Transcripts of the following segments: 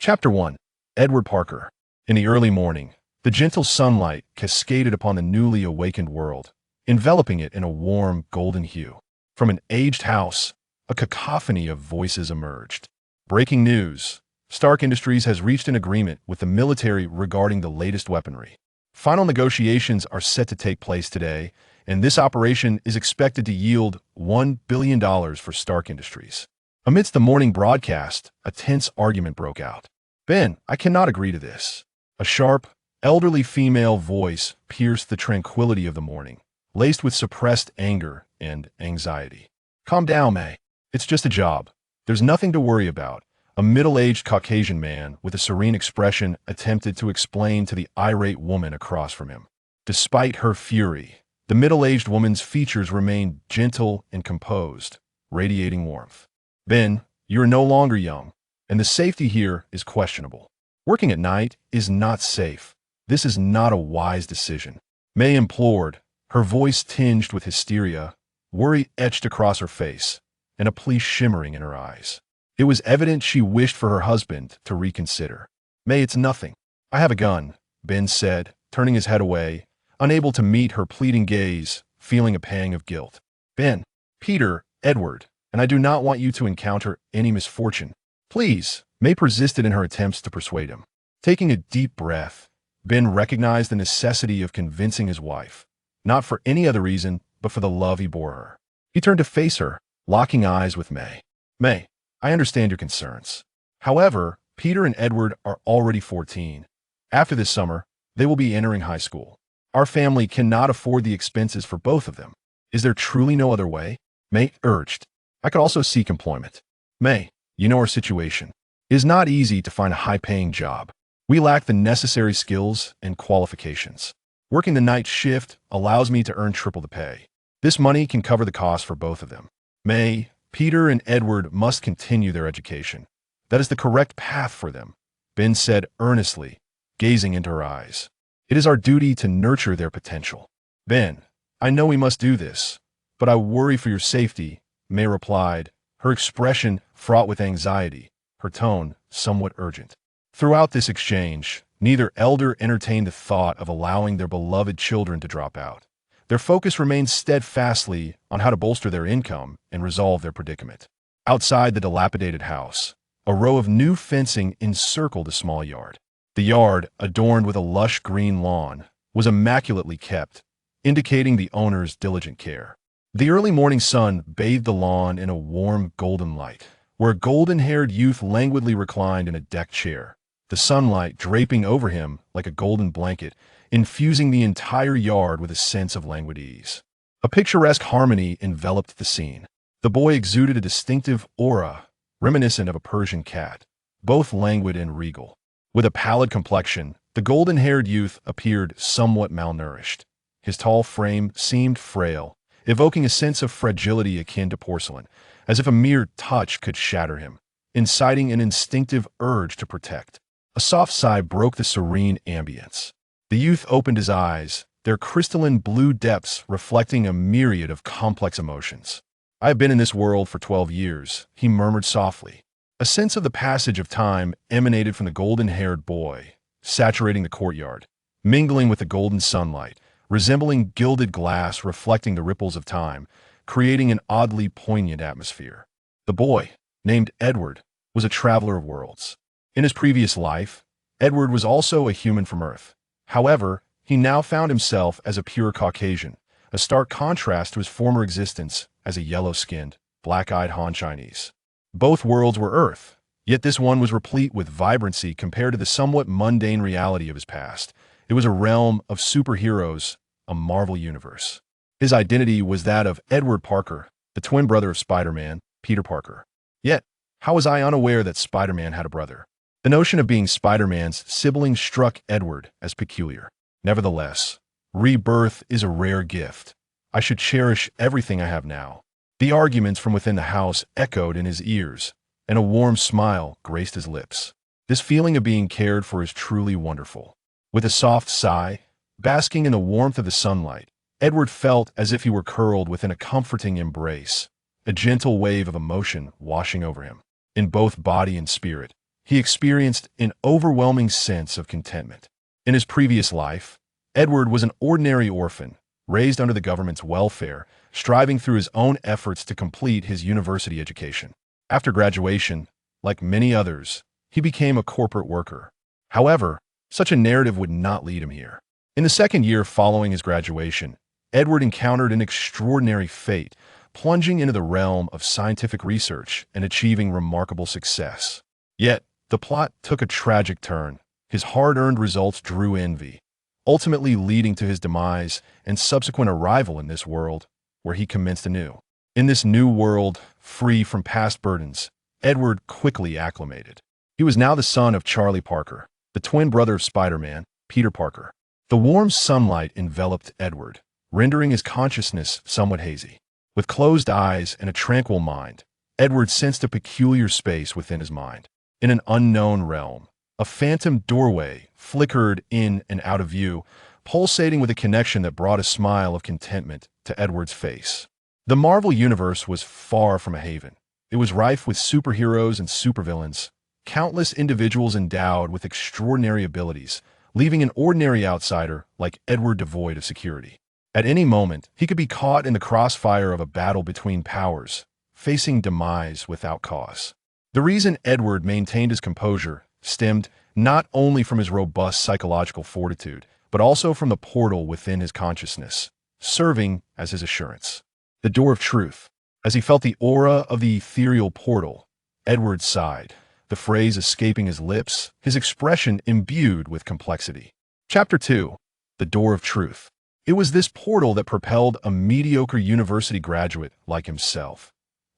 Chapter 1. Edward Parker. In the early morning, the gentle sunlight cascaded upon the newly awakened world, enveloping it in a warm, golden hue. From an aged house, a cacophony of voices emerged. Breaking news. Stark Industries has reached an agreement with the military regarding the latest weaponry. Final negotiations are set to take place today, and this operation is expected to yield $1 billion for Stark Industries. Amidst the morning broadcast, a tense argument broke out. "Ben, I cannot agree to this." A sharp, elderly female voice pierced the tranquility of the morning, laced with suppressed anger and anxiety. "Calm down, May. It's just a job. There's nothing to worry about." A middle-aged Caucasian man with a serene expression attempted to explain to the irate woman across from him. Despite her fury, the middle-aged woman's features remained gentle and composed, radiating warmth. "Ben, you are no longer young, and the safety here is questionable. Working at night is not safe. This is not a wise decision." May implored, her voice tinged with hysteria, worry etched across her face, and a plea shimmering in her eyes. It was evident she wished for her husband to reconsider. "May, it's nothing. I have a gun," Ben said, turning his head away, unable to meet her pleading gaze, feeling a pang of guilt. "Ben, Peter, Edward, and I do not want you to encounter any misfortune. Please," May persisted in her attempts to persuade him. Taking a deep breath, Ben recognized the necessity of convincing his wife, not for any other reason, but for the love he bore her. He turned to face her, locking eyes with May. "May, I understand your concerns. However, Peter and Edward are already 14. After this summer, they will be entering high school. Our family cannot afford the expenses for both of them. Is there truly no other way?" May urged. "I could also seek employment. May, you know our situation. It is not easy to find a high-paying job. We lack the necessary skills and qualifications. Working the night shift allows me to earn triple the pay. This money can cover the cost for both of them. May, Peter and Edward must continue their education. That is the correct path for them," Ben said earnestly, gazing into her eyes. "It is our duty to nurture their potential." "Ben, I know we must do this, but I worry for your safety," May replied, her expression fraught with anxiety, her tone somewhat urgent. Throughout this exchange, neither elder entertained the thought of allowing their beloved children to drop out. Their focus remained steadfastly on how to bolster their income and resolve their predicament. Outside the dilapidated house, a row of new fencing encircled a small yard. The yard, adorned with a lush green lawn, was immaculately kept, indicating the owner's diligent care. The early morning sun bathed the lawn in a warm golden light, where a golden-haired youth languidly reclined in a deck chair, the sunlight draping over him like a golden blanket, infusing the entire yard with a sense of languid ease. A picturesque harmony enveloped the scene. The boy exuded a distinctive aura, reminiscent of a Persian cat, both languid and regal. With a pallid complexion, the golden-haired youth appeared somewhat malnourished. His tall frame seemed frail, evoking a sense of fragility akin to porcelain, as if a mere touch could shatter him, inciting an instinctive urge to protect. A soft sigh broke the serene ambience. The youth opened his eyes, their crystalline blue depths reflecting a myriad of complex emotions. "I have been in this world for 12 years, he murmured softly. A sense of the passage of time emanated from the golden-haired boy, saturating the courtyard, mingling with the golden sunlight, resembling gilded glass reflecting the ripples of time, creating an oddly poignant atmosphere. The boy, named Edward, was a traveler of worlds. In his previous life, Edward was also a human from Earth. However, he now found himself as a pure Caucasian, a stark contrast to his former existence as a yellow-skinned, black-eyed Han Chinese. Both worlds were Earth, yet this one was replete with vibrancy compared to the somewhat mundane reality of his past. It was a realm of superheroes, a Marvel universe. His identity was that of Edward Parker, the twin brother of Spider-Man, Peter Parker. Yet, how was I unaware that Spider-Man had a brother? The notion of being Spider-Man's sibling struck Edward as peculiar. Nevertheless, rebirth is a rare gift. I should cherish everything I have now. The arguments from within the house echoed in his ears, and a warm smile graced his lips. This feeling of being cared for is truly wonderful. With a soft sigh, basking in the warmth of the sunlight, Edward felt as if he were curled within a comforting embrace, a gentle wave of emotion washing over him. In both body and spirit, he experienced an overwhelming sense of contentment. In his previous life, Edward was an ordinary orphan, raised under the government's welfare, striving through his own efforts to complete his university education. After graduation, like many others, he became a corporate worker. However, such a narrative would not lead him here. In the second year following his graduation, Edward encountered an extraordinary fate, plunging into the realm of scientific research and achieving remarkable success. Yet, the plot took a tragic turn. His hard-earned results drew envy, ultimately leading to his demise and subsequent arrival in this world, where he commenced anew. In this new world, free from past burdens, Edward quickly acclimated. He was now the son of Charlie Parker, the twin brother of Spider-Man, Peter Parker. The warm sunlight enveloped Edward, rendering his consciousness somewhat hazy. With closed eyes and a tranquil mind, Edward sensed a peculiar space within his mind. In an unknown realm, a phantom doorway flickered in and out of view, pulsating with a connection that brought a smile of contentment to Edward's face. The Marvel Universe was far from a haven. It was rife with superheroes and supervillains, countless individuals endowed with extraordinary abilities, leaving an ordinary outsider like Edward devoid of security. At any moment, he could be caught in the crossfire of a battle between powers, facing demise without cause. The reason Edward maintained his composure stemmed not only from his robust psychological fortitude, but also from the portal within his consciousness, serving as his assurance. The door of truth. As he felt the aura of the ethereal portal, Edward sighed, the phrase escaping his lips, his expression imbued with complexity. Chapter 2. The Door of Truth. It was this portal that propelled a mediocre university graduate like himself,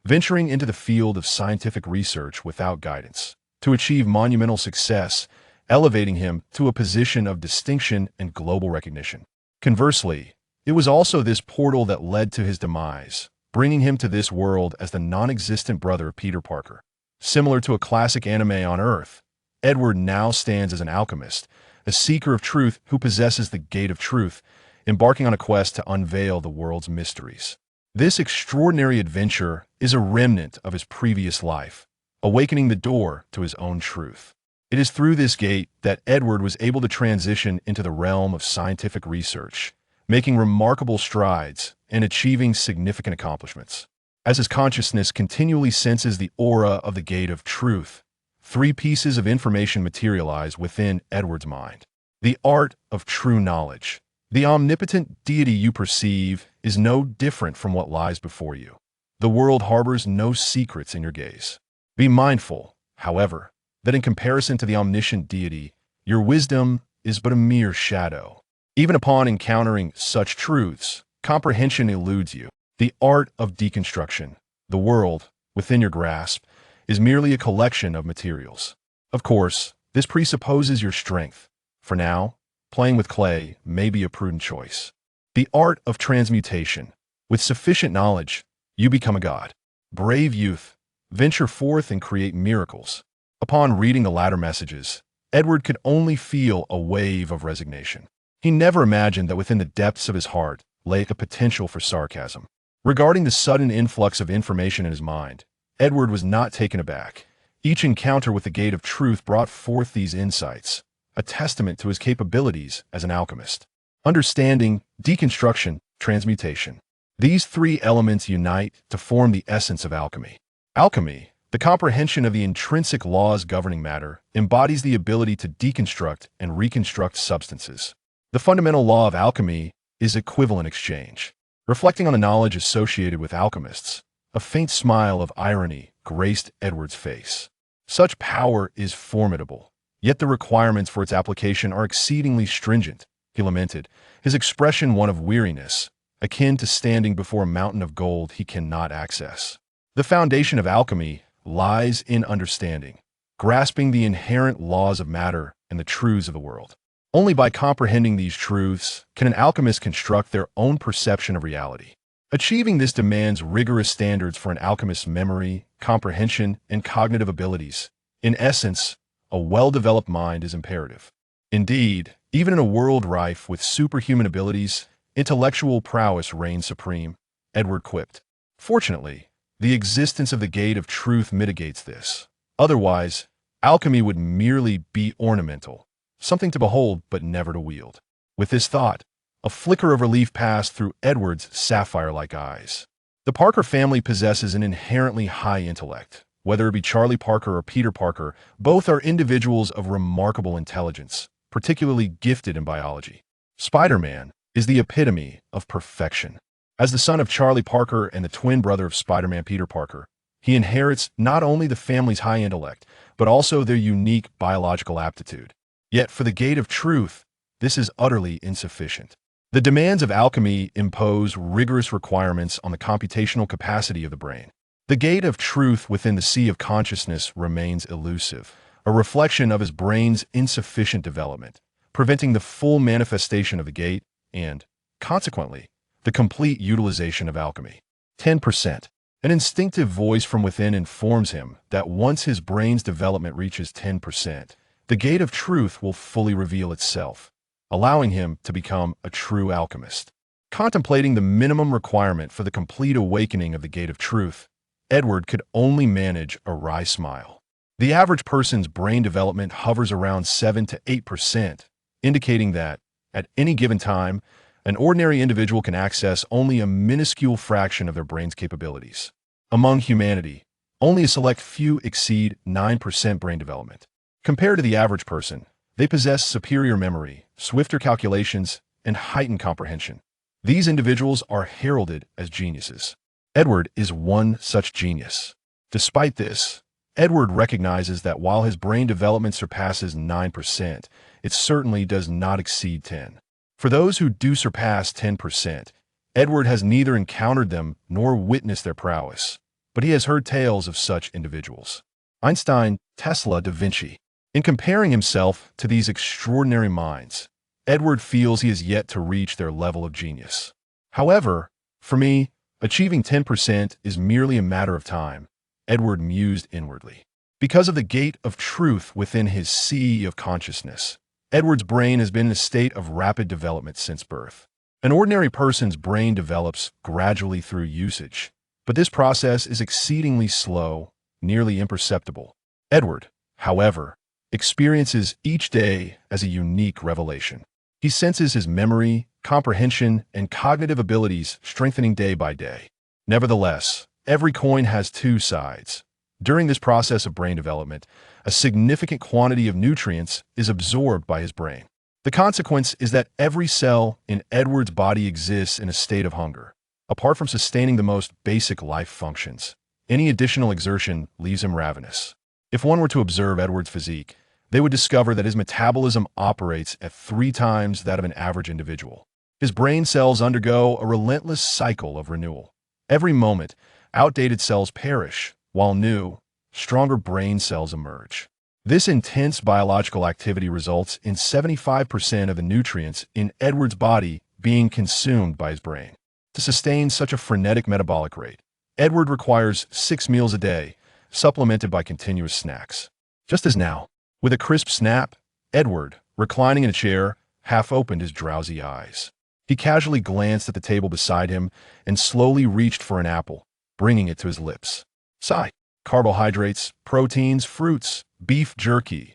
venturing into the field of scientific research without guidance, to achieve monumental success, elevating him to a position of distinction and global recognition. Conversely, it was also this portal that led to his demise, bringing him to this world as the non-existent brother of Peter Parker. Similar to a classic anime on Earth, Edward now stands as an alchemist, a seeker of truth who possesses the gate of truth, embarking on a quest to unveil the world's mysteries. This extraordinary adventure is a remnant of his previous life, awakening the door to his own truth. It is through this gate that Edward was able to transition into the realm of scientific research, making remarkable strides and achieving significant accomplishments. As his consciousness continually senses the aura of the gate of truth, three pieces of information materialize within Edward's mind. The art of true knowledge. The omnipotent deity you perceive is no different from what lies before you. The world harbors no secrets in your gaze. Be mindful, however, that in comparison to the omniscient deity, your wisdom is but a mere shadow. Even upon encountering such truths, comprehension eludes you. The art of deconstruction. The world, within your grasp, is merely a collection of materials. Of course, this presupposes your strength. For now, playing with clay may be a prudent choice. The art of transmutation. With sufficient knowledge, you become a god. Brave youth, venture forth and create miracles. Upon reading the latter messages, Edward could only feel a wave of resignation. He never imagined that within the depths of his heart lay a potential for sarcasm. Regarding the sudden influx of information in his mind, Edward was not taken aback. Each encounter with the gate of truth brought forth these insights, a testament to his capabilities as an alchemist. Understanding, deconstruction, transmutation. These three elements unite to form the essence of alchemy. Alchemy, the comprehension of the intrinsic laws governing matter, embodies the ability to deconstruct and reconstruct substances. The fundamental law of alchemy is equivalent exchange. Reflecting on the knowledge associated with alchemists, a faint smile of irony graced Edward's face. Such power is formidable, yet the requirements for its application are exceedingly stringent, he lamented, his expression one of weariness, akin to standing before a mountain of gold he cannot access. The foundation of alchemy lies in understanding, grasping the inherent laws of matter and the truths of the world. Only by comprehending these truths can an alchemist construct their own perception of reality. Achieving this demands rigorous standards for an alchemist's memory, comprehension, and cognitive abilities. In essence, a well-developed mind is imperative. Indeed, even in a world rife with superhuman abilities, intellectual prowess reigns supreme, Edward quipped. Fortunately, the existence of the gate of truth mitigates this. Otherwise, Alchemy would merely be ornamental, something to behold but never to wield. With this thought, a flicker of relief passed through Edward's sapphire-like eyes. The Parker family possesses an inherently high intellect. Whether it be Charlie Parker or Peter Parker, both are individuals of remarkable intelligence, particularly gifted in biology. Spider-Man is the epitome of perfection. As the son of Charlie Parker and the twin brother of Spider-Man Peter Parker, he inherits not only the family's high intellect, but also their unique biological aptitude. Yet for the Gate of Truth, this is utterly insufficient. The demands of alchemy impose rigorous requirements on the computational capacity of the brain. The Gate of Truth within the sea of consciousness remains elusive, a reflection of his brain's insufficient development, preventing the full manifestation of the gate and, consequently, the complete utilization of alchemy. 10%. An instinctive voice from within informs him that once his brain's development reaches 10%, the Gate of Truth will fully reveal itself, allowing him to become a true alchemist. Contemplating the minimum requirement for the complete awakening of the Gate of Truth, Edward could only manage a wry smile. The average person's brain development hovers around 7 to 8%, indicating that, at any given time, an ordinary individual can access only a minuscule fraction of their brain's capabilities. Among humanity, only a select few exceed 9% brain development. Compared to the average person, they possess superior memory, swifter calculations, and heightened comprehension. These individuals are heralded as geniuses. Edward is one such genius. Despite this, Edward recognizes that while his brain development surpasses 9%, it certainly does not exceed 10. For those who do surpass 10%, Edward has neither encountered them nor witnessed their prowess, but he has heard tales of such individuals. Einstein, Tesla, Da Vinci. In comparing himself to these extraordinary minds, Edward feels he has yet to reach their level of genius. However, for me, achieving 10% is merely a matter of time, Edward mused inwardly. Because of the Gate of Truth within his sea of consciousness, Edward's brain has been in a state of rapid development since birth. An ordinary person's brain develops gradually through usage, but this process is exceedingly slow, nearly imperceptible. Edward, however, experiences each day as a unique revelation. He senses his memory, comprehension, and cognitive abilities strengthening day by day. Nevertheless, every coin has two sides. During this process of brain development, a significant quantity of nutrients is absorbed by his brain. The consequence is that every cell in Edward's body exists in a state of hunger. Apart from sustaining the most basic life functions, any additional exertion leaves him ravenous. If one were to observe Edward's physique, they would discover that his metabolism operates at 3 times that of an average individual. His brain cells undergo a relentless cycle of renewal. Every moment, outdated cells perish, while new, stronger brain cells emerge. This intense biological activity results in 75% of the nutrients in Edward's body being consumed by his brain. To sustain such a frenetic metabolic rate, Edward requires 6 meals a day, supplemented by continuous snacks. Just as now, with a crisp snap, Edward, reclining in a chair, half opened his drowsy eyes. He casually glanced at the table beside him and slowly reached for an apple, bringing it to his lips. Sigh. Carbohydrates, proteins, fruits, beef jerky.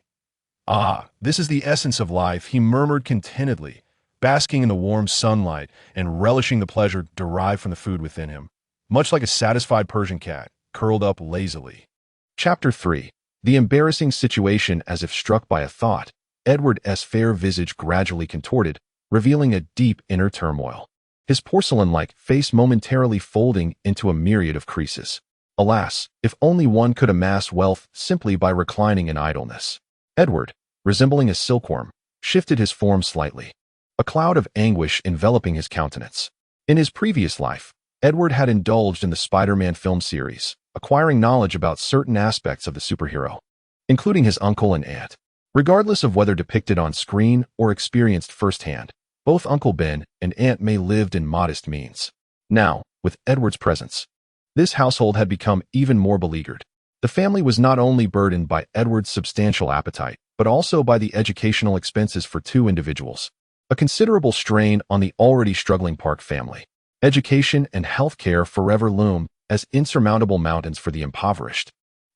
Ah, this is the essence of life, he murmured contentedly, basking in the warm sunlight and relishing the pleasure derived from the food within him, much like a satisfied Persian cat, curled up lazily. Chapter 3. The embarrassing situation. As if struck by a thought, Edward's fair visage gradually contorted, revealing a deep inner turmoil. His porcelain-like face momentarily folding into a myriad of creases. Alas, if only one could amass wealth simply by reclining in idleness. Edward, resembling a silkworm, shifted his form slightly, a cloud of anguish enveloping his countenance. In his previous life, Edward had indulged in the Spider-Man film series, acquiring knowledge about certain aspects of the superhero, including his uncle and aunt. Regardless of whether depicted on screen or experienced firsthand, both Uncle Ben and Aunt May lived in modest means. Now, with Edward's presence, this household had become even more beleaguered. The family was not only burdened by Edward's substantial appetite, but also by the educational expenses for 2 individuals, a considerable strain on the already struggling Park family. Education and health care forever loom as insurmountable mountains for the impoverished.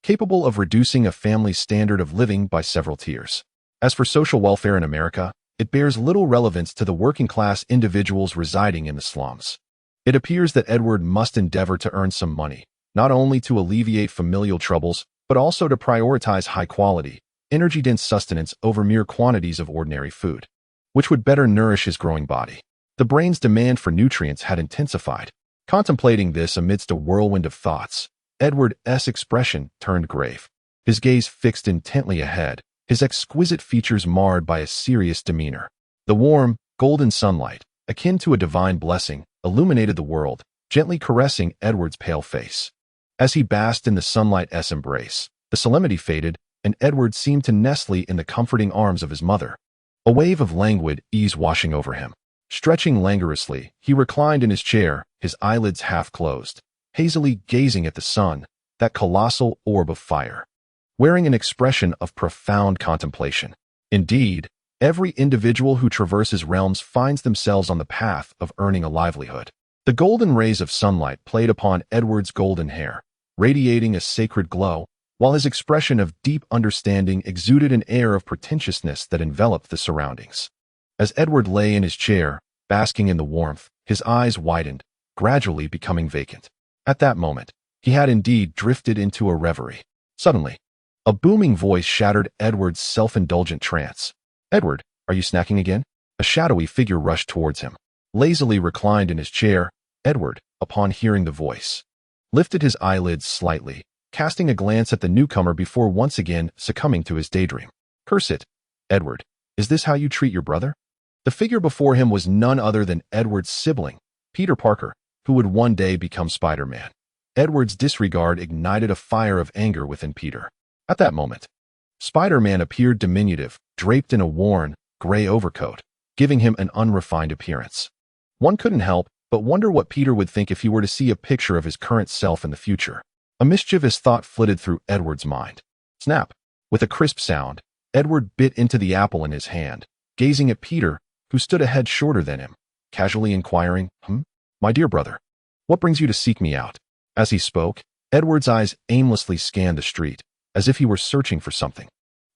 capable of reducing a family's standard of living by several tiers. As for social welfare in America, it bears little relevance to the working-class individuals residing in the slums. It appears that Edward must endeavor to earn some money, not only to alleviate familial troubles, but also to prioritize high-quality, energy-dense sustenance over mere quantities of ordinary food, which would better nourish his growing body. The brain's demand for nutrients had intensified. Contemplating this amidst a whirlwind of thoughts, Edward's expression turned grave. His gaze fixed intently ahead, his exquisite features marred by a serious demeanor. The warm, golden sunlight, akin to a divine blessing, illuminated the world, gently caressing Edward's pale face. As he basked in the sunlight's embrace, the solemnity faded, and Edward seemed to nestle in the comforting arms of his mother. A wave of languid ease washing over him. Stretching languorously, he reclined in his chair, his eyelids half closed, hazily gazing at the sun, that colossal orb of fire, wearing an expression of profound contemplation. Indeed, every individual who traverses realms finds themselves on the path of earning a livelihood. The golden rays of sunlight played upon Edward's golden hair, radiating a sacred glow, while his expression of deep understanding exuded an air of pretentiousness that enveloped the surroundings. As Edward lay in his chair, basking in the warmth, his eyes widened, gradually becoming vacant. At that moment, he had indeed drifted into a reverie. Suddenly, a booming voice shattered Edward's self-indulgent trance. "Edward, are you snacking again?" A shadowy figure rushed towards him. Lazily reclined in his chair, Edward, upon hearing the voice, lifted his eyelids slightly, casting a glance at the newcomer before once again succumbing to his daydream. "Curse it, Edward, is this how you treat your brother?" The figure before him was none other than Edward's sibling, Peter Parker, who would one day become Spider-Man. Edward's disregard ignited a fire of anger within Peter. At that moment, Spider-Man appeared diminutive, draped in a worn, gray overcoat, giving him an unrefined appearance. One couldn't help but wonder what Peter would think if he were to see a picture of his current self in the future. A mischievous thought flitted through Edward's mind. Snap! With a crisp sound, Edward bit into the apple in his hand, gazing at Peter, who stood a head shorter than him, casually inquiring, "My dear brother, what brings you to seek me out?" As he spoke, Edward's eyes aimlessly scanned the street, as if he were searching for something.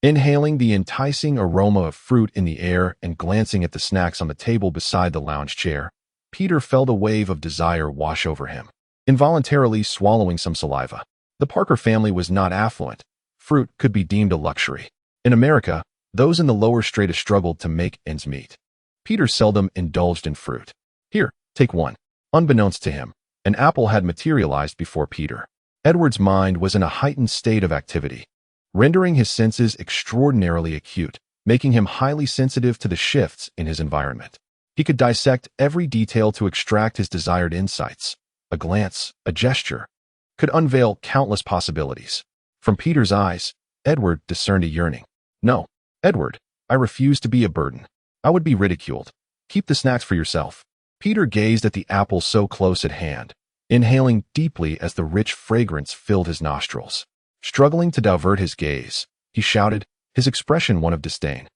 Inhaling the enticing aroma of fruit in the air and glancing at the snacks on the table beside the lounge chair, Peter felt a wave of desire wash over him, involuntarily swallowing some saliva. The Parker family was not affluent. Fruit could be deemed a luxury. In America, those in the lower strata struggled to make ends meet. Peter seldom indulged in fruit. "Here, take one." Unbeknownst to him, an apple had materialized before Peter. Edward's mind was in a heightened state of activity, rendering his senses extraordinarily acute, making him highly sensitive to the shifts in his environment. He could dissect every detail to extract his desired insights. A glance, a gesture, could unveil countless possibilities. From Peter's eyes, Edward discerned a yearning. "No, Edward, I refuse to be a burden. I would be ridiculed. Keep the snacks for yourself." Peter gazed at the apple so close at hand, inhaling deeply as the rich fragrance filled his nostrils. Struggling to divert his gaze, he shouted, his expression one of disdain.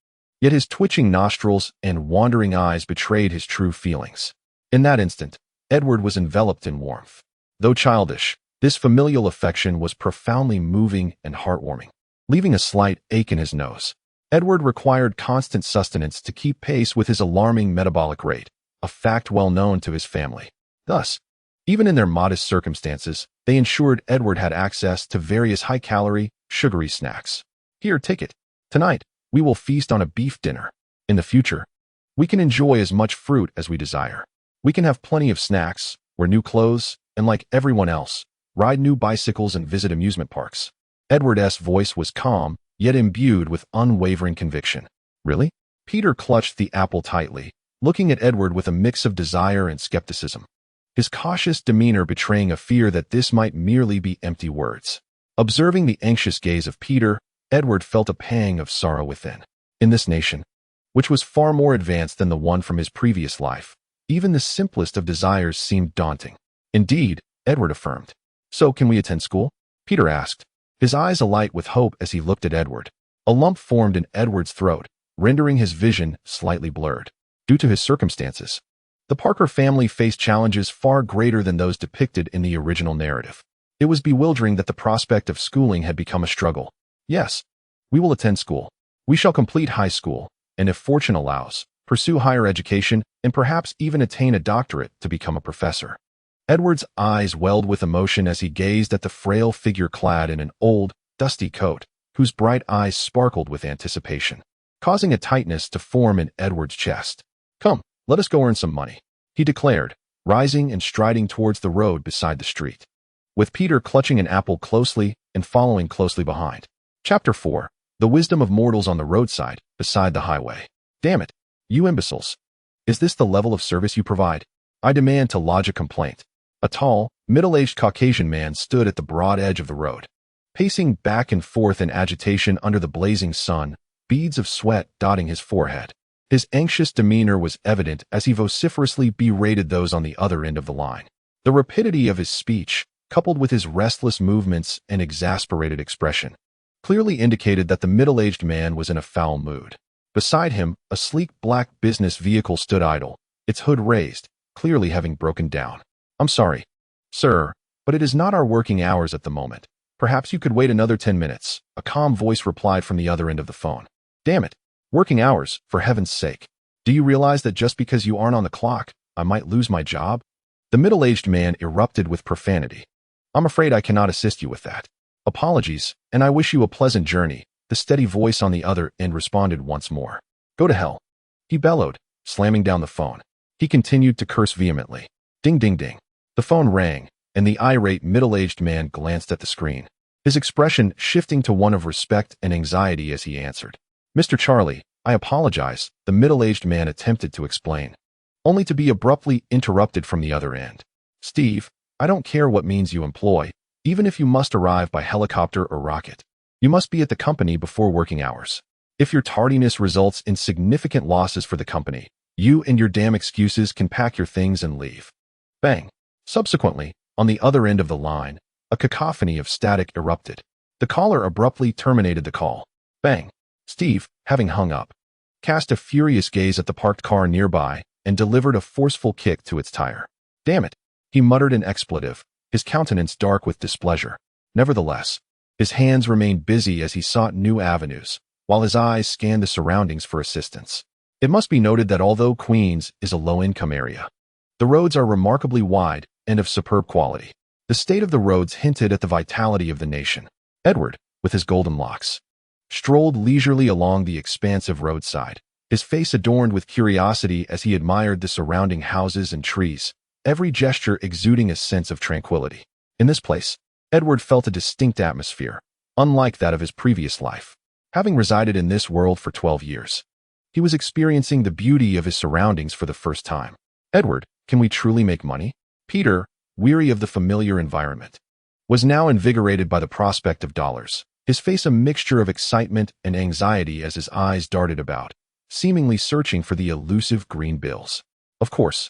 Yet his twitching nostrils and wandering eyes betrayed his true feelings. In that instant, Edward was enveloped in warmth. Though childish, this familial affection was profoundly moving and heartwarming. Leaving a slight ache in his nose, Edward required constant sustenance to keep pace with his alarming metabolic rate, a fact well known to his family. Thus, even in their modest circumstances, they ensured Edward had access to various high-calorie, sugary snacks. "Here, take it. Tonight, we will feast on a beef dinner. In the future, we can enjoy as much fruit as we desire. We can have plenty of snacks, wear new clothes, and like everyone else, ride new bicycles and visit amusement parks." Edward's voice was calm, yet imbued with unwavering conviction. "Really?" Peter clutched the apple tightly, looking at Edward with a mix of desire and skepticism, his cautious demeanor betraying a fear that this might merely be empty words. Observing the anxious gaze of Peter, Edward felt a pang of sorrow within. In this nation, which was far more advanced than the one from his previous life, even the simplest of desires seemed daunting. "Indeed," Edward affirmed. "So can we attend school?" Peter asked, his eyes alight with hope as he looked at Edward. A lump formed in Edward's throat, rendering his vision slightly blurred. Due to his circumstances, the Parker family faced challenges far greater than those depicted in the original narrative. It was bewildering that the prospect of schooling had become a struggle. Yes, we will attend school. We shall complete high school, and if fortune allows, pursue higher education and perhaps even attain a doctorate to become a professor. Edward's eyes welled with emotion as he gazed at the frail figure clad in an old, dusty coat, whose bright eyes sparkled with anticipation, causing a tightness to form in Edward's chest. "Come, let us go earn some money," he declared, rising and striding towards the road beside the street, with Peter clutching an apple closely and following closely behind. Chapter 4. The Wisdom of Mortals on the Roadside, Beside the Highway. "Damn it, you imbeciles. Is this the level of service you provide? I demand," to lodge a complaint. A tall, middle-aged Caucasian man stood at the broad edge of the road, pacing back and forth in agitation under the blazing sun, beads of sweat dotting his forehead. His anxious demeanor was evident as he vociferously berated those on the other end of the line. The rapidity of his speech, coupled with his restless movements and exasperated expression, clearly indicated that the middle-aged man was in a foul mood. Beside him, a sleek black business vehicle stood idle, its hood raised, clearly having broken down. "I'm sorry, sir, but it is not our working hours at the moment. Perhaps you could wait another 10 minutes, a calm voice replied from the other end of the phone. "Damn it. Working hours, for heaven's sake. Do you realize that just because you aren't on the clock, I might lose my job?" The middle-aged man erupted with profanity. "I'm afraid I cannot assist you with that. Apologies, and I wish you a pleasant journey," the steady voice on the other end responded once more. "Go to hell," he bellowed, slamming down the phone. He continued to curse vehemently. Ding, ding, ding. The phone rang, and the irate middle-aged man glanced at the screen, his expression shifting to one of respect and anxiety as he answered. "Mr. Charlie, I apologize," the middle-aged man attempted to explain, only to be abruptly interrupted from the other end. "Steve, I don't care what means you employ, even if you must arrive by helicopter or rocket. You must be at the company before working hours. If your tardiness results in significant losses for the company, you and your damn excuses can pack your things and leave." Bang. Subsequently, on the other end of the line, a cacophony of static erupted. The caller abruptly terminated the call. Bang. Steve, having hung up, cast a furious gaze at the parked car nearby and delivered a forceful kick to its tire. "Damn it," he muttered an expletive, his countenance dark with displeasure. Nevertheless, his hands remained busy as he sought new avenues, while his eyes scanned the surroundings for assistance. It must be noted that although Queens is a low-income area, the roads are remarkably wide and of superb quality. The state of the roads hinted at the vitality of the nation. Edward, with his golden locks, strolled leisurely along the expansive roadside, his face adorned with curiosity as he admired the surrounding houses and trees, every gesture exuding a sense of tranquility. In this place, Edward felt a distinct atmosphere, unlike that of his previous life. Having resided in this world for 12 years, he was experiencing the beauty of his surroundings for the first time. "Edward, can we truly make money?" Peter, weary of the familiar environment, was now invigorated by the prospect of dollars, his face a mixture of excitement and anxiety as his eyes darted about, seemingly searching for the elusive green bills. "Of course.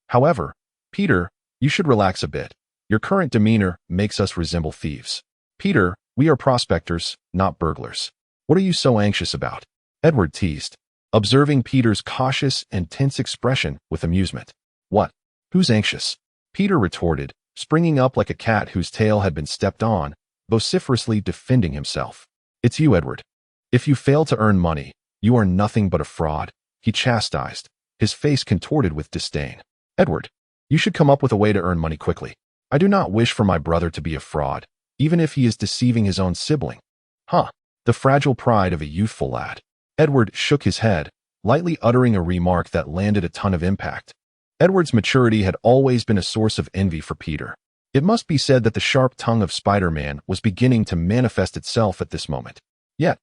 However, Peter, you should relax a bit. Your current demeanor makes us resemble thieves. Peter, we are prospectors, not burglars. What are you so anxious about?" Edward teased, observing Peter's cautious and tense expression with amusement. "What? Who's anxious?" Peter retorted, springing up like a cat whose tail had been stepped on, vociferously defending himself. "It's you, Edward. If you fail to earn money, you are nothing but a fraud," he chastised, his face contorted with disdain. "Edward, you should come up with a way to earn money quickly. I do not wish for my brother to be a fraud, even if he is deceiving his own sibling." "Huh." The fragile pride of a youthful lad. Edward shook his head, lightly uttering a remark that landed a ton of impact. Edward's maturity had always been a source of envy for Peter. It must be said that the sharp tongue of Spider-Man was beginning to manifest itself at this moment. Yet,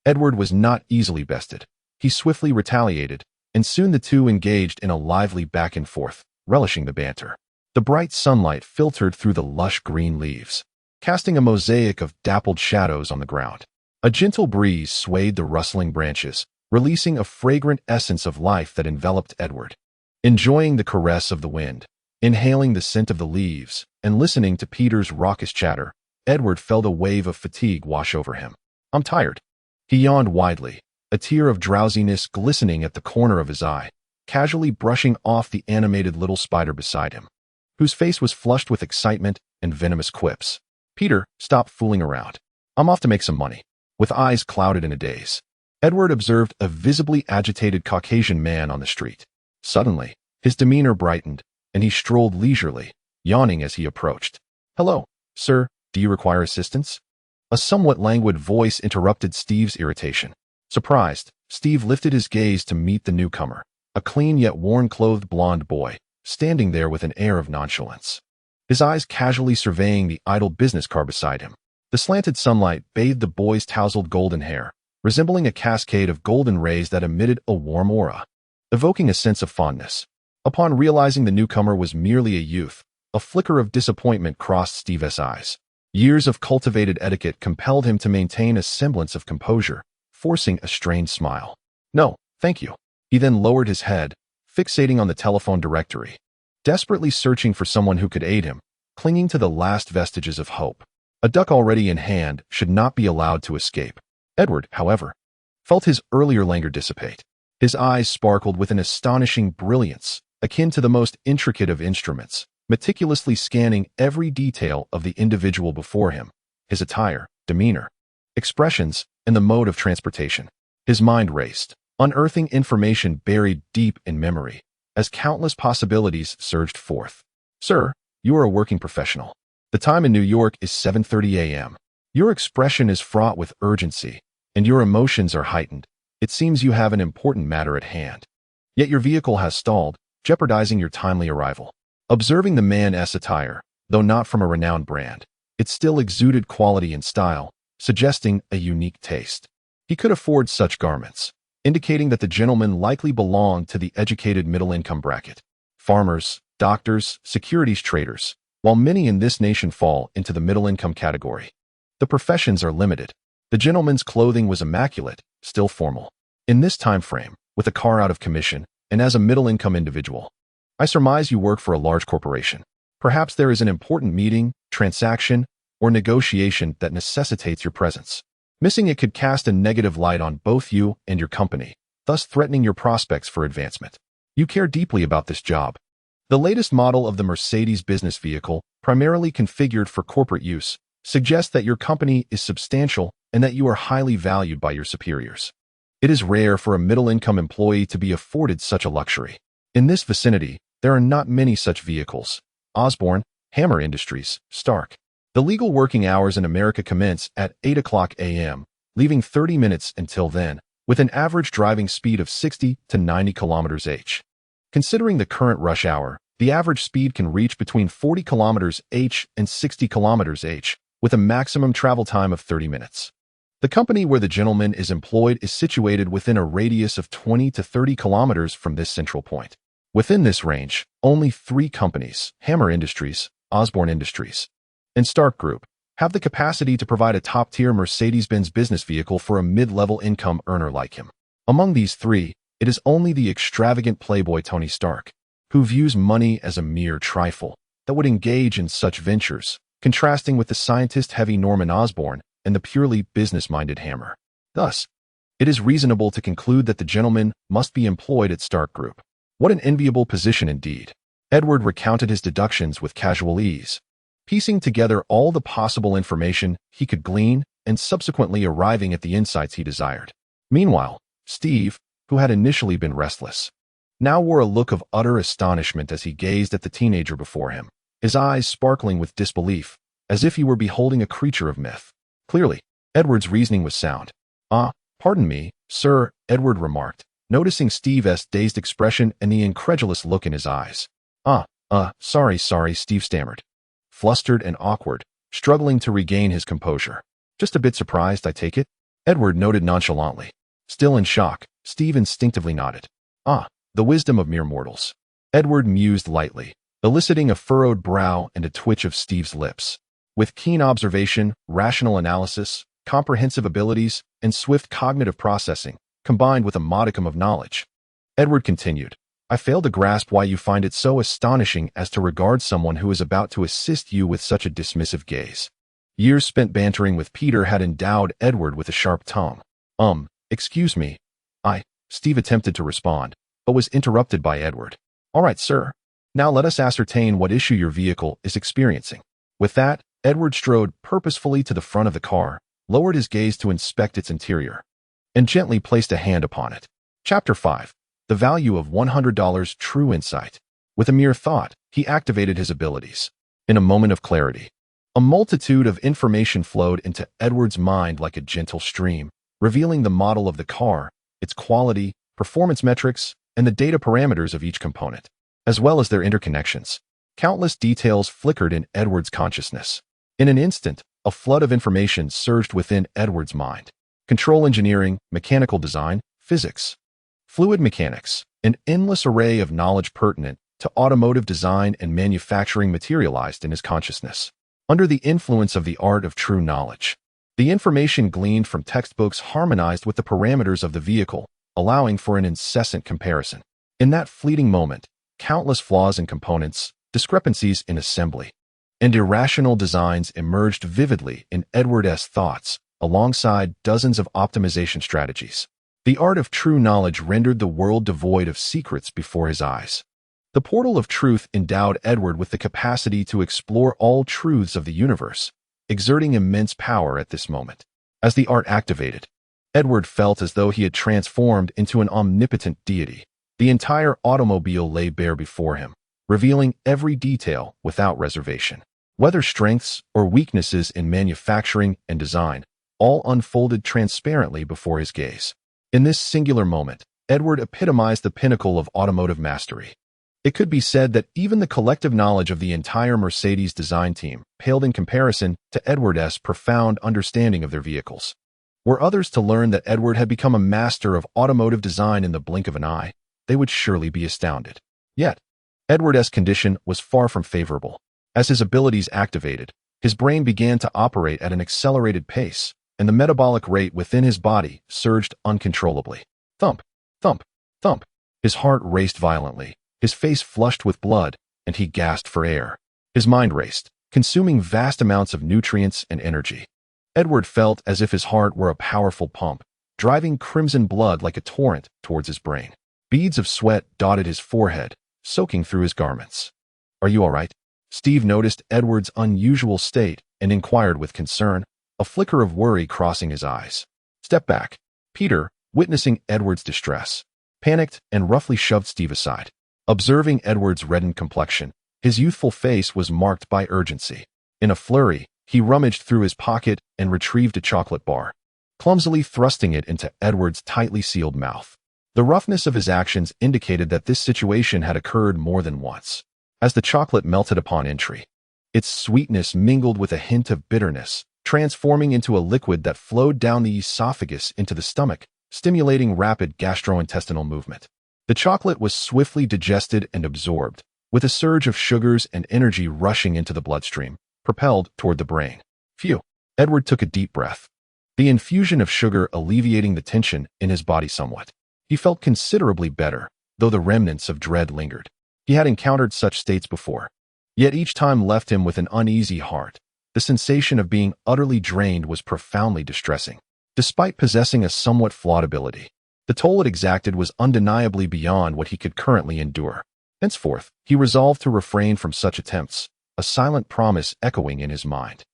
Edward was not easily bested. He swiftly retaliated, and soon the two engaged in a lively back and forth, relishing the banter. The bright sunlight filtered through the lush green leaves, casting a mosaic of dappled shadows on the ground. A gentle breeze swayed the rustling branches, releasing a fragrant essence of life that enveloped Edward. Enjoying the caress of the wind, inhaling the scent of the leaves, and listening to Peter's raucous chatter, Edward felt a wave of fatigue wash over him. "I'm tired." He yawned widely, a tear of drowsiness glistening at the corner of his eye, casually brushing off the animated little spider beside him, whose face was flushed with excitement and venomous quips. Peter, stop fooling around. I'm off to make some money. With eyes clouded in a daze, Edward observed a visibly agitated Caucasian man on the street. Suddenly, his demeanor brightened, and he strolled leisurely, yawning as he approached. Hello, sir, do you require assistance? A somewhat languid voice interrupted Steve's irritation. Surprised, Steve lifted his gaze to meet the newcomer, a clean yet worn-clothed blond boy, standing there with an air of nonchalance. His eyes casually surveying the idle business car beside him. The slanted sunlight bathed the boy's tousled golden hair, resembling a cascade of golden rays that emitted a warm aura, evoking a sense of fondness. Upon realizing the newcomer was merely a youth, a flicker of disappointment crossed Steve's eyes. Years of cultivated etiquette compelled him to maintain a semblance of composure, forcing a strained smile. No, thank you. He then lowered his head, fixating on the telephone directory, desperately searching for someone who could aid him, clinging to the last vestiges of hope. A duck already in hand should not be allowed to escape. Edward, however, felt his earlier languor dissipate. His eyes sparkled with an astonishing brilliance, akin to the most intricate of instruments, meticulously scanning every detail of the individual before him, his attire, demeanor, expressions, and the mode of transportation. His mind raced, unearthing information buried deep in memory, as countless possibilities surged forth. Sir, you are a working professional. The time in New York is 7:30 a.m. Your expression is fraught with urgency, and your emotions are heightened. It seems you have an important matter at hand. Yet your vehicle has stalled, jeopardizing your timely arrival. Observing the man's attire, though not from a renowned brand, it still exuded quality and style, suggesting a unique taste. He could afford such garments, indicating that the gentleman likely belonged to the educated middle-income bracket. Farmers, doctors, securities traders, while many in this nation fall into the middle-income category. The professions are limited. The gentleman's clothing was immaculate, still formal. In this time frame, with a car out of commission, and as a middle-income individual, I surmise you work for a large corporation. Perhaps there is an important meeting, transaction, or negotiation that necessitates your presence. Missing it could cast a negative light on both you and your company, thus threatening your prospects for advancement. You care deeply about this job. The latest model of the Mercedes business vehicle, primarily configured for corporate use, suggests that your company is substantial and that you are highly valued by your superiors. It is rare for a middle-income employee to be afforded such a luxury. In this vicinity, there are not many such vehicles. Osborne, Hammer Industries, Stark. The legal working hours in America commence at 8 o'clock a.m., leaving 30 minutes until then, with an average driving speed of 60 to 90 km/h. Considering the current rush hour, the average speed can reach between 40 km/h and 60 km/h, with a maximum travel time of 30 minutes. The company where the gentleman is employed is situated within a radius of 20 to 30 kilometers from this central point. Within this range, only 3 companies, Hammer Industries, Osborne Industries, and Stark Group, have the capacity to provide a top-tier Mercedes-Benz business vehicle for a mid-level income earner like him. Among these 3, it is only the extravagant playboy Tony Stark, who views money as a mere trifle, that would engage in such ventures, contrasting with the scientist-heavy Norman Osborn and the purely business-minded Hammer. Thus, it is reasonable to conclude that the gentleman must be employed at Stark Group. What an enviable position indeed. Edward recounted his deductions with casual ease, piecing together all the possible information he could glean and subsequently arriving at the insights he desired. Meanwhile, Steve, who had initially been restless, now wore a look of utter astonishment as he gazed at the teenager before him, his eyes sparkling with disbelief, as if he were beholding a creature of myth. Clearly, Edward's reasoning was sound. Pardon me, sir, Edward remarked, noticing Steve's dazed expression and the incredulous look in his eyes. Sorry, Steve stammered, flustered and awkward, struggling to regain his composure. Just a bit surprised, I take it? Edward noted nonchalantly. Still in shock, Steve instinctively nodded. The wisdom of mere mortals. Edward mused lightly, eliciting a furrowed brow and a twitch of Steve's lips. With keen observation, rational analysis, comprehensive abilities, and swift cognitive processing, combined with a modicum of knowledge, Edward continued, I fail to grasp why you find it so astonishing as to regard someone who is about to assist you with such a dismissive gaze. Years spent bantering with Peter had endowed Edward with a sharp tongue. Excuse me. Steve attempted to respond, but was interrupted by Edward. All right, sir. Now let us ascertain what issue your vehicle is experiencing. With that, Edward strode purposefully to the front of the car, lowered his gaze to inspect its interior, and gently placed a hand upon it. Chapter 5. The Value of $100. True Insight. With a mere thought, he activated his abilities. In a moment of clarity, a multitude of information flowed into Edward's mind like a gentle stream, revealing the model of the car, its quality, performance metrics, and the data parameters of each component, as well as their interconnections. Countless details flickered in Edward's consciousness. In an instant, a flood of information surged within Edward's mind. Control engineering, mechanical design, physics, fluid mechanics, an endless array of knowledge pertinent to automotive design and manufacturing materialized in his consciousness. Under the influence of the art of true knowledge, the information gleaned from textbooks harmonized with the parameters of the vehicle, allowing for an incessant comparison. In that fleeting moment, countless flaws in components, discrepancies in assembly, and irrational designs emerged vividly in Edward's thoughts, alongside dozens of optimization strategies. The art of true knowledge rendered the world devoid of secrets before his eyes. The portal of truth endowed Edward with the capacity to explore all truths of the universe, exerting immense power at this moment. As the art activated, Edward felt as though he had transformed into an omnipotent deity. The entire automobile lay bare before him, revealing every detail without reservation. Whether strengths or weaknesses in manufacturing and design, all unfolded transparently before his gaze. In this singular moment, Edward epitomized the pinnacle of automotive mastery. It could be said that even the collective knowledge of the entire Mercedes design team paled in comparison to Edward's profound understanding of their vehicles. Were others to learn that Edward had become a master of automotive design in the blink of an eye, they would surely be astounded. Yet, Edward's condition was far from favorable. As his abilities activated, his brain began to operate at an accelerated pace, and the metabolic rate within his body surged uncontrollably. Thump, thump, thump. His heart raced violently, his face flushed with blood, and he gasped for air. His mind raced, consuming vast amounts of nutrients and energy. Edward felt as if his heart were a powerful pump, driving crimson blood like a torrent towards his brain. Beads of sweat dotted his forehead, soaking through his garments. "Are you all right?" Steve noticed Edward's unusual state and inquired with concern, a flicker of worry crossing his eyes. "Step back." Peter, witnessing Edward's distress, panicked and roughly shoved Steve aside. Observing Edward's reddened complexion, his youthful face was marked by urgency. In a flurry, he rummaged through his pocket and retrieved a chocolate bar, clumsily thrusting it into Edward's tightly sealed mouth. The roughness of his actions indicated that this situation had occurred more than once. As the chocolate melted upon entry, its sweetness mingled with a hint of bitterness, transforming into a liquid that flowed down the esophagus into the stomach, stimulating rapid gastrointestinal movement. The chocolate was swiftly digested and absorbed, with a surge of sugars and energy rushing into the bloodstream, propelled toward the brain. Phew! Edward took a deep breath, the infusion of sugar alleviating the tension in his body somewhat. He felt considerably better, though the remnants of dread lingered. He had encountered such states before, yet each time left him with an uneasy heart. The sensation of being utterly drained was profoundly distressing. Despite possessing a somewhat flawed ability, the toll it exacted was undeniably beyond what he could currently endure. Henceforth, he resolved to refrain from such attempts, a silent promise echoing in his mind.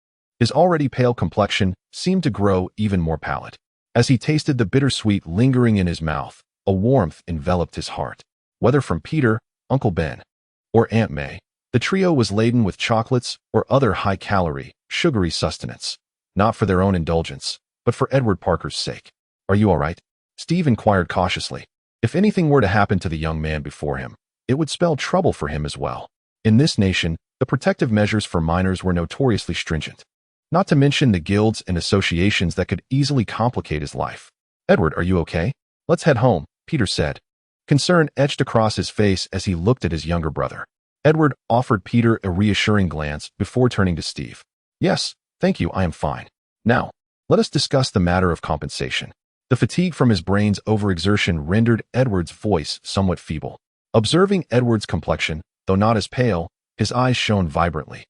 His already pale complexion seemed to grow even more pallid. As he tasted the bittersweet lingering in his mouth, a warmth enveloped his heart. Whether from Peter, Uncle Ben, or Aunt May, the trio was laden with chocolates or other high-calorie, sugary sustenance, not for their own indulgence, but for Edward Parker's sake. "Are you all right?" Steve inquired cautiously. If anything were to happen to the young man before him, it would spell trouble for him as well. In this nation, the protective measures for minors were notoriously stringent, not to mention the guilds and associations that could easily complicate his life. "Edward, are you okay? Let's head home," Peter said. Concern etched across his face as he looked at his younger brother. Edward offered Peter a reassuring glance before turning to Steve. "Yes, thank you, I am fine. Now, let us discuss the matter of compensation." The fatigue from his brain's overexertion rendered Edward's voice somewhat feeble. Observing Edward's complexion, though not as pale, his eyes shone vibrantly,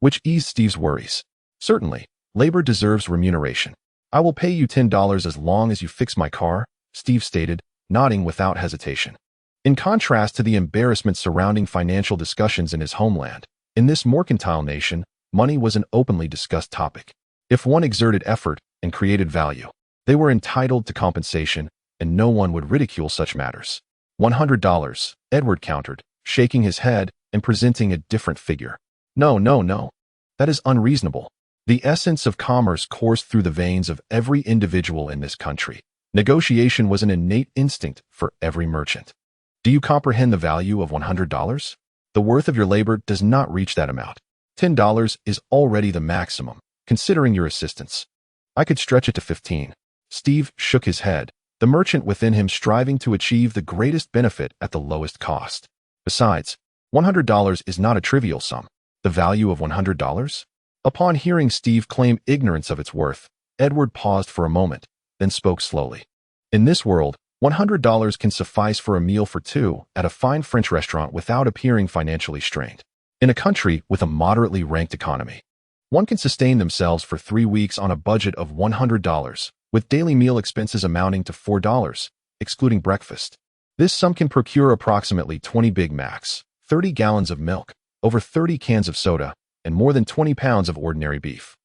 which eased Steve's worries. "Certainly, labor deserves remuneration. I will pay you $10 as long as you fix my car," Steve stated, nodding without hesitation. In contrast to the embarrassment surrounding financial discussions in his homeland, in this mercantile nation, money was an openly discussed topic. If one exerted effort and created value, they were entitled to compensation, and no one would ridicule such matters. $100, Edward countered, shaking his head and presenting a different figure. No, no, no. That is unreasonable. The essence of commerce coursed through the veins of every individual in this country. Negotiation was an innate instinct for every merchant. Do you comprehend the value of $100? The worth of your labor does not reach that amount. $10 is already the maximum, considering your assistance. I could stretch it to 15. Steve shook his head, the merchant within him striving to achieve the greatest benefit at the lowest cost. Besides, $100 is not a trivial sum. The value of $100? Upon hearing Steve claim ignorance of its worth, Edward paused for a moment, then spoke slowly. In this world, $100 can suffice for a meal for two at a fine French restaurant without appearing financially strained. In a country with a moderately ranked economy, one can sustain themselves for 3 weeks on a budget of $100, with daily meal expenses amounting to $4, excluding breakfast. This sum can procure approximately 20 Big Macs, 30 gallons of milk, over 30 cans of soda, and more than 20 pounds of ordinary beef.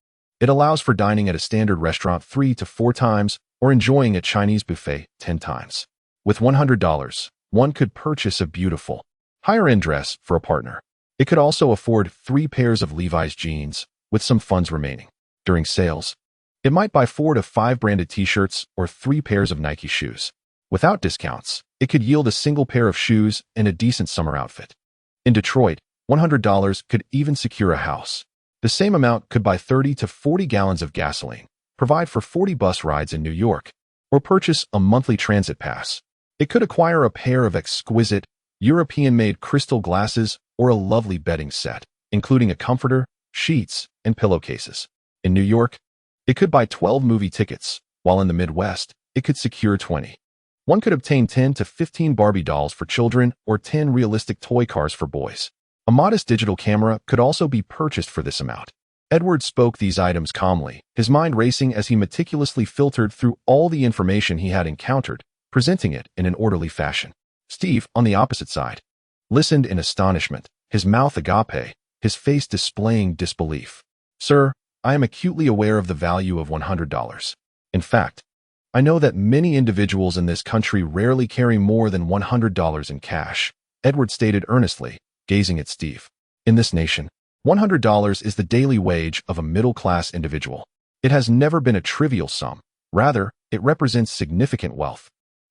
It allows for dining at a standard restaurant 3 to 4 times or enjoying a Chinese buffet 10 times. With $100, one could purchase a beautiful, higher-end dress for a partner. It could also afford 3 pairs of Levi's jeans, with some funds remaining. During sales, it might buy 4 to 5 branded t-shirts or 3 pairs of Nike shoes. Without discounts, it could yield a single pair of shoes and a decent summer outfit. In Detroit, $100 could even secure a house. The same amount could buy 30 to 40 gallons of gasoline, provide for 40 bus rides in New York, or purchase a monthly transit pass. It could acquire a pair of exquisite, European-made crystal glasses or a lovely bedding set, including a comforter, sheets, and pillowcases. In New York, it could buy 12 movie tickets, while in the Midwest, it could secure 20. One could obtain 10 to 15 Barbie dolls for children or 10 realistic toy cars for boys. A modest digital camera could also be purchased for this amount. Edward spoke these items calmly, his mind racing as he meticulously filtered through all the information he had encountered, presenting it in an orderly fashion. Steve, on the opposite side, listened in astonishment, his mouth agape, his face displaying disbelief. Sir, I am acutely aware of the value of $100. In fact, I know that many individuals in this country rarely carry more than $100 in cash, Edward stated earnestly, gazing at Steve. In this nation, $100 is the daily wage of a middle-class individual. It has never been a trivial sum. Rather, it represents significant wealth.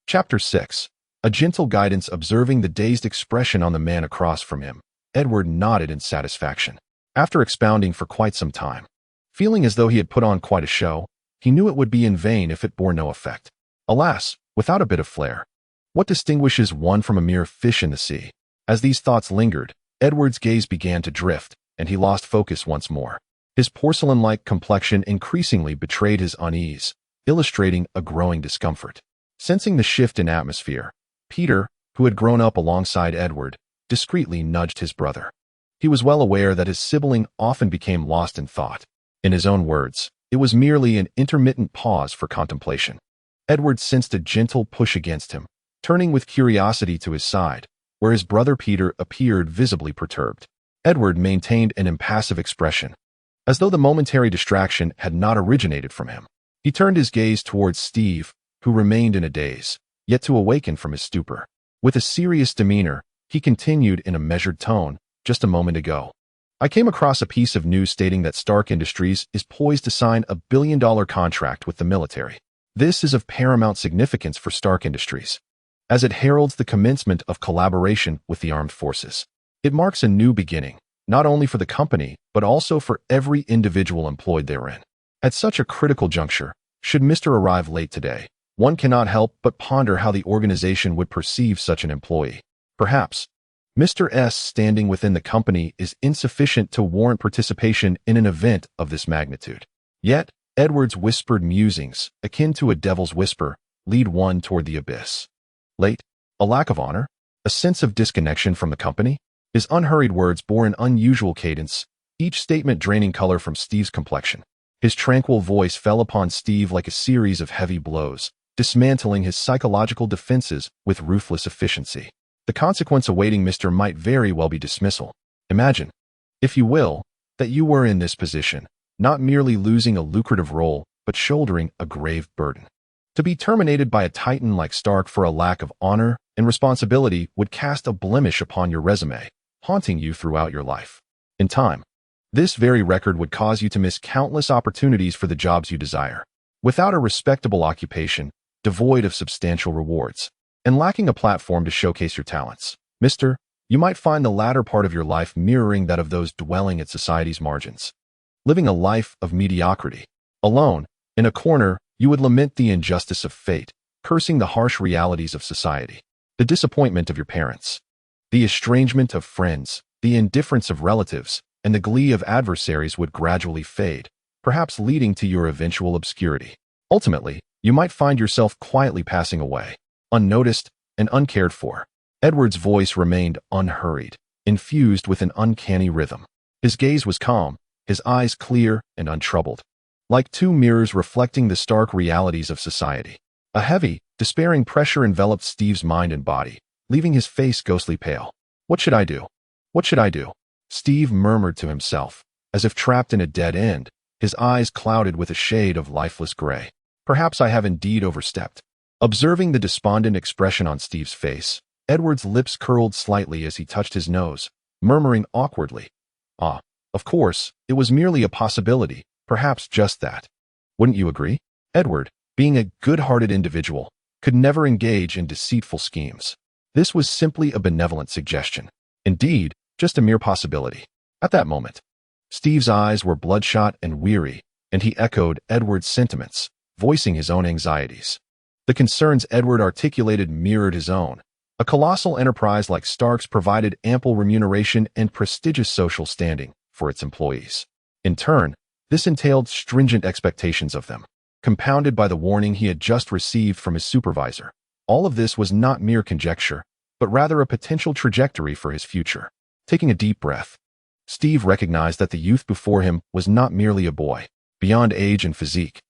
Chapter 6. A gentle guidance. Observing the dazed expression on the man across from him, Edward nodded in satisfaction. After expounding for quite some time, feeling as though he had put on quite a show, he knew it would be in vain if it bore no effect. Alas, without a bit of flair. What distinguishes one from a mere fish in the sea? As these thoughts lingered, Edward's gaze began to drift, and he lost focus once more. His porcelain-like complexion increasingly betrayed his unease, illustrating a growing discomfort. Sensing the shift in atmosphere, Peter, who had grown up alongside Edward, discreetly nudged his brother. He was well aware that his sibling often became lost in thought. In his own words, it was merely an intermittent pause for contemplation. Edward sensed a gentle push against him, turning with curiosity to his side, where his brother Peter appeared visibly perturbed. Edward maintained an impassive expression, as though the momentary distraction had not originated from him. He turned his gaze towards Steve, who remained in a daze, yet to awaken from his stupor. With a serious demeanor, he continued in a measured tone, just a moment ago, I came across a piece of news stating that Stark Industries is poised to sign a billion-dollar contract with the military. This is of paramount significance for Stark Industries, as it heralds the commencement of collaboration with the armed forces. It marks a new beginning, not only for the company, but also for every individual employed therein. At such a critical juncture, should Mr. arrive late today, one cannot help but ponder how the organization would perceive such an employee. Perhaps Mr. S standing within the company is insufficient to warrant participation in an event of this magnitude. Yet, Edward's whispered musings, akin to a devil's whisper, lead one toward the abyss. Late, a lack of honor, a sense of disconnection from the company? His unhurried words bore an unusual cadence, each statement draining color from Steve's complexion. His tranquil voice fell upon Steve like a series of heavy blows, dismantling his psychological defenses with ruthless efficiency. The consequence awaiting Mr. might very well be dismissal. Imagine, if you will, that you were in this position, not merely losing a lucrative role, but shouldering a grave burden. To be terminated by a titan like Stark for a lack of honor and responsibility would cast a blemish upon your resume, haunting you throughout your life. In time, this very record would cause you to miss countless opportunities for the jobs you desire. Without a respectable occupation, devoid of substantial rewards, and lacking a platform to showcase your talents, Mr., you might find the latter part of your life mirroring that of those dwelling at society's margins. Living a life of mediocrity. Alone, in a corner, you would lament the injustice of fate, cursing the harsh realities of society, the disappointment of your parents, the estrangement of friends, the indifference of relatives, and the glee of adversaries would gradually fade, perhaps leading to your eventual obscurity. Ultimately, you might find yourself quietly passing away, unnoticed and uncared for. Edward's voice remained unhurried, infused with an uncanny rhythm. His gaze was calm, his eyes clear and untroubled, like two mirrors reflecting the stark realities of society. A heavy, despairing pressure enveloped Steve's mind and body, leaving his face ghostly pale. What should I do? What should I do? Steve murmured to himself, as if trapped in a dead end, his eyes clouded with a shade of lifeless gray. Perhaps I have indeed overstepped. Observing the despondent expression on Steve's face, Edward's lips curled slightly as he touched his nose, murmuring awkwardly, "Ah, of course, it was merely a possibility, perhaps just that. Wouldn't you agree?" Edward, being a good-hearted individual, could never engage in deceitful schemes. This was simply a benevolent suggestion. Indeed, just a mere possibility. At that moment, Steve's eyes were bloodshot and weary, and he echoed Edward's sentiments, voicing his own anxieties. The concerns Edward articulated mirrored his own. A colossal enterprise like Stark's provided ample remuneration and prestigious social standing for its employees. In turn, this entailed stringent expectations of them, compounded by the warning he had just received from his supervisor. All of this was not mere conjecture, but rather a potential trajectory for his future. Taking a deep breath, Steve recognized that the youth before him was not merely a boy, beyond age and physique.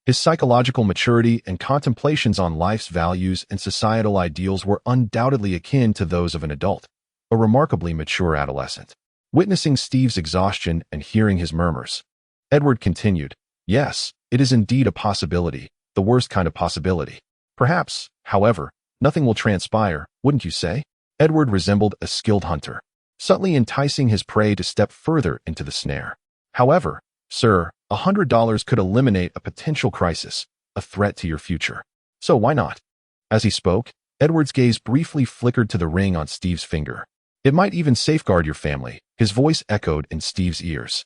His psychological maturity and contemplations on life's values and societal ideals were undoubtedly akin to those of an adult, a remarkably mature adolescent. Witnessing Steve's exhaustion and hearing his murmurs, Edward continued, "Yes, it is indeed a possibility, the worst kind of possibility. Perhaps, however, nothing will transpire, wouldn't you say?" Edward resembled a skilled hunter, subtly enticing his prey to step further into the snare. "However, sir, $100 could eliminate a potential crisis, a threat to your future. So why not?" As he spoke, Edward's gaze briefly flickered to the ring on Steve's finger. "It might even safeguard your family," his voice echoed in Steve's ears.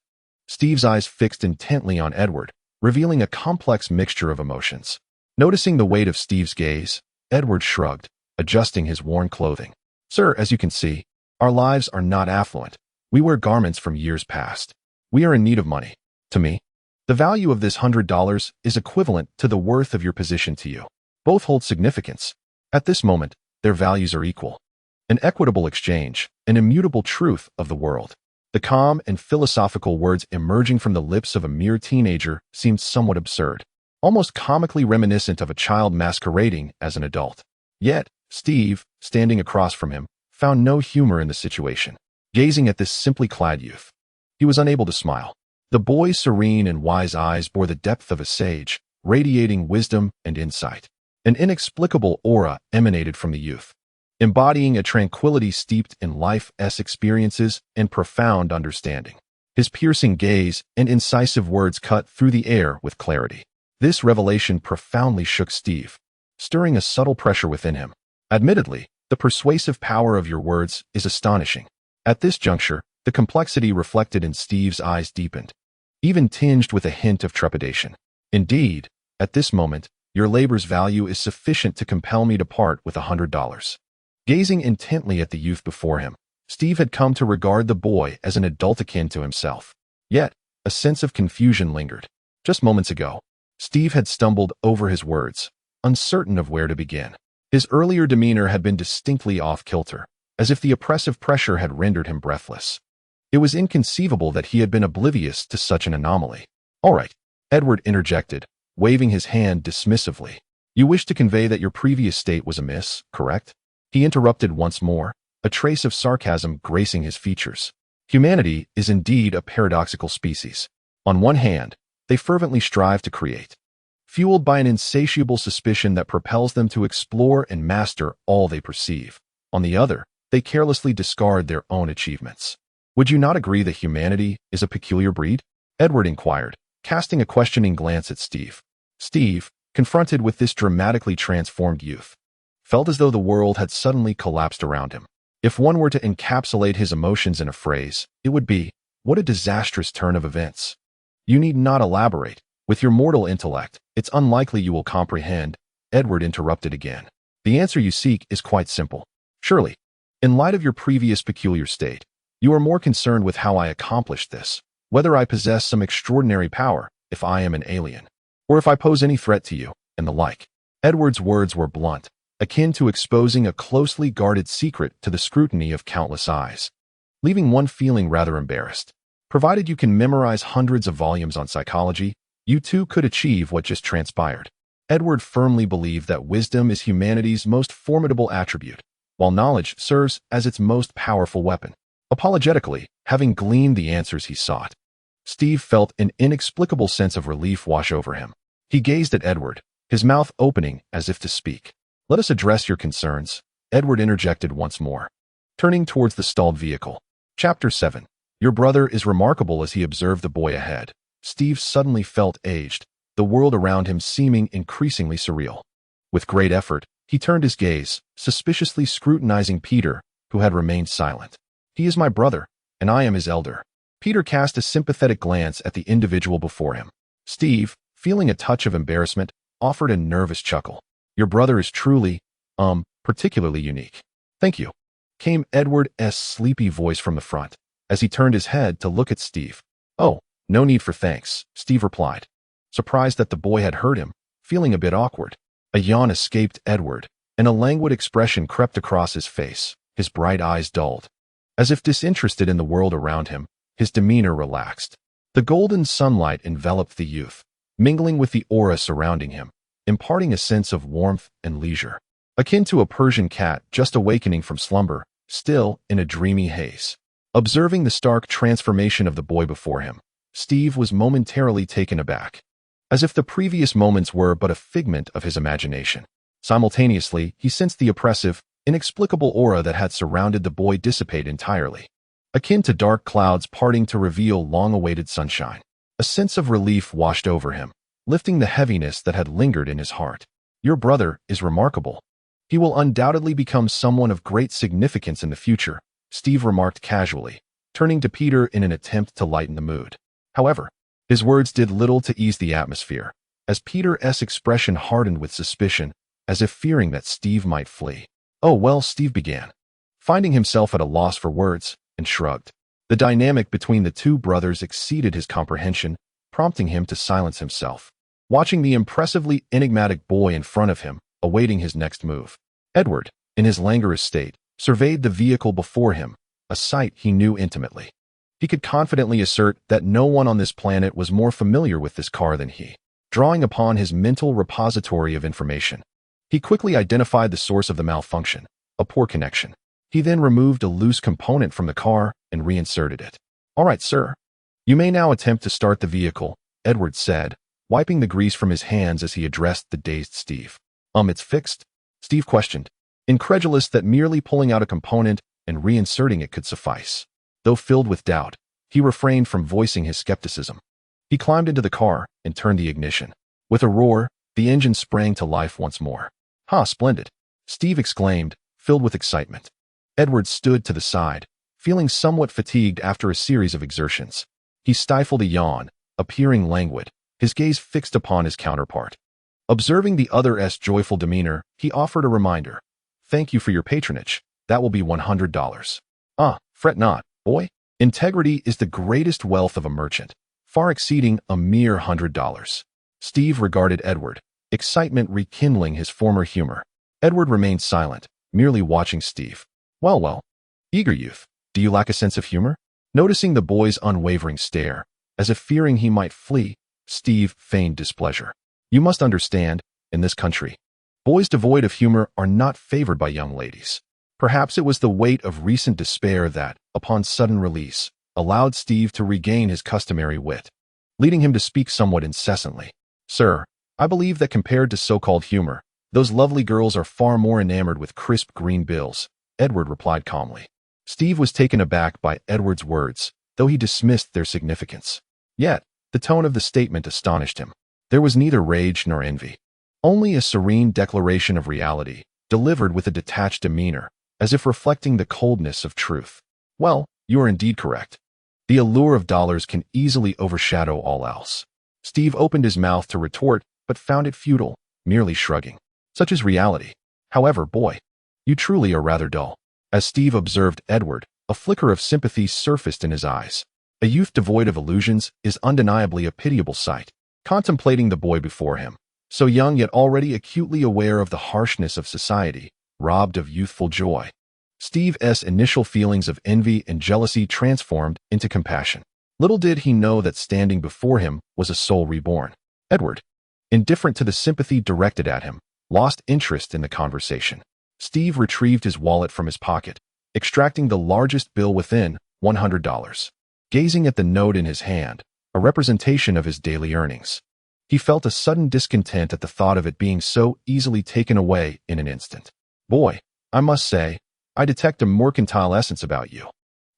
Steve's eyes fixed intently on Edward, revealing a complex mixture of emotions. Noticing the weight of Steve's gaze, Edward shrugged, adjusting his worn clothing. "Sir, as you can see, our lives are not affluent. We wear garments from years past. We are in need of money. To me, the value of this $100 is equivalent to the worth of your position to you. Both hold significance. At this moment, their values are equal. An equitable exchange, an immutable truth of the world." The calm and philosophical words emerging from the lips of a mere teenager seemed somewhat absurd, almost comically reminiscent of a child masquerading as an adult. Yet, Steve, standing across from him, found no humor in the situation. Gazing at this simply clad youth, he was unable to smile. The boy's serene and wise eyes bore the depth of a sage, radiating wisdom and insight. An inexplicable aura emanated from the youth, embodying a tranquility steeped in life's experiences and profound understanding. His piercing gaze and incisive words cut through the air with clarity. This revelation profoundly shook Steve, stirring a subtle pressure within him. "Admittedly, the persuasive power of your words is astonishing." At this juncture, the complexity reflected in Steve's eyes deepened, even tinged with a hint of trepidation. "Indeed, at this moment, your labor's value is sufficient to compel me to part with $100. Gazing intently at the youth before him, Steve had come to regard the boy as an adult akin to himself. Yet, a sense of confusion lingered. Just moments ago, Steve had stumbled over his words, uncertain of where to begin. His earlier demeanor had been distinctly off-kilter, as if the oppressive pressure had rendered him breathless. It was inconceivable that he had been oblivious to such an anomaly. "All right," Edward interjected, waving his hand dismissively. "You wish to convey that your previous state was amiss, correct?" He interrupted once more, a trace of sarcasm gracing his features. Humanity is indeed a paradoxical species. On one hand, they fervently strive to create, fueled by an insatiable suspicion that propels them to explore and master all they perceive. On the other, they carelessly discard their own achievements. Would you not agree that humanity is a peculiar breed? Edward inquired, casting a questioning glance at Steve. Steve, confronted with this dramatically transformed youth, felt as though the world had suddenly collapsed around him. If one were to encapsulate his emotions in a phrase, it would be, "What a disastrous turn of events." You need not elaborate. With your mortal intellect, it's unlikely you will comprehend, Edward interrupted again. The answer you seek is quite simple. Surely, in light of your previous peculiar state, you are more concerned with how I accomplished this, whether I possess some extraordinary power, if I am an alien, or if I pose any threat to you, and the like. Edward's words were blunt, akin to exposing a closely guarded secret to the scrutiny of countless eyes, leaving one feeling rather embarrassed. Provided you can memorize hundreds of volumes on psychology, you too could achieve what just transpired. Edward firmly believed that wisdom is humanity's most formidable attribute, while knowledge serves as its most powerful weapon. Apologetically, having gleaned the answers he sought, Steve felt an inexplicable sense of relief wash over him. He gazed at Edward, his mouth opening as if to speak. "Let us address your concerns," Edward interjected once more, turning towards the stalled vehicle. Chapter 7. Your brother is remarkable. As he observed the boy ahead, Steve suddenly felt aged, the world around him seeming increasingly surreal. With great effort, he turned his gaze, suspiciously scrutinizing Peter, who had remained silent. "He is my brother, and I am his elder." Peter cast a sympathetic glance at the individual before him. Steve, feeling a touch of embarrassment, offered a nervous chuckle. "Your brother is truly, particularly unique." "Thank you," came Edward's sleepy voice from the front, as he turned his head to look at Steve. "Oh, no need for thanks," Steve replied, surprised that the boy had heard him, feeling a bit awkward. A yawn escaped Edward, and a languid expression crept across his face, his bright eyes dulled. As if disinterested in the world around him, his demeanor relaxed. The golden sunlight enveloped the youth, mingling with the aura surrounding him, imparting a sense of warmth and leisure, akin to a Persian cat just awakening from slumber, still in a dreamy haze. Observing the stark transformation of the boy before him, Steve was momentarily taken aback, as if the previous moments were but a figment of his imagination. Simultaneously, he sensed the oppressive, inexplicable aura that had surrounded the boy dissipate entirely, akin to dark clouds parting to reveal long-awaited sunshine. A sense of relief washed over him, lifting the heaviness that had lingered in his heart. "Your brother is remarkable. He will undoubtedly become someone of great significance in the future," Steve remarked casually, turning to Peter in an attempt to lighten the mood. However, his words did little to ease the atmosphere, as Peter's expression hardened with suspicion, as if fearing that Steve might flee. "Oh well," Steve began, finding himself at a loss for words, and shrugged. The dynamic between the two brothers exceeded his comprehension, prompting him to silence himself, watching the impressively enigmatic boy in front of him, awaiting his next move. Edward, in his languorous state, surveyed the vehicle before him, a sight he knew intimately. He could confidently assert that no one on this planet was more familiar with this car than he. Drawing upon his mental repository of information, he quickly identified the source of the malfunction, a poor connection. He then removed a loose component from the car and reinserted it. "All right, sir. You may now attempt to start the vehicle," Edward said, wiping the grease from his hands as he addressed the dazed Steve. It's fixed?" Steve questioned, incredulous that merely pulling out a component and reinserting it could suffice. Though filled with doubt, he refrained from voicing his skepticism. He climbed into the car and turned the ignition. With a roar, the engine sprang to life once more. "Ha, splendid!" Steve exclaimed, filled with excitement. Edward stood to the side, feeling somewhat fatigued after a series of exertions. He stifled a yawn, appearing languid, his gaze fixed upon his counterpart. Observing the other's joyful demeanor, he offered a reminder. "Thank you for your patronage. That will be $100. Fret not, boy. Integrity is the greatest wealth of a merchant, far exceeding a mere $100. Steve regarded Edward, excitement rekindling his former humor. Edward remained silent, merely watching Steve. Well, eager youth, do you lack a sense of humor?" Noticing the boy's unwavering stare, as if fearing he might flee, Steve feigned displeasure. "You must understand, in this country, boys devoid of humor are not favored by young ladies." Perhaps it was the weight of recent despair that, upon sudden release, allowed Steve to regain his customary wit, leading him to speak somewhat incessantly. Sir, I believe that compared to so-called humor, those lovely girls are far more enamored with crisp green bills, Edward replied calmly. Steve was taken aback by Edward's words, though he dismissed their significance. Yet, the tone of the statement astonished him. There was neither rage nor envy, only a serene declaration of reality, delivered with a detached demeanor, as if reflecting the coldness of truth. Well, you are indeed correct. The allure of dollars can easily overshadow all else. Steve opened his mouth to retort, but found it futile, merely shrugging. Such is reality. However, boy, you truly are rather dull. As Steve observed Edward, a flicker of sympathy surfaced in his eyes. A youth devoid of illusions is undeniably a pitiable sight. Contemplating the boy before him, so young yet already acutely aware of the harshness of society, robbed of youthful joy. Steve's initial feelings of envy and jealousy transformed into compassion. Little did he know that standing before him was a soul reborn. Edward, indifferent to the sympathy directed at him, lost interest in the conversation. Steve retrieved his wallet from his pocket, extracting the largest bill within, $100. Gazing at the note in his hand, a representation of his daily earnings, he felt a sudden discontent at the thought of it being so easily taken away in an instant. Boy, I must say, I detect a mercantile essence about you.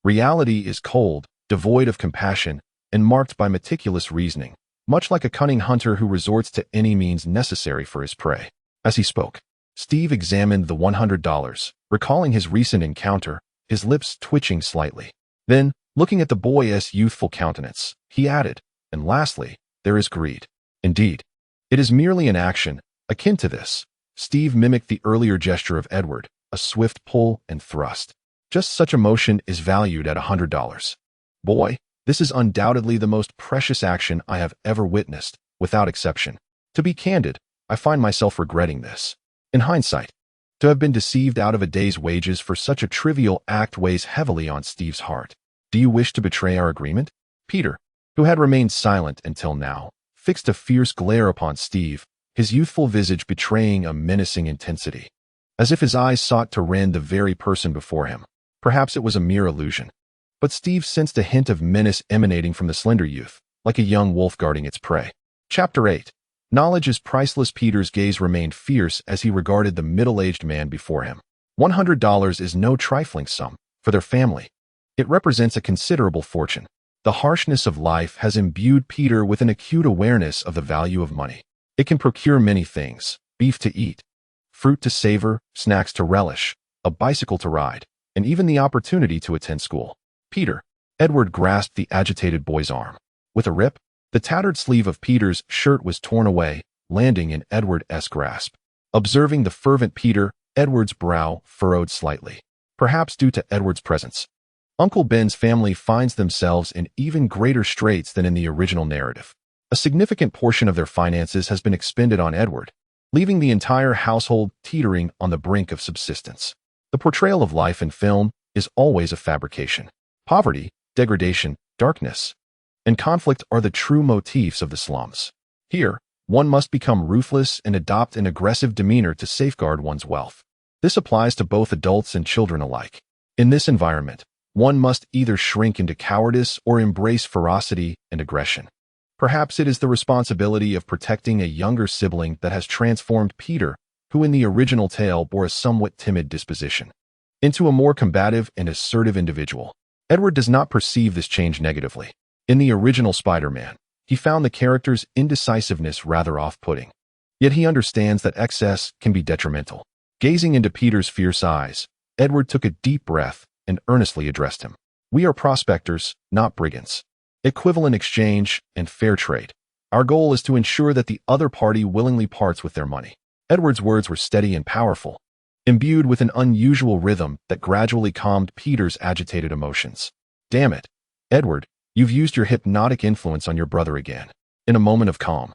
Reality is cold, devoid of compassion, and marked by meticulous reasoning, much like a cunning hunter who resorts to any means necessary for his prey. As he spoke, Steve examined the $100, recalling his recent encounter, his lips twitching slightly. Then, looking at the boy's youthful countenance, he added, and lastly, there is greed. Indeed, it is merely an action, akin to this. Steve mimicked the earlier gesture of Edward, a swift pull and thrust. Just such a motion is valued at $100. Boy, this is undoubtedly the most precious action I have ever witnessed, without exception. To be candid, I find myself regretting this. In hindsight, to have been deceived out of a day's wages for such a trivial act weighs heavily on Steve's heart. Do you wish to betray our agreement? Peter, who had remained silent until now, fixed a fierce glare upon Steve, his youthful visage betraying a menacing intensity, as if his eyes sought to rend the very person before him. Perhaps it was a mere illusion, but Steve sensed a hint of menace emanating from the slender youth, like a young wolf guarding its prey. Chapter 8. Knowledge is priceless. Peter's gaze remained fierce as he regarded the middle-aged man before him. $100 is no trifling sum for their family. It represents a considerable fortune. The harshness of life has imbued Peter with an acute awareness of the value of money. It can procure many things: beef to eat, fruit to savor, snacks to relish, a bicycle to ride, and even the opportunity to attend school. Peter, Edward grasped the agitated boy's arm. With a rip, the tattered sleeve of Peter's shirt was torn away, landing in Edward's grasp. Observing the fervent Peter, Edward's brow furrowed slightly. Perhaps due to Edward's presence, Uncle Ben's family finds themselves in even greater straits than in the original narrative. A significant portion of their finances has been expended on Edward, leaving the entire household teetering on the brink of subsistence. The portrayal of life in film is always a fabrication. Poverty, degradation, darkness, and conflict are the true motifs of the slums. Here, one must become ruthless and adopt an aggressive demeanor to safeguard one's wealth. This applies to both adults and children alike. In this environment, one must either shrink into cowardice or embrace ferocity and aggression. Perhaps it is the responsibility of protecting a younger sibling that has transformed Peter, who in the original tale bore a somewhat timid disposition, into a more combative and assertive individual. Edward does not perceive this change negatively. In the original Spider-Man, he found the character's indecisiveness rather off-putting. Yet he understands that excess can be detrimental. Gazing into Peter's fierce eyes, Edward took a deep breath and earnestly addressed him. We are prospectors, not brigands. Equivalent exchange and fair trade. Our goal is to ensure that the other party willingly parts with their money. Edward's words were steady and powerful, imbued with an unusual rhythm that gradually calmed Peter's agitated emotions. Damn it, Edward, you've used your hypnotic influence on your brother again. In a moment of calm,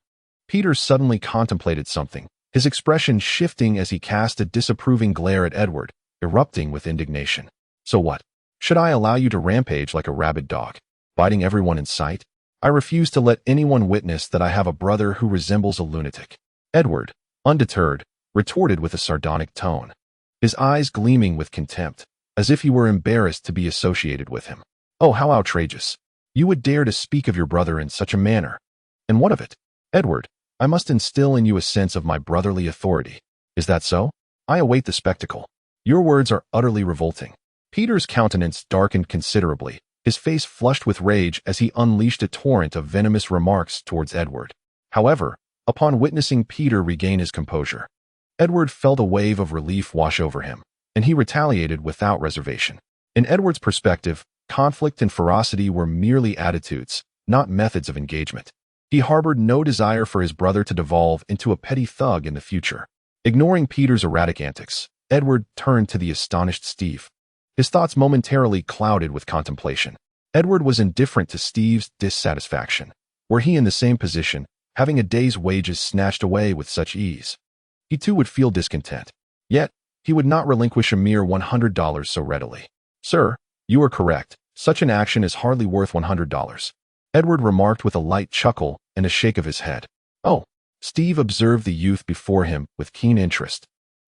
Peter suddenly contemplated something, his expression shifting as he cast a disapproving glare at Edward, erupting with indignation. So what? Should I allow you to rampage like a rabid dog, biting everyone in sight? I refuse to let anyone witness that I have a brother who resembles a lunatic. Edward, undeterred, retorted with a sardonic tone, his eyes gleaming with contempt, as if he were embarrassed to be associated with him. Oh, how outrageous. You would dare to speak of your brother in such a manner. And what of it? Edward, I must instill in you a sense of my brotherly authority. Is that so? I await the spectacle. Your words are utterly revolting. Peter's countenance darkened considerably, his face flushed with rage as he unleashed a torrent of venomous remarks towards Edward. However, upon witnessing Peter regain his composure, Edward felt a wave of relief wash over him, and he retaliated without reservation. In Edward's perspective, conflict and ferocity were merely attitudes, not methods of engagement. He harbored no desire for his brother to devolve into a petty thug in the future. Ignoring Peter's erratic antics, Edward turned to the astonished Steve. His thoughts momentarily clouded with contemplation. Edward was indifferent to Steve's dissatisfaction. Were he in the same position, having a day's wages snatched away with such ease, he too would feel discontent. Yet, he would not relinquish a mere $100 so readily. Sir, you are correct. Such an action is hardly worth $100. Edward remarked with a light chuckle and a shake of his head. Oh, Steve observed the youth before him with keen interest,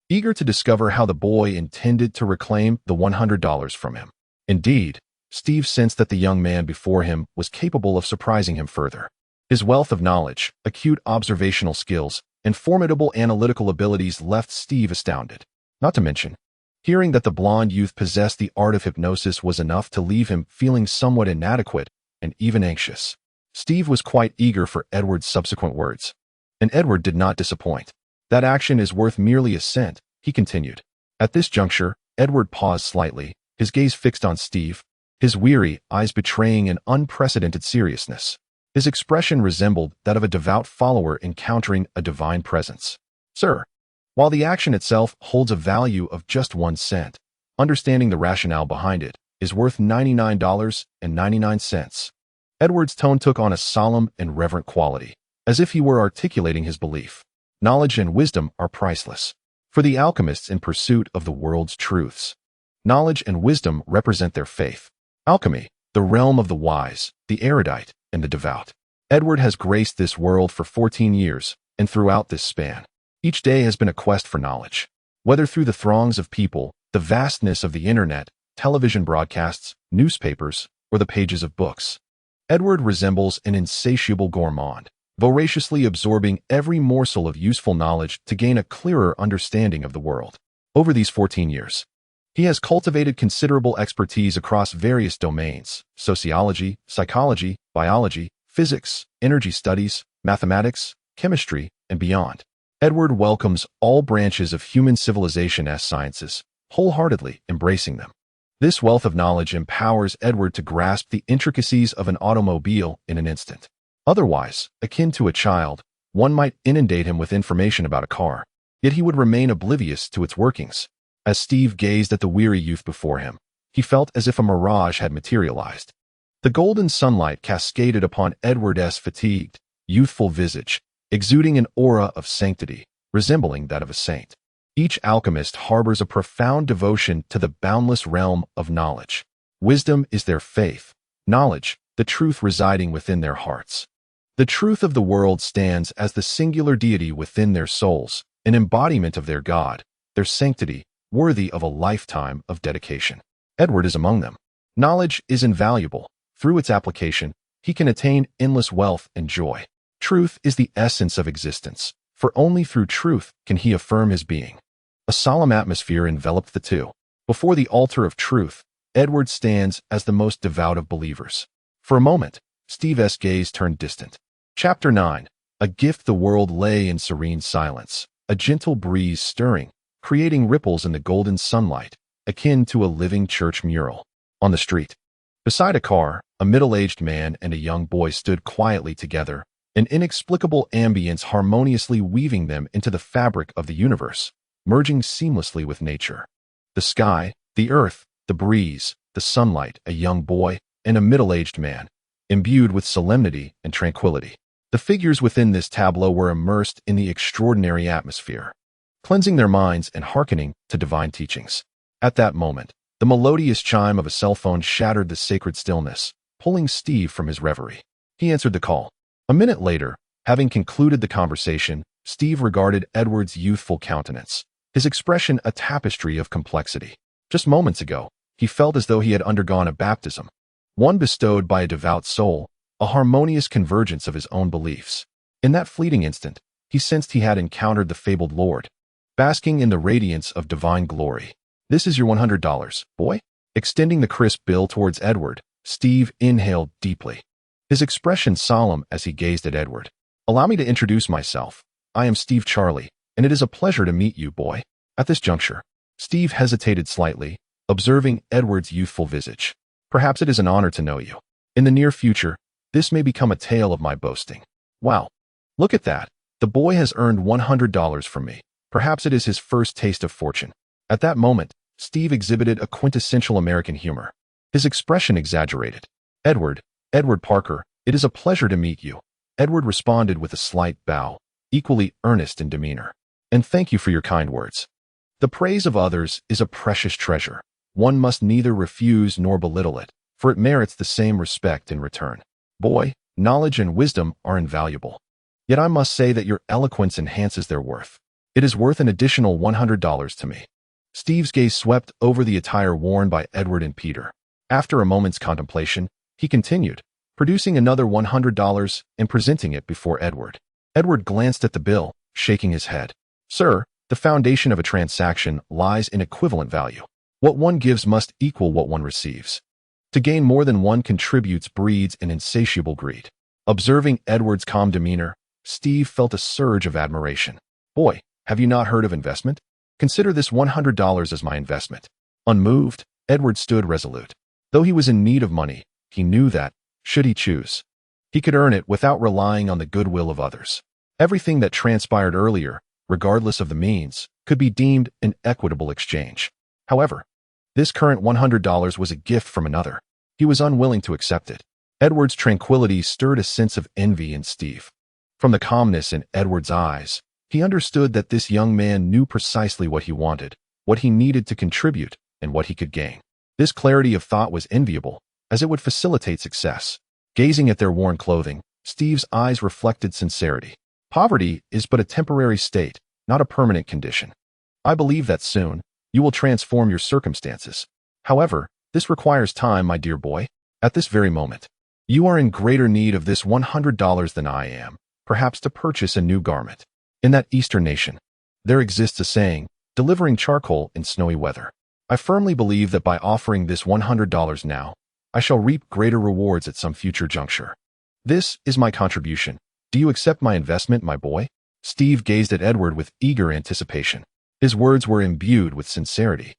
eager to discover how the boy intended to reclaim the $100 from him. Indeed, Steve sensed that the young man before him was capable of surprising him further. His wealth of knowledge, acute observational skills, and formidable analytical abilities left Steve astounded. Not to mention, hearing that the blond youth possessed the art of hypnosis was enough to leave him feeling somewhat inadequate and even anxious. Steve was quite eager for Edward's subsequent words, and Edward did not disappoint. That action is worth merely a cent, he continued. At this juncture, Edward paused slightly, his gaze fixed on Steve, his weary eyes betraying an unprecedented seriousness. His expression resembled that of a devout follower encountering a divine presence. Sir, while the action itself holds a value of just 1 cent, understanding the rationale behind it is worth $99.99. Edward's tone took on a solemn and reverent quality, as if he were articulating his belief. Knowledge and wisdom are priceless. For the alchemists in pursuit of the world's truths, knowledge and wisdom represent their faith. Alchemy, the realm of the wise, the erudite, and the devout. Edward has graced this world for 14 years, and throughout this span, each day has been a quest for knowledge. Whether through the throngs of people, the vastness of the internet, television broadcasts, newspapers, or the pages of books, Edward resembles an insatiable gourmand, voraciously absorbing every morsel of useful knowledge to gain a clearer understanding of the world. Over these 14 years, he has cultivated considerable expertise across various domains: sociology, psychology, biology, physics, energy studies, mathematics, chemistry, and beyond. Edward welcomes all branches of human civilization as sciences, wholeheartedly embracing them. This wealth of knowledge empowers Edward to grasp the intricacies of an automobile in an instant. Otherwise, akin to a child, one might inundate him with information about a car, yet he would remain oblivious to its workings. As Steve gazed at the weary youth before him, he felt as if a mirage had materialized. The golden sunlight cascaded upon Edward's fatigued, youthful visage, exuding an aura of sanctity, resembling that of a saint. Each alchemist harbors a profound devotion to the boundless realm of knowledge. Wisdom is their faith, knowledge, the truth residing within their hearts. The truth of the world stands as the singular deity within their souls, an embodiment of their God, their sanctity, worthy of a lifetime of dedication. Edward is among them. Knowledge is invaluable. Through its application, he can attain endless wealth and joy. Truth is the essence of existence, for only through truth can he affirm his being. A solemn atmosphere enveloped the two. Before the altar of truth, Edward stands as the most devout of believers. For a moment, Steve's gaze turned distant. Chapter 9. A gift. The world lay in serene silence, a gentle breeze stirring, creating ripples in the golden sunlight, akin to a living church mural. On the street, beside a car, a middle-aged man and a young boy stood quietly together, an inexplicable ambience harmoniously weaving them into the fabric of the universe, merging seamlessly with nature. The sky, the earth, the breeze, the sunlight, a young boy, and a middle-aged man, imbued with solemnity and tranquility. The figures within this tableau were immersed in the extraordinary atmosphere, cleansing their minds and hearkening to divine teachings. At that moment, the melodious chime of a cell phone shattered the sacred stillness, pulling Steve from his reverie. He answered the call. A minute later, having concluded the conversation, Steve regarded Edward's youthful countenance, his expression a tapestry of complexity. Just moments ago, he felt as though he had undergone a baptism. one bestowed by a devout soul, a harmonious convergence of his own beliefs. In that fleeting instant, he sensed he had encountered the fabled Lord, basking in the radiance of divine glory. "This is your $100, boy." Extending the crisp bill towards Edward, Steve inhaled deeply, his expression solemn as he gazed at Edward. "Allow me to introduce myself. I am Steve Charlie, and it is a pleasure to meet you, boy." At this juncture, Steve hesitated slightly, observing Edward's youthful visage. "Perhaps it is an honor to know you. In the near future, this may become a tale of my boasting." "Wow. Look at that. The boy has earned $100 from me. Perhaps it is his first taste of fortune." At that moment, Steve exhibited a quintessential American humor. His expression exaggerated. Edward Parker, it is a pleasure to meet you." Edward responded with a slight bow, equally earnest in demeanor. "And thank you for your kind words. The praise of others is a precious treasure. One must neither refuse nor belittle it, for it merits the same respect in return. Boy, knowledge and wisdom are invaluable. Yet I must say that your eloquence enhances their worth. It is worth an additional $100 to me." Steve's gaze swept over the attire worn by Edward and Peter. After a moment's contemplation, he continued, producing another $100 and presenting it before Edward. Edward glanced at the bill, shaking his head. "Sir, the foundation of a transaction lies in equivalent value. What one gives must equal what one receives. To gain more than one contributes breeds an insatiable greed." Observing Edward's calm demeanor, Steve felt a surge of admiration. "Boy, have you not heard of investment? Consider this $100 as my investment." Unmoved, Edward stood resolute. Though he was in need of money, he knew that, should he choose, he could earn it without relying on the goodwill of others. Everything that transpired earlier, regardless of the means, could be deemed an equitable exchange. However, this current $100 was a gift from another. He was unwilling to accept it. Edward's tranquility stirred a sense of envy in Steve. From the calmness in Edward's eyes, he understood that this young man knew precisely what he wanted, what he needed to contribute, and what he could gain. This clarity of thought was enviable, as it would facilitate success. Gazing at their worn clothing, Steve's eyes reflected sincerity. "Poverty is but a temporary state, not a permanent condition. I believe that soon, you will transform your circumstances. However, this requires time, my dear boy. At this very moment, you are in greater need of this $100 than I am, perhaps to purchase a new garment. In that Eastern nation, there exists a saying, delivering charcoal in snowy weather. I firmly believe that by offering this $100 now, I shall reap greater rewards at some future juncture. This is my contribution. Do you accept my investment, my boy?" Steve gazed at Edward with eager anticipation. His words were imbued with sincerity,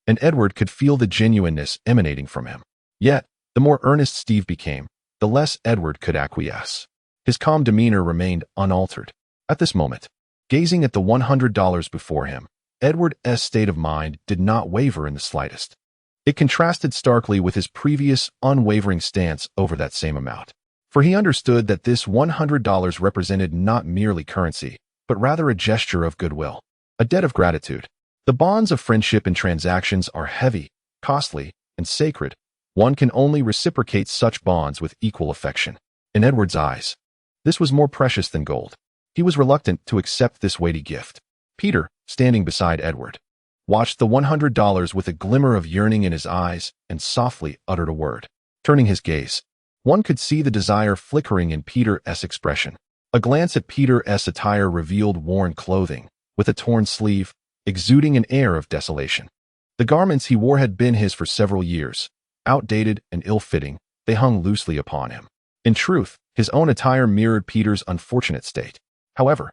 and Edward could feel the genuineness emanating from him. Yet, the more earnest Steve became, the less Edward could acquiesce. His calm demeanor remained unaltered. At this moment, gazing at the $100 before him, Edward's state of mind did not waver in the slightest. It contrasted starkly with his previous unwavering stance over that same amount. For he understood that this $100 represented not merely currency, but rather a gesture of goodwill, a debt of gratitude. The bonds of friendship and transactions are heavy, costly, and sacred. One can only reciprocate such bonds with equal affection. In Edward's eyes, this was more precious than gold. He was reluctant to accept this weighty gift. Peter, standing beside Edward, watched the $100 with a glimmer of yearning in his eyes and softly uttered a word. Turning his gaze, one could see the desire flickering in Peter's expression. A glance at Peter's attire revealed worn clothing, with a torn sleeve, exuding an air of desolation. The garments he wore had been his for several years. Outdated and ill-fitting, they hung loosely upon him. In truth, his own attire mirrored Peter's unfortunate state. However,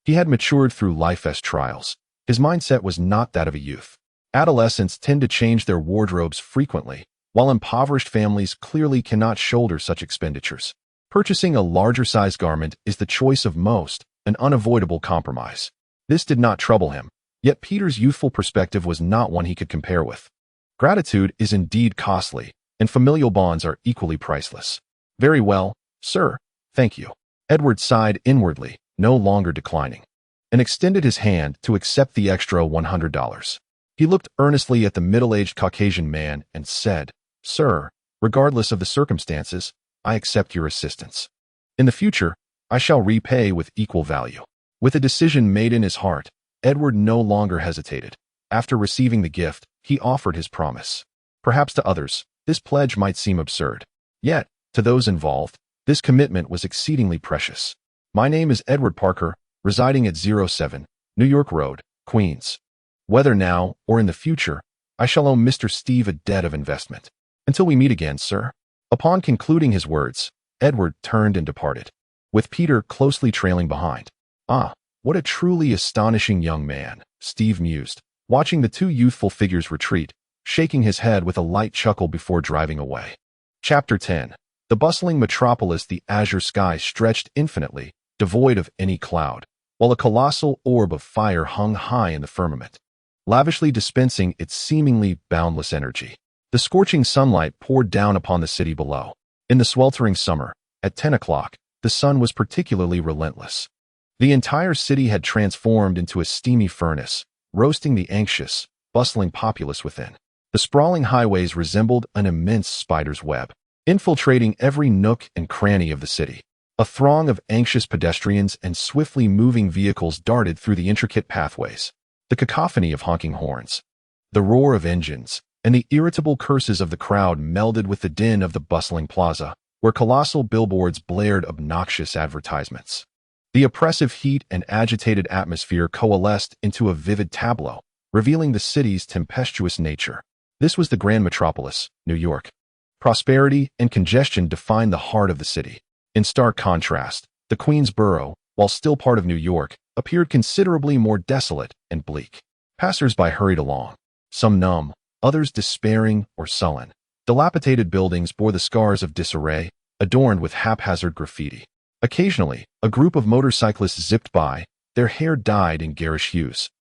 he had matured through life's trials. His mindset was not that of a youth. Adolescents tend to change their wardrobes frequently, while impoverished families clearly cannot shoulder such expenditures. Purchasing a larger-sized garment is the choice of most, an unavoidable compromise. This did not trouble him, yet Peter's youthful perspective was not one he could compare with. Gratitude is indeed costly, and familial bonds are equally priceless. "Very well, sir, thank you." Edward sighed inwardly, no longer declining, and extended his hand to accept the extra $100. He looked earnestly at the middle-aged Caucasian man and said, "Sir, regardless of the circumstances, I accept your assistance. In the future, I shall repay with equal value." With a decision made in his heart, Edward no longer hesitated. After receiving the gift, he offered his promise. "Perhaps to others, This pledge might seem absurd. Yet, to those involved, this commitment was exceedingly precious. My name is Edward Parker, residing at 07 New York Road, Queens. Whether now or in the future, I shall owe Mr. Steve a debt of investment. Until we meet again, sir. Upon concluding his words, Edward turned and departed, with Peter closely trailing behind. Ah, what a truly astonishing young man, Steve mused, watching the two youthful figures retreat, shaking his head with a light chuckle before driving away. Chapter 10. The bustling metropolis. The azure sky stretched infinitely, devoid of any cloud, while a colossal orb of fire hung high in the firmament, lavishly dispensing its seemingly boundless energy. The scorching sunlight poured down upon the city below. In the sweltering summer, at 10 o'clock, the sun was particularly relentless. The entire city had transformed into a steamy furnace, roasting the anxious, bustling populace within. The sprawling highways resembled an immense spider's web, infiltrating every nook and cranny of the city. A throng of anxious pedestrians and swiftly moving vehicles darted through the intricate pathways. The cacophony of honking horns, the roar of engines, and the irritable curses of the crowd melded with the din of the bustling plaza, where colossal billboards blared obnoxious advertisements. The oppressive heat and agitated atmosphere coalesced into a vivid tableau, revealing the city's tempestuous nature. This was the grand metropolis, New York. Prosperity and congestion defined the heart of the city. In stark contrast, the Queens borough, while still part of New York, appeared considerably more desolate and bleak. Passers-by hurried along, some numb, others despairing or sullen. Dilapidated buildings bore the scars of disarray, adorned with haphazard graffiti. Occasionally, a group of motorcyclists zipped by, their hair dyed in garish hues,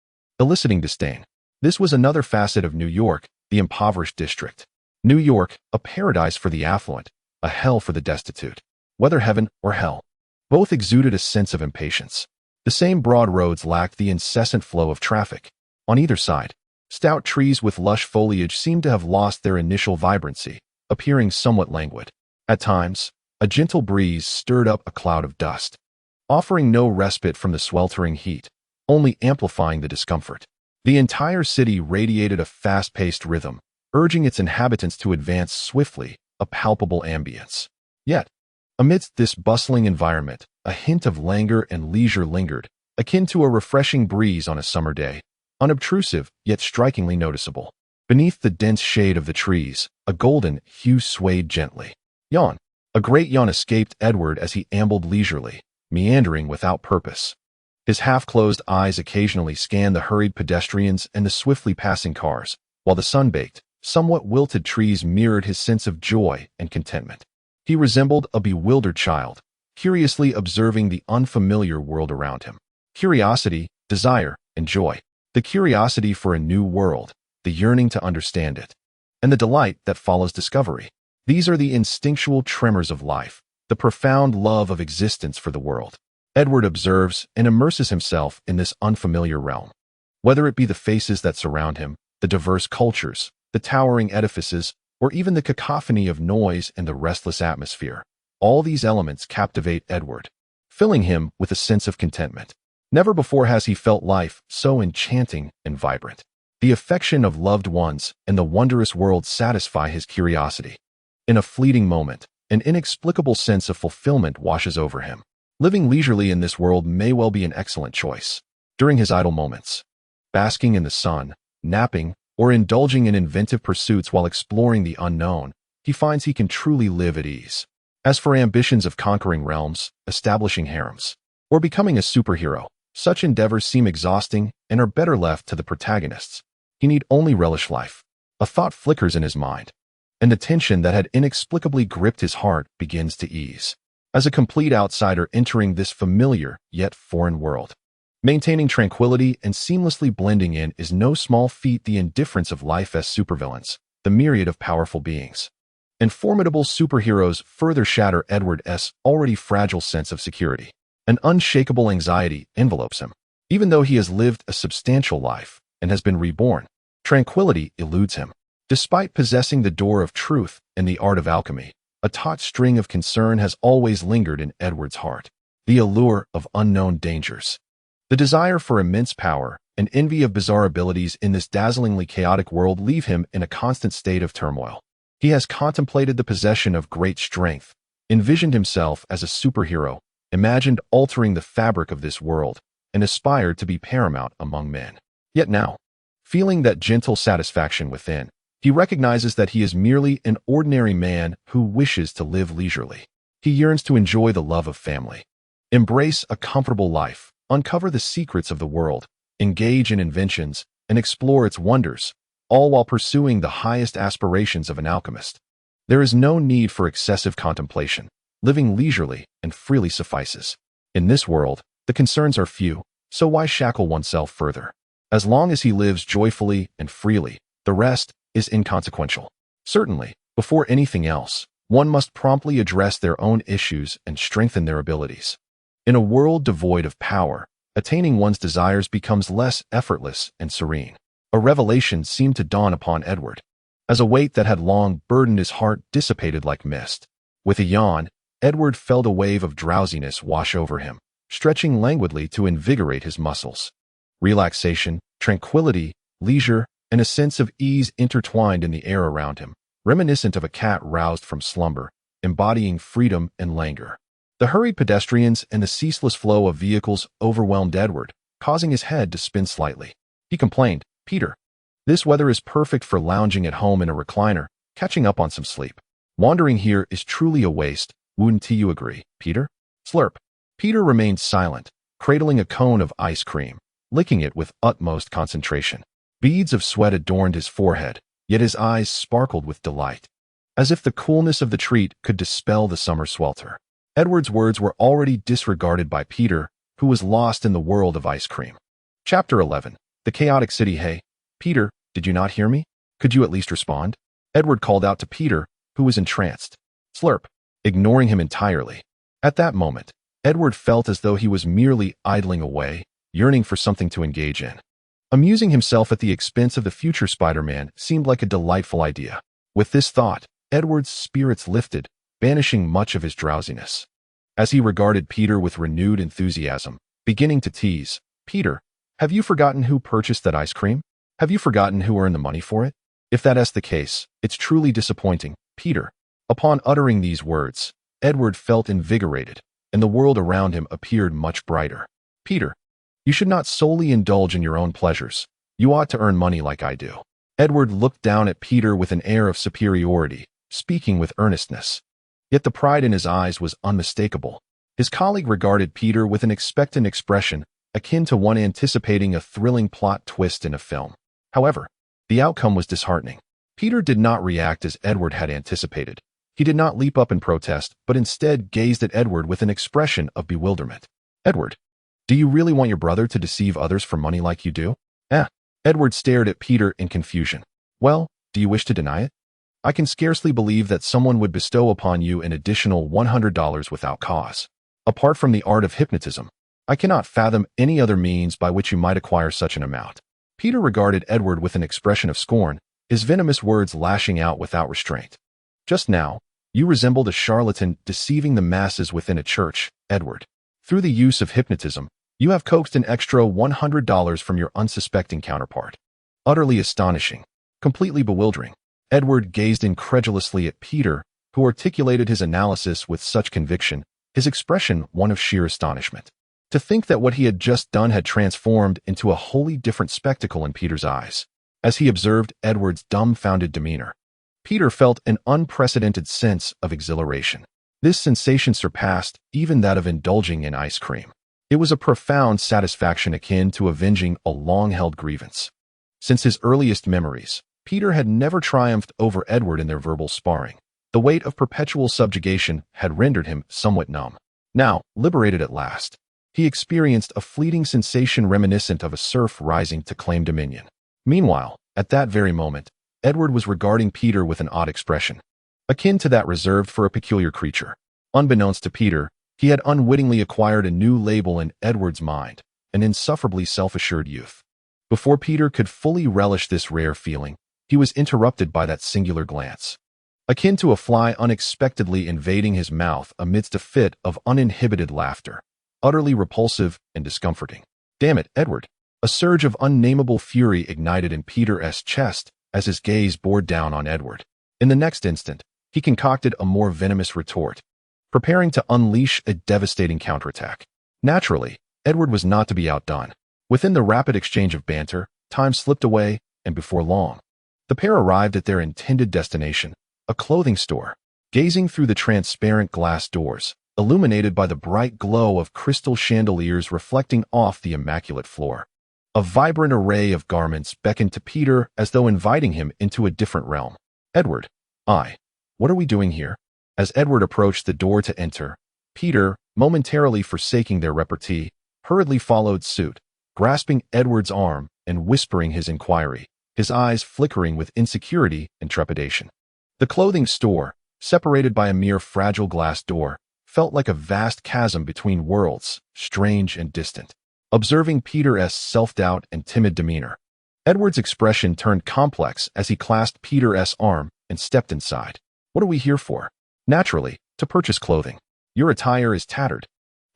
eliciting disdain. This was another facet of New York, the impoverished district. New York, a paradise for the affluent, a hell for the destitute. Whether heaven or hell, both exuded a sense of impatience. The same broad roads lacked the incessant flow of traffic. On either side, stout trees with lush foliage seemed to have lost their initial vibrancy, appearing somewhat languid. At times, a gentle breeze stirred up a cloud of dust, offering no respite from the sweltering heat, only amplifying the discomfort. The entire city radiated a fast-paced rhythm, urging its inhabitants to advance swiftly, a palpable ambience. Yet, amidst this bustling environment, a hint of languor and leisure lingered, akin to a refreshing breeze on a summer day, unobtrusive yet strikingly noticeable. Beneath the dense shade of the trees, a golden hue swayed gently. Yawn. A great yawn escaped Edward as he ambled leisurely, meandering without purpose. His half-closed eyes occasionally scanned the hurried pedestrians and the swiftly passing cars, while the sun-baked, somewhat wilted trees mirrored his sense of joy and contentment. He resembled a bewildered child, curiously observing the unfamiliar world around him. Curiosity, desire, and joy. The curiosity for a new world, the yearning to understand it, and the delight that follows discovery. These are the instinctual tremors of life, the profound love of existence for the world. Edward observes and immerses himself in this unfamiliar realm. Whether it be the faces that surround him, the diverse cultures, the towering edifices, or even the cacophony of noise and the restless atmosphere, all these elements captivate Edward, filling him with a sense of contentment. Never before has he felt life so enchanting and vibrant. The affection of loved ones and the wondrous world satisfy his curiosity. In a fleeting moment, an inexplicable sense of fulfillment washes over him. Living leisurely in this world may well be an excellent choice. During his idle moments, basking in the sun, napping, or indulging in inventive pursuits while exploring the unknown, he finds he can truly live at ease. As for ambitions of conquering realms, establishing harems, or becoming a superhero, such endeavors seem exhausting and are better left to the protagonists. He need only relish life. A thought flickers in his mind, and the tension that had inexplicably gripped his heart begins to ease. As a complete outsider entering this familiar yet foreign world, maintaining tranquility and seamlessly blending in is no small feat. The indifference of life as supervillains, the myriad of powerful beings, and formidable superheroes further shatter Edward's already fragile sense of security. An unshakable anxiety envelopes him. Even though he has lived a substantial life and has been reborn, tranquility eludes him. Despite possessing the door of truth and the art of alchemy, a taut string of concern has always lingered in Edward's heart. The allure of unknown dangers, the desire for immense power, and envy of bizarre abilities in this dazzlingly chaotic world leave him in a constant state of turmoil. He has contemplated the possession of great strength, envisioned himself as a superhero, imagined altering the fabric of this world, and aspired to be paramount among men. Yet now, feeling that gentle satisfaction within, he recognizes that he is merely an ordinary man who wishes to live leisurely. He yearns to enjoy the love of family, embrace a comfortable life, uncover the secrets of the world, engage in inventions, and explore its wonders, all while pursuing the highest aspirations of an alchemist. There is no need for excessive contemplation. Living leisurely and freely suffices. In this world, the concerns are few, so why shackle oneself further? As long as he lives joyfully and freely, the rest is inconsequential. Certainly, before anything else, one must promptly address their own issues and strengthen their abilities. In a world devoid of power, attaining one's desires becomes less effortless and serene. A revelation seemed to dawn upon Edward. As a weight that had long burdened his heart dissipated like mist. With a yawn, Edward felt a wave of drowsiness wash over him, stretching languidly to invigorate his muscles. Relaxation, tranquility, leisure, and a sense of ease intertwined in the air around him, reminiscent of a cat roused from slumber, embodying freedom and languor. The hurried pedestrians and the ceaseless flow of vehicles overwhelmed Edward, causing his head to spin slightly. He complained, "Peter, this weather is perfect for lounging at home in a recliner, catching up on some sleep. Wandering here is truly a waste, wouldn't you agree, Peter?" Slurp. Peter remained silent, cradling a cone of ice cream, licking it with utmost concentration. Beads of sweat adorned his forehead, yet his eyes sparkled with delight, as if the coolness of the treat could dispel the summer swelter. Edward's words were already disregarded by Peter, who was lost in the world of ice cream. Chapter 11. The Chaotic City. "Hey, Peter, did you not hear me? Could you at least respond?" Edward called out to Peter, who was entranced. Slurp. Ignoring him entirely. At that moment, Edward felt as though he was merely idling away, yearning for something to engage in. Amusing himself at the expense of the future Spider-Man seemed like a delightful idea. With this thought, Edward's spirits lifted, banishing much of his drowsiness. As he regarded Peter with renewed enthusiasm, beginning to tease, "Peter, have you forgotten who purchased that ice cream? Have you forgotten who earned the money for it? If that is the case, it's truly disappointing, Peter." Upon uttering these words, Edward felt invigorated, and the world around him appeared much brighter. "Peter, you should not solely indulge in your own pleasures. You ought to earn money like I do." Edward looked down at Peter with an air of superiority, speaking with earnestness. Yet the pride in his eyes was unmistakable. His colleague regarded Peter with an expectant expression, akin to one anticipating a thrilling plot twist in a film. However, the outcome was disheartening. Peter did not react as Edward had anticipated. He did not leap up in protest, but instead gazed at Edward with an expression of bewilderment. "Edward, do you really want your brother to deceive others for money like you do?" Edward stared at Peter in confusion. "Well, do you wish to deny it? I can scarcely believe that someone would bestow upon you an additional $100 without cause. Apart from the art of hypnotism, I cannot fathom any other means by which you might acquire such an amount." Peter regarded Edward with an expression of scorn, his venomous words lashing out without restraint. "Just now, you resembled a charlatan deceiving the masses within a church, Edward. Through the use of hypnotism, you have coaxed an extra $100 from your unsuspecting counterpart." Utterly astonishing, completely bewildering, Edward gazed incredulously at Peter, who articulated his analysis with such conviction, his expression one of sheer astonishment. To think that what he had just done had transformed into a wholly different spectacle in Peter's eyes. As he observed Edward's dumbfounded demeanor, Peter felt an unprecedented sense of exhilaration. This sensation surpassed even that of indulging in ice cream. It was a profound satisfaction akin to avenging a long-held grievance. Since his earliest memories, Peter had never triumphed over Edward in their verbal sparring. The weight of perpetual subjugation had rendered him somewhat numb. Now, liberated at last, he experienced a fleeting sensation reminiscent of a serf rising to claim dominion. Meanwhile, at that very moment, Edward was regarding Peter with an odd expression, akin to that reserved for a peculiar creature. Unbeknownst to Peter, he had unwittingly acquired a new label in Edward's mind, an insufferably self-assured youth. Before Peter could fully relish this rare feeling, he was interrupted by that singular glance, akin to a fly unexpectedly invading his mouth amidst a fit of uninhibited laughter, utterly repulsive and discomforting. "Damn it, Edward!" A surge of unnameable fury ignited in Peter's chest as his gaze bore down on Edward. In the next instant, he concocted a more venomous retort, preparing to unleash a devastating counterattack. Naturally, Edward was not to be outdone. Within the rapid exchange of banter, time slipped away, and before long, the pair arrived at their intended destination, a clothing store. Gazing through the transparent glass doors, illuminated by the bright glow of crystal chandeliers reflecting off the immaculate floor, a vibrant array of garments beckoned to Peter as though inviting him into a different realm. Edward, what are we doing here? As Edward approached the door to enter, Peter, momentarily forsaking their repartee, hurriedly followed suit, grasping Edward's arm and whispering his inquiry, his eyes flickering with insecurity and trepidation. The clothing store, separated by a mere fragile glass door, felt like a vast chasm between worlds, strange and distant. Observing Peter's self-doubt and timid demeanor, Edward's expression turned complex as he clasped Peter's arm and stepped inside. What are we here for? Naturally, to purchase clothing. Your attire is tattered,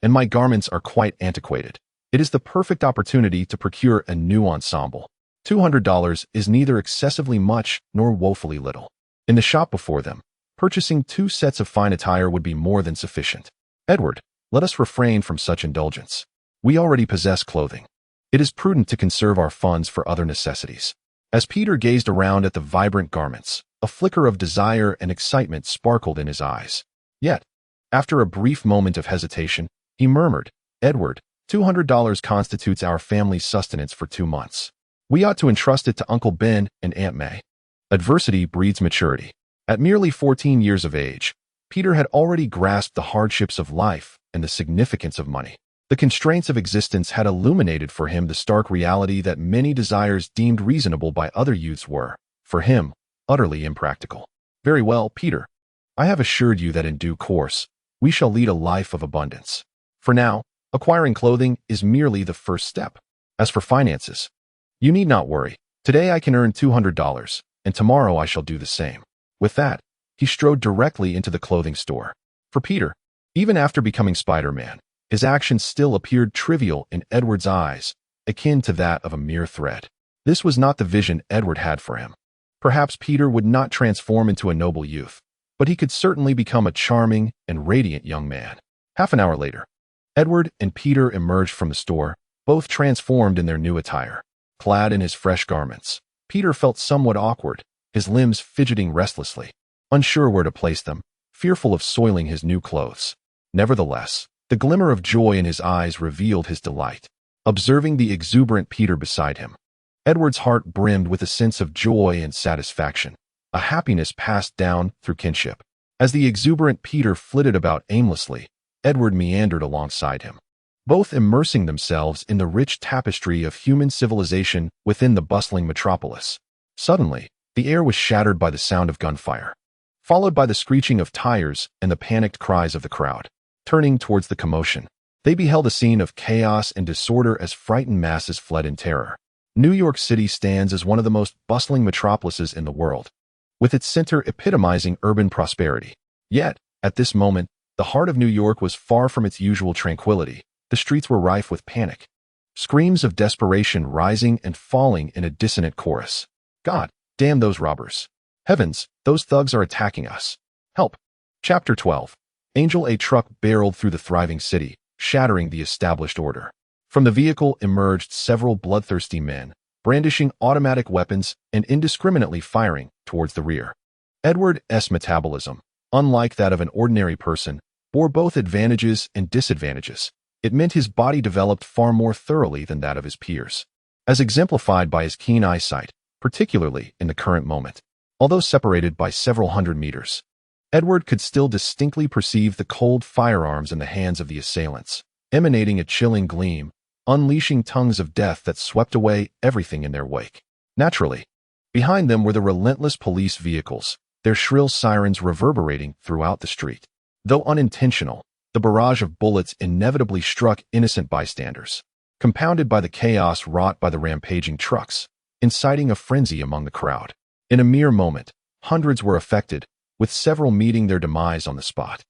and my garments are quite antiquated. It is the perfect opportunity to procure a new ensemble. $200 is neither excessively much nor woefully little. In the shop before them, purchasing 2 sets of fine attire would be more than sufficient. Edward, let us refrain from such indulgence. We already possess clothing. It is prudent to conserve our funds for other necessities. As Peter gazed around at the vibrant garments, a flicker of desire and excitement sparkled in his eyes. Yet, after a brief moment of hesitation, he murmured, Edward, $200 constitutes our family's sustenance for 2 months. We ought to entrust it to Uncle Ben and Aunt May. Adversity breeds maturity. At merely 14 years of age, Peter had already grasped the hardships of life and the significance of money. The constraints of existence had illuminated for him the stark reality that many desires deemed reasonable by other youths were, for him, utterly impractical. Very well, Peter. I have assured you that in due course, we shall lead a life of abundance. For now, acquiring clothing is merely the first step. As for finances, you need not worry. Today I can earn $200, and tomorrow I shall do the same. With that, he strode directly into the clothing store. For Peter, even after becoming Spider-Man, his actions still appeared trivial in Edward's eyes, akin to that of a mere thread. This was not the vision Edward had for him. Perhaps Peter would not transform into a noble youth, but he could certainly become a charming and radiant young man. Half an hour later, Edward and Peter emerged from the store, both transformed in their new attire. Clad in his fresh garments, Peter felt somewhat awkward, his limbs fidgeting restlessly, unsure where to place them, fearful of soiling his new clothes. Nevertheless, the glimmer of joy in his eyes revealed his delight. Observing the exuberant Peter beside him, Edward's heart brimmed with a sense of joy and satisfaction, a happiness passed down through kinship. As the exuberant Peter flitted about aimlessly, Edward meandered alongside him, both immersing themselves in the rich tapestry of human civilization within the bustling metropolis. Suddenly, the air was shattered by the sound of gunfire, followed by the screeching of tires and the panicked cries of the crowd. Turning towards the commotion, they beheld a scene of chaos and disorder as frightened masses fled in terror. New York City stands as one of the most bustling metropolises in the world, with its center epitomizing urban prosperity. Yet, at this moment, the heart of New York was far from its usual tranquility. The streets were rife with panic, screams of desperation rising and falling in a dissonant chorus. God, damn those robbers. Heavens, those thugs are attacking us. Help. Chapter 12. Angel. A truck barreled through the thriving city, shattering the established order. From the vehicle emerged several bloodthirsty men, brandishing automatic weapons and indiscriminately firing towards the rear. Edward's metabolism, unlike that of an ordinary person, bore both advantages and disadvantages. It meant his body developed far more thoroughly than that of his peers, as exemplified by his keen eyesight, particularly in the current moment. Although separated by several hundred meters, Edward could still distinctly perceive the cold firearms in the hands of the assailants, emanating a chilling gleam, unleashing tongues of death that swept away everything in their wake. Naturally, behind them were the relentless police vehicles, their shrill sirens reverberating throughout the street. Though unintentional, the barrage of bullets inevitably struck innocent bystanders, compounded by the chaos wrought by the rampaging trucks, inciting a frenzy among the crowd. In a mere moment, hundreds were affected, with several meeting their demise on the spot.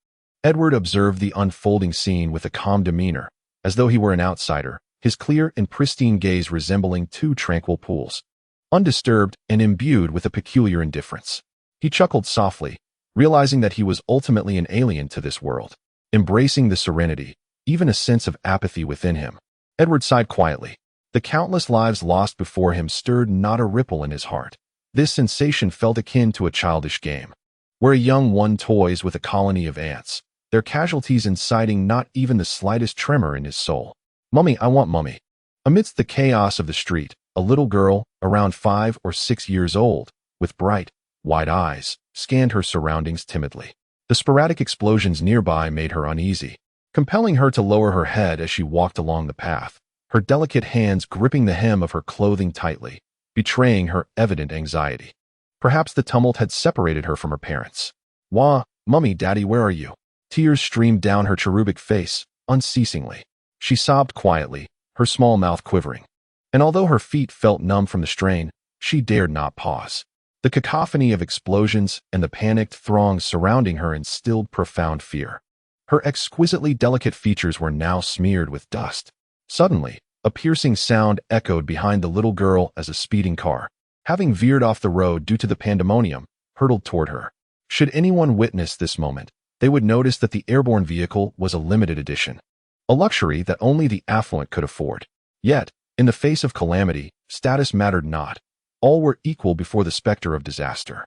Edward observed the unfolding scene with a calm demeanor, as though he were an outsider, his clear and pristine gaze resembling 2 tranquil pools, undisturbed and imbued with a peculiar indifference. He chuckled softly, realizing that he was ultimately an alien to this world. Embracing the serenity, even a sense of apathy within him, Edward sighed quietly. The countless lives lost before him stirred not a ripple in his heart. This sensation felt akin to a childish game, where a young one toys with a colony of ants, their casualties inciting not even the slightest tremor in his soul. "Mummy, I want mummy." Amidst the chaos of the street, a little girl, around 5 or 6 years old, with bright, wide eyes, scanned her surroundings timidly. The sporadic explosions nearby made her uneasy, compelling her to lower her head as she walked along the path, her delicate hands gripping the hem of her clothing tightly, betraying her evident anxiety. Perhaps the tumult had separated her from her parents. "Wah, Mummy, Daddy, where are you?" Tears streamed down her cherubic face, unceasingly. She sobbed quietly, her small mouth quivering. And although her feet felt numb from the strain, she dared not pause. The cacophony of explosions and the panicked throngs surrounding her instilled profound fear. Her exquisitely delicate features were now smeared with dust. Suddenly, a piercing sound echoed behind the little girl as a speeding car, having veered off the road due to the pandemonium, hurtled toward her. Should anyone witness this moment, they would notice that the airborne vehicle was a limited edition, a luxury that only the affluent could afford. Yet, in the face of calamity, status mattered not. All were equal before the specter of disaster.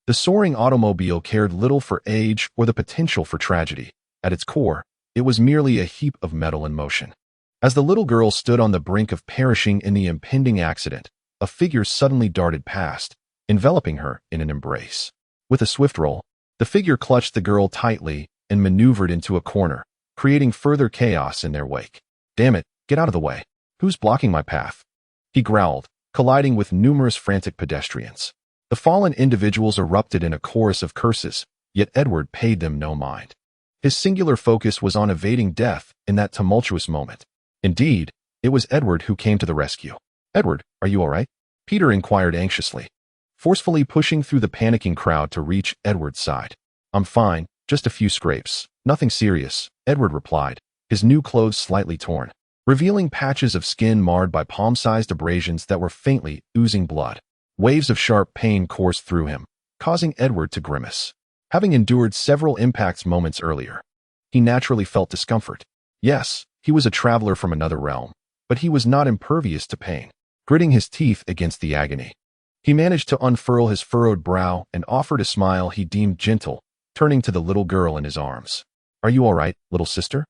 The soaring automobile cared little for age or the potential for tragedy. At its core, it was merely a heap of metal in motion. As the little girl stood on the brink of perishing in the impending accident, a figure suddenly darted past, enveloping her in an embrace. With a swift roll, the figure clutched the girl tightly and maneuvered into a corner, creating further chaos in their wake. "Damn it, get out of the way. Who's blocking my path?" he growled, colliding with numerous frantic pedestrians. The fallen individuals erupted in a chorus of curses, yet Edward paid them no mind. His singular focus was on evading death in that tumultuous moment. Indeed, it was Edward who came to the rescue. "Edward, are you all right?" Peter inquired anxiously, forcefully pushing through the panicking crowd to reach Edward's side. "I'm fine, just a few scrapes. Nothing serious," Edward replied, his new clothes slightly torn, revealing patches of skin marred by palm-sized abrasions that were faintly oozing blood. Waves of sharp pain coursed through him, causing Edward to grimace. Having endured several impacts moments earlier, he naturally felt discomfort. Yes, he was a traveler from another realm, but he was not impervious to pain. Gritting his teeth against the agony, he managed to unfurl his furrowed brow and offered a smile he deemed gentle, turning to the little girl in his arms. "Are you all right, little sister?"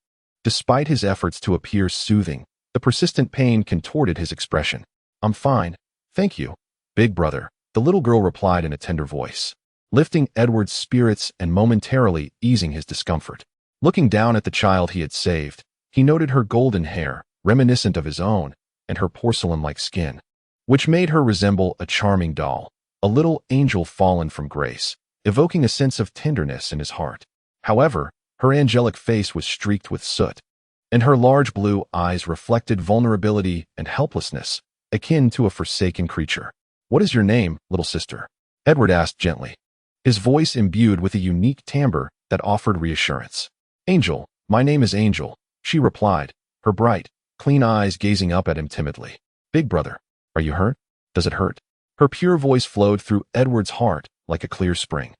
Despite his efforts to appear soothing, the persistent pain contorted his expression. "I'm fine, thank you, big brother," the little girl replied in a tender voice, lifting Edward's spirits and momentarily easing his discomfort. Looking down at the child he had saved, he noted her golden hair, reminiscent of his own, and her porcelain-like skin, which made her resemble a charming doll, a little angel fallen from grace, evoking a sense of tenderness in his heart. However, her angelic face was streaked with soot, and her large blue eyes reflected vulnerability and helplessness, akin to a forsaken creature. "What is your name, little sister?" Edward asked gently, his voice imbued with a unique timbre that offered reassurance. "Angel, my name is Angel," she replied, her bright, clean eyes gazing up at him timidly. "Big brother, are you hurt? Does it hurt?" Her pure voice flowed through Edward's heart like a clear spring,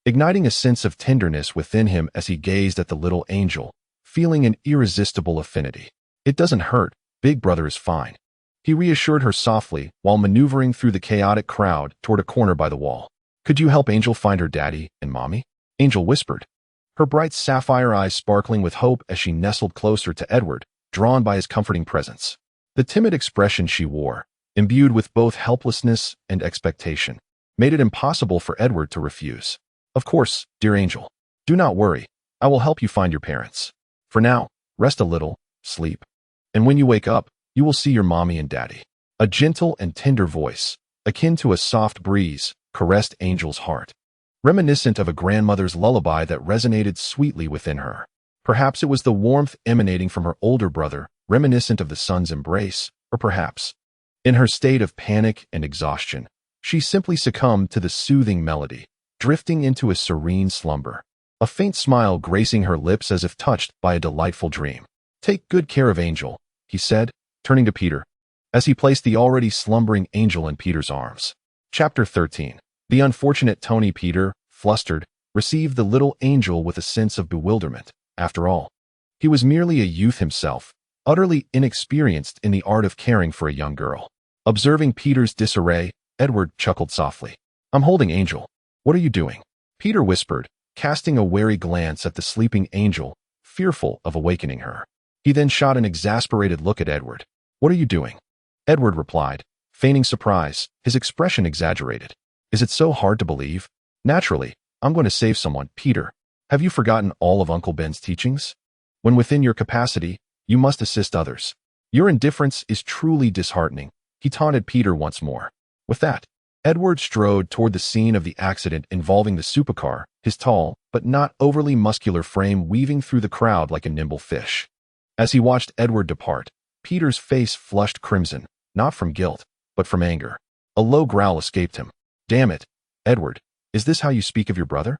igniting a sense of tenderness within him as he gazed at the little angel, feeling an irresistible affinity. "It doesn't hurt, big brother is fine," he reassured her softly while maneuvering through the chaotic crowd toward a corner by the wall. "Could you help Angel find her daddy and mommy?" Angel whispered, her bright sapphire eyes sparkling with hope as she nestled closer to Edward, drawn by his comforting presence. The timid expression she wore, imbued with both helplessness and expectation, made it impossible for Edward to refuse. "Of course, dear Angel. Do not worry. I will help you find your parents. For now, rest a little, sleep. And when you wake up, you will see your mommy and daddy." A gentle and tender voice, akin to a soft breeze, caressed Angel's heart, reminiscent of a grandmother's lullaby that resonated sweetly within her. Perhaps it was the warmth emanating from her older brother, reminiscent of the son's embrace, or perhaps, in her state of panic and exhaustion, she simply succumbed to the soothing melody, drifting into a serene slumber, a faint smile gracing her lips as if touched by a delightful dream. "Take good care of Angel," he said, turning to Peter, as he placed the already slumbering Angel in Peter's arms. Chapter 13. The unfortunate Tony Peter, flustered, received the little angel with a sense of bewilderment. After all, he was merely a youth himself, utterly inexperienced in the art of caring for a young girl. Observing Peter's disarray, Edward chuckled softly. I'm holding Angel. What are you doing? Peter whispered, casting a wary glance at the sleeping Angel, fearful of awakening her. He then shot an exasperated look at Edward. What are you doing? Edward replied, feigning surprise, his expression exaggerated. Is it so hard to believe? Naturally, I'm going to save someone. Peter, have you forgotten all of Uncle Ben's teachings? When within your capacity, you must assist others. Your indifference is truly disheartening, he taunted Peter once more. With that, Edward strode toward the scene of the accident involving the supercar, his tall, but not overly muscular frame weaving through the crowd like a nimble fish. As he watched Edward depart, Peter's face flushed crimson, not from guilt, but from anger. A low growl escaped him. Damn it, Edward, is this how you speak of your brother?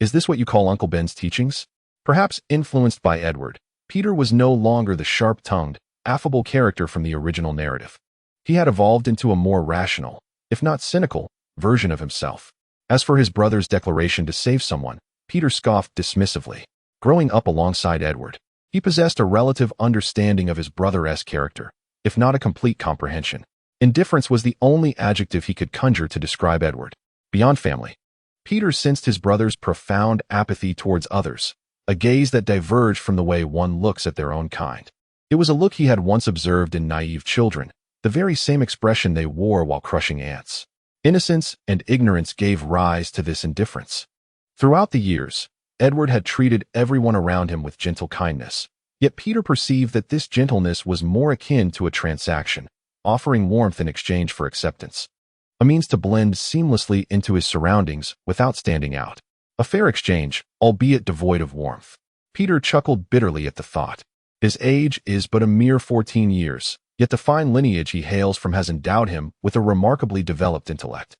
Is this what you call Uncle Ben's teachings? Perhaps influenced by Edward, Peter was no longer the sharp-tongued, affable character from the original narrative. He had evolved into a more rational, if not cynical, version of himself. As for his brother's declaration to save someone, Peter scoffed dismissively. Growing up alongside Edward, he possessed a relative understanding of his brother's character, if not a complete comprehension. Indifference was the only adjective he could conjure to describe Edward. Beyond family, Peter sensed his brother's profound apathy towards others, a gaze that diverged from the way one looks at their own kind. It was a look he had once observed in naive children, the very same expression they wore while crushing ants. Innocence and ignorance gave rise to this indifference. Throughout the years, Edward had treated everyone around him with gentle kindness, yet Peter perceived that this gentleness was more akin to a transaction, offering warmth in exchange for acceptance. A means to blend seamlessly into his surroundings without standing out. A fair exchange, albeit devoid of warmth. Peter chuckled bitterly at the thought. His age is but a mere 14 years, yet the fine lineage he hails from has endowed him with a remarkably developed intellect.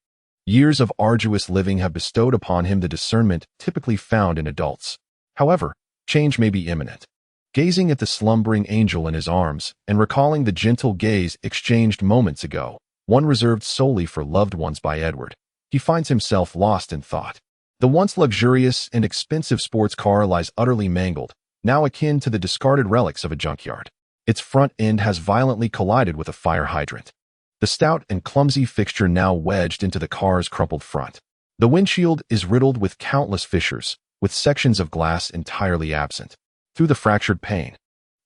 Years of arduous living have bestowed upon him the discernment typically found in adults. However, change may be imminent. Gazing at the slumbering Angel in his arms and recalling the gentle gaze exchanged moments ago, one reserved solely for loved ones by Edward, he finds himself lost in thought. The once luxurious and expensive sports car lies utterly mangled, now akin to the discarded relics of a junkyard. Its front end has violently collided with a fire hydrant. The stout and clumsy fixture now wedged into the car's crumpled front. The windshield is riddled with countless fissures, with sections of glass entirely absent. Through the fractured pane,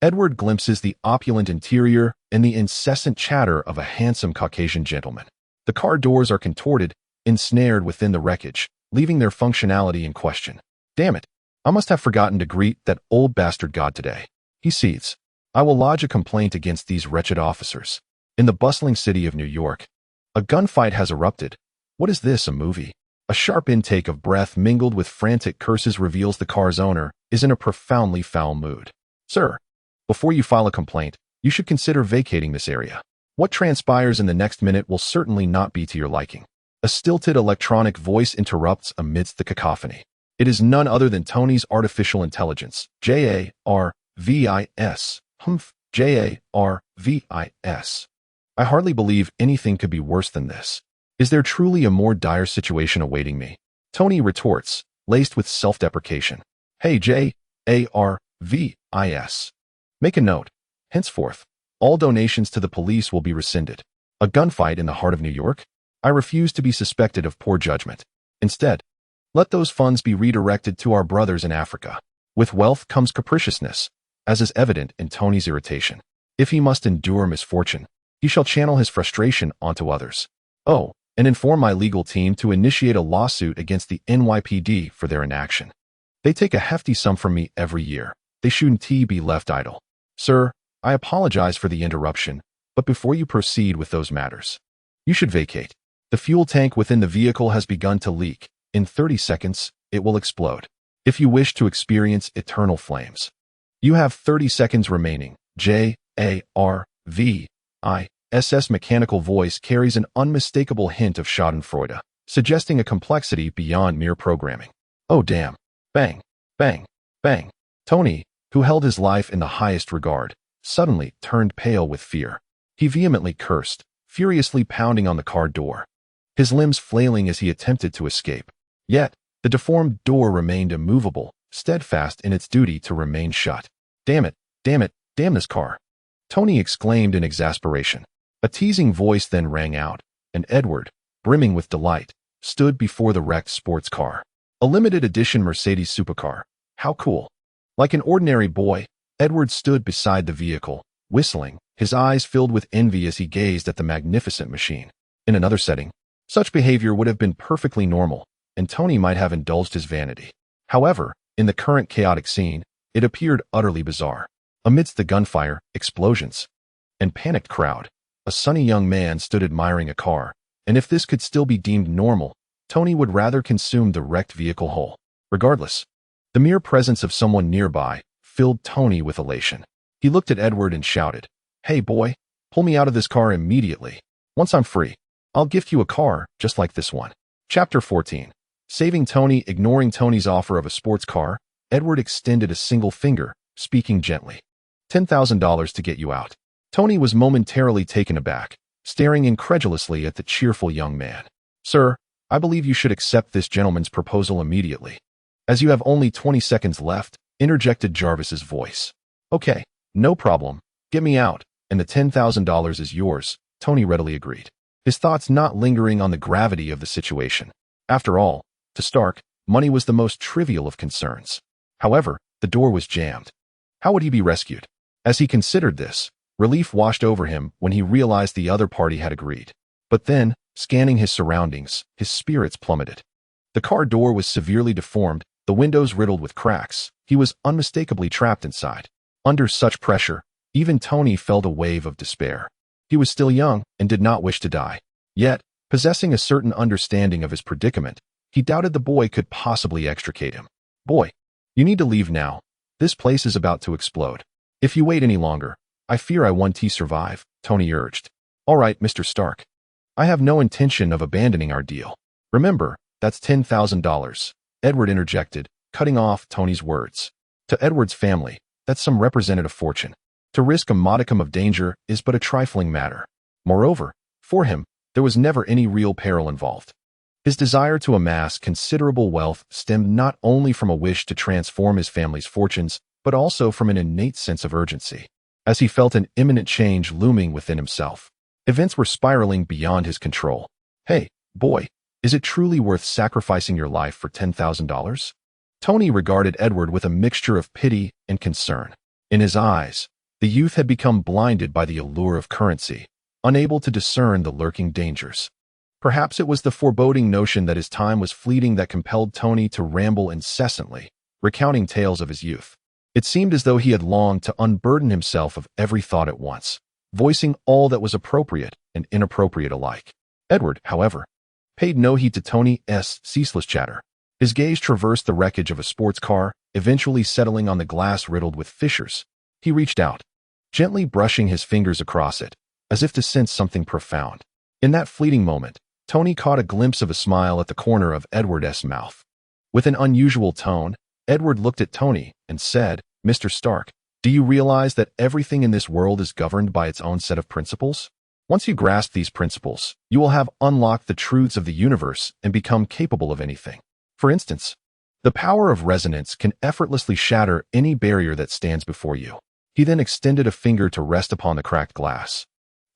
Edward glimpses the opulent interior and the incessant chatter of a handsome Caucasian gentleman. The car doors are contorted, ensnared within the wreckage, leaving their functionality in question. Damn it, I must have forgotten to greet that old bastard god today. He seethes. I will lodge a complaint against these wretched officers. In the bustling city of New York, a gunfight has erupted. What is this, a movie? A sharp intake of breath mingled with frantic curses reveals the car's owner is in a profoundly foul mood. Sir, before you file a complaint, you should consider vacating this area. What transpires in the next minute will certainly not be to your liking. A stilted electronic voice interrupts amidst the cacophony. It is none other than Tony's artificial intelligence, J-A-R-V-I-S. J-A-R-V-I-S. I hardly believe anything could be worse than this. Is there truly a more dire situation awaiting me? Tony retorts, laced with self-deprecation. Hey, J-A-R-V-I-S. Make a note. Henceforth, all donations to the police will be rescinded. A gunfight in the heart of New York? I refuse to be suspected of poor judgment. Instead, let those funds be redirected to our brothers in Africa. With wealth comes capriciousness, as is evident in Tony's irritation. If he must endure misfortune, he shall channel his frustration onto others. Oh, and inform my legal team to initiate a lawsuit against the NYPD for their inaction. They take a hefty sum from me every year. They shouldn't be left idle. Sir, I apologize for the interruption, but before you proceed with those matters, you should vacate. The fuel tank within the vehicle has begun to leak. In 30 seconds, it will explode. If you wish to experience eternal flames, you have 30 seconds remaining. J-A-R-V-I-S-S mechanical voice carries an unmistakable hint of schadenfreude, suggesting a complexity beyond mere programming. Oh damn. Bang, bang, bang. Tony, who held his life in the highest regard, suddenly turned pale with fear. He vehemently cursed, furiously pounding on the car door. his limbs flailing as he attempted to escape. Yet, the deformed door remained immovable, steadfast in its duty to remain shut. "Damn it, damn it, damn this car!" Tony exclaimed in exasperation. A teasing voice then rang out, and Edward, brimming with delight, stood before the wrecked sports car. A limited edition Mercedes supercar. How cool. Like an ordinary boy, Edward stood beside the vehicle, whistling, his eyes filled with envy as he gazed at the magnificent machine. In another setting, such behavior would have been perfectly normal, and Tony might have indulged his vanity. However, in the current chaotic scene, it appeared utterly bizarre. Amidst the gunfire, explosions, and panicked crowd, a sunny young man stood admiring a car, and if this could still be deemed normal, Tony would rather consume the wrecked vehicle whole. Regardless, the mere presence of someone nearby filled Tony with elation. He looked at Edward and shouted, "Hey boy, pull me out of this car immediately. Once I'm free, I'll gift you a car just like this one." Chapter 14. Saving Tony. Ignoring Tony's offer of a sports car, Edward extended a single finger, speaking gently. $10,000 to get you out." Tony was momentarily taken aback, staring incredulously at the cheerful young man. "Sir, I believe you should accept this gentleman's proposal immediately." "As you have only 20 seconds left," interjected Jarvis's voice. "Okay, no problem. Get me out, and the $10,000 is yours," Tony readily agreed, his thoughts not lingering on the gravity of the situation. After all, to Stark, money was the most trivial of concerns. However, the door was jammed. How would he be rescued? As he considered this, relief washed over him when he realized the other party had agreed. But then, scanning his surroundings, his spirits plummeted. The car door was severely deformed, the windows riddled with cracks. He was unmistakably trapped inside. Under such pressure, even Tony felt a wave of despair. He was still young and did not wish to die. Yet, possessing a certain understanding of his predicament, he doubted the boy could possibly extricate him. "Boy, you need to leave now. This place is about to explode. If you wait any longer, I fear I won't survive," Tony urged. "All right, Mr. Stark. I have no intention of abandoning our deal. Remember, that's $10,000, Edward interjected, cutting off Tony's words. To Edward's family, that's some representative fortune. To risk a modicum of danger is but a trifling matter. Moreover, for him, there was never any real peril involved. His desire to amass considerable wealth stemmed not only from a wish to transform his family's fortunes, but also from an innate sense of urgency, as he felt an imminent change looming within himself. Events were spiraling beyond his control. "Hey, boy, is it truly worth sacrificing your life for $10,000? Tony regarded Edward with a mixture of pity and concern. In his eyes, the youth had become blinded by the allure of currency, unable to discern the lurking dangers. Perhaps it was the foreboding notion that his time was fleeting that compelled Tony to ramble incessantly, recounting tales of his youth. It seemed as though he had longed to unburden himself of every thought at once, voicing all that was appropriate and inappropriate alike. Edward, however, paid no heed to Tony's ceaseless chatter. His gaze traversed the wreckage of a sports car, eventually settling on the glass riddled with fissures. He reached out, gently brushing his fingers across it, as if to sense something profound. In that fleeting moment, Tony caught a glimpse of a smile at the corner of Edward's mouth. With an unusual tone, Edward looked at Tony and said, "Mr. Stark, do you realize that everything in this world is governed by its own set of principles? Once you grasp these principles, you will have unlocked the truths of the universe and become capable of anything. For instance, the power of resonance can effortlessly shatter any barrier that stands before you." He then extended a finger to rest upon the cracked glass,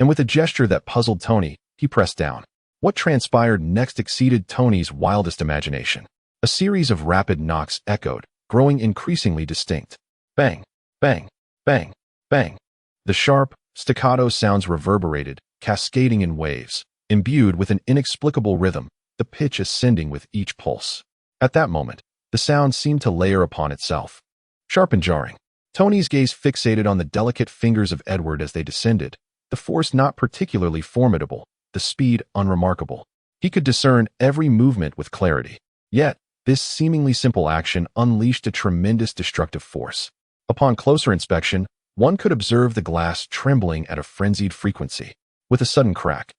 and with a gesture that puzzled Tony, he pressed down. What transpired next exceeded Tony's wildest imagination. A series of rapid knocks echoed, growing increasingly distinct. Bang, bang, bang, bang. The sharp, staccato sounds reverberated, cascading in waves, imbued with an inexplicable rhythm, the pitch ascending with each pulse. At that moment, the sound seemed to layer upon itself. Sharp and jarring. Tony's gaze fixated on the delicate fingers of Edward as they descended, the force not particularly formidable, the speed unremarkable. He could discern every movement with clarity. Yet, this seemingly simple action unleashed a tremendous destructive force. Upon closer inspection, one could observe the glass trembling at a frenzied frequency. With a sudden crack,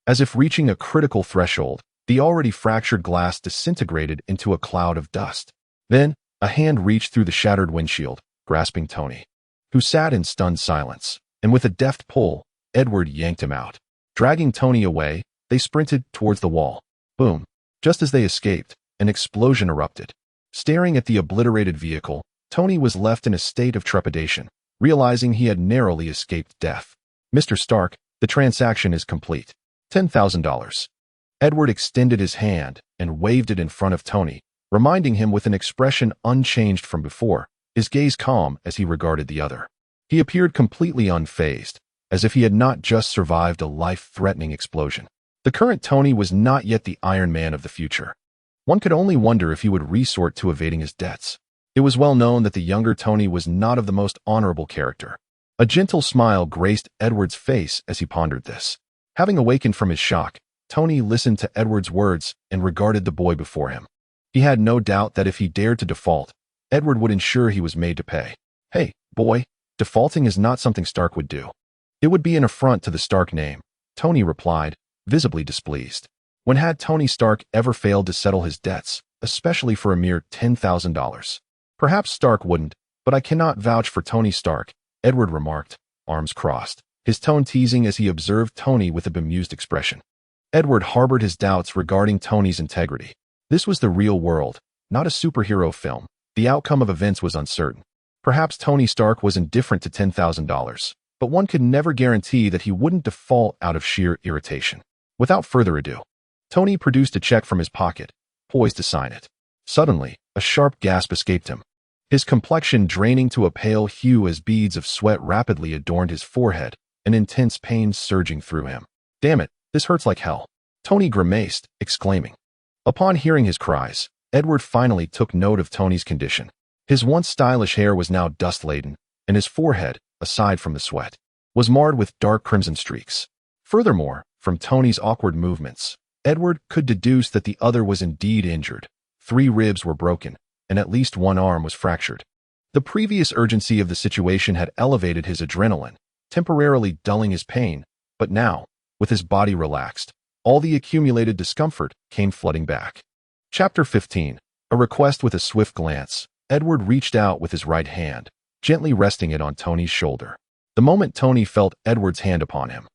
as if reaching a critical threshold, the already fractured glass disintegrated into a cloud of dust. Then, a hand reached through the shattered windshield, grasping Tony, who sat in stunned silence, and with a deft pull, Edward yanked him out. Dragging Tony away, they They sprinted towards the wall. Boom. Just as they escaped, an explosion erupted. Staring at the obliterated vehicle, Tony was left in a state of trepidation, realizing he had narrowly escaped death. Mr. Stark, the transaction is complete. $10,000. Edward extended his hand and waved it in front of Tony, reminding him with an expression unchanged from before, his gaze calm as he regarded the other. He appeared completely unfazed, as if he had not just survived a life-threatening explosion. The current Tony was not yet the Iron Man of the future. One could only wonder if he would resort to evading his debts. It was well known that the younger Tony was not of the most honorable character. A gentle smile graced Edward's face as he pondered this. Having awakened from his shock, Tony listened to Edward's words and regarded the boy before him. He had no doubt that if he dared to default, Edward would ensure he was made to pay. Hey, boy, defaulting is not something Stark would do. It would be an affront to the Stark name, Tony replied, visibly displeased. When had Tony Stark ever failed to settle his debts, especially for a mere $10,000? Perhaps Stark wouldn't, but I cannot vouch for Tony Stark, Edward remarked, arms crossed, his tone teasing as he observed Tony with a bemused expression. Edward harbored his doubts regarding Tony's integrity. This was the real world, not a superhero film. The outcome of events was uncertain. Perhaps Tony Stark was indifferent to $10,000, but one could never guarantee that he wouldn't default out of sheer irritation. Without further ado, Tony produced a check from his pocket, poised to sign it. Suddenly, a sharp gasp escaped him. His complexion draining to a pale hue as beads of sweat rapidly adorned his forehead, an intense pain surging through him. Damn it, this hurts like hell. Tony grimaced, exclaiming. Upon hearing his cries, Edward finally took note of Tony's condition. His once stylish hair was now dust-laden, and his forehead, aside from the sweat, was marred with dark crimson streaks. Furthermore, from Tony's awkward movements, Edward could deduce that the other was indeed injured. 3 ribs were broken, and at least 1 arm was fractured. The previous urgency of the situation had elevated his adrenaline, temporarily dulling his pain, but now, with his body relaxed, all the accumulated discomfort came flooding back. Chapter 15. A request. With a swift glance, Edward reached out with his right hand, gently resting it on Tony's shoulder. The moment Tony felt Edward's hand upon him,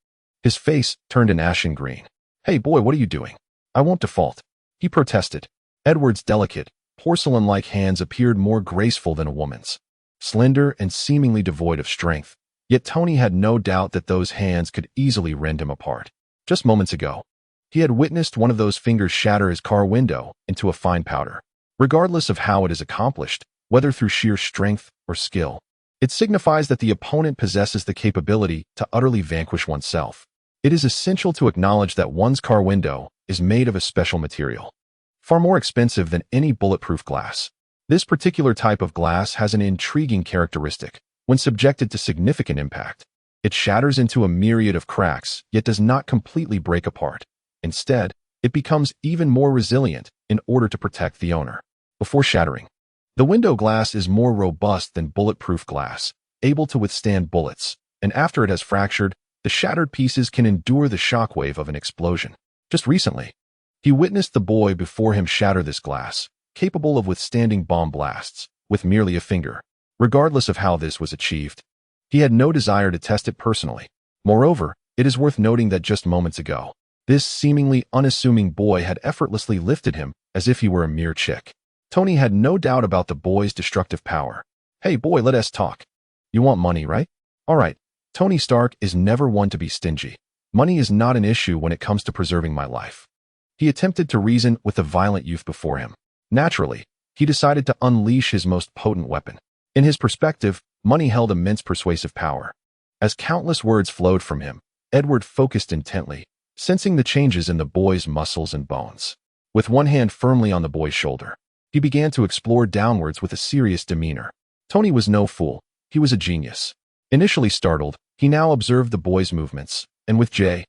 his face turned an ashen green. Hey boy, what are you doing? I won't default, he protested. Edward's delicate, porcelain-like hands appeared more graceful than a woman's, slender and seemingly devoid of strength, yet Tony had no doubt that those hands could easily rend him apart. Just moments ago, he had witnessed one of those fingers shatter his car window into a fine powder. Regardless of how it is accomplished, whether through sheer strength or skill, it signifies that the opponent possesses the capability to utterly vanquish oneself. It is essential to acknowledge that one's car window is made of a special material, far more expensive than any bulletproof glass. This particular type of glass has an intriguing characteristic. When subjected to significant impact, it shatters into a myriad of cracks, yet does not completely break apart. Instead, it becomes even more resilient in order to protect the owner. Before shattering, the window glass is more robust than bulletproof glass, able to withstand bullets, and after it has fractured, the shattered pieces can endure the shockwave of an explosion. Just recently, he witnessed the boy before him shatter this glass, capable of withstanding bomb blasts, with merely a finger. Regardless of how this was achieved, he had no desire to test it personally. Moreover, it is worth noting that just moments ago, this seemingly unassuming boy had effortlessly lifted him as if he were a mere chick. Tony had no doubt about the boy's destructive power. Hey boy, let us talk. You want money, right? All right. Tony Stark is never one to be stingy. Money is not an issue when it comes to preserving my life. He attempted to reason with the violent youth before him. Naturally, he decided to unleash his most potent weapon. In his perspective, money held immense persuasive power. As countless words flowed from him, Edward focused intently, sensing the changes in the boy's muscles and bones. With one hand firmly on the boy's shoulder, he began to explore downwards with a serious demeanor. Tony was no fool. He was a genius. Initially startled, he now observed the boy's movements, and with J.A.R.V.I.S.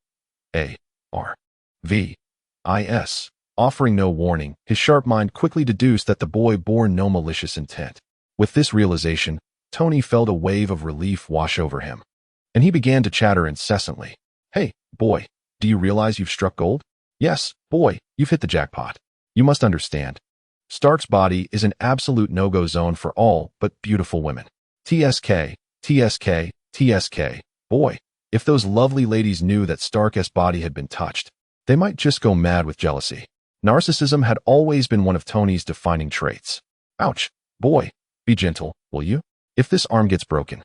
offering no warning, his sharp mind quickly deduced that the boy bore no malicious intent. With this realization, Tony felt a wave of relief wash over him, and he began to chatter incessantly. Hey, boy, do you realize you've struck gold? Yes, boy, you've hit the jackpot. You must understand. Stark's body is an absolute no-go zone for all but beautiful women. TSK, TSK, TSK. Boy, if those lovely ladies knew that Stark's body had been touched, They might just go mad with jealousy. Narcissism had always been one of Tony's defining traits. Ouch. Boy, be gentle, will you? If this arm gets broken,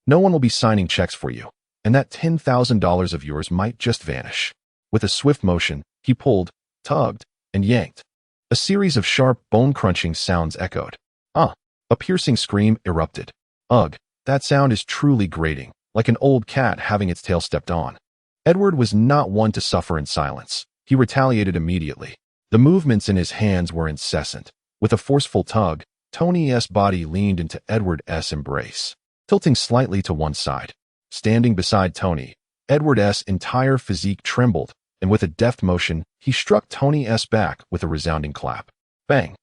no one will be signing checks for you, and that $10,000 of yours might just vanish. With a swift motion, he pulled, tugged, and yanked. A series of sharp, bone-crunching sounds echoed. A piercing scream erupted. Ugh, that sound is truly grating, like an old cat having its tail stepped on. Edward was not one to suffer in silence. He retaliated immediately. The movements in his hands were incessant. With a forceful tug, Tony's body leaned into Edward's embrace, tilting slightly to one side. Standing beside Tony, Edward's entire physique trembled, and with a deft motion, he struck Tony's back with a resounding clap. Bang!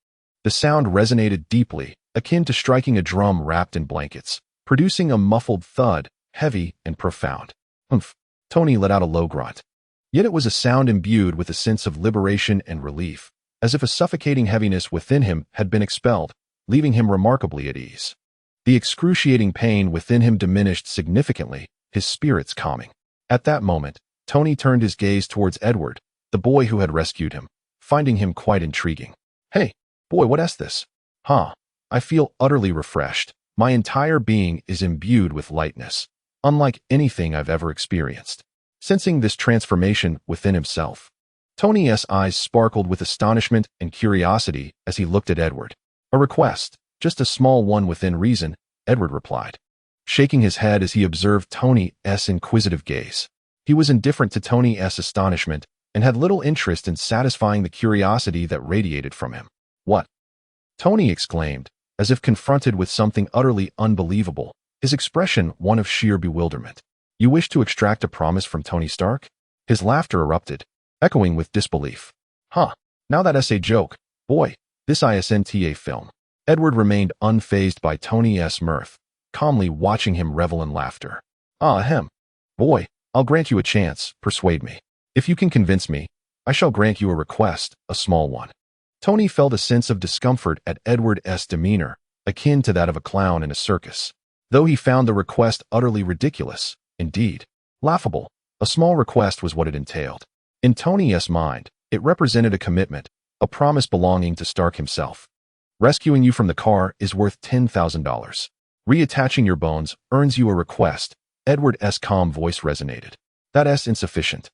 The sound resonated deeply, akin to striking a drum wrapped in blankets, producing a muffled thud, heavy and profound. Humph! Tony let out a low grunt. Yet it was a sound imbued with a sense of liberation and relief, as if a suffocating heaviness within him had been expelled, leaving him remarkably at ease. The excruciating pain within him diminished significantly, his spirits calming. At that moment, Tony turned his gaze towards Edward, the boy who had rescued him, finding him quite intriguing. Hey, boy, what's this? I feel utterly refreshed. My entire being is imbued with lightness, unlike anything I've ever experienced. Sensing this transformation within himself, Tony's eyes sparkled with astonishment and curiosity as he looked at Edward. A request, just a small one within reason, Edward replied, shaking his head as he observed Tony's inquisitive gaze. He was indifferent to Tony's astonishment and had little interest in satisfying the curiosity that radiated from him. What? Tony exclaimed, as if confronted with something utterly unbelievable, his expression one of sheer bewilderment. You wish to extract a promise from Tony Stark? His laughter erupted, echoing with disbelief. Now that's a joke. Boy, this isn't film. Edward remained unfazed by Tony's mirth, calmly watching him revel in laughter. Boy, I'll grant you a chance, persuade me. If you can convince me, I shall grant you a request, a small one. Tony felt a sense of discomfort at Edward's demeanor, akin to that of a clown in a circus. Though he found the request utterly ridiculous, indeed, laughable, a small request was what it entailed. In Tony's mind, it represented a commitment, a promise belonging to Stark himself. Rescuing you from the car is worth $10,000. Reattaching your bones earns you a request. Edward's calm voice resonated. That's insufficient.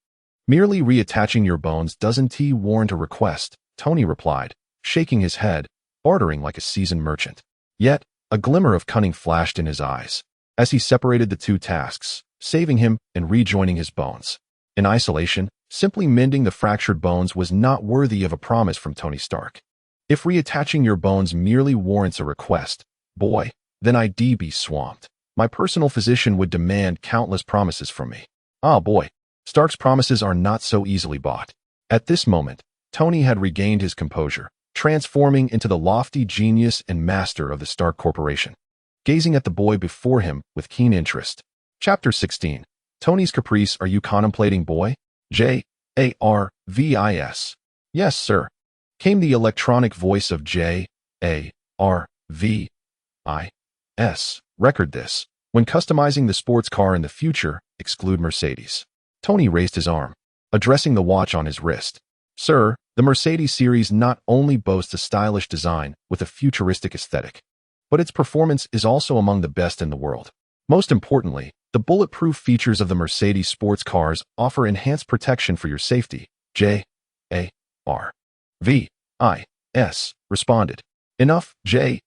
Merely reattaching your bones doesn't warrant a request, Tony replied, shaking his head, bartering like a seasoned merchant. Yet, a glimmer of cunning flashed in his eyes, as he separated the two tasks, saving him and rejoining his bones. In isolation, simply mending the fractured bones was not worthy of a promise from Tony Stark. If reattaching your bones merely warrants a request, boy, then I'd be swamped. My personal physician would demand countless promises from me. Boy, Stark's promises are not so easily bought. At this moment, Tony had regained his composure, transforming into the lofty genius and master of the Stark Corporation, gazing at the boy before him with keen interest. Chapter 16. Tony's caprice. Are you contemplating, boy? J.A.R.V.I.S. Yes, sir, came the electronic voice of J.A.R.V.I.S. Record this. When customizing the sports car in the future, exclude Mercedes. Tony raised his arm, addressing the watch on his wrist. Sir, the Mercedes series not only boasts a stylish design with a futuristic aesthetic, but its performance is also among the best in the world. Most importantly, the bulletproof features of the Mercedes sports cars offer enhanced protection for your safety. J.A.R.V.I.S. responded. Enough, J.A.R.V.I.S.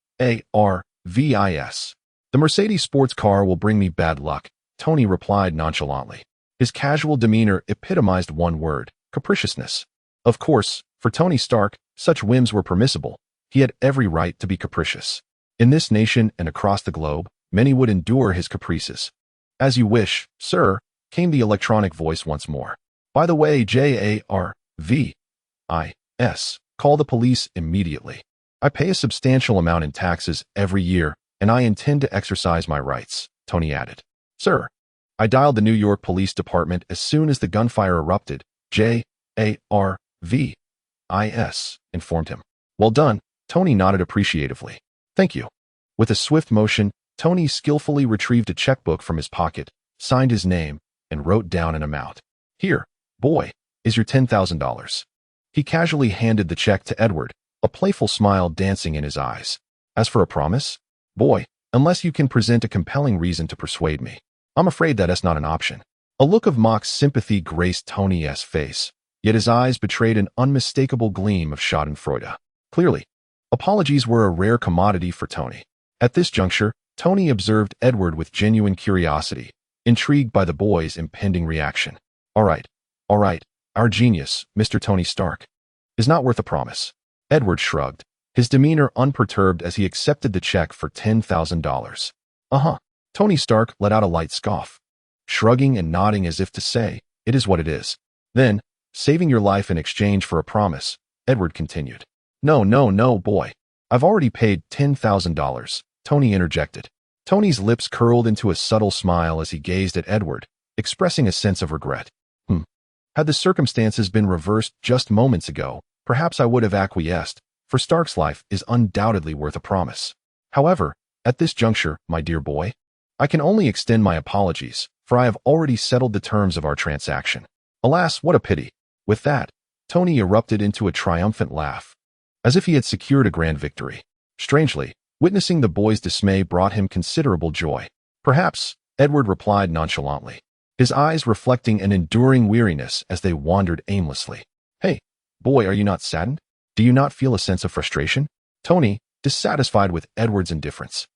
The Mercedes sports car will bring me bad luck, Tony replied nonchalantly. His casual demeanor epitomized one word: capriciousness. Of course, for Tony Stark, such whims were permissible. He had every right to be capricious. In this nation and across the globe, many would endure his caprices. As you wish, sir, came the electronic voice once more. By the way, J.A.R.V.I.S. Call the police immediately. I pay a substantial amount in taxes every year, and I intend to exercise my rights, Tony added. Sir, I dialed the New York Police Department as soon as the gunfire erupted, J.A.R.V.I.S. informed him. Well done, Tony nodded appreciatively. Thank you. With a swift motion, Tony skillfully retrieved a checkbook from his pocket, signed his name, and wrote down an amount. Here, boy, is your $10,000. He casually handed the check to Edward, a playful smile dancing in his eyes. As for a promise? Boy, unless you can present a compelling reason to persuade me, I'm afraid that's not an option. A look of mock sympathy graced Tony's face, yet his eyes betrayed an unmistakable gleam of schadenfreude. Clearly, apologies were a rare commodity for Tony. At this juncture, Tony observed Edward with genuine curiosity, intrigued by the boy's impending reaction. All right, our genius, Mr. Tony Stark, is not worth a promise. Edward shrugged, his demeanor unperturbed as he accepted the check for $10,000. Tony Stark let out a light scoff, shrugging and nodding as if to say, it is what it is. Then, saving your life in exchange for a promise, Edward continued. No, boy. I've already paid $10,000, Tony interjected. Tony's lips curled into a subtle smile as he gazed at Edward, expressing a sense of regret. Had the circumstances been reversed just moments ago, perhaps I would have acquiesced, for Stark's life is undoubtedly worth a promise. However, at this juncture, my dear boy, I can only extend my apologies, for I have already settled the terms of our transaction. Alas, what a pity. With that, Tony erupted into a triumphant laugh, as if he had secured a grand victory. Strangely, witnessing the boy's dismay brought him considerable joy. Perhaps, Edward replied nonchalantly, his eyes reflecting an enduring weariness as they wandered aimlessly. Hey, boy, are you not saddened? Do you not feel a sense of frustration? Tony, dissatisfied with Edward's indifference,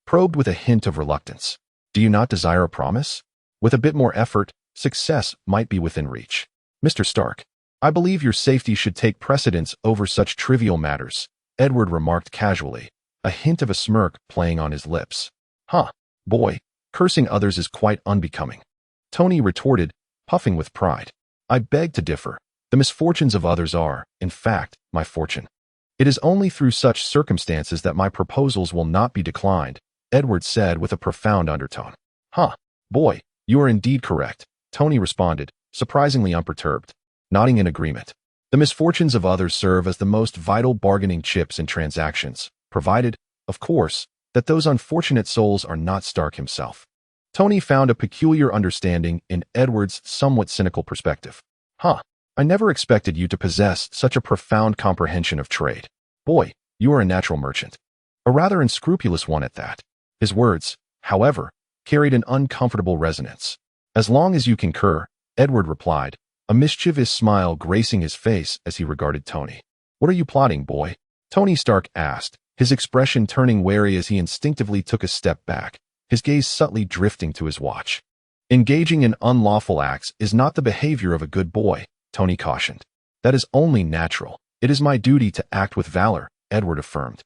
probed with a hint of reluctance. Do you not desire a promise? With a bit more effort, success might be within reach. Mr. Stark, I believe your safety should take precedence over such trivial matters, Edward remarked casually, a hint of a smirk playing on his lips. Boy, cursing others is quite unbecoming, Tony retorted, puffing with pride. I beg to differ. The misfortunes of others are, in fact, my fortune. It is only through such circumstances that my proposals will not be declined, Edward said with a profound undertone. Boy, you are indeed correct, Tony responded, surprisingly unperturbed, nodding in agreement. The misfortunes of others serve as the most vital bargaining chips in transactions, provided, of course, that those unfortunate souls are not Stark himself. Tony found a peculiar understanding in Edward's somewhat cynical perspective. I never expected you to possess such a profound comprehension of trade. Boy, you are a natural merchant. A rather unscrupulous one at that. His words, however, carried an uncomfortable resonance. As long as you concur, Edward replied, a mischievous smile gracing his face as he regarded Tony. What are you plotting, boy? Tony Stark asked, his expression turning wary as he instinctively took a step back, his gaze subtly drifting to his watch. Engaging in unlawful acts is not the behavior of a good boy, Tony cautioned. That is only natural. It is my duty to act with valor, Edward affirmed,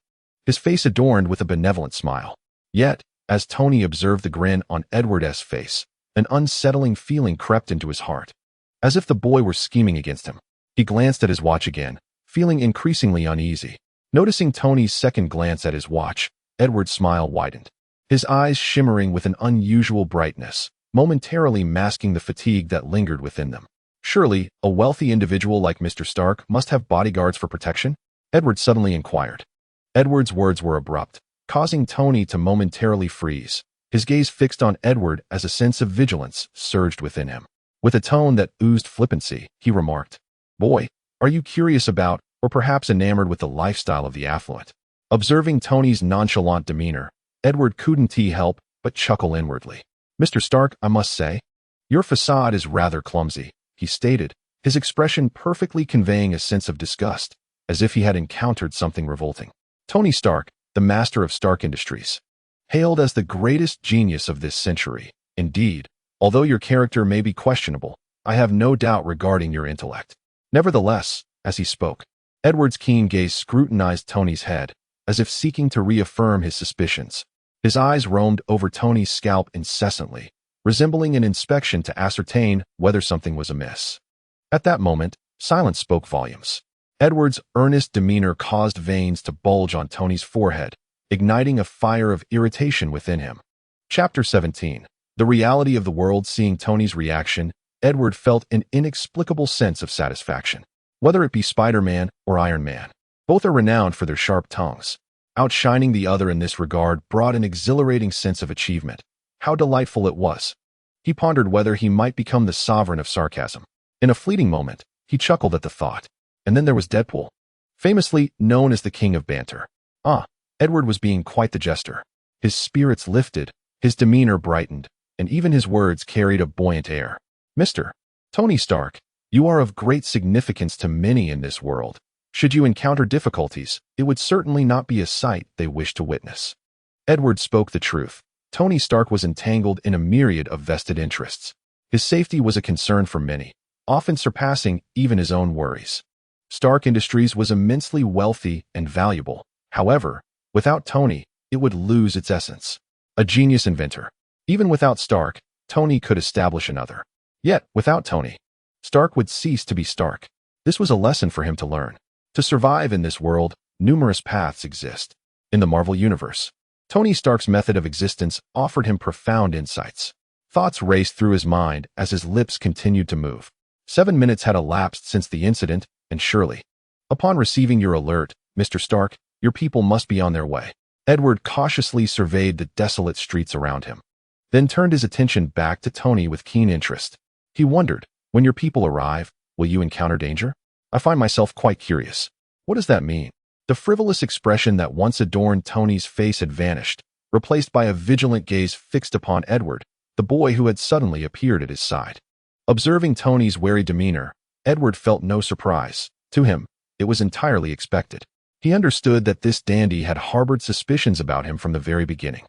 his face adorned with a benevolent smile. Yet, as Tony observed the grin on Edward's face, an unsettling feeling crept into his heart, as if the boy were scheming against him. He glanced at his watch again, feeling increasingly uneasy. Noticing Tony's second glance at his watch, Edward's smile widened, his eyes shimmering with an unusual brightness, momentarily masking the fatigue that lingered within them. Surely, a wealthy individual like Mr. Stark must have bodyguards for protection? Edward suddenly inquired. Edward's words were abrupt, causing Tony to momentarily freeze, his gaze fixed on Edward as a sense of vigilance surged within him. With a tone that oozed flippancy, he remarked, Boy, are you curious about, or perhaps enamored with the lifestyle of the affluent? Observing Tony's nonchalant demeanor, Edward couldn't help but chuckle inwardly. Mr. Stark, I must say, your facade is rather clumsy, he stated, his expression perfectly conveying a sense of disgust, as if he had encountered something revolting. Tony Stark, the master of Stark Industries, hailed as the greatest genius of this century. Indeed, although your character may be questionable, I have no doubt regarding your intellect. Nevertheless, as he spoke, Edward's keen gaze scrutinized Tony's head, as if seeking to reaffirm his suspicions. His eyes roamed over Tony's scalp incessantly, resembling an inspection to ascertain whether something was amiss. At that moment, silence spoke volumes. Edward's earnest demeanor caused veins to bulge on Tony's forehead, igniting a fire of irritation within him. Chapter 17. The reality of the world. Seeing Tony's reaction, Edward felt an inexplicable sense of satisfaction. Whether it be Spider-Man or Iron Man, both are renowned for their sharp tongues. Outshining the other in this regard brought an exhilarating sense of achievement. How delightful it was. He pondered whether he might become the sovereign of sarcasm. In a fleeting moment, He chuckled at the thought. And then there was Deadpool, famously known as the king of banter. Edward was being quite the jester. His spirits lifted, his demeanor brightened, and even his words carried a buoyant air. Mr. Tony Stark, you are of great significance to many in this world. Should you encounter difficulties, it would certainly not be a sight they wish to witness. Edward spoke the truth. Tony Stark was entangled in a myriad of vested interests. His safety was a concern for many, often surpassing even his own worries. Stark Industries was immensely wealthy and valuable. However, without Tony, it would lose its essence. A genius inventor. Even without Stark, Tony could establish another. Yet, without Tony, Stark would cease to be Stark. This was a lesson for him to learn. To survive in this world, numerous paths exist. In the Marvel Universe, Tony Stark's method of existence offered him profound insights. Thoughts raced through his mind as his lips continued to move. 7 minutes had elapsed since the incident, and surely, upon receiving your alert, Mr. Stark, your people must be on their way. Edward cautiously surveyed the desolate streets around him, then turned his attention back to Tony with keen interest. He wondered, when your people arrive, will you encounter danger? I find myself quite curious. What does that mean? The frivolous expression that once adorned Tony's face had vanished, replaced by a vigilant gaze fixed upon Edward, the boy who had suddenly appeared at his side. Observing Tony's wary demeanor, Edward felt no surprise. To him, it was entirely expected. He understood that this dandy had harbored suspicions about him from the very beginning.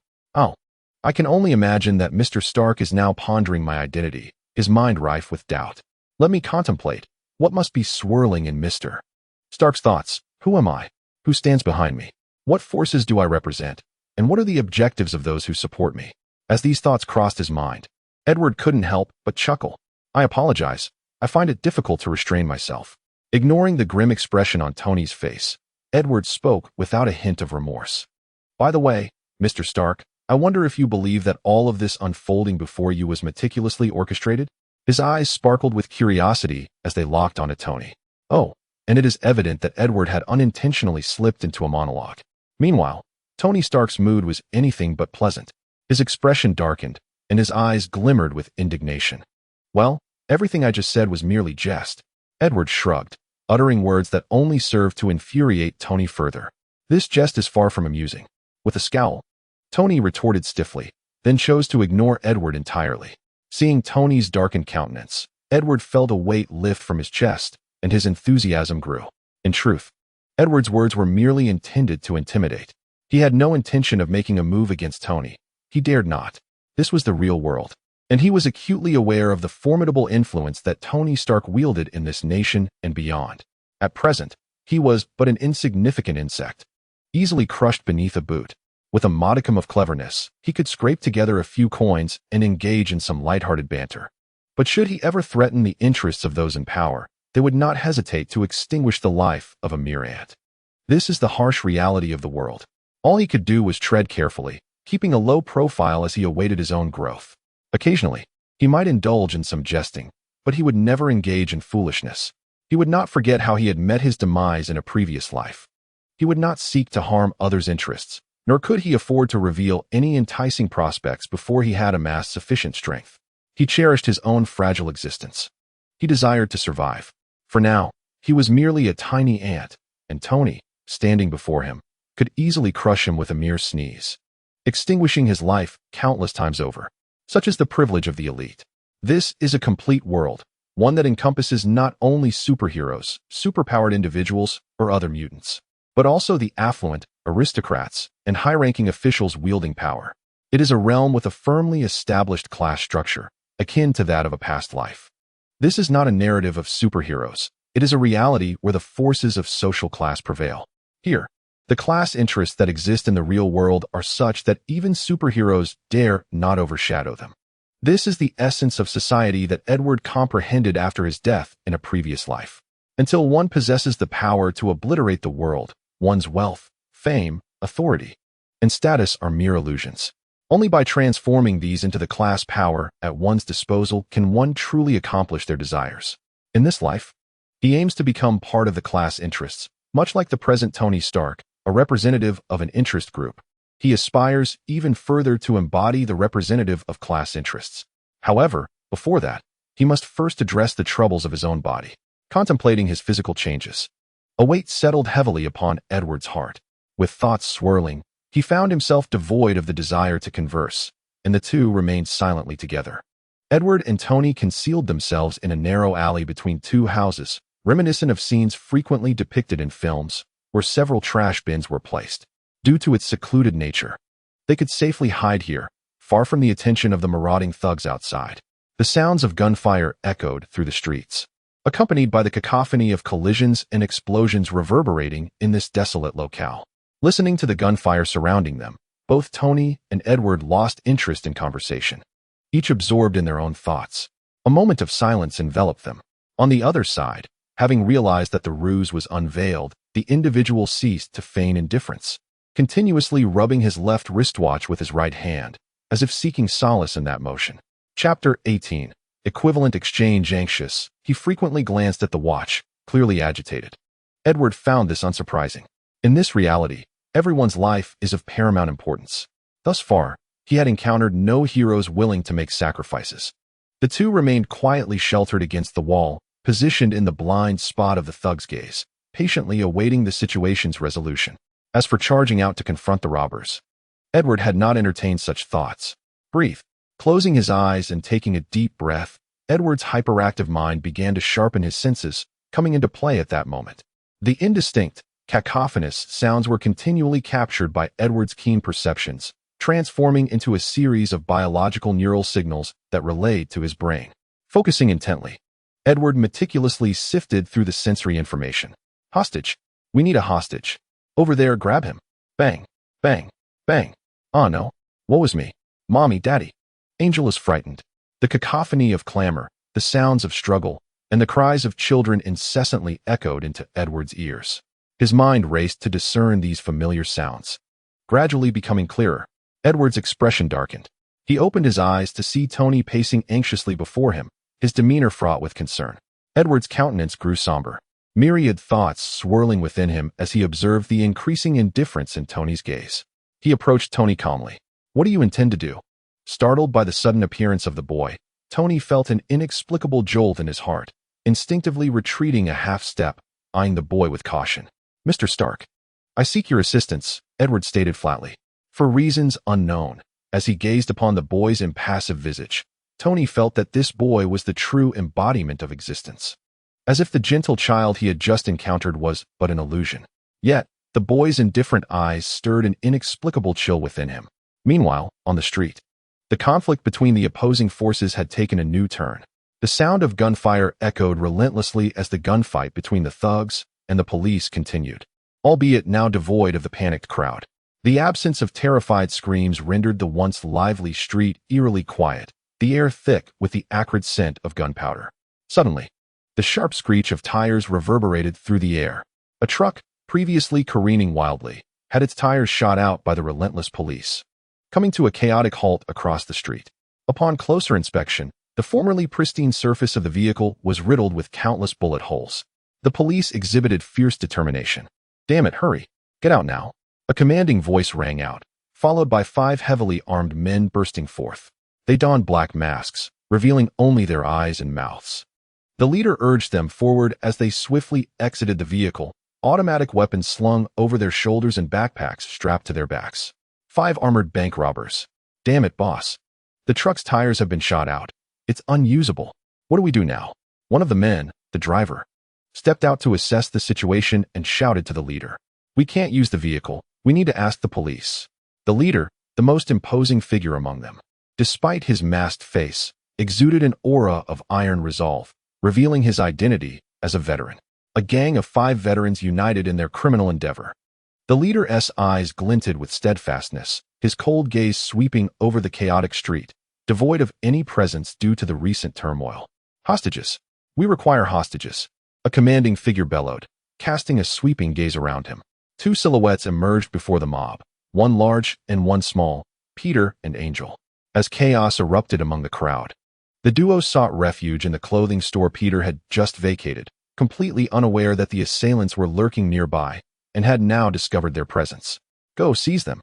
I can only imagine that Mr. Stark is now pondering my identity, his mind rife with doubt. Let me contemplate what must be swirling in Mr. Stark's thoughts. Who am I? Who stands behind me? What forces do I represent? And what are the objectives of those who support me? As these thoughts crossed his mind, Edward couldn't help but chuckle. I apologize. I find it difficult to restrain myself. Ignoring the grim expression on Tony's face, Edward spoke without a hint of remorse. By the way, Mr. Stark, I wonder if you believe that all of this unfolding before you was meticulously orchestrated? His eyes sparkled with curiosity as they locked onto Tony. And it is evident that Edward had unintentionally slipped into a monologue. Meanwhile, Tony Stark's mood was anything but pleasant. His expression darkened, and his eyes glimmered with indignation. Well, everything I just said was merely jest. Edward shrugged, uttering words that only served to infuriate Tony further. This jest is far from amusing. With a scowl, Tony retorted stiffly, then chose to ignore Edward entirely. Seeing Tony's darkened countenance, Edward felt a weight lift from his chest, and his enthusiasm grew. In truth, Edward's words were merely intended to intimidate. He had no intention of making a move against Tony. He dared not. This was the real world, and he was acutely aware of the formidable influence that Tony Stark wielded in this nation and beyond. At present, he was but an insignificant insect, easily crushed beneath a boot. With a modicum of cleverness, he could scrape together a few coins and engage in some lighthearted banter. But should he ever threaten the interests of those in power, they would not hesitate to extinguish the life of a mere ant. This is the harsh reality of the world. All he could do was tread carefully, keeping a low profile as he awaited his own growth. Occasionally, he might indulge in some jesting, but he would never engage in foolishness. He would not forget how he had met his demise in a previous life. He would not seek to harm others' interests, nor could he afford to reveal any enticing prospects before he had amassed sufficient strength. He cherished his own fragile existence. He desired to survive. For now, he was merely a tiny ant, and Tony, standing before him, could easily crush him with a mere sneeze, extinguishing his life countless times over. Such is the privilege of the elite. This is a complete world, one that encompasses not only superheroes, superpowered individuals, or other mutants, but also the affluent, aristocrats, and high-ranking officials wielding power. It is a realm with a firmly established class structure, akin to that of a past life. This is not a narrative of superheroes. It is a reality where the forces of social class prevail. Here, the class interests that exist in the real world are such that even superheroes dare not overshadow them. This is the essence of society that Edward comprehended after his death in a previous life. Until one possesses the power to obliterate the world, one's wealth, fame, authority, and status are mere illusions. Only by transforming these into the class power at one's disposal can one truly accomplish their desires. In this life, he aims to become part of the class interests, much like the present Tony Stark, a representative of an interest group. He aspires even further to embody the representative of class interests. However, before that, he must first address the troubles of his own body. contemplating his physical changes. A weight settled heavily upon Edward's heart. With thoughts swirling, he found himself devoid of the desire to converse, and the two remained silently together. Edward and Tony concealed themselves in a narrow alley between two houses, reminiscent of scenes frequently depicted in films, where several trash bins were placed. Due to its secluded nature, they could safely hide here, far from the attention of the marauding thugs outside. The sounds of gunfire echoed through the streets, accompanied by the cacophony of collisions and explosions reverberating in this desolate locale. Listening to the gunfire surrounding them, both Tony and Edward lost interest in conversation, each absorbed in their own thoughts. A moment of silence enveloped them. On the other side, having realized that the ruse was unveiled, the individual ceased to feign indifference, continuously rubbing his left wristwatch with his right hand, as if seeking solace in that motion. Chapter 18. Equivalent exchange. Anxious, he frequently glanced at the watch, clearly agitated. Edward found this unsurprising. In this reality, everyone's life is of paramount importance. Thus far, he had encountered no heroes willing to make sacrifices. The two remained quietly sheltered against the wall, positioned in the blind spot of the thug's gaze, patiently awaiting the situation's resolution. As for charging out to confront the robbers, Edward had not entertained such thoughts. Breathe. Closing his eyes and taking a deep breath, Edward's hyperactive mind began to sharpen his senses, coming into play at that moment. The indistinct, cacophonous sounds were continually captured by Edward's keen perceptions, transforming into a series of biological neural signals that relayed to his brain. Focusing intently, Edward meticulously sifted through the sensory information. Hostage. We need a hostage. Over there, grab him. Bang, bang, bang. Oh no. Woe is me. Mommy, Daddy. Angel is frightened. The cacophony of clamor, the sounds of struggle, and the cries of children incessantly echoed into Edward's ears. His mind raced to discern these familiar sounds. Gradually becoming clearer, Edward's expression darkened. He opened his eyes to see Tony pacing anxiously before him, his demeanor fraught with concern. Edward's countenance grew somber, myriad thoughts swirling within him as he observed the increasing indifference in Tony's gaze. He approached Tony calmly. What do you intend to do? Startled by the sudden appearance of the boy, Tony felt an inexplicable jolt in his heart, instinctively retreating a half-step, eyeing the boy with caution. Mr. Stark, I seek your assistance, Edward stated flatly. For reasons unknown, as he gazed upon the boy's impassive visage, Tony felt that this boy was the true embodiment of existence. As if the gentle child he had just encountered was but an illusion. Yet, the boy's indifferent eyes stirred an inexplicable chill within him. Meanwhile, on the street, the conflict between the opposing forces had taken a new turn. The sound of gunfire echoed relentlessly as the gunfight between the thugs and the police continued, albeit now devoid of the panicked crowd. The absence of terrified screams rendered the once lively street eerily quiet, the air thick with the acrid scent of gunpowder. Suddenly, the sharp screech of tires reverberated through the air. A truck, previously careening wildly, had its tires shot out by the relentless police, coming to a chaotic halt across the street. Upon closer inspection, the formerly pristine surface of the vehicle was riddled with countless bullet holes. The police exhibited fierce determination. Damn it, hurry. Get out now. A commanding voice rang out, followed by 5 heavily armed men bursting forth. They donned black masks, revealing only their eyes and mouths. The leader urged them forward as they swiftly exited the vehicle, automatic weapons slung over their shoulders and backpacks strapped to their backs. 5 armored bank robbers. Damn it, boss. The truck's tires have been shot out. It's unusable. What do we do now? One of the men, the driver, stepped out to assess the situation and shouted to the leader. We can't use the vehicle. We need to ask the police. The leader, the most imposing figure among them, despite his masked face, exuded an aura of iron resolve, revealing his identity as a veteran. A gang of 5 veterans united in their criminal endeavor. The leader's eyes glinted with steadfastness, his cold gaze sweeping over the chaotic street, devoid of any presence due to the recent turmoil. Hostages. We require hostages. A commanding figure bellowed, casting a sweeping gaze around him. 2 silhouettes emerged before the mob, one large and one small, Peter and Angel. As chaos erupted among the crowd, the duo sought refuge in the clothing store Peter had just vacated, completely unaware that the assailants were lurking nearby and had now discovered their presence. Go, seize them.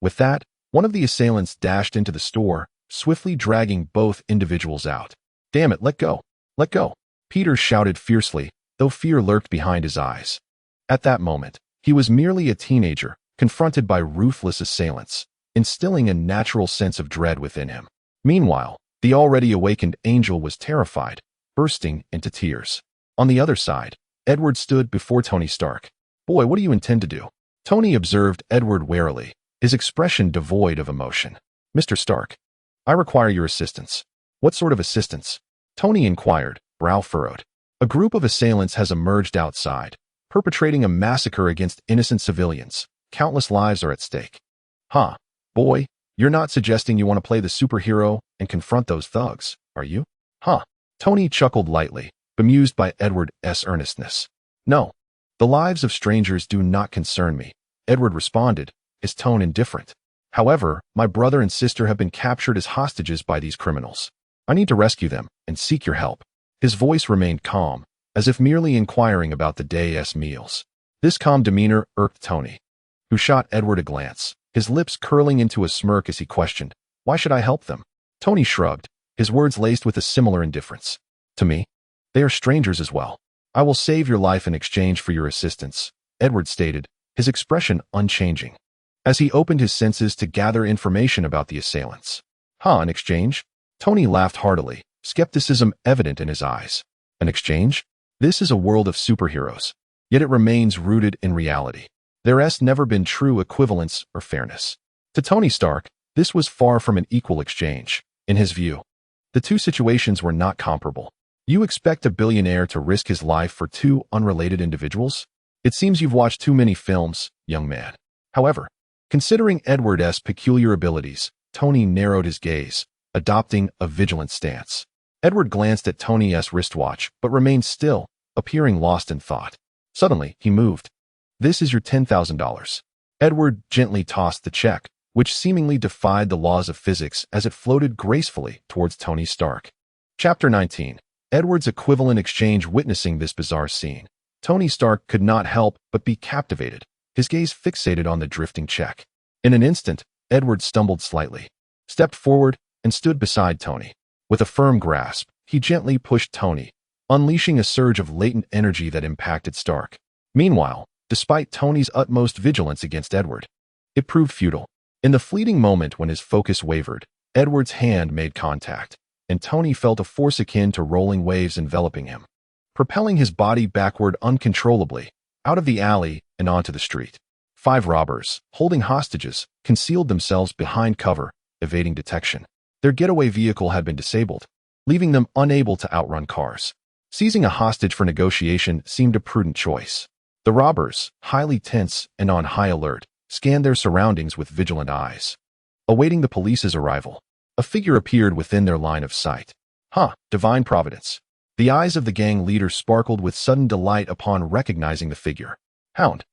With that, one of the assailants dashed into the store, swiftly dragging both individuals out. Damn it, let go. Let go. Peter shouted fiercely, though fear lurked behind his eyes. At that moment, he was merely a teenager, confronted by ruthless assailants, instilling a natural sense of dread within him. Meanwhile, the already awakened angel was terrified, bursting into tears. On the other side, Edward stood before Tony Stark. "Boy, what do you intend to do?" Tony observed Edward warily, his expression devoid of emotion. "Mr. Stark, I require your assistance." "What sort of assistance?" Tony inquired, brow furrowed. "A group of assailants has emerged outside, perpetrating a massacre against innocent civilians. Countless lives are at stake." "Huh, boy, you're not suggesting you want to play the superhero and confront those thugs, are you?" "Huh." Tony chuckled lightly, bemused by Edward's earnestness. "No, the lives of strangers do not concern me," Edward responded, his tone indifferent. "However, my brother and sister have been captured as hostages by these criminals. I need to rescue them and seek your help." His voice remained calm, as if merely inquiring about the day's meals. This calm demeanor irked Tony, who shot Edward a glance, his lips curling into a smirk as he questioned, "Why should I help them?" Tony shrugged, his words laced with a similar indifference. "To me, they are strangers as well." "I will save your life in exchange for your assistance," Edward stated, his expression unchanging, as he opened his senses to gather information about the assailants. "Huh, an exchange?" Tony laughed heartily, skepticism evident in his eyes. "An exchange? This is a world of superheroes, yet it remains rooted in reality. There's never been true equivalence or fairness." To Tony Stark, this was far from an equal exchange. In his view, the two situations were not comparable. You expect a billionaire to risk his life for two unrelated individuals? It seems you've watched too many films, young man. However, considering Edward's peculiar abilities, Tony narrowed his gaze, adopting a vigilant stance. Edward glanced at Tony's wristwatch, but remained still, appearing lost in thought. Suddenly, he moved. "This is your $10,000. Edward gently tossed the check, which seemingly defied the laws of physics as it floated gracefully towards Tony Stark. Chapter 19. Edward's equivalent exchange. Witnessing this bizarre scene, Tony Stark could not help but be captivated, his gaze fixated on the drifting check. In an instant, Edward stumbled slightly, stepped forward, and stood beside Tony. With a firm grasp, he gently pushed Tony, unleashing a surge of latent energy that impacted Stark. Meanwhile, despite Tony's utmost vigilance against Edward, it proved futile. In the fleeting moment when his focus wavered, Edward's hand made contact, and Tony felt a force akin to rolling waves enveloping him, propelling his body backward uncontrollably, out of the alley and onto the street. 5 robbers, holding hostages, concealed themselves behind cover, evading detection. Their getaway vehicle had been disabled, leaving them unable to outrun cars. Seizing a hostage for negotiation seemed a prudent choice. The robbers, highly tense and on high alert, scanned their surroundings with vigilant eyes. Awaiting the police's arrival, a figure appeared within their line of sight. "Huh, divine providence." The eyes of the gang leader sparkled with sudden delight upon recognizing the figure. "Hound,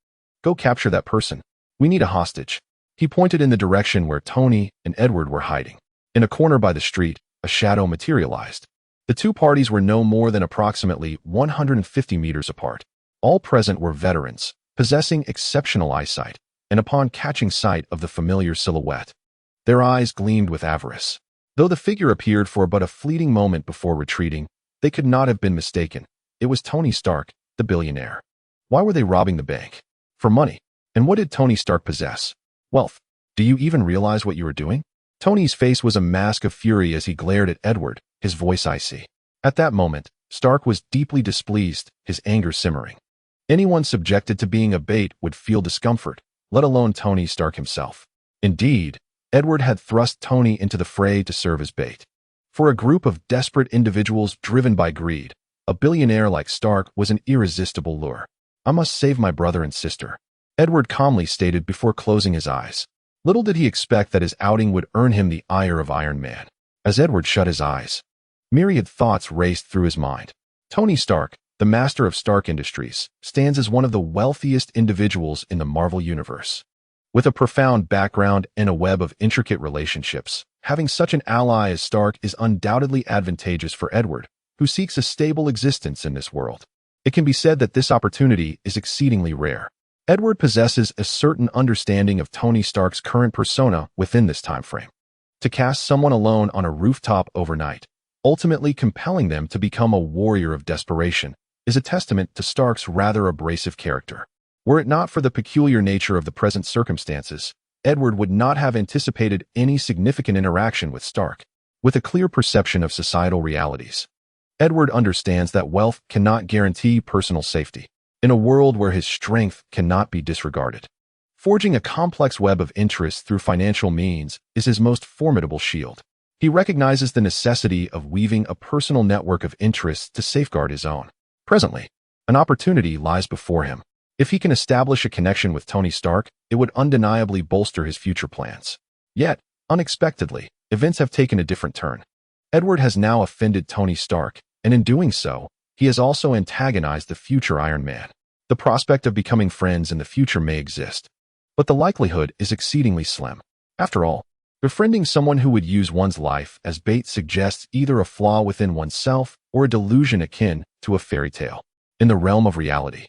go capture that person. We need a hostage." He pointed in the direction where Tony and Edward were hiding. In a corner by the street, a shadow materialized. The two parties were no more than approximately 150 meters apart. All present were veterans, possessing exceptional eyesight, and upon catching sight of the familiar silhouette, their eyes gleamed with avarice. Though the figure appeared for but a fleeting moment before retreating, they could not have been mistaken. It was Tony Stark, the billionaire. Why were they robbing the bank? For money. And what did Tony Stark possess? Wealth. "Do you even realize what you are doing?" Tony's face was a mask of fury as he glared at Edward, his voice icy. At that moment, Stark was deeply displeased, his anger simmering. Anyone subjected to being a bait would feel discomfort, let alone Tony Stark himself. Indeed, Edward had thrust Tony into the fray to serve as bait. For a group of desperate individuals driven by greed, a billionaire like Stark was an irresistible lure. "I must save my brother and sister," Edward calmly stated before closing his eyes. Little did he expect that his outing would earn him the ire of Iron Man. As Edward shut his eyes, myriad thoughts raced through his mind. Tony Stark, the master of Stark Industries, stands as one of the wealthiest individuals in the Marvel Universe. With a profound background and a web of intricate relationships, having such an ally as Stark is undoubtedly advantageous for Edward, who seeks a stable existence in this world. It can be said that this opportunity is exceedingly rare. Edward possesses a certain understanding of Tony Stark's current persona within this time frame. To cast someone alone on a rooftop overnight, ultimately compelling them to become a warrior of desperation, is a testament to Stark's rather abrasive character. Were it not for the peculiar nature of the present circumstances, Edward would not have anticipated any significant interaction with Stark. With a clear perception of societal realities, Edward understands that wealth cannot guarantee personal safety, in a world where his strength cannot be disregarded. Forging a complex web of interests through financial means is his most formidable shield. He recognizes the necessity of weaving a personal network of interests to safeguard his own. Presently, an opportunity lies before him. If he can establish a connection with Tony Stark, it would undeniably bolster his future plans. Yet, unexpectedly, events have taken a different turn. Edward has now offended Tony Stark, and in doing so, he has also antagonized the future Iron Man. The prospect of becoming friends in the future may exist, but the likelihood is exceedingly slim. After all, befriending someone who would use one's life as bait suggests either a flaw within oneself or a delusion akin to a fairy tale. In the realm of reality,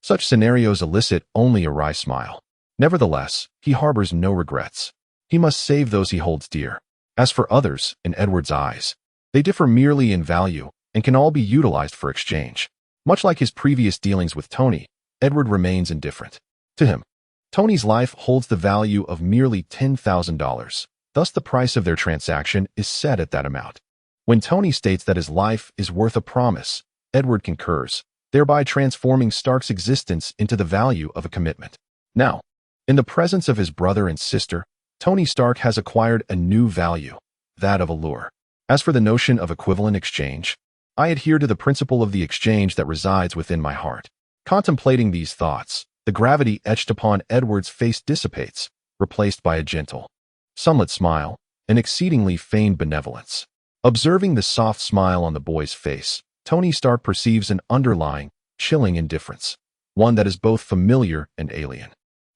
such scenarios elicit only a wry smile. Nevertheless, he harbors no regrets. He must save those he holds dear. As for others, in Edward's eyes, they differ merely in value and can all be utilized for exchange. Much like his previous dealings with Tony, Edward remains indifferent. To him, Tony's life holds the value of merely $10,000. Thus, the price of their transaction is set at that amount. When Tony states that his life is worth a promise, Edward concurs, thereby transforming Stark's existence into the value of a commitment. Now, in the presence of his brother and sister, Tony Stark has acquired a new value, that of allure. As for the notion of equivalent exchange, I adhere to the principle of the exchange that resides within my heart. Contemplating these thoughts, the gravity etched upon Edward's face dissipates, replaced by a gentle, sunlit smile, an exceedingly feigned benevolence. Observing the soft smile on the boy's face, Tony Stark perceives an underlying, chilling indifference, one that is both familiar and alien.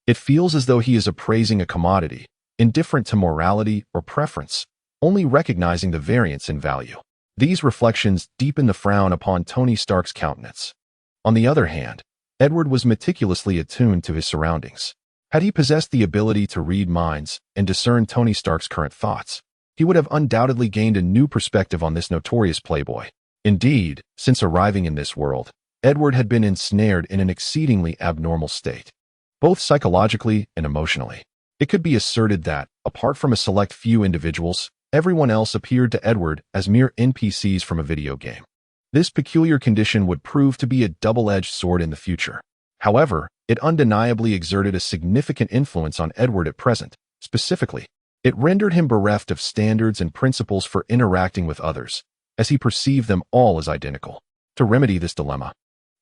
It feels as though he is appraising a commodity, indifferent to morality or preference, only recognizing the variance in value. These reflections deepen the frown upon Tony Stark's countenance. On the other hand, Edward was meticulously attuned to his surroundings. Had he possessed the ability to read minds and discern Tony Stark's current thoughts, he would have undoubtedly gained a new perspective on this notorious playboy. Indeed, since arriving in this world, Edward had been ensnared in an exceedingly abnormal state, both psychologically and emotionally. It could be asserted that, apart from a select few individuals, everyone else appeared to Edward as mere NPCs from a video game. This peculiar condition would prove to be a double-edged sword in the future. However, it undeniably exerted a significant influence on Edward at present. Specifically, it rendered him bereft of standards and principles for interacting with others, as he perceived them all as identical. To remedy this dilemma,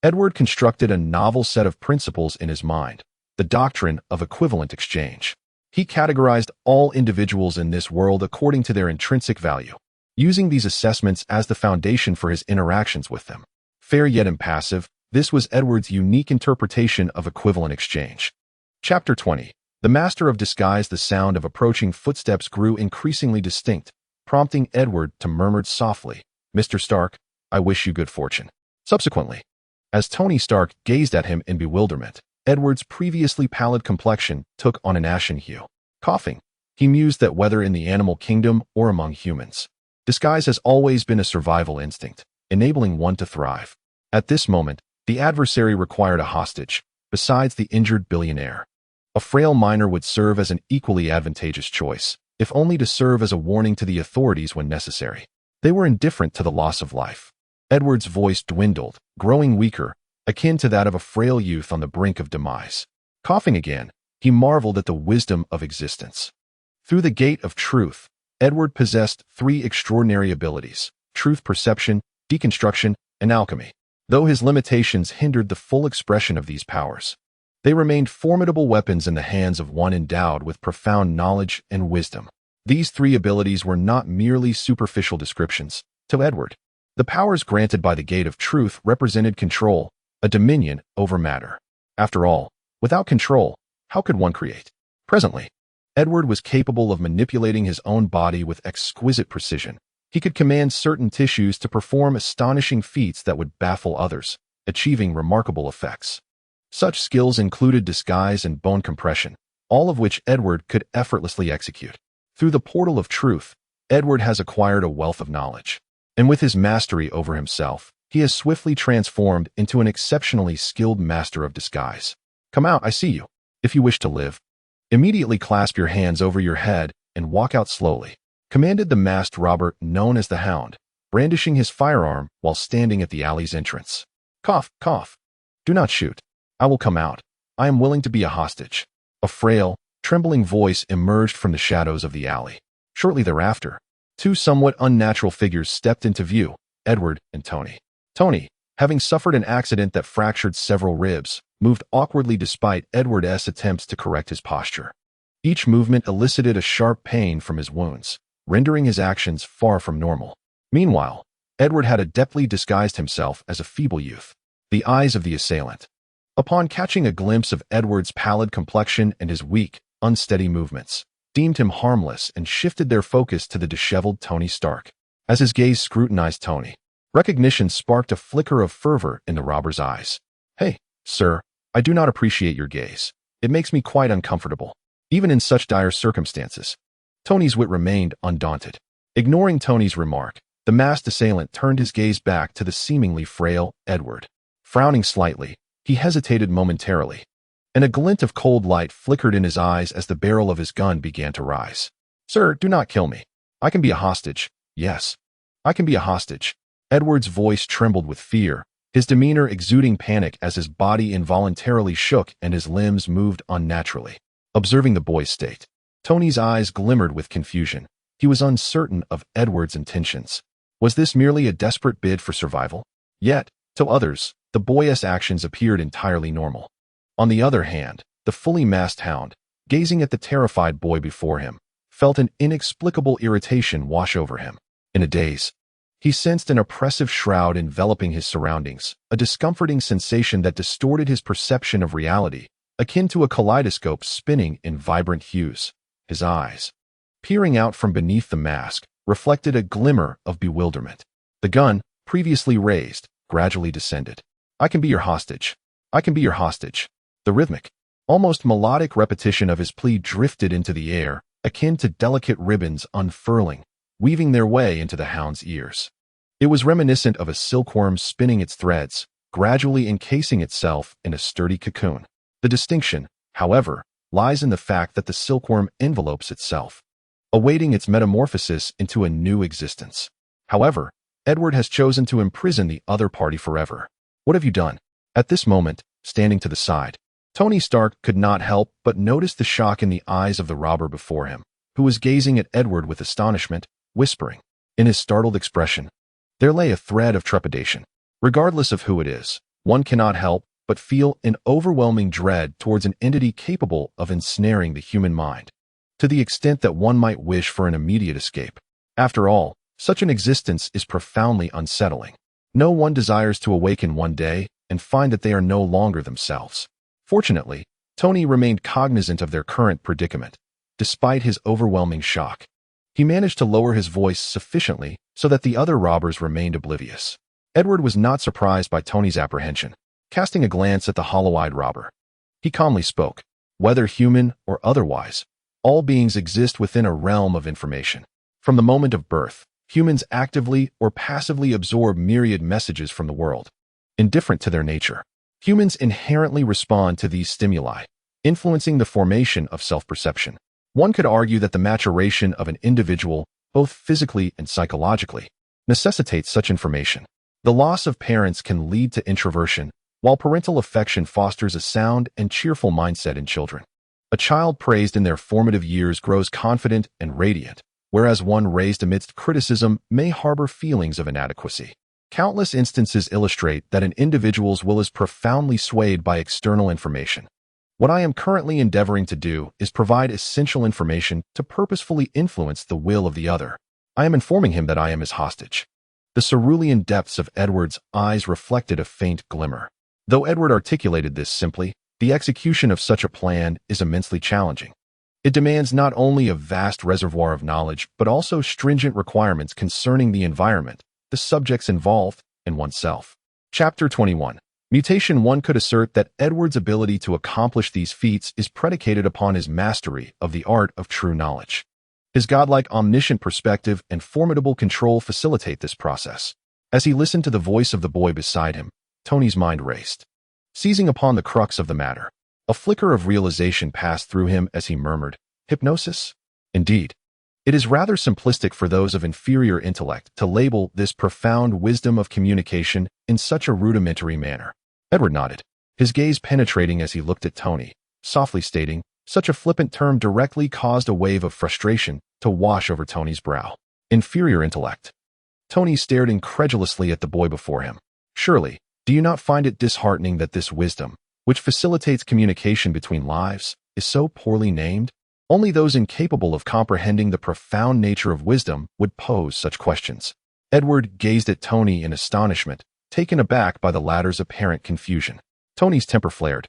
Edward constructed a novel set of principles in his mind, the doctrine of equivalent exchange. He categorized all individuals in this world according to their intrinsic value, using these assessments as the foundation for his interactions with them. Fair yet impassive, this was Edward's unique interpretation of equivalent exchange. Chapter 20. The Master of Disguise. The sound of approaching footsteps grew increasingly distinct, prompting Edward to murmur softly, "Mr. Stark, I wish you good fortune." Subsequently, as Tony Stark gazed at him in bewilderment, Edward's previously pallid complexion took on an ashen hue. Coughing, he mused that whether in the animal kingdom or among humans, disguise has always been a survival instinct, enabling one to thrive. At this moment, the adversary required a hostage, besides the injured billionaire. A frail miner would serve as an equally advantageous choice, if only to serve as a warning to the authorities when necessary. They were indifferent to the loss of life. Edward's voice dwindled, growing weaker, akin to that of a frail youth on the brink of demise. Coughing again, he marveled at the wisdom of existence. Through the gate of truth, Edward possessed three extraordinary abilities: truth perception, deconstruction, and alchemy. Though his limitations hindered the full expression of these powers, they remained formidable weapons in the hands of one endowed with profound knowledge and wisdom. These three abilities were not merely superficial descriptions. To Edward, the powers granted by the gate of truth represented control, a dominion over matter. After all, without control, how could one create? Presently, Edward was capable of manipulating his own body with exquisite precision. He could command certain tissues to perform astonishing feats that would baffle others, achieving remarkable effects. Such skills included disguise and bone compression, all of which Edward could effortlessly execute. Through the portal of truth, Edward has acquired a wealth of knowledge, and with his mastery over himself, he has swiftly transformed into an exceptionally skilled master of disguise. Come out, I see you. If you wish to live, immediately clasp your hands over your head and walk out slowly, commanded the masked robber known as the Hound, brandishing his firearm while standing at the alley's entrance. Cough, cough. Do not shoot. I will come out. I am willing to be a hostage. A frail, trembling voice emerged from the shadows of the alley. Shortly thereafter, two somewhat unnatural figures stepped into view, Edward and Tony. Tony, having suffered an accident that fractured several ribs, moved awkwardly despite Edward's attempts to correct his posture. Each movement elicited a sharp pain from his wounds, rendering his actions far from normal. Meanwhile, Edward had adeptly disguised himself as a feeble youth. The eyes of the assailant, upon catching a glimpse of Edward's pallid complexion and his weak, unsteady movements, deemed him harmless and shifted their focus to the disheveled Tony Stark. As his gaze scrutinized Tony, recognition sparked a flicker of fervor in the robber's eyes. Hey, sir, I do not appreciate your gaze. It makes me quite uncomfortable, even in such dire circumstances. Tony's wit remained undaunted. Ignoring Tony's remark, the masked assailant turned his gaze back to the seemingly frail Edward. Frowning slightly, he hesitated momentarily, and a glint of cold light flickered in his eyes as the barrel of his gun began to rise. Sir, do not kill me. I can be a hostage. Yes, I can be a hostage. Edward's voice trembled with fear, his demeanor exuding panic as his body involuntarily shook and his limbs moved unnaturally. Observing the boy's state, Tony's eyes glimmered with confusion. He was uncertain of Edward's intentions. Was this merely a desperate bid for survival? Yet, to others, the boy's actions appeared entirely normal. On the other hand, the fully masked Hound, gazing at the terrified boy before him, felt an inexplicable irritation wash over him. In a daze, he sensed an oppressive shroud enveloping his surroundings, a discomforting sensation that distorted his perception of reality, akin to a kaleidoscope spinning in vibrant hues. His eyes, peering out from beneath the mask, reflected a glimmer of bewilderment. The gun, previously raised, gradually descended. I can be your hostage. I can be your hostage. The rhythmic, almost melodic repetition of his plea drifted into the air, akin to delicate ribbons unfurling, weaving their way into the Hound's ears. It was reminiscent of a silkworm spinning its threads, gradually encasing itself in a sturdy cocoon. The distinction, however, lies in the fact that the silkworm envelopes itself, awaiting its metamorphosis into a new existence. However, Edward has chosen to imprison the other party forever. What have you done? At this moment, standing to the side, Tony Stark could not help but notice the shock in the eyes of the robber before him, who was gazing at Edward with astonishment, whispering. In his startled expression, there lay a thread of trepidation. Regardless of who it is, one cannot help but feel an overwhelming dread towards an entity capable of ensnaring the human mind, to the extent that one might wish for an immediate escape. After all, such an existence is profoundly unsettling. No one desires to awaken one day and find that they are no longer themselves. Fortunately, Tony remained cognizant of their current predicament, despite his overwhelming shock. He managed to lower his voice sufficiently so that the other robbers remained oblivious. Edward was not surprised by Tony's apprehension. Casting a glance at the hollow-eyed robber, he calmly spoke. Whether human or otherwise, all beings exist within a realm of information. From the moment of birth, humans actively or passively absorb myriad messages from the world. Indifferent to their nature, humans inherently respond to these stimuli, influencing the formation of self-perception. One could argue that the maturation of an individual, both physically and psychologically, necessitates such information. The loss of parents can lead to introversion, while parental affection fosters a sound and cheerful mindset in children. A child praised in their formative years grows confident and radiant, whereas one raised amidst criticism may harbor feelings of inadequacy. Countless instances illustrate that an individual's will is profoundly swayed by external information. What I am currently endeavoring to do is provide essential information to purposefully influence the will of the other. I am informing him that I am his hostage. The cerulean depths of Edward's eyes reflected a faint glimmer. Though Edward articulated this simply, the execution of such a plan is immensely challenging. It demands not only a vast reservoir of knowledge, but also stringent requirements concerning the environment, the subjects involved, and oneself. Chapter 21. Mutation. One could assert that Edward's ability to accomplish these feats is predicated upon his mastery of the art of true knowledge. His godlike omniscient perspective and formidable control facilitate this process. As he listened to the voice of the boy beside him, Tony's mind raced. Seizing upon the crux of the matter, a flicker of realization passed through him as he murmured, "Hypnosis? Indeed. It is rather simplistic for those of inferior intellect to label this profound wisdom of communication in such a rudimentary manner." Edward nodded, his gaze penetrating as he looked at Tony, softly stating, such a flippant term directly caused a wave of frustration to wash over Tony's brow. Inferior intellect. Tony stared incredulously at the boy before him. "Surely, do you not find it disheartening that this wisdom, which facilitates communication between lives, is so poorly named? Only those incapable of comprehending the profound nature of wisdom would pose such questions." Edward gazed at Tony in astonishment, taken aback by the latter's apparent confusion. Tony's temper flared,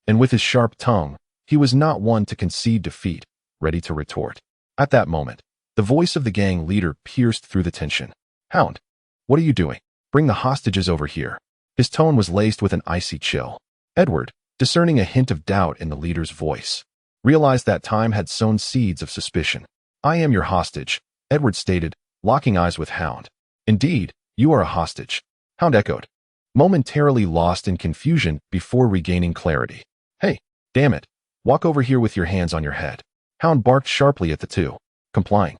and with his sharp tongue, he was not one to concede defeat, ready to retort. At that moment, the voice of the gang leader pierced through the tension. "Hound, what are you doing? Bring the hostages over here." His tone was laced with an icy chill. Edward, discerning a hint of doubt in the leader's voice, realized that time had sown seeds of suspicion. "I am your hostage," Edward stated, locking eyes with Hound. "Indeed, you are a hostage," Hound echoed, momentarily lost in confusion before regaining clarity. "Hey, damn it, walk over here with your hands on your head." Hound barked sharply at the two, complying.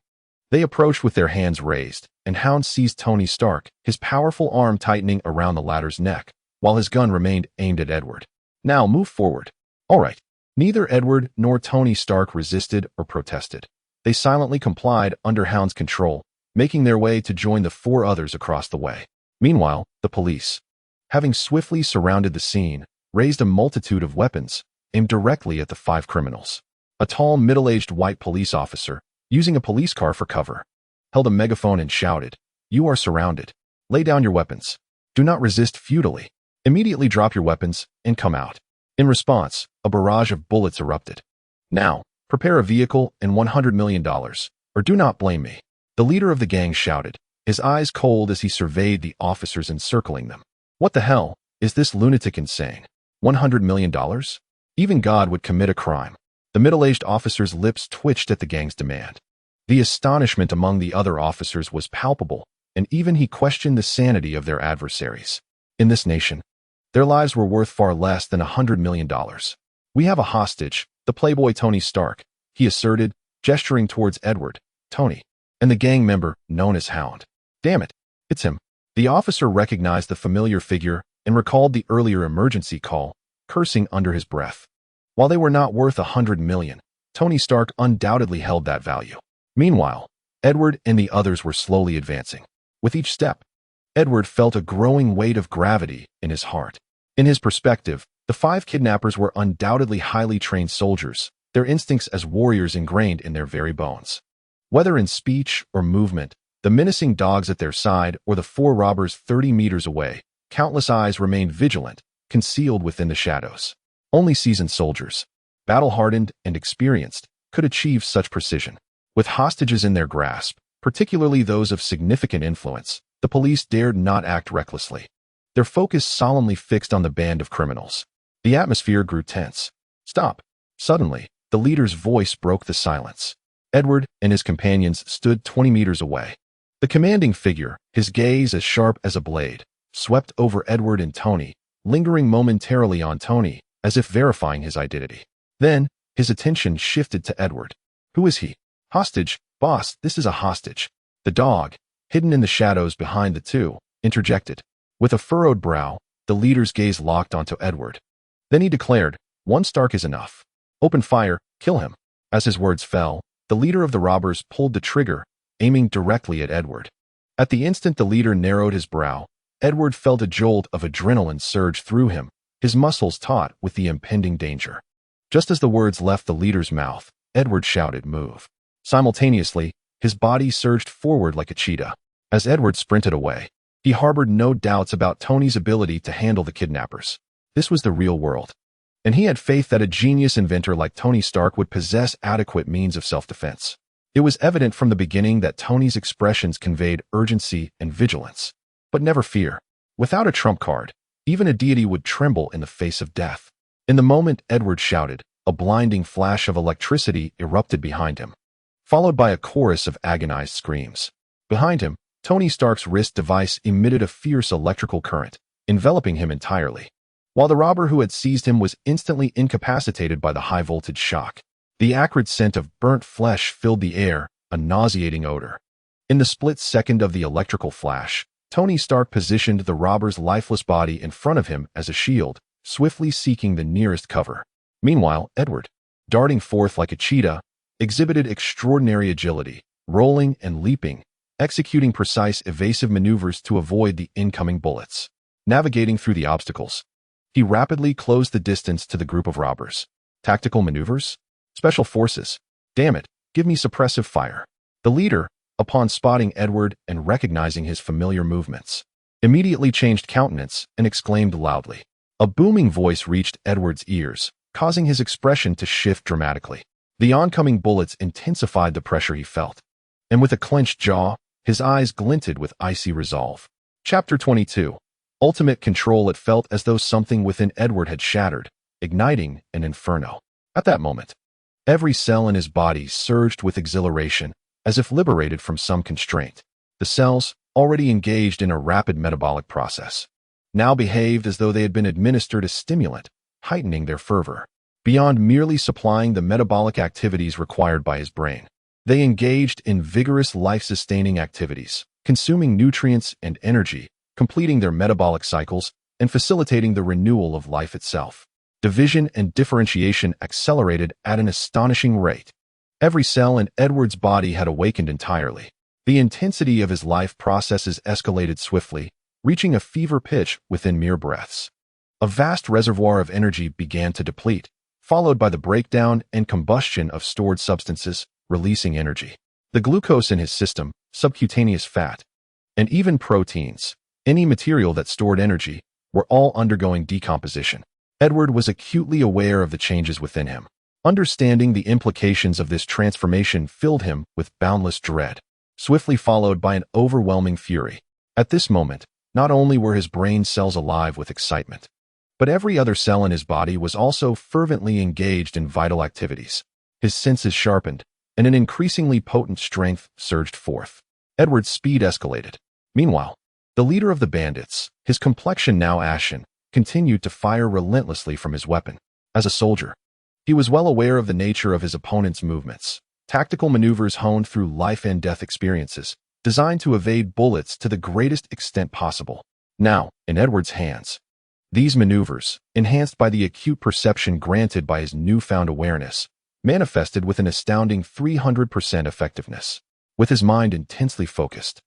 They approached with their hands raised, and Hound seized Tony Stark, his powerful arm tightening around the latter's neck, while his gun remained aimed at Edward. "Now move forward." "All right." Neither Edward nor Tony Stark resisted or protested. They silently complied under Hound's control, making their way to join the four others across the way. Meanwhile, the police, having swiftly surrounded the scene, raised a multitude of weapons, aimed directly at the five criminals. A tall, middle-aged white police officer, using a police car for cover, held a megaphone and shouted, "You are surrounded. Lay down your weapons. Do not resist futilely. Immediately drop your weapons and come out." In response, a barrage of bullets erupted. "Now, prepare a vehicle and $100 million, or do not blame me," the leader of the gang shouted, his eyes cold as he surveyed the officers encircling them. "What the hell is this lunatic insane? $100 million? Even God would commit a crime." The middle-aged officer's lips twitched at the gang's demand. The astonishment among the other officers was palpable, and even he questioned the sanity of their adversaries. In this nation, their lives were worth far less than $100 million. "We have a hostage, the playboy Tony Stark," he asserted, gesturing towards Edward, Tony, and the gang member known as Hound. "Damn it, it's him." The officer recognized the familiar figure and recalled the earlier emergency call, cursing under his breath. While they were not worth $100 million, Tony Stark undoubtedly held that value. Meanwhile, Edward and the others were slowly advancing. With each step, Edward felt a growing weight of gravity in his heart. In his perspective, the five kidnappers were undoubtedly highly trained soldiers, their instincts as warriors ingrained in their very bones. Whether in speech or movement, the menacing dogs at their side or the four robbers 30 meters away, countless eyes remained vigilant, concealed within the shadows. Only seasoned soldiers, battle-hardened and experienced, could achieve such precision. With hostages in their grasp, particularly those of significant influence, the police dared not act recklessly. Their focus solemnly fixed on the band of criminals. The atmosphere grew tense. "Stop!" Suddenly, the leader's voice broke the silence. Edward and his companions stood 20 meters away. The commanding figure, his gaze as sharp as a blade, swept over Edward and Tony, lingering momentarily on Tony, as if verifying his identity. Then, his attention shifted to Edward. "Who is he?" "Hostage, boss, this is a hostage." The dog, hidden in the shadows behind the two, interjected. With a furrowed brow, the leader's gaze locked onto Edward. Then he declared, "One Stark is enough. Open fire, kill him." As his words fell, the leader of the robbers pulled the trigger, aiming directly at Edward. At the instant the leader narrowed his brow, Edward felt a jolt of adrenaline surge through him, his muscles taut with the impending danger. Just as the words left the leader's mouth, Edward shouted, "Move." Simultaneously, his body surged forward like a cheetah. As Edward sprinted away, he harbored no doubts about Tony's ability to handle the kidnappers. This was the real world, and he had faith that a genius inventor like Tony Stark would possess adequate means of self-defense. It was evident from the beginning that Tony's expressions conveyed urgency and vigilance, but never fear. Without a trump card, even a deity would tremble in the face of death. In the moment Edward shouted, a blinding flash of electricity erupted behind him, followed by a chorus of agonized screams. Behind him, Tony Stark's wrist device emitted a fierce electrical current, enveloping him entirely, while the robber who had seized him was instantly incapacitated by the high-voltage shock. The acrid scent of burnt flesh filled the air, a nauseating odor. In the split second of the electrical flash, Tony Stark positioned the robber's lifeless body in front of him as a shield, swiftly seeking the nearest cover. Meanwhile, Edward, darting forth like a cheetah, exhibited extraordinary agility, rolling and leaping, executing precise evasive maneuvers to avoid the incoming bullets. Navigating through the obstacles, he rapidly closed the distance to the group of robbers. Tactical maneuvers? Special forces? Damn it, give me suppressive fire. The leader, upon spotting Edward and recognizing his familiar movements, immediately changed countenance and exclaimed loudly. A booming voice reached Edward's ears, causing his expression to shift dramatically. The oncoming bullets intensified the pressure he felt, and with a clenched jaw, his eyes glinted with icy resolve. Chapter 22. Ultimate control. It felt as though something within Edward had shattered, igniting an inferno. At that moment, every cell in his body surged with exhilaration, as if liberated from some constraint. The cells, already engaged in a rapid metabolic process, now behaved as though they had been administered a stimulant, heightening their fervor. Beyond merely supplying the metabolic activities required by his brain, they engaged in vigorous life-sustaining activities, consuming nutrients and energy, completing their metabolic cycles, and facilitating the renewal of life itself. Division and differentiation accelerated at an astonishing rate. Every cell in Edward's body had awakened entirely. The intensity of his life processes escalated swiftly, reaching a fever pitch within mere breaths. A vast reservoir of energy began to deplete, followed by the breakdown and combustion of stored substances, releasing energy. The glucose in his system, subcutaneous fat, and even proteins, any material that stored energy, were all undergoing decomposition. Edward was acutely aware of the changes within him. Understanding the implications of this transformation filled him with boundless dread, swiftly followed by an overwhelming fury. At this moment, not only were his brain cells alive with excitement, but every other cell in his body was also fervently engaged in vital activities. His senses sharpened, and an increasingly potent strength surged forth. Edward's speed escalated. Meanwhile, the leader of the bandits, his complexion now ashen, continued to fire relentlessly from his weapon. As a soldier, he was well aware of the nature of his opponent's movements. Tactical maneuvers honed through life and death experiences, designed to evade bullets to the greatest extent possible. Now, in Edward's hands, these maneuvers, enhanced by the acute perception granted by his newfound awareness, manifested with an astounding 300% effectiveness. With his mind intensely focused,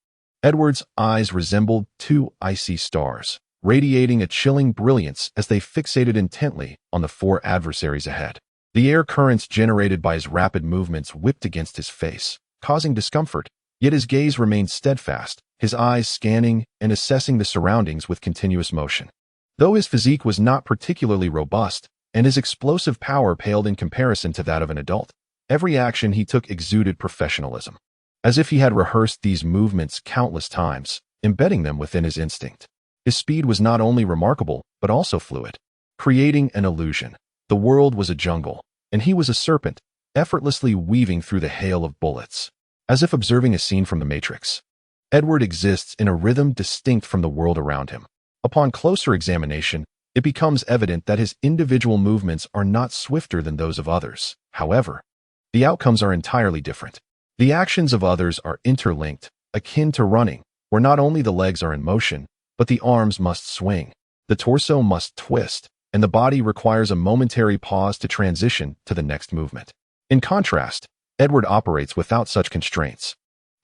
Edward's eyes resembled two icy stars, radiating a chilling brilliance as they fixated intently on the four adversaries ahead. The air currents generated by his rapid movements whipped against his face, causing discomfort, yet his gaze remained steadfast, his eyes scanning and assessing the surroundings with continuous motion. Though his physique was not particularly robust, and his explosive power paled in comparison to that of an adult, every action he took exuded professionalism, as if he had rehearsed these movements countless times, embedding them within his instinct. His speed was not only remarkable, but also fluid, creating an illusion. The world was a jungle, and he was a serpent, effortlessly weaving through the hail of bullets. As if observing a scene from the Matrix, Edward exists in a rhythm distinct from the world around him. Upon closer examination, it becomes evident that his individual movements are not swifter than those of others. However, the outcomes are entirely different. The actions of others are interlinked, akin to running, where not only the legs are in motion, but the arms must swing, the torso must twist, and the body requires a momentary pause to transition to the next movement. In contrast, Edward operates without such constraints.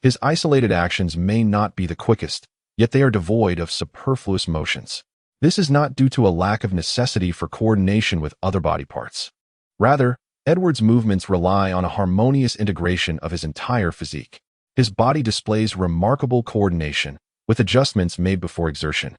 His isolated actions may not be the quickest, yet they are devoid of superfluous motions. This is not due to a lack of necessity for coordination with other body parts. Rather, Edward's movements rely on a harmonious integration of his entire physique. His body displays remarkable coordination, with adjustments made before exertion,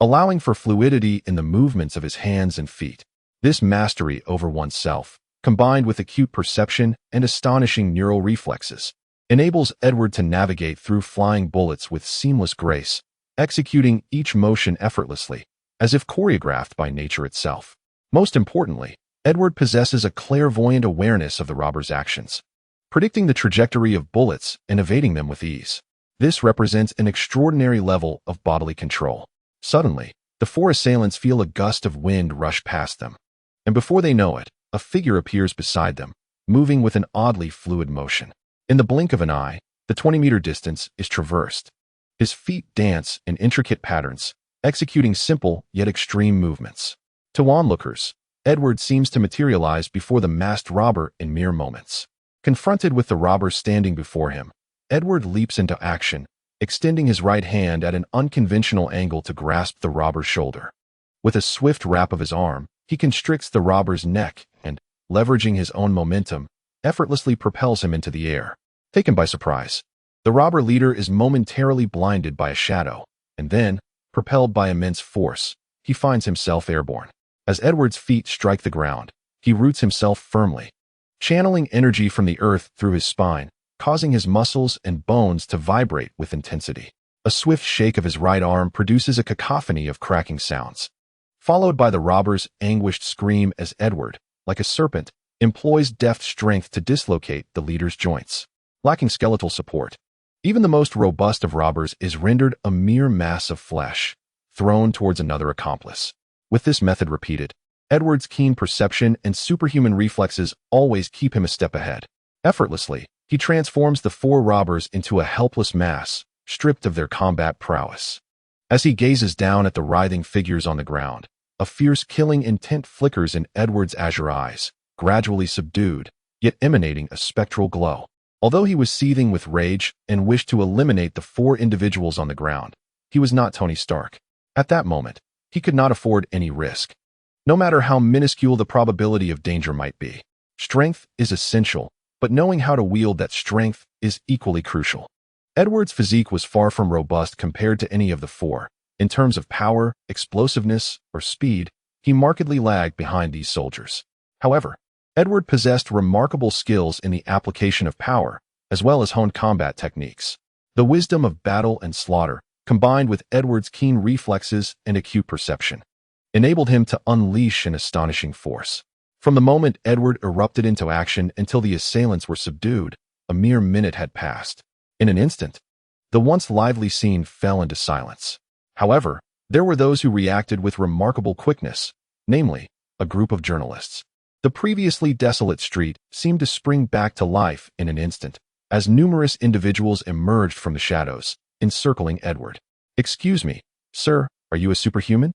allowing for fluidity in the movements of his hands and feet. This mastery over oneself, combined with acute perception and astonishing neural reflexes, enables Edward to navigate through flying bullets with seamless grace, executing each motion effortlessly, as if choreographed by nature itself. Most importantly, Edward possesses a clairvoyant awareness of the robber's actions, predicting the trajectory of bullets and evading them with ease. This represents an extraordinary level of bodily control. Suddenly, the four assailants feel a gust of wind rush past them. And before they know it, a figure appears beside them, moving with an oddly fluid motion. In the blink of an eye, the 20-meter distance is traversed. His feet dance in intricate patterns, executing simple yet extreme movements. To onlookers, Edward seems to materialize before the masked robber in mere moments. Confronted with the robber standing before him, Edward leaps into action, extending his right hand at an unconventional angle to grasp the robber's shoulder. With a swift wrap of his arm, he constricts the robber's neck and, leveraging his own momentum, effortlessly propels him into the air. Taken by surprise, the robber leader is momentarily blinded by a shadow, and then, propelled by immense force, he finds himself airborne. As Edward's feet strike the ground, he roots himself firmly, channeling energy from the earth through his spine, causing his muscles and bones to vibrate with intensity. A swift shake of his right arm produces a cacophony of cracking sounds, followed by the robber's anguished scream as Edward, like a serpent, employs deft strength to dislocate the leader's joints. Lacking skeletal support, even the most robust of robbers is rendered a mere mass of flesh, thrown towards another accomplice. With this method repeated, Edward's keen perception and superhuman reflexes always keep him a step ahead. Effortlessly, he transforms the four robbers into a helpless mass, stripped of their combat prowess. As he gazes down at the writhing figures on the ground, a fierce killing intent flickers in Edward's azure eyes, gradually subdued, yet emanating a spectral glow. Although he was seething with rage and wished to eliminate the four individuals on the ground, he was not Tony Stark. At that moment, he could not afford any risk, no matter how minuscule the probability of danger might be. Strength is essential, but knowing how to wield that strength is equally crucial. Edward's physique was far from robust compared to any of the four. In terms of power, explosiveness, or speed, he markedly lagged behind these soldiers. However, Edward possessed remarkable skills in the application of power, as well as honed combat techniques. The wisdom of battle and slaughter, combined with Edward's keen reflexes and acute perception, enabled him to unleash an astonishing force. From the moment Edward erupted into action until the assailants were subdued, a mere minute had passed. In an instant, the once lively scene fell into silence. However, there were those who reacted with remarkable quickness, namely, a group of journalists. The previously desolate street seemed to spring back to life in an instant, as numerous individuals emerged from the shadows, encircling Edward. "Excuse me, sir, are you a superhuman?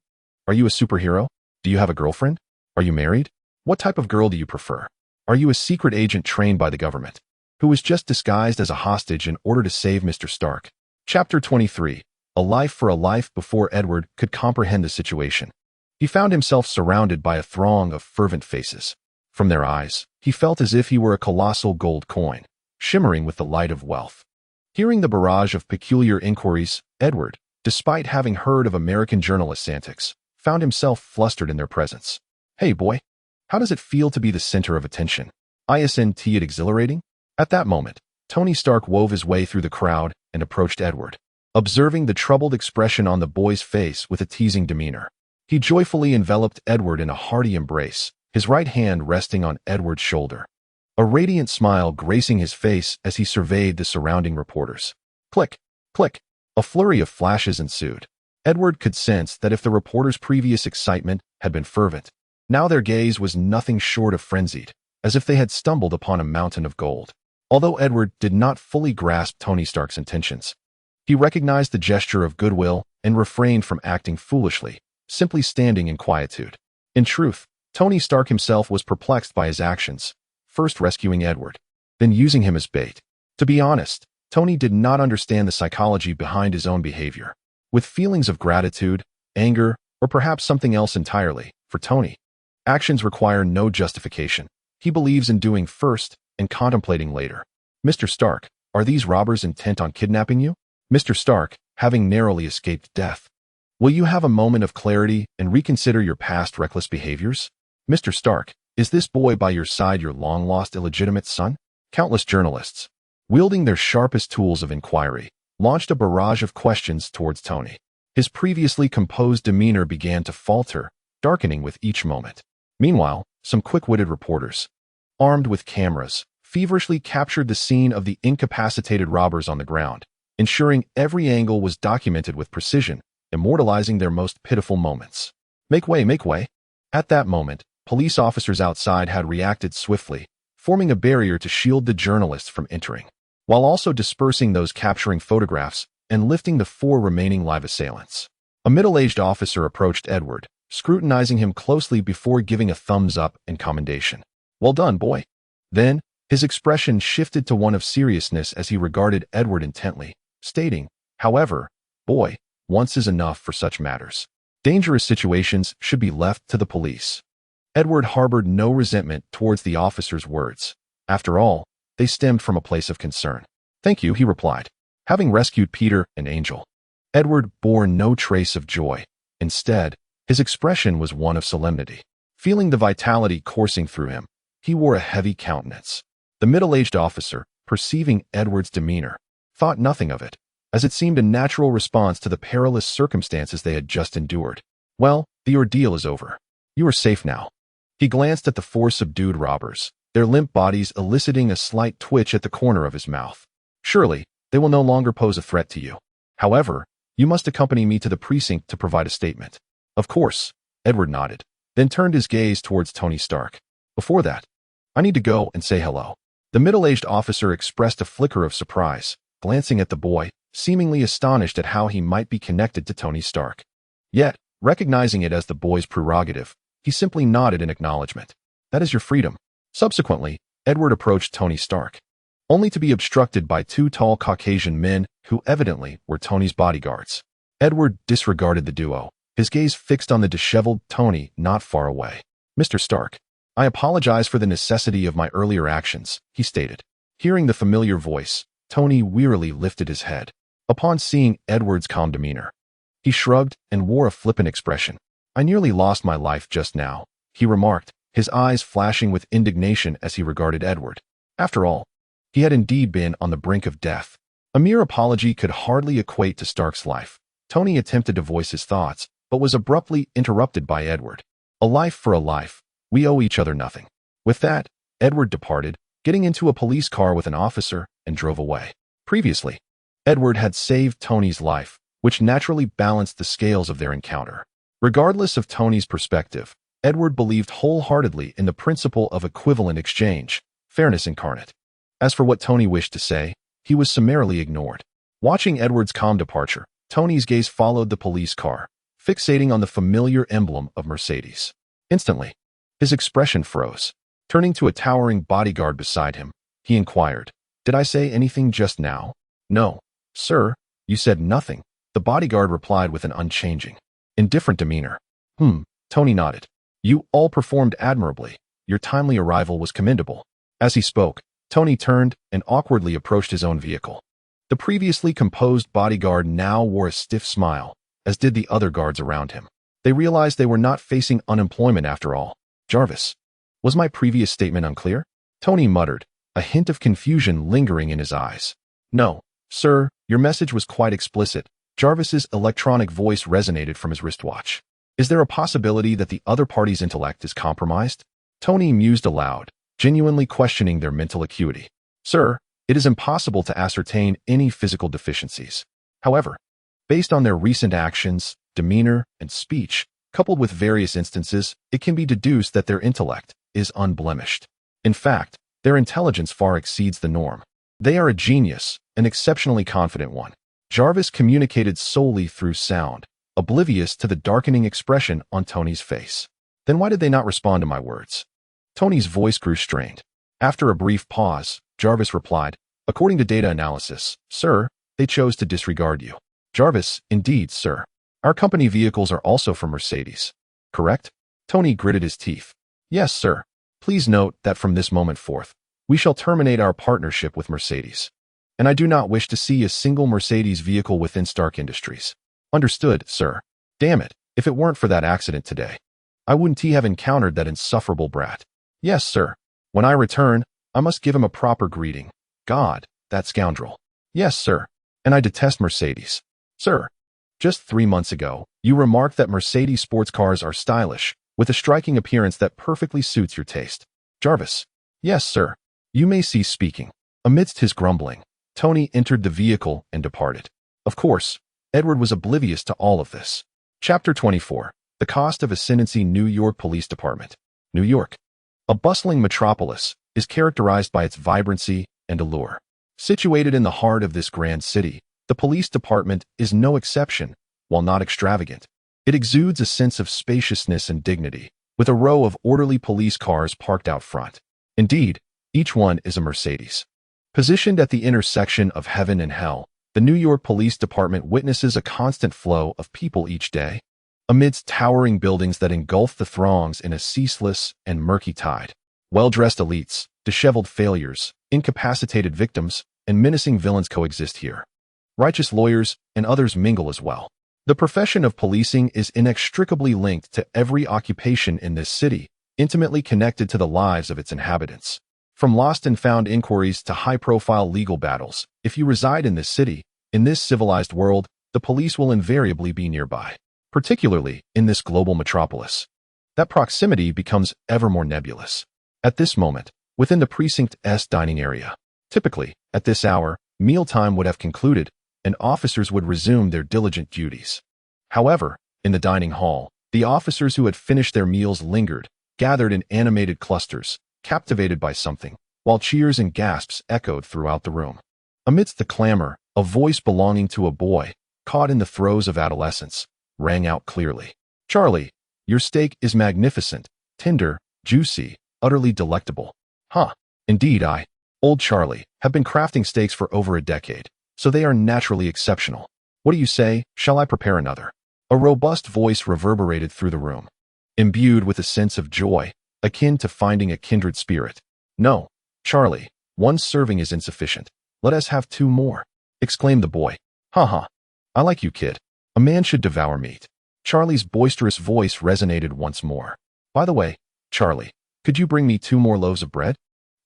Are you a superhero? Do you have a girlfriend? Are you married? What type of girl do you prefer? Are you a secret agent trained by the government, who was just disguised as a hostage in order to save Mr. Stark?" Chapter 23. A life for a life. Before Edward could comprehend the situation, he found himself surrounded by a throng of fervent faces. From their eyes, he felt as if he were a colossal gold coin, shimmering with the light of wealth. Hearing the barrage of peculiar inquiries, Edward, despite having heard of American journalists' antics, found himself flustered in their presence. "Hey boy, how does it feel to be the center of attention? Isn't it exhilarating?" At that moment, Tony Stark wove his way through the crowd and approached Edward. Observing the troubled expression on the boy's face with a teasing demeanor, he joyfully enveloped Edward in a hearty embrace, his right hand resting on Edward's shoulder, a radiant smile gracing his face as he surveyed the surrounding reporters. Click, click. A flurry of flashes ensued. Edward could sense that if the reporters' previous excitement had been fervent, now their gaze was nothing short of frenzied, as if they had stumbled upon a mountain of gold. Although Edward did not fully grasp Tony Stark's intentions, he recognized the gesture of goodwill and refrained from acting foolishly, simply standing in quietude. In truth, Tony Stark himself was perplexed by his actions, first rescuing Edward, then using him as bait. To be honest, Tony did not understand the psychology behind his own behavior. With feelings of gratitude, anger, or perhaps something else entirely, for Tony, actions require no justification. He believes in doing first and contemplating later. "Mr. Stark, are these robbers intent on kidnapping you?" Mr. Stark, having narrowly escaped death, will you have a moment of clarity and reconsider your past reckless behaviors? Mr. Stark, is this boy by your side your long-lost illegitimate son? Countless journalists, wielding their sharpest tools of inquiry, launched a barrage of questions towards Tony. His previously composed demeanor began to falter, darkening with each moment. Meanwhile, some quick-witted reporters, armed with cameras, feverishly captured the scene of the incapacitated robbers on the ground, ensuring every angle was documented with precision, immortalizing their most pitiful moments. Make way, make way. At that moment, police officers outside had reacted swiftly, forming a barrier to shield the journalists from entering, while also dispersing those capturing photographs and lifting the 4 remaining live assailants. A middle-aged officer approached Edward, scrutinizing him closely before giving a thumbs up and commendation. Well done, boy. Then, his expression shifted to one of seriousness as he regarded Edward intently, stating, however, boy, once is enough for such matters. Dangerous situations should be left to the police. Edward harbored no resentment towards the officer's words. After all, they stemmed from a place of concern. Thank you, he replied. Having rescued Peter and Angel, Edward bore no trace of joy. Instead, his expression was one of solemnity. Feeling the vitality coursing through him, he wore a heavy countenance. The middle-aged officer, perceiving Edward's demeanor, thought nothing of it, as it seemed a natural response to the perilous circumstances they had just endured. Well, the ordeal is over. You are safe now. He glanced at the 4 subdued robbers, their limp bodies eliciting a slight twitch at the corner of his mouth. Surely, they will no longer pose a threat to you. However, you must accompany me to the precinct to provide a statement. Of course, Edward nodded, then turned his gaze towards Tony Stark. Before that, I need to go and say hello. The middle-aged officer expressed a flicker of surprise, glancing at the boy, seemingly astonished at how he might be connected to Tony Stark. Yet, recognizing it as the boy's prerogative, he simply nodded in acknowledgement. That is your freedom. Subsequently, Edward approached Tony Stark, only to be obstructed by 2 tall Caucasian men who evidently were Tony's bodyguards. Edward disregarded the duo, his gaze fixed on the disheveled Tony not far away. Mr. Stark, I apologize for the necessity of my earlier actions, he stated. Hearing the familiar voice, Tony wearily lifted his head. Upon seeing Edward's calm demeanor, he shrugged and wore a flippant expression. I nearly lost my life just now, he remarked, his eyes flashing with indignation as he regarded Edward. After all, he had indeed been on the brink of death. A mere apology could hardly equate to Stark's life. Tony attempted to voice his thoughts, but was abruptly interrupted by Edward. A life for a life. We owe each other nothing. With that, Edward departed, getting into a police car with an officer, and drove away. Previously, Edward had saved Tony's life, which naturally balanced the scales of their encounter. Regardless of Tony's perspective, Edward believed wholeheartedly in the principle of equivalent exchange, fairness incarnate. As for what Tony wished to say, he was summarily ignored. Watching Edward's calm departure, Tony's gaze followed the police car, fixating on the familiar emblem of Mercedes. Instantly, his expression froze. Turning to a towering bodyguard beside him, he inquired, "Did I say anything just now?" "No, sir, you said nothing," the bodyguard replied with an unchanging, indifferent demeanor. Tony nodded. "You all performed admirably. Your timely arrival was commendable." As he spoke, Tony turned and awkwardly approached his own vehicle. The previously composed bodyguard now wore a stiff smile, as did the other guards around him. They realized they were not facing unemployment after all. "Jarvis, was my previous statement unclear?" Tony muttered, a hint of confusion lingering in his eyes. "No, sir, your message was quite explicit." Jarvis's electronic voice resonated from his wristwatch. "Is there a possibility that the other party's intellect is compromised?" Tony mused aloud, genuinely questioning their mental acuity. "Sir, it is impossible to ascertain any physical deficiencies. However, based on their recent actions, demeanor, and speech, coupled with various instances, it can be deduced that their intellect is unblemished. In fact, their intelligence far exceeds the norm. They are a genius, an exceptionally confident one." Jarvis communicated solely through sound, oblivious to the darkening expression on Tony's face. "Then why did they not respond to my words?" Tony's voice grew strained. After a brief pause, Jarvis replied, "According to data analysis, sir, they chose to disregard you." "Jarvis, indeed, sir. Our company vehicles are also from Mercedes. Correct?" Tony gritted his teeth. "Yes, sir. Please note that from this moment forth, we shall terminate our partnership with Mercedes. And I do not wish to see a single Mercedes vehicle within Stark Industries." "Understood, sir. Damn it, if it weren't for that accident today, I wouldn't have encountered that insufferable brat." "Yes, sir. When I return, I must give him a proper greeting. God, that scoundrel." "Yes, sir. And I detest Mercedes." "Sir, just 3 months ago, you remarked that Mercedes sports cars are stylish, with a striking appearance that perfectly suits your taste." "Jarvis." "Yes, sir. You may cease speaking." Amidst his grumbling, Tony entered the vehicle and departed. Of course, Edward was oblivious to all of this. Chapter 24. The Cost of Ascendancy. New York Police Department. New York, a bustling metropolis, is characterized by its vibrancy and allure. Situated in the heart of this grand city, the police department is no exception. While not extravagant, it exudes a sense of spaciousness and dignity, with a row of orderly police cars parked out front. Indeed, each one is a Mercedes. Positioned at the intersection of heaven and hell, the New York Police Department witnesses a constant flow of people each day, amidst towering buildings that engulf the throngs in a ceaseless and murky tide. Well-dressed elites, disheveled failures, incapacitated victims, and menacing villains coexist here. Righteous lawyers and others mingle as well. The profession of policing is inextricably linked to every occupation in this city, intimately connected to the lives of its inhabitants. From lost and found inquiries to high-profile legal battles, if you reside in this city, in this civilized world, the police will invariably be nearby, particularly in this global metropolis. That proximity becomes ever more nebulous. At this moment, within the Precinct-S dining area, typically, at this hour, mealtime would have concluded, and officers would resume their diligent duties. However, in the dining hall, the officers who had finished their meals lingered, gathered in animated clusters, captivated by something, while cheers and gasps echoed throughout the room. Amidst the clamor, a voice belonging to a boy, caught in the throes of adolescence, rang out clearly. "Charlie, your steak is magnificent, tender, juicy, utterly delectable." "Huh. Indeed, old Charlie, have been crafting steaks for over a decade, so they are naturally exceptional. What do you say, shall I prepare another?" A robust voice reverberated through the room, imbued with a sense of joy, akin to finding a kindred spirit. "No, Charlie, one serving is insufficient. Let us have 2 more, exclaimed the boy. "Ha. I like you, kid. A man should devour meat." Charlie's boisterous voice resonated once more. "By the way, Charlie, could you bring me 2 more loaves of bread?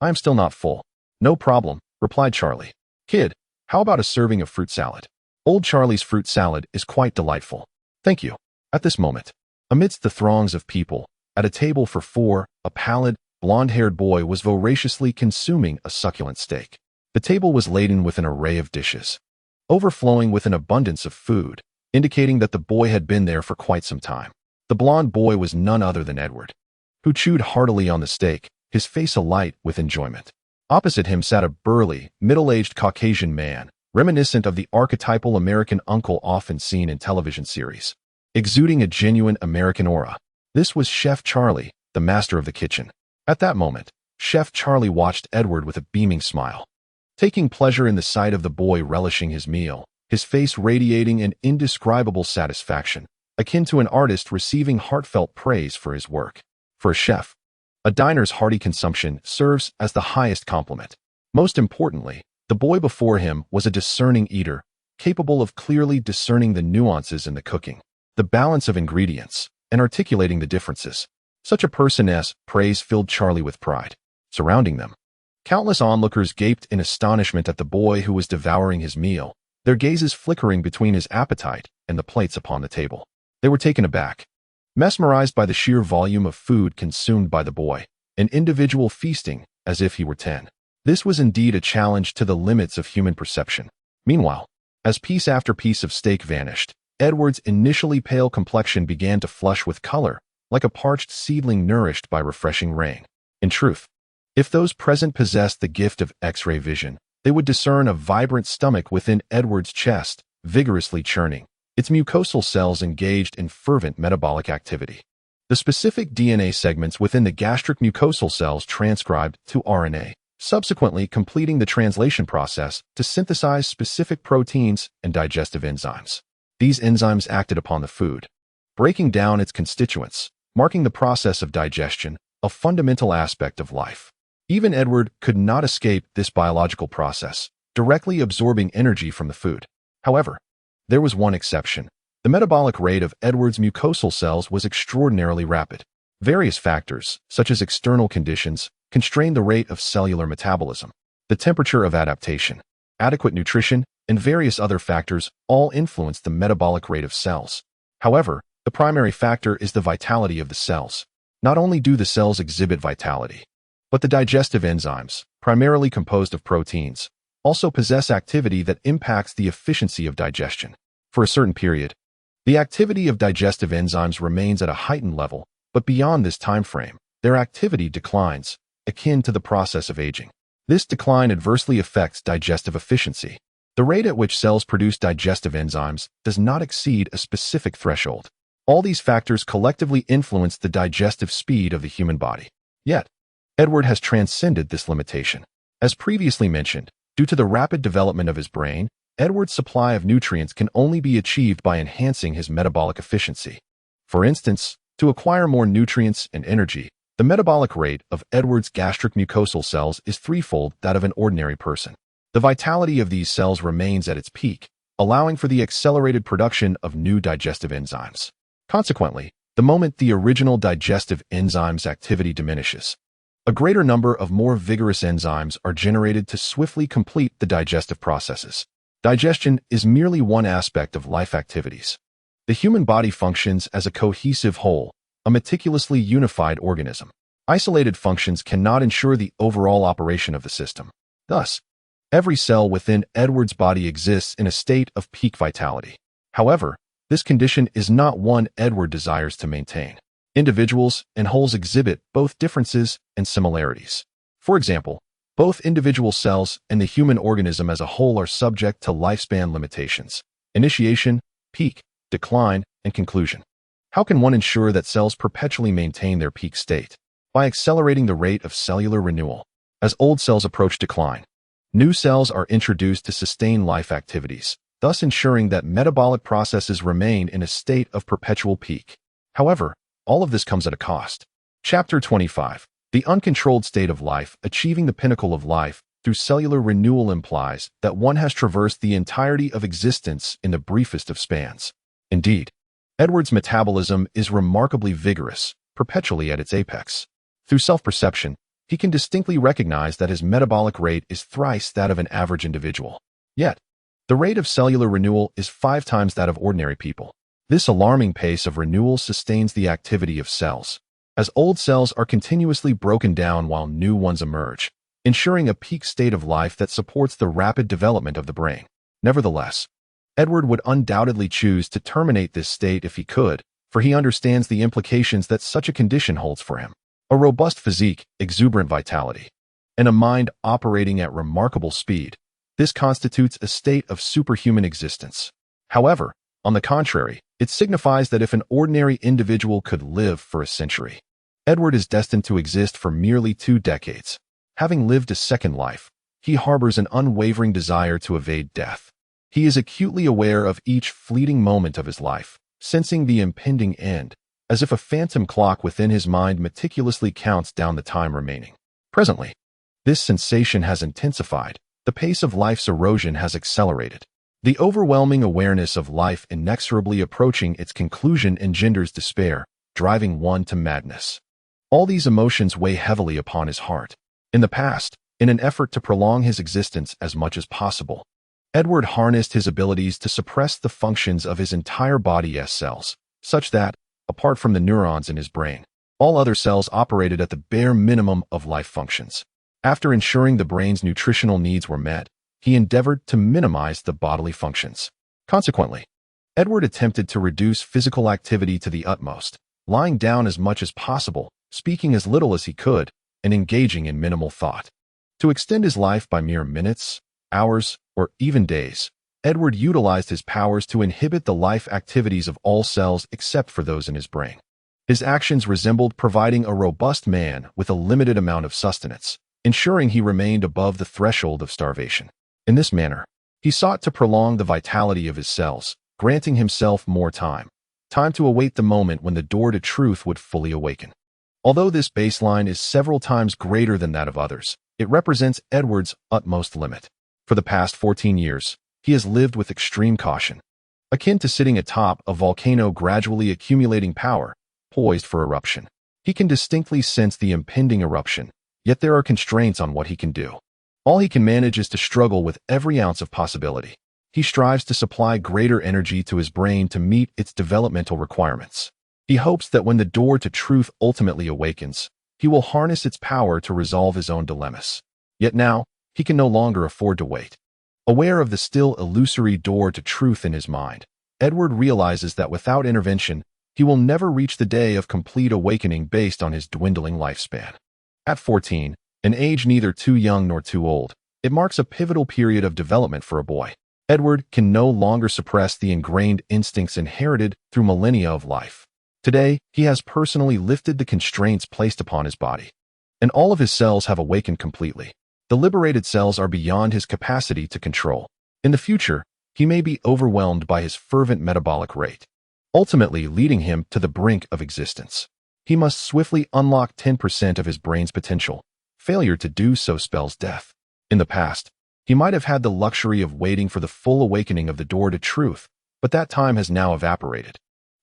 I am still not full." "No problem," replied Charlie. "Kid, how about a serving of fruit salad?" Old Charlie's fruit salad is quite delightful. "Thank you." At this moment, amidst the throngs of people, at a table for 4, a pallid, blond-haired boy was voraciously consuming a succulent steak. The table was laden with an array of dishes, overflowing with an abundance of food, indicating that the boy had been there for quite some time. The blond boy was none other than Edward, who chewed heartily on the steak, his face alight with enjoyment. Opposite him sat a burly, middle-aged Caucasian man, reminiscent of the archetypal American uncle often seen in television series, exuding a genuine American aura. This was Chef Charlie, the master of the kitchen. At that moment, Chef Charlie watched Edward with a beaming smile, taking pleasure in the sight of the boy relishing his meal, his face radiating an indescribable satisfaction, akin to an artist receiving heartfelt praise for his work. For a chef, a diner's hearty consumption serves as the highest compliment. Most importantly, the boy before him was a discerning eater, capable of clearly discerning the nuances in the cooking, the balance of ingredients, and articulating the differences. Such a person's praise filled Charlie with pride. Surrounding them, countless onlookers gaped in astonishment at the boy who was devouring his meal, their gazes flickering between his appetite and the plates upon the table. They were taken aback, mesmerized by the sheer volume of food consumed by the boy, an individual feasting as if he were 10. This was indeed a challenge to the limits of human perception. Meanwhile, as piece after piece of steak vanished, Edward's initially pale complexion began to flush with color, like a parched seedling nourished by refreshing rain. In truth, if those present possessed the gift of X-ray vision, they would discern a vibrant stomach within Edward's chest, vigorously churning, its mucosal cells engaged in fervent metabolic activity. The specific DNA segments within the gastric mucosal cells transcribed to RNA, subsequently completing the translation process to synthesize specific proteins and digestive enzymes. These enzymes acted upon the food, breaking down its constituents, marking the process of digestion, a fundamental aspect of life. Even Edward could not escape this biological process, directly absorbing energy from the food. However, there was one exception. The metabolic rate of Edward's mucosal cells was extraordinarily rapid. Various factors, such as external conditions, constrained the rate of cellular metabolism. The temperature of adaptation, adequate nutrition, and various other factors all influenced the metabolic rate of cells. However, the primary factor is the vitality of the cells. Not only do the cells exhibit vitality, but the digestive enzymes, primarily composed of proteins, also possess activity that impacts the efficiency of digestion. For a certain period, the activity of digestive enzymes remains at a heightened level, but beyond this time frame, their activity declines, akin to the process of aging. This decline adversely affects digestive efficiency. The rate at which cells produce digestive enzymes does not exceed a specific threshold. All these factors collectively influence the digestive speed of the human body. Yet, Edward has transcended this limitation. As previously mentioned, due to the rapid development of his brain, Edward's supply of nutrients can only be achieved by enhancing his metabolic efficiency. For instance, to acquire more nutrients and energy, the metabolic rate of Edward's gastric mucosal cells is threefold that of an ordinary person. The vitality of these cells remains at its peak, allowing for the accelerated production of new digestive enzymes. Consequently, the moment the original digestive enzyme's activity diminishes, a greater number of more vigorous enzymes are generated to swiftly complete the digestive processes. Digestion is merely one aspect of life activities. The human body functions as a cohesive whole, a meticulously unified organism. Isolated functions cannot ensure the overall operation of the system. Thus, every cell within Edward's body exists in a state of peak vitality. However, this condition is not one Edward desires to maintain. Individuals and wholes exhibit both differences and similarities. For example, both individual cells and the human organism as a whole are subject to lifespan limitations: initiation, peak, decline, and conclusion. How can one ensure that cells perpetually maintain their peak state? By accelerating the rate of cellular renewal. As old cells approach decline, new cells are introduced to sustain life activities, thus ensuring that metabolic processes remain in a state of perpetual peak. However, all of this comes at a cost. Chapter 25. The uncontrolled state of life. Achieving the pinnacle of life through cellular renewal implies that one has traversed the entirety of existence in the briefest of spans. Indeed, Edward's metabolism is remarkably vigorous, perpetually at its apex. Through self-perception, he can distinctly recognize that his metabolic rate is thrice that of an average individual. Yet, the rate of cellular renewal is 5 times that of ordinary people. This alarming pace of renewal sustains the activity of cells, as old cells are continuously broken down while new ones emerge, ensuring a peak state of life that supports the rapid development of the brain. Nevertheless, Edward would undoubtedly choose to terminate this state if he could, for he understands the implications that such a condition holds for him. A robust physique, exuberant vitality, and a mind operating at remarkable speed. This constitutes a state of superhuman existence. However, on the contrary, it signifies that if an ordinary individual could live for a century, Edward is destined to exist for merely 2 decades. Having lived a second life, he harbors an unwavering desire to evade death. He is acutely aware of each fleeting moment of his life, sensing the impending end, as if a phantom clock within his mind meticulously counts down the time remaining. Presently, this sensation has intensified. The pace of life's erosion has accelerated. The overwhelming awareness of life inexorably approaching its conclusion engenders despair, driving one to madness. All these emotions weigh heavily upon his heart. In the past, in an effort to prolong his existence as much as possible, Edward harnessed his abilities to suppress the functions of his entire body's cells, such that, apart from the neurons in his brain, all other cells operated at the bare minimum of life functions. After ensuring the brain's nutritional needs were met, he endeavored to minimize the bodily functions. Consequently, Edward attempted to reduce physical activity to the utmost, lying down as much as possible, speaking as little as he could, and engaging in minimal thought. To extend his life by mere minutes, hours, or even days, Edward utilized his powers to inhibit the life activities of all cells except for those in his brain. His actions resembled providing a robust man with a limited amount of sustenance, ensuring he remained above the threshold of starvation. In this manner, he sought to prolong the vitality of his cells, granting himself more time to await the moment when the door to truth would fully awaken. Although this baseline is several times greater than that of others, it represents Edward's utmost limit. For the past 14 years, he has lived with extreme caution, akin to sitting atop a volcano gradually accumulating power, poised for eruption. He can distinctly sense the impending eruption, yet there are constraints on what he can do. All he can manage is to struggle with every ounce of possibility. He strives to supply greater energy to his brain to meet its developmental requirements. He hopes that when the door to truth ultimately awakens, he will harness its power to resolve his own dilemmas. Yet now, He can no longer afford to wait. Aware of the still illusory door to truth in his mind, Edward realizes that without intervention, he will never reach the day of complete awakening based on his dwindling lifespan. At 14, an age neither too young nor too old, it marks a pivotal period of development for a boy. Edward can no longer suppress the ingrained instincts inherited through millennia of life. Today, he has personally lifted the constraints placed upon his body, and all of his cells have awakened completely. The liberated cells are beyond his capacity to control. In the future, he may be overwhelmed by his fervent metabolic rate, ultimately leading him to the brink of existence. He must swiftly unlock 10% of his brain's potential. Failure to do so spells death. In the past, he might have had the luxury of waiting for the full awakening of the door to truth, but that time has now evaporated.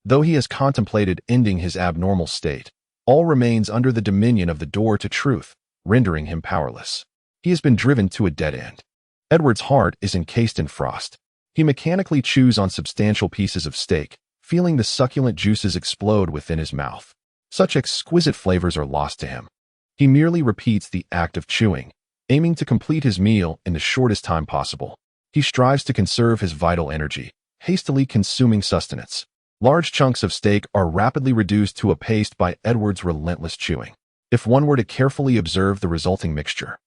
Though he has contemplated ending his abnormal state, all remains under the dominion of the door to truth, rendering him powerless. He has been driven to a dead end. Edward's heart is encased in frost. He mechanically chews on substantial pieces of steak, feeling the succulent juices explode within his mouth. Such exquisite flavors are lost to him. He merely repeats the act of chewing, aiming to complete his meal in the shortest time possible. He strives to conserve his vital energy, hastily consuming sustenance. Large chunks of steak are rapidly reduced to a paste by Edward's relentless chewing. If one were to carefully observe the resulting mixture,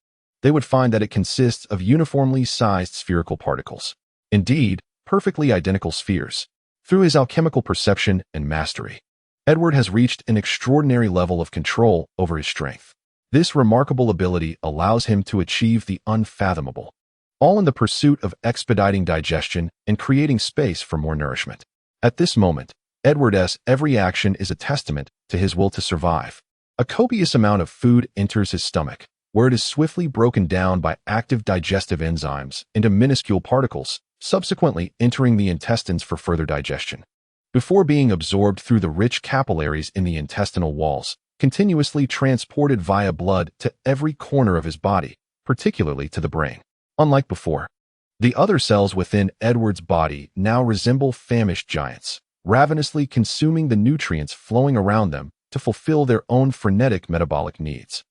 they would find that it consists of uniformly sized spherical particles. Indeed, perfectly identical spheres. Through his alchemical perception and mastery, Edward has reached an extraordinary level of control over his strength. This remarkable ability allows him to achieve the unfathomable, all in the pursuit of expediting digestion and creating space for more nourishment. At this moment, Edward's every action is a testament to his will to survive. A copious amount of food enters his stomach, where it is swiftly broken down by active digestive enzymes into minuscule particles, subsequently entering the intestines for further digestion, before being absorbed through the rich capillaries in the intestinal walls, continuously transported via blood to every corner of his body, particularly to the brain. Unlike before, the other cells within Edward's body now resemble famished giants, ravenously consuming the nutrients flowing around them to fulfill their own frenetic metabolic needs.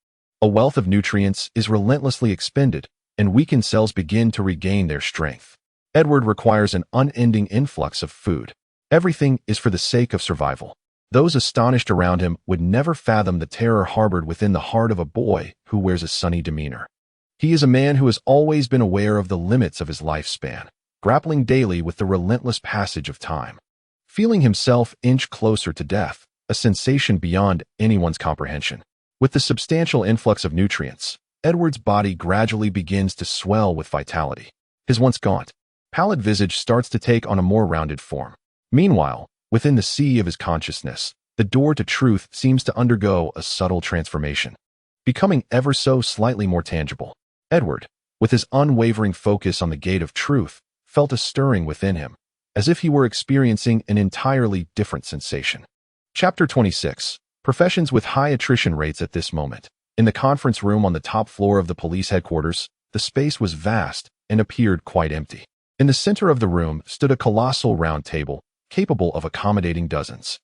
A wealth of nutrients is relentlessly expended, and weakened cells begin to regain their strength. Edward requires an unending influx of food. Everything is for the sake of survival. Those astonished around him would never fathom the terror harbored within the heart of a boy who wears a sunny demeanor. He is a man who has always been aware of the limits of his lifespan, grappling daily with the relentless passage of time. Feeling himself inch closer to death, a sensation beyond anyone's comprehension. With the substantial influx of nutrients, Edward's body gradually begins to swell with vitality. His once gaunt, pallid visage starts to take on a more rounded form. Meanwhile, within the sea of his consciousness, the door to truth seems to undergo a subtle transformation, becoming ever so slightly more tangible. Edward, with his unwavering focus on the gate of truth, felt a stirring within him, as if he were experiencing an entirely different sensation. Chapter 26. Professions with high attrition rates at this moment. In the conference room on the top floor of the police headquarters, the space was vast and appeared quite empty. In the center of the room stood a colossal round table, capable of accommodating dozens.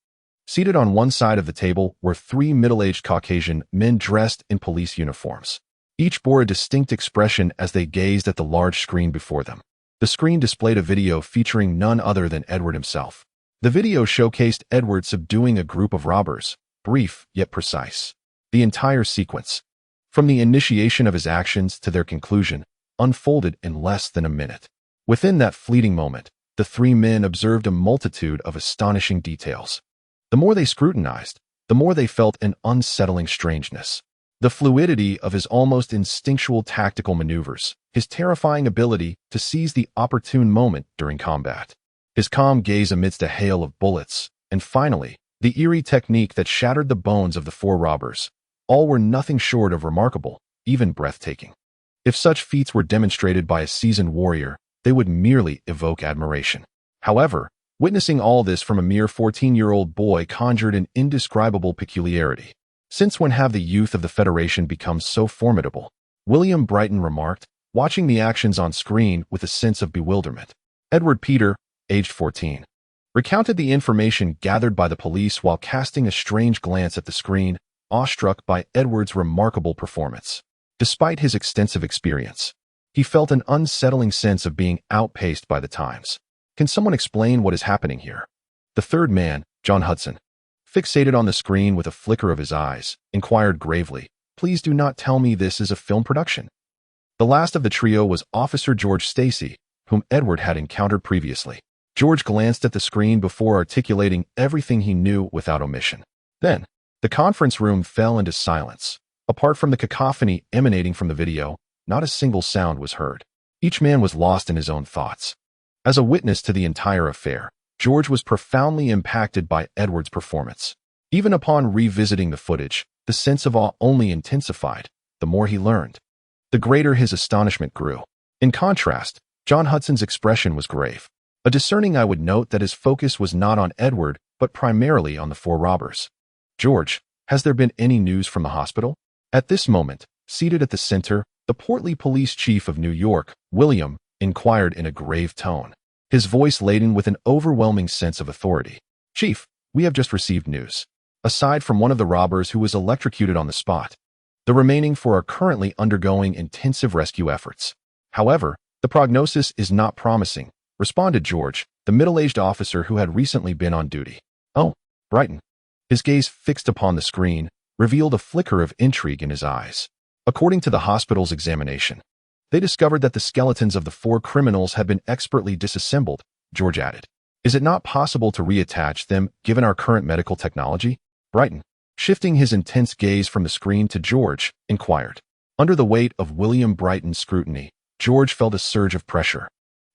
Seated on one side of the table were three middle-aged Caucasian men dressed in police uniforms. Each bore a distinct expression as they gazed at the large screen before them. The screen displayed a video featuring none other than Edward himself. The video showcased Edward subduing a group of robbers, brief yet precise. The entire sequence, from the initiation of his actions to their conclusion, unfolded in less than a minute. Within that fleeting moment, the three men observed a multitude of astonishing details. The more they scrutinized, the more they felt an unsettling strangeness. The fluidity of his almost instinctual tactical maneuvers, his terrifying ability to seize the opportune moment during combat, his calm gaze amidst a hail of bullets, and finally, the eerie technique that shattered the bones of the four robbers, all were nothing short of remarkable, even breathtaking. If such feats were demonstrated by a seasoned warrior, they would merely evoke admiration. However, witnessing all this from a mere 14-year-old boy conjured an indescribable peculiarity. Since when have the youth of the Federation become so formidable? William Brighton remarked, watching the actions on screen with a sense of bewilderment. Edward Peter, aged 14, recounted the information gathered by the police while casting a strange glance at the screen, awestruck by Edward's remarkable performance. Despite his extensive experience, he felt an unsettling sense of being outpaced by the times. Can someone explain what is happening here? The third man, John Hudson, fixated on the screen with a flicker of his eyes, inquired gravely, "Please do not tell me this is a film production." The last of the trio was Officer George Stacy, whom Edward had encountered previously. George glanced at the screen before articulating everything he knew without omission. Then, the conference room fell into silence. Apart from the cacophony emanating from the video, not a single sound was heard. Each man was lost in his own thoughts. As a witness to the entire affair, George was profoundly impacted by Edward's performance. Even upon revisiting the footage, the sense of awe only intensified. The more he learned, the greater his astonishment grew. In contrast, John Hudson's expression was grave. A discerning eye would note that his focus was not on Edward, but primarily on the four robbers. "George, has there been any news from the hospital?" At this moment, seated at the center, the portly police chief of New York, William, inquired in a grave tone, his voice laden with an overwhelming sense of authority. "Chief, we have just received news. Aside from one of the robbers who was electrocuted on the spot, the remaining four are currently undergoing intensive rescue efforts. However, the prognosis is not promising," responded George, the middle-aged officer who had recently been on duty. "Oh, Brighton." His gaze fixed upon the screen revealed a flicker of intrigue in his eyes. According to the hospital's examination, they discovered that the skeletons of the four criminals had been expertly disassembled, George added. "Is it not possible to reattach them given our current medical technology?" Brighton, shifting his intense gaze from the screen to George, inquired. Under the weight of William Brighton's scrutiny, George felt a surge of pressure,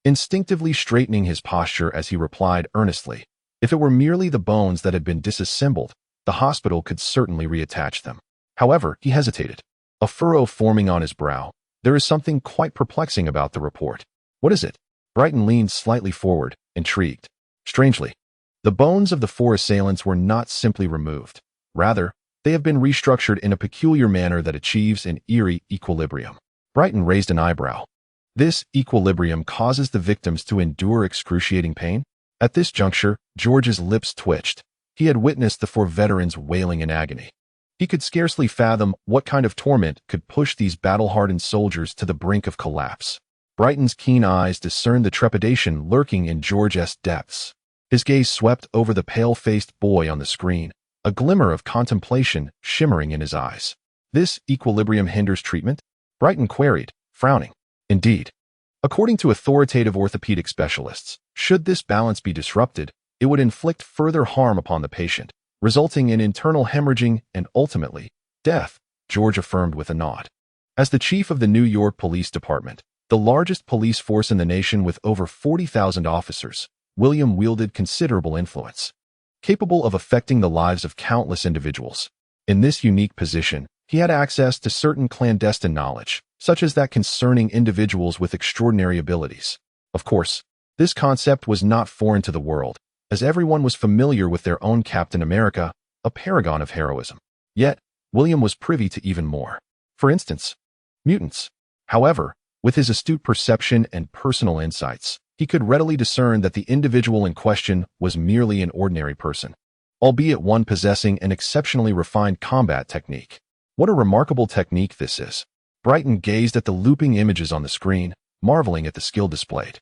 instinctively straightening his posture as he replied earnestly, "If it were merely the bones that had been disassembled, the hospital could certainly reattach them." However, he hesitated, a furrow forming on his brow. "There is something quite perplexing about the report." "What is it?" Brighton leaned slightly forward, intrigued. "Strangely, the bones of the four assailants were not simply removed. Rather, they have been restructured in a peculiar manner that achieves an eerie equilibrium." Brighton raised an eyebrow. "This equilibrium causes the victims to endure excruciating pain?" At this juncture, George's lips twitched. He had witnessed the four veterans wailing in agony. He could scarcely fathom what kind of torment could push these battle-hardened soldiers to the brink of collapse. Brighton's keen eyes discerned the trepidation lurking in George's depths. His gaze swept over the pale-faced boy on the screen, a glimmer of contemplation shimmering in his eyes. "This equilibrium hinders treatment?" Brighton queried, frowning. "Indeed. According to authoritative orthopedic specialists, should this balance be disrupted, it would inflict further harm upon the patient, resulting in internal hemorrhaging and ultimately, death," George affirmed with a nod. As the chief of the New York Police Department, the largest police force in the nation with over 40,000 officers, William wielded considerable influence, capable of affecting the lives of countless individuals. In this unique position, he had access to certain clandestine knowledge, such as that concerning individuals with extraordinary abilities. Of course, this concept was not foreign to the world, as everyone was familiar with their own Captain America, a paragon of heroism. Yet, William was privy to even more. For instance, mutants. However, with his astute perception and personal insights, he could readily discern that the individual in question was merely an ordinary person, albeit one possessing an exceptionally refined combat technique. What a remarkable technique this is. Brighton gazed at the looping images on the screen, marveling at the skill displayed.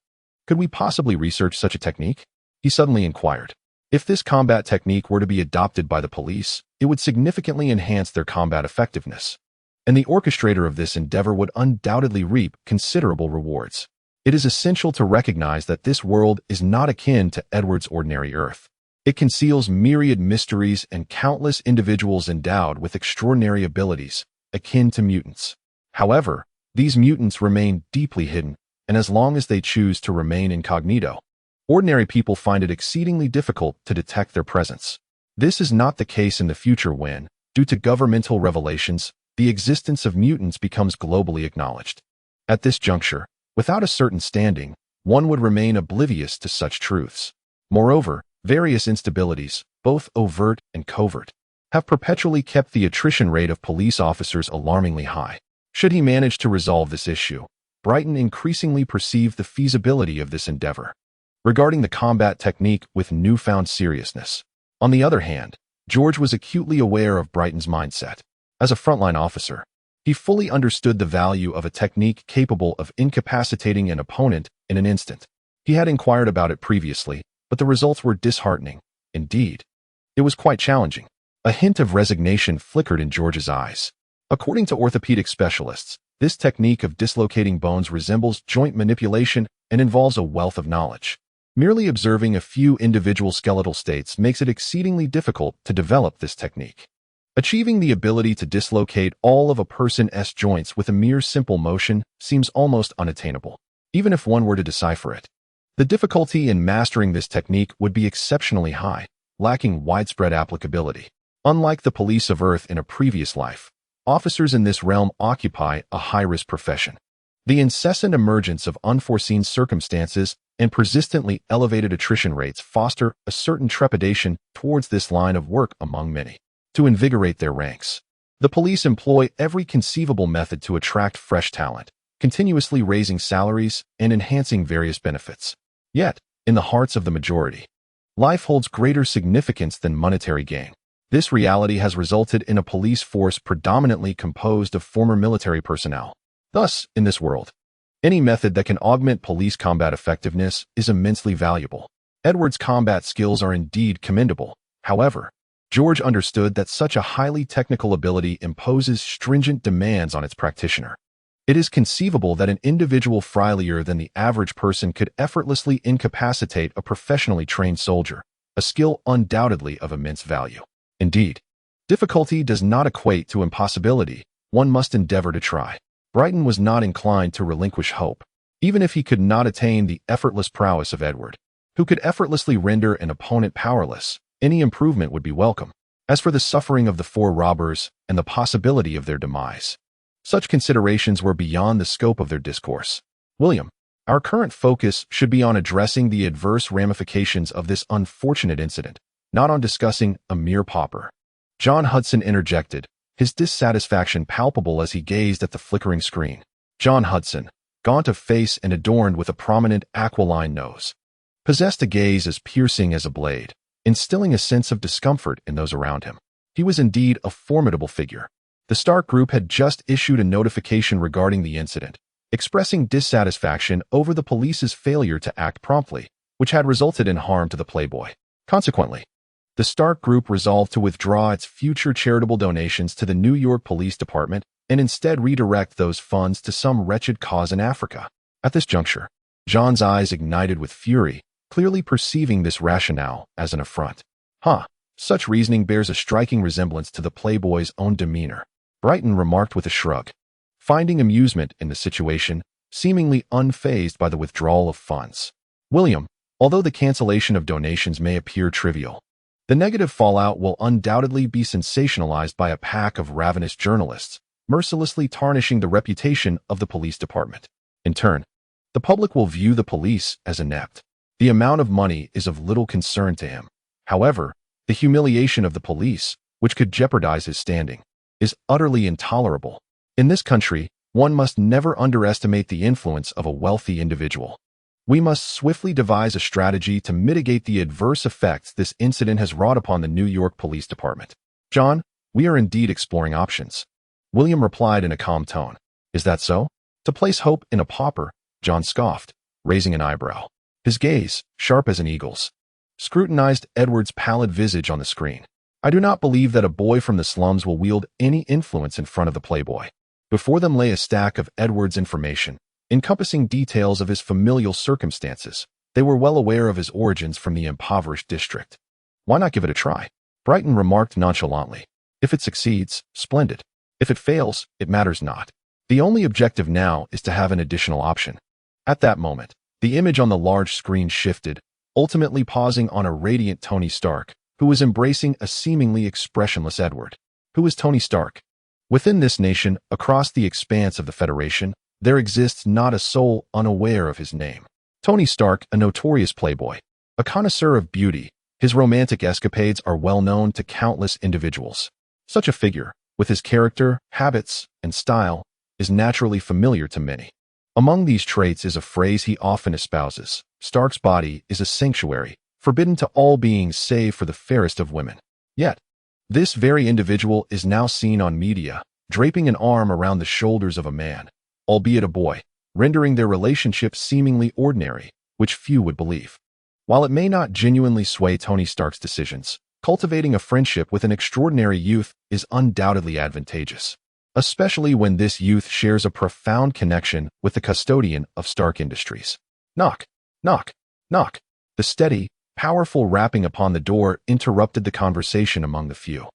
"Could we possibly research such a technique?" he suddenly inquired. "If this combat technique were to be adopted by the police, it would significantly enhance their combat effectiveness, and the orchestrator of this endeavor would undoubtedly reap considerable rewards. It is essential to recognize that this world is not akin to Edward's ordinary Earth. It conceals myriad mysteries and countless individuals endowed with extraordinary abilities, akin to mutants. However, these mutants remain deeply hidden, and as long as they choose to remain incognito, ordinary people find it exceedingly difficult to detect their presence. This is not the case in the future when, due to governmental revelations, the existence of mutants becomes globally acknowledged. At this juncture, without a certain standing, one would remain oblivious to such truths. Moreover, various instabilities, both overt and covert, have perpetually kept the attrition rate of police officers alarmingly high. Should he manage to resolve this issue, Brighton increasingly perceived the feasibility of this endeavor, regarding the combat technique with newfound seriousness. On the other hand, George was acutely aware of Brighton's mindset. As a frontline officer, He fully understood the value of a technique capable of incapacitating an opponent in an instant. He had inquired about it previously, but the results were disheartening. Indeed, it was quite challenging. A hint of resignation flickered in George's eyes. According to orthopedic specialists, this technique of dislocating bones resembles joint manipulation and involves a wealth of knowledge. Merely observing a few individual skeletal states makes it exceedingly difficult to develop this technique. Achieving the ability to dislocate all of a person's joints with a mere simple motion seems almost unattainable, even if one were to decipher it. The difficulty in mastering this technique would be exceptionally high, lacking widespread applicability. Unlike the police of Earth in a previous life, officers in this realm occupy a high-risk profession. The incessant emergence of unforeseen circumstances and persistently elevated attrition rates foster a certain trepidation towards this line of work among many. To invigorate their ranks, the police employ every conceivable method to attract fresh talent, continuously raising salaries and enhancing various benefits. Yet, in the hearts of the majority, life holds greater significance than monetary gain. This reality has resulted in a police force predominantly composed of former military personnel. Thus, in this world, any method that can augment police combat effectiveness is immensely valuable. Edward's combat skills are indeed commendable. However, George understood that such a highly technical ability imposes stringent demands on its practitioner. It is conceivable that an individual frailier than the average person could effortlessly incapacitate a professionally trained soldier, a skill undoubtedly of immense value. Indeed, difficulty does not equate to impossibility. One must endeavor to try. Brighton was not inclined to relinquish hope, even if he could not attain the effortless prowess of Edward, who could effortlessly render an opponent powerless. Any improvement would be welcome. As for the suffering of the four robbers and the possibility of their demise, such considerations were beyond the scope of their discourse. William, our current focus should be on addressing the adverse ramifications of this unfortunate incident, not on discussing a mere pauper. John Hudson interjected, his dissatisfaction palpable as he gazed at the flickering screen. John Hudson, gaunt of face and adorned with a prominent aquiline nose, possessed a gaze as piercing as a blade, instilling a sense of discomfort in those around him. He was indeed a formidable figure. The Stark Group had just issued a notification regarding the incident, expressing dissatisfaction over the police's failure to act promptly, which had resulted in harm to the Playboy. Consequently, the Stark Group resolved to withdraw its future charitable donations to the New York Police Department and instead redirect those funds to some wretched cause in Africa. At this juncture, John's eyes ignited with fury, clearly perceiving this rationale as an affront. Such reasoning bears a striking resemblance to the Playboy's own demeanor, Brighton remarked with a shrug, finding amusement in the situation, seemingly unfazed by the withdrawal of funds. William, although the cancellation of donations may appear trivial, the negative fallout will undoubtedly be sensationalized by a pack of ravenous journalists, mercilessly tarnishing the reputation of the police department. In turn, the public will view the police as inept. The amount of money is of little concern to him. However, the humiliation of the police, which could jeopardize his standing, is utterly intolerable. In this country, one must never underestimate the influence of a wealthy individual. We must swiftly devise a strategy to mitigate the adverse effects this incident has wrought upon the New York Police Department. John, we are indeed exploring options. William replied in a calm tone. Is that so? To place hope in a pauper, John scoffed, raising an eyebrow. His gaze, sharp as an eagle's, scrutinized Edward's pallid visage on the screen. I do not believe that a boy from the slums will wield any influence in front of the Playboy. Before them lay a stack of Edward's information, encompassing details of his familial circumstances. They were well aware of his origins from the impoverished district. Why not give it a try? Brighton remarked nonchalantly. If it succeeds, splendid. If it fails, it matters not. The only objective now is to have an additional option. At that moment, the image on the large screen shifted, ultimately pausing on a radiant Tony Stark, who was embracing a seemingly expressionless Edward. Who is Tony Stark? Within this nation, across the expanse of the Federation, there exists not a soul unaware of his name. Tony Stark, a notorious playboy, a connoisseur of beauty, his romantic escapades are well known to countless individuals. Such a figure, with his character, habits, and style, is naturally familiar to many. Among these traits is a phrase he often espouses: Stark's body is a sanctuary, forbidden to all beings save for the fairest of women. Yet, this very individual is now seen on media, draping an arm around the shoulders of a man, albeit a boy, rendering their relationship seemingly ordinary, which few would believe. While it may not genuinely sway Tony Stark's decisions, cultivating a friendship with an extraordinary youth is undoubtedly advantageous, especially when this youth shares a profound connection with the custodian of Stark Industries. Knock, knock, knock. The steady, powerful rapping upon the door interrupted the conversation among the few.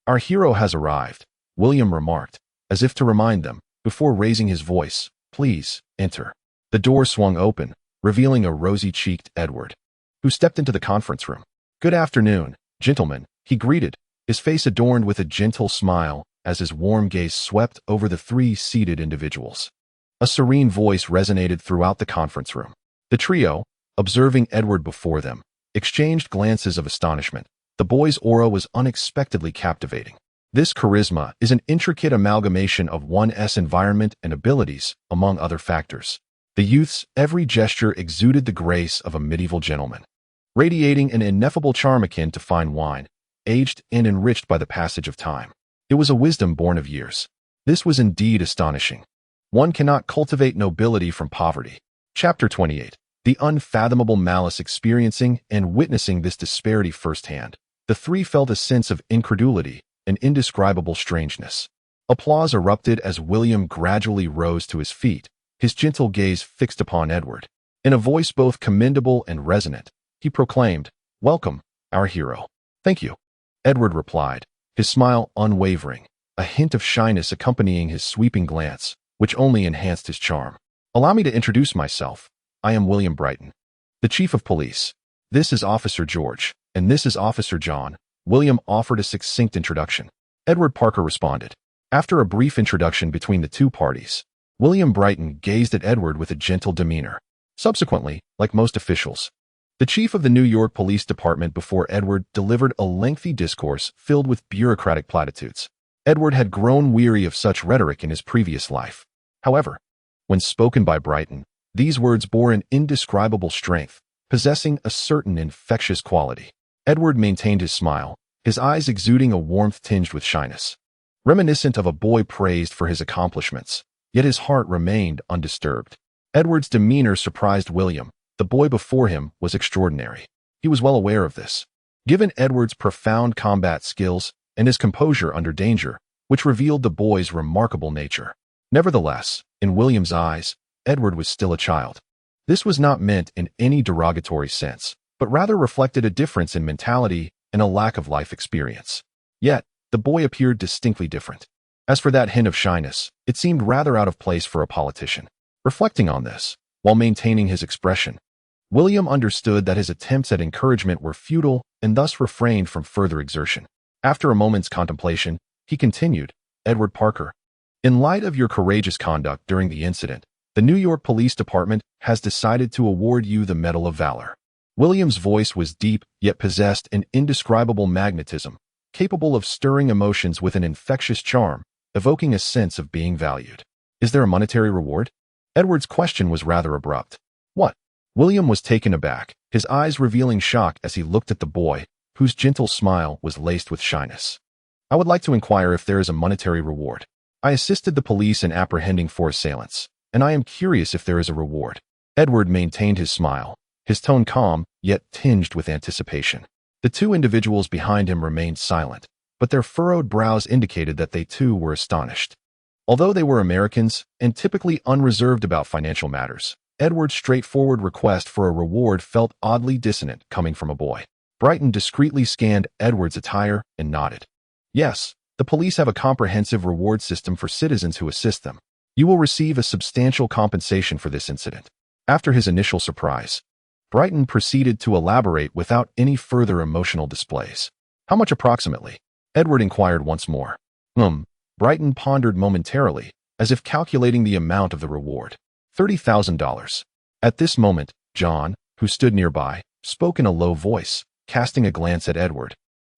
"Our hero has arrived," William remarked, as if to remind them, before raising his voice. "Please, enter." The door swung open, revealing a rosy-cheeked Edward, who stepped into the conference room. "Good afternoon, gentlemen," he greeted, his face adorned with a gentle smile as his warm gaze swept over the three seated individuals. A serene voice resonated throughout the conference room. The trio, observing Edward before them, exchanged glances of astonishment. The boy's aura was unexpectedly captivating. This charisma is an intricate amalgamation of one's environment and abilities, among other factors. The youth's every gesture exuded the grace of a medieval gentleman, radiating an ineffable charm akin to fine wine, aged and enriched by the passage of time. It was a wisdom born of years. This was indeed astonishing. One cannot cultivate nobility from poverty. Chapter 28. The unfathomable malice. Experiencing and witnessing this disparity firsthand, the three felt a sense of incredulity and indescribable strangeness. Applause erupted as William gradually rose to his feet, his gentle gaze fixed upon Edward. In a voice both commendable and resonant, he proclaimed, "Welcome, our hero." "Thank you," Edward replied, his smile unwavering, a hint of shyness accompanying his sweeping glance, which only enhanced his charm. "Allow me to introduce myself. I am William Brighton, the Chief of Police. This is Officer George, and this is Officer John." William offered a succinct introduction. Edward Parker responded. After a brief introduction between the two parties, William Brighton gazed at Edward with a gentle demeanor. Subsequently, like most officials, the chief of the New York Police Department before Edward delivered a lengthy discourse filled with bureaucratic platitudes. Edward had grown weary of such rhetoric in his previous life. However, when spoken by Brighton, these words bore an indescribable strength, possessing a certain infectious quality. Edward maintained his smile, his eyes exuding a warmth tinged with shyness, reminiscent of a boy praised for his accomplishments, yet his heart remained undisturbed. Edward's demeanor surprised William. The boy before him was extraordinary. He was well aware of this. Given Edward's profound combat skills and his composure under danger, which revealed the boy's remarkable nature. Nevertheless, in William's eyes, Edward was still a child. This was not meant in any derogatory sense, but rather reflected a difference in mentality and a lack of life experience. Yet, the boy appeared distinctly different. As for that hint of shyness, it seemed rather out of place for a politician. Reflecting on this, while maintaining his expression, William understood that his attempts at encouragement were futile and thus refrained from further exertion. After a moment's contemplation, he continued, "Edward Parker, in light of your courageous conduct during the incident, the New York Police Department has decided to award you the Medal of Valor." William's voice was deep, yet possessed an indescribable magnetism, capable of stirring emotions with an infectious charm, evoking a sense of being valued. "Is there a monetary reward?" Edward's question was rather abrupt. "What?" William was taken aback, his eyes revealing shock as he looked at the boy, whose gentle smile was laced with shyness. "I would like to inquire if there is a monetary reward. I assisted the police in apprehending 4 assailants, and I am curious if there is a reward." Edward maintained his smile, his tone calm, yet tinged with anticipation. The two individuals behind him remained silent, but their furrowed brows indicated that they too were astonished. Although they were Americans and typically unreserved about financial matters, Edward's straightforward request for a reward felt oddly dissonant coming from a boy. Brighton discreetly scanned Edward's attire and nodded. "Yes, the police have a comprehensive reward system for citizens who assist them. You will receive a substantial compensation for this incident." After his initial surprise, Brighton proceeded to elaborate without any further emotional displays. "How much approximately?" Edward inquired once more. Brighton pondered momentarily, as if calculating the amount of the reward. $30,000. At this moment, John, who stood nearby, spoke in a low voice, casting a glance at Edward,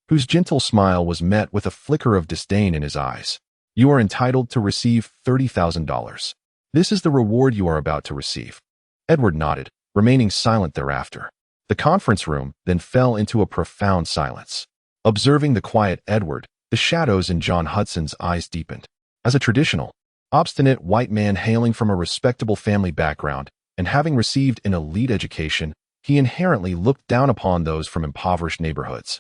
whose gentle smile was met with a flicker of disdain in his eyes. "You are entitled to receive $30,000. This is the reward you are about to receive." Edward nodded, remaining silent thereafter. The conference room then fell into a profound silence. Observing the quiet Edward, the shadows in John Hudson's eyes deepened. As a traditional, obstinate white man hailing from a respectable family background and having received an elite education, he inherently looked down upon those from impoverished neighborhoods.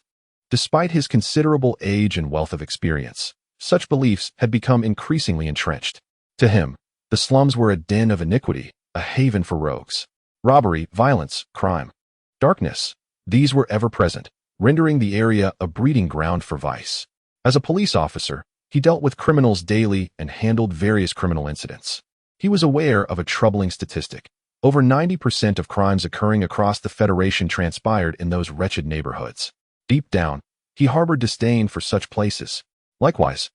Despite his considerable age and wealth of experience, such beliefs had become increasingly entrenched. To him, the slums were a den of iniquity, a haven for rogues. Robbery, violence, crime, darkness, these were ever present, rendering the area a breeding ground for vice. As a police officer, he dealt with criminals daily and handled various criminal incidents. He was aware of a troubling statistic. Over 90% of crimes occurring across the Federation transpired in those wretched neighborhoods. Deep down, he harbored disdain for such places. Likewise,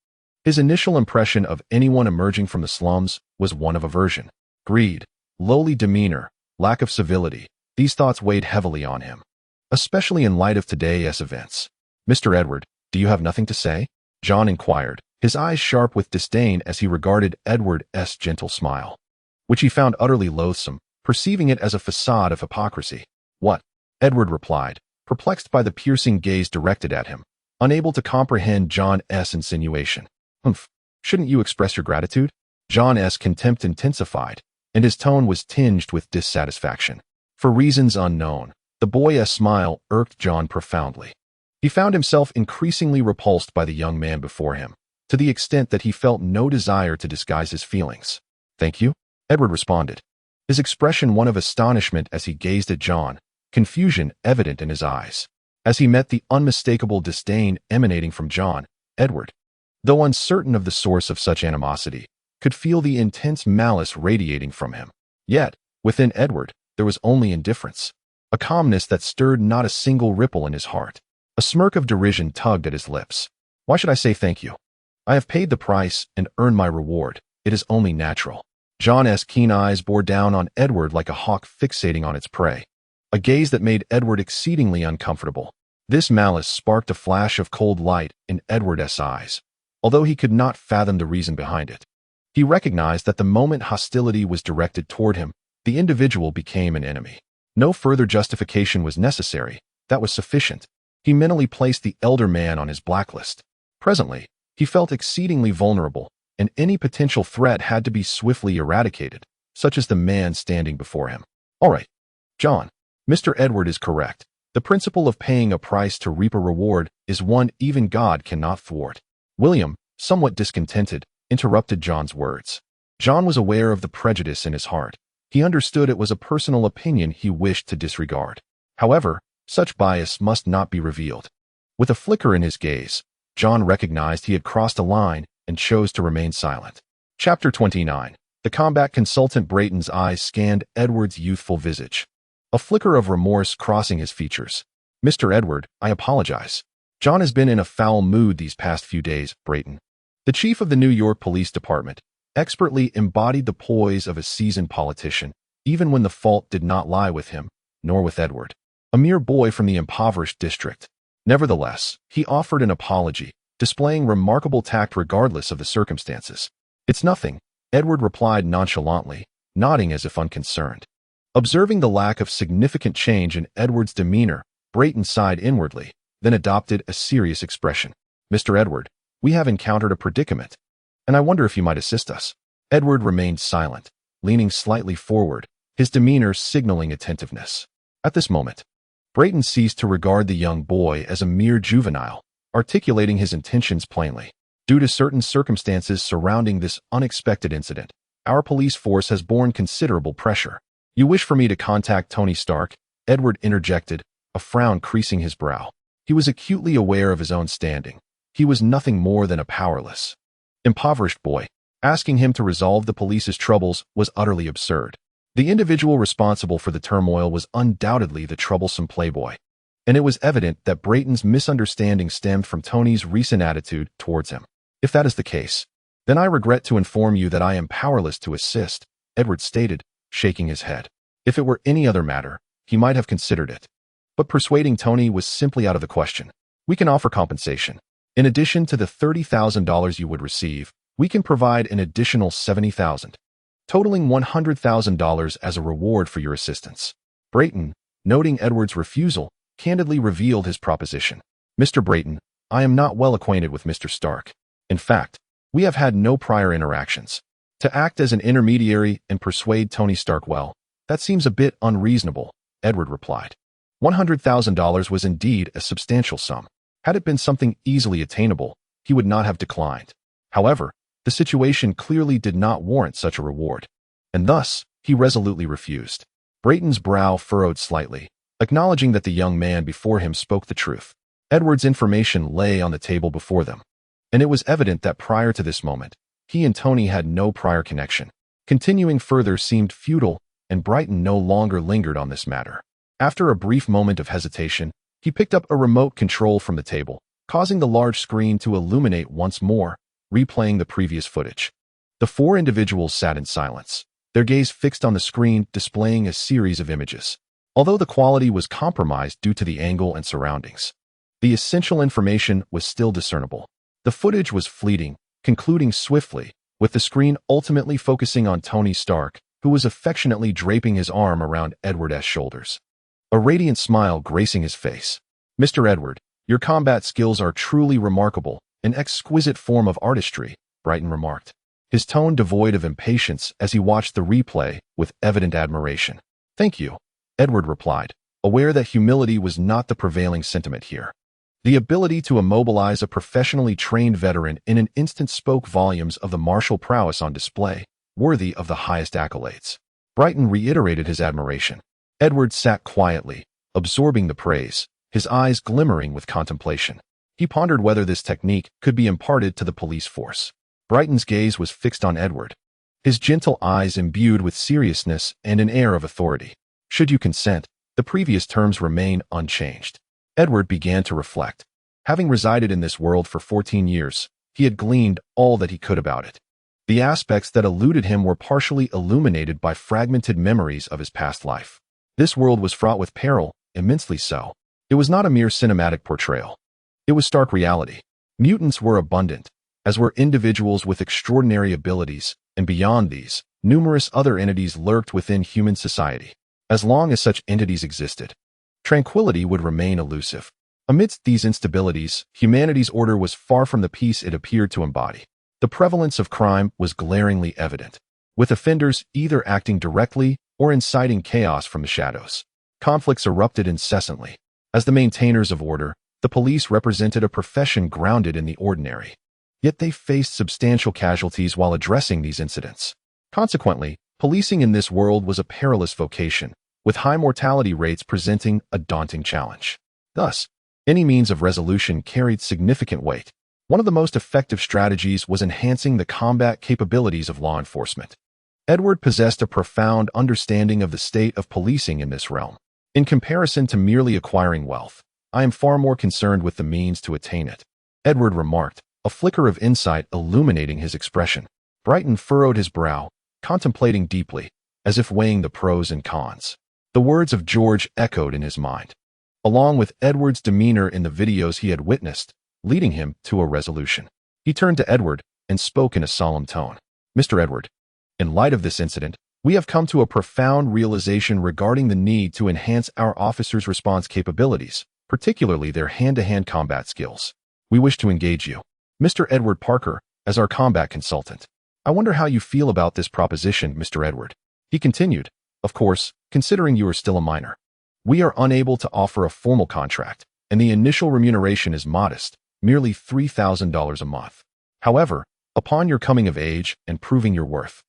his initial impression of anyone emerging from the slums was one of aversion. Greed, lowly demeanor, lack of civility, these thoughts weighed heavily on him, especially in light of today's events. "Mr. Edward, do you have nothing to say?" John inquired, his eyes sharp with disdain as he regarded Edward's gentle smile, which he found utterly loathsome, perceiving it as a facade of hypocrisy. "What?" Edward replied, perplexed by the piercing gaze directed at him, unable to comprehend John's insinuation. "Humph, shouldn't you express your gratitude?" John's contempt intensified, and his tone was tinged with dissatisfaction. For reasons unknown, the boy's smile irked John profoundly. He found himself increasingly repulsed by the young man before him, to the extent that he felt no desire to disguise his feelings. "Thank you," Edward responded, his expression one of astonishment as he gazed at John, confusion evident in his eyes. As he met the unmistakable disdain emanating from John, Edward, though uncertain of the source of such animosity, could feel the intense malice radiating from him. Yet, within Edward, there was only indifference, a calmness that stirred not a single ripple in his heart. A smirk of derision tugged at his lips. "Why should I say thank you? I have paid the price and earned my reward. It is only natural." John's keen eyes bore down on Edward like a hawk fixating on its prey, a gaze that made Edward exceedingly uncomfortable. This malice sparked a flash of cold light in Edward's eyes, although he could not fathom the reason behind it. He recognized that the moment hostility was directed toward him, the individual became an enemy. No further justification was necessary. That was sufficient. He mentally placed the elder man on his blacklist. Presently, he felt exceedingly vulnerable, and any potential threat had to be swiftly eradicated, such as the man standing before him. "All right, John, Mr. Edward is correct. The principle of paying a price to reap a reward is one even God cannot thwart." William, somewhat discontented, interrupted John's words. John was aware of the prejudice in his heart. He understood it was a personal opinion he wished to disregard. However, such bias must not be revealed. With a flicker in his gaze, John recognized he had crossed a line and chose to remain silent. Chapter 29. The combat consultant Brayton's eyes scanned Edward's youthful visage, a flicker of remorse crossing his features. "Mr. Edward, I apologize. John has been in a foul mood these past few days, Brayton." The chief of the New York Police Department expertly embodied the poise of a seasoned politician, even when the fault did not lie with him, nor with Edward, a mere boy from the impoverished district. Nevertheless, he offered an apology, displaying remarkable tact regardless of the circumstances. "It's nothing," Edward replied nonchalantly, nodding as if unconcerned. Observing the lack of significant change in Edward's demeanor, Brayton sighed inwardly, then adopted a serious expression. "Mr. Edward, we have encountered a predicament, and I wonder if you might assist us." Edward remained silent, leaning slightly forward, his demeanor signaling attentiveness. At this moment, Brayton ceased to regard the young boy as a mere juvenile, articulating his intentions plainly. "Due to certain circumstances surrounding this unexpected incident, our police force has borne considerable pressure." "You wish for me to contact Tony Stark?" Edward interjected, a frown creasing his brow. He was acutely aware of his own standing. He was nothing more than a powerless, impoverished boy. Asking him to resolve the police's troubles was utterly absurd. The individual responsible for the turmoil was undoubtedly the troublesome playboy, and it was evident that Brayton's misunderstanding stemmed from Tony's recent attitude towards him. "If that is the case, then I regret to inform you that I am powerless to assist," Edward stated, shaking his head. If it were any other matter, he might have considered it. But persuading Tony was simply out of the question. "We can offer compensation. In addition to the $30,000 you would receive, we can provide an additional $70,000. Totaling $100,000 as a reward for your assistance." Brayton, noting Edward's refusal, candidly revealed his proposition. "Mr. Brayton, I am not well acquainted with Mr. Stark. In fact, We have had no prior interactions. To act as an intermediary and persuade Tony Stark, well, that seems a bit unreasonable, Edward replied. $100,000 was indeed a substantial sum. Had it been something easily attainable, he would not have declined. However, the situation clearly did not warrant such a reward, and thus he resolutely refused. Brayton's brow furrowed slightly, acknowledging that the young man before him spoke the truth. Edward's information lay on the table before them, and it was evident that prior to this moment, he and Tony had no prior connection. Continuing further seemed futile, and Brighton no longer lingered on this matter. After a brief moment of hesitation, he picked up a remote control from the table, causing the large screen to illuminate once more, replaying the previous footage. The four individuals sat in silence, their gaze fixed on the screen displaying a series of images. Although the quality was compromised due to the angle and surroundings, the essential information was still discernible. The footage was fleeting, concluding swiftly, with the screen ultimately focusing on Tony Stark, who was affectionately draping his arm around Edward's shoulders, a radiant smile gracing his face. "Mr. Edward, your combat skills are truly remarkable, an exquisite form of artistry," Brighton remarked, his tone devoid of impatience as he watched the replay with evident admiration. "Thank you," Edward replied, aware that humility was not the prevailing sentiment here. The ability to immobilize a professionally trained veteran in an instant spoke volumes of the martial prowess on display, worthy of the highest accolades. Brighton reiterated his admiration. Edward sat quietly, absorbing the praise, his eyes glimmering with contemplation. He pondered whether this technique could be imparted to the police force. Brighton's gaze was fixed on Edward, his gentle eyes imbued with seriousness and an air of authority. "Should you consent, the previous terms remain unchanged." Edward began to reflect. Having resided in this world for 14 years, he had gleaned all that he could about it. The aspects that eluded him were partially illuminated by fragmented memories of his past life. This world was fraught with peril, immensely so. It was not a mere cinematic portrayal. It was stark reality. Mutants were abundant, as were individuals with extraordinary abilities, and beyond these, numerous other entities lurked within human society. As long as such entities existed, tranquility would remain elusive. Amidst these instabilities, humanity's order was far from the peace it appeared to embody. The prevalence of crime was glaringly evident, with offenders either acting directly or inciting chaos from the shadows. Conflicts erupted incessantly. As the maintainers of order, the police represented a profession grounded in the ordinary. Yet they faced substantial casualties while addressing these incidents. Consequently, policing in this world was a perilous vocation, with high mortality rates presenting a daunting challenge. Thus, any means of resolution carried significant weight. One of the most effective strategies was enhancing the combat capabilities of law enforcement. Edward possessed a profound understanding of the state of policing in this realm. In comparison to merely acquiring wealth, I am far more concerned with the means to attain it, Edward remarked, a flicker of insight illuminating his expression. Brighton furrowed his brow, contemplating deeply, as if weighing the pros and cons. The words of George echoed in his mind, along with Edward's demeanor in the videos he had witnessed, leading him to a resolution. He turned to Edward and spoke in a solemn tone. "Mr. Edward, in light of this incident, we have come to a profound realization regarding the need to enhance our officers' response capabilities, particularly their hand-to-hand combat skills. We wish to engage you, Mr. Edward Parker, as our combat consultant. I wonder how you feel about this proposition, Mr. Edward." He continued, "Of course, considering you are still a minor, we are unable to offer a formal contract, and the initial remuneration is modest, merely $3,000 a month. However, upon your coming of age and proving your worth,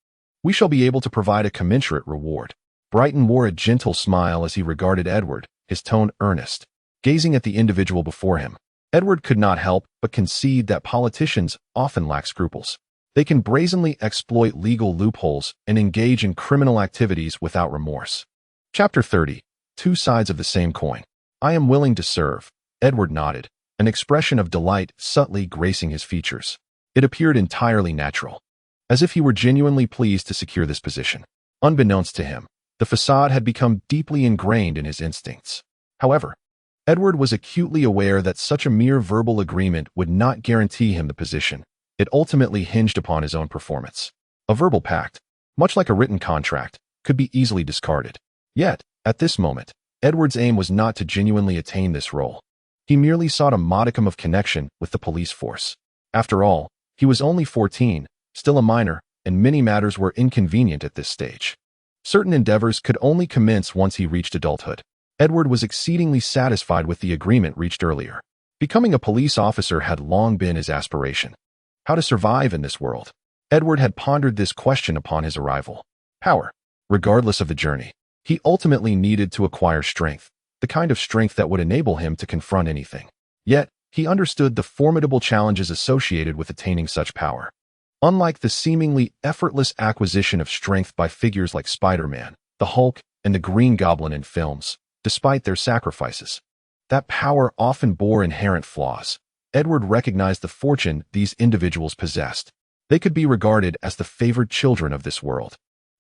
we shall be able to provide a commensurate reward." Brighton wore a gentle smile as he regarded Edward, his tone earnest. Gazing at the individual before him, Edward could not help but concede that politicians often lack scruples. They can brazenly exploit legal loopholes and engage in criminal activities without remorse. Chapter 30. Two Sides of the Same Coin. "I am willing to serve," Edward nodded, an expression of delight subtly gracing his features. It appeared entirely natural, as if he were genuinely pleased to secure this position. Unbeknownst to him, the facade had become deeply ingrained in his instincts. However, Edward was acutely aware that such a mere verbal agreement would not guarantee him the position. It ultimately hinged upon his own performance. A verbal pact, much like a written contract, could be easily discarded. Yet, at this moment, Edward's aim was not to genuinely attain this role. He merely sought a modicum of connection with the police force. After all, He was only 14, still a minor, and many matters were inconvenient at this stage. Certain endeavors could only commence once he reached adulthood. Edward was exceedingly satisfied with the agreement reached earlier. Becoming a police officer had long been his aspiration. How to survive in this world? Edward had pondered this question upon his arrival. Power. Regardless of the journey, he ultimately needed to acquire strength, the kind of strength that would enable him to confront anything. Yet, he understood the formidable challenges associated with attaining such power. Unlike the seemingly effortless acquisition of strength by figures like Spider-Man, the Hulk, and the Green Goblin in films, despite their sacrifices, that power often bore inherent flaws. Edward recognized the fortune these individuals possessed. They could be regarded as the favored children of this world,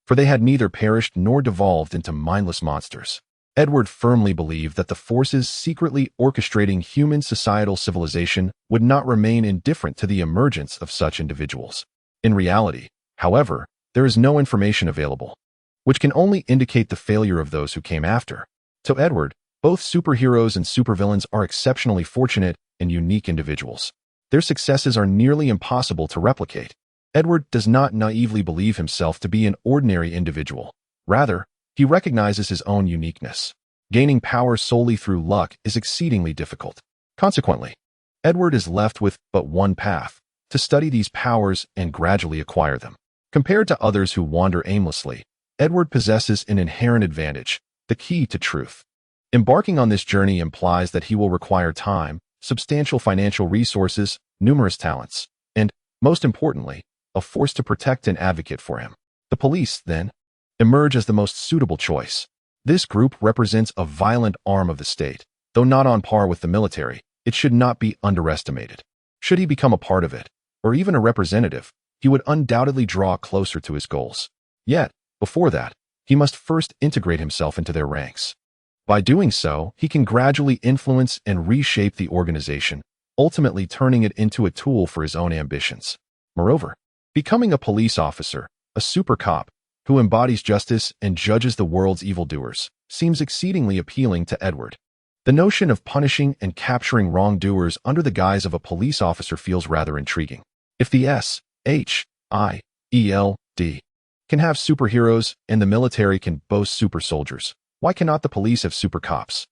for they had neither perished nor devolved into mindless monsters. Edward firmly believed that the forces secretly orchestrating human societal civilization would not remain indifferent to the emergence of such individuals. In reality, however, there is no information available, which can only indicate the failure of those who came after. To Edward, both superheroes and supervillains are exceptionally fortunate and unique individuals. Their successes are nearly impossible to replicate. Edward does not naively believe himself to be an ordinary individual. Rather, he recognizes his own uniqueness. Gaining power solely through luck is exceedingly difficult. Consequently, Edward is left with but one path: to study these powers and gradually acquire them. Compared to others who wander aimlessly, Edward possesses an inherent advantage, the key to truth. Embarking on this journey implies that he will require time, substantial financial resources, numerous talents, and, most importantly, a force to protect and advocate for him. The police, then, emerge as the most suitable choice. This group represents a violent arm of the state. Though not on par with the military, it should not be underestimated. Should he become a part of it, or even a representative, he would undoubtedly draw closer to his goals. Yet, before that, he must first integrate himself into their ranks. By doing so, he can gradually influence and reshape the organization, ultimately turning it into a tool for his own ambitions. Moreover, becoming a police officer, a super cop, who embodies justice and judges the world's evildoers, seems exceedingly appealing to Edward. The notion of punishing and capturing wrongdoers under the guise of a police officer feels rather intriguing. If the SHIELD can have superheroes and the military can boast super soldiers, why cannot the police have super cops?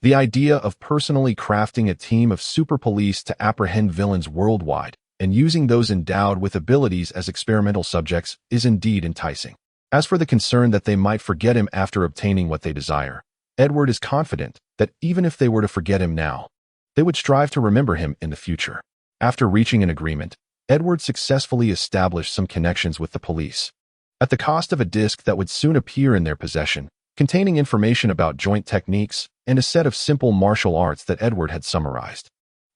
The idea of personally crafting a team of super police to apprehend villains worldwide and using those endowed with abilities as experimental subjects is indeed enticing. As for the concern that they might forget him after obtaining what they desire, Edward is confident that even if they were to forget him now, they would strive to remember him in the future. After reaching an agreement, Edward successfully established some connections with the police. At the cost of a disc that would soon appear in their possession, containing information about joint techniques and a set of simple martial arts that Edward had summarized.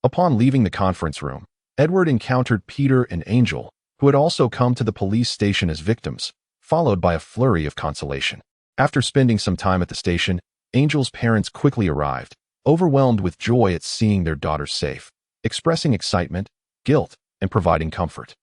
Upon leaving the conference room, Edward encountered Peter and Angel, who had also come to the police station as victims, followed by a flurry of consolation. After spending some time at the station, Angel's parents quickly arrived, overwhelmed with joy at seeing their daughter safe, expressing excitement, guilt, and providing comfort.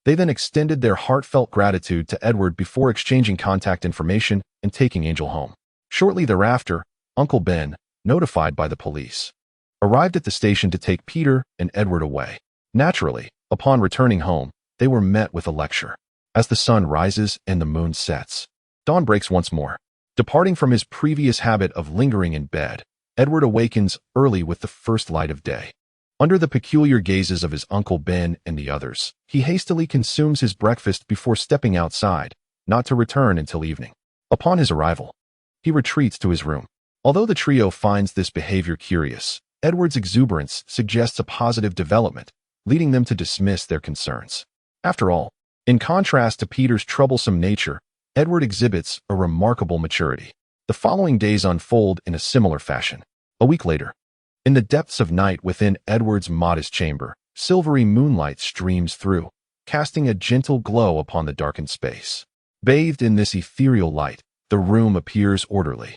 They then extended their heartfelt gratitude to Edward before exchanging contact information and taking Angel home. Shortly thereafter, Uncle Ben, notified by the police, arrived at the station to take Peter and Edward away. Naturally, upon returning home, they were met with a lecture. As the sun rises and the moon sets, dawn breaks once more. Departing from his previous habit of lingering in bed, Edward awakens early with the first light of day. Under the peculiar gazes of his Uncle Ben and the others, he hastily consumes his breakfast before stepping outside, not to return until evening. Upon his arrival, he retreats to his room. Although the trio finds this behavior curious, Edward's exuberance suggests a positive development, leading them to dismiss their concerns. After all, in contrast to Peter's troublesome nature, Edward exhibits a remarkable maturity. The following days unfold in a similar fashion. A week later, in the depths of night within Edward's modest chamber, silvery moonlight streams through, casting a gentle glow upon the darkened space. Bathed in this ethereal light, the room appears orderly,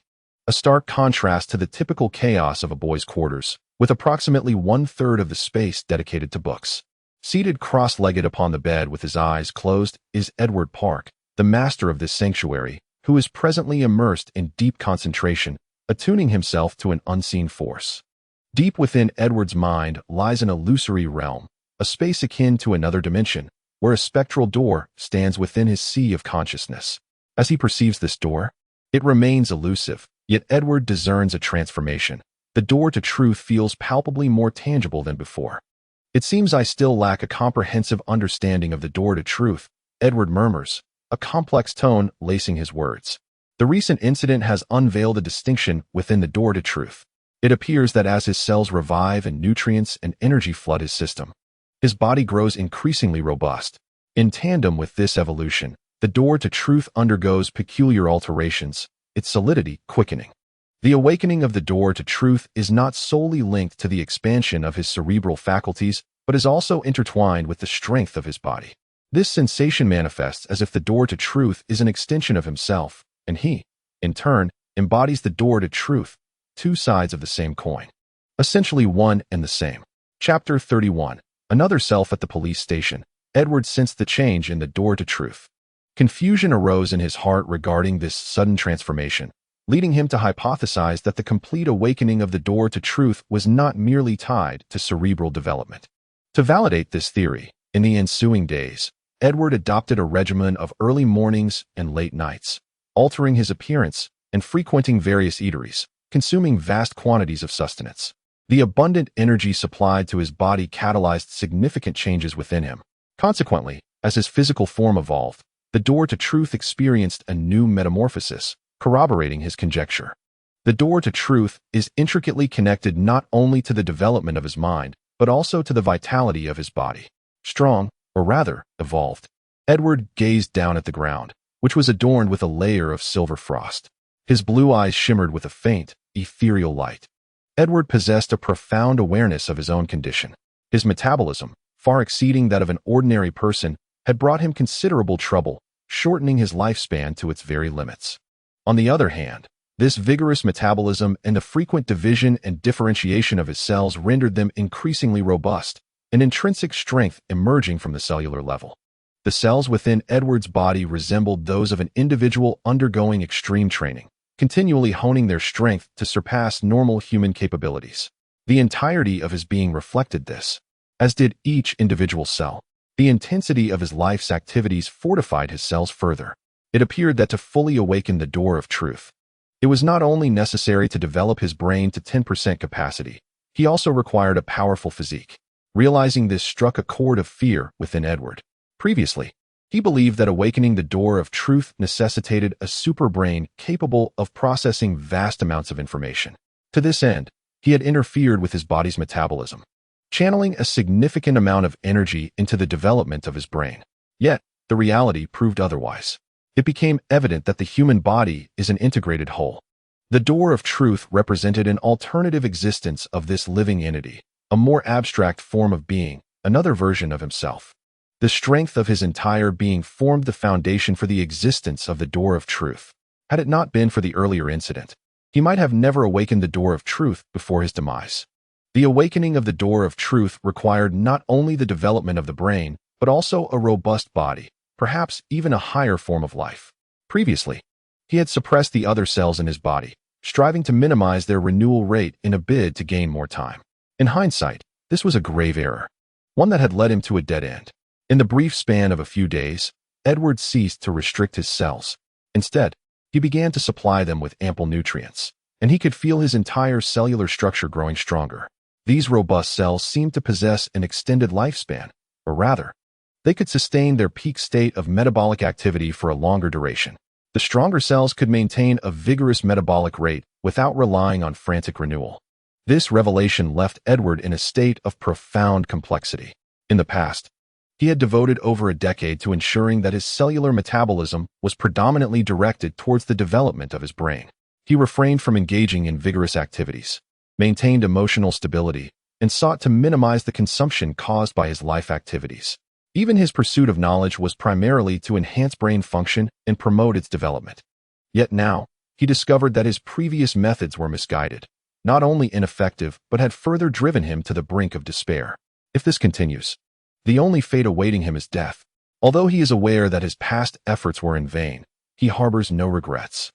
a stark contrast to the typical chaos of a boy's quarters, with approximately one-third of the space dedicated to books. Seated cross-legged upon the bed with his eyes closed is Edward Park, the master of this sanctuary, who is presently immersed in deep concentration, attuning himself to an unseen force. Deep within Edward's mind lies an illusory realm, a space akin to another dimension, where a spectral door stands within his sea of consciousness. As he perceives this door, it remains elusive, yet Edward discerns a transformation. The door to truth feels palpably more tangible than before. "It seems I still lack a comprehensive understanding of the door to truth," Edward murmurs, a complex tone lacing his words. The recent incident has unveiled a distinction within the door to truth. It appears that as his cells revive and nutrients and energy flood his system, his body grows increasingly robust. In tandem with this evolution, the door to truth undergoes peculiar alterations, its solidity quickening. The awakening of the door to truth is not solely linked to the expansion of his cerebral faculties, but is also intertwined with the strength of his body. This sensation manifests as if the door to truth is an extension of himself, and he, in turn, embodies the door to truth, two sides of the same coin. Essentially one and the same. Chapter 31. Another self at the police station. Edward sensed the change in the door to truth. Confusion arose in his heart regarding this sudden transformation, leading him to hypothesize that the complete awakening of the door to truth was not merely tied to cerebral development. To validate this theory, in the ensuing days, Edward adopted a regimen of early mornings and late nights, altering his appearance and frequenting various eateries, consuming vast quantities of sustenance. The abundant energy supplied to his body catalyzed significant changes within him. Consequently, as his physical form evolved, the door to truth experienced a new metamorphosis, corroborating his conjecture. The door to truth is intricately connected not only to the development of his mind, but also to the vitality of his body. Strong, or rather, evolved. Edward gazed down at the ground, which was adorned with a layer of silver frost. His blue eyes shimmered with a faint, ethereal light. Edward possessed a profound awareness of his own condition. His metabolism, far exceeding that of an ordinary person, had brought him considerable trouble, shortening his lifespan to its very limits. On the other hand, this vigorous metabolism and the frequent division and differentiation of his cells rendered them increasingly robust, an intrinsic strength emerging from the cellular level. The cells within Edward's body resembled those of an individual undergoing extreme training, continually honing their strength to surpass normal human capabilities. The entirety of his being reflected this, as did each individual cell. The intensity of his life's activities fortified his cells further. It appeared that to fully awaken the door of truth, it was not only necessary to develop his brain to 10% capacity, he also required a powerful physique. Realizing this struck a chord of fear within Edward. Previously, he believed that awakening the door of truth necessitated a superbrain capable of processing vast amounts of information. To this end, he had interfered with his body's metabolism, channeling a significant amount of energy into the development of his brain. Yet, the reality proved otherwise. It became evident that the human body is an integrated whole. The door of truth represented an alternative existence of this living entity, a more abstract form of being, another version of himself. The strength of his entire being formed the foundation for the existence of the door of truth. Had it not been for the earlier incident, he might have never awakened the door of truth before his demise. The awakening of the door of truth required not only the development of the brain, but also a robust body, perhaps even a higher form of life. Previously, he had suppressed the other cells in his body, striving to minimize their renewal rate in a bid to gain more time. In hindsight, this was a grave error, one that had led him to a dead end. In the brief span of a few days, Edward ceased to restrict his cells. Instead, he began to supply them with ample nutrients, and he could feel his entire cellular structure growing stronger. These robust cells seemed to possess an extended lifespan, or rather, they could sustain their peak state of metabolic activity for a longer duration. The stronger cells could maintain a vigorous metabolic rate without relying on frantic renewal. This revelation left Edward in a state of profound complexity. In the past, he had devoted over a decade to ensuring that his cellular metabolism was predominantly directed towards the development of his brain. He refrained from engaging in vigorous activities, maintained emotional stability, and sought to minimize the consumption caused by his life activities. Even his pursuit of knowledge was primarily to enhance brain function and promote its development. Yet now, he discovered that his previous methods were misguided, not only ineffective, but had further driven him to the brink of despair. If this continues, the only fate awaiting him is death. Although he is aware that his past efforts were in vain, he harbors no regrets.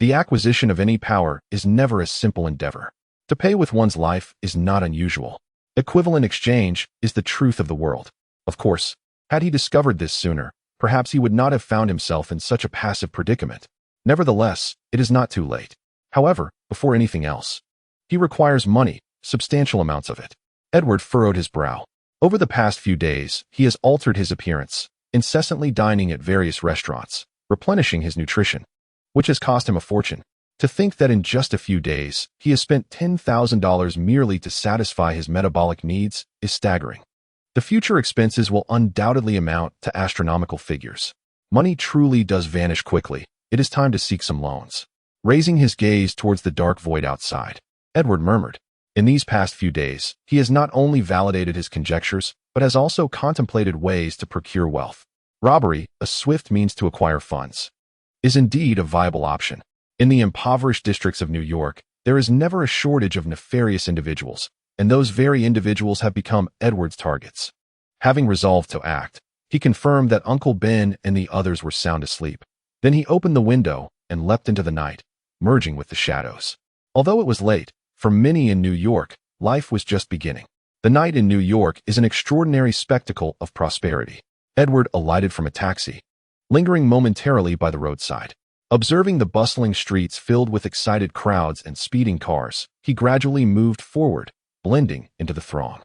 The acquisition of any power is never a simple endeavor. To pay with one's life is not unusual. Equivalent exchange is the truth of the world. Of course, had he discovered this sooner, perhaps he would not have found himself in such a passive predicament. Nevertheless, it is not too late. However, before anything else, he requires money, substantial amounts of it. Edward furrowed his brow. Over the past few days, he has altered his appearance, incessantly dining at various restaurants, replenishing his nutrition, which has cost him a fortune. To think that in just a few days, he has spent $10,000 merely to satisfy his metabolic needs is staggering. The future expenses will undoubtedly amount to astronomical figures. Money truly does vanish quickly. It is time to seek some loans. Raising his gaze towards the dark void outside, Edward murmured. In these past few days, he has not only validated his conjectures, but has also contemplated ways to procure wealth. Robbery, a swift means to acquire funds, is indeed a viable option. In the impoverished districts of New York, there is never a shortage of nefarious individuals, and those very individuals have become Edward's targets. Having resolved to act, he confirmed that Uncle Ben and the others were sound asleep. Then he opened the window and leapt into the night, merging with the shadows. Although it was late, for many in New York, life was just beginning. The night in New York is an extraordinary spectacle of prosperity. Edward alighted from a taxi, lingering momentarily by the roadside. Observing the bustling streets filled with excited crowds and speeding cars, he gradually moved forward, blending into the throng.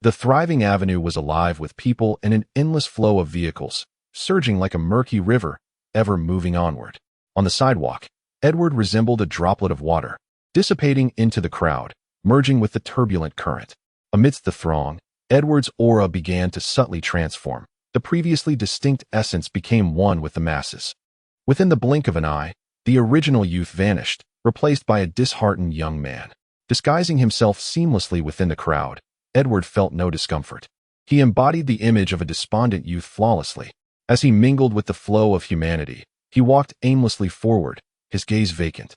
The thriving avenue was alive with people and an endless flow of vehicles, surging like a murky river, ever moving onward. On the sidewalk, Edward resembled a droplet of water, dissipating into the crowd, merging with the turbulent current. Amidst the throng, Edward's aura began to subtly transform. The previously distinct essence became one with the masses. Within the blink of an eye, the original youth vanished, replaced by a disheartened young man. Disguising himself seamlessly within the crowd, Edward felt no discomfort. He embodied the image of a despondent youth flawlessly. As he mingled with the flow of humanity, he walked aimlessly forward, his gaze vacant,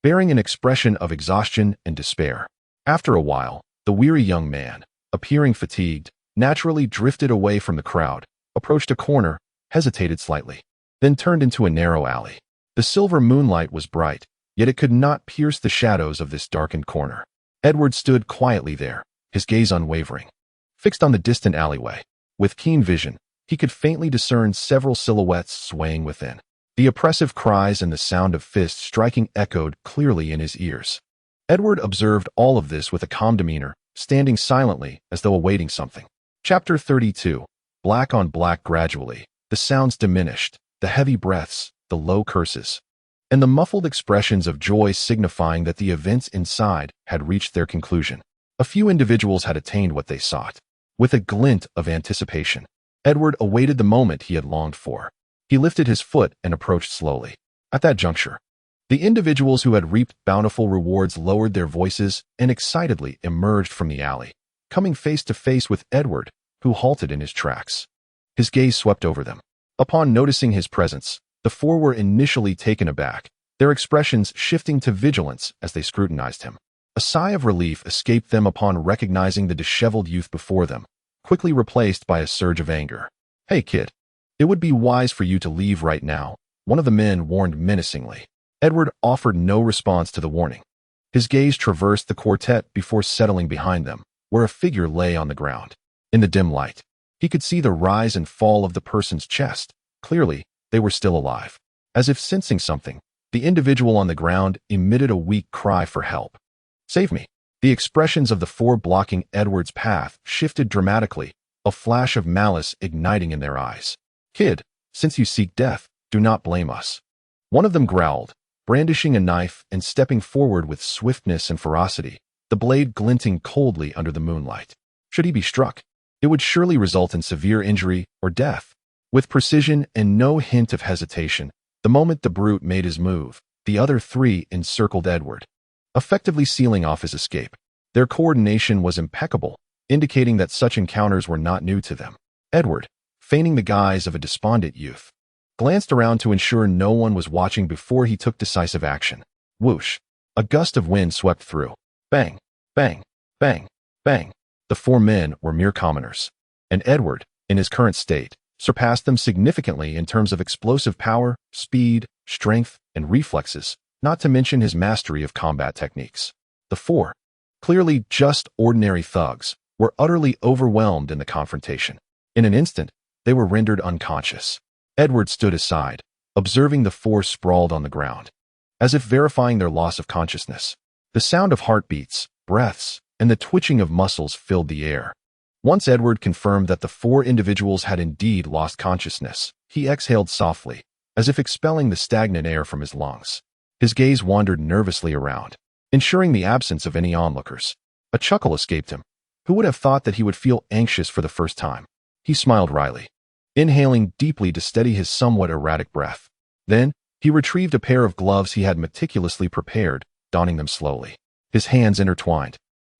bearing an expression of exhaustion and despair. After a while, the weary young man, appearing fatigued, naturally drifted away from the crowd, approached a corner, hesitated slightly, then turned into a narrow alley. The silver moonlight was bright, yet it could not pierce the shadows of this darkened corner. Edward stood quietly there, his gaze unwavering, fixed on the distant alleyway. With keen vision, he could faintly discern several silhouettes swaying within. The oppressive cries and the sound of fists striking echoed clearly in his ears. Edward observed all of this with a calm demeanor, standing silently as though awaiting something. Chapter 32. Black on black. Gradually, the sounds diminished, the heavy breaths, the low curses, and the muffled expressions of joy signifying that the events inside had reached their conclusion. A few individuals had attained what they sought. With a glint of anticipation, Edward awaited the moment he had longed for. He lifted his foot and approached slowly. At that juncture, the individuals who had reaped bountiful rewards lowered their voices and excitedly emerged from the alley, coming face to face with Edward, who halted in his tracks. His gaze swept over them. Upon noticing his presence, the four were initially taken aback, their expressions shifting to vigilance as they scrutinized him. A sigh of relief escaped them upon recognizing the disheveled youth before them, quickly replaced by a surge of anger. "Hey, kid. It would be wise for you to leave right now," one of the men warned menacingly. Edward offered no response to the warning. His gaze traversed the quartet before settling behind them, where a figure lay on the ground. In the dim light, he could see the rise and fall of the person's chest. Clearly, they were still alive. As if sensing something, the individual on the ground emitted a weak cry for help. "Save me." The expressions of the four blocking Edward's path shifted dramatically, a flash of malice igniting in their eyes. "Kid, since you seek death, do not blame us." One of them growled, brandishing a knife and stepping forward with swiftness and ferocity, the blade glinting coldly under the moonlight. Should he be struck, it would surely result in severe injury or death. With precision and no hint of hesitation, the moment the brute made his move, the other three encircled Edward, effectively sealing off his escape. Their coordination was impeccable, indicating that such encounters were not new to them. Edward, feigning the guise of a despondent youth, glanced around to ensure no one was watching before he took decisive action. Whoosh! A gust of wind swept through. Bang! Bang! Bang! Bang! The four men were mere commoners, and Edward, in his current state, surpassed them significantly in terms of explosive power, speed, strength, and reflexes, not to mention his mastery of combat techniques. The four, clearly just ordinary thugs, were utterly overwhelmed in the confrontation. In an instant, they were rendered unconscious. Edward stood aside, observing the four sprawled on the ground, as if verifying their loss of consciousness. The sound of heartbeats, breaths, and the twitching of muscles filled the air. Once Edward confirmed that the four individuals had indeed lost consciousness, he exhaled softly, as if expelling the stagnant air from his lungs. His gaze wandered nervously around, ensuring the absence of any onlookers. A chuckle escaped him. Who would have thought that he would feel anxious for the first time? He smiled wryly, inhaling deeply to steady his somewhat erratic breath. Then, he retrieved a pair of gloves he had meticulously prepared, donning them slowly. His hands intertwined,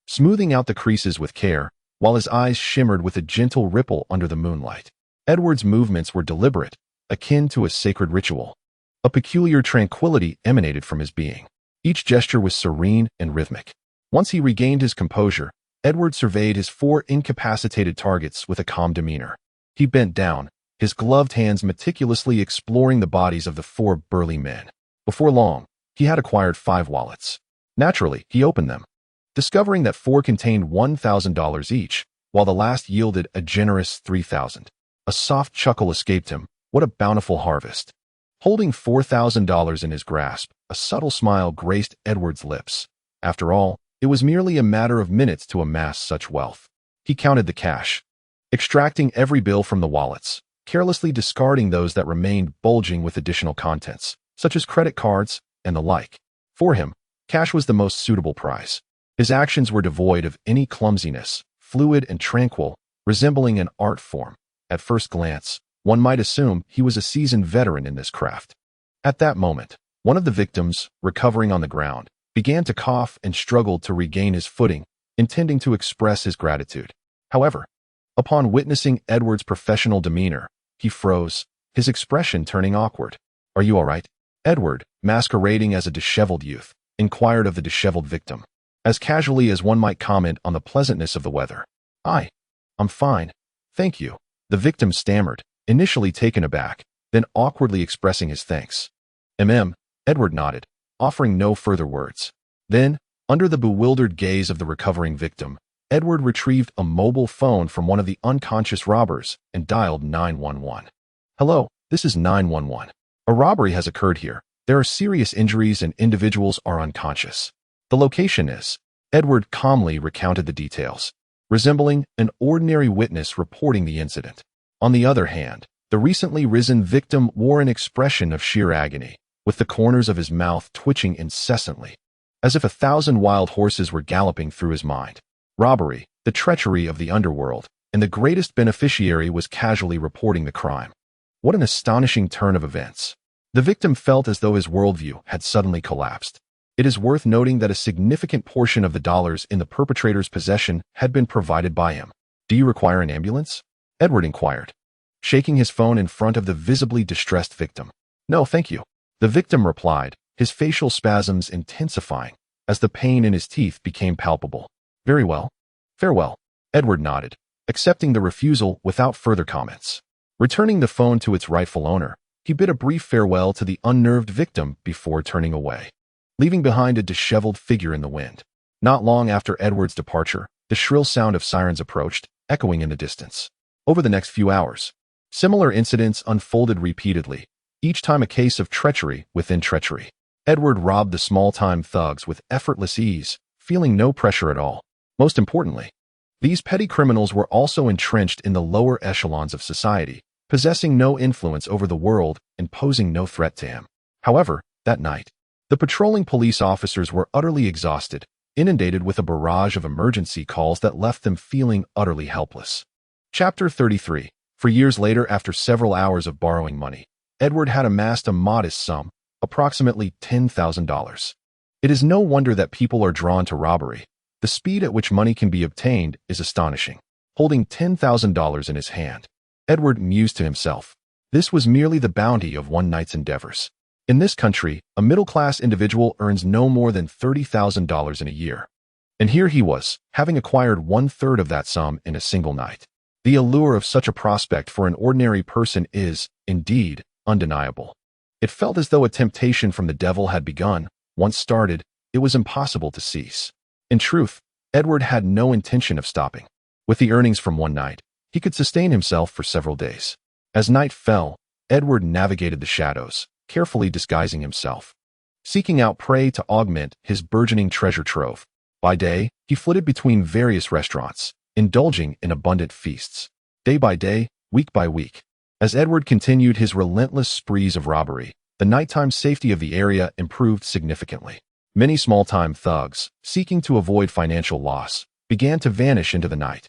smoothing out the creases with care, while his eyes shimmered with a gentle ripple under the moonlight. Edward's movements were deliberate, akin to a sacred ritual. A peculiar tranquility emanated from his being. Each gesture was serene and rhythmic. Once he regained his composure, Edward surveyed his four incapacitated targets with a calm demeanor. He bent down, his gloved hands meticulously exploring the bodies of the four burly men. Before long, he had acquired 5 wallets. Naturally, he opened them, discovering that 4 contained $1,000 each, while the last yielded a generous $3,000. A soft chuckle escaped him. What a bountiful harvest. Holding $4,000 in his grasp, a subtle smile graced Edward's lips. After all, it was merely a matter of minutes to amass such wealth. He counted the cash, extracting every bill from the wallets, carelessly discarding those that remained bulging with additional contents, such as credit cards and the like. For him, cash was the most suitable prize. His actions were devoid of any clumsiness, fluid and tranquil, resembling an art form. At first glance, one might assume he was a seasoned veteran in this craft. At that moment, one of the victims, recovering on the ground, began to cough and struggled to regain his footing, intending to express his gratitude. However, upon witnessing Edward's professional demeanor, he froze, his expression turning awkward. "Are you all right?" Edward, masquerading as a disheveled youth, inquired of the disheveled victim, as casually as one might comment on the pleasantness of the weather. I'm fine, thank you," the victim stammered, initially taken aback, then awkwardly expressing his thanks. Edward nodded, offering no further words. Then, under the bewildered gaze of the recovering victim, Edward retrieved a mobile phone from one of the unconscious robbers and dialed 911. "Hello, this is 911. A robbery has occurred here. There are serious injuries and individuals are unconscious. The location is..." Edward calmly recounted the details, resembling an ordinary witness reporting the incident. On the other hand, the recently risen victim wore an expression of sheer agony, with the corners of his mouth twitching incessantly, as if 1,000 wild horses were galloping through his mind. Robbery, the treachery of the underworld, and the greatest beneficiary was casually reporting the crime. What an astonishing turn of events. The victim felt as though his worldview had suddenly collapsed. It is worth noting that a significant portion of the dollars in the perpetrator's possession had been provided by him. "Do you require an ambulance?" Edward inquired, shaking his phone in front of the visibly distressed victim. "No, thank you," the victim replied, his facial spasms intensifying as the pain in his teeth became palpable. "Very well. Farewell." Edward nodded, accepting the refusal without further comments. Returning the phone to its rightful owner, he bid a brief farewell to the unnerved victim before turning away, leaving behind a disheveled figure in the wind. Not long after Edward's departure, the shrill sound of sirens approached, echoing in the distance. Over the next few hours, similar incidents unfolded repeatedly, each time a case of treachery within treachery. Edward robbed the small-time thugs with effortless ease, feeling no pressure at all. Most importantly, these petty criminals were also entrenched in the lower echelons of society, possessing no influence over the world and posing no threat to him. However, that night, the patrolling police officers were utterly exhausted, inundated with a barrage of emergency calls that left them feeling utterly helpless. Chapter 33. For years later, after several hours of borrowing money, Edward had amassed a modest sum, approximately $10,000. It is no wonder that people are drawn to robbery. The speed at which money can be obtained is astonishing. Holding $10,000 in his hand, Edward mused to himself. This was merely the bounty of one night's endeavors. In this country, a middle-class individual earns no more than $30,000 in a year. And here he was, having acquired 1/3 of that sum in a single night. The allure of such a prospect for an ordinary person is, indeed, undeniable. It felt as though a temptation from the devil had begun. Once started, it was impossible to cease. In truth, Edward had no intention of stopping. With the earnings from one night, he could sustain himself for several days. As night fell, Edward navigated the shadows, carefully disguising himself, seeking out prey to augment his burgeoning treasure trove. By day, he flitted between various restaurants, indulging in abundant feasts. Day by day, week by week, as Edward continued his relentless sprees of robbery, the nighttime safety of the area improved significantly. Many small-time thugs, seeking to avoid financial loss, began to vanish into the night,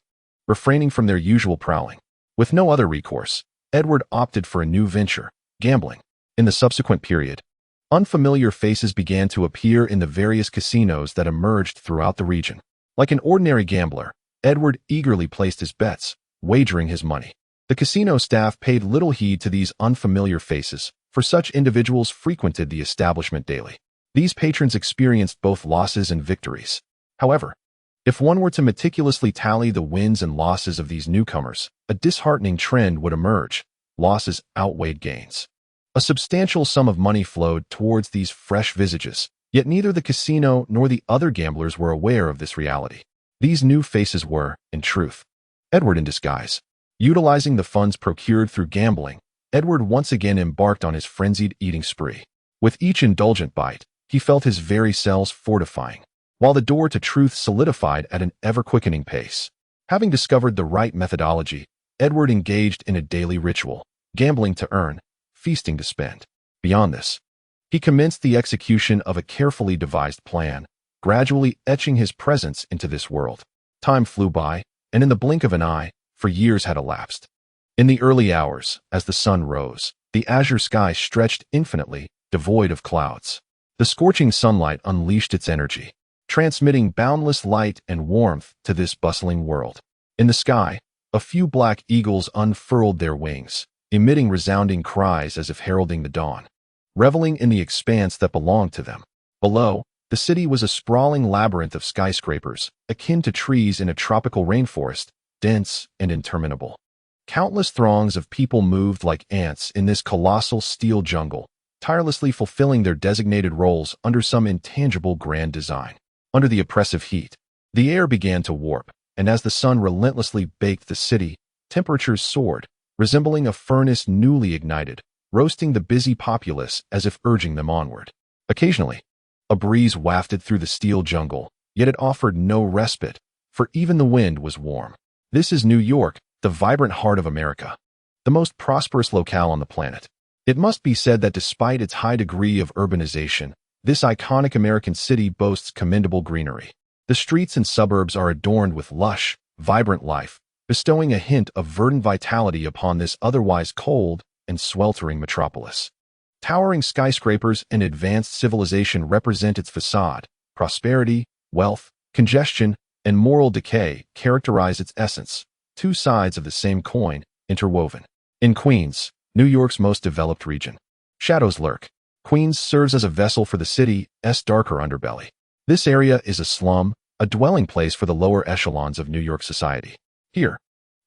refraining from their usual prowling. With no other recourse, Edward opted for a new venture, gambling. In the subsequent period, unfamiliar faces began to appear in the various casinos that emerged throughout the region. Like an ordinary gambler, Edward eagerly placed his bets, wagering his money. The casino staff paid little heed to these unfamiliar faces, for such individuals frequented the establishment daily. These patrons experienced both losses and victories. However, if one were to meticulously tally the wins and losses of these newcomers, a disheartening trend would emerge. Losses outweighed gains. A substantial sum of money flowed towards these fresh visages, yet neither the casino nor the other gamblers were aware of this reality. These new faces were, in truth, Edward in disguise. Utilizing the funds procured through gambling, Edward once again embarked on his frenzied eating spree. With each indulgent bite, he felt his very cells fortifying, while the door to truth solidified at an ever-quickening pace. Having discovered the right methodology, Edward engaged in a daily ritual, gambling to earn, feasting to spend. Beyond this, he commenced the execution of a carefully devised plan, gradually etching his presence into this world. Time flew by, and in the blink of an eye, for years had elapsed. In the early hours, as the sun rose, the azure sky stretched infinitely, devoid of clouds. The scorching sunlight unleashed its energy, transmitting boundless light and warmth to this bustling world. In the sky, a few black eagles unfurled their wings, emitting resounding cries as if heralding the dawn, reveling in the expanse that belonged to them. Below, the city was a sprawling labyrinth of skyscrapers, akin to trees in a tropical rainforest, dense and interminable. Countless throngs of people moved like ants in this colossal steel jungle, tirelessly fulfilling their designated roles under some intangible grand design. Under the oppressive heat, the air began to warp, and as the sun relentlessly baked the city, temperatures soared, resembling a furnace newly ignited, roasting the busy populace as if urging them onward. Occasionally, a breeze wafted through the steel jungle, yet it offered no respite, for even the wind was warm. This is New York, the vibrant heart of America, the most prosperous locale on the planet. It must be said that despite its high degree of urbanization, this iconic American city boasts commendable greenery. The streets and suburbs are adorned with lush, vibrant life, bestowing a hint of verdant vitality upon this otherwise cold and sweltering metropolis. Towering skyscrapers and advanced civilization represent its facade. Prosperity, wealth, congestion, and moral decay characterize its essence, two sides of the same coin, interwoven. In Queens, New York's most developed region, shadows lurk. Queens serves as a vessel for the city's darker underbelly. This area is a slum, a dwelling place for the lower echelons of New York society. Here,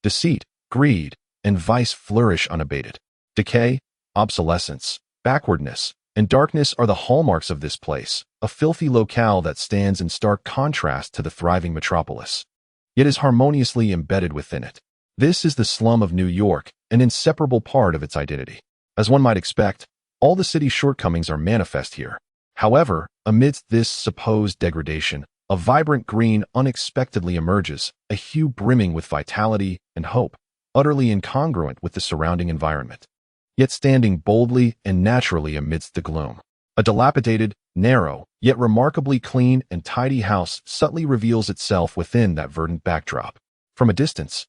deceit, greed, and vice flourish unabated. Decay, obsolescence, backwardness, and darkness are the hallmarks of this place, a filthy locale that stands in stark contrast to the thriving metropolis, yet is harmoniously embedded within it. This is the slum of New York, an inseparable part of its identity. As one might expect, all the city's shortcomings are manifest here. However, amidst this supposed degradation, a vibrant green unexpectedly emerges, a hue brimming with vitality and hope, utterly incongruent with the surrounding environment, yet standing boldly and naturally amidst the gloom. A dilapidated, narrow, yet remarkably clean and tidy house subtly reveals itself within that verdant backdrop. From a distance,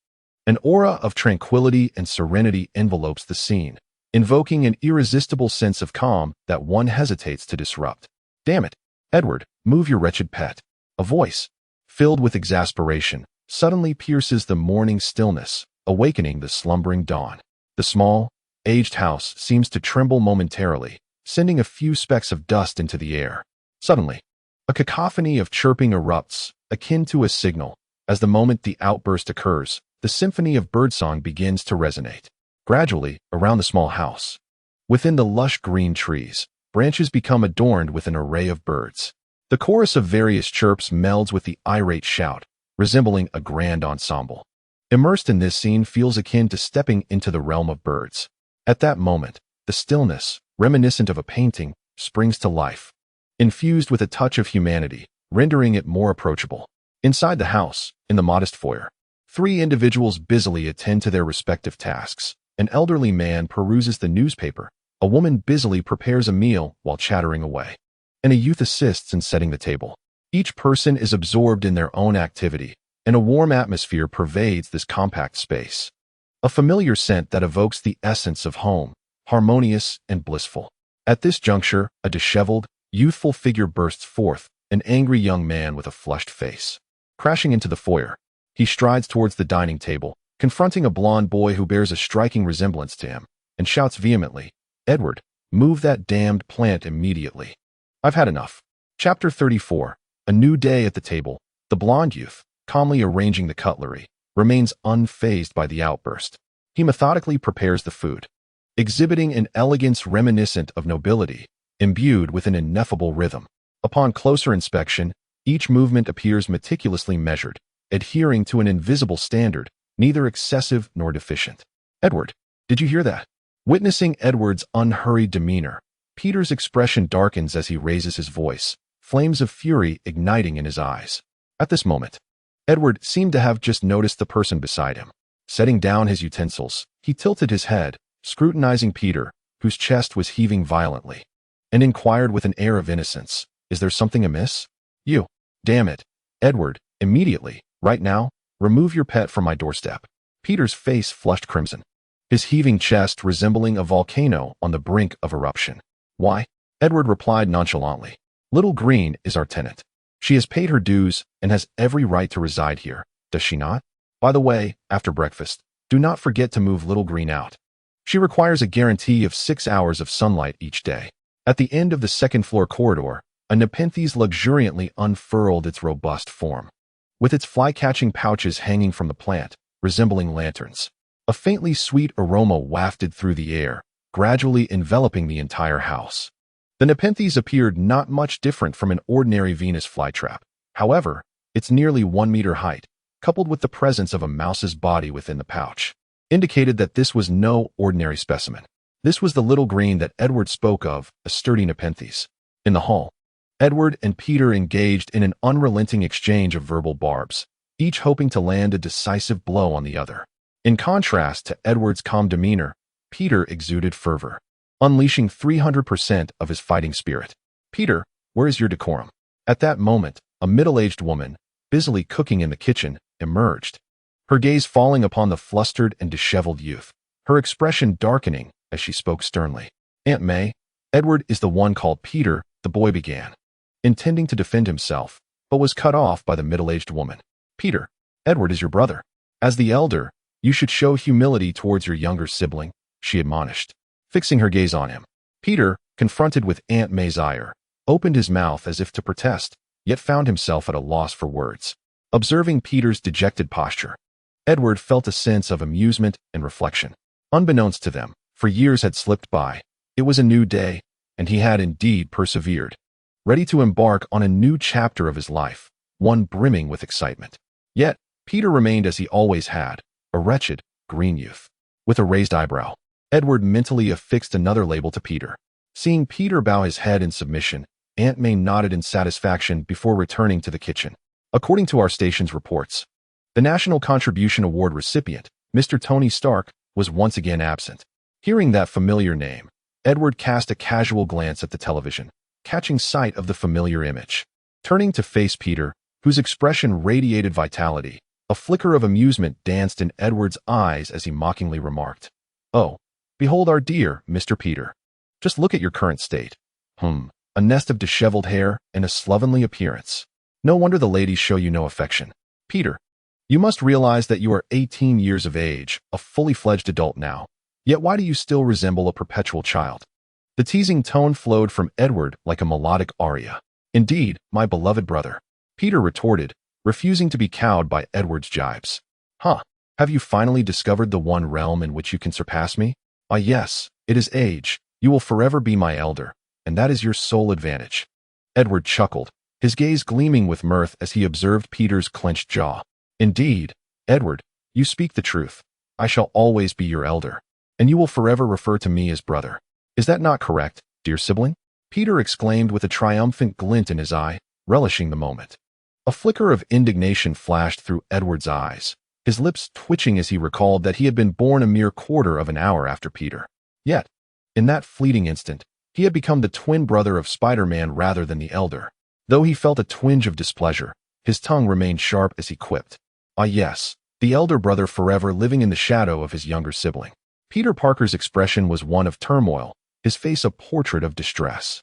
an aura of tranquility and serenity envelopes the scene, invoking an irresistible sense of calm that one hesitates to disrupt. "Damn it, Edward, move your wretched pet." A voice, filled with exasperation, suddenly pierces the morning stillness, awakening the slumbering dawn. The small, aged house seems to tremble momentarily, sending a few specks of dust into the air. Suddenly, a cacophony of chirping erupts, akin to a signal. As the moment the outburst occurs, the symphony of birdsong begins to resonate. Gradually, around the small house, within the lush green trees, branches become adorned with an array of birds. The chorus of various chirps melds with the irate shout, resembling a grand ensemble. Immersed in this scene feels akin to stepping into the realm of birds. At that moment, the stillness, reminiscent of a painting, springs to life, infused with a touch of humanity, rendering it more approachable. Inside the house, in the modest foyer, three individuals busily attend to their respective tasks. An elderly man peruses the newspaper, a woman busily prepares a meal while chattering away, and a youth assists in setting the table. Each person is absorbed in their own activity, and a warm atmosphere pervades this compact space. A familiar scent that evokes the essence of home, harmonious and blissful. At this juncture, a disheveled, youthful figure bursts forth, an angry young man with a flushed face. Crashing into the foyer, he strides towards the dining table, confronting a blond boy who bears a striking resemblance to him, and shouts vehemently, "Edward, move that damned plant immediately. I've had enough." Chapter 34. A new day at the table. The blond youth, calmly arranging the cutlery, remains unfazed by the outburst. He methodically prepares the food, exhibiting an elegance reminiscent of nobility, imbued with an ineffable rhythm. Upon closer inspection, each movement appears meticulously measured, adhering to an invisible standard, neither excessive nor deficient. "Edward, did you hear that?" Witnessing Edward's unhurried demeanor, Peter's expression darkens as he raises his voice, flames of fury igniting in his eyes. At this moment, Edward seemed to have just noticed the person beside him. Setting down his utensils, he tilted his head, scrutinizing Peter, whose chest was heaving violently, and inquired with an air of innocence, "Is there something amiss?" "You, damn it, Edward, immediately, right now, remove your pet from my doorstep." Peter's face flushed crimson, his heaving chest resembling a volcano on the brink of eruption. "Why?" Edward replied nonchalantly. "Little Green is our tenant. She has paid her dues and has every right to reside here, does she not? By the way, after breakfast, do not forget to move Little Green out. She requires a guarantee of 6 hours of sunlight each day." At the end of the second-floor corridor, a Nepenthes luxuriantly unfurled its robust form, with its fly-catching pouches hanging from the plant, resembling lanterns. A faintly sweet aroma wafted through the air, gradually enveloping the entire house. The Nepenthes appeared not much different from an ordinary Venus flytrap. However, its nearly 1 meter height, coupled with the presence of a mouse's body within the pouch, indicated that this was no ordinary specimen. This was the Little Green that Edward spoke of, a sturdy Nepenthes. In the hall, Edward and Peter engaged in an unrelenting exchange of verbal barbs, each hoping to land a decisive blow on the other. In contrast to Edward's calm demeanor, Peter exuded fervor, unleashing 300% of his fighting spirit. "Peter, where is your decorum?" At that moment, a middle-aged woman, busily cooking in the kitchen, emerged, her gaze falling upon the flustered and disheveled youth, her expression darkening as she spoke sternly. "Aunt May, Edward is the one called Peter," the boy began, intending to defend himself, but was cut off by the middle-aged woman. "Peter, Edward is your brother. As the elder, you should show humility towards your younger sibling," she admonished, fixing her gaze on him. Peter, confronted with Aunt May's ire, opened his mouth as if to protest, yet found himself at a loss for words. Observing Peter's dejected posture, Edward felt a sense of amusement and reflection. Unbeknownst to them, for years had slipped by. It was a new day, and he had indeed persevered, ready to embark on a new chapter of his life, one brimming with excitement. Yet, Peter remained as he always had, a wretched, green youth. With a raised eyebrow, Edward mentally affixed another label to Peter. Seeing Peter bow his head in submission, Aunt May nodded in satisfaction before returning to the kitchen. According to our station's reports, the National Contribution Award recipient, Mr. Tony Stark, was once again absent. Hearing that familiar name, Edward cast a casual glance at the television, catching sight of the familiar image. Turning to face Peter, whose expression radiated vitality, a flicker of amusement danced in Edward's eyes as he mockingly remarked, "Oh, behold our dear Mr. Peter. Just look at your current state. A nest of disheveled hair and a slovenly appearance. No wonder the ladies show you no affection. Peter, you must realize that you are 18 years of age, a fully fledged adult now. Yet why do you still resemble a perpetual child?" The teasing tone flowed from Edward like a melodic aria. "Indeed, my beloved brother," Peter retorted, refusing to be cowed by Edward's jibes. Have you finally discovered the one realm in which you can surpass me? Ah yes, it is age. You will forever be my elder, and that is your sole advantage." Edward chuckled, his gaze gleaming with mirth as he observed Peter's clenched jaw. "Indeed, Edward, You speak the truth. I shall always be your elder, and you will forever refer to me as brother. Is that not correct, dear sibling? Peter exclaimed with a triumphant glint in his eye, relishing the moment. A flicker of indignation flashed through Edward's eyes, his lips twitching as he recalled that he had been born a mere quarter of an hour after Peter. Yet, in that fleeting instant, he had become the twin brother of Spider-Man rather than the elder. Though he felt a twinge of displeasure, his tongue remained sharp as he quipped. Ah yes, the elder brother forever living in the shadow of his younger sibling. Peter Parker's expression was one of turmoil, his face a portrait of distress.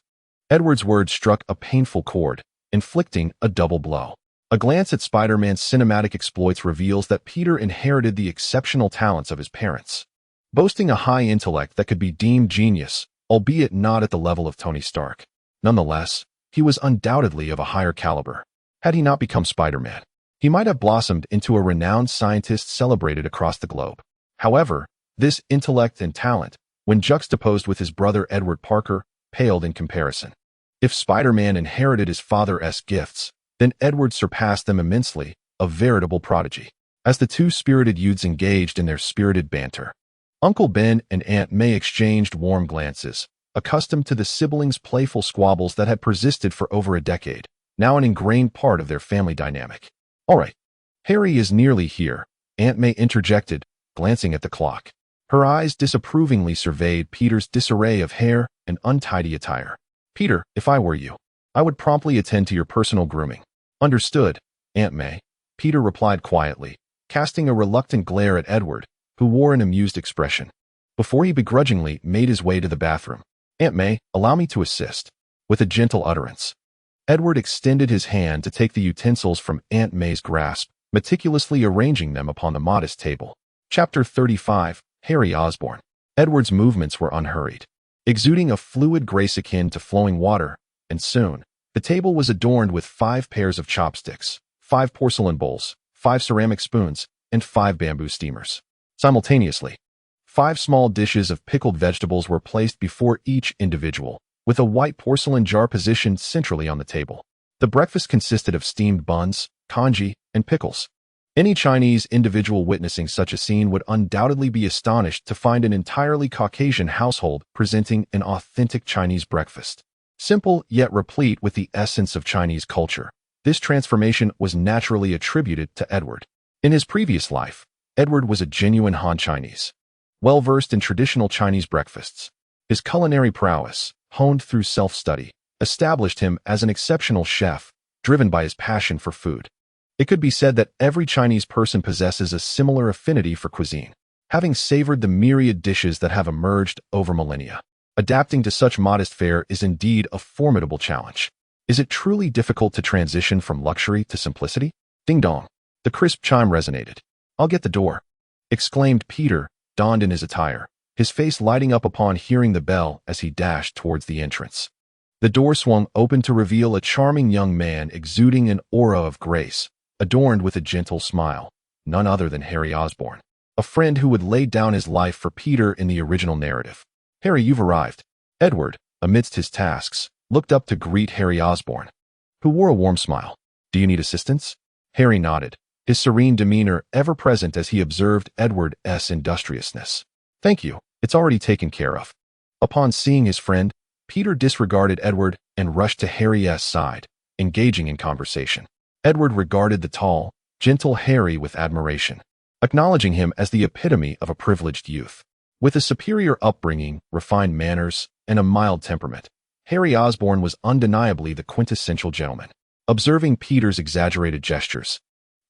Edward's words struck a painful chord, inflicting a double blow. A glance at Spider-Man's cinematic exploits reveals that Peter inherited the exceptional talents of his parents. Boasting a high intellect that could be deemed genius, albeit not at the level of Tony Stark. Nonetheless, he was undoubtedly of a higher caliber. Had he not become Spider-Man, he might have blossomed into a renowned scientist celebrated across the globe. However, this intellect and talent, when juxtaposed with his brother Edward Parker, paled in comparison. If Spider-Man inherited his father's gifts, then Edward surpassed them immensely, a veritable prodigy. As the two spirited youths engaged in their spirited banter, Uncle Ben and Aunt May exchanged warm glances, accustomed to the siblings' playful squabbles that had persisted for over a decade, now an ingrained part of their family dynamic. All right, Harry is nearly here, Aunt May interjected, glancing at the clock. Her eyes disapprovingly surveyed Peter's disarray of hair and untidy attire. Peter, if I were you, I would promptly attend to your personal grooming. Understood, Aunt May, Peter replied quietly, casting a reluctant glare at Edward, who wore an amused expression. Before he begrudgingly made his way to the bathroom. Aunt May, allow me to assist. With a gentle utterance, Edward extended his hand to take the utensils from Aunt May's grasp, meticulously arranging them upon the modest table. Chapter 35, Harry Osborn. Edward's movements were unhurried, exuding a fluid grace akin to flowing water, and soon, the table was adorned with 5 pairs of chopsticks, 5 porcelain bowls, 5 ceramic spoons, and 5 bamboo steamers. Simultaneously, 5 small dishes of pickled vegetables were placed before each individual, with a white porcelain jar positioned centrally on the table. The breakfast consisted of steamed buns, congee, and pickles. Any Chinese individual witnessing such a scene would undoubtedly be astonished to find an entirely Caucasian household presenting an authentic Chinese breakfast. Simple yet replete with the essence of Chinese culture, this transformation was naturally attributed to Edward. In his previous life, Edward was a genuine Han Chinese, well-versed in traditional Chinese breakfasts. His culinary prowess, honed through self-study, established him as an exceptional chef, driven by his passion for food. It could be said that every Chinese person possesses a similar affinity for cuisine, having savored the myriad dishes that have emerged over millennia. Adapting to such modest fare is indeed a formidable challenge. Is it truly difficult to transition from luxury to simplicity? Ding dong. The crisp chime resonated. I'll get the door, exclaimed Peter, donned in his attire, his face lighting up upon hearing the bell as he dashed towards the entrance. The door swung open to reveal a charming young man exuding an aura of grace, adorned with a gentle smile, none other than Harry Osborn, a friend who would lay down his life for Peter in the original narrative. Harry, you've arrived. Edward, amidst his tasks, looked up to greet Harry Osborn, who wore a warm smile. Do you need assistance? Harry nodded, his serene demeanor ever present as he observed Edward's industriousness. Thank you, it's already taken care of. Upon seeing his friend, Peter disregarded Edward and rushed to Harry's side, engaging in conversation. Edward regarded the tall, gentle Harry with admiration, acknowledging him as the epitome of a privileged youth. With a superior upbringing, refined manners, and a mild temperament, Harry Osborn was undeniably the quintessential gentleman. Observing Peter's exaggerated gestures,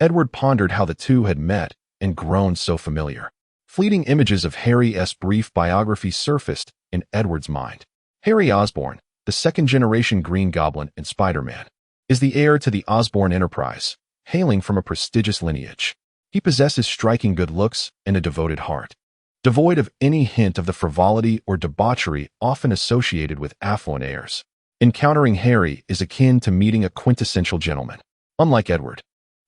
Edward pondered how the two had met and grown so familiar. Fleeting images of Harry's brief biography surfaced in Edward's mind. Harry Osborn, the second-generation Green Goblin and Spider-Man, is the heir to the Osborn enterprise, hailing from a prestigious lineage. He possesses striking good looks and a devoted heart, devoid of any hint of the frivolity or debauchery often associated with affluent heirs. Encountering Harry is akin to meeting a quintessential gentleman. Unlike Edward,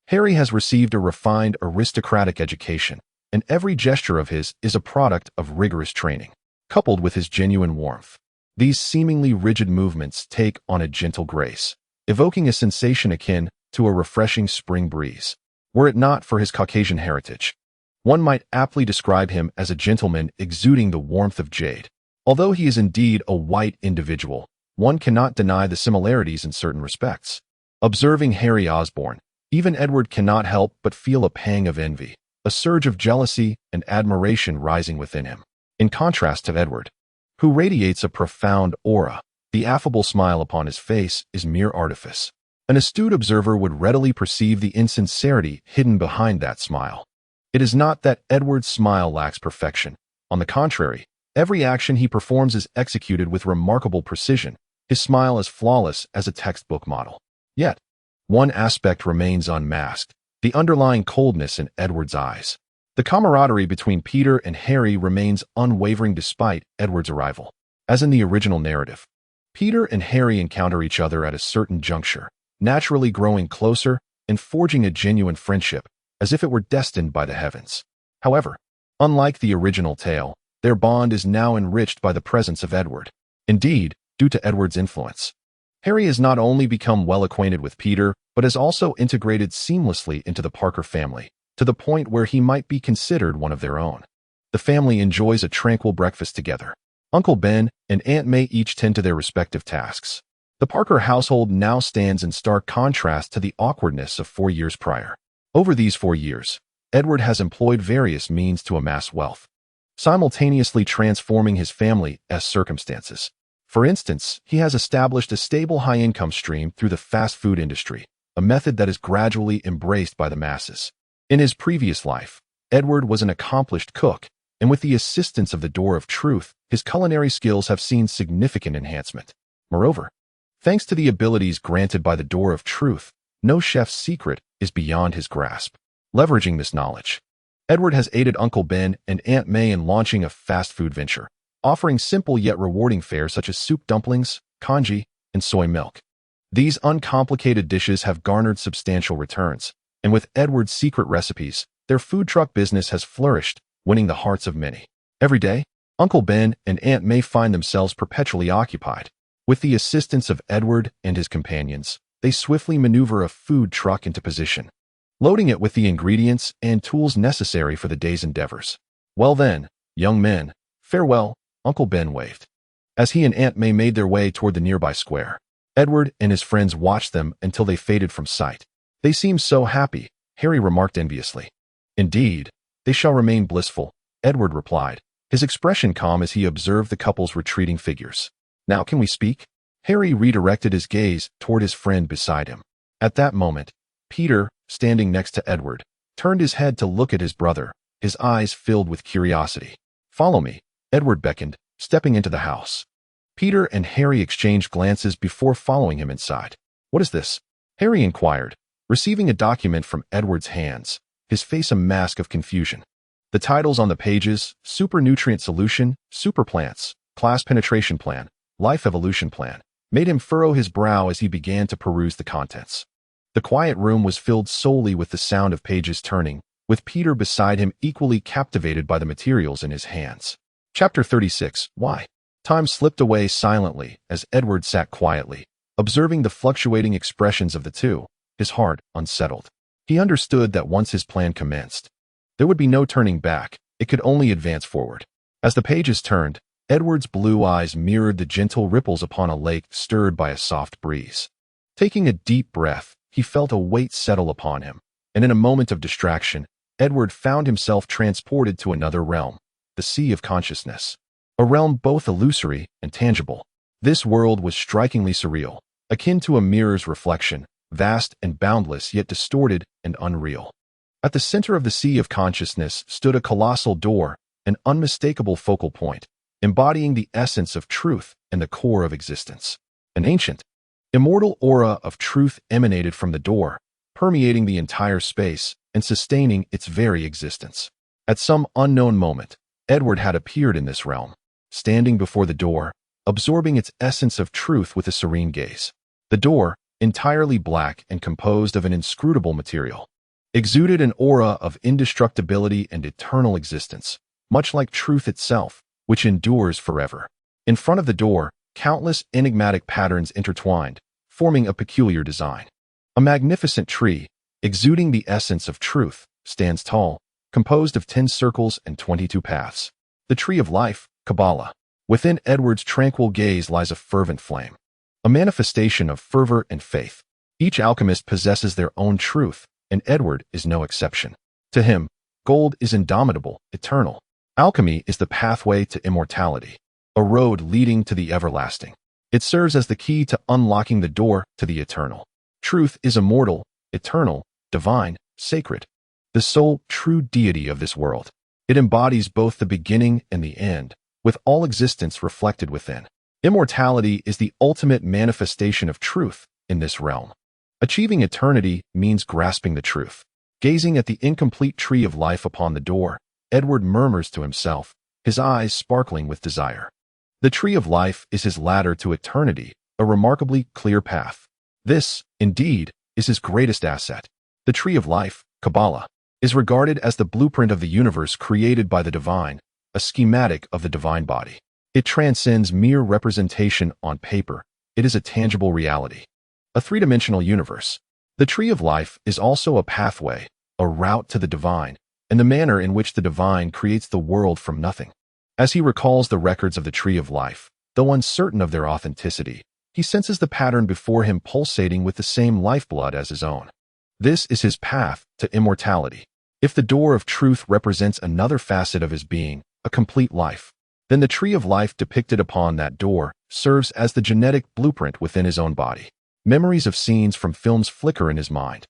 Harry has received a refined aristocratic education, and every gesture of his is a product of rigorous training, coupled with his genuine warmth. These seemingly rigid movements take on a gentle grace, evoking a sensation akin to a refreshing spring breeze. Were it not for his Caucasian heritage, One might aptly describe him as a gentleman exuding the warmth of jade. Although he is indeed a white individual, one cannot deny the similarities in certain respects. Observing Harry Osborn, even Edward cannot help but feel a pang of envy, a surge of jealousy and admiration rising within him. In contrast to Edward, who radiates a profound aura, the affable smile upon his face is mere artifice. An astute observer would readily perceive the insincerity hidden behind that smile. It is not that Edward's smile lacks perfection. On the contrary, every action he performs is executed with remarkable precision. His smile is flawless as a textbook model. Yet, one aspect remains unmasked, the underlying coldness in Edward's eyes. The camaraderie between Peter and Harry remains unwavering despite Edward's arrival. As in the original narrative, Peter and Harry encounter each other at a certain juncture, naturally growing closer and forging a genuine friendship, as if it were destined by the heavens. However, unlike the original tale, their bond is now enriched by the presence of Edward. Indeed, due to Edward's influence, Harry has not only become well acquainted with Peter, but has also integrated seamlessly into the Parker family, to the point where he might be considered one of their own. The family enjoys a tranquil breakfast together. Uncle Ben and Aunt May each tend to their respective tasks. The Parker household now stands in stark contrast to the awkwardness of 4 years prior. Over these 4 years, Edward has employed various means to amass wealth, simultaneously transforming his family's circumstances. For instance, he has established a stable high-income stream through the fast food industry, a method that is gradually embraced by the masses. In his previous life, Edward was an accomplished cook, and with the assistance of the Door of Truth, his culinary skills have seen significant enhancement. Moreover, thanks to the abilities granted by the Door of Truth, no chef's secret is beyond his grasp. Leveraging this knowledge, Edward has aided Uncle Ben and Aunt May in launching a fast food venture, offering simple yet rewarding fare such as soup dumplings, congee, and soy milk. These uncomplicated dishes have garnered substantial returns, and with Edward's secret recipes, their food truck business has flourished, winning the hearts of many. Every day, Uncle Ben and Aunt May find themselves perpetually occupied. With the assistance of Edward and his companions, they swiftly maneuver a food truck into position, loading it with the ingredients and tools necessary for the day's endeavors. Well then, young men, farewell, Uncle Ben waved. As he and Aunt May made their way toward the nearby square, Edward and his friends watched them until they faded from sight. They seem so happy, Harry remarked enviously. Indeed, they shall remain blissful, Edward replied, his expression calm as he observed the couple's retreating figures. Now can we speak? Harry redirected his gaze toward his friend beside him. At that moment, Peter, standing next to Edward, turned his head to look at his brother, his eyes filled with curiosity. Follow me, Edward beckoned, stepping into the house. Peter and Harry exchanged glances before following him inside. What is this? Harry inquired, receiving a document from Edward's hands, his face a mask of confusion. The titles on the pages, Super Nutrient Solution, Super Plants, Class Penetration Plan, Life Evolution Plan, made him furrow his brow as he began to peruse the contents. The quiet room was filled solely with the sound of pages turning, with Peter beside him equally captivated by the materials in his hands. Chapter 36. Why? Time slipped away silently as Edward sat quietly, observing the fluctuating expressions of the two, his heart unsettled. He understood that once his plan commenced, there would be no turning back, it could only advance forward. As the pages turned, Edward's blue eyes mirrored the gentle ripples upon a lake stirred by a soft breeze. Taking a deep breath, he felt a weight settle upon him, and in a moment of distraction, Edward found himself transported to another realm, the Sea of Consciousness. A realm both illusory and tangible. This world was strikingly surreal, akin to a mirror's reflection, vast and boundless yet distorted and unreal. At the center of the Sea of Consciousness stood a colossal door, an unmistakable focal point, embodying the essence of truth and the core of existence. An ancient, immortal aura of truth emanated from the door, permeating the entire space and sustaining its very existence. At some unknown moment, Edward had appeared in this realm, standing before the door, absorbing its essence of truth with a serene gaze. The door, entirely black and composed of an inscrutable material, exuded an aura of indestructibility and eternal existence, much like truth itself, which endures forever. In front of the door, countless enigmatic patterns intertwined, forming a peculiar design. A magnificent tree, exuding the essence of truth, stands tall, composed of 10 circles and 22 paths. The tree of life, Kabbalah. Within Edward's tranquil gaze lies a fervent flame, a manifestation of fervor and faith. Each alchemist possesses their own truth, and Edward is no exception. To him, gold is indomitable, eternal. Alchemy is the pathway to immortality, a road leading to the everlasting. It serves as the key to unlocking the door to the eternal. Truth is immortal, eternal, divine, sacred, the sole true deity of this world. It embodies both the beginning and the end, with all existence reflected within. Immortality is the ultimate manifestation of truth in this realm. Achieving eternity means grasping the truth. Gazing at the incomplete tree of life upon the door, Edward murmurs to himself, his eyes sparkling with desire. The tree of life is his ladder to eternity, a remarkably clear path. This, indeed, is his greatest asset. The tree of life, Kabbalah, is regarded as the blueprint of the universe created by the divine, a schematic of the divine body. It transcends mere representation on paper. It is a tangible reality, a three-dimensional universe. The tree of life is also a pathway, a route to the divine, and the manner in which the divine creates the world from nothing. As he recalls the records of the tree of life, though uncertain of their authenticity, he senses the pattern before him pulsating with the same lifeblood as his own. This is his path to immortality. If the door of truth represents another facet of his being, a complete life, then the tree of life depicted upon that door serves as the genetic blueprint within his own body. Memories of scenes from films flicker in his mind,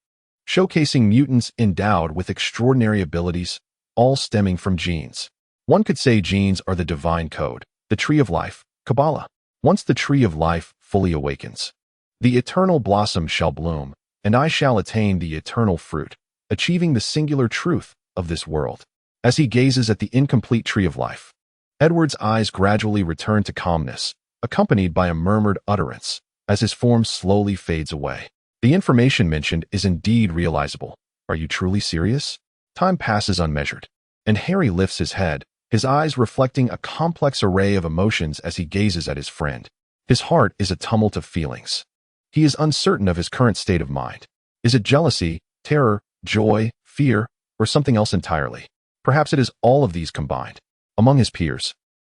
showcasing mutants endowed with extraordinary abilities, all stemming from genes. One could say genes are the divine code, the tree of life, Kabbalah. Once the tree of life fully awakens, the eternal blossom shall bloom, and I shall attain the eternal fruit, achieving the singular truth of this world. As he gazes at the incomplete tree of life, Edward's eyes gradually return to calmness, accompanied by a murmured utterance, as his form slowly fades away. The information mentioned is indeed realizable. Are you truly serious? Time passes unmeasured, and Harry lifts his head, his eyes reflecting a complex array of emotions as he gazes at his friend. His heart is a tumult of feelings. He is uncertain of his current state of mind. Is it jealousy, terror, joy, fear, or something else entirely? Perhaps it is all of these combined. Among his peers,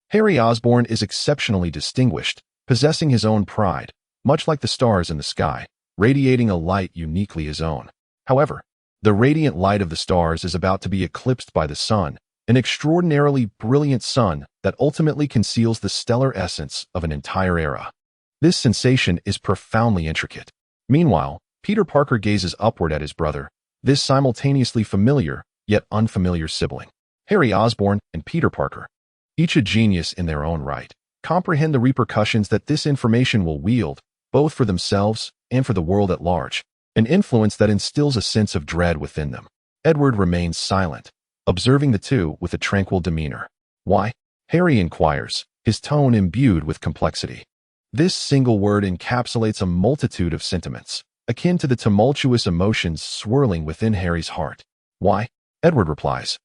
Harry Osborn is exceptionally distinguished, possessing his own pride, much like the stars in the sky, radiating a light uniquely his own. However, the radiant light of the stars is about to be eclipsed by the sun, an extraordinarily brilliant sun that ultimately conceals the stellar essence of an entire era. This sensation is profoundly intricate. Meanwhile, Peter Parker gazes upward at his brother, this simultaneously familiar yet unfamiliar sibling. Harry Osborn and Peter Parker, each a genius in their own right, comprehend the repercussions that this information will wield, both for themselves and for the world at large, an influence that instills a sense of dread within them. Edward remains silent, observing the two with a tranquil demeanor. Why? Harry inquires, his tone imbued with complexity. This single word encapsulates a multitude of sentiments, akin to the tumultuous emotions swirling within Harry's heart. Why? Edward replies,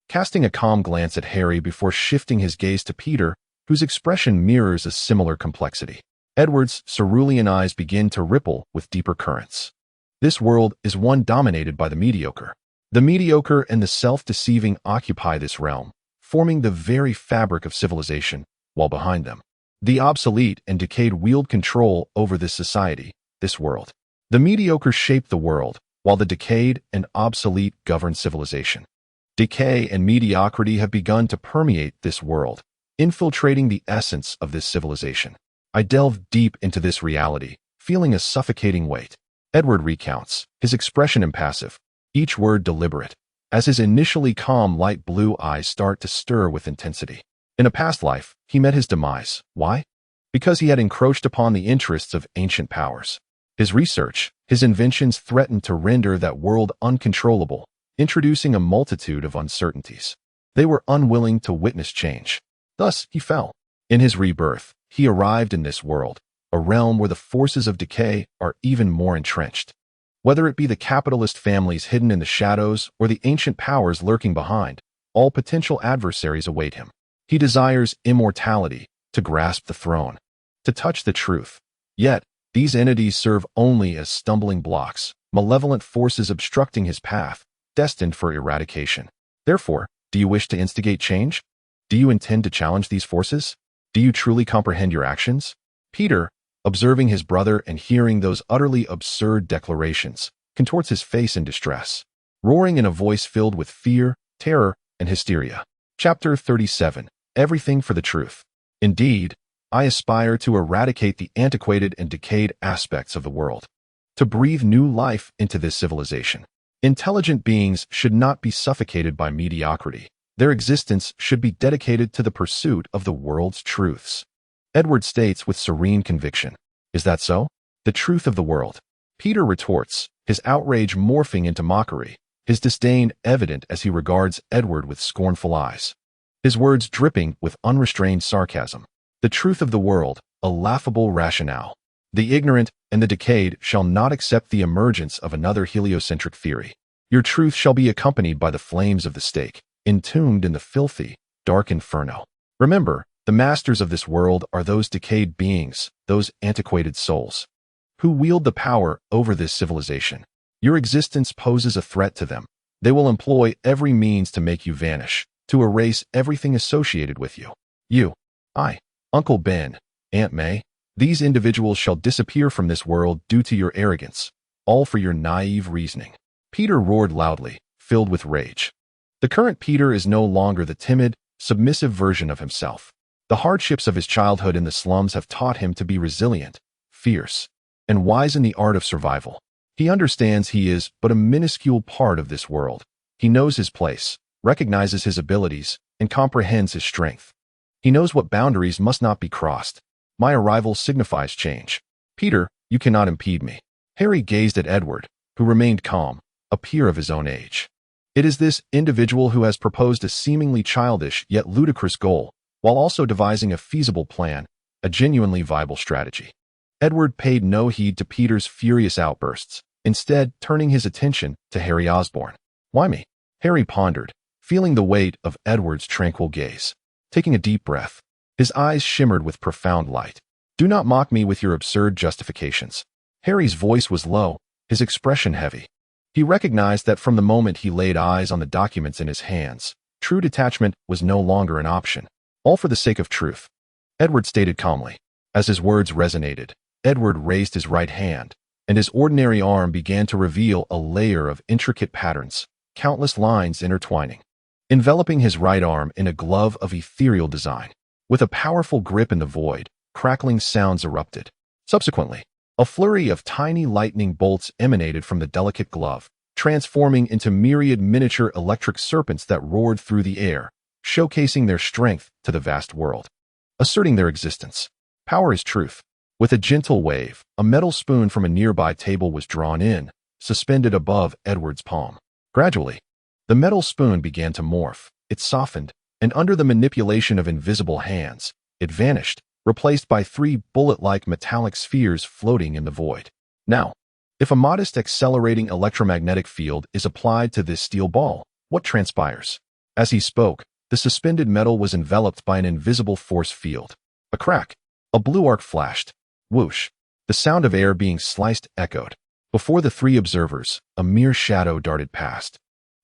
casting a calm glance at Harry before shifting his gaze to Peter, whose expression mirrors a similar complexity. Edward's cerulean eyes begin to ripple with deeper currents. This world is one dominated by the mediocre. The mediocre and the self-deceiving occupy this realm, forming the very fabric of civilization, while behind them, the obsolete and decayed wield control over this society, this world. The mediocre shape the world, while the decayed and obsolete govern civilization. Decay and mediocrity have begun to permeate this world, infiltrating the essence of this civilization. I delve deep into this reality, feeling a suffocating weight. Edward recounts, his expression impassive, each word deliberate, as his initially calm light blue eyes start to stir with intensity. In a past life, he met his demise. Why? Because he had encroached upon the interests of ancient powers. His research, his inventions threatened to render that world uncontrollable, introducing a multitude of uncertainties. They were unwilling to witness change. Thus, he fell. In his rebirth, he arrived in this world, a realm where the forces of decay are even more entrenched. Whether it be the capitalist families hidden in the shadows or the ancient powers lurking behind, all potential adversaries await him. He desires immortality, to grasp the throne, to touch the truth. Yet, these entities serve only as stumbling blocks, malevolent forces obstructing his path, destined for eradication. Therefore, do you wish to instigate change? Do you intend to challenge these forces? Do you truly comprehend your actions? Peter, observing his brother and hearing those utterly absurd declarations, contorts his face in distress, roaring in a voice filled with fear, terror, and hysteria. Chapter 37. Everything for the truth. Indeed, I aspire to eradicate the antiquated and decayed aspects of the world, to breathe new life into this civilization. Intelligent beings should not be suffocated by mediocrity. Their existence should be dedicated to the pursuit of the world's truths. Edward states with serene conviction, "Is that so? The truth of the world?" Peter retorts, his outrage morphing into mockery, his disdain evident as he regards Edward with scornful eyes, his words dripping with unrestrained sarcasm. "The truth of the world, a laughable rationale. The ignorant and the decayed shall not accept the emergence of another heliocentric theory. Your truth shall be accompanied by the flames of the stake, entombed in the filthy, dark inferno. Remember, the masters of this world are those decayed beings, those antiquated souls, who wield the power over this civilization. Your existence poses a threat to them. They will employ every means to make you vanish, to erase everything associated with you. You, I, Uncle Ben, Aunt May, these individuals shall disappear from this world due to your arrogance, all for your naive reasoning." Peter roared loudly, filled with rage. The current Peter is no longer the timid, submissive version of himself. The hardships of his childhood in the slums have taught him to be resilient, fierce, and wise in the art of survival. He understands he is but a minuscule part of this world. He knows his place, recognizes his abilities, and comprehends his strength. He knows what boundaries must not be crossed. My arrival signifies change. Peter, you cannot impede me. Harry gazed at Edward, who remained calm, a peer of his own age. It is this individual who has proposed a seemingly childish yet ludicrous goal, while also devising a feasible plan, a genuinely viable strategy. Edward paid no heed to Peter's furious outbursts, instead turning his attention to Harry Osborn. "Why me?" Harry pondered, feeling the weight of Edward's tranquil gaze. Taking a deep breath, his eyes shimmered with profound light. "Do not mock me with your absurd justifications." Harry's voice was low, his expression heavy. He recognized that from the moment he laid eyes on the documents in his hands, true detachment was no longer an option. All for the sake of truth, Edward stated calmly. As his words resonated, Edward raised his right hand, and his ordinary arm began to reveal a layer of intricate patterns, countless lines intertwining, enveloping his right arm in a glove of ethereal design. With a powerful grip in the void, crackling sounds erupted. Subsequently, a flurry of tiny lightning bolts emanated from the delicate glove, transforming into myriad miniature electric serpents that roared through the air, showcasing their strength to the vast world, asserting their existence. Power is truth. With a gentle wave, a metal spoon from a nearby table was drawn in, suspended above Edward's palm. Gradually, the metal spoon began to morph. It softened, and under the manipulation of invisible hands, it vanished, replaced by 3 bullet-like metallic spheres floating in the void. Now, if a modest accelerating electromagnetic field is applied to this steel ball, what transpires? As he spoke, the suspended metal was enveloped by an invisible force field. A crack, a blue arc flashed. Whoosh! The sound of air being sliced echoed. Before the 3 observers, a mere shadow darted past,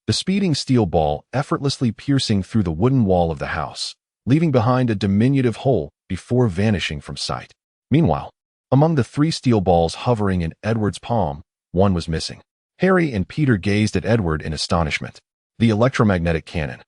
the speeding steel ball effortlessly piercing through the wooden wall of the house, leaving behind a diminutive hole before vanishing from sight. Meanwhile, among the 3 steel balls hovering in Edward's palm, one was missing. Harry and Peter gazed at Edward in astonishment. The electromagnetic cannon,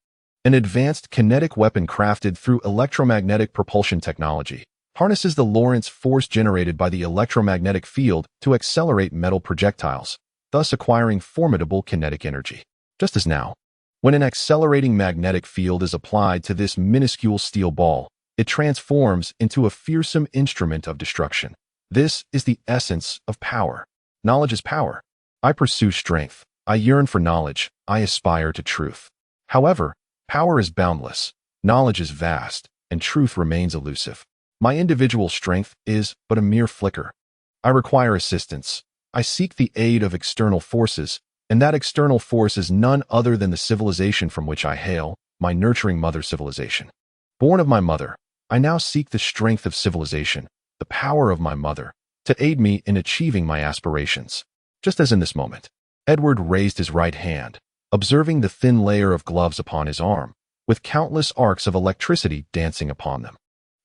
an advanced kinetic weapon crafted through electromagnetic propulsion technology, harnesses the Lorentz force generated by the electromagnetic field to accelerate metal projectiles, thus acquiring formidable kinetic energy. Just as now, when an accelerating magnetic field is applied to this minuscule steel ball, it transforms into a fearsome instrument of destruction. This is the essence of power. Knowledge is power. I pursue strength. I yearn for knowledge. I aspire to truth. However, power is boundless, knowledge is vast, and truth remains elusive. My individual strength is but a mere flicker. I require assistance. I seek the aid of external forces, and that external force is none other than the civilization from which I hail, my nurturing mother civilization. Born of my mother, I now seek the strength of civilization, the power of my mother, to aid me in achieving my aspirations. Just as in this moment, Edward raised his right hand, observing the thin layer of gloves upon his arm, with countless arcs of electricity dancing upon them.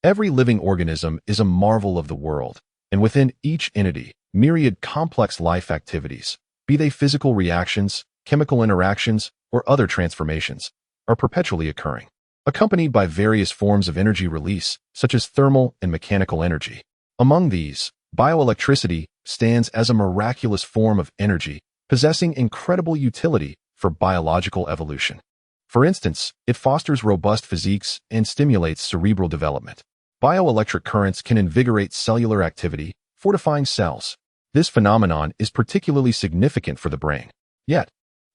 Every living organism is a marvel of the world, and within each entity, myriad complex life activities, be they physical reactions, chemical interactions, or other transformations, are perpetually occurring, accompanied by various forms of energy release, such as thermal and mechanical energy. Among these, bioelectricity stands as a miraculous form of energy, possessing incredible utility for biological evolution. For instance, it fosters robust physiques and stimulates cerebral development. Bioelectric currents can invigorate cellular activity, fortifying cells. This phenomenon is particularly significant for the brain. Yet,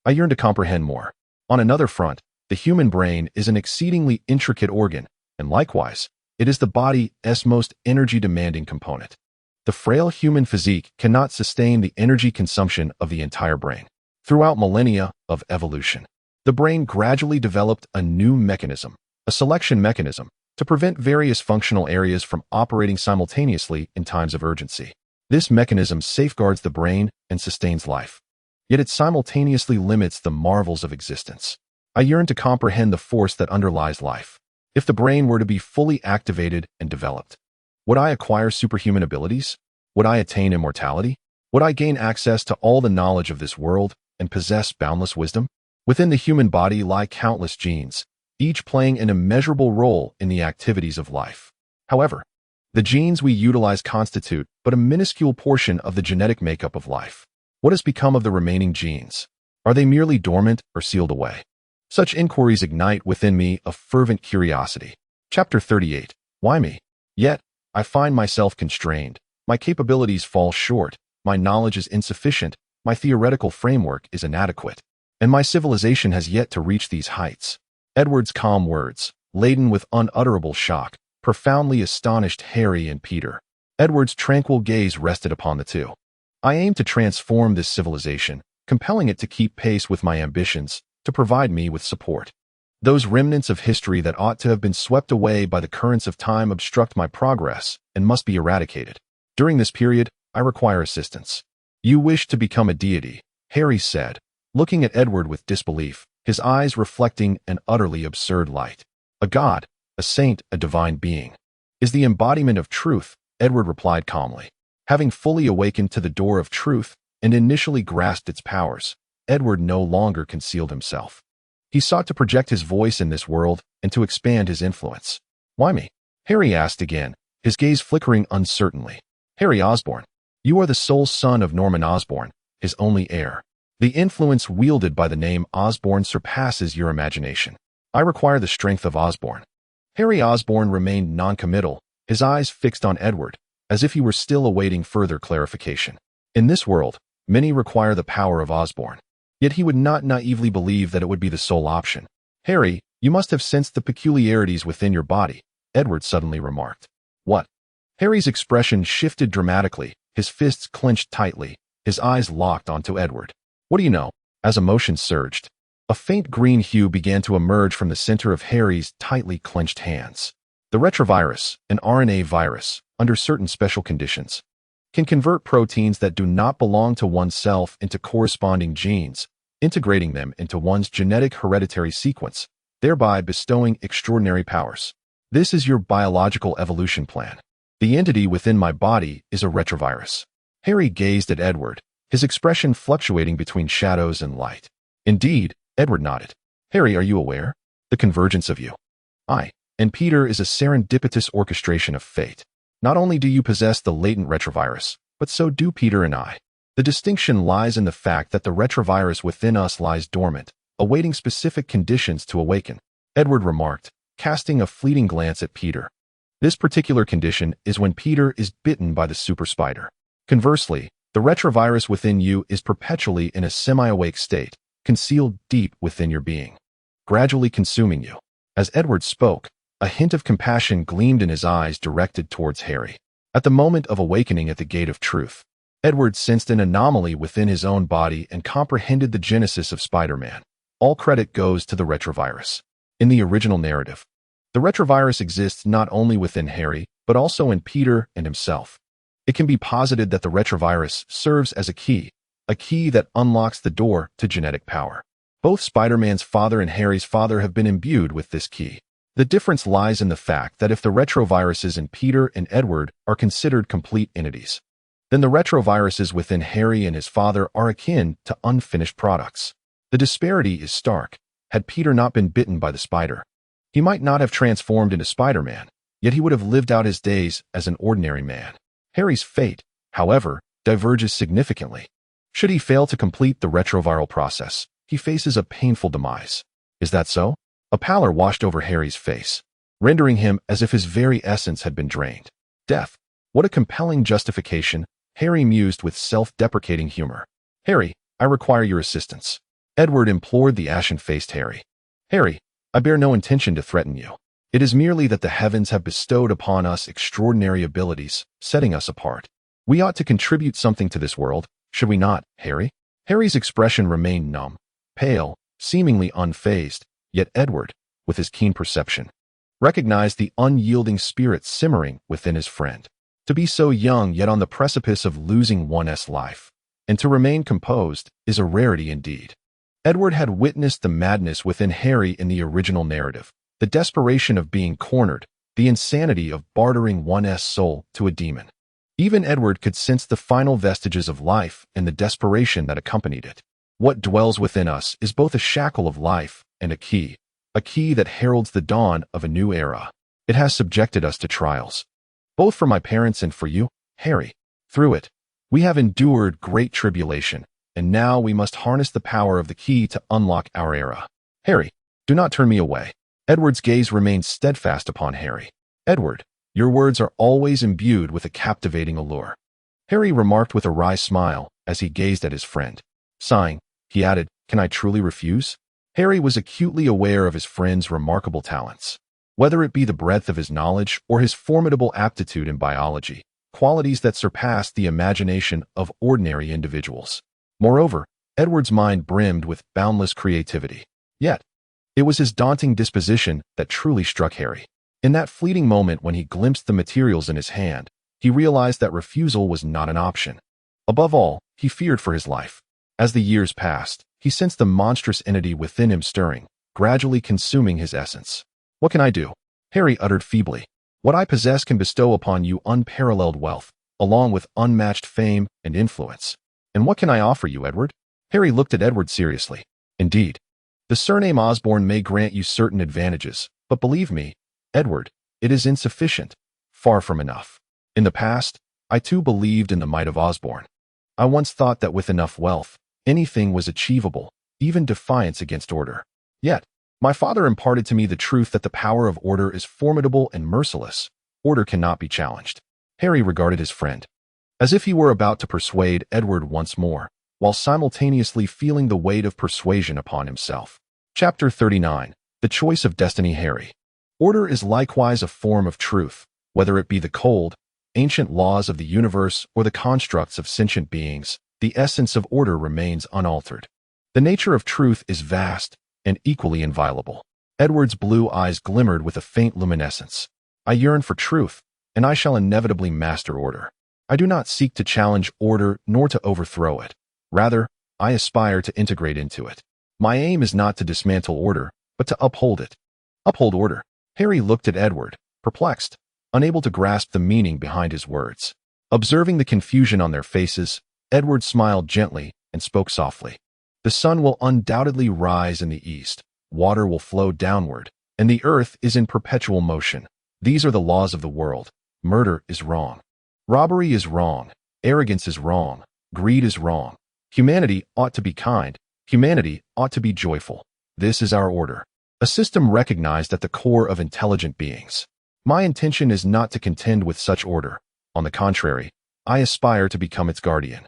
I yearn to comprehend more. On another front, the human brain is an exceedingly intricate organ, and likewise, it is the body's most energy-demanding component. The frail human physique cannot sustain the energy consumption of the entire brain. Throughout millennia of evolution, the brain gradually developed a new mechanism, a selection mechanism, to prevent various functional areas from operating simultaneously in times of urgency. This mechanism safeguards the brain and sustains life. Yet it simultaneously limits the marvels of existence. I yearn to comprehend the force that underlies life. If the brain were to be fully activated and developed, would I acquire superhuman abilities? Would I attain immortality? Would I gain access to all the knowledge of this world and possess boundless wisdom? Within the human body lie countless genes, each playing an immeasurable role in the activities of life. However, the genes we utilize constitute but a minuscule portion of the genetic makeup of life. What has become of the remaining genes? Are they merely dormant or sealed away? Such inquiries ignite within me a fervent curiosity. Chapter 38. Why me? Yet, I find myself constrained. My capabilities fall short. My knowledge is insufficient. My theoretical framework is inadequate. And my civilization has yet to reach these heights. Edward's calm words, laden with unutterable shock, profoundly astonished Harry and Peter. Edward's tranquil gaze rested upon the two. I aim to transform this civilization, compelling it to keep pace with my ambitions, to provide me with support. Those remnants of history that ought to have been swept away by the currents of time obstruct my progress and must be eradicated. During this period, I require assistance. You wish to become a deity, Harry said, looking at Edward with disbelief, his eyes reflecting an utterly absurd light. A god, a saint, a divine being, is the embodiment of truth, Edward replied calmly. Having fully awakened to the door of truth and initially grasped its powers, Edward no longer concealed himself. He sought to project his voice in this world and to expand his influence. Why me? Harry asked again, his gaze flickering uncertainly. Harry Osborn, you are the sole son of Norman Osborn, his only heir. The influence wielded by the name Osborn surpasses your imagination. I require the strength of Osborn. Harry Osborn remained noncommittal, his eyes fixed on Edward, as if he were still awaiting further clarification. In this world, many require the power of Osborn. Yet he would not naively believe that it would be the sole option. Harry, you must have sensed the peculiarities within your body, Edward suddenly remarked. What? Harry's expression shifted dramatically, his fists clenched tightly, his eyes locked onto Edward. What do you know? As emotion surged, a faint green hue began to emerge from the center of Harry's tightly clenched hands. The retrovirus, an RNA virus, under certain special conditions, can convert proteins that do not belong to oneself into corresponding genes, integrating them into one's genetic hereditary sequence, thereby bestowing extraordinary powers. This is your biological evolution plan. The entity within my body is a retrovirus. Harry gazed at Edward, his expression fluctuating between shadows and light. Indeed, Edward nodded. Harry, are you aware? The convergence of you, I, and Peter is a serendipitous orchestration of fate. Not only do you possess the latent retrovirus, but so do Peter and I. The distinction lies in the fact that the retrovirus within us lies dormant, awaiting specific conditions to awaken, Edward remarked, casting a fleeting glance at Peter. This particular condition is when Peter is bitten by the super spider. Conversely, the retrovirus within you is perpetually in a semi-awake state, concealed deep within your being, gradually consuming you. As Edward spoke, a hint of compassion gleamed in his eyes directed towards Harry. At the moment of awakening at the gate of truth, Edward sensed an anomaly within his own body and comprehended the genesis of Spider-Man. All credit goes to the retrovirus. In the original narrative, the retrovirus exists not only within Harry, but also in Peter and himself. It can be posited that the retrovirus serves as a key that unlocks the door to genetic power. Both Spider-Man's father and Harry's father have been imbued with this key. The difference lies in the fact that if the retroviruses in Peter and Edward are considered complete entities, then the retroviruses within Harry and his father are akin to unfinished products. The disparity is stark. Had Peter not been bitten by the spider, he might not have transformed into Spider-Man, yet he would have lived out his days as an ordinary man. Harry's fate, however, diverges significantly. Should he fail to complete the retroviral process, he faces a painful demise. Is that so? A pallor washed over Harry's face, rendering him as if his very essence had been drained. Death. What a compelling justification, Harry mused with self-deprecating humor. Harry, I require your assistance. Edward implored the ashen-faced Harry. Harry, I bear no intention to threaten you. It is merely that the heavens have bestowed upon us extraordinary abilities, setting us apart. We ought to contribute something to this world, should we not, Harry? Harry's expression remained numb, pale, seemingly unfazed, yet Edward, with his keen perception, recognized the unyielding spirit simmering within his friend. To be so young yet on the precipice of losing one's life, and to remain composed, is a rarity indeed. Edward had witnessed the madness within Harry in the original narrative, the desperation of being cornered, the insanity of bartering one's soul to a demon. Even Edward could sense the final vestiges of life and the desperation that accompanied it. What dwells within us is both a shackle of life and a key that heralds the dawn of a new era. It has subjected us to trials, both for my parents and for you, Harry. Through it, we have endured great tribulation, and now we must harness the power of the key to unlock our era. Harry, do not turn me away. Edward's gaze remained steadfast upon Harry. Edward, your words are always imbued with a captivating allure. Harry remarked with a wry smile as he gazed at his friend. Sighing, he added, can I truly refuse? Harry was acutely aware of his friend's remarkable talents. Whether it be the breadth of his knowledge or his formidable aptitude in biology, qualities that surpassed the imagination of ordinary individuals. Moreover, Edward's mind brimmed with boundless creativity. Yet, it was his daunting disposition that truly struck Harry. In that fleeting moment when he glimpsed the materials in his hand, he realized that refusal was not an option. Above all, he feared for his life. As the years passed, he sensed the monstrous entity within him stirring, gradually consuming his essence. What can I do? Harry uttered feebly. What I possess can bestow upon you unparalleled wealth, along with unmatched fame and influence. And what can I offer you, Edward? Harry looked at Edward seriously. Indeed, the surname Osborn may grant you certain advantages, but believe me, Edward, it is insufficient, far from enough. In the past, I too believed in the might of Osborn. I once thought that with enough wealth, anything was achievable, even defiance against order. Yet, my father imparted to me the truth that the power of order is formidable and merciless. Order cannot be challenged. Harry regarded his friend, as if he were about to persuade Edward once more, while simultaneously feeling the weight of persuasion upon himself. Chapter 39. The Choice of Destiny. Harry. Order is likewise a form of truth, whether it be the cold, ancient laws of the universe or the constructs of sentient beings. The essence of order remains unaltered. The nature of truth is vast and equally inviolable. Edward's blue eyes glimmered with a faint luminescence. I yearn for truth, and I shall inevitably master order. I do not seek to challenge order nor to overthrow it. Rather, I aspire to integrate into it. My aim is not to dismantle order, but to uphold it. Uphold order. Harry looked at Edward, perplexed, unable to grasp the meaning behind his words. Observing the confusion on their faces, Edward smiled gently and spoke softly. The sun will undoubtedly rise in the east, water will flow downward, and the earth is in perpetual motion. These are the laws of the world. Murder is wrong. Robbery is wrong. Arrogance is wrong. Greed is wrong. Humanity ought to be kind. Humanity ought to be joyful. This is our order, a system recognized at the core of intelligent beings. My intention is not to contend with such order. On the contrary, I aspire to become its guardian,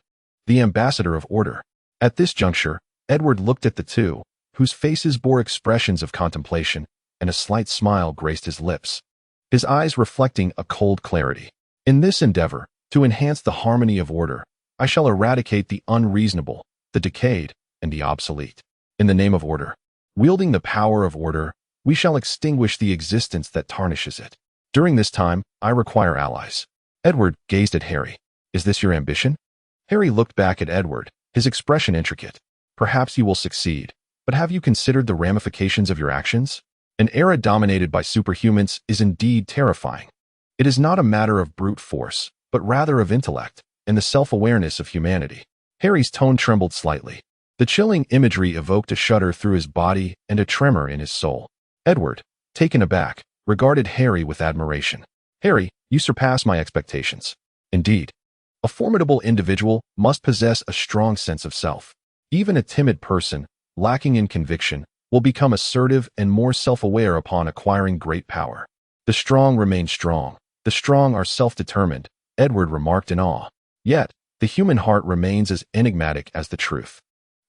the ambassador of order. At this juncture, Edward looked at the two, whose faces bore expressions of contemplation, and a slight smile graced his lips, his eyes reflecting a cold clarity. In this endeavor, to enhance the harmony of order, I shall eradicate the unreasonable, the decayed, and the obsolete. In the name of order, wielding the power of order, we shall extinguish the existence that tarnishes it. During this time, I require allies. Edward gazed at Harry. Is this your ambition? Harry looked back at Edward, his expression intricate. Perhaps you will succeed, But have you considered the ramifications of your actions? An era dominated by superhumans is indeed terrifying. It is not a matter of brute force, but rather of intellect and the self-awareness of humanity. Harry's tone trembled slightly. The chilling imagery evoked a shudder through his body and a tremor in his soul. Edward, taken aback, regarded Harry with admiration. Harry, you surpass my expectations. Indeed, a formidable individual must possess a strong sense of self. Even a timid person, lacking in conviction, will become assertive and more self-aware upon acquiring great power. The strong remain strong. The strong are self-determined, Edward remarked in awe. Yet, the human heart remains as enigmatic as the truth.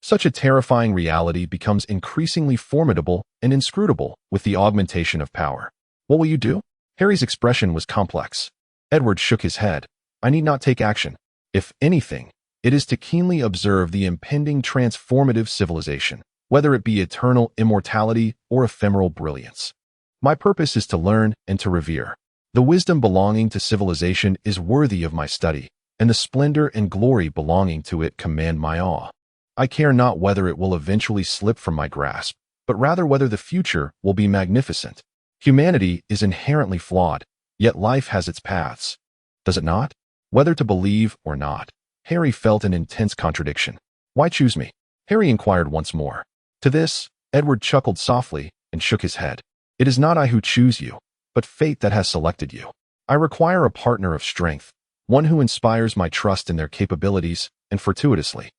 Such a terrifying reality becomes increasingly formidable and inscrutable with the augmentation of power. What will you do? Harry's expression was complex. Edward shook his head. I need not take action. If anything, it is to keenly observe the impending transformative civilization, whether it be eternal immortality or ephemeral brilliance. My purpose is to learn and to revere. The wisdom belonging to civilization is worthy of my study, and the splendor and glory belonging to it command my awe. I care not whether it will eventually slip from my grasp, but rather whether the future will be magnificent. Humanity is inherently flawed, yet life has its paths. Does it not? Whether to believe or not, Harry felt an intense contradiction. Why choose me? Harry inquired once more. To this, Edward chuckled softly and shook his head. It is not I who choose you, but fate that has selected you. I require a partner of strength, one who inspires my trust in their capabilities, and fortuitously.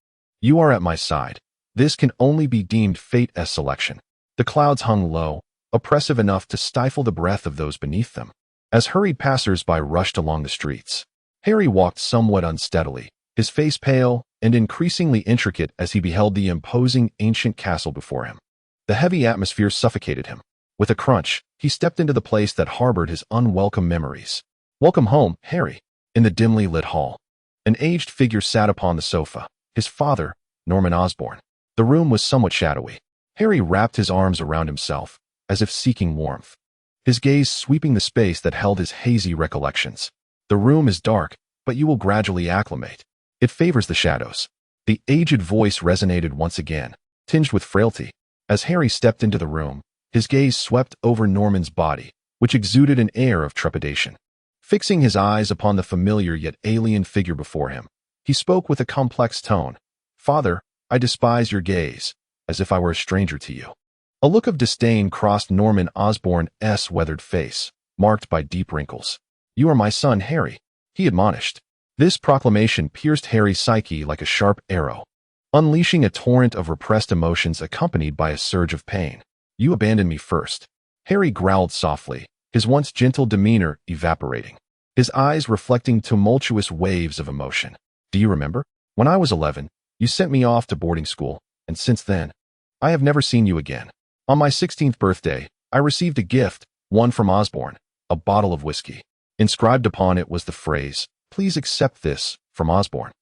You are at my side. This can only be deemed fate as selection. The clouds hung low, oppressive enough to stifle the breath of those beneath them. As hurried passers-by rushed along the streets, Harry walked somewhat unsteadily, his face pale and increasingly intricate as he beheld the imposing ancient castle before him. The heavy atmosphere suffocated him. With a crunch, he stepped into the place that harbored his unwelcome memories. Welcome home, Harry. In the dimly lit hall, an aged figure sat upon the sofa, his father, Norman Osborn. The room was somewhat shadowy. Harry wrapped his arms around himself, as if seeking warmth, his gaze sweeping the space that held his hazy recollections. The room is dark, but you will gradually acclimate. It favors the shadows. The aged voice resonated once again, tinged with frailty. As Harry stepped into the room, his gaze swept over Norman's body, which exuded an air of trepidation. Fixing his eyes upon the familiar yet alien figure before him, he spoke with a complex tone. Father, I despise your gaze, as if I were a stranger to you. A look of disdain crossed Norman Osborn's weathered face, marked by deep wrinkles. You are my son, Harry, he admonished. This proclamation pierced Harry's psyche like a sharp arrow, unleashing a torrent of repressed emotions accompanied by a surge of pain. You abandoned me first. Harry growled softly, his once gentle demeanor evaporating, his eyes reflecting tumultuous waves of emotion. Do you remember? When I was 11, you sent me off to boarding school, and since then, I have never seen you again. On my 16th birthday, I received a gift, one from Osborn, a bottle of whiskey. Inscribed upon it was the phrase, "Please accept this, from Osborn."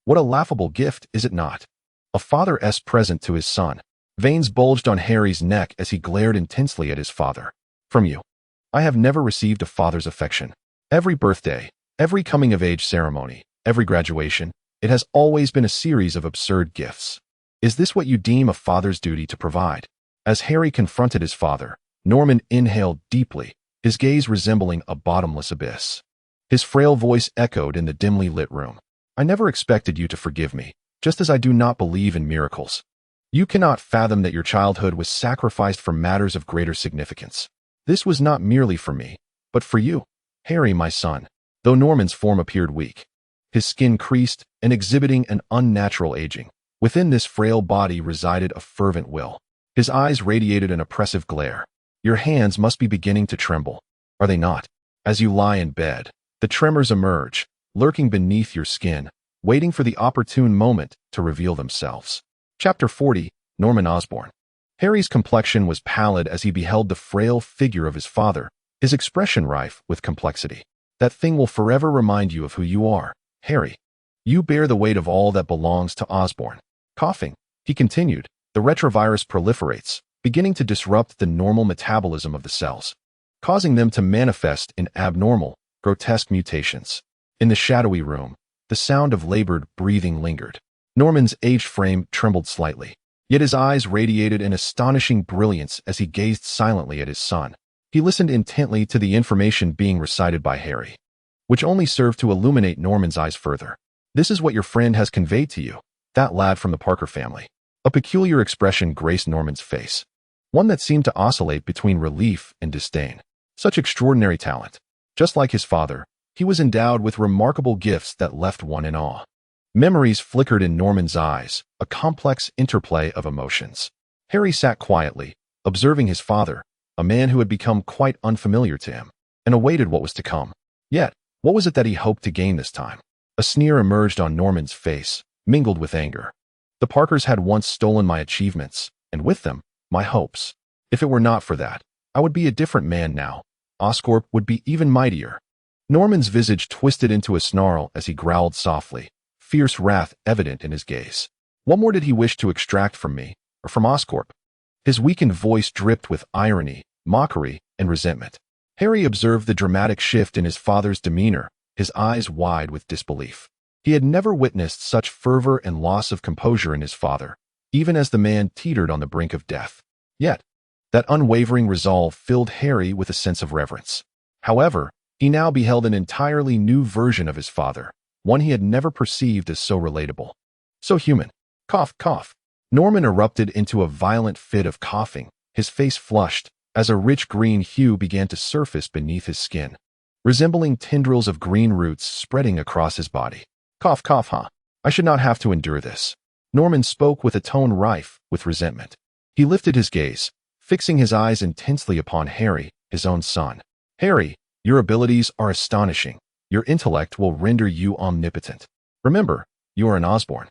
What a laughable gift, is it not? A father's present to his son. Veins bulged on Harry's neck as he glared intensely at his father. From you. I have never received a father's affection. Every birthday, every coming-of-age ceremony, every graduation, it has always been a series of absurd gifts. Is this what you deem a father's duty to provide? As Harry confronted his father, Norman inhaled deeply, his gaze resembling a bottomless abyss. His frail voice echoed in the dimly lit room. I never expected you to forgive me, just as I do not believe in miracles. You cannot fathom that your childhood was sacrificed for matters of greater significance. This was not merely for me, but for you, Harry, my son. Though Norman's form appeared weak, his skin creased and exhibiting an unnatural aging, within this frail body resided a fervent will. His eyes radiated an oppressive glare. Your hands must be beginning to tremble, are they not? As you lie in bed, the tremors emerge, lurking beneath your skin, waiting for the opportune moment to reveal themselves. Chapter 40, Norman Osborn. Harry's complexion was pallid as he beheld the frail figure of his father, his expression rife with complexity. That thing will forever remind you of who you are, Harry. You bear the weight of all that belongs to Osborn. Coughing, he continued, the retrovirus proliferates, beginning to disrupt the normal metabolism of the cells, causing them to manifest in abnormal, grotesque mutations. In the shadowy room, the sound of labored breathing lingered. Norman's aged frame trembled slightly. Yet his eyes radiated an astonishing brilliance as he gazed silently at his son. He listened intently to the information being recited by Harry, which only served to illuminate Norman's eyes further. "This is what your friend has conveyed to you, that lad from the Parker family." A peculiar expression graced Norman's face, one that seemed to oscillate between relief and disdain. Such extraordinary talent. Just like his father, he was endowed with remarkable gifts that left one in awe. Memories flickered in Norman's eyes, a complex interplay of emotions. Harry sat quietly, observing his father, a man who had become quite unfamiliar to him, and awaited what was to come. Yet, what was it that he hoped to gain this time? A sneer emerged on Norman's face, mingled with anger. The Parkers had once stolen my achievements, and with them, my hopes. If it were not for that, I would be a different man now. Oscorp would be even mightier. Norman's visage twisted into a snarl as he growled softly, fierce wrath evident in his gaze. What more did he wish to extract from me, or from Oscorp? His weakened voice dripped with irony, mockery, and resentment. Harry observed the dramatic shift in his father's demeanor, his eyes wide with disbelief. He had never witnessed such fervor and loss of composure in his father, even as the man teetered on the brink of death. Yet, that unwavering resolve filled Harry with a sense of reverence. However, he now beheld an entirely new version of his father, one he had never perceived as so relatable, so human. Cough, cough. Norman erupted into a violent fit of coughing, his face flushed, as a rich green hue began to surface beneath his skin, resembling tendrils of green roots spreading across his body. Cough, cough, huh? I should not have to endure this. Norman spoke with a tone rife with resentment. He lifted his gaze, fixing his eyes intensely upon Harry, his own son. "Harry, your abilities are astonishing. Your intellect will render you omnipotent. Remember, you are an Osborn,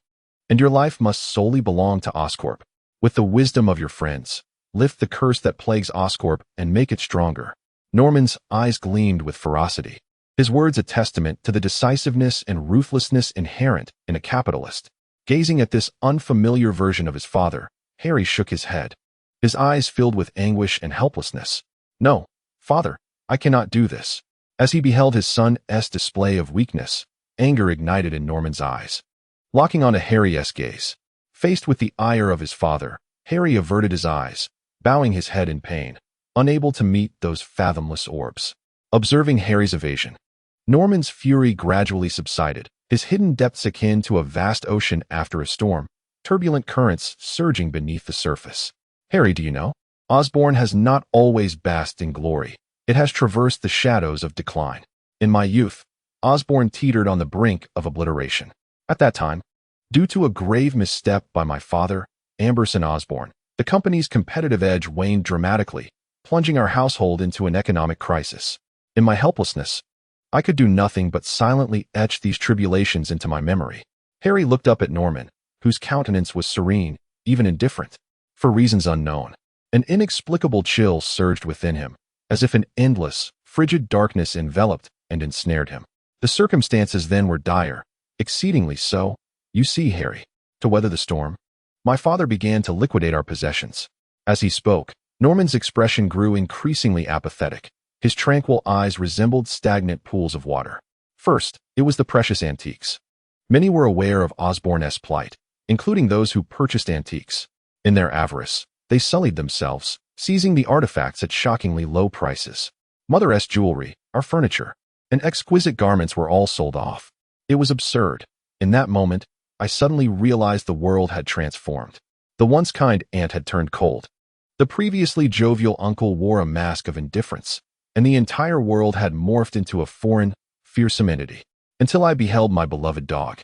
and your life must solely belong to Oscorp. With the wisdom of your friends, lift the curse that plagues Oscorp and make it stronger." Norman's eyes gleamed with ferocity, his words a testament to the decisiveness and ruthlessness inherent in a capitalist. Gazing at this unfamiliar version of his father, Harry shook his head, his eyes filled with anguish and helplessness. "No, father, I cannot do this." As he beheld his son's display of weakness, anger ignited in Norman's eyes, locking onto Harry's gaze. Faced with the ire of his father, Harry averted his eyes, bowing his head in pain, unable to meet those fathomless orbs. Observing Harry's evasion, Norman's fury gradually subsided, his hidden depths akin to a vast ocean after a storm, turbulent currents surging beneath the surface. "Harry, do you know? Osborn has not always basked in glory. It has traversed the shadows of decline. In my youth, Osborn teetered on the brink of obliteration. At that time, due to a grave misstep by my father, Amberson Osborn, the company's competitive edge waned dramatically, plunging our household into an economic crisis. In my helplessness, I could do nothing but silently etch these tribulations into my memory." Harry looked up at Norman, whose countenance was serene, even indifferent. For reasons unknown, an inexplicable chill surged within him, as if an endless, frigid darkness enveloped and ensnared him. The circumstances then were dire, exceedingly so. "You see, Harry, to weather the storm, my father began to liquidate our possessions." As he spoke, Norman's expression grew increasingly apathetic. His tranquil eyes resembled stagnant pools of water. First, it was the precious antiques. Many were aware of Osborn's plight, including those who purchased antiques. In their avarice, they sullied themselves, seizing the artifacts at shockingly low prices. Mother's jewelry, our furniture, and exquisite garments were all sold off. It was absurd. In that moment, I suddenly realized the world had transformed. The once kind aunt had turned cold. The previously jovial uncle wore a mask of indifference, and the entire world had morphed into a foreign, fearsome entity, until I beheld my beloved dog,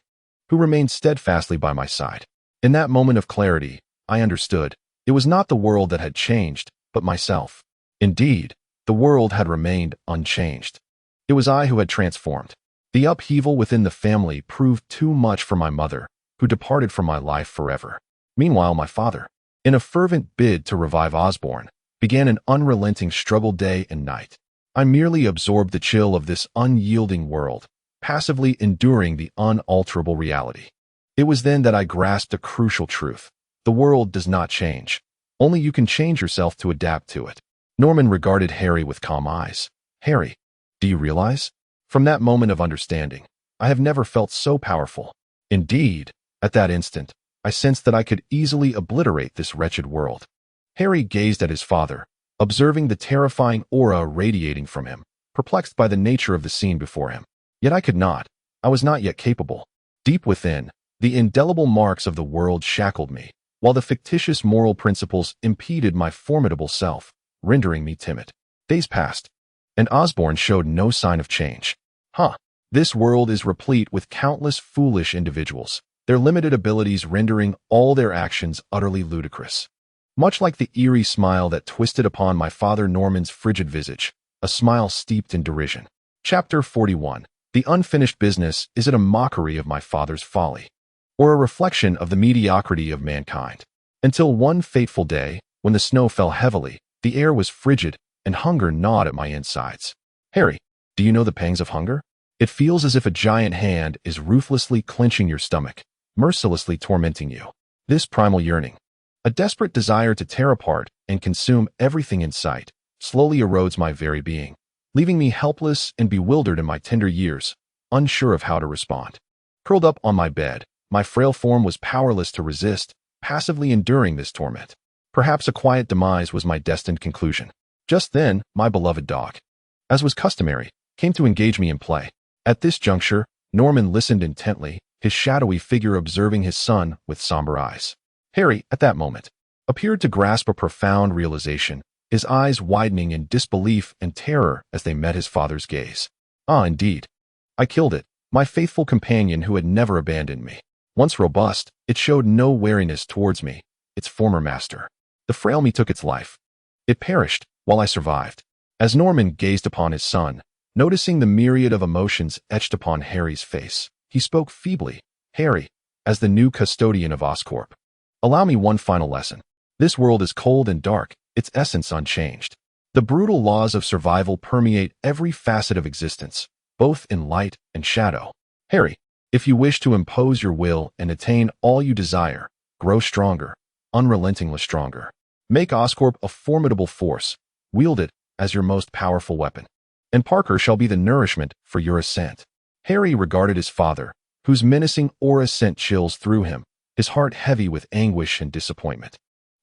who remained steadfastly by my side. In that moment of clarity, I understood. It was not the world that had changed, but myself. Indeed, the world had remained unchanged. It was I who had transformed. The upheaval within the family proved too much for my mother, who departed from my life forever. Meanwhile, my father, in a fervent bid to revive Osborn, began an unrelenting struggle day and night. I merely absorbed the chill of this unyielding world, passively enduring the unalterable reality. It was then that I grasped a crucial truth. The world does not change. Only you can change yourself to adapt to it. Norman regarded Harry with calm eyes. "Harry, do you realize? From that moment of understanding, I have never felt so powerful." Indeed, at that instant, I sensed that I could easily obliterate this wretched world. Harry gazed at his father, observing the terrifying aura radiating from him, perplexed by the nature of the scene before him. Yet I could not. I was not yet capable. Deep within, the indelible marks of the world shackled me, while the fictitious moral principles impeded my formidable self, rendering me timid. Days passed, and Osborn showed no sign of change. This world is replete with countless foolish individuals, their limited abilities rendering all their actions utterly ludicrous. Much like the eerie smile that twisted upon my father Norman's frigid visage, a smile steeped in derision. Chapter 41. The unfinished business. Is it a mockery of my father's folly, or a reflection of the mediocrity of mankind? Until one fateful day, when the snow fell heavily, the air was frigid, and hunger gnawed at my insides. Harry, do you know the pangs of hunger? It feels as if a giant hand is ruthlessly clenching your stomach, mercilessly tormenting you. This primal yearning, a desperate desire to tear apart and consume everything in sight, slowly erodes my very being, leaving me helpless and bewildered in my tender years, unsure of how to respond. Curled up on my bed, my frail form was powerless to resist, passively enduring this torment. Perhaps a quiet demise was my destined conclusion. Just then, my beloved dog, as was customary, came to engage me in play. At this juncture, Norman listened intently, his shadowy figure observing his son with somber eyes. Harry, at that moment, appeared to grasp a profound realization, his eyes widening in disbelief and terror as they met his father's gaze. Indeed. I killed it, my faithful companion who had never abandoned me. Once robust, it showed no wariness towards me, its former master. The frail me took its life. It perished, while I survived. As Norman gazed upon his son, noticing the myriad of emotions etched upon Harry's face, he spoke feebly. Harry, as the new custodian of Oscorp, allow me one final lesson. This world is cold and dark, its essence unchanged. The brutal laws of survival permeate every facet of existence, both in light and shadow. Harry, if you wish to impose your will and attain all you desire, grow stronger, unrelentingly stronger. Make Oscorp a formidable force, wield it as your most powerful weapon, and Parker shall be the nourishment for your ascent. Harry regarded his father, whose menacing aura sent chills through him, his heart heavy with anguish and disappointment.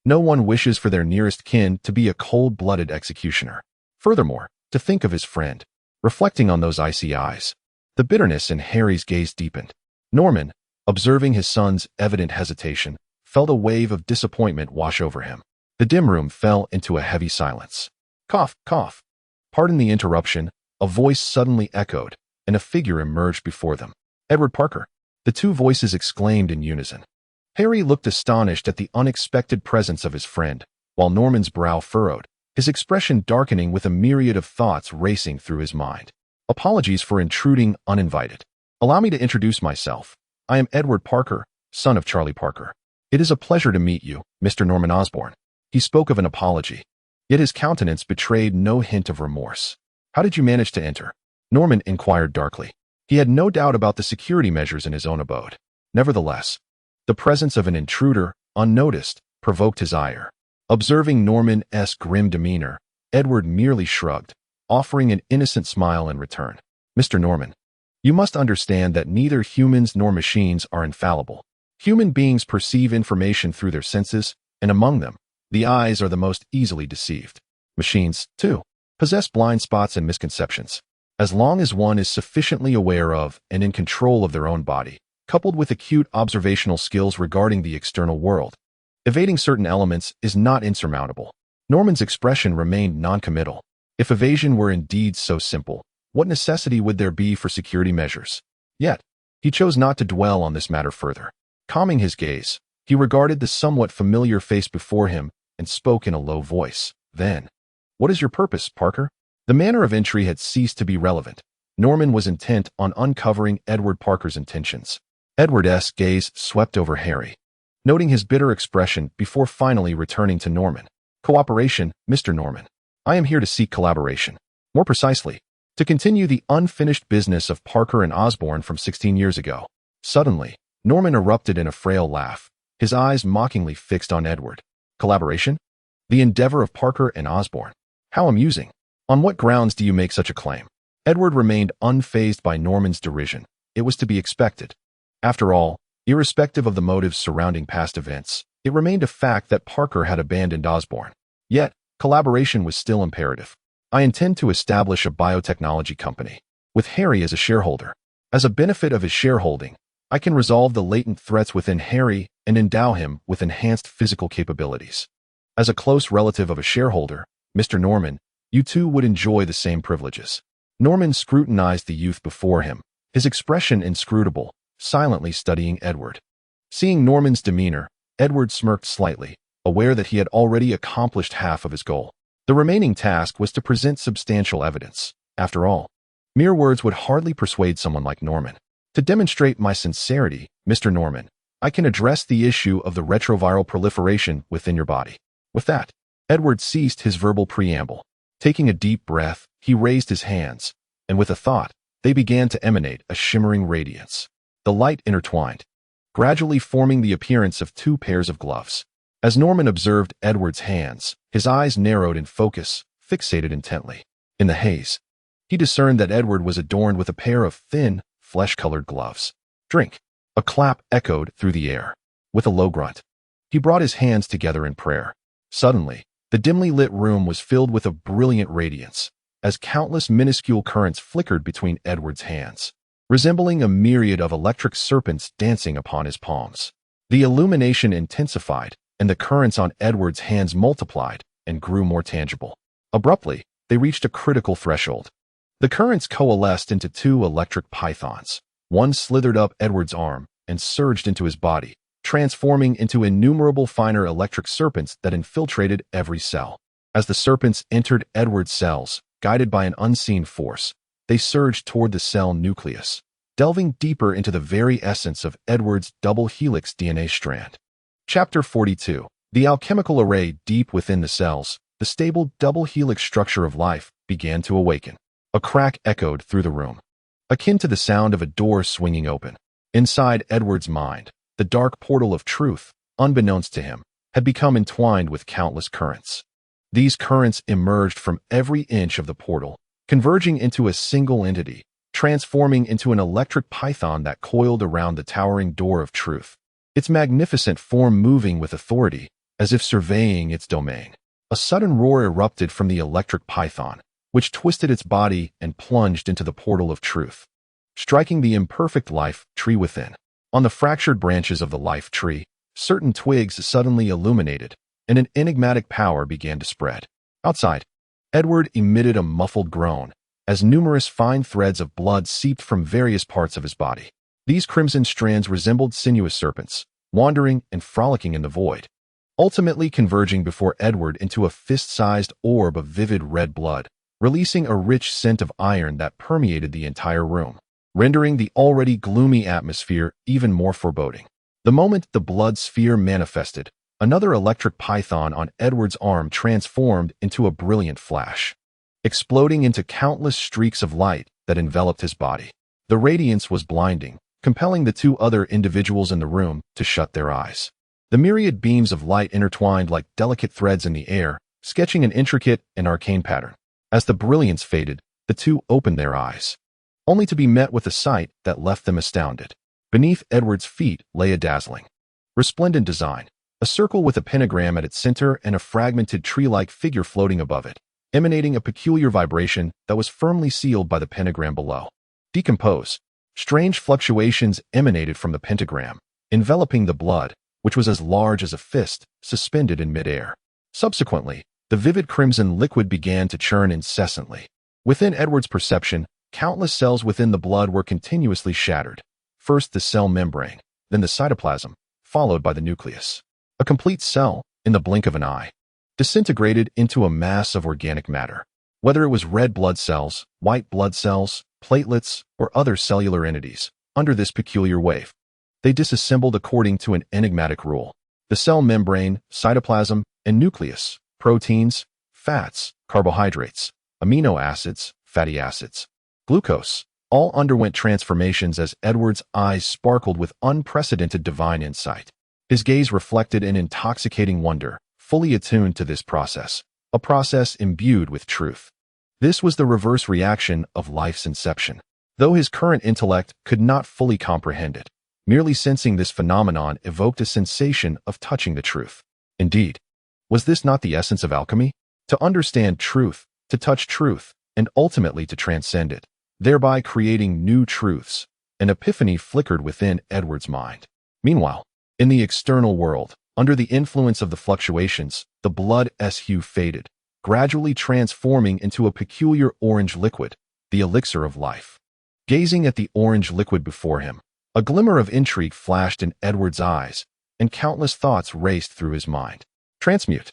No one wishes for their nearest kin to be a cold-blooded executioner. Furthermore, to think of his friend, reflecting on those icy eyes. The bitterness in Harry's gaze deepened. Norman, observing his son's evident hesitation, felt a wave of disappointment wash over him. The dim room fell into a heavy silence. Cough, cough. Pardon the interruption, a voice suddenly echoed, and a figure emerged before them. Edward Parker. The two voices exclaimed in unison. Harry looked astonished at the unexpected presence of his friend, while Norman's brow furrowed, his expression darkening with a myriad of thoughts racing through his mind. Apologies for intruding uninvited. Allow me to introduce myself. I am Edward Parker, son of Charlie Parker. It is a pleasure to meet you, Mr. Norman Osborn. He spoke of an apology, yet his countenance betrayed no hint of remorse. How did you manage to enter? Norman inquired darkly. He had no doubt about the security measures in his own abode. Nevertheless, the presence of an intruder, unnoticed, provoked his ire. Observing Norman's grim demeanor, Edward merely shrugged, offering an innocent smile in return. Mr. Norman, you must understand that neither humans nor machines are infallible. Human beings perceive information through their senses, and among them, the eyes are the most easily deceived. Machines, too, possess blind spots and misconceptions. As long as one is sufficiently aware of and in control of their own body, coupled with acute observational skills regarding the external world, evading certain elements is not insurmountable. Norman's expression remained noncommittal. If evasion were indeed so simple, what necessity would there be for security measures? Yet, he chose not to dwell on this matter further. Calming his gaze, he regarded the somewhat familiar face before him and spoke in a low voice. Then, what is your purpose, Parker? The manner of entry had ceased to be relevant. Norman was intent on uncovering Edward Parker's intentions. Edward's gaze swept over Harry, noting his bitter expression before finally returning to Norman. Cooperation, Mr. Norman. I am here to seek collaboration. More precisely, to continue the unfinished business of Parker and Osborn from 16 years ago. Suddenly, Norman erupted in a frail laugh, his eyes mockingly fixed on Edward. Collaboration? The endeavor of Parker and Osborn. How amusing. On what grounds do you make such a claim? Edward remained unfazed by Norman's derision. It was to be expected. After all, Irrespective of the motives surrounding past events, it remained a fact that Parker had abandoned Osborn. Yet, collaboration was still imperative. I intend to establish a biotechnology company, with Harry as a shareholder. As a benefit of his shareholding, I can resolve the latent threats within Harry and endow him with enhanced physical capabilities. As a close relative of a shareholder, Mr. Norman, you too would enjoy the same privileges. Norman scrutinized the youth before him, his expression inscrutable, silently studying Edward. Seeing Norman's demeanor, Edward smirked slightly, aware that he had already accomplished half of his goal. The remaining task was to present substantial evidence. After all, mere words would hardly persuade someone like Norman. To demonstrate my sincerity, Mr. Norman, I can address the issue of the retroviral proliferation within your body. With that, Edward ceased his verbal preamble. Taking a deep breath, he raised his hands, and with a thought, they began to emanate a shimmering radiance. The light intertwined, gradually forming the appearance of two pairs of gloves. As Norman observed Edward's hands, his eyes narrowed in focus, fixated intently. In the haze, he discerned that Edward was adorned with a pair of thin, flesh-colored gloves. Drink. A clap echoed through the air. With a low grunt, he brought his hands together in prayer. Suddenly, the dimly lit room was filled with a brilliant radiance, as countless minuscule currents flickered between Edward's hands, resembling a myriad of electric serpents dancing upon his palms. The illumination intensified, and the currents on Edward's hands multiplied and grew more tangible. Abruptly, they reached a critical threshold. The currents coalesced into two electric pythons. One slithered up Edward's arm and surged into his body, transforming into innumerable finer electric serpents that infiltrated every cell. As the serpents entered Edward's cells, guided by an unseen force, they surged toward the cell nucleus, delving deeper into the very essence of Edward's double helix DNA strand. Chapter 42. The alchemical array deep within the cells, the stable double helix structure of life, began to awaken. A crack echoed through the room, akin to the sound of a door swinging open. Inside Edward's mind, the dark portal of truth, unbeknownst to him, had become entwined with countless currents. These currents emerged from every inch of the portal, converging into a single entity, transforming into an electric python that coiled around the towering door of truth, its magnificent form moving with authority, as if surveying its domain. A sudden roar erupted from the electric python, which twisted its body and plunged into the portal of truth, striking the imperfect life tree within. On the fractured branches of the life tree, certain twigs suddenly illuminated, and an enigmatic power began to spread. Outside, Edward emitted a muffled groan, as numerous fine threads of blood seeped from various parts of his body. These crimson strands resembled sinuous serpents, wandering and frolicking in the void, ultimately converging before Edward into a fist-sized orb of vivid red blood, releasing a rich scent of iron that permeated the entire room, rendering the already gloomy atmosphere even more foreboding. The moment the blood sphere manifested, another electric python on Edward's arm transformed into a brilliant flash, exploding into countless streaks of light that enveloped his body. The radiance was blinding, compelling the two other individuals in the room to shut their eyes. The myriad beams of light intertwined like delicate threads in the air, sketching an intricate and arcane pattern. As the brilliance faded, the two opened their eyes, only to be met with a sight that left them astounded. Beneath Edward's feet lay a dazzling, resplendent design, a circle with a pentagram at its center and a fragmented tree-like figure floating above it, emanating a peculiar vibration that was firmly sealed by the pentagram below. Decompose. Strange fluctuations emanated from the pentagram, enveloping the blood, which was as large as a fist, suspended in midair. Subsequently, the vivid crimson liquid began to churn incessantly. Within Edward's perception, countless cells within the blood were continuously shattered. First the cell membrane, then the cytoplasm, followed by the nucleus. A complete cell, in the blink of an eye, disintegrated into a mass of organic matter. Whether it was red blood cells, white blood cells, platelets, or other cellular entities, under this peculiar wave, they disassembled according to an enigmatic rule. The cell membrane, cytoplasm, and nucleus, proteins, fats, carbohydrates, amino acids, fatty acids, glucose, all underwent transformations as Edward's eyes sparkled with unprecedented divine insight. His gaze reflected an intoxicating wonder, fully attuned to this process, a process imbued with truth. This was the reverse reaction of life's inception. Though his current intellect could not fully comprehend it, Merely sensing this phenomenon evoked a sensation of touching the truth. Indeed, was this not the essence of alchemy? To understand truth, to touch truth, and ultimately to transcend it, thereby creating new truths. An epiphany flickered within Edward's mind. Meanwhile, in the external world, under the influence of the fluctuations, the blood's hue faded, gradually transforming into a peculiar orange liquid, the elixir of life. Gazing at the orange liquid before him, a glimmer of intrigue flashed in Edward's eyes, and countless thoughts raced through his mind. Transmute.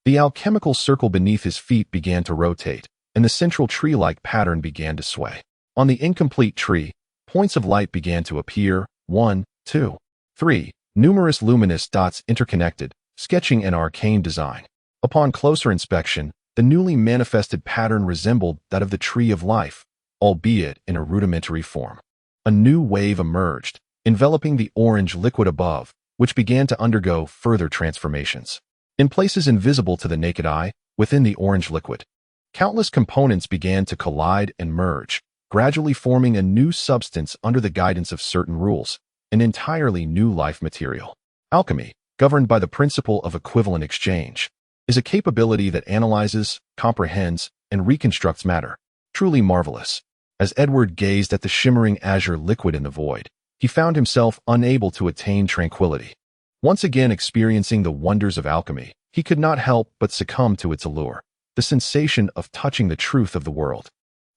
The alchemical circle beneath his feet began to rotate, and the central tree-like pattern began to sway. On the incomplete tree, points of light began to appear, 1, 2, 3, numerous luminous dots interconnected, sketching an arcane design. Upon closer inspection, the newly manifested pattern resembled that of the tree of life, albeit in a rudimentary form. A new wave emerged, enveloping the orange liquid above, which began to undergo further transformations. In places invisible to the naked eye, within the orange liquid, countless components began to collide and merge, gradually forming a new substance under the guidance of certain rules, an entirely new life material. Alchemy, governed by the principle of equivalent exchange, is a capability that analyzes, comprehends, and reconstructs matter. Truly marvelous. As Edward gazed at the shimmering azure liquid in the void, he found himself unable to attain tranquility. Once again experiencing the wonders of alchemy, he could not help but succumb to its allure, the sensation of touching the truth of the world.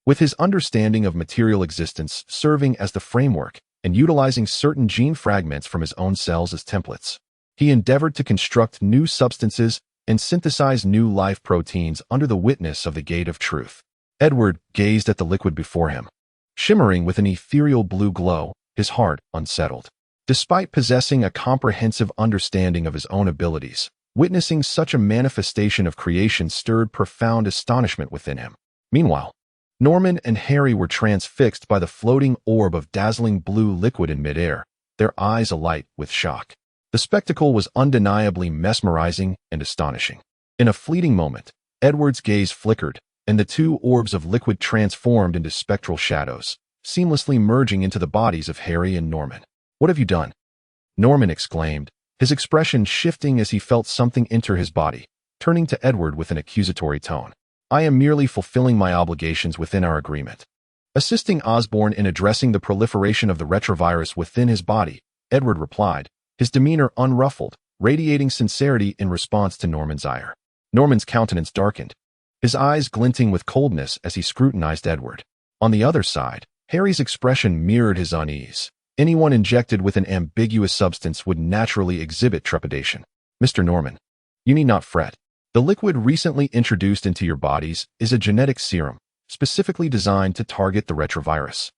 With his understanding of material existence serving as the framework and utilizing certain gene fragments from his own cells as templates, he endeavored to construct new substances and synthesize new life proteins under the witness of the gate of truth. Edward gazed at the liquid before him. Shimmering with an ethereal blue glow, his heart unsettled. Despite possessing a comprehensive understanding of his own abilities, witnessing such a manifestation of creation stirred profound astonishment within him. Meanwhile, Norman and Harry were transfixed by the floating orb of dazzling blue liquid in midair, their eyes alight with shock. The spectacle was undeniably mesmerizing and astonishing. In a fleeting moment, Edward's gaze flickered, and the two orbs of liquid transformed into spectral shadows, seamlessly merging into the bodies of Harry and Norman. "What have you done?" Norman exclaimed, his expression shifting as he felt something enter his body, turning to Edward with an accusatory tone. "I am merely fulfilling my obligations within our agreement." Assisting Osborn in addressing the proliferation of the retrovirus within his body, Edward replied, his demeanor unruffled, radiating sincerity in response to Norman's ire. Norman's countenance darkened, his eyes glinting with coldness as he scrutinized Edward. On the other side, Harry's expression mirrored his unease. Anyone injected with an ambiguous substance would naturally exhibit trepidation. "Mr. Norman, you need not fret. The liquid recently introduced into your bodies is a genetic serum, specifically designed to target the retrovirus,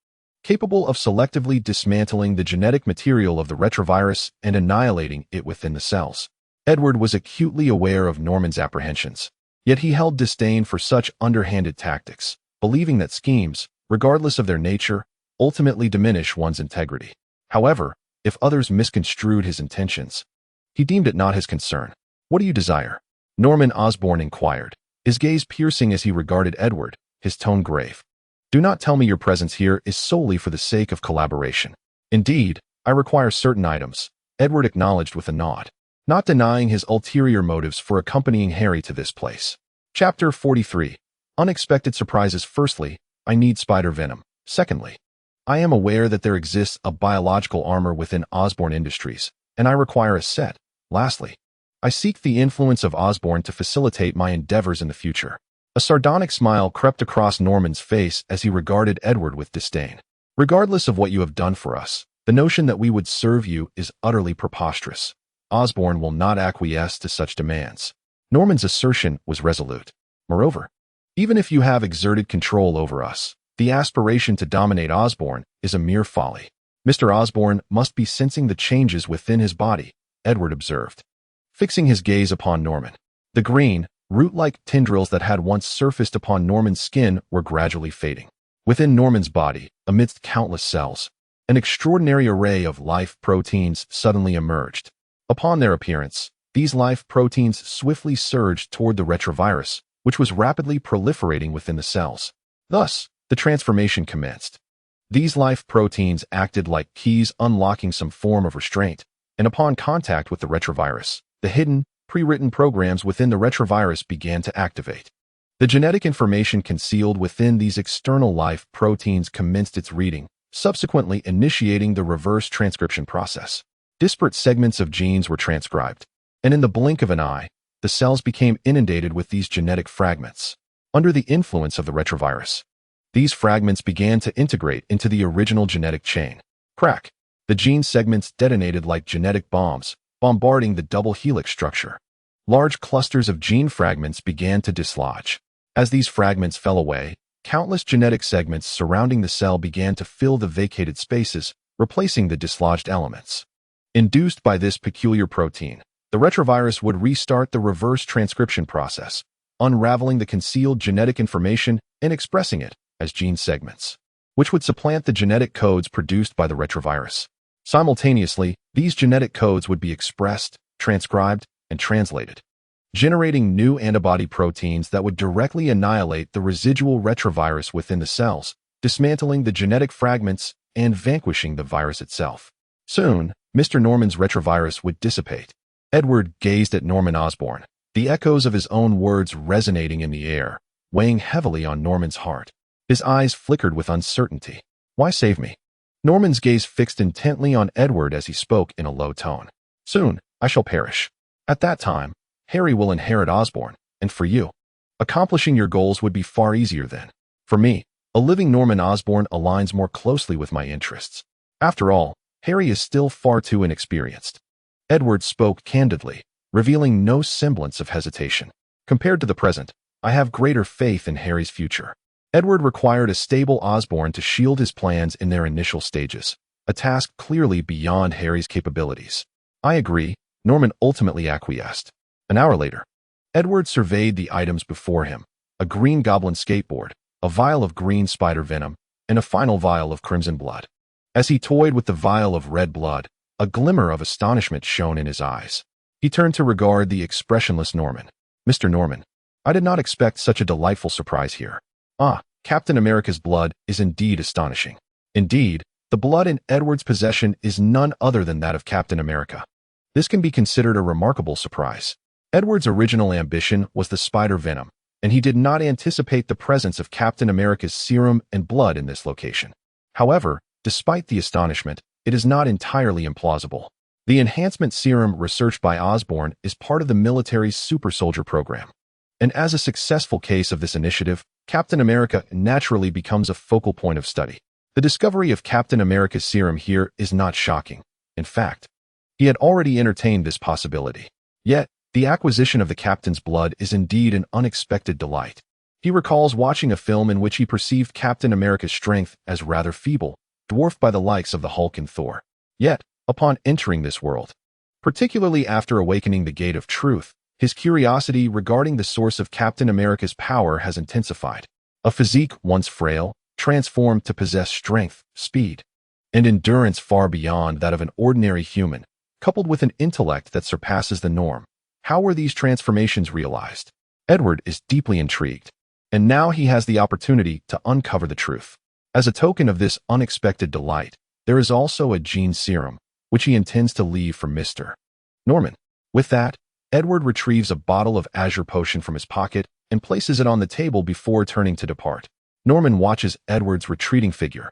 capable of selectively dismantling the genetic material of the retrovirus and annihilating it within the cells." Edward was acutely aware of Norman's apprehensions, yet he held disdain for such underhanded tactics, believing that schemes, regardless of their nature, ultimately diminish one's integrity. However, if others misconstrued his intentions, he deemed it not his concern. "What do you desire?" Norman Osborn inquired, his gaze piercing as he regarded Edward, his tone grave. "Do not tell me your presence here is solely for the sake of collaboration." "Indeed, I require certain items," Edward acknowledged with a nod, not denying his ulterior motives for accompanying Harry to this place. Chapter 43. Unexpected surprises. Firstly, I need spider venom. Secondly, I am aware that there exists a biological armor within Osborn Industries, and I require a set. Lastly, I seek the influence of Osborn to facilitate my endeavors in the future. A sardonic smile crept across Norman's face as he regarded Edward with disdain. "Regardless of what you have done for us, the notion that we would serve you is utterly preposterous. Osborn will not acquiesce to such demands." Norman's assertion was resolute. "Moreover, even if you have exerted control over us, the aspiration to dominate Osborn is a mere folly." "Mr. Osborn must be sensing the changes within his body," Edward observed, fixing his gaze upon Norman. The green, root-like tendrils that had once surfaced upon Norman's skin were gradually fading. Within Norman's body, amidst countless cells, an extraordinary array of life proteins suddenly emerged. Upon their appearance, these life proteins swiftly surged toward the retrovirus, which was rapidly proliferating within the cells. Thus, the transformation commenced. These life proteins acted like keys unlocking some form of restraint, and upon contact with the retrovirus, the hidden, pre-written programs within the retrovirus began to activate. The genetic information concealed within these external life proteins commenced its reading, subsequently initiating the reverse transcription process. Disparate segments of genes were transcribed, and in the blink of an eye, the cells became inundated with these genetic fragments. Under the influence of the retrovirus, these fragments began to integrate into the original genetic chain. Crack! The gene segments detonated like genetic bombs, bombarding the double helix structure. Large clusters of gene fragments began to dislodge. As these fragments fell away, countless genetic segments surrounding the cell began to fill the vacated spaces, replacing the dislodged elements. Induced by this peculiar protein, the retrovirus would restart the reverse transcription process, unraveling the concealed genetic information and expressing it as gene segments, which would supplant the genetic codes produced by the retrovirus. Simultaneously, these genetic codes would be expressed, transcribed, and translated, generating new antibody proteins that would directly annihilate the residual retrovirus within the cells, dismantling the genetic fragments and vanquishing the virus itself. Soon, Mr. Norman's retrovirus would dissipate. Edward gazed at Norman Osborn, the echoes of his own words resonating in the air, weighing heavily on Norman's heart. His eyes flickered with uncertainty. Why save me? Norman's gaze fixed intently on Edward as he spoke in a low tone. Soon, I shall perish. At that time, Harry will inherit Osborn, and for you, accomplishing your goals would be far easier then. For me, a living Norman Osborn aligns more closely with my interests. After all, Harry is still far too inexperienced. Edward spoke candidly, revealing no semblance of hesitation. Compared to the present, I have greater faith in Harry's future. Edward required a stable Osborn to shield his plans in their initial stages, a task clearly beyond Harry's capabilities. I agree, Norman ultimately acquiesced. An hour later, Edward surveyed the items before him, a green goblin skateboard, a vial of green spider venom, and a final vial of crimson blood. As he toyed with the vial of red blood, a glimmer of astonishment shone in his eyes. He turned to regard the expressionless Norman. Mr. Norman, I did not expect such a delightful surprise here. Ah, Captain America's blood is indeed astonishing. Indeed, the blood in Edward's possession is none other than that of Captain America. This can be considered a remarkable surprise. Edward's original ambition was the spider venom, and he did not anticipate the presence of Captain America's serum and blood in this location. However, despite the astonishment, it is not entirely implausible. The enhancement serum researched by Osborn is part of the military's super soldier program. And as a successful case of this initiative, Captain America naturally becomes a focal point of study. The discovery of Captain America's serum here is not shocking. In fact, he had already entertained this possibility. Yet, the acquisition of the captain's blood is indeed an unexpected delight. He recalls watching a film in which he perceived Captain America's strength as rather feeble, dwarfed by the likes of the Hulk and Thor. Yet, upon entering this world, particularly after awakening the Gate of Truth, his curiosity regarding the source of Captain America's power has intensified. A physique once frail, transformed to possess strength, speed, and endurance far beyond that of an ordinary human, coupled with an intellect that surpasses the norm. How were these transformations realized? Edward is deeply intrigued, and now he has the opportunity to uncover the truth. As a token of this unexpected delight, there is also a gene serum, which he intends to leave for Mr. Norman. With that, Edward retrieves a bottle of azure potion from his pocket and places it on the table before turning to depart. Norman watches Edward's retreating figure,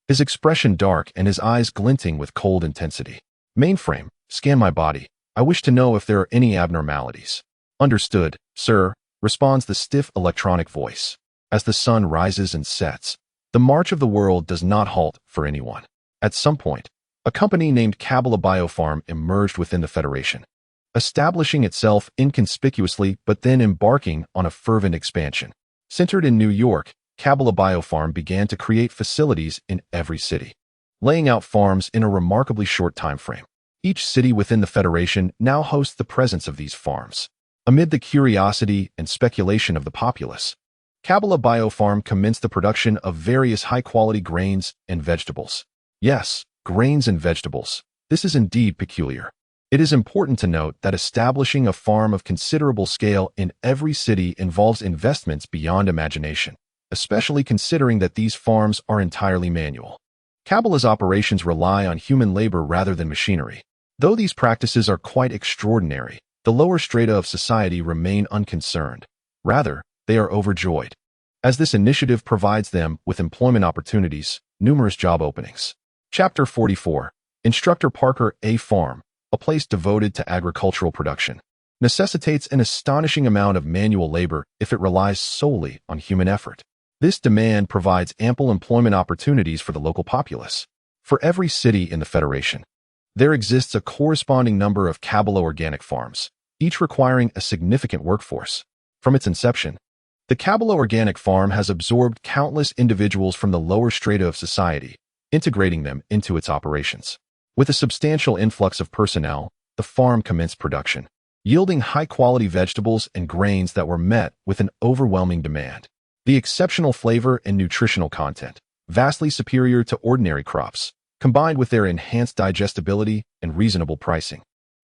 his expression dark and his eyes glinting with cold intensity. Mainframe, scan my body. I wish to know if there are any abnormalities. Understood, sir, responds the stiff electronic voice. As the sun rises and sets, the march of the world does not halt for anyone. At some point, a company named Kabbalah Biopharm emerged within the Federation, establishing itself inconspicuously but then embarking on a fervent expansion. Centered in New York, Kabbalah Biopharm began to create facilities in every city, laying out farms in a remarkably short time frame. Each city within the Federation now hosts the presence of these farms. Amid the curiosity and speculation of the populace, Kabbalah Biopharm commenced the production of various high-quality grains and vegetables. Yes, grains and vegetables. This is indeed peculiar. It is important to note that establishing a farm of considerable scale in every city involves investments beyond imagination, especially considering that these farms are entirely manual. Kabbalah's operations rely on human labor rather than machinery. Though these practices are quite extraordinary, the lower strata of society remain unconcerned. Rather, they are overjoyed, as this initiative provides them with employment opportunities, numerous job openings. Chapter 44. Instructor Parker. A farm, a place devoted to agricultural production, necessitates an astonishing amount of manual labor if it relies solely on human effort. This demand provides ample employment opportunities for the local populace. For every city in the Federation, there exists a corresponding number of Kabbalah organic farms, each requiring a significant workforce. From its inception, the Kabbalah organic farm has absorbed countless individuals from the lower strata of society, integrating them into its operations. With a substantial influx of personnel, the farm commenced production, yielding high-quality vegetables and grains that were met with an overwhelming demand. The exceptional flavor and nutritional content, vastly superior to ordinary crops, combined with their enhanced digestibility and reasonable pricing,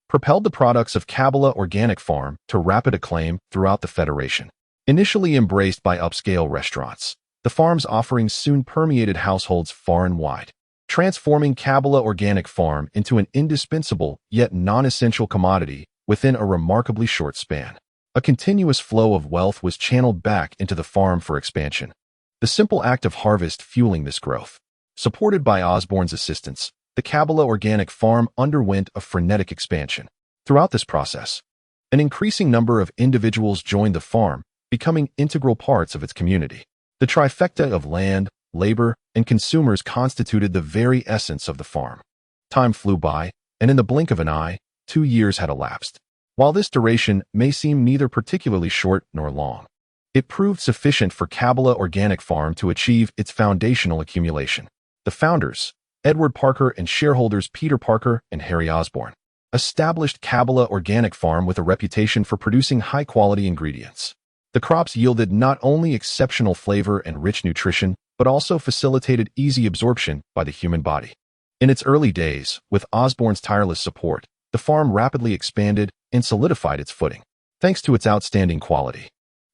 propelled the products of Kabbalah Organic Farm to rapid acclaim throughout the Federation. Initially embraced by upscale restaurants, the farm's offerings soon permeated households far and wide, transforming Kabbalah Organic Farm into an indispensable yet non-essential commodity within a remarkably short span. A continuous flow of wealth was channeled back into the farm for expansion, the simple act of harvest fueling this growth. Supported by Osborne's assistance, the Kabbalah Organic Farm underwent a frenetic expansion. Throughout this process, an increasing number of individuals joined the farm, becoming integral parts of its community. The trifecta of land, labor, and consumers constituted the very essence of the farm. Time flew by, and in the blink of an eye, 2 years had elapsed. While this duration may seem neither particularly short nor long, it proved sufficient for Kabbalah Organic Farm to achieve its foundational accumulation. The founders, Edward Parker, and shareholders Peter Parker and Harry Osborne, established Kabbalah Organic Farm with a reputation for producing high-quality ingredients. The crops yielded not only exceptional flavor and rich nutrition, but also facilitated easy absorption by the human body. In its early days, with Osborne's tireless support, the farm rapidly expanded and solidified its footing. Thanks to its outstanding quality,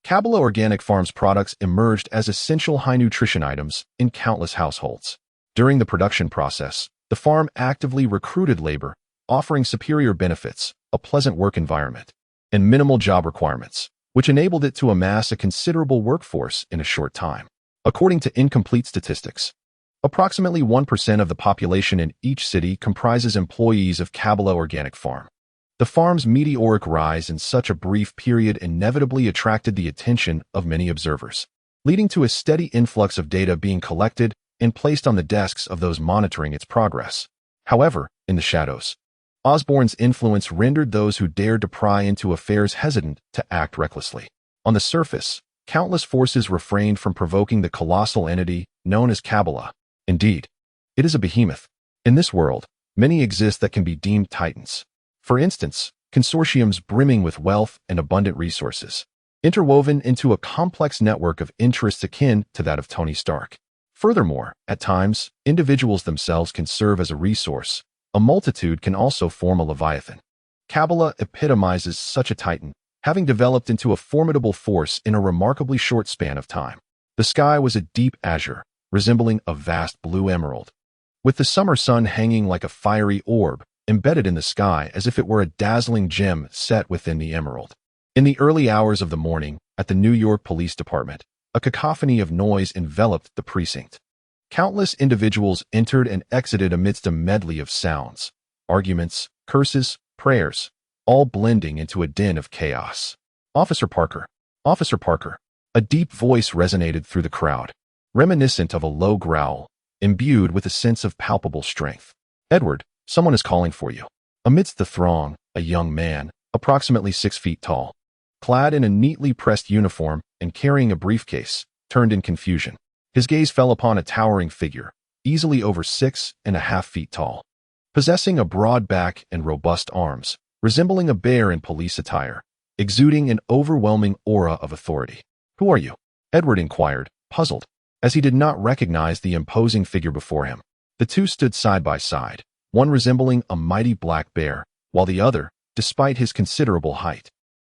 Kabbalah Organic Farm's products emerged as essential high-nutrition items in countless households. During the production process, the farm actively recruited labor, offering superior benefits, a pleasant work environment, and minimal job requirements, which enabled it to amass a considerable workforce in a short time. According to incomplete statistics, approximately 1% of the population in each city comprises employees of Kabbalah Organic Farm. The farm's meteoric rise in such a brief period inevitably attracted the attention of many observers, leading to a steady influx of data being collected and placed on the desks of those monitoring its progress. However, in the shadows, Osborne's influence rendered those who dared to pry into affairs hesitant to act recklessly. On the surface, countless forces refrained from provoking the colossal entity known as Kabbalah. Indeed, it is a behemoth. In this world, many exist that can be deemed titans. For instance, consortiums brimming with wealth and abundant resources, interwoven into a complex network of interests akin to that of Tony Stark. Furthermore, at times, individuals themselves can serve as a resource. A multitude can also form a leviathan. Kabbalah epitomizes such a titan, having developed into a formidable force in a remarkably short span of time. The sky was a deep azure, resembling a vast blue emerald, with the summer sun hanging like a fiery orb, embedded in the sky as if it were a dazzling gem set within the emerald. In the early hours of the morning, at the New York Police Department, a cacophony of noise enveloped the precinct. Countless individuals entered and exited amidst a medley of sounds, arguments, curses, prayers, all blending into a din of chaos. Officer Parker! Officer Parker! A deep voice resonated through the crowd, reminiscent of a low growl, imbued with a sense of palpable strength. Edward, someone is calling for you. Amidst the throng, a young man, approximately 6 feet tall, clad in a neatly pressed uniform and carrying a briefcase, turned in confusion. His gaze fell upon a towering figure, easily over 6.5 feet tall, possessing a broad back and robust arms, resembling a bear in police attire, exuding an overwhelming aura of authority. Who are you? Edward inquired, puzzled, as he did not recognize the imposing figure before him. The two stood side by side, one resembling a mighty black bear, while the other, despite his considerable height,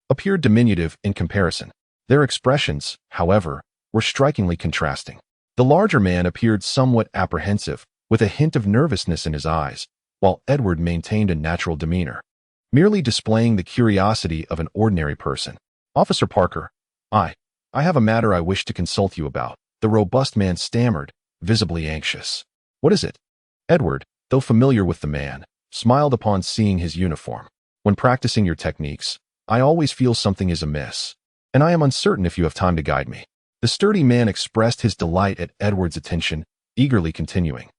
appeared diminutive in comparison. Their expressions, however, were strikingly contrasting. The larger man appeared somewhat apprehensive, with a hint of nervousness in his eyes, while Edward maintained a natural demeanor, merely displaying the curiosity of an ordinary person. "Officer Parker, I have a matter I wish to consult you about," the robust man stammered, visibly anxious. "What is it?" Edward, though familiar with the man, smiled upon seeing his uniform. "When practicing your techniques, I always feel something is amiss, and I am uncertain if you have time to guide me." The sturdy man expressed his delight at Edward's attention, eagerly continuing.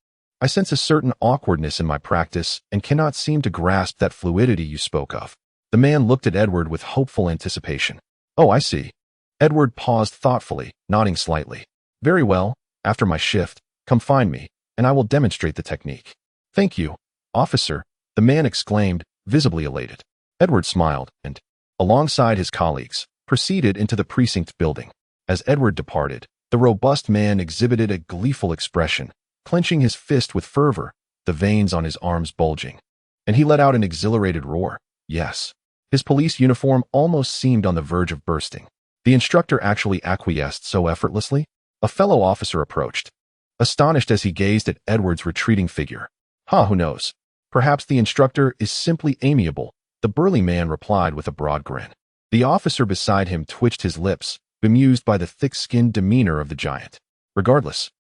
"I sense a certain awkwardness in my practice and cannot seem to grasp that fluidity you spoke of." The man looked at Edward with hopeful anticipation. "Oh, I see." Edward paused thoughtfully, nodding slightly. "Very well, after my shift, come find me, and I will demonstrate the technique." "Thank you, officer," the man exclaimed, visibly elated. Edward smiled and, alongside his colleagues, proceeded into the precinct building. As Edward departed, the robust man exhibited a gleeful expression, clenching his fist with fervor, the veins on his arms bulging. And he let out an exhilarated roar. Yes. His police uniform almost seemed on the verge of bursting. The instructor actually acquiesced so effortlessly. A fellow officer approached, astonished as he gazed at Edward's retreating figure. Who knows? Perhaps the instructor is simply amiable, the burly man replied with a broad grin. The officer beside him twitched his lips, bemused by the thick-skinned demeanor of the giant. Regardless,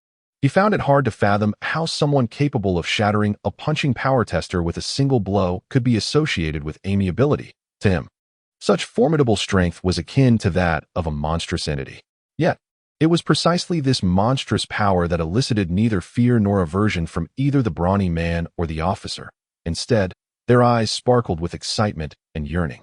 he found it hard to fathom how someone capable of shattering a punching power tester with a single blow could be associated with amiability. To him, such formidable strength was akin to that of a monstrous entity. Yet, it was precisely this monstrous power that elicited neither fear nor aversion from either the brawny man or the officer. Instead, their eyes sparkled with excitement and yearning.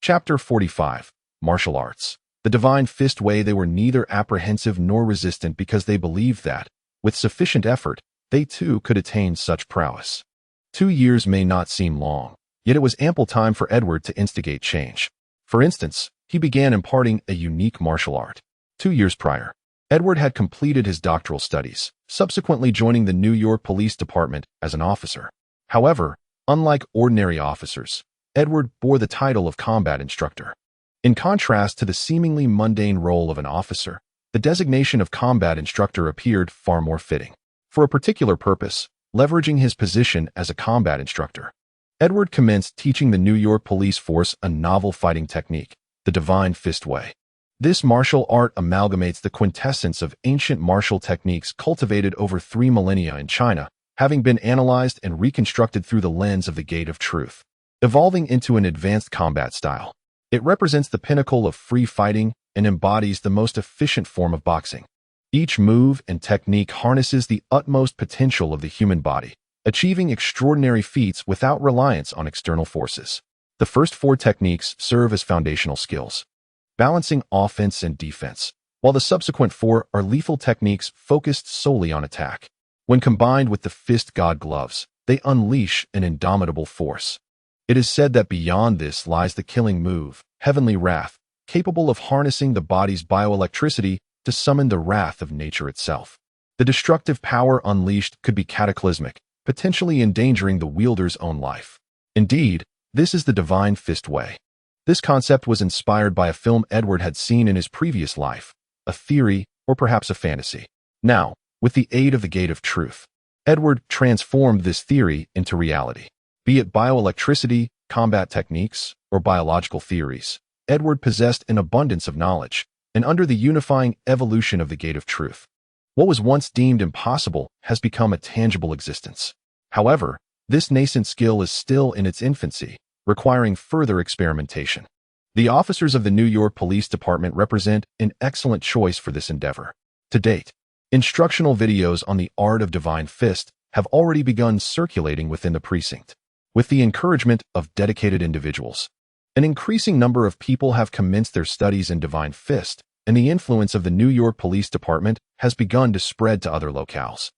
Chapter 45. Martial Arts. The Divine Fist Way. They were neither apprehensive nor resistant because they believed that, with sufficient effort, they too could attain such prowess. 2 years may not seem long, yet it was ample time for Edward to instigate change. For instance, he began imparting a unique martial art. 2 years prior, Edward had completed his doctoral studies, subsequently joining the New York Police Department as an officer. However, unlike ordinary officers, Edward bore the title of combat instructor. In contrast to the seemingly mundane role of an officer, the designation of combat instructor appeared far more fitting. For a particular purpose, leveraging his position as a combat instructor, Edward commenced teaching the New York police force a novel fighting technique, the Divine Fist Way. This martial art amalgamates the quintessence of ancient martial techniques cultivated over 3 millennia in China, having been analyzed and reconstructed through the lens of the Gate of Truth. Evolving into an advanced combat style, it represents the pinnacle of free fighting and embodies the most efficient form of boxing. Each move and technique harnesses the utmost potential of the human body, achieving extraordinary feats without reliance on external forces. The first 4 techniques serve as foundational skills, balancing offense and defense, while the subsequent 4 are lethal techniques focused solely on attack. When combined with the fist god gloves, they unleash an indomitable force. It is said that beyond this lies the killing move, Heavenly Wrath, capable of harnessing the body's bioelectricity to summon the wrath of nature itself. The destructive power unleashed could be cataclysmic, potentially endangering the wielder's own life. Indeed, this is the Divine Fist Way. This concept was inspired by a film Edward had seen in his previous life, a theory or perhaps a fantasy. Now, with the aid of the Gate of Truth, Edward transformed this theory into reality. Be it bioelectricity, combat techniques, or biological theories, Edward possessed an abundance of knowledge, and under the unifying evolution of the Gate of Truth, what was once deemed impossible has become a tangible existence. However, this nascent skill is still in its infancy, requiring further experimentation. The officers of the New York Police Department represent an excellent choice for this endeavor. To date, instructional videos on the art of Divine Fist have already begun circulating within the precinct. With the encouragement of dedicated individuals, an increasing number of people have commenced their studies in Divine Fist, and the influence of the New York Police Department has begun to spread to other locales.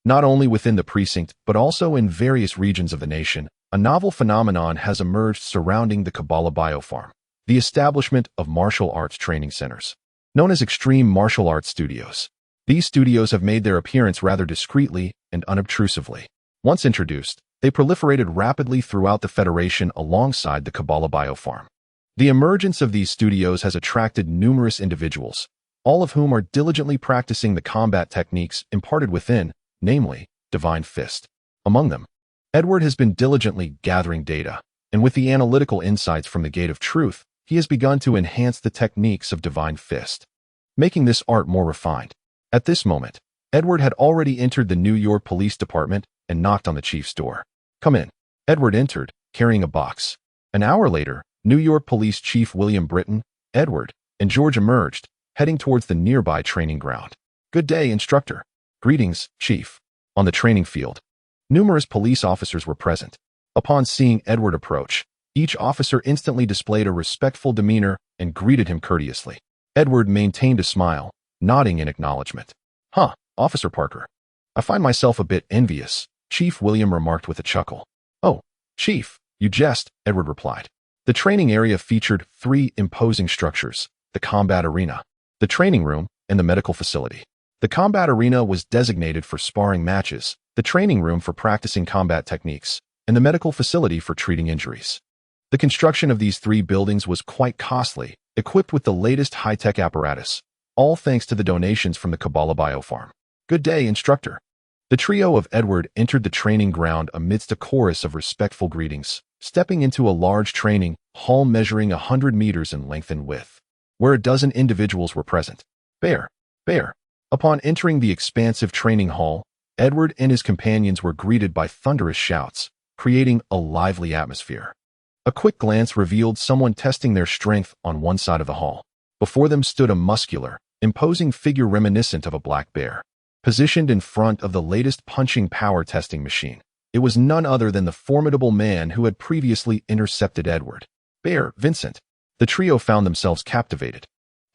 Not only within the precinct, but also in various regions of the nation, a novel phenomenon has emerged surrounding the Kabbalah Biofarm, the establishment of martial arts training centers, known as extreme martial arts studios. These studios have made their appearance rather discreetly and unobtrusively. Once introduced, they proliferated rapidly throughout the Federation alongside the Kabbalah Biofarm. The emergence of these studios has attracted numerous individuals, all of whom are diligently practicing the combat techniques imparted within, namely, divine fist. Among them, Edward has been diligently gathering data, and with the analytical insights from the Gate of Truth, he has begun to enhance the techniques of divine fist, making this art more refined. At this moment, Edward had already entered the New York Police Department and knocked on the chief's door. "Come in." Edward entered, carrying a box. An hour later, New York Police Chief William Britton, Edward, and George emerged, heading towards the nearby training ground. "Good day, instructor." "Greetings, Chief." On the training field, numerous police officers were present. Upon seeing Edward approach, each officer instantly displayed a respectful demeanor and greeted him courteously. Edward maintained a smile, nodding in acknowledgement. "Huh, Officer Parker. I find myself a bit envious," Chief William remarked with a chuckle. "Oh, Chief, you jest," Edward replied. The training area featured 3 imposing structures: the combat arena, the training room, and the medical facility. The combat arena was designated for sparring matches, the training room for practicing combat techniques, and the medical facility for treating injuries. The construction of these 3 buildings was quite costly, equipped with the latest high-tech apparatus, all thanks to the donations from the Kabbalah Biofarm. "Good day, instructor." The trio of Edward entered the training ground amidst a chorus of respectful greetings, stepping into a large training hall measuring 100 meters in length and width, where a dozen individuals were present. Bear. Upon entering the expansive training hall, Edward and his companions were greeted by thunderous shouts, creating a lively atmosphere. A quick glance revealed someone testing their strength on one side of the hall. Before them stood a muscular, imposing figure reminiscent of a black bear, positioned in front of the latest punching power testing machine. It was none other than the formidable man who had previously intercepted Edward. "Bear, Vincent." The trio found themselves captivated,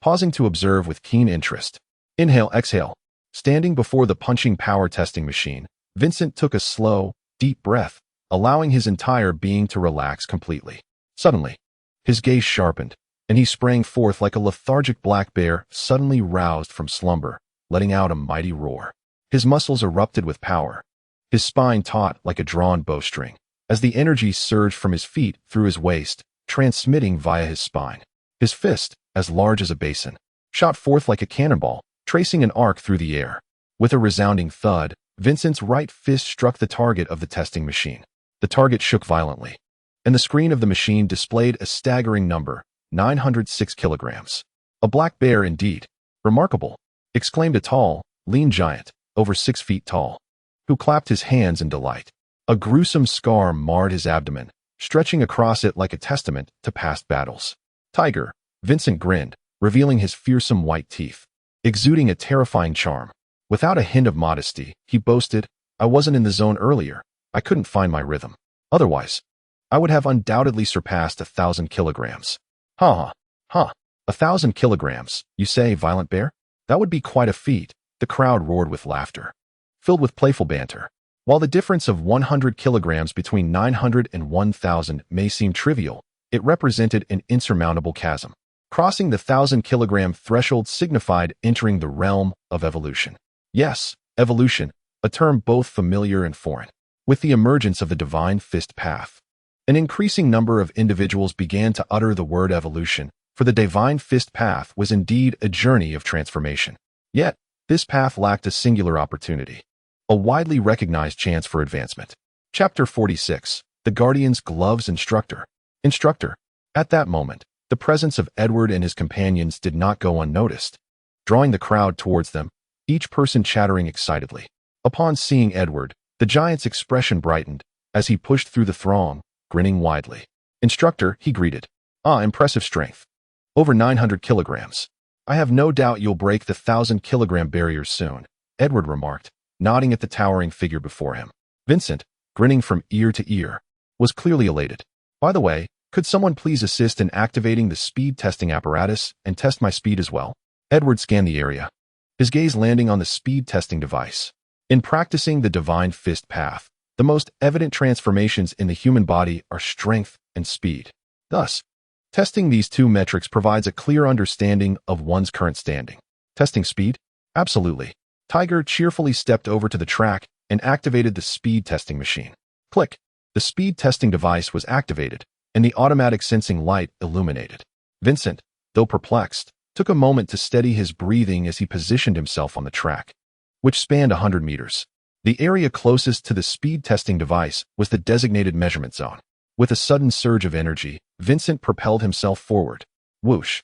pausing to observe with keen interest. Inhale, exhale. Standing before the punching power testing machine, Vincent took a slow, deep breath, allowing his entire being to relax completely. Suddenly, his gaze sharpened, and he sprang forth like a lethargic black bear suddenly roused from slumber, letting out a mighty roar. His muscles erupted with power, his spine taut like a drawn bowstring, as the energy surged from his feet through his waist, transmitting via his spine. His fist, as large as a basin, shot forth like a cannonball, tracing an arc through the air. With a resounding thud, Vincent's right fist struck the target of the testing machine. The target shook violently, and the screen of the machine displayed a staggering number, 906 kilograms. "A black bear indeed. Remarkable," exclaimed a tall, lean giant, over 6 feet tall, who clapped his hands in delight. A gruesome scar marred his abdomen, stretching across it like a testament to past battles. "Tiger," Vincent grinned, revealing his fearsome white teeth, exuding a terrifying charm. Without a hint of modesty, he boasted, "I wasn't in the zone earlier. I couldn't find my rhythm. Otherwise, I would have undoubtedly surpassed 1,000 kilograms." "Ha. 1,000 kilograms, you say, violent bear? That would be quite a feat." The crowd roared with laughter, filled with playful banter. While the difference of 100 kilograms between 900 and 1,000 may seem trivial, it represented an insurmountable chasm. Crossing the 1,000-kilogram threshold signified entering the realm of evolution. Yes, evolution, a term both familiar and foreign. With the emergence of the divine fist path, an increasing number of individuals began to utter the word evolution, for the divine fist path was indeed a journey of transformation. Yet, this path lacked a singular opportunity, a widely recognized chance for advancement. Chapter 46. The Guardian's Gloves Instructor. At that moment, the presence of Edward and his companions did not go unnoticed, drawing the crowd towards them, each person chattering excitedly. Upon seeing Edward, the giant's expression brightened as he pushed through the throng, grinning widely. "Instructor," he greeted. Impressive strength. Over 900 kilograms. I have no doubt you'll break the 1,000-kilogram barrier soon," Edward remarked, nodding at the towering figure before him. Vincent, grinning from ear to ear, was clearly elated. "By the way, could someone please assist in activating the speed testing apparatus and test my speed as well?" Edward scanned the area, his gaze landing on the speed testing device. In practicing the divine fist path, the most evident transformations in the human body are strength and speed. Thus, testing these 2 metrics provides a clear understanding of one's current standing. Testing speed? Absolutely. Tiger cheerfully stepped over to the track and activated the speed testing machine. Click. The speed testing device was activated, and the automatic sensing light illuminated. Vincent, though perplexed, took a moment to steady his breathing as he positioned himself on the track, which spanned 100 meters. The area closest to the speed testing device was the designated measurement zone. With a sudden surge of energy, Vincent propelled himself forward. Whoosh!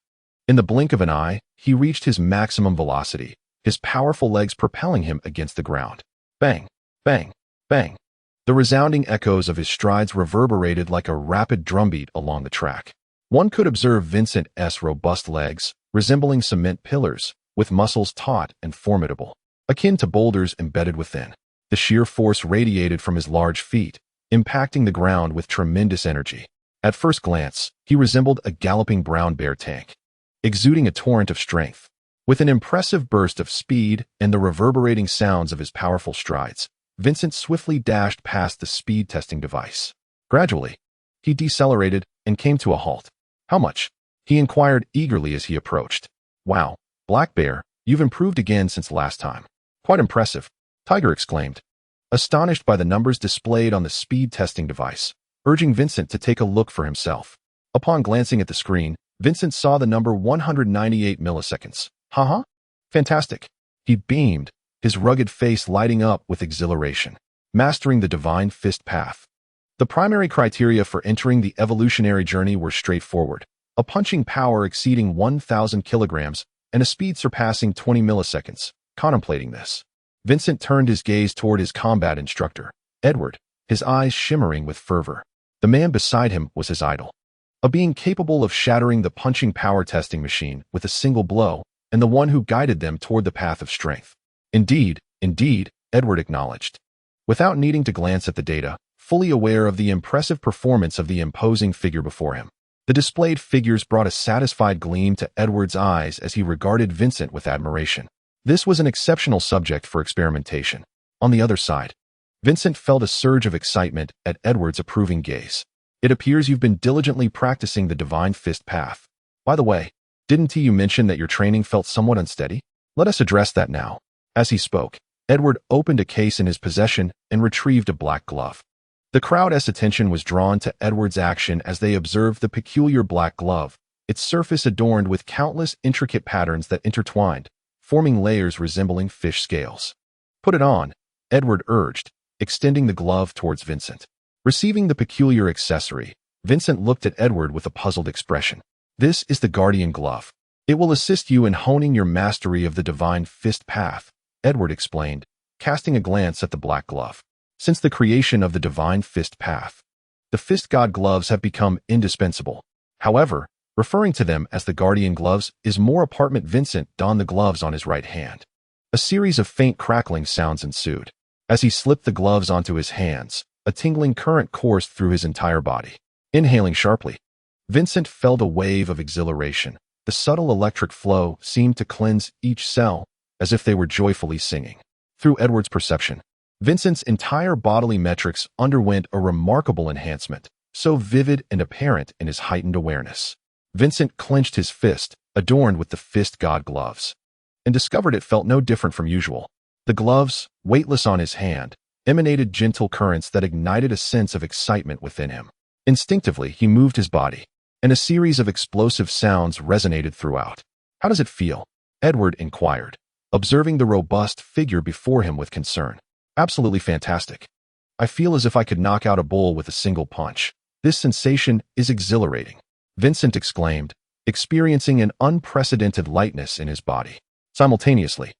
In the blink of an eye, he reached his maximum velocity, his powerful legs propelling him against the ground. Bang! Bang! Bang! The resounding echoes of his strides reverberated like a rapid drumbeat along the track. One could observe Vincent's robust legs, resembling cement pillars, with muscles taut and formidable, akin to boulders embedded within. The sheer force radiated from his large feet, impacting the ground with tremendous energy. At first glance, he resembled a galloping brown bear tank, exuding a torrent of strength. With an impressive burst of speed and the reverberating sounds of his powerful strides, Vincent swiftly dashed past the speed testing device. Gradually, he decelerated and came to a halt. How much? He inquired eagerly as he approached. Wow, Black Bear, you've improved again since last time. Quite impressive, Tiger exclaimed, astonished by the numbers displayed on the speed testing device, urging Vincent to take a look for himself. Upon glancing at the screen, Vincent saw the number 198 milliseconds. Haha? Fantastic. He beamed, his rugged face lighting up with exhilaration. Mastering the divine fist path. The primary criteria for entering the evolutionary journey were straightforward: a punching power exceeding 1,000 kilograms and a speed surpassing 20 milliseconds. Contemplating this, Vincent turned his gaze toward his combat instructor, Edward, his eyes shimmering with fervor. The man beside him was his idol, a being capable of shattering the punching power testing machine with a single blow, and the one who guided them toward the path of strength. Indeed, Edward acknowledged, without needing to glance at the data, fully aware of the impressive performance of the imposing figure before him. The displayed figures brought a satisfied gleam to Edward's eyes as he regarded Vincent with admiration. This was an exceptional subject for experimentation. On the other side, Vincent felt a surge of excitement at Edward's approving gaze. It appears you've been diligently practicing the divine fist path. By the way, didn't you mention that your training felt somewhat unsteady? Let us address that now. As he spoke, Edward opened a case in his possession and retrieved a black glove. The crowd's attention was drawn to Edward's action as they observed the peculiar black glove, its surface adorned with countless intricate patterns that intertwined, forming layers resembling fish scales. Put it on, Edward urged, extending the glove towards Vincent. Receiving the peculiar accessory, Vincent looked at Edward with a puzzled expression. This is the Guardian Glove. It will assist you in honing your mastery of the divine fist path, Edward explained, casting a glance at the black glove. Since the creation of the divine fist path, the fist god gloves have become indispensable. However, referring to them as the Guardian Gloves is more appropriate. Vincent donned the gloves on his right hand. A series of faint crackling sounds ensued. As he slipped the gloves onto his hands, a tingling current coursed through his entire body. Inhaling sharply, Vincent felt a wave of exhilaration. The subtle electric flow seemed to cleanse each cell, as if they were joyfully singing. Through Edward's perception, Vincent's entire bodily metrics underwent a remarkable enhancement, so vivid and apparent in his heightened awareness. Vincent clenched his fist, adorned with the fist god gloves, and discovered it felt no different from usual. The gloves, weightless on his hand, emanated gentle currents that ignited a sense of excitement within him. Instinctively, he moved his body, and a series of explosive sounds resonated throughout. How does it feel? Edward inquired, observing the robust figure before him with concern. Absolutely fantastic. I feel as if I could knock out a bull with a single punch. This sensation is exhilarating, Vincent exclaimed, experiencing an unprecedented lightness in his body. Simultaneously,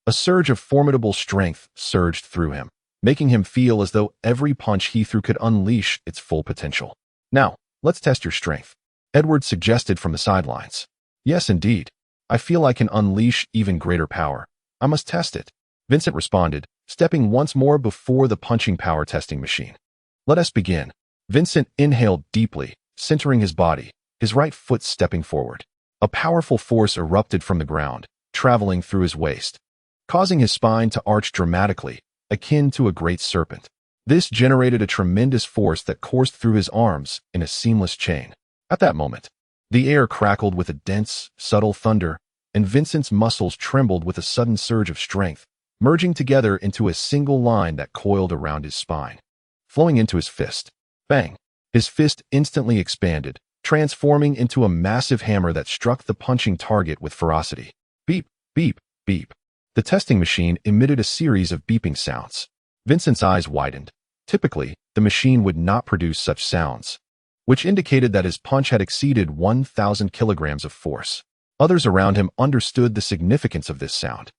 a surge of formidable strength surged through him, making him feel as though every punch he threw could unleash its full potential. Now, let's test your strength, Edward suggested from the sidelines. Yes, indeed. I feel I can unleash even greater power. I must test it, Vincent responded, stepping once more before the punching power testing machine. Let us begin. Vincent inhaled deeply, centering his body, his right foot stepping forward. A powerful force erupted from the ground, traveling through his waist, causing his spine to arch dramatically, akin to a great serpent. This generated a tremendous force that coursed through his arms in a seamless chain. At that moment, the air crackled with a dense, subtle thunder, and Vincent's muscles trembled with a sudden surge of strength, merging together into a single line that coiled around his spine, flowing into his fist. Bang! His fist instantly expanded, transforming into a massive hammer that struck the punching target with ferocity. Beep, beep, beep. The testing machine emitted a series of beeping sounds. Vincent's eyes widened. Typically, the machine would not produce such sounds, which indicated that his punch had exceeded 1,000 kilograms of force. Others around him understood the significance of this sound,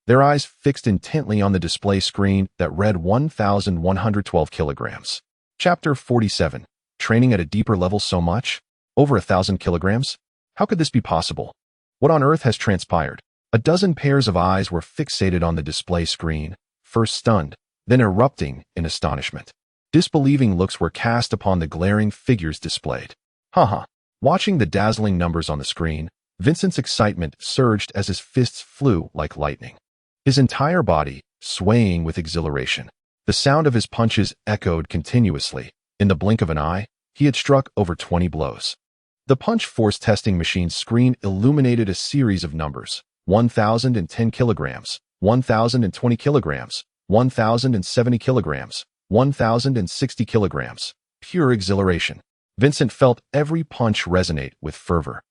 their eyes fixed intently on the display screen that read 1,112 kilograms. Chapter 47. Training at a deeper level so much? Over 1,000 kilograms? How could this be possible? What on earth has transpired? A dozen pairs of eyes were fixated on the display screen, first stunned, then erupting in astonishment. Disbelieving looks were cast upon the glaring figures displayed. Haha. Watching the dazzling numbers on the screen, Vincent's excitement surged as his fists flew like lightning, his entire body swaying with exhilaration. The sound of his punches echoed continuously. In the blink of an eye, he had struck over 20 blows. The punch force testing machine's screen illuminated a series of numbers: 1,010 kilograms, 1,020 kilograms, 1,070 kilograms, 1,060 kilograms. Pure exhilaration. Vincent felt every punch resonate with fervor.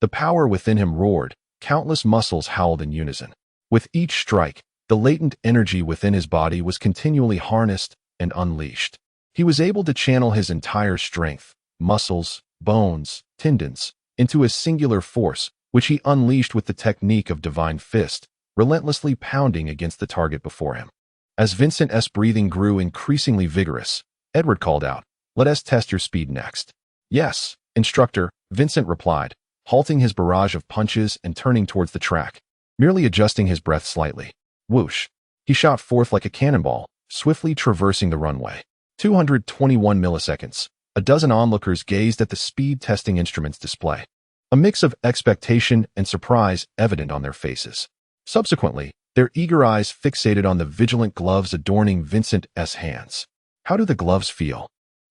The power within him roared, countless muscles howled in unison. With each strike, the latent energy within his body was continually harnessed and unleashed. He was able to channel his entire strength, muscles, bones, tendons, into a singular force, which he unleashed with the technique of divine fist, relentlessly pounding against the target before him. As Vincent's breathing grew increasingly vigorous, Edward called out, "Let us test your speed next." "Yes, instructor," Vincent replied, halting his barrage of punches and turning towards the track, merely adjusting his breath slightly. Whoosh! He shot forth like a cannonball, swiftly traversing the runway. 221 milliseconds. A dozen onlookers gazed at the speed testing instrument's display, a mix of expectation and surprise evident on their faces. Subsequently, their eager eyes fixated on the vigilant gloves adorning Vincent's hands. "How do the gloves feel?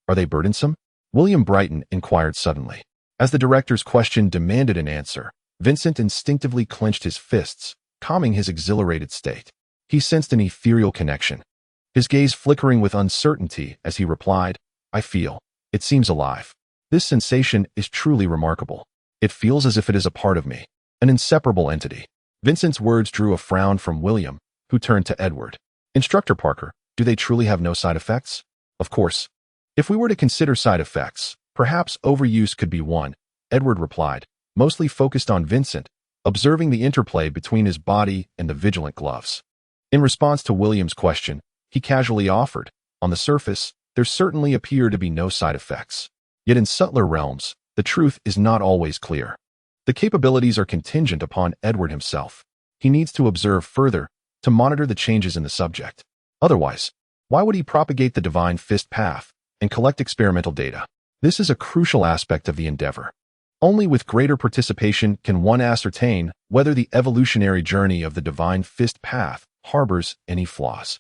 Are they burdensome?" William Brighton inquired suddenly. As the director's question demanded an answer, Vincent instinctively clenched his fists, calming his exhilarated state. He sensed an ethereal connection, his gaze flickering with uncertainty as he replied, "I feel. It seems alive. This sensation is truly remarkable. It feels as if it is a part of me, an inseparable entity." Vincent's words drew a frown from William, who turned to Edward. "Instructor Parker, do they truly have no side effects?" "Of course. If we were to consider side effects, perhaps overuse could be one," Edward replied, mostly focused on Vincent, observing the interplay between his body and the vigilant gloves. In response to William's question, he casually offered, "On the surface, there certainly appear to be no side effects. Yet in subtler realms, the truth is not always clear. The capabilities are contingent upon Edward himself. He needs to observe further, to monitor the changes in the subject. Otherwise, why would he propagate the divine fist path and collect experimental data? This is a crucial aspect of the endeavor. Only with greater participation can one ascertain whether the evolutionary journey of the divine fist path harbors any flaws.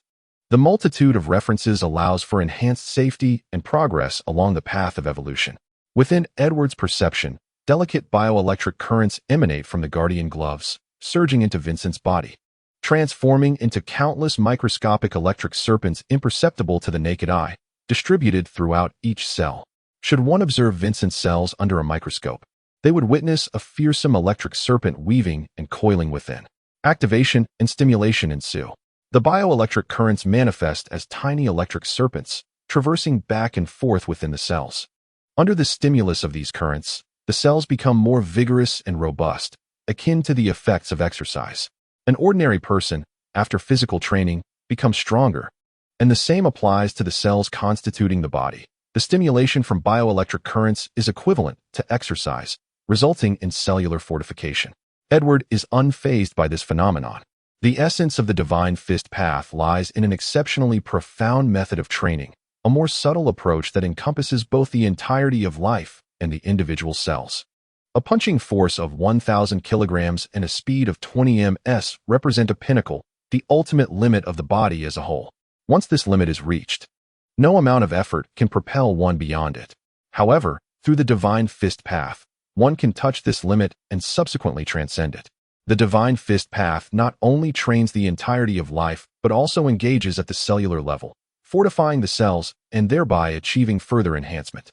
The multitude of references allows for enhanced safety and progress along the path of evolution. Within Edward's perception, delicate bioelectric currents emanate from the guardian gloves, surging into Vincent's body, transforming into countless microscopic electric serpents imperceptible to the naked eye, distributed throughout each cell. Should one observe Vincent's cells under a microscope, they would witness a fearsome electric serpent weaving and coiling within. Activation and stimulation ensue. The bioelectric currents manifest as tiny electric serpents, traversing back and forth within the cells. Under the stimulus of these currents, the cells become more vigorous and robust, akin to the effects of exercise. An ordinary person, after physical training, becomes stronger, and the same applies to the cells constituting the body. The stimulation from bioelectric currents is equivalent to exercise, resulting in cellular fortification. Edward is unfazed by this phenomenon. The essence of the divine fist path lies in an exceptionally profound method of training, a more subtle approach that encompasses both the entirety of life and the individual cells. A punching force of 1,000 kilograms and a speed of 20 ms represent a pinnacle, the ultimate limit of the body as a whole. Once this limit is reached, no amount of effort can propel one beyond it. However, through the divine fist path, one can touch this limit and subsequently transcend it. The divine fist path not only trains the entirety of life, but also engages at the cellular level, fortifying the cells and thereby achieving further enhancement.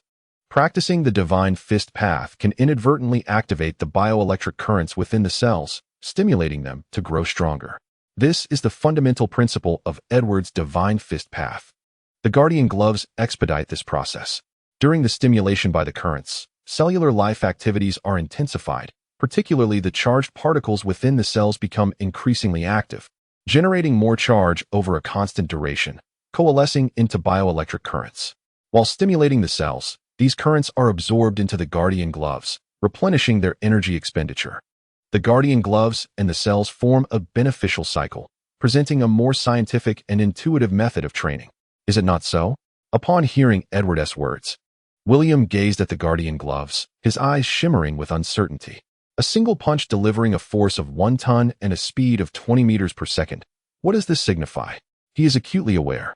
Practicing the divine fist path can inadvertently activate the bioelectric currents within the cells, stimulating them to grow stronger. This is the fundamental principle of Edward's divine fist path. The guardian gloves expedite this process. During the stimulation by the currents, cellular life activities are intensified, particularly the charged particles within the cells become increasingly active, generating more charge over a constant duration, coalescing into bioelectric currents. While stimulating the cells, these currents are absorbed into the guardian gloves, replenishing their energy expenditure. The guardian gloves and the cells form a beneficial cycle, presenting a more scientific and intuitive method of training. Is it not so? Upon hearing Edward's words, William gazed at the guardian gloves, his eyes shimmering with uncertainty. A single punch delivering a force of 1 ton and a speed of 20 meters per second. What does this signify? He is acutely aware.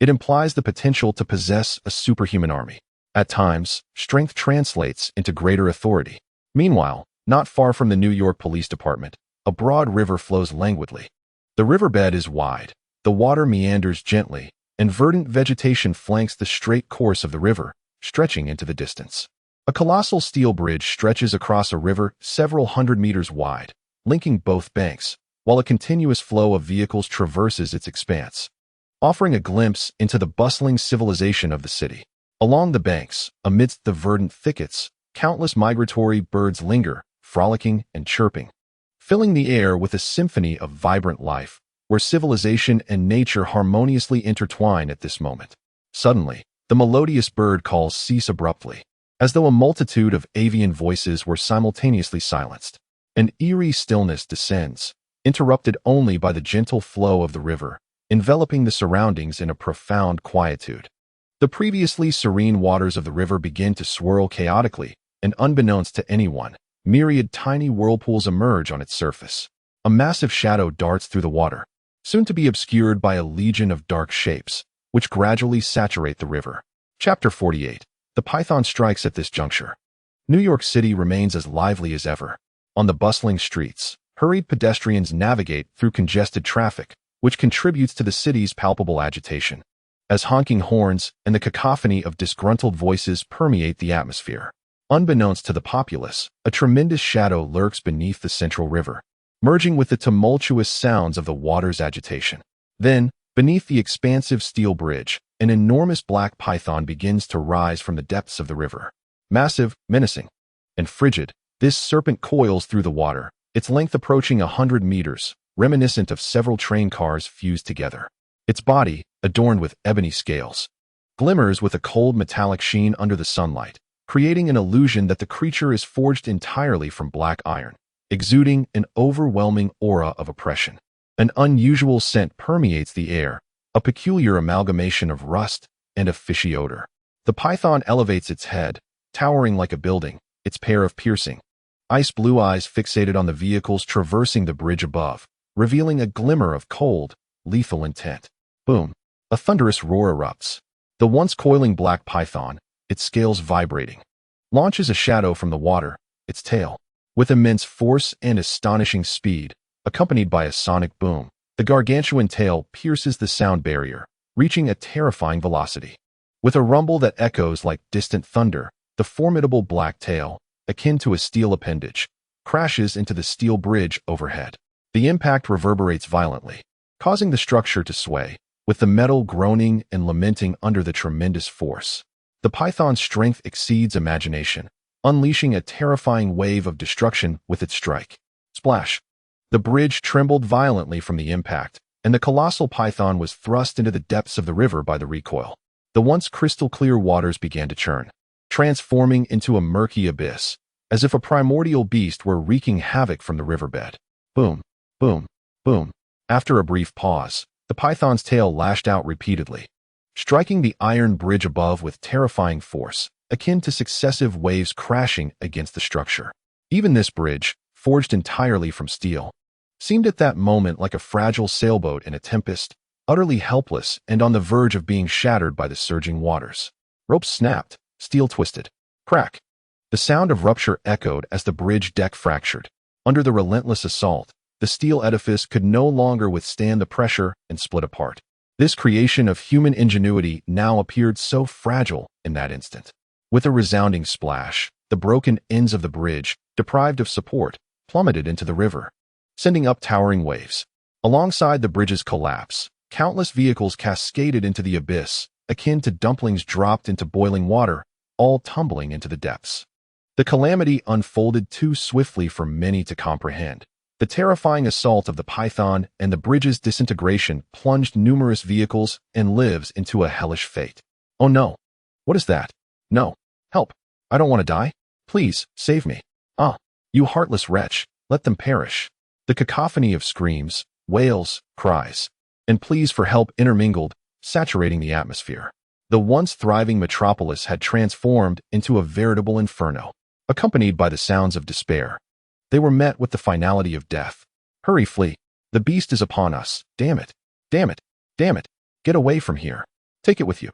It implies the potential to possess a superhuman army. At times, strength translates into greater authority. Meanwhile, not far from the New York Police Department, a broad river flows languidly. The riverbed is wide, the water meanders gently, and verdant vegetation flanks the straight course of the river, stretching into the distance. A colossal steel bridge stretches across a river several hundred meters wide, linking both banks, while a continuous flow of vehicles traverses its expanse, offering a glimpse into the bustling civilization of the city. Along the banks, amidst the verdant thickets, countless migratory birds linger, frolicking and chirping, filling the air with a symphony of vibrant life, where civilization and nature harmoniously intertwine at this moment. Suddenly, the melodious bird calls cease abruptly, as though a multitude of avian voices were simultaneously silenced. An eerie stillness descends, interrupted only by the gentle flow of the river, enveloping the surroundings in a profound quietude. The previously serene waters of the river begin to swirl chaotically, and unbeknownst to anyone, myriad tiny whirlpools emerge on its surface. A massive shadow darts through the water, soon to be obscured by a legion of dark shapes, which gradually saturate the river. Chapter 48. The Python strikes at this juncture. New York City remains as lively as ever. On the bustling streets, hurried pedestrians navigate through congested traffic, which contributes to the city's palpable agitation, as honking horns and the cacophony of disgruntled voices permeate the atmosphere. Unbeknownst to the populace, a tremendous shadow lurks beneath the central river, merging with the tumultuous sounds of the water's agitation. Then, beneath the expansive steel bridge, an enormous black python begins to rise from the depths of the river. Massive, menacing, and frigid, this serpent coils through the water, its length approaching 100 meters, reminiscent of several train cars fused together. Its body, adorned with ebony scales, glimmers with a cold metallic sheen under the sunlight, creating an illusion that the creature is forged entirely from black iron, exuding an overwhelming aura of oppression. An unusual scent permeates the air, a peculiar amalgamation of rust and a fishy odor. The python elevates its head, towering like a building, its pair of piercing, ice-blue eyes fixated on the vehicles traversing the bridge above, revealing a glimmer of cold, lethal intent. Boom! A thunderous roar erupts. The once coiling black python, its scales vibrating, launches a shadow from the water, its tail, with immense force and astonishing speed, accompanied by a sonic boom. The gargantuan tail pierces the sound barrier, reaching a terrifying velocity. With a rumble that echoes like distant thunder, the formidable black tail, akin to a steel appendage, crashes into the steel bridge overhead. The impact reverberates violently, causing the structure to sway, with the metal groaning and lamenting under the tremendous force. The python's strength exceeds imagination, unleashing a terrifying wave of destruction with its strike. Splash! The bridge trembled violently from the impact, and the colossal python was thrust into the depths of the river by the recoil. The once crystal-clear waters began to churn, transforming into a murky abyss, as if a primordial beast were wreaking havoc from the riverbed. Boom! Boom! Boom! After a brief pause, the python's tail lashed out repeatedly, striking the iron bridge above with terrifying force, akin to successive waves crashing against the structure. Even this bridge, forged entirely from steel, seemed at that moment like a fragile sailboat in a tempest, utterly helpless and on the verge of being shattered by the surging waters. Ropes snapped, steel twisted. Crack! The sound of rupture echoed as the bridge deck fractured. Under the relentless assault, the steel edifice could no longer withstand the pressure and split apart. This creation of human ingenuity now appeared so fragile in that instant. With a resounding splash, the broken ends of the bridge, deprived of support, plummeted into the river, sending up towering waves. Alongside the bridge's collapse, countless vehicles cascaded into the abyss, akin to dumplings dropped into boiling water, all tumbling into the depths. The calamity unfolded too swiftly for many to comprehend. The terrifying assault of the Python and the bridge's disintegration plunged numerous vehicles and lives into a hellish fate. Oh no! What is that? No! Help! I don't want to die. Please, save me. Ah! You heartless wretch, let them perish. The cacophony of screams, wails, cries, and pleas for help intermingled, saturating the atmosphere. The once thriving metropolis had transformed into a veritable inferno, accompanied by the sounds of despair. They were met with the finality of death. Hurry, flee. The beast is upon us. Damn it. Damn it. Damn it. Get away from here. Take it with you.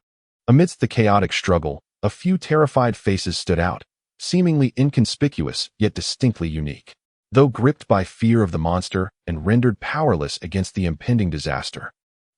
Amidst the chaotic struggle, a few terrified faces stood out, seemingly inconspicuous yet distinctly unique. Though gripped by fear of the monster and rendered powerless against the impending disaster,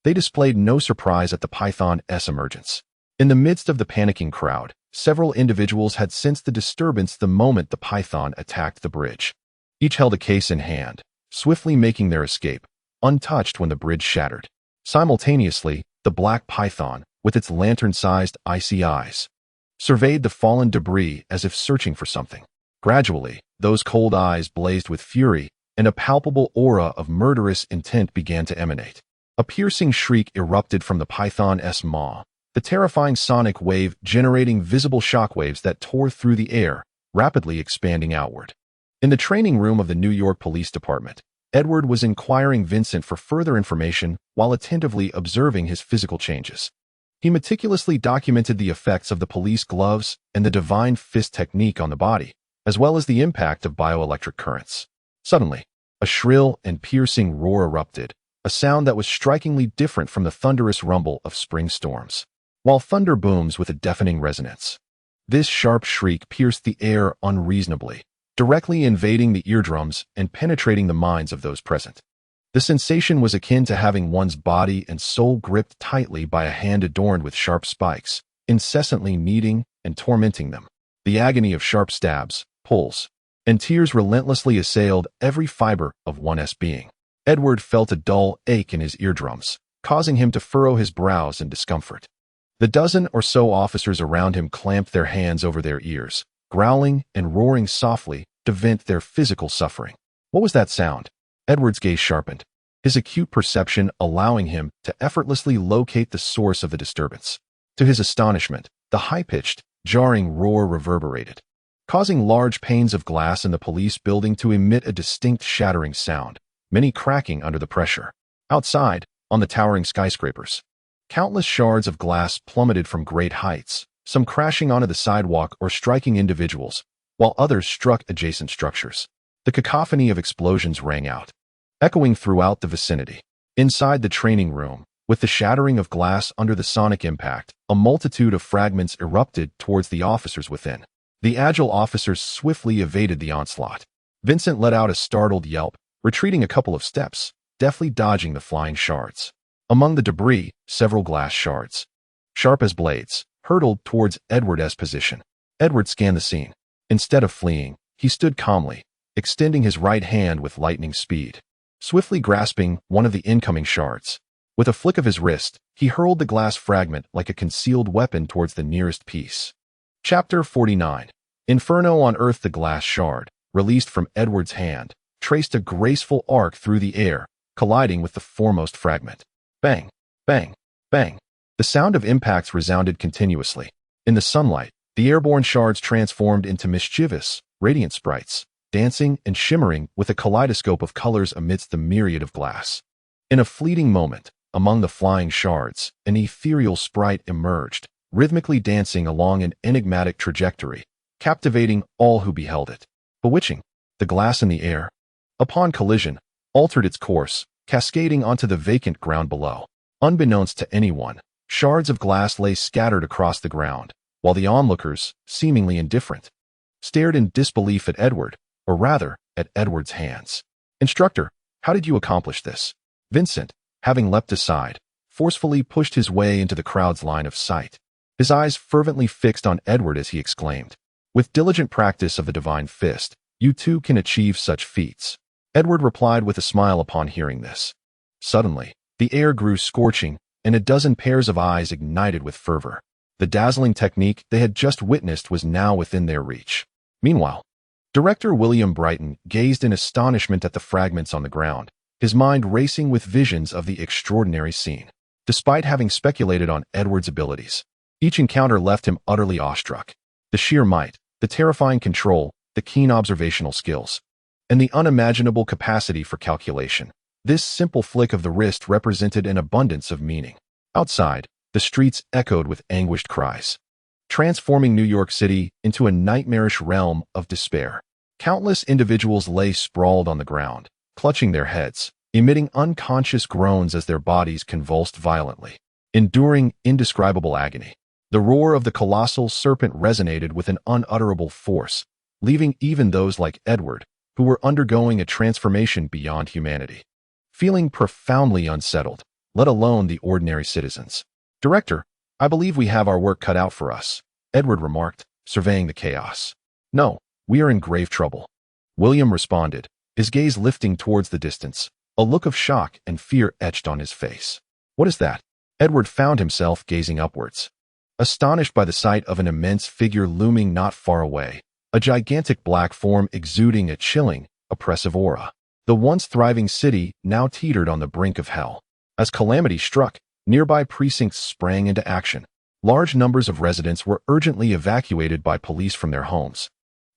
they displayed no surprise at the Python's emergence. In the midst of the panicking crowd, several individuals had sensed the disturbance the moment the Python attacked the bridge. Each held a case in hand, swiftly making their escape, untouched when the bridge shattered. Simultaneously, the black Python, with its lantern-sized icy eyes, surveyed the fallen debris as if searching for something. Gradually, those cold eyes blazed with fury, and a palpable aura of murderous intent began to emanate. A piercing shriek erupted from the Python's maw, the terrifying sonic wave generating visible shockwaves that tore through the air, rapidly expanding outward. In the training room of the New York Police Department, Edward was inquiring Vincent for further information while attentively observing his physical changes. He meticulously documented the effects of the police gloves and the divine fist technique on the body, as well as the impact of bioelectric currents. Suddenly, a shrill and piercing roar erupted, a sound that was strikingly different from the thunderous rumble of spring storms. While thunder booms with a deafening resonance, this sharp shriek pierced the air unreasonably, directly invading the eardrums and penetrating the minds of those present. The sensation was akin to having one's body and soul gripped tightly by a hand adorned with sharp spikes, incessantly kneading and tormenting them. The agony of sharp stabs, pulls, and tears relentlessly assailed every fiber of one's being. Edward felt a dull ache in his eardrums, causing him to furrow his brows in discomfort. The dozen or so officers around him clamped their hands over their ears, growling and roaring softly to vent their physical suffering. What was that sound? Edward's gaze sharpened, his acute perception allowing him to effortlessly locate the source of the disturbance. To his astonishment, the high-pitched, jarring roar reverberated, causing large panes of glass in the police building to emit a distinct shattering sound, many cracking under the pressure. Outside, on the towering skyscrapers, countless shards of glass plummeted from great heights, some crashing onto the sidewalk or striking individuals, while others struck adjacent structures. The cacophony of explosions rang out, echoing throughout the vicinity. Inside the training room, with the shattering of glass under the sonic impact, a multitude of fragments erupted towards the officers within. The agile officers swiftly evaded the onslaught. Vincent let out a startled yelp, retreating a couple of steps, deftly dodging the flying shards. Among the debris, several glass shards, sharp as blades, hurtled towards Edward's position. Edward scanned the scene. Instead of fleeing, he stood calmly, extending his right hand with lightning speed, swiftly grasping one of the incoming shards. With a flick of his wrist, he hurled the glass fragment like a concealed weapon towards the nearest piece. Chapter 49. Inferno on Earth. The glass shard, released from Edward's hand, traced a graceful arc through the air, colliding with the foremost fragment. Bang, bang, bang. The sound of impacts resounded continuously. In the sunlight, the airborne shards transformed into mischievous, radiant sprites, dancing and shimmering with a kaleidoscope of colors amidst the myriad of glass. In a fleeting moment, among the flying shards, an ethereal sprite emerged, rhythmically dancing along an enigmatic trajectory, captivating all who beheld it. Bewitching, the glass in the air, upon collision, altered its course, cascading onto the vacant ground below. Unbeknownst to anyone, shards of glass lay scattered across the ground, while the onlookers, seemingly indifferent, stared in disbelief at Edward, or rather, at Edward's hands. Instructor, how did you accomplish this? Vincent, having leapt aside, forcefully pushed his way into the crowd's line of sight, his eyes fervently fixed on Edward as he exclaimed, "With diligent practice of the divine fist, you too can achieve such feats." Edward replied with a smile upon hearing this. Suddenly, the air grew scorching, and a dozen pairs of eyes ignited with fervor. The dazzling technique they had just witnessed was now within their reach. Meanwhile, director William Brighton gazed in astonishment at the fragments on the ground, his mind racing with visions of the extraordinary scene. Despite having speculated on Edward's abilities, each encounter left him utterly awestruck. The sheer might, the terrifying control, the keen observational skills, and the unimaginable capacity for calculation. This simple flick of the wrist represented an abundance of meaning. Outside, the streets echoed with anguished cries, transforming New York City into a nightmarish realm of despair. Countless individuals lay sprawled on the ground, clutching their heads, emitting unconscious groans as their bodies convulsed violently, enduring indescribable agony. The roar of the colossal serpent resonated with an unutterable force, leaving even those like Edward, who were undergoing a transformation beyond humanity, feeling profoundly unsettled, let alone the ordinary citizens. "Director, I believe we have our work cut out for us," Edward remarked, surveying the chaos. "No, we are in grave trouble," William responded, his gaze lifting towards the distance, a look of shock and fear etched on his face. "What is that?" Edward found himself gazing upwards, astonished by the sight of an immense figure looming not far away, a gigantic black form exuding a chilling, oppressive aura. The once thriving city now teetered on the brink of hell. As calamity struck, nearby precincts sprang into action. Large numbers of residents were urgently evacuated by police from their homes,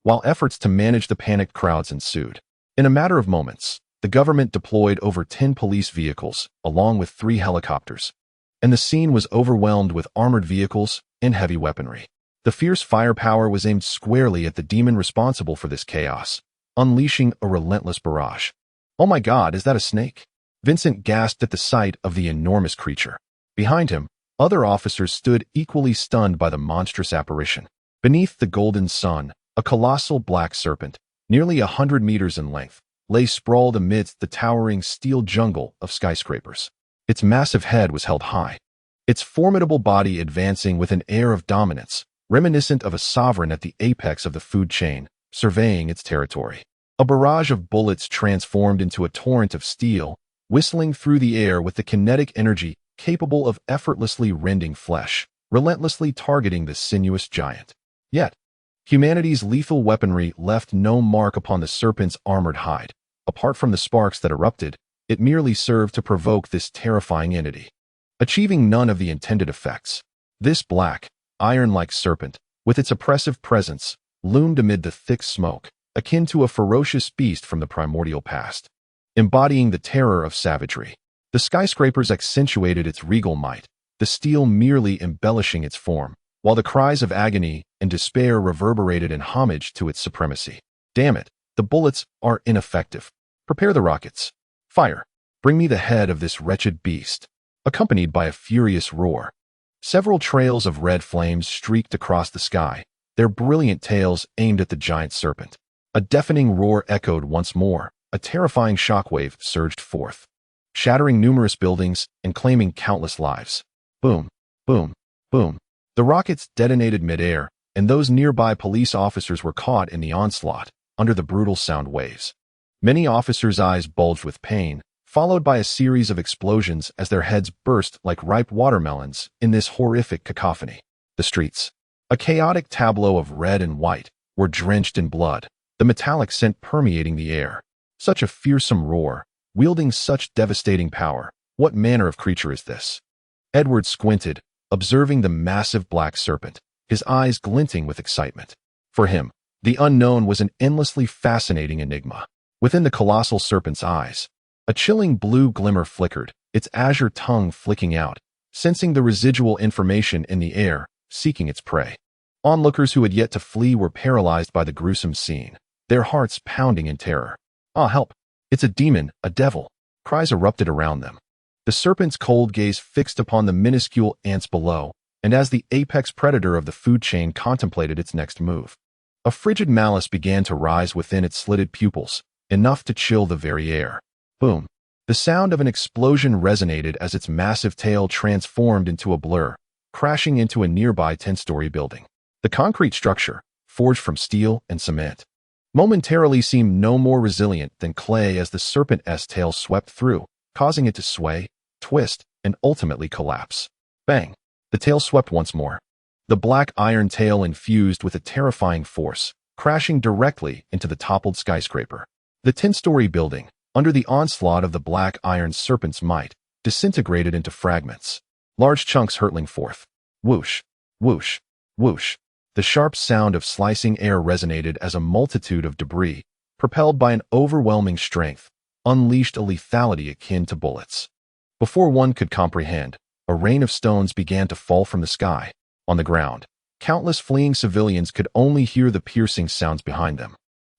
while efforts to manage the panicked crowds ensued. In a matter of moments, the government deployed over 10 police vehicles, along with 3 helicopters, and the scene was overwhelmed with armored vehicles and heavy weaponry. The fierce firepower was aimed squarely at the demon responsible for this chaos, unleashing a relentless barrage. "Oh my God, is that a snake?" Vincent gasped at the sight of the enormous creature. Behind him, other officers stood equally stunned by the monstrous apparition. Beneath the golden sun, a colossal black serpent, nearly 100 meters in length, lay sprawled amidst the towering steel jungle of skyscrapers. Its massive head was held high, its formidable body advancing with an air of dominance, reminiscent of a sovereign at the apex of the food chain, surveying its territory. A barrage of bullets transformed into a torrent of steel, whistling through the air with the kinetic energy capable of effortlessly rending flesh, relentlessly targeting the sinuous giant. Yet, humanity's lethal weaponry left no mark upon the serpent's armored hide. Apart from the sparks that erupted, it merely served to provoke this terrifying entity, achieving none of the intended effects. This black, iron-like serpent, with its oppressive presence, loomed amid the thick smoke, akin to a ferocious beast from the primordial past, embodying the terror of savagery. The skyscrapers accentuated its regal might, the steel merely embellishing its form, while the cries of agony and despair reverberated in homage to its supremacy. "Damn it, the bullets are ineffective. Prepare the rockets. Fire. Bring me the head of this wretched beast." Accompanied by a furious roar, several trails of red flames streaked across the sky, their brilliant tails aimed at the giant serpent. A deafening roar echoed once more, a terrifying shockwave surged forth, shattering numerous buildings and claiming countless lives. Boom, boom, boom. The rockets detonated midair, and those nearby police officers were caught in the onslaught, under the brutal sound waves. Many officers' eyes bulged with pain, followed by a series of explosions as their heads burst like ripe watermelons in this horrific cacophony. The streets, a chaotic tableau of red and white, were drenched in blood, the metallic scent permeating the air. Such a fearsome roar, wielding such devastating power. What manner of creature is this? Edward squinted, observing the massive black serpent, his eyes glinting with excitement. For him, the unknown was an endlessly fascinating enigma. Within the colossal serpent's eyes, a chilling blue glimmer flickered, its azure tongue flicking out, sensing the residual information in the air, seeking its prey. Onlookers who had yet to flee were paralyzed by the gruesome scene, their hearts pounding in terror. "Ah, help! It's a demon, a devil!" Cries erupted around them. The serpent's cold gaze fixed upon the minuscule ants below, and as the apex predator of the food chain contemplated its next move, a frigid malice began to rise within its slitted pupils, enough to chill the very air. Boom. The sound of an explosion resonated as its massive tail transformed into a blur, crashing into a nearby 10-story building. The concrete structure, forged from steel and cement, momentarily seemed no more resilient than clay as the serpent's tail swept through, causing it to sway, twist, and ultimately collapse. Bang! The tail swept once more. The black iron tail infused with a terrifying force, crashing directly into the toppled skyscraper. The 10-story building, under the onslaught of the black iron serpent's might, disintegrated into fragments, large chunks hurtling forth. Whoosh, whoosh, whoosh. The sharp sound of slicing air resonated as a multitude of debris, propelled by an overwhelming strength, unleashed a lethality akin to bullets. Before one could comprehend, a rain of stones began to fall from the sky. On the ground, countless fleeing civilians could only hear the piercing sounds behind them.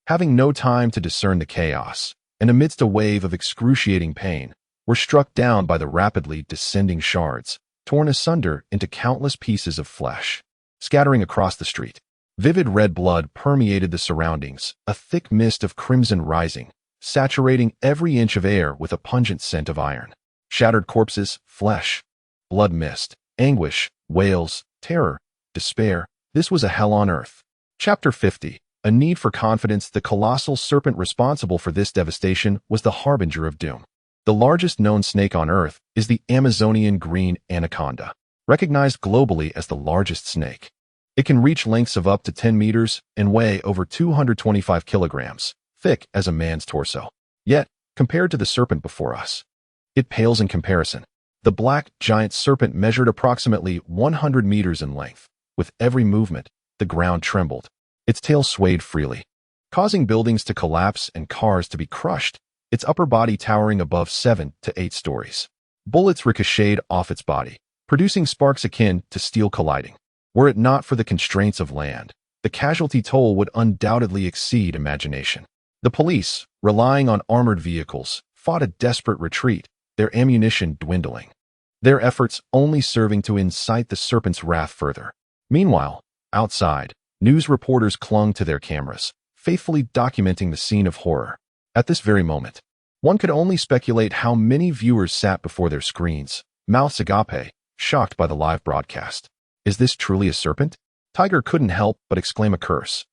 Having no time to discern the chaos, and amidst a wave of excruciating pain, were struck down by the rapidly descending shards, torn asunder into countless pieces of flesh, scattering across the street. Vivid red blood permeated the surroundings, a thick mist of crimson rising, saturating every inch of air with a pungent scent of iron. Shattered corpses, flesh, blood mist, anguish, wails, terror, despair. This was a hell on earth. Chapter 50. A need for confidence. The colossal serpent responsible for this devastation was the harbinger of doom. The largest known snake on Earth is the Amazonian green anaconda, recognized globally as the largest snake. It can reach lengths of up to 10 meters and weigh over 225 kilograms, thick as a man's torso. Yet, compared to the serpent before us, it pales in comparison. The black giant serpent measured approximately 100 meters in length. With every movement, the ground trembled. Its tail swayed freely, causing buildings to collapse and cars to be crushed, its upper body towering above 7 to 8 stories. Bullets ricocheted off its body, producing sparks akin to steel colliding. Were it not for the constraints of land, the casualty toll would undoubtedly exceed imagination. The police, relying on armored vehicles, fought a desperate retreat, their ammunition dwindling, their efforts only serving to incite the serpent's wrath further. Meanwhile, outside, news reporters clung to their cameras, faithfully documenting the scene of horror. At this very moment, one could only speculate how many viewers sat before their screens, mouths agape, shocked by the live broadcast. Is this truly a serpent? Tiger couldn't help but exclaim a curse.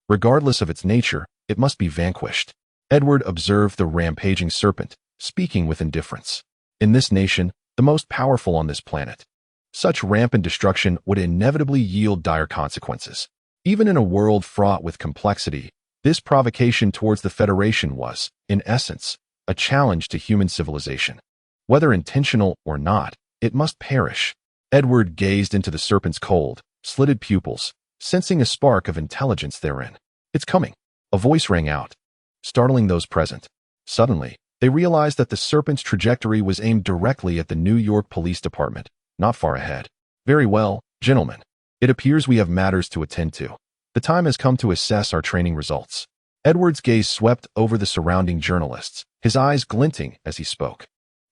Regardless of its nature, it must be vanquished. Edward observed the rampaging serpent, speaking with indifference. In this nation, the most powerful on this planet, such rampant destruction would inevitably yield dire consequences. Even in a world fraught with complexity, this provocation towards the Federation was, in essence, a challenge to human civilization. Whether intentional or not, it must perish. Edward gazed into the serpent's cold, slitted pupils, sensing a spark of intelligence therein. It's coming. A voice rang out, startling those present. Suddenly, they realized that the serpent's trajectory was aimed directly at the New York Police Department, not far ahead. Very well, gentlemen. It appears we have matters to attend to. The time has come to assess our training results. Edward's gaze swept over the surrounding journalists, his eyes glinting as he spoke.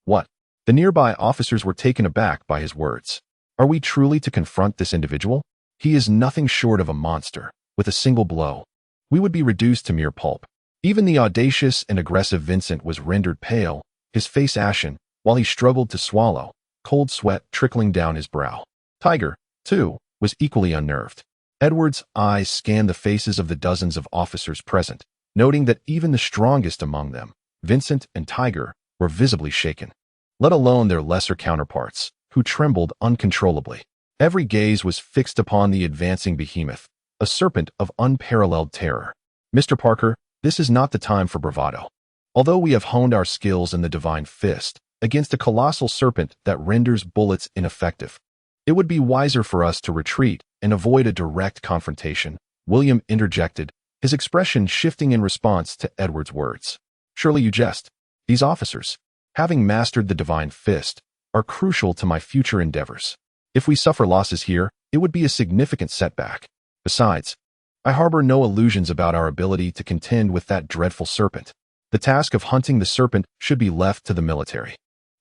What? The nearby officers were taken aback by his words. Are we truly to confront this individual? He is nothing short of a monster. With a single blow, we would be reduced to mere pulp. Even the audacious and aggressive Vincent was rendered pale, his face ashen, while he struggled to swallow, cold sweat trickling down his brow. Tiger, too, was equally unnerved. Edward's eyes scanned the faces of the dozens of officers present, noting that even the strongest among them, Vincent and Tiger, were visibly shaken, let alone their lesser counterparts, who trembled uncontrollably. Every gaze was fixed upon the advancing behemoth, a serpent of unparalleled terror. Mr. Parker, this is not the time for bravado. Although we have honed our skills in the divine fist against a colossal serpent that renders bullets ineffective, it would be wiser for us to retreat and avoid a direct confrontation, William interjected, his expression shifting in response to Edward's words. Surely you jest. These officers, having mastered the divine fist, are crucial to my future endeavors. If we suffer losses here, it would be a significant setback. Besides, I harbor no illusions about our ability to contend with that dreadful serpent. The task of hunting the serpent should be left to the military.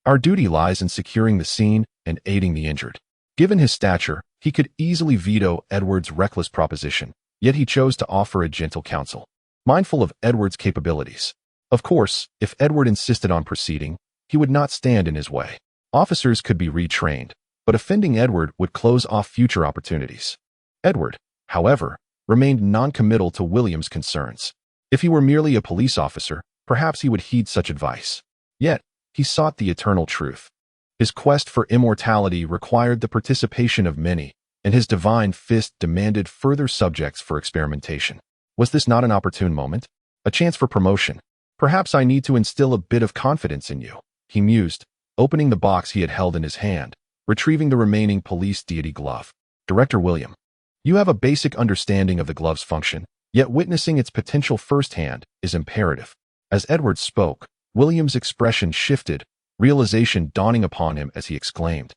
Our duty lies in securing the scene and aiding the injured. Given his stature, he could easily veto Edward's reckless proposition, yet he chose to offer a gentle counsel, mindful of Edward's capabilities. Of course, if Edward insisted on proceeding, he would not stand in his way. Officers could be retrained, but offending Edward would close off future opportunities. Edward, however, remained non-committal to William's concerns. If he were merely a police officer, perhaps he would heed such advice. Yet, he sought the eternal truth. His quest for immortality required the participation of many, and his divine fist demanded further subjects for experimentation. Was this not an opportune moment? A chance for promotion? Perhaps I need to instill a bit of confidence in you, he mused, opening the box he had held in his hand, retrieving the remaining police deity glove. Director William, you have a basic understanding of the glove's function, yet witnessing its potential firsthand is imperative. As Edward spoke, William's expression shifted, realization dawning upon him as he exclaimed,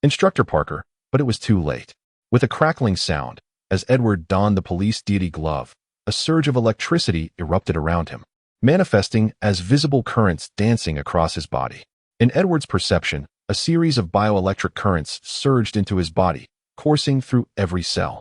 Instructor Parker, but it was too late. With a crackling sound, as Edward donned the police deity glove, a surge of electricity erupted around him, manifesting as visible currents dancing across his body. In Edward's perception, a series of bioelectric currents surged into his body, coursing through every cell,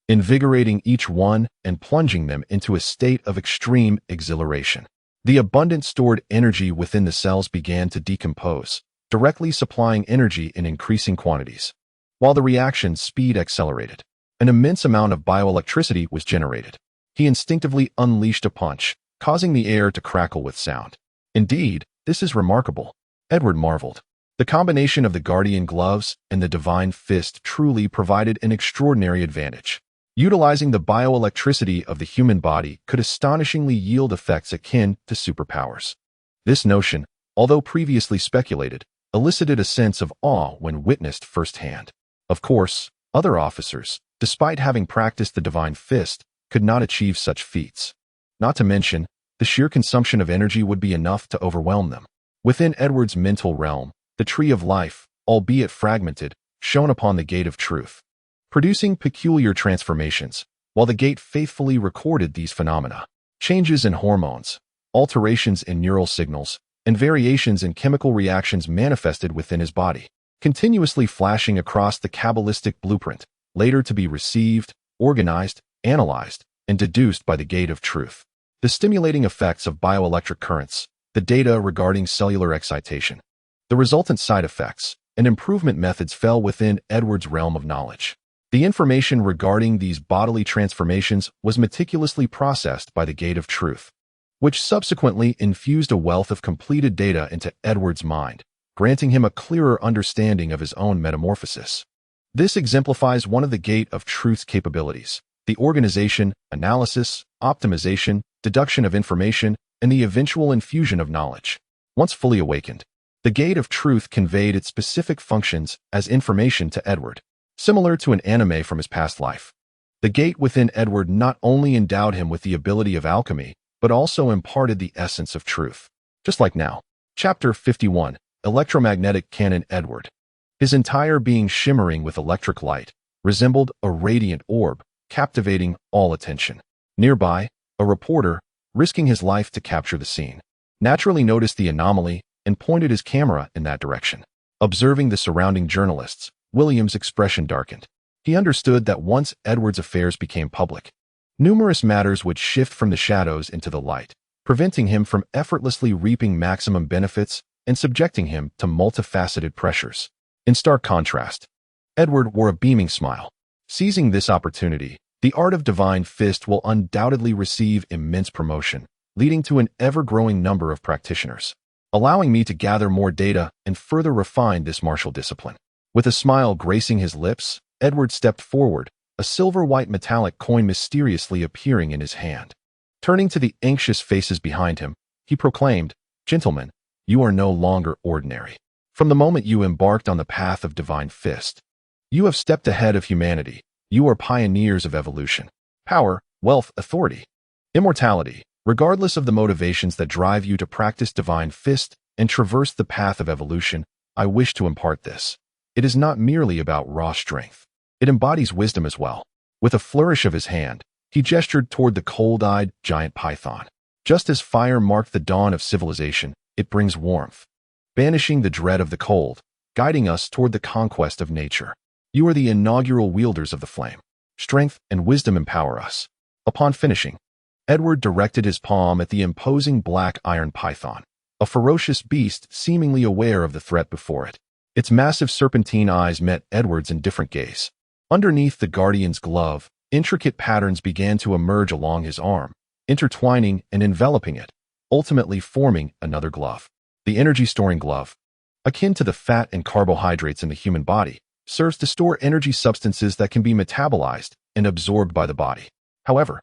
invigorating each one and plunging them into a state of extreme exhilaration. The abundant stored energy within the cells began to decompose, directly supplying energy in increasing quantities. While the reaction's speed accelerated, an immense amount of bioelectricity was generated. He instinctively unleashed a punch, causing the air to crackle with sound. Indeed, this is remarkable, Edward marveled. The combination of the Guardian gloves and the Divine Fist truly provided an extraordinary advantage. Utilizing the bioelectricity of the human body could astonishingly yield effects akin to superpowers. This notion, although previously speculated, elicited a sense of awe when witnessed firsthand. Of course, other officers, despite having practiced the Divine Fist, could not achieve such feats. Not to mention, the sheer consumption of energy would be enough to overwhelm them. Within Edward's mental realm, the Tree of Life, albeit fragmented, shone upon the Gate of Truth, producing peculiar transformations, while the gate faithfully recorded these phenomena. Changes in hormones, alterations in neural signals, and variations in chemical reactions manifested within his body, continuously flashing across the Kabbalistic blueprint, later to be received, organized, analyzed, and deduced by the Gate of Truth. The stimulating effects of bioelectric currents, the data regarding cellular excitation, the resultant side effects, and improvement methods fell within Edward's realm of knowledge. The information regarding these bodily transformations was meticulously processed by the Gate of Truth, which subsequently infused a wealth of completed data into Edward's mind, granting him a clearer understanding of his own metamorphosis. This exemplifies one of the Gate of Truth's capabilities: the organization, analysis, optimization, deduction of information, and the eventual infusion of knowledge. Once fully awakened, the Gate of Truth conveyed its specific functions as information to Edward, similar to an anime from his past life. The gate within Edward not only endowed him with the ability of alchemy, but also imparted the essence of truth. Just like now. Chapter 51, Electromagnetic Cannon. Edward, his entire being shimmering with electric light, resembled a radiant orb, captivating all attention. Nearby, a reporter, risking his life to capture the scene, naturally noticed the anomaly and pointed his camera in that direction. Observing the surrounding journalists, William's expression darkened. He understood that once Edward's affairs became public, numerous matters would shift from the shadows into the light, preventing him from effortlessly reaping maximum benefits and subjecting him to multifaceted pressures. In stark contrast, Edward wore a beaming smile. Seizing this opportunity, the art of Divine Fist will undoubtedly receive immense promotion, leading to an ever-growing number of practitioners, allowing me to gather more data and further refine this martial discipline. With a smile gracing his lips, Edward stepped forward, a silver-white metallic coin mysteriously appearing in his hand. Turning to the anxious faces behind him, he proclaimed, "Gentlemen, you are no longer ordinary. From the moment you embarked on the path of Divine Fist, you have stepped ahead of humanity. You are pioneers of evolution, power, wealth, authority, immortality. Regardless of the motivations that drive you to practice Divine Fist and traverse the path of evolution, I wish to impart this. It is not merely about raw strength. It embodies wisdom as well." With a flourish of his hand, he gestured toward the cold-eyed giant python. Just as fire marked the dawn of civilization, it brings warmth, banishing the dread of the cold, guiding us toward the conquest of nature. You are the inaugural wielders of the flame. Strength and wisdom empower us. Upon finishing, Edward directed his palm at the imposing black iron python, a ferocious beast seemingly aware of the threat before it. Its massive serpentine eyes met Edward's indifferent gaze. Underneath the Guardian's glove, intricate patterns began to emerge along his arm, intertwining and enveloping it, ultimately forming another glove. The energy-storing glove, akin to the fat and carbohydrates in the human body, serves to store energy substances that can be metabolized and absorbed by the body. However,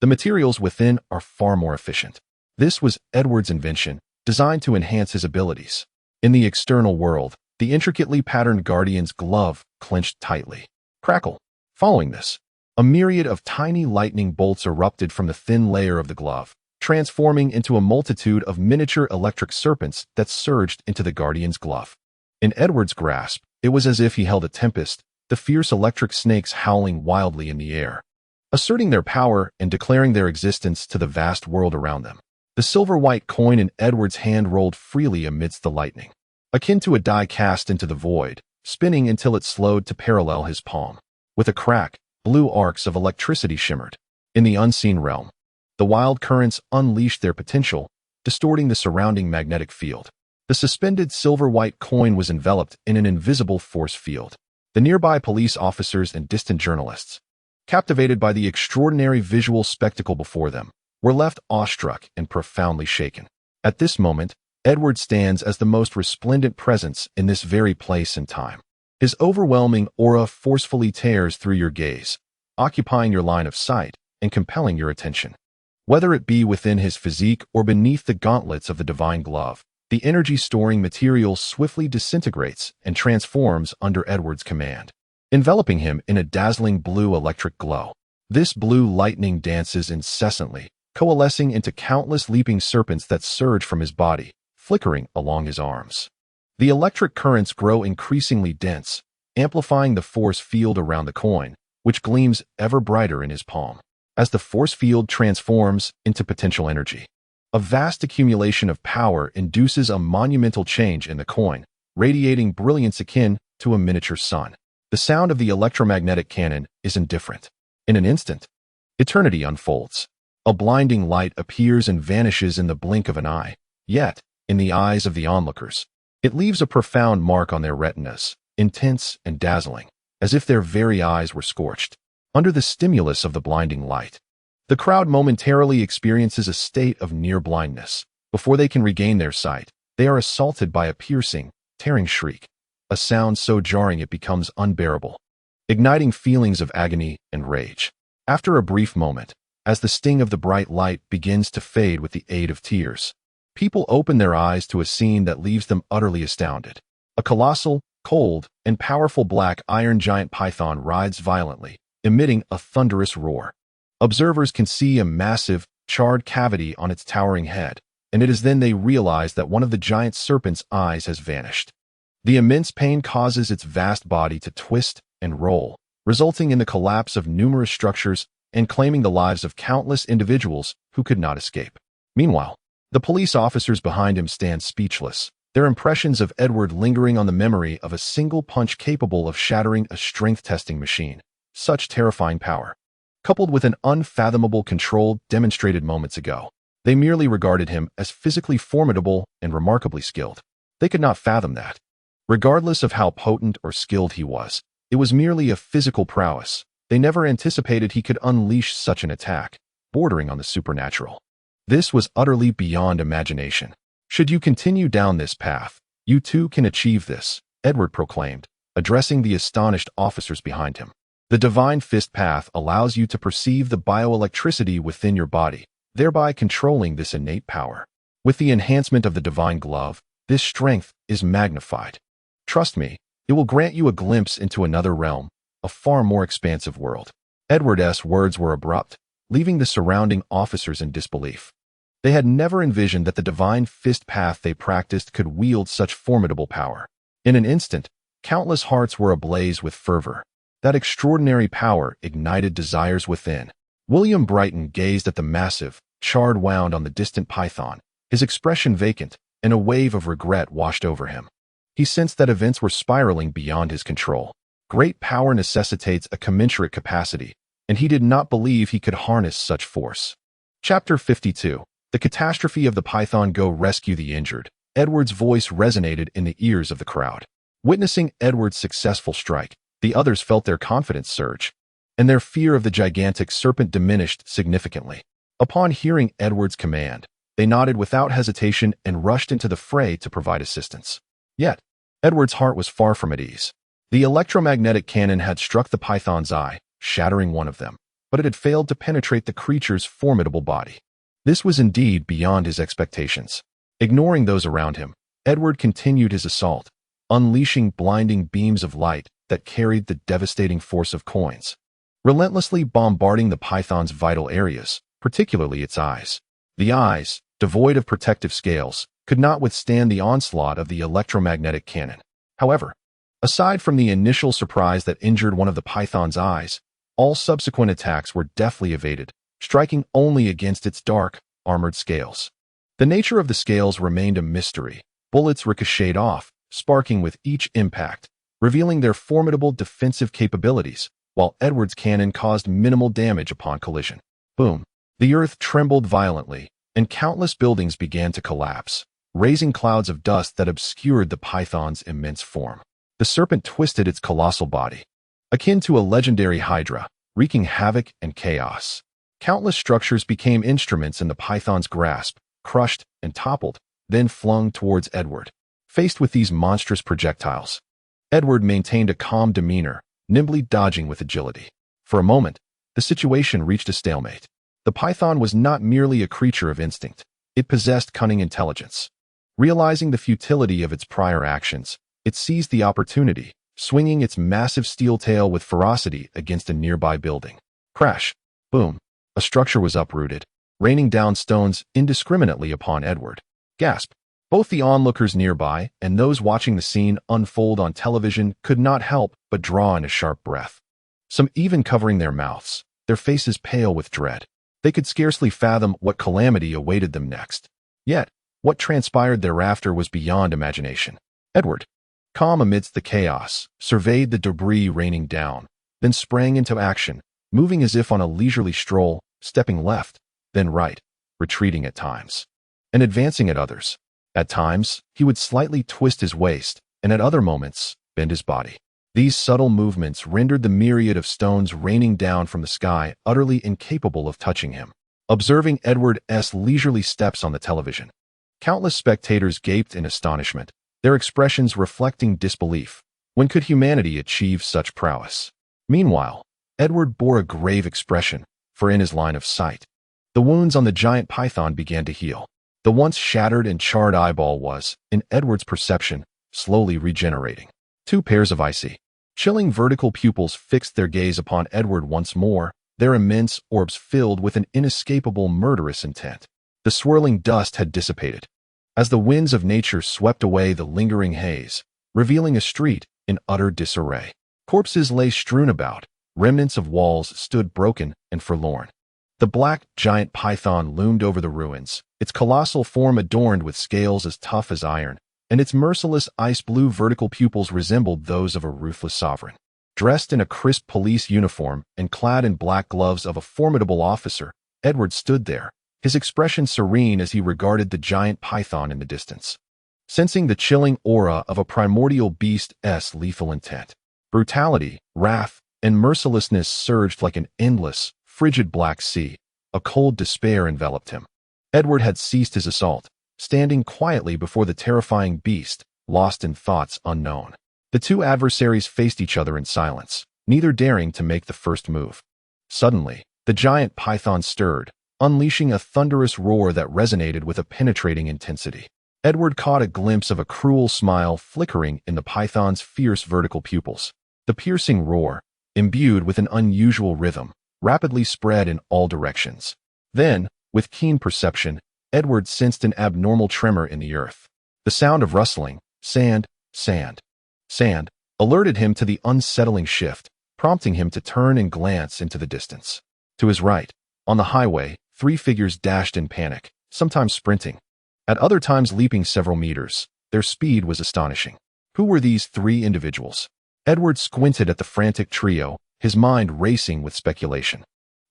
the materials within are far more efficient. This was Edward's invention, designed to enhance his abilities. In the external world, the intricately patterned Guardian's glove clenched tightly. Crackle. Following this, a myriad of tiny lightning bolts erupted from the thin layer of the glove, transforming into a multitude of miniature electric serpents that surged into the Guardian's glove. In Edward's grasp, it was as if he held a tempest, the fierce electric snakes howling wildly in the air, asserting their power and declaring their existence to the vast world around them. The silver-white coin in Edward's hand rolled freely amidst the lightning, akin to a die cast into the void, spinning until it slowed to parallel his palm. With a crack, blue arcs of electricity shimmered. In the unseen realm, the wild currents unleashed their potential, distorting the surrounding magnetic field. The suspended silver-white coin was enveloped in an invisible force field. The nearby police officers and distant journalists, captivated by the extraordinary visual spectacle before them, were left awestruck and profoundly shaken. At this moment, Edward stands as the most resplendent presence in this very place and time. His overwhelming aura forcefully tears through your gaze, occupying your line of sight and compelling your attention. Whether it be within his physique or beneath the gauntlets of the divine glove, the energy-storing material swiftly disintegrates and transforms under Edward's command, enveloping him in a dazzling blue electric glow. This blue lightning dances incessantly, coalescing into countless leaping serpents that surge from his body, flickering along his arms. The electric currents grow increasingly dense, amplifying the force field around the coin, which gleams ever brighter in his palm. As the force field transforms into potential energy, a vast accumulation of power induces a monumental change in the coin, radiating brilliance akin to a miniature sun. The sound of the electromagnetic cannon is indifferent. In an instant, eternity unfolds. A blinding light appears and vanishes in the blink of an eye. Yet, in the eyes of the onlookers, it leaves a profound mark on their retinas, intense and dazzling, as if their very eyes were scorched. Under the stimulus of the blinding light, the crowd momentarily experiences a state of near blindness. Before they can regain their sight, they are assaulted by a piercing, tearing shriek, a sound so jarring it becomes unbearable, igniting feelings of agony and rage. After a brief moment, as the sting of the bright light begins to fade with the aid of tears, people open their eyes to a scene that leaves them utterly astounded. A colossal, cold, and powerful black iron giant python writhes violently, emitting a thunderous roar. Observers can see a massive, charred cavity on its towering head, and it is then they realize that one of the giant serpent's eyes has vanished. The immense pain causes its vast body to twist and roll, resulting in the collapse of numerous structures and claiming the lives of countless individuals who could not escape. Meanwhile, the police officers behind him stand speechless, their impressions of Edward lingering on the memory of a single punch capable of shattering a strength testing machine. Such terrifying power, coupled with an unfathomable control demonstrated moments ago. They merely regarded him as physically formidable and remarkably skilled. They could not fathom that. Regardless of how potent or skilled he was, it was merely a physical prowess. They never anticipated he could unleash such an attack, bordering on the supernatural. This was utterly beyond imagination. Should you continue down this path, you too can achieve this, Edward proclaimed, addressing the astonished officers behind him. The divine fist path allows you to perceive the bioelectricity within your body, thereby controlling this innate power. With the enhancement of the divine glove, this strength is magnified. Trust me, it will grant you a glimpse into another realm, a far more expansive world. Edward's words were abrupt, leaving the surrounding officers in disbelief. They had never envisioned that the divine fist path they practiced could wield such formidable power. In an instant, countless hearts were ablaze with fervor. That extraordinary power ignited desires within. William Brighton gazed at the massive, charred wound on the distant python, his expression vacant, and a wave of regret washed over him. He sensed that events were spiraling beyond his control. Great power necessitates a commensurate capacity, and he did not believe he could harness such force. Chapter 52. The catastrophe of the Python. Go rescue the injured. Edward's voice resonated in the ears of the crowd. Witnessing Edward's successful strike, the others felt their confidence surge, and their fear of the gigantic serpent diminished significantly. Upon hearing Edward's command, They nodded without hesitation and rushed into the fray to provide assistance. Yet, Edward's heart was far from at ease. The electromagnetic cannon had struck the python's eye, shattering one of them, but it had failed to penetrate the creature's formidable body. This was indeed beyond his expectations. Ignoring those around him, Edward continued his assault, unleashing blinding beams of light that carried the devastating force of coins, relentlessly bombarding the python's vital areas, particularly its eyes. The eyes, devoid of protective scales, could not withstand the onslaught of the electromagnetic cannon. However, aside from the initial surprise that injured one of the python's eyes, all subsequent attacks were deftly evaded, striking only against its dark, armored scales. The nature of the scales remained a mystery. Bullets ricocheted off, sparking with each impact, revealing their formidable defensive capabilities, while Edward's cannon caused minimal damage upon collision. Boom! The earth trembled violently, and countless buildings began to collapse, raising clouds of dust that obscured the python's immense form. The serpent twisted its colossal body, akin to a legendary hydra, wreaking havoc and chaos. Countless structures became instruments in the python's grasp, crushed and toppled, then flung towards Edward. Faced with these monstrous projectiles, Edward maintained a calm demeanor, nimbly dodging with agility. For a moment, the situation reached a stalemate. The python was not merely a creature of instinct. It possessed cunning intelligence. Realizing the futility of its prior actions, it seized the opportunity, swinging its massive steel tail with ferocity against a nearby building. Crash! Boom! A structure was uprooted, raining down stones indiscriminately upon Edward. Gasp! Both the onlookers nearby and those watching the scene unfold on television could not help but draw in a sharp breath. Some even covering their mouths, their faces pale with dread. They could scarcely fathom what calamity awaited them next. Yet, what transpired thereafter was beyond imagination. Edward, calm amidst the chaos, surveyed the debris raining down, then sprang into action, moving as if on a leisurely stroll, stepping left, then right, retreating at times, and advancing at others. At times, he would slightly twist his waist, and at other moments, bend his body. These subtle movements rendered the myriad of stones raining down from the sky utterly incapable of touching him. Observing Edward's leisurely steps on the television, countless spectators gaped in astonishment, their expressions reflecting disbelief. When could humanity achieve such prowess? Meanwhile, Edward bore a grave expression, for in his line of sight, the wounds on the giant python began to heal. The once shattered and charred eyeball was, in Edward's perception, slowly regenerating. Two pairs of icy, chilling vertical pupils fixed their gaze upon Edward once more, their immense orbs filled with an inescapable murderous intent. The swirling dust had dissipated, as the winds of nature swept away the lingering haze, revealing a street in utter disarray. Corpses lay strewn about, remnants of walls stood broken and forlorn. The black, giant python loomed over the ruins, its colossal form adorned with scales as tough as iron, and its merciless ice-blue vertical pupils resembled those of a ruthless sovereign. Dressed in a crisp police uniform and clad in black gloves of a formidable officer, Edward stood there, his expression serene as he regarded the giant python in the distance. Sensing the chilling aura of a primordial beast's lethal intent, brutality, wrath, and mercilessness surged like an endless, frigid black sea. A cold despair enveloped him. Edward had ceased his assault, standing quietly before the terrifying beast, lost in thoughts unknown. The two adversaries faced each other in silence, neither daring to make the first move. Suddenly, the giant python stirred, unleashing a thunderous roar that resonated with a penetrating intensity. Edward caught a glimpse of a cruel smile flickering in the python's fierce vertical pupils. The piercing roar, imbued with an unusual rhythm, rapidly spread in all directions. Then, with keen perception, Edward sensed an abnormal tremor in the earth. The sound of rustling, sand, alerted him to the unsettling shift, prompting him to turn and glance into the distance. To his right, on the highway, three figures dashed in panic, sometimes sprinting, at other times leaping several meters. Their speed was astonishing. Who were these three individuals? Edward squinted at the frantic trio, his mind racing with speculation.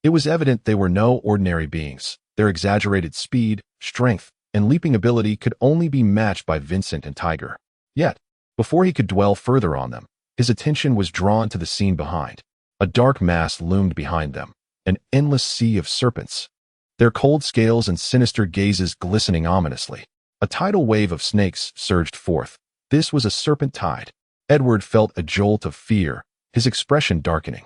It was evident they were no ordinary beings. Their exaggerated speed, strength, and leaping ability could only be matched by Vincent and Tiger. Yet, before he could dwell further on them, his attention was drawn to the scene behind. A dark mass loomed behind them, an endless sea of serpents. their cold scales and sinister gazes glistening ominously. A tidal wave of snakes surged forth. This was a serpent tide. Edward felt a jolt of fear, his expression darkening.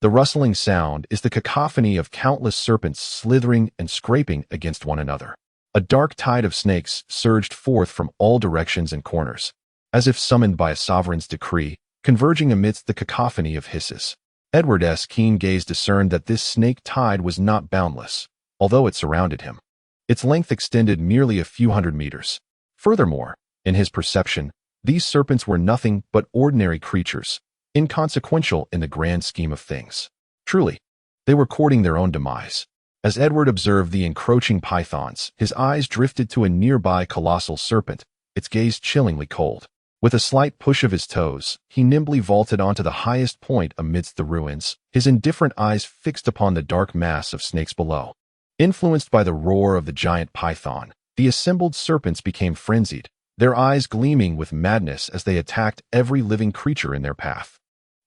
The rustling sound is the cacophony of countless serpents slithering and scraping against one another. A dark tide of snakes surged forth from all directions and corners, as if summoned by a sovereign's decree, converging amidst the cacophony of hisses. Edward's keen gaze discerned that this snake tide was not boundless, although it surrounded him. Its length extended merely a few hundred meters. Furthermore, in his perception, these serpents were nothing but ordinary creatures, inconsequential in the grand scheme of things. Truly, they were courting their own demise. As Edward observed the encroaching pythons, his eyes drifted to a nearby colossal serpent, its gaze chillingly cold. With a slight push of his toes, he nimbly vaulted onto the highest point amidst the ruins, his indifferent eyes fixed upon the dark mass of snakes below. Influenced by the roar of the giant python, the assembled serpents became frenzied, their eyes gleaming with madness as they attacked every living creature in their path.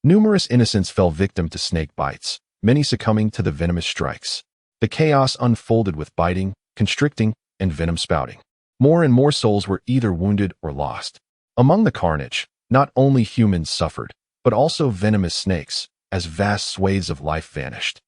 Numerous innocents fell victim to snake bites, many succumbing to the venomous strikes. The chaos unfolded with biting, constricting, and venom spouting. More and more souls were either wounded or lost. Among the carnage, not only humans suffered, but also venomous snakes, as vast swathes of life vanished,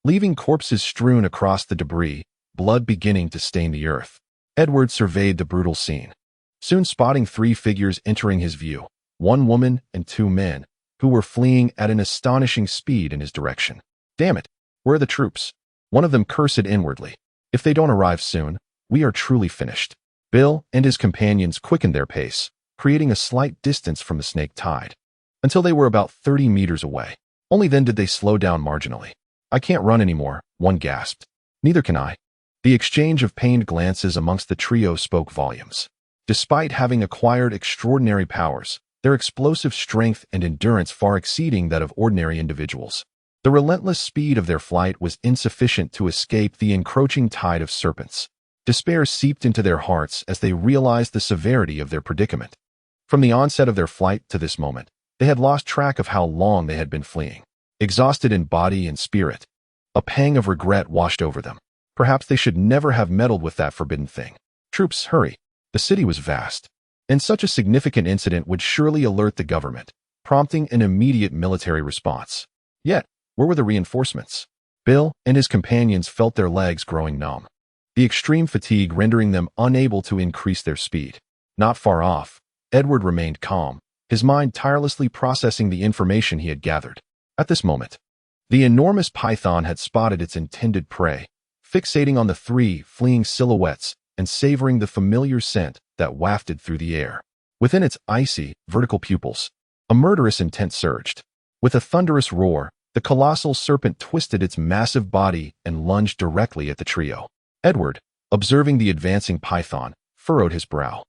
leaving corpses strewn across the debris, blood beginning to stain the earth. Edward surveyed the brutal scene, soon spotting three figures entering his view, one woman and two men, who were fleeing at an astonishing speed in his direction. Damn it, where are the troops? One of them cursed inwardly. If they don't arrive soon, we are truly finished. Bill and his companions quickened their pace, creating a slight distance from the snake tide, until they were about 30 meters away. Only then did they slow down marginally. I can't run anymore, one gasped. Neither can I. The exchange of pained glances amongst the trio spoke volumes. Despite having acquired extraordinary powers, their explosive strength and endurance far exceeding that of ordinary individuals, the relentless speed of their flight was insufficient to escape the encroaching tide of serpents. Despair seeped into their hearts as they realized the severity of their predicament. From the onset of their flight to this moment, they had lost track of how long they had been fleeing. Exhausted in body and spirit, a pang of regret washed over them. Perhaps they should never have meddled with that forbidden thing. Troops, hurry. The city was vast, and such a significant incident would surely alert the government, prompting an immediate military response. Yet, where were the reinforcements? Bill and his companions felt their legs growing numb, the extreme fatigue rendering them unable to increase their speed. Not far off, Edward remained calm, his mind tirelessly processing the information he had gathered. At this moment, the enormous python had spotted its intended prey, fixating on the three fleeing silhouettes and savoring the familiar scent that wafted through the air. Within its icy, vertical pupils, a murderous intent surged. With a thunderous roar, the colossal serpent twisted its massive body and lunged directly at the trio. Edward, observing the advancing python, furrowed his brow.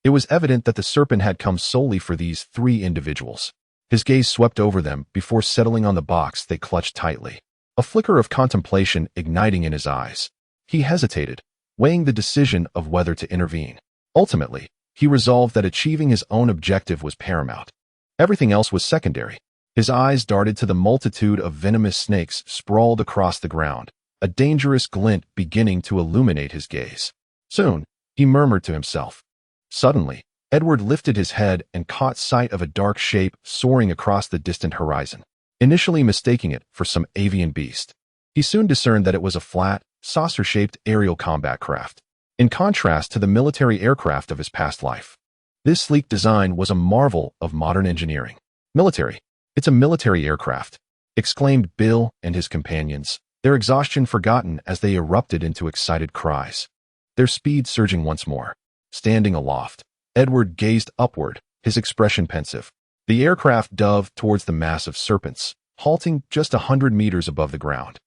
It was evident that the serpent had come solely for these three individuals. His gaze swept over them before settling on the box they clutched tightly, a flicker of contemplation igniting in his eyes. He hesitated, weighing the decision of whether to intervene. Ultimately, he resolved that achieving his own objective was paramount. Everything else was secondary. His eyes darted to the multitude of venomous snakes sprawled across the ground, a dangerous glint beginning to illuminate his gaze. Soon, he murmured to himself. Suddenly, Edward lifted his head and caught sight of a dark shape soaring across the distant horizon. Initially mistaking it for some avian beast, he soon discerned that it was a flat, saucer-shaped aerial combat craft, in contrast to the military aircraft of his past life. This sleek design was a marvel of modern engineering. Military. It's a military aircraft, exclaimed Bill and his companions, their exhaustion forgotten as they erupted into excited cries. Their speed surging once more. Standing aloft, Edward gazed upward, his expression pensive. The aircraft dove towards the mass of serpents, halting just 100 meters above the ground,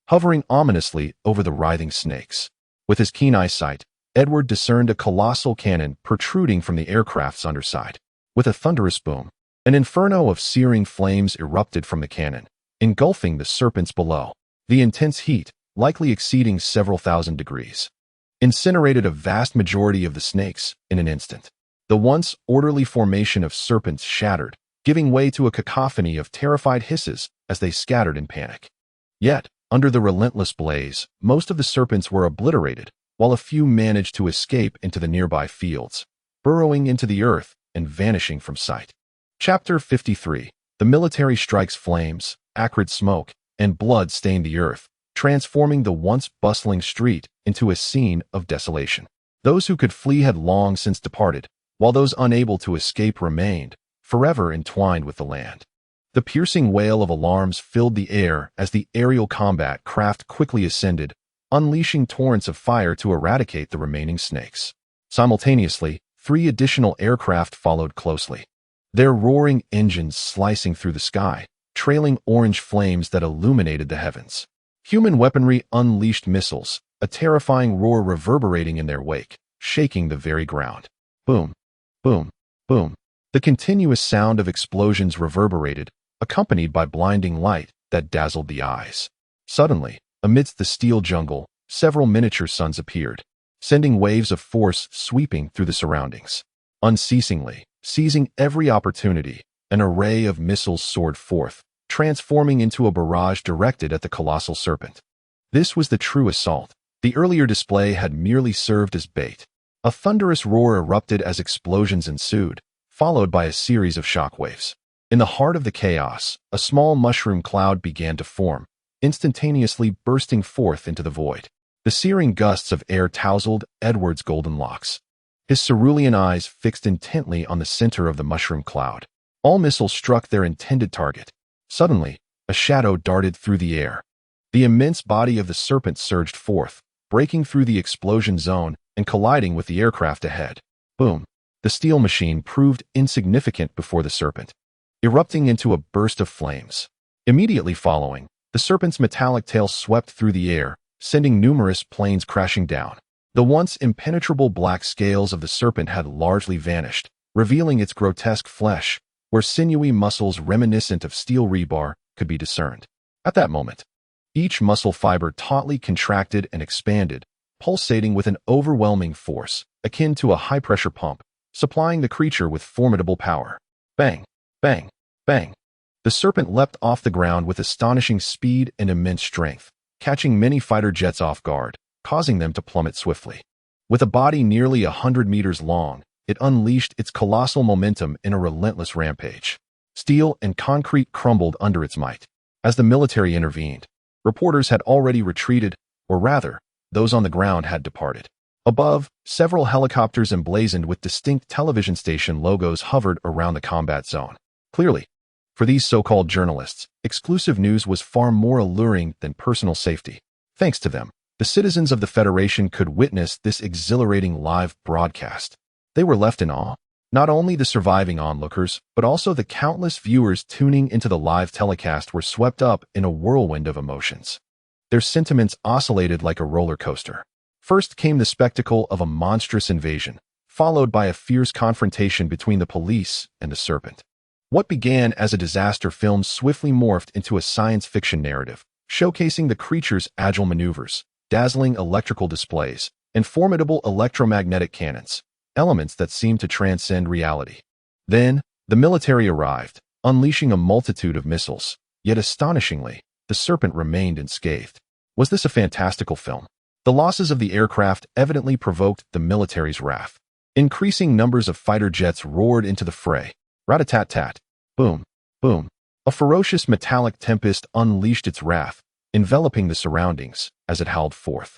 hovering ominously over the writhing snakes. With his keen eyesight, Edward discerned a colossal cannon protruding from the aircraft's underside. With a thunderous boom, an inferno of searing flames erupted from the cannon, engulfing the serpents below. The intense heat, likely exceeding several thousand degrees, incinerated a vast majority of the snakes in an instant. The once orderly formation of serpents shattered, giving way to a cacophony of terrified hisses as they scattered in panic. Yet, Under the relentless blaze, most of the serpents were obliterated, while a few managed to escape into the nearby fields, burrowing into the earth and vanishing from sight. Chapter 53. The military strikes. Flames, acrid smoke, and blood stained the earth, transforming the once bustling street into a scene of desolation. Those who could flee had long since departed, while those unable to escape remained, forever entwined with the land. The piercing wail of alarms filled the air as the aerial combat craft quickly ascended, unleashing torrents of fire to eradicate the remaining snakes. Simultaneously, 3 additional aircraft followed closely, their roaring engines slicing through the sky, trailing orange flames that illuminated the heavens. Human weaponry unleashed missiles, a terrifying roar reverberating in their wake, shaking the very ground. Boom, boom, boom. The continuous sound of explosions reverberated, accompanied by blinding light that dazzled the eyes. Suddenly, amidst the steel jungle, several miniature suns appeared, sending waves of force sweeping through the surroundings. Unceasingly, seizing every opportunity, an array of missiles soared forth, transforming into a barrage directed at the colossal serpent. This was the true assault. The earlier display had merely served as bait. A thunderous roar erupted as explosions ensued, followed by a series of shockwaves. In the heart of the chaos, a small mushroom cloud began to form, instantaneously bursting forth into the void. The searing gusts of air tousled Edward's golden locks, his cerulean eyes fixed intently on the center of the mushroom cloud. All missiles struck their intended target. Suddenly, a shadow darted through the air. The immense body of the serpent surged forth, breaking through the explosion zone and colliding with the aircraft ahead. Boom! The steel machine proved insignificant before the serpent, erupting into a burst of flames. Immediately following, the serpent's metallic tail swept through the air, sending numerous planes crashing down. The once impenetrable black scales of the serpent had largely vanished, revealing its grotesque flesh, where sinewy muscles reminiscent of steel rebar could be discerned. At that moment, each muscle fiber tautly contracted and expanded, pulsating with an overwhelming force, akin to a high-pressure pump, supplying the creature with formidable power. Bang! Bang! Bang! The serpent leapt off the ground with astonishing speed and immense strength, catching many fighter jets off guard, causing them to plummet swiftly. With a body nearly 100 meters long, it unleashed its colossal momentum in a relentless rampage. Steel and concrete crumbled under its might. As the military intervened, reporters had already retreated, or rather, those on the ground had departed. Above, several helicopters emblazoned with distinct television station logos hovered around the combat zone. Clearly, for these so-called journalists, exclusive news was far more alluring than personal safety. Thanks to them, the citizens of the Federation could witness this exhilarating live broadcast. They were left in awe. Not only the surviving onlookers, but also the countless viewers tuning into the live telecast were swept up in a whirlwind of emotions. Their sentiments oscillated like a roller coaster. First came the spectacle of a monstrous invasion, followed by a fierce confrontation between the police and the serpent. What began as a disaster film swiftly morphed into a science fiction narrative, showcasing the creature's agile maneuvers, dazzling electrical displays, and formidable electromagnetic cannons, elements that seemed to transcend reality. Then, the military arrived, unleashing a multitude of missiles, yet astonishingly, the serpent remained unscathed. Was this a fantastical film? The losses of the aircraft evidently provoked the military's wrath. Increasing numbers of fighter jets roared into the fray. Rat-a-tat-tat. Boom, boom. A ferocious metallic tempest unleashed its wrath, enveloping the surroundings as it howled forth,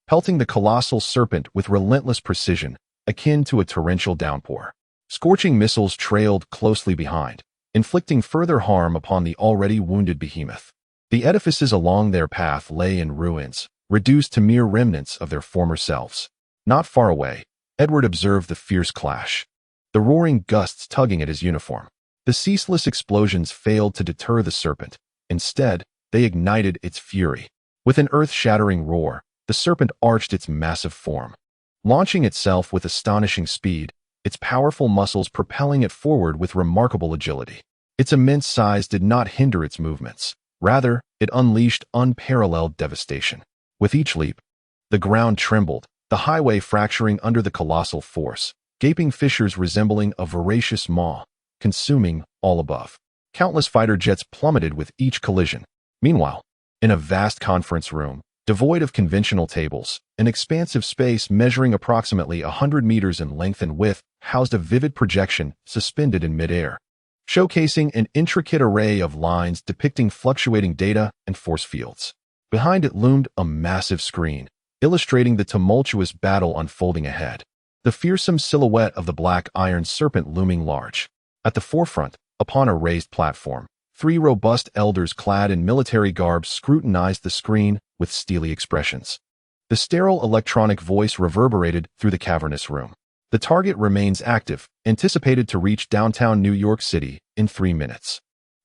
pelting the colossal serpent with relentless precision, akin to a torrential downpour. Scorching missiles trailed closely behind, inflicting further harm upon the already wounded behemoth. The edifices along their path lay in ruins, reduced to mere remnants of their former selves. Not far away, Edward observed the fierce clash, the roaring gusts tugging at his uniform. The ceaseless explosions failed to deter the serpent. Instead, they ignited its fury. With an earth-shattering roar, the serpent arched its massive form, launching itself with astonishing speed, its powerful muscles propelling it forward with remarkable agility. Its immense size did not hinder its movements. Rather, it unleashed unparalleled devastation. With each leap, the ground trembled, the highway fracturing under the colossal force, gaping fissures resembling a voracious maw, consuming all above. Countless fighter jets plummeted with each collision. Meanwhile, In a vast conference room, devoid of conventional tables, an expansive space measuring approximately 100 meters in length and width housed a vivid projection suspended in midair, showcasing an intricate array of lines depicting fluctuating data and force fields. Behind it loomed a massive screen, illustrating the tumultuous battle unfolding ahead, the fearsome silhouette of the black iron serpent looming large. At the forefront, upon a raised platform, 3 robust elders clad in military garb scrutinized the screen with steely expressions. The sterile electronic voice reverberated through the cavernous room. The target remains active, anticipated to reach downtown New York City in 3 minutes.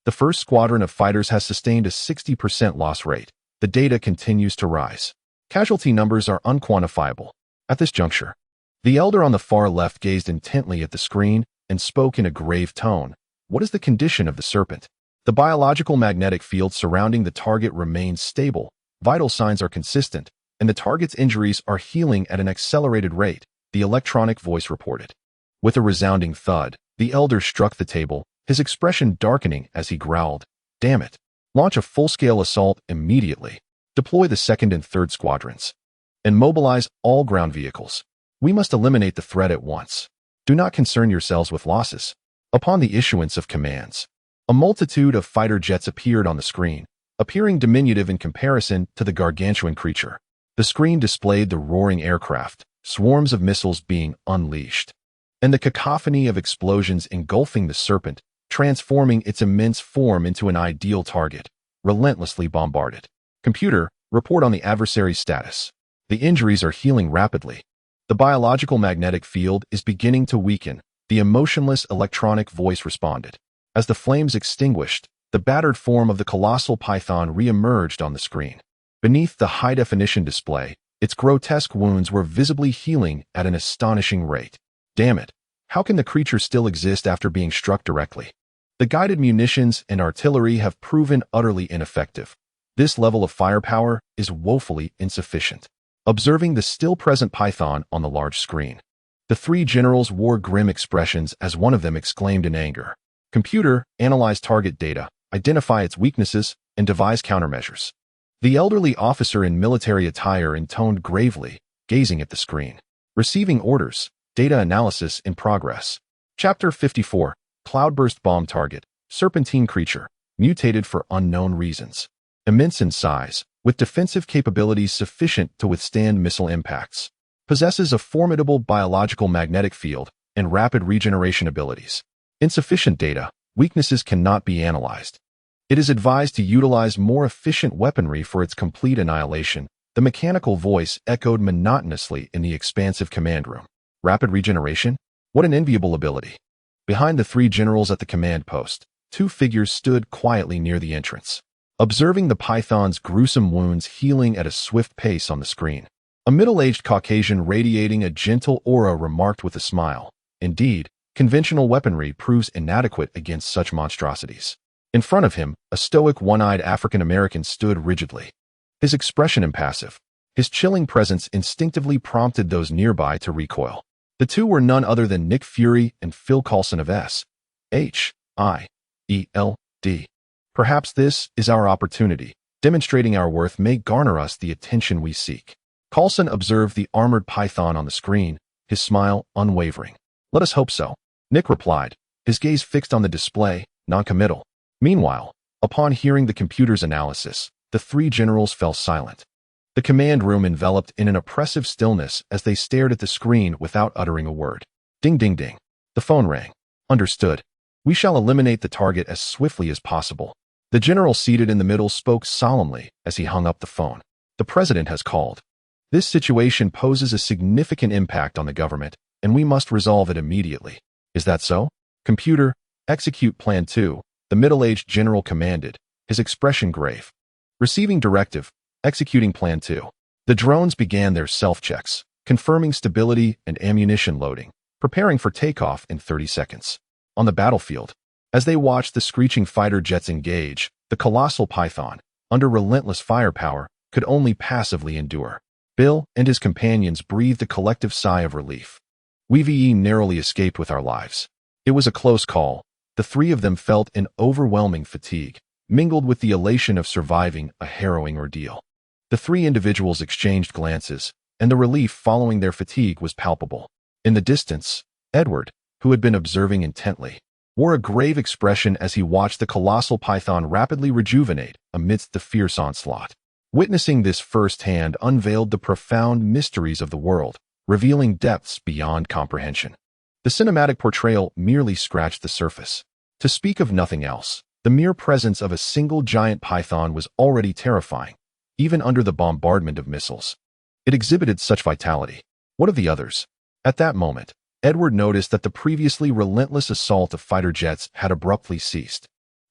The first squadron of fighters has sustained a 60% loss rate. The data continues to rise. Casualty numbers are unquantifiable. At this juncture, the elder on the far left gazed intently at the screen and spoke in a grave tone. What is the condition of the serpent? The biological magnetic field surrounding the target remains stable, vital signs are consistent, and the target's injuries are healing at an accelerated rate, the electronic voice reported. With a resounding thud, the elder struck the table, his expression darkening as he growled, "Damn it. Launch a full-scale assault immediately. Deploy the 2nd and 3rd squadrons. And mobilize all ground vehicles. We must eliminate the threat at once. Do not concern yourselves with losses." Upon the issuance of commands, a multitude of fighter jets appeared on the screen, appearing diminutive in comparison to the gargantuan creature. The screen displayed the roaring aircraft, swarms of missiles being unleashed, and the cacophony of explosions engulfing the serpent, transforming its immense form into an ideal target, relentlessly bombarded. Computer, report on the adversary's status. The injuries are healing rapidly. The biological magnetic field is beginning to weaken, the emotionless electronic voice responded. As the flames extinguished, the battered form of the colossal python re-emerged on the screen. Beneath the high-definition display, its grotesque wounds were visibly healing at an astonishing rate. Damn it, how can the creature still exist after being struck directly? The guided munitions and artillery have proven utterly ineffective. This level of firepower is woefully insufficient. Observing the still-present python on the large screen, the 3 generals wore grim expressions as one of them exclaimed in anger, "Computer, analyze target data, identify its weaknesses, and devise countermeasures." The elderly officer in military attire intoned gravely, gazing at the screen. Receiving orders. Data analysis in progress. Chapter 54. Cloudburst bomb target. Serpentine creature. Mutated for unknown reasons. Immense in size, with defensive capabilities sufficient to withstand missile impacts. Possesses a formidable biological magnetic field and rapid regeneration abilities. Insufficient data. Weaknesses cannot be analyzed. It is advised to utilize more efficient weaponry for its complete annihilation. The mechanical voice echoed monotonously in the expansive command room. Rapid regeneration? What an enviable ability. Behind the 3 generals at the command post, 2 figures stood quietly near the entrance, observing the python's gruesome wounds healing at a swift pace on the screen. A middle-aged Caucasian radiating a gentle aura remarked with a smile, "Indeed, conventional weaponry proves inadequate against such monstrosities." In front of him, a stoic one-eyed African-American stood rigidly, his expression impassive. His chilling presence instinctively prompted those nearby to recoil. The 2 were none other than Nick Fury and Phil Coulson of S.H.I.E.L.D. Perhaps this is our opportunity. Demonstrating our worth may garner us the attention we seek. Coulson observed the armored python on the screen, his smile unwavering. "Let us hope so," Nick replied, his gaze fixed on the display, non-committal. Meanwhile, upon hearing the computer's analysis, the 3 generals fell silent. The command room enveloped in an oppressive stillness as they stared at the screen without uttering a word. Ding ding ding. The phone rang. "Understood. We shall eliminate the target as swiftly as possible." The general seated in the middle spoke solemnly as he hung up the phone. "The president has called. This situation poses a significant impact on the government, and we must resolve it immediately. Is that so?" "Computer, execute Plan 2, the middle-aged general commanded, his expression grave. "Receiving directive, executing Plan 2. The drones began their self-checks, confirming stability and ammunition loading, preparing for takeoff in 30 seconds. On the battlefield, as they watched the screeching fighter jets engage, the colossal python, under relentless firepower, could only passively endure. Bill and his companions breathed a collective sigh of relief. "We narrowly escaped with our lives. It was a close call. The 3 of them felt an overwhelming fatigue, mingled with the elation of surviving a harrowing ordeal. The three individuals exchanged glances, and the relief following their fatigue was palpable. In the distance, Edward, who had been observing intently, wore a grave expression as he watched the colossal python rapidly rejuvenate amidst the fierce onslaught. Witnessing this firsthand unveiled the profound mysteries of the world, revealing depths beyond comprehension. The cinematic portrayal merely scratched the surface. To speak of nothing else, the mere presence of a single giant python was already terrifying, even under the bombardment of missiles. It exhibited such vitality. What of the others? At that moment, Edward noticed that the previously relentless assault of fighter jets had abruptly ceased.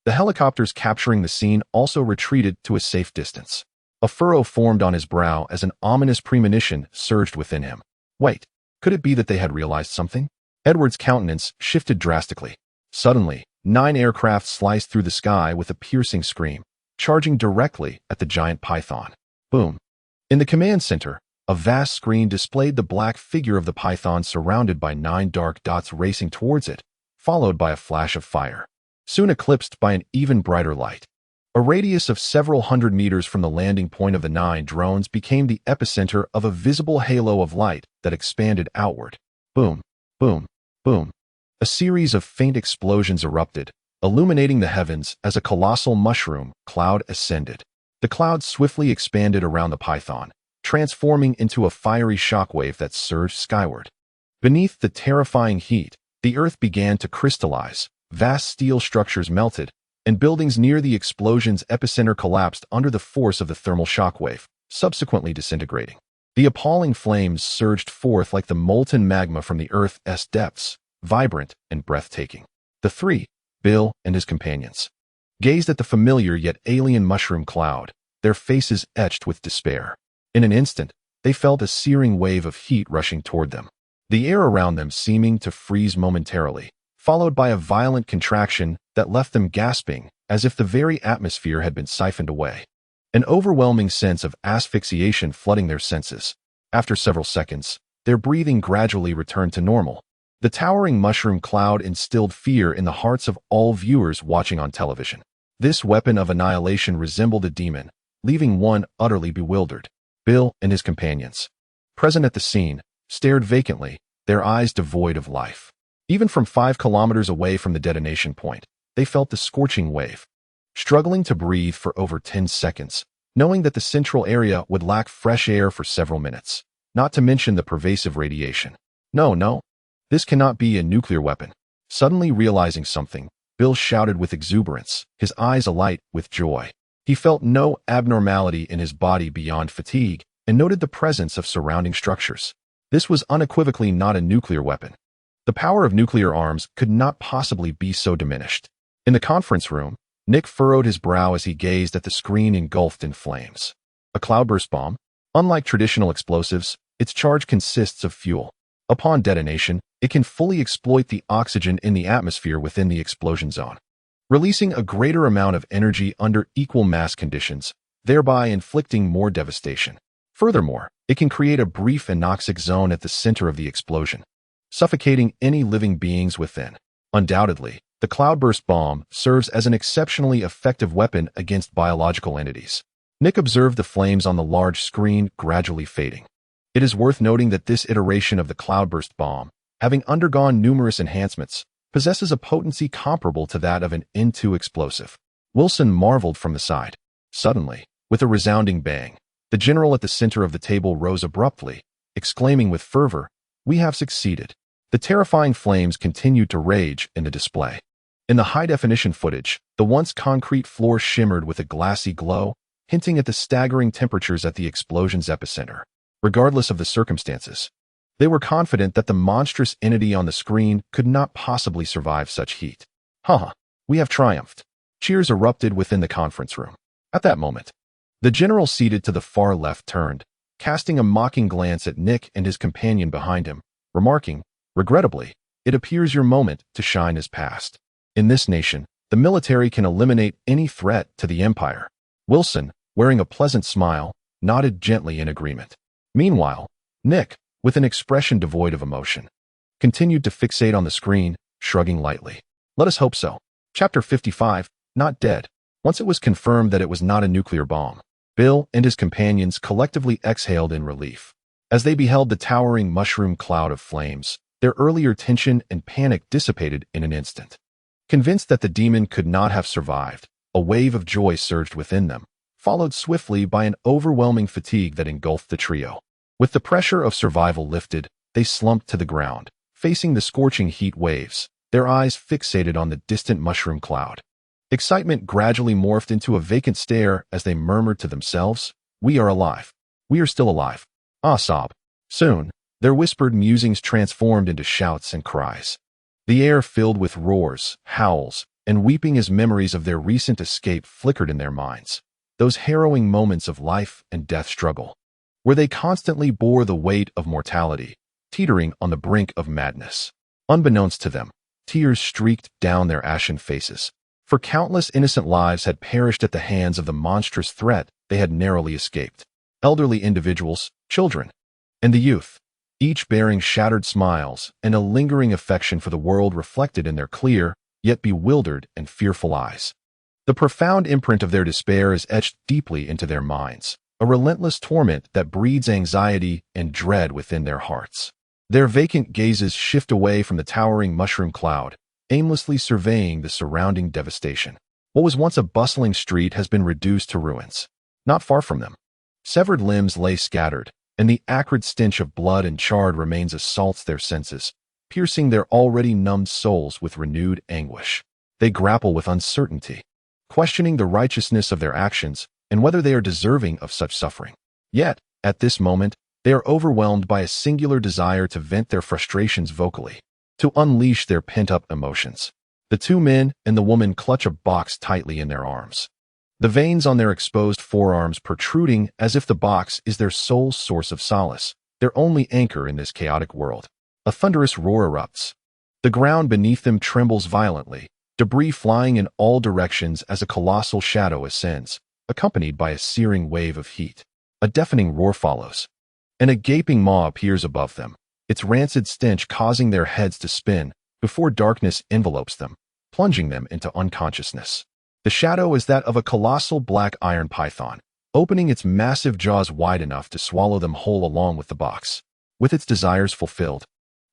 The helicopters capturing the scene also retreated to a safe distance. A furrow formed on his brow as an ominous premonition surged within him. Wait, could it be that they had realized something? Edward's countenance shifted drastically. Suddenly, 9 aircraft sliced through the sky with a piercing scream, charging directly at the giant python. Boom. In the command center, a vast screen displayed the black figure of the python surrounded by 9 dark dots racing towards it, followed by a flash of fire, soon eclipsed by an even brighter light. A radius of several hundred meters from the landing point of the 9 drones became the epicenter of a visible halo of light that expanded outward. Boom, boom, boom. A series of faint explosions erupted, illuminating the heavens as a colossal mushroom cloud ascended. The cloud swiftly expanded around the python, transforming into a fiery shockwave that surged skyward. Beneath the terrifying heat, the earth began to crystallize, vast steel structures melted, and buildings near the explosion's epicenter collapsed under the force of the thermal shockwave, subsequently disintegrating. The appalling flames surged forth like the molten magma from the Earth's depths, vibrant and breathtaking. The three, Bill and his companions, gazed at the familiar yet alien mushroom cloud, their faces etched with despair. In an instant, they felt a searing wave of heat rushing toward them, the air around them seeming to freeze momentarily, followed by a violent contraction that left them gasping as if the very atmosphere had been siphoned away. An overwhelming sense of asphyxiation flooding their senses. After several seconds, their breathing gradually returned to normal. The towering mushroom cloud instilled fear in the hearts of all viewers watching on television. This weapon of annihilation resembled a demon, leaving one utterly bewildered. Bill and his companions, present at the scene, stared vacantly, their eyes devoid of life. Even from 5 kilometers away from the detonation point, they felt the scorching wave. Struggling to breathe for over 10 seconds, knowing that the central area would lack fresh air for several minutes, not to mention the pervasive radiation. No, this cannot be a nuclear weapon. Suddenly realizing something, Bill shouted with exuberance, his eyes alight with joy. He felt no abnormality in his body beyond fatigue and noted the presence of surrounding structures. This was unequivocally not a nuclear weapon. The power of nuclear arms could not possibly be so diminished. In the conference room, Nick furrowed his brow as he gazed at the screen engulfed in flames. A cloudburst bomb? Unlike traditional explosives, its charge consists of fuel. Upon detonation, it can fully exploit the oxygen in the atmosphere within the explosion zone, releasing a greater amount of energy under equal mass conditions, thereby inflicting more devastation. Furthermore, it can create a brief anoxic zone at the center of the explosion, suffocating any living beings within. Undoubtedly, the cloudburst bomb serves as an exceptionally effective weapon against biological entities. Nick observed the flames on the large screen gradually fading. It is worth noting that this iteration of the cloudburst bomb, having undergone numerous enhancements, possesses a potency comparable to that of an N2 explosive. Wilson marveled from the side. Suddenly, with a resounding bang, the general at the center of the table rose abruptly, exclaiming with fervor, "We have succeeded." The terrifying flames continued to rage in the display. In the high-definition footage, the once concrete floor shimmered with a glassy glow, hinting at the staggering temperatures at the explosion's epicenter. Regardless of the circumstances, they were confident that the monstrous entity on the screen could not possibly survive such heat. We have triumphed. Cheers erupted within the conference room. At that moment, the general seated to the far left turned, casting a mocking glance at Nick and his companion behind him, remarking, "Regrettably, it appears your moment to shine is past. In this nation, the military can eliminate any threat to the empire." Wilson, wearing a pleasant smile, nodded gently in agreement. Meanwhile, Nick, with an expression devoid of emotion, continued to fixate on the screen, shrugging lightly. "Let us hope so." Chapter 55, Not Dead. Once it was confirmed that it was not a nuclear bomb, Bill and his companions collectively exhaled in relief. As they beheld the towering mushroom cloud of flames, their earlier tension and panic dissipated in an instant. Convinced that the demon could not have survived, a wave of joy surged within them, followed swiftly by an overwhelming fatigue that engulfed the trio. With the pressure of survival lifted, they slumped to the ground, facing the scorching heat waves, their eyes fixated on the distant mushroom cloud. Excitement gradually morphed into a vacant stare as they murmured to themselves, "We are alive. We are still alive." Ah, sob. Soon, their whispered musings transformed into shouts and cries. The air filled with roars, howls, and weeping as memories of their recent escape flickered in their minds. Those harrowing moments of life and death struggle, where they constantly bore the weight of mortality, teetering on the brink of madness. Unbeknownst to them, tears streaked down their ashen faces, for countless innocent lives had perished at the hands of the monstrous threat they had narrowly escaped. Elderly individuals, children, and the youth, each bearing shattered smiles and a lingering affection for the world reflected in their clear, yet bewildered and fearful eyes. The profound imprint of their despair is etched deeply into their minds, a relentless torment that breeds anxiety and dread within their hearts. Their vacant gazes shift away from the towering mushroom cloud, aimlessly surveying the surrounding devastation. What was once a bustling street has been reduced to ruins. Not far from them, severed limbs lay scattered, and the acrid stench of blood and charred remains assaults their senses, piercing their already numbed souls with renewed anguish. They grapple with uncertainty, questioning the righteousness of their actions and whether they are deserving of such suffering. Yet, at this moment, they are overwhelmed by a singular desire to vent their frustrations vocally, to unleash their pent-up emotions. The two men and the woman clutch a box tightly in their arms, the veins on their exposed forearms protruding as if the box is their sole source of solace, their only anchor in this chaotic world. A thunderous roar erupts. The ground beneath them trembles violently, debris flying in all directions as a colossal shadow ascends, accompanied by a searing wave of heat. A deafening roar follows, and a gaping maw appears above them, its rancid stench causing their heads to spin before darkness envelopes them, plunging them into unconsciousness. The shadow is that of a colossal black iron python, opening its massive jaws wide enough to swallow them whole along with the box. With its desires fulfilled,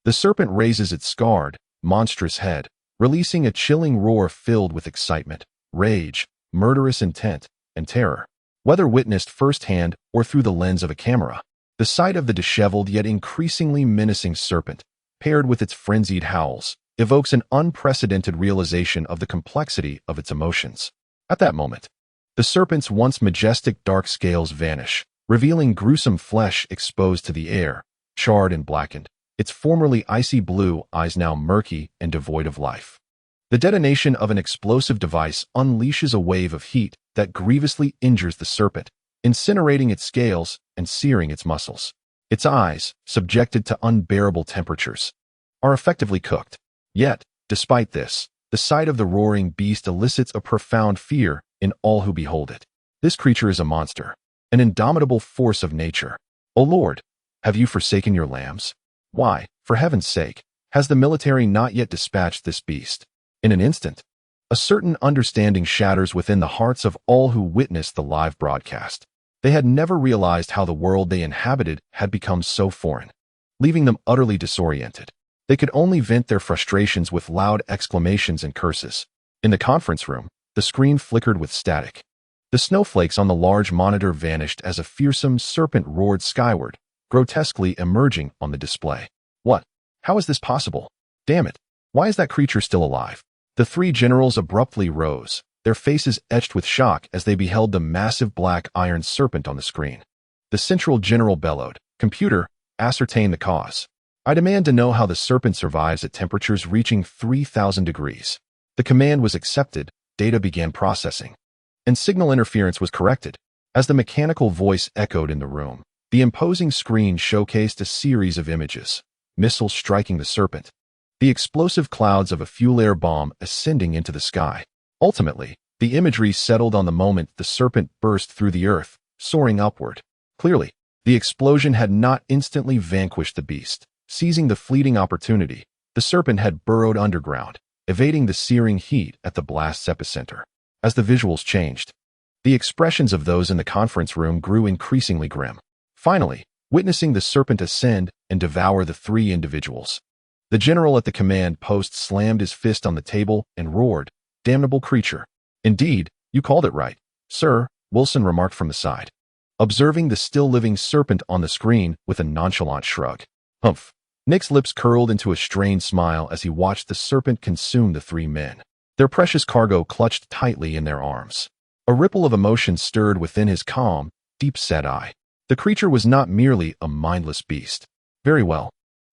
the serpent raises its scarred, monstrous head, releasing a chilling roar filled with excitement, rage, murderous intent, and terror. Whether witnessed firsthand or through the lens of a camera, the sight of the disheveled yet increasingly menacing serpent, paired with its frenzied howls, evokes an unprecedented realization of the complexity of its emotions. At that moment, the serpent's once majestic dark scales vanish, revealing gruesome flesh exposed to the air, charred and blackened, its formerly icy blue eyes now murky and devoid of life. The detonation of an explosive device unleashes a wave of heat that grievously injures the serpent, incinerating its scales and searing its muscles. Its eyes, subjected to unbearable temperatures, are effectively cooked. Yet, despite this, the sight of the roaring beast elicits a profound fear in all who behold it. This creature is a monster, an indomitable force of nature. O Lord, have you forsaken your lambs? Why, for heaven's sake, has the military not yet dispatched this beast? In an instant, a certain understanding shatters within the hearts of all who witnessed the live broadcast. They had never realized how the world they inhabited had become so foreign, leaving them utterly disoriented. They could only vent their frustrations with loud exclamations and curses. In the conference room, the screen flickered with static. The snowflakes on the large monitor vanished as a fearsome serpent roared skyward, grotesquely emerging on the display. What? How is this possible? Damn it! Why is that creature still alive? The three generals abruptly rose, their faces etched with shock as they beheld the massive black iron serpent on the screen. The central general bellowed, "Computer, ascertain the cause. I demand to know how the serpent survives at temperatures reaching 3,000 degrees. The command was accepted, data began processing, and signal interference was corrected. As the mechanical voice echoed in the room, the imposing screen showcased a series of images, missiles striking the serpent, the explosive clouds of a fuel-air bomb ascending into the sky. Ultimately, the imagery settled on the moment the serpent burst through the earth, soaring upward. Clearly, the explosion had not instantly vanquished the beast. Seizing the fleeting opportunity, the serpent had burrowed underground, evading the searing heat at the blast's epicenter. As the visuals changed, the expressions of those in the conference room grew increasingly grim. Finally, witnessing the serpent ascend and devour the three individuals, the general at the command post slammed his fist on the table and roared, "Damnable creature." "Indeed, you called it right, sir," Wilson remarked from the side, observing the still-living serpent on the screen with a nonchalant shrug. "Humph." Nick's lips curled into a strained smile as he watched the serpent consume the three men, their precious cargo clutched tightly in their arms. A ripple of emotion stirred within his calm, deep-set eye. The creature was not merely a mindless beast. Very well.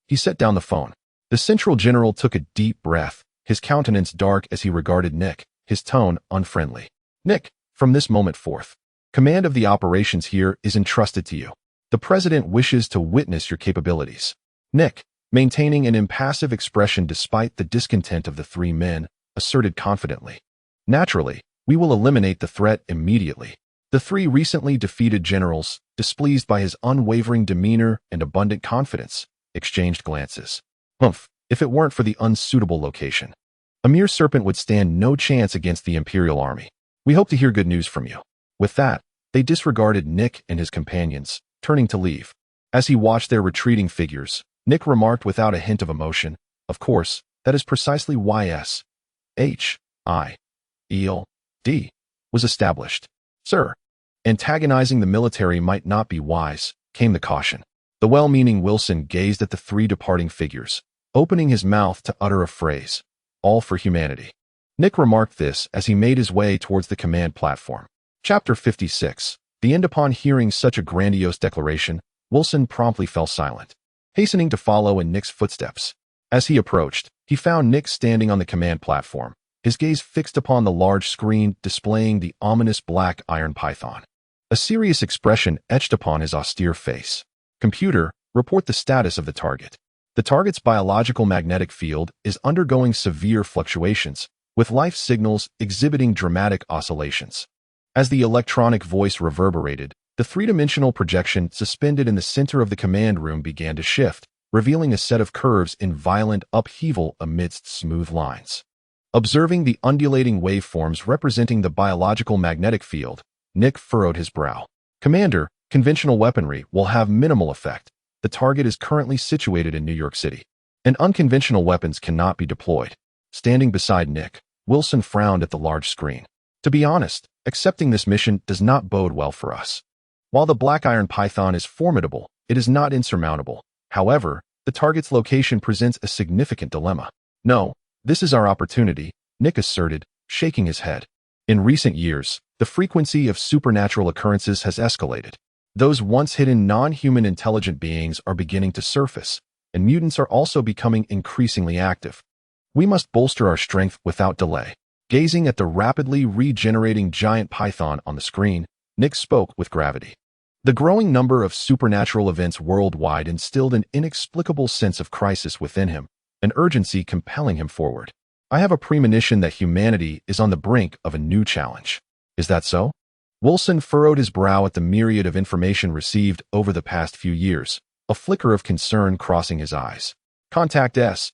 He set down the phone. The Central General took a deep breath, his countenance dark as he regarded Nick, his tone unfriendly. "Nick, from this moment forth, command of the operations here is entrusted to you. The President wishes to witness your capabilities." Nick, maintaining an impassive expression despite the discontent of the three men, asserted confidently. "Naturally, we will eliminate the threat immediately." The three recently defeated generals, displeased by his unwavering demeanor and abundant confidence, exchanged glances. "Humph, if it weren't for the unsuitable location. A mere serpent would stand no chance against the Imperial Army. We hope to hear good news from you." With that, they disregarded Nick and his companions, turning to leave. As he watched their retreating figures, Nick remarked without a hint of emotion, "Of course, that is precisely why unveiled was established. Sir, antagonizing the military might not be wise," came the caution. The well-meaning Wilson gazed at the three departing figures, opening his mouth to utter a phrase, "All for humanity." Nick remarked this as he made his way towards the command platform. Chapter 56. The end. Upon hearing such a grandiose declaration, Wilson promptly fell silent, hastening to follow in Nick's footsteps. As he approached, he found Nick standing on the command platform, his gaze fixed upon the large screen displaying the ominous black iron python. A serious expression etched upon his austere face. "Computer, report the status of the target." The target's biological magnetic field is undergoing severe fluctuations, with life signals exhibiting dramatic oscillations. As the electronic voice reverberated, the three-dimensional projection suspended in the center of the command room began to shift, revealing a set of curves in violent upheaval amidst smooth lines. Observing the undulating waveforms representing the biological magnetic field, Nick furrowed his brow. "Commander, conventional weaponry will have minimal effect. The target is currently situated in New York City, and unconventional weapons cannot be deployed." Standing beside Nick, Wilson frowned at the large screen. "To be honest, accepting this mission does not bode well for us. While the black iron python is formidable, it is not insurmountable. However, the target's location presents a significant dilemma." "No, this is our opportunity," Nick asserted, shaking his head. In recent years, the frequency of supernatural occurrences has escalated. Those once hidden non-human intelligent beings are beginning to surface, and mutants are also becoming increasingly active. We must bolster our strength without delay. Gazing at the rapidly regenerating giant python on the screen, Nick spoke with gravity. The growing number of supernatural events worldwide instilled an inexplicable sense of crisis within him, an urgency compelling him forward. "I have a premonition that humanity is on the brink of a new challenge." "Is that so?" Wilson furrowed his brow at the myriad of information received over the past few years, a flicker of concern crossing his eyes. "Contact SHIELD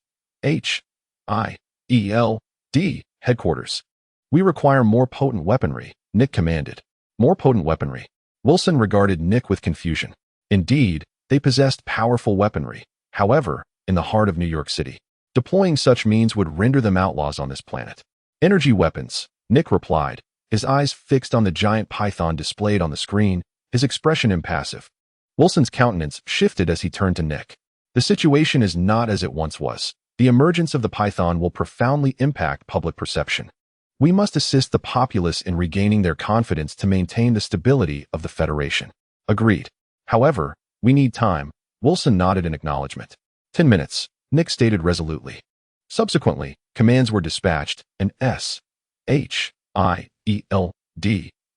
headquarters. We require more potent weaponry," Nick commanded. "More potent weaponry." Wilson regarded Nick with confusion. Indeed, they possessed powerful weaponry. However, in the heart of New York City, deploying such means would render them outlaws on this planet. "Energy weapons," Nick replied, his eyes fixed on the giant python displayed on the screen, his expression impassive. Wilson's countenance shifted as he turned to Nick. "The situation is not as it once was. The emergence of the python will profoundly impact public perception. We must assist the populace in regaining their confidence to maintain the stability of the Federation." "Agreed. However, we need time." Wilson nodded in acknowledgement. 10 minutes, Nick stated resolutely. Subsequently, commands were dispatched, and SHIELD,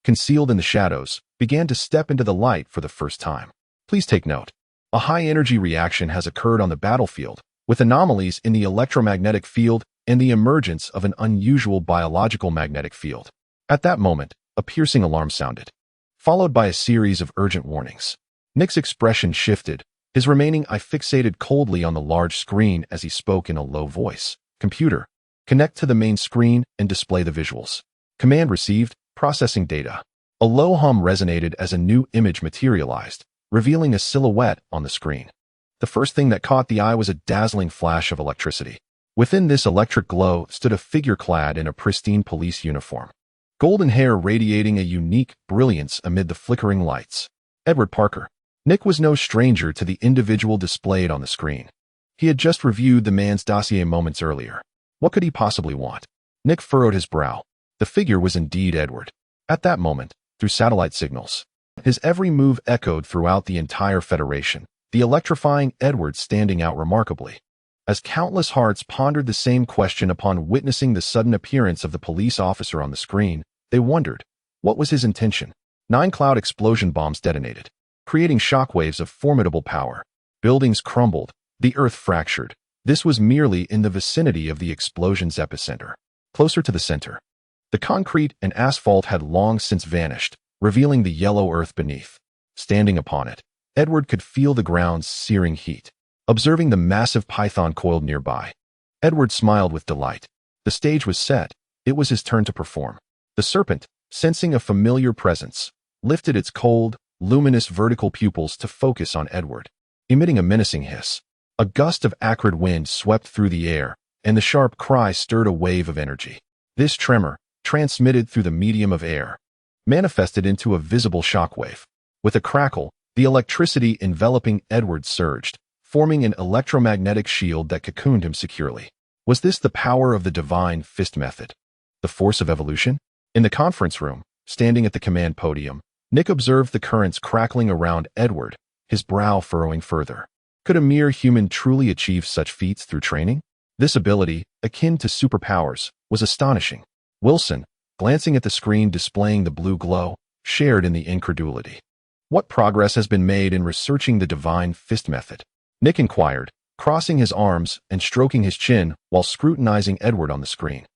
concealed in the shadows, began to step into the light for the first time. Please take note. A high-energy reaction has occurred on the battlefield, with anomalies in the electromagnetic field and the emergence of an unusual biological magnetic field. At that moment, a piercing alarm sounded, followed by a series of urgent warnings. Nick's expression shifted, his remaining eye fixated coldly on the large screen as he spoke in a low voice. "Computer, connect to the main screen and display the visuals." Command received, processing data. A low hum resonated as a new image materialized, revealing a silhouette on the screen. The first thing that caught the eye was a dazzling flash of electricity. Within this electric glow stood a figure clad in a pristine police uniform, golden hair radiating a unique brilliance amid the flickering lights. Edward Parker. Nick was no stranger to the individual displayed on the screen. He had just reviewed the man's dossier moments earlier. What could he possibly want? Nick furrowed his brow. The figure was indeed Edward. At that moment, through satellite signals, his every move echoed throughout the entire Federation, the electrifying Edward standing out remarkably. As countless hearts pondered the same question upon witnessing the sudden appearance of the police officer on the screen, they wondered, what was his intention? 9 cloud explosion bombs detonated, creating shockwaves of formidable power. Buildings crumbled, the earth fractured. This was merely in the vicinity of the explosion's epicenter. Closer to the center, the concrete and asphalt had long since vanished, revealing the yellow earth beneath. Standing upon it, Edward could feel the ground's searing heat. Observing the massive python coiled nearby, Edward smiled with delight. The stage was set. It was his turn to perform. The serpent, sensing a familiar presence, lifted its cold, luminous vertical pupils to focus on Edward. Emitting a menacing hiss, a gust of acrid wind swept through the air, and the sharp cry stirred a wave of energy. This tremor, transmitted through the medium of air, manifested into a visible shockwave. With a crackle, the electricity enveloping Edward surged, forming an electromagnetic shield that cocooned him securely. Was this the power of the divine fist method? The force of evolution? In the conference room, standing at the command podium, Nick observed the currents crackling around Edward, his brow furrowing further. Could a mere human truly achieve such feats through training? This ability, akin to superpowers, was astonishing. Wilson, glancing at the screen displaying the blue glow, shared in the incredulity. What progress has been made in researching the divine fist method? Nick inquired, crossing his arms and stroking his chin while scrutinizing Edward on the screen.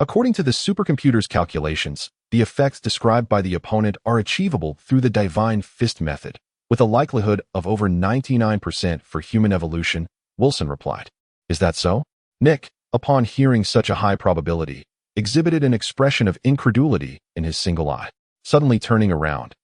According to the supercomputer's calculations, the effects described by the opponent are achievable through the divine fist method, with a likelihood of over 99% for human evolution, Wilson replied. Is that so? Nick, upon hearing such a high probability, exhibited an expression of incredulity in his single eye. Suddenly turning around,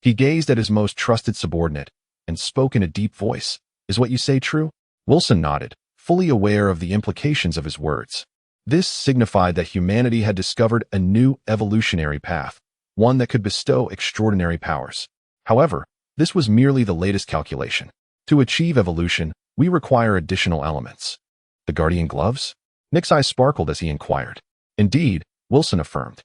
he gazed at his most trusted subordinate and spoke in a deep voice. Is what you say true? Wilson nodded, fully aware of the implications of his words. This signified that humanity had discovered a new evolutionary path, one that could bestow extraordinary powers. However, this was merely the latest calculation. To achieve evolution, we require additional elements. The guardian gloves? Nick's eyes sparkled as he inquired. Indeed, Wilson affirmed.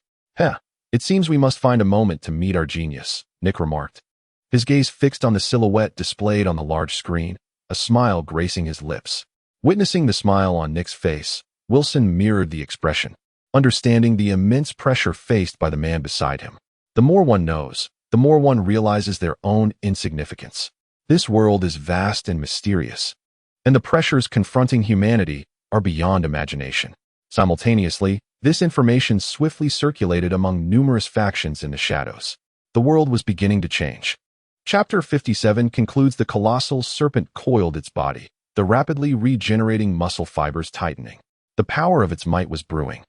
It seems we must find a moment to meet our genius, Nick remarked. His gaze fixed on the silhouette displayed on the large screen, a smile gracing his lips. Witnessing the smile on Nick's face, Wilson mirrored the expression, understanding the immense pressure faced by the man beside him. The more one knows, the more one realizes their own insignificance. This world is vast and mysterious, and the pressures confronting humanity are beyond imagination. Simultaneously, this information swiftly circulated among numerous factions in the shadows. The world was beginning to change. Chapter 57 concludes. The colossal serpent coiled its body, the rapidly regenerating muscle fibers tightening. The power of its might was brewing,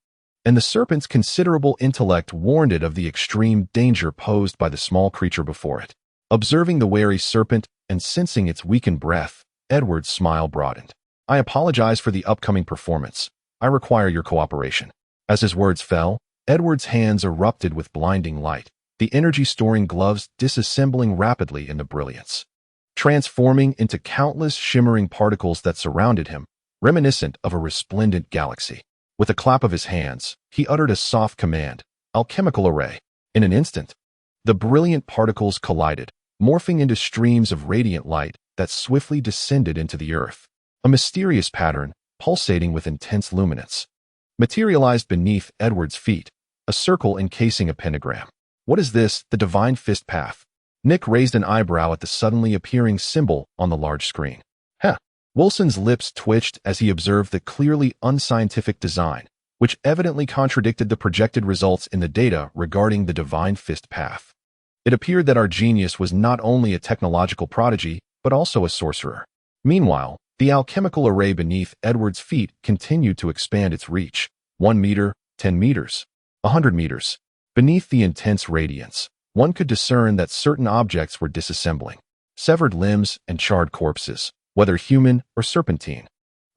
and the serpent's considerable intellect warned it of the extreme danger posed by the small creature before it. Observing the wary serpent and sensing its weakened breath, Edward's smile broadened. I apologize for the upcoming performance. I require your cooperation. As his words fell, Edward's hands erupted with blinding light, the energy-storing gloves disassembling rapidly in the brilliance, transforming into countless shimmering particles that surrounded him, reminiscent of a resplendent galaxy. With a clap of his hands, he uttered a soft command, alchemical array. In an instant, the brilliant particles collided, morphing into streams of radiant light that swiftly descended into the earth. A mysterious pattern, pulsating with intense luminance, materialized beneath Edward's feet, a circle encasing a pentagram. What is this, the divine fist path? Nick raised an eyebrow at the suddenly appearing symbol on the large screen. Wilson's lips twitched as he observed the clearly unscientific design, which evidently contradicted the projected results in the data regarding the divine fist path. It appeared that our genius was not only a technological prodigy, but also a sorcerer. Meanwhile, the alchemical array beneath Edward's feet continued to expand its reach. 1 meter, 10 meters, 100 meters. Beneath the intense radiance, one could discern that certain objects were disassembling. Severed limbs and charred corpses, whether human or serpentine,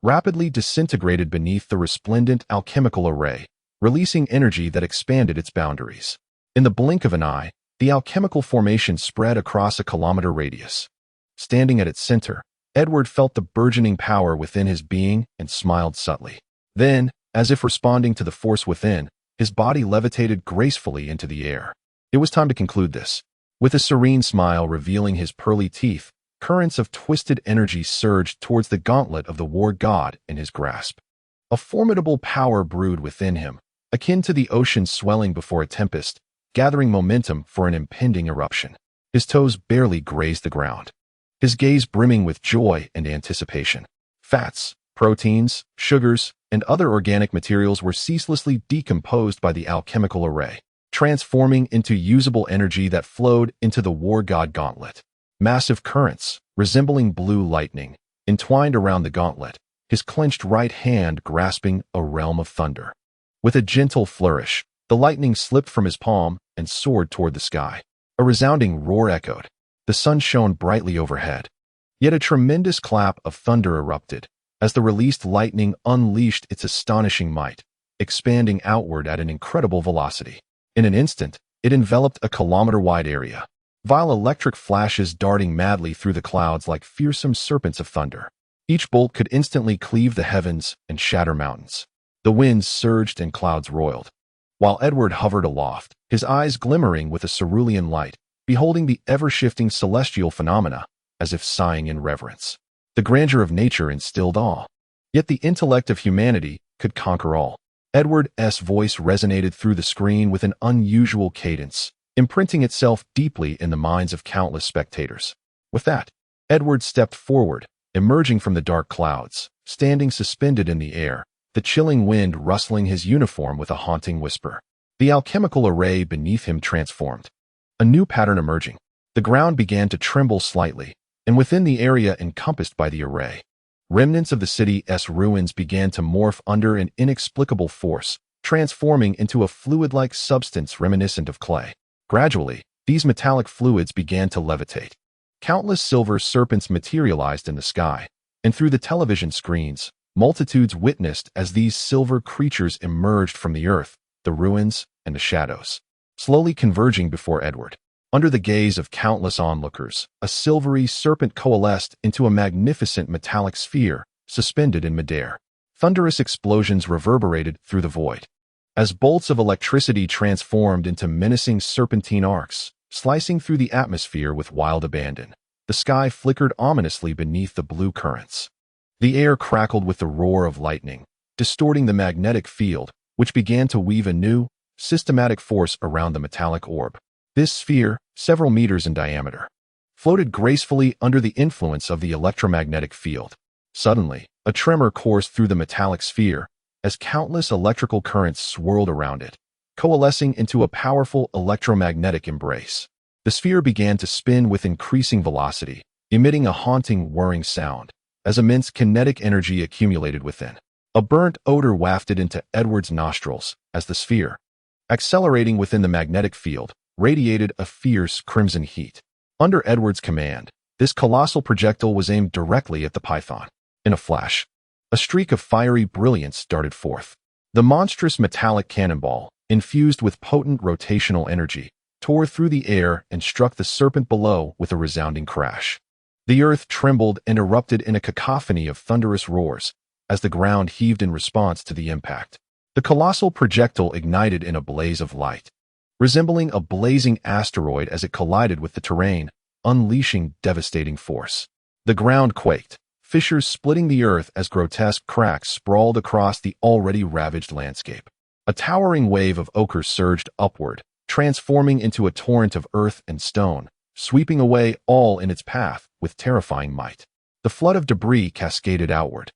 rapidly disintegrated beneath the resplendent alchemical array, releasing energy that expanded its boundaries. In the blink of an eye, the alchemical formation spread across a kilometer radius. Standing at its center, Edward felt the burgeoning power within his being and smiled subtly. Then, as if responding to the force within, his body levitated gracefully into the air. It was time to conclude this. With a serene smile revealing his pearly teeth, currents of twisted energy surged towards the gauntlet of the war god in his grasp. A formidable power brewed within him, akin to the ocean swelling before a tempest, gathering momentum for an impending eruption. His toes barely grazed the ground, his gaze brimming with joy and anticipation. Fats, proteins, sugars, and other organic materials were ceaselessly decomposed by the alchemical array, transforming into usable energy that flowed into the war god gauntlet. Massive currents, resembling blue lightning, entwined around the gauntlet, his clenched right hand grasping a realm of thunder. With a gentle flourish, the lightning slipped from his palm and soared toward the sky. A resounding roar echoed. The sun shone brightly overhead. Yet a tremendous clap of thunder erupted as the released lightning unleashed its astonishing might, expanding outward at an incredible velocity. In an instant, it enveloped a kilometer-wide area, vile electric flashes darting madly through the clouds like fearsome serpents of thunder. Each bolt could instantly cleave the heavens and shatter mountains. The winds surged and clouds roiled, while Edward hovered aloft, his eyes glimmering with a cerulean light, beholding the ever-shifting celestial phenomena, as if sighing in reverence. The grandeur of nature instilled awe. Yet the intellect of humanity could conquer all. Edward's voice resonated through the screen with an unusual cadence, imprinting itself deeply in the minds of countless spectators. With that, Edward stepped forward, emerging from the dark clouds, standing suspended in the air, the chilling wind rustling his uniform with a haunting whisper. The alchemical array beneath him transformed. A new pattern emerging. The ground began to tremble slightly, and within the area encompassed by the array, remnants of the city's ruins began to morph under an inexplicable force, transforming into a fluid-like substance reminiscent of clay. Gradually, these metallic fluids began to levitate. Countless silver serpents materialized in the sky, and through the television screens, multitudes witnessed as these silver creatures emerged from the earth, the ruins, and the shadows, slowly converging before Edward. Under the gaze of countless onlookers, a silvery serpent coalesced into a magnificent metallic sphere, suspended in midair. Thunderous explosions reverberated through the void, as bolts of electricity transformed into menacing serpentine arcs, slicing through the atmosphere with wild abandon. The sky flickered ominously beneath the blue currents. The air crackled with the roar of lightning, distorting the magnetic field, which began to weave a new, systematic force around the metallic orb. This sphere, several meters in diameter, floated gracefully under the influence of the electromagnetic field. Suddenly, a tremor coursed through the metallic sphere as countless electrical currents swirled around it, coalescing into a powerful electromagnetic embrace. The sphere began to spin with increasing velocity, emitting a haunting whirring sound, as immense kinetic energy accumulated within. A burnt odor wafted into Edward's nostrils as the sphere, accelerating within the magnetic field, radiated a fierce crimson heat. Under Edward's command, this colossal projectile was aimed directly at the python. In a flash, a streak of fiery brilliance darted forth. The monstrous metallic cannonball, infused with potent rotational energy, tore through the air and struck the serpent below with a resounding crash. The earth trembled and erupted in a cacophony of thunderous roars as the ground heaved in response to the impact. The colossal projectile ignited in a blaze of light, resembling a blazing asteroid as it collided with the terrain, unleashing devastating force. The ground quaked, fissures splitting the earth as grotesque cracks sprawled across the already ravaged landscape. A towering wave of ochre surged upward, transforming into a torrent of earth and stone, sweeping away all in its path with terrifying might. The flood of debris cascaded outward,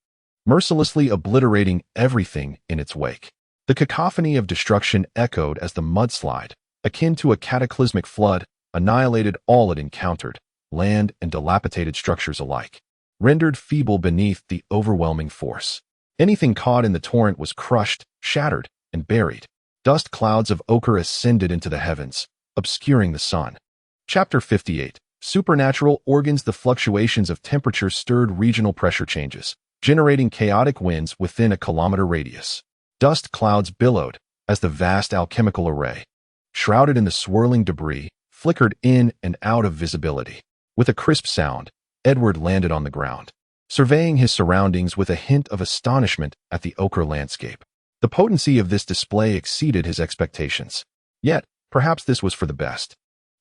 mercilessly obliterating everything in its wake. The cacophony of destruction echoed as the mudslide, akin to a cataclysmic flood, annihilated all it encountered, land and dilapidated structures alike, rendered feeble beneath the overwhelming force. Anything caught in the torrent was crushed, shattered, and buried. Dust clouds of ochre ascended into the heavens, obscuring the sun. Chapter 58. Supernatural organs. The fluctuations of temperature stirred regional pressure changes, generating chaotic winds within a kilometer radius. Dust clouds billowed as the vast alchemical array, shrouded in the swirling debris, flickered in and out of visibility. With a crisp sound, Edward landed on the ground, surveying his surroundings with a hint of astonishment at the ochre landscape. The potency of this display exceeded his expectations. Yet, perhaps this was for the best,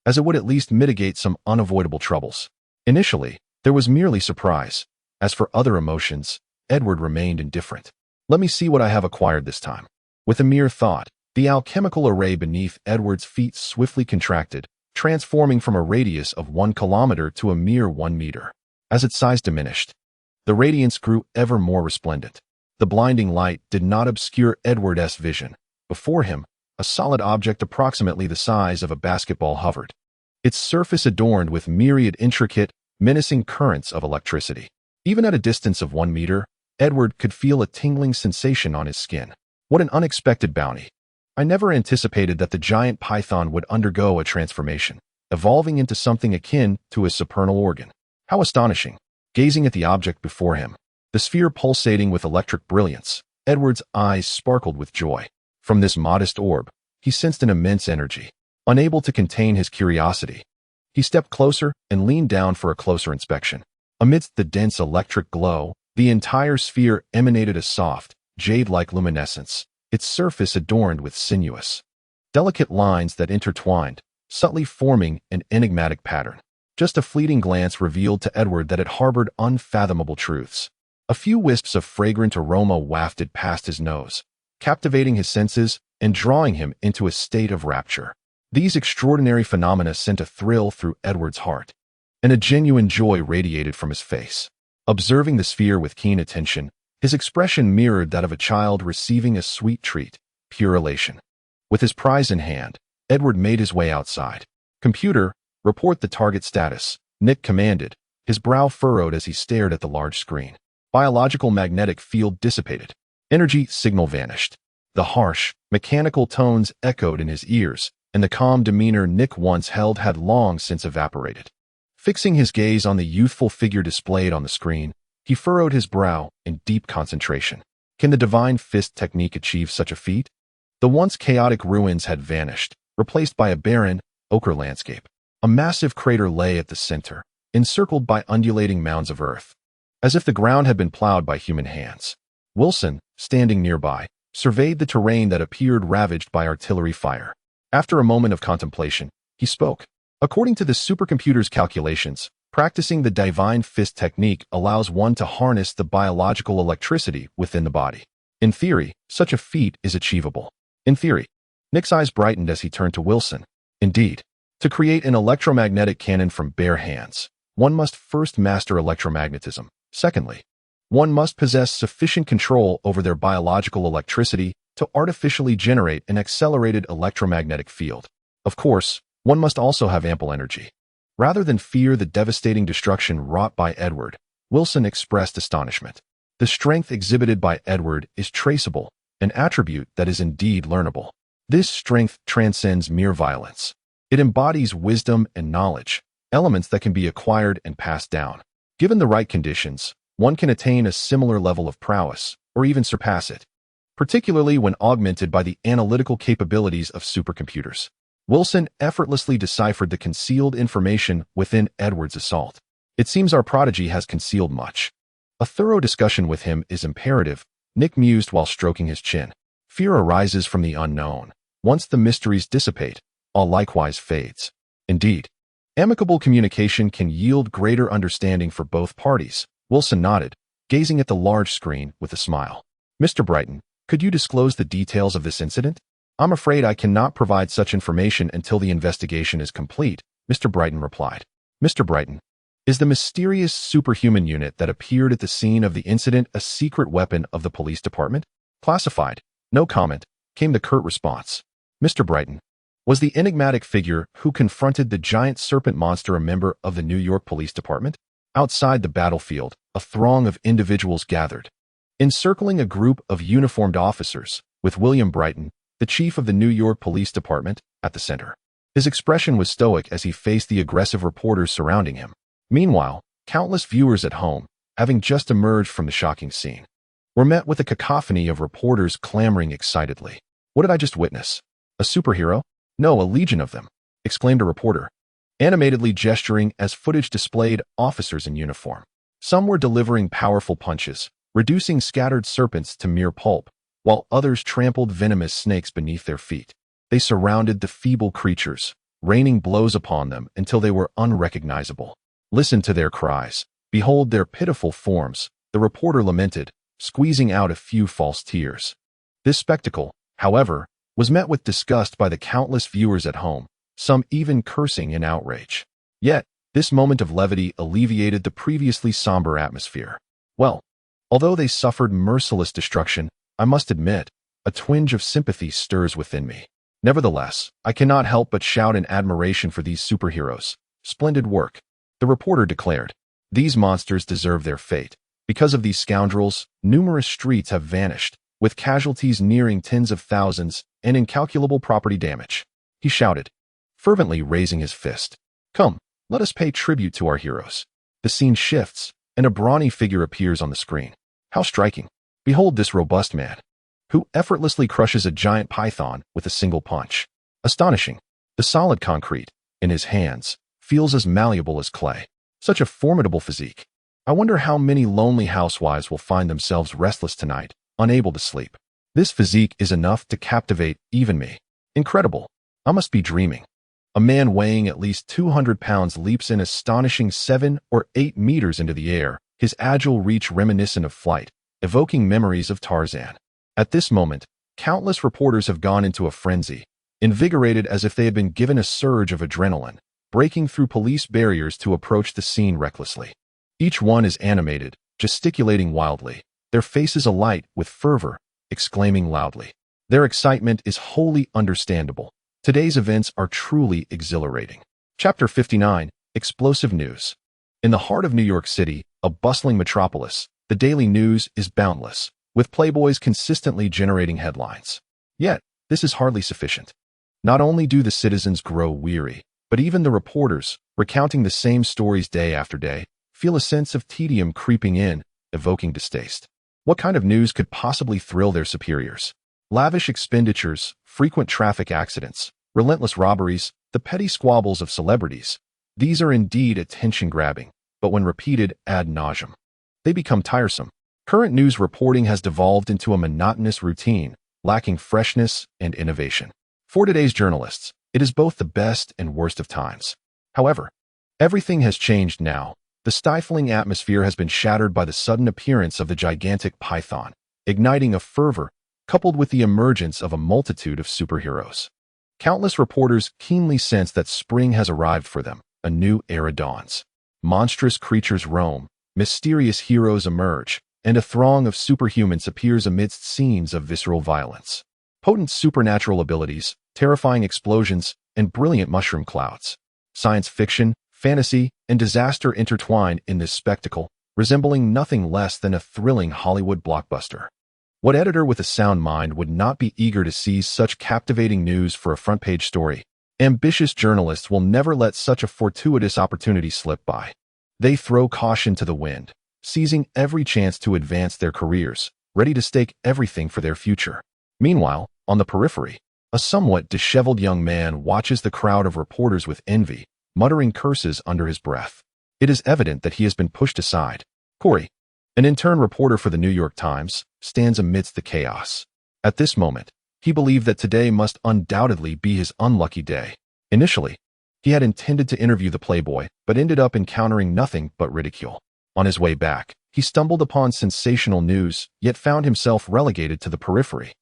as it would at least mitigate some unavoidable troubles. Initially, there was merely surprise. As for other emotions, Edward remained indifferent. Let me see what I have acquired this time. With a mere thought, the alchemical array beneath Edward's feet swiftly contracted, transforming from a radius of 1 kilometer to a mere 1 meter. As its size diminished, the radiance grew ever more resplendent. The blinding light did not obscure Edward's vision. Before him, a solid object approximately the size of a basketball hovered, its surface adorned with myriad intricate, menacing currents of electricity. Even at a distance of 1 meter, Edward could feel a tingling sensation on his skin. What an unexpected bounty! I never anticipated that the giant python would undergo a transformation, evolving into something akin to a supernal organ. How astonishing! Gazing at the object before him, the sphere pulsating with electric brilliance, Edward's eyes sparkled with joy. From this modest orb, he sensed an immense energy. Unable to contain his curiosity, he stepped closer and leaned down for a closer inspection. Amidst the dense electric glow, the entire sphere emanated a soft, jade-like luminescence, its surface adorned with sinuous, delicate lines that intertwined, subtly forming an enigmatic pattern. Just a fleeting glance revealed to Edward that it harbored unfathomable truths. A few wisps of fragrant aroma wafted past his nose, captivating his senses and drawing him into a state of rapture. These extraordinary phenomena sent a thrill through Edward's heart, and a genuine joy radiated from his face. Observing the sphere with keen attention, his expression mirrored that of a child receiving a sweet treat, pure elation. With his prize in hand, Edward made his way outside. "Computer, report the target status," Nick commanded, his brow furrowed as he stared at the large screen. Biological magnetic field dissipated. Energy signal vanished. The harsh, mechanical tones echoed in his ears, and the calm demeanor Nick once held had long since evaporated. Fixing his gaze on the youthful figure displayed on the screen, he furrowed his brow in deep concentration. Can the divine fist technique achieve such a feat? The once chaotic ruins had vanished, replaced by a barren, ochre landscape. A massive crater lay at the center, encircled by undulating mounds of earth, as if the ground had been plowed by human hands. Wilson, standing nearby, surveyed the terrain that appeared ravaged by artillery fire. After a moment of contemplation, he spoke. According to the supercomputer's calculations, practicing the divine fist technique allows one to harness the biological electricity within the body. In theory, such a feat is achievable. In theory. Nick's eyes brightened as he turned to Wilson. Indeed. To create an electromagnetic cannon from bare hands, one must first master electromagnetism. Secondly, one must possess sufficient control over their biological electricity to artificially generate an accelerated electromagnetic field. Of course, one must also have ample energy. Rather than fear the devastating destruction wrought by Edward, Wilson expressed astonishment. The strength exhibited by Edward is traceable, an attribute that is indeed learnable. This strength transcends mere violence. It embodies wisdom and knowledge, elements that can be acquired and passed down. Given the right conditions, one can attain a similar level of prowess, or even surpass it, particularly when augmented by the analytical capabilities of supercomputers. Wilson effortlessly deciphered the concealed information within Edward's assault. It seems our prodigy has concealed much. A thorough discussion with him is imperative, Nick mused while stroking his chin. Fear arises from the unknown. Once the mysteries dissipate, all likewise fades. Indeed, amicable communication can yield greater understanding for both parties. Wilson nodded, gazing at the large screen with a smile. Mr. Brighton, could you disclose the details of this incident? I'm afraid I cannot provide such information until the investigation is complete, Mr. Brighton replied. Mr. Brighton, is the mysterious superhuman unit that appeared at the scene of the incident a secret weapon of the police department? Classified. No comment, came the curt response. Mr. Brighton, was the enigmatic figure who confronted the giant serpent monster a member of the New York Police Department? Outside the battlefield, a throng of individuals gathered, encircling a group of uniformed officers. With William Brighton, the chief of the New York Police Department, at the center. His expression was stoic as he faced the aggressive reporters surrounding him. Meanwhile, countless viewers at home, having just emerged from the shocking scene, were met with a cacophony of reporters clamoring excitedly. "What did I just witness? A superhero? No, a legion of them," exclaimed a reporter, animatedly gesturing as footage displayed officers in uniform. Some were delivering powerful punches, reducing scattered serpents to mere pulp, while others trampled venomous snakes beneath their feet. They surrounded the feeble creatures, raining blows upon them until they were unrecognizable. "Listen to their cries. Behold their pitiful forms," the reporter lamented, squeezing out a few false tears. This spectacle, however, was met with disgust by the countless viewers at home, some even cursing in outrage. Yet, this moment of levity alleviated the previously somber atmosphere. Well, although they suffered merciless destruction, I must admit, a twinge of sympathy stirs within me. Nevertheless, I cannot help but shout in admiration for these superheroes. "Splendid work," the reporter declared. "These monsters deserve their fate. Because of these scoundrels, numerous streets have vanished, with casualties nearing tens of thousands and incalculable property damage," he shouted, fervently raising his fist. "Come, let us pay tribute to our heroes." The scene shifts, and a brawny figure appears on the screen. How striking! Behold this robust man, who effortlessly crushes a giant python with a single punch. Astonishing! The solid concrete, in his hands, feels as malleable as clay. Such a formidable physique. I wonder how many lonely housewives will find themselves restless tonight, unable to sleep. This physique is enough to captivate even me. Incredible! I must be dreaming. A man weighing at least 200 pounds leaps an astonishing 7 or 8 meters into the air, his agile reach reminiscent of flight, evoking memories of Tarzan. At this moment, countless reporters have gone into a frenzy, invigorated as if they had been given a surge of adrenaline, breaking through police barriers to approach the scene recklessly. Each one is animated, gesticulating wildly, their faces alight with fervor, exclaiming loudly. Their excitement is wholly understandable. Today's events are truly exhilarating. Chapter 59, Explosive News. In the heart of New York City, a bustling metropolis, the daily news is boundless, with playboys consistently generating headlines. Yet, this is hardly sufficient. Not only do the citizens grow weary, but even the reporters, recounting the same stories day after day, feel a sense of tedium creeping in, evoking distaste. What kind of news could possibly thrill their superiors? Lavish expenditures, frequent traffic accidents, relentless robberies, the petty squabbles of celebrities. These are indeed attention-grabbing, but when repeated ad nauseum, they become tiresome. Current news reporting has devolved into a monotonous routine, lacking freshness and innovation. For today's journalists, it is both the best and worst of times. However, everything has changed now. The stifling atmosphere has been shattered by the sudden appearance of the gigantic python, igniting a fervor coupled with the emergence of a multitude of superheroes. Countless reporters keenly sense that spring has arrived for them, a new era dawns. Monstrous creatures roam, mysterious heroes emerge, and a throng of superhumans appears amidst scenes of visceral violence. Potent supernatural abilities, terrifying explosions, and brilliant mushroom clouds. Science fiction, fantasy, and disaster intertwine in this spectacle, resembling nothing less than a thrilling Hollywood blockbuster. What editor with a sound mind would not be eager to seize such captivating news for a front-page story? Ambitious journalists will never let such a fortuitous opportunity slip by. They throw caution to the wind, seizing every chance to advance their careers, ready to stake everything for their future. Meanwhile, on the periphery, a somewhat disheveled young man watches the crowd of reporters with envy, muttering curses under his breath. It is evident that he has been pushed aside. Corey, an intern reporter for the New York Times, stands amidst the chaos. At this moment, he believed that today must undoubtedly be his unlucky day. Initially, he had intended to interview the playboy, but ended up encountering nothing but ridicule. On his way back, he stumbled upon sensational news, yet found himself relegated to the periphery.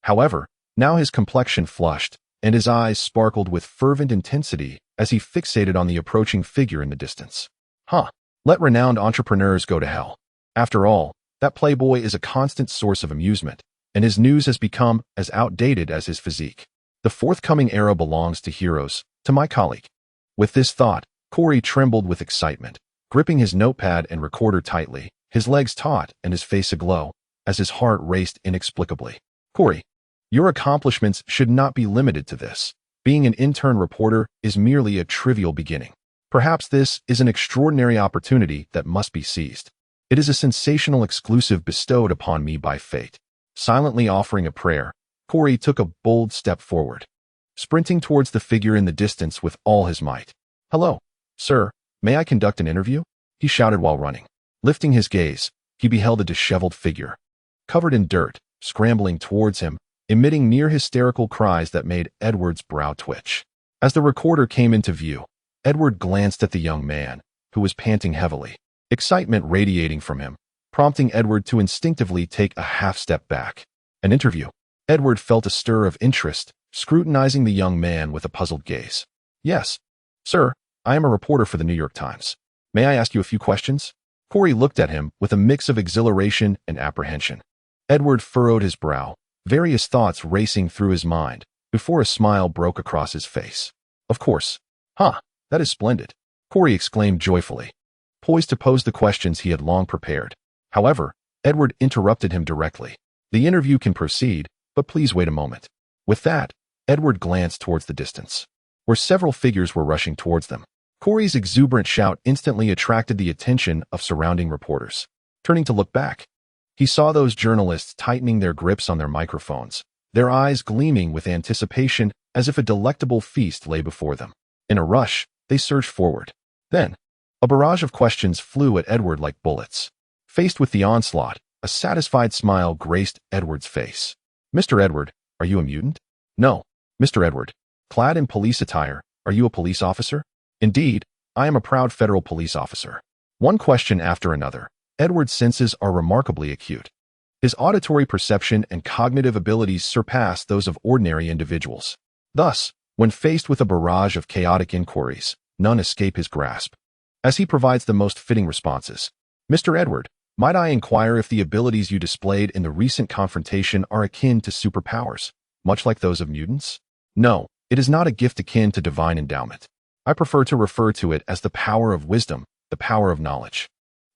However, now his complexion flushed, and his eyes sparkled with fervent intensity as he fixated on the approaching figure in the distance. Let renowned entrepreneurs go to hell. After all, that playboy is a constant source of amusement, and his news has become as outdated as his physique. The forthcoming era belongs to heroes, to my colleague. With this thought, Corey trembled with excitement, gripping his notepad and recorder tightly, his legs taut and his face aglow, as his heart raced inexplicably. Corey, Your accomplishments should not be limited to this. Being an intern reporter is merely a trivial beginning. Perhaps this is an extraordinary opportunity that must be seized. It is a sensational exclusive bestowed upon me by fate. Silently offering a prayer, Corey took a bold step forward, sprinting towards the figure in the distance with all his might. "Hello, sir, may I conduct an interview?" he shouted while running. Lifting his gaze, he beheld a disheveled figure, covered in dirt, scrambling towards him, emitting near hysterical cries that made Edward's brow twitch. As the recorder came into view, Edward glanced at the young man, who was panting heavily, excitement radiating from him, prompting Edward to instinctively take a half-step back. An interview. Edward felt a stir of interest, scrutinizing the young man with a puzzled gaze. "Yes, sir, I am a reporter for the New York Times. May I ask you a few questions?" Corey looked at him with a mix of exhilaration and apprehension. Edward furrowed his brow, various thoughts racing through his mind, before a smile broke across his face. "Of course. Huh, that is splendid," Corey exclaimed joyfully, poised to pose the questions he had long prepared. However, Edward interrupted him directly. "The interview can proceed, but please wait a moment." With that, Edward glanced towards the distance, where several figures were rushing towards them. Corey's exuberant shout instantly attracted the attention of surrounding reporters. Turning to look back, he saw those journalists tightening their grips on their microphones, their eyes gleaming with anticipation as if a delectable feast lay before them. In a rush, they surged forward. Then, a barrage of questions flew at Edward like bullets. Faced with the onslaught, a satisfied smile graced Edward's face. "Mr. Edward, are you a mutant?" "No." "Mr. Edward, clad in police attire, are you a police officer?" "Indeed, I am a proud federal police officer." One question after another, Edward's senses are remarkably acute. His auditory perception and cognitive abilities surpass those of ordinary individuals. Thus, when faced with a barrage of chaotic inquiries, none escape his grasp. As he provides the most fitting responses, "Mr. Edward, might I inquire if the abilities you displayed in the recent confrontation are akin to superpowers, much like those of mutants?" "No, it is not a gift akin to divine endowment. I prefer to refer to it as the power of wisdom, the power of knowledge."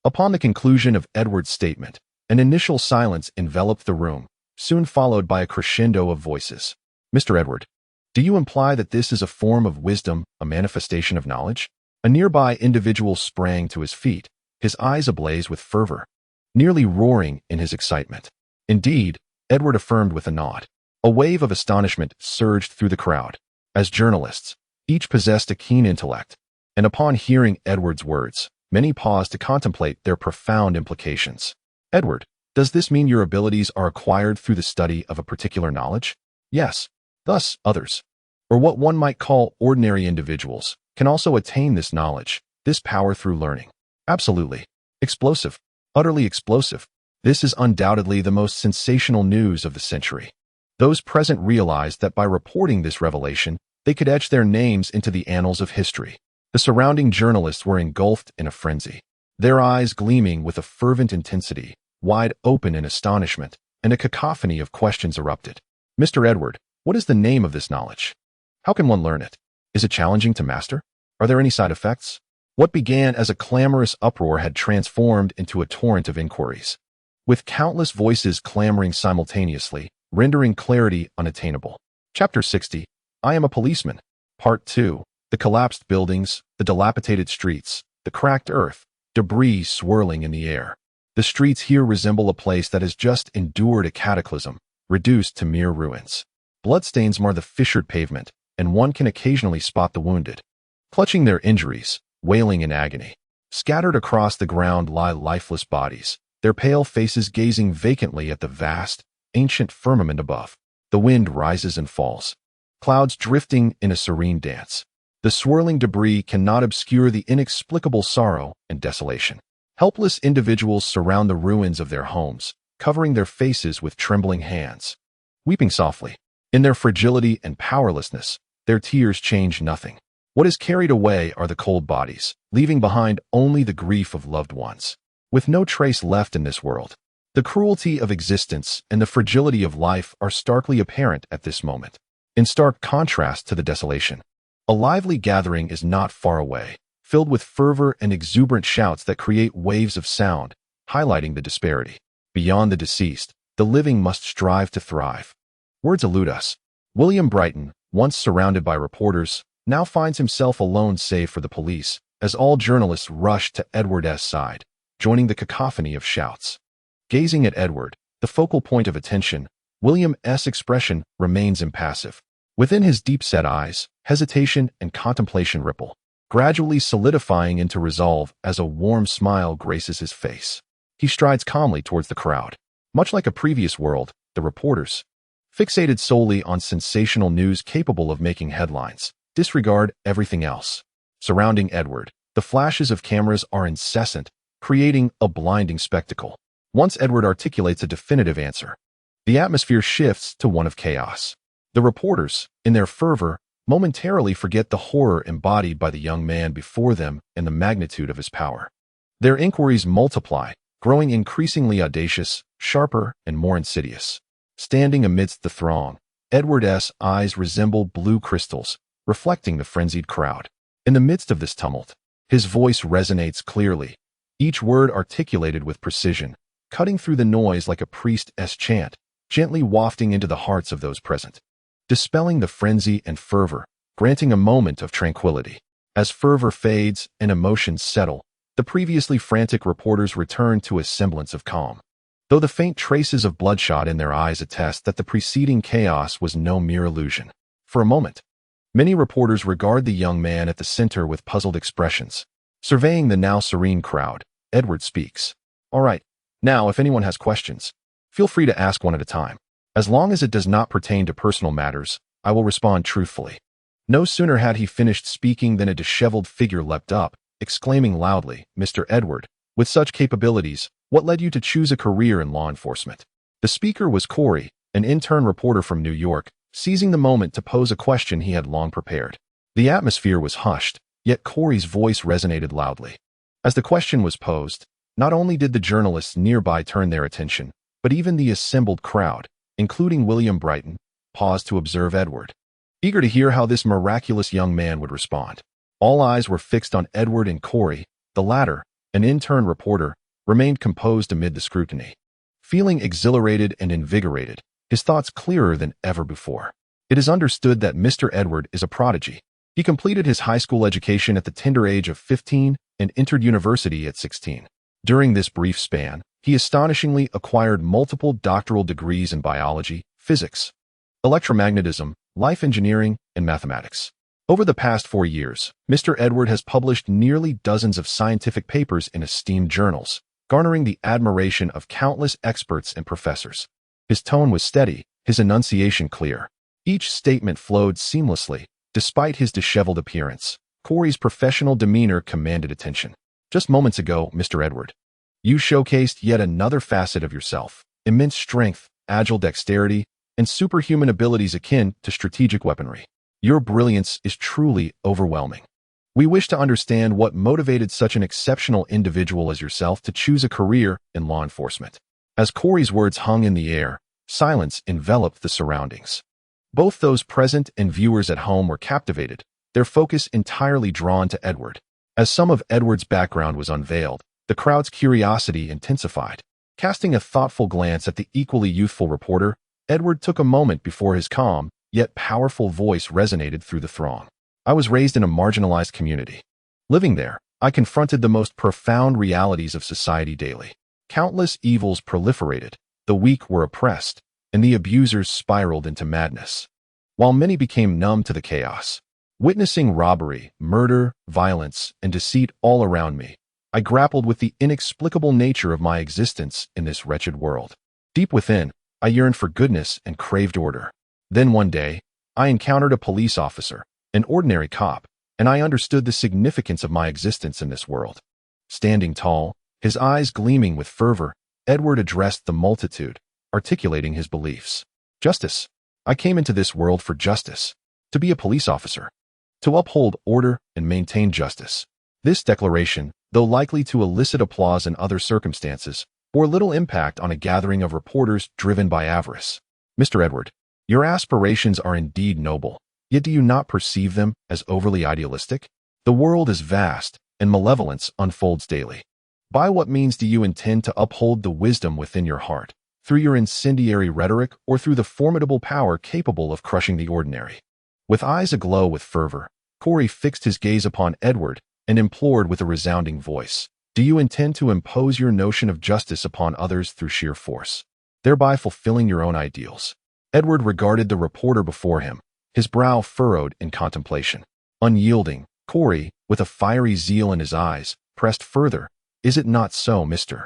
Upon the conclusion of Edward's statement, an initial silence enveloped the room, soon followed by a crescendo of voices. "Mr. Edward, do you imply that this is a form of wisdom, a manifestation of knowledge?" A nearby individual sprang to his feet, his eyes ablaze with fervor, nearly roaring in his excitement. "Indeed," Edward affirmed with a nod. A wave of astonishment surged through the crowd, as journalists, each possessed a keen intellect, and upon hearing Edward's words, many paused to contemplate their profound implications. "Edward, does this mean your abilities are acquired through the study of a particular knowledge?" "Yes. Thus, others, or what one might call ordinary individuals, can also attain this knowledge, this power through learning." "Absolutely. Explosive. Utterly explosive. This is undoubtedly the most sensational news of the century." Those present realized that by reporting this revelation, they could etch their names into the annals of history. The surrounding journalists were engulfed in a frenzy, their eyes gleaming with a fervent intensity, wide open in astonishment, and a cacophony of questions erupted. "Mr. Edward, what is the name of this knowledge? How can one learn it? Is it challenging to master? Are there any side effects?" What began as a clamorous uproar had transformed into a torrent of inquiries, with countless voices clamoring simultaneously, rendering clarity unattainable. Chapter 60. I Am a Policeman. Part 2. The collapsed buildings, the dilapidated streets, the cracked earth, debris swirling in the air. The streets here resemble a place that has just endured a cataclysm, reduced to mere ruins. Bloodstains mar the fissured pavement, and one can occasionally spot the wounded, clutching their injuries, wailing in agony. Scattered across the ground lie lifeless bodies, their pale faces gazing vacantly at the vast, ancient firmament above. The wind rises and falls, clouds drifting in a serene dance. The swirling debris cannot obscure the inexplicable sorrow and desolation. Helpless individuals surround the ruins of their homes, covering their faces with trembling hands, weeping softly. In their fragility and powerlessness, their tears change nothing. What is carried away are the cold bodies, leaving behind only the grief of loved ones. With no trace left in this world, the cruelty of existence and the fragility of life are starkly apparent at this moment. In stark contrast to the desolation, a lively gathering is not far away, filled with fervor and exuberant shouts that create waves of sound, highlighting the disparity. Beyond the deceased, the living must strive to thrive. Words elude us. William Brighton, once surrounded by reporters, now finds himself alone save for the police, as all journalists rush to Edward's side, joining the cacophony of shouts. Gazing at Edward, the focal point of attention, William's expression remains impassive. Within his deep-set eyes, hesitation and contemplation ripple, gradually solidifying into resolve as a warm smile graces his face. He strides calmly towards the crowd. Much like a previous world, the reporters, fixated solely on sensational news capable of making headlines, disregard everything else. Surrounding Edward, the flashes of cameras are incessant, creating a blinding spectacle. Once Edward articulates a definitive answer, the atmosphere shifts to one of chaos. The reporters, in their fervor, momentarily forget the horror embodied by the young man before them and the magnitude of his power. Their inquiries multiply, growing increasingly audacious, sharper, and more insidious. Standing amidst the throng, Edward's eyes resemble blue crystals, reflecting the frenzied crowd. In the midst of this tumult, his voice resonates clearly, each word articulated with precision, cutting through the noise like a priest's chant, gently wafting into the hearts of those present, dispelling the frenzy and fervor, granting a moment of tranquility. As fervor fades and emotions settle, the previously frantic reporters return to a semblance of calm. Though the faint traces of bloodshot in their eyes attest that the preceding chaos was no mere illusion. For a moment, many reporters regard the young man at the center with puzzled expressions. Surveying the now serene crowd, Edward speaks. "All right, now if anyone has questions, feel free to ask one at a time. As long as it does not pertain to personal matters, I will respond truthfully." No sooner had he finished speaking than a disheveled figure leapt up, exclaiming loudly, "Mr. Edward, with such capabilities, what led you to choose a career in law enforcement?" The speaker was Corey, an intern reporter from New York, seizing the moment to pose a question he had long prepared. The atmosphere was hushed, yet Corey's voice resonated loudly. As the question was posed, not only did the journalists nearby turn their attention, but even the assembled crowd, including William Brighton, paused to observe Edward, eager to hear how this miraculous young man would respond. All eyes were fixed on Edward, and Corey, the latter, an intern reporter, remained composed amid the scrutiny. Feeling exhilarated and invigorated, his thoughts clearer than ever before. It is understood that Mr. Edward is a prodigy. He completed his high school education at the tender age of 15 and entered university at 16. During this brief span, he astonishingly acquired multiple doctoral degrees in biology, physics, electromagnetism, life engineering, and mathematics. Over the past 4 years, Mr. Edward has published nearly dozens of scientific papers in esteemed journals, garnering the admiration of countless experts and professors. His tone was steady, his enunciation clear. Each statement flowed seamlessly, despite his disheveled appearance. Corey's professional demeanor commanded attention. "Just moments ago, Mr. Edward, you showcased yet another facet of yourself: immense strength, agile dexterity, and superhuman abilities akin to strategic weaponry. Your brilliance is truly overwhelming. We wish to understand what motivated such an exceptional individual as yourself to choose a career in law enforcement." As Corey's words hung in the air, silence enveloped the surroundings. Both those present and viewers at home were captivated, their focus entirely drawn to Edward. As some of Edward's background was unveiled, the crowd's curiosity intensified. Casting a thoughtful glance at the equally youthful reporter, Edward took a moment before his calm, yet powerful voice resonated through the throng. "I was raised in a marginalized community. Living there, I confronted the most profound realities of society daily. Countless evils proliferated, the weak were oppressed, and the abusers spiraled into madness, while many became numb to the chaos. Witnessing robbery, murder, violence, and deceit all around me, I grappled with the inexplicable nature of my existence in this wretched world. Deep within, I yearned for goodness and craved order. Then one day, I encountered a police officer, an ordinary cop, and I understood the significance of my existence in this world." Standing tall, his eyes gleaming with fervor, Edward addressed the multitude, articulating his beliefs. "Justice. I came into this world for justice. To be a police officer. To uphold order and maintain justice." This declaration, though likely to elicit applause in other circumstances, bore little impact on a gathering of reporters driven by avarice. "Mr. Edward, your aspirations are indeed noble, yet do you not perceive them as overly idealistic? The world is vast, and malevolence unfolds daily. By what means do you intend to uphold the wisdom within your heart, through your incendiary rhetoric or through the formidable power capable of crushing the ordinary. With eyes aglow with fervor, Corey fixed his gaze upon Edward and implored with a resounding voice, "Do you intend to impose your notion of justice upon others through sheer force, thereby fulfilling your own ideals?" Edward regarded the reporter before him, his brow furrowed in contemplation. Unyielding, Corey, with a fiery zeal in his eyes, pressed further, "Is it not so, Mr.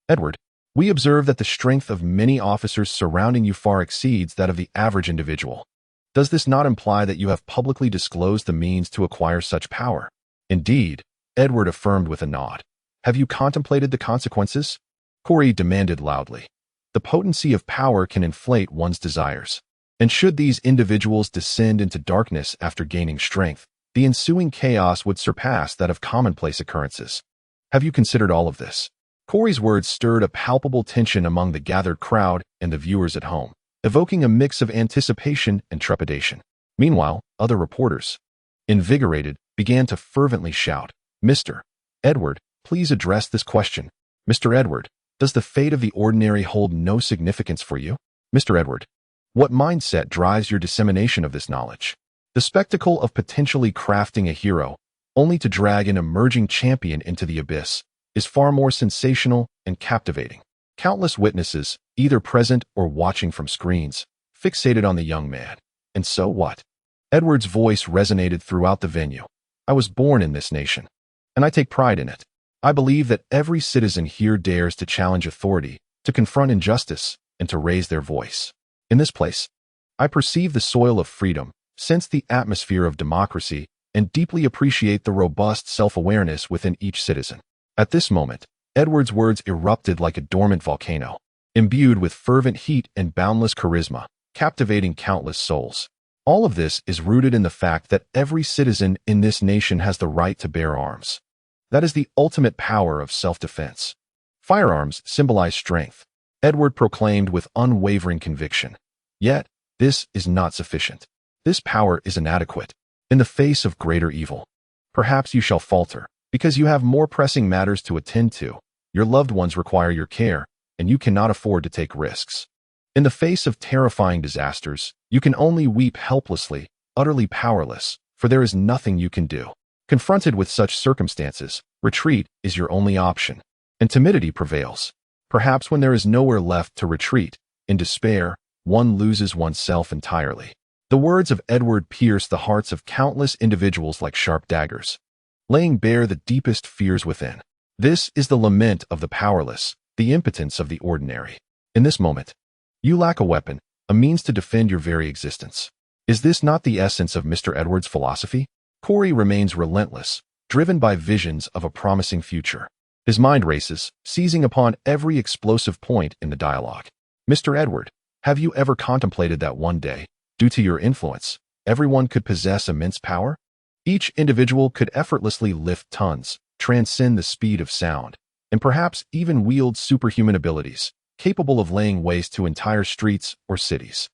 Edward? We observe that the strength of many officers surrounding you far exceeds that of the average individual. Does this not imply that you have publicly disclosed the means to acquire such power?" "Indeed," Edward affirmed with a nod. "Have you contemplated the consequences?" Corey demanded loudly. "The potency of power can inflate one's desires. And should these individuals descend into darkness after gaining strength, the ensuing chaos would surpass that of commonplace occurrences. Have you considered all of this?" Corey's words stirred a palpable tension among the gathered crowd and the viewers at home, evoking a mix of anticipation and trepidation. Meanwhile, other reporters, invigorated, began to fervently shout, "Mr. Edward, please address this question. Mr. Edward, does the fate of the ordinary hold no significance for you? Mr. Edward, what mindset drives your dissemination of this knowledge?" The spectacle of potentially crafting a hero, only to drag an emerging champion into the abyss, is far more sensational and captivating. Countless witnesses, either present or watching from screens, fixated on the young man. And so what? Edward's voice resonated throughout the venue. "I was born in this nation, and I take pride in it. I believe that every citizen here dares to challenge authority, to confront injustice, and to raise their voice. In this place, I perceive the soil of freedom, sense the atmosphere of democracy, and deeply appreciate the robust self-awareness within each citizen." At this moment, Edward's words erupted like a dormant volcano, imbued with fervent heat and boundless charisma, captivating countless souls. All of this is rooted in the fact that every citizen in this nation has the right to bear arms. That is the ultimate power of self-defense. Firearms symbolize strength, Edward proclaimed with unwavering conviction. Yet, this is not sufficient. This power is inadequate. In the face of greater evil, perhaps you shall falter, because you have more pressing matters to attend to. Your loved ones require your care, and you cannot afford to take risks. In the face of terrifying disasters, you can only weep helplessly, utterly powerless, for there is nothing you can do. Confronted with such circumstances, retreat is your only option, and timidity prevails. Perhaps when there is nowhere left to retreat, in despair, one loses oneself entirely. The words of Edward pierced the hearts of countless individuals like sharp daggers, laying bare the deepest fears within. This is the lament of the powerless, the impotence of the ordinary. In this moment, you lack a weapon, a means to defend your very existence. Is this not the essence of Mr. Edward's philosophy? Corey remains relentless, driven by visions of a promising future. His mind races, seizing upon every explosive point in the dialogue. "Mr. Edward, have you ever contemplated that one day, due to your influence, everyone could possess immense power? Each individual could effortlessly lift tons, transcend the speed of sound, and perhaps even wield superhuman abilities, capable of laying waste to entire streets or cities.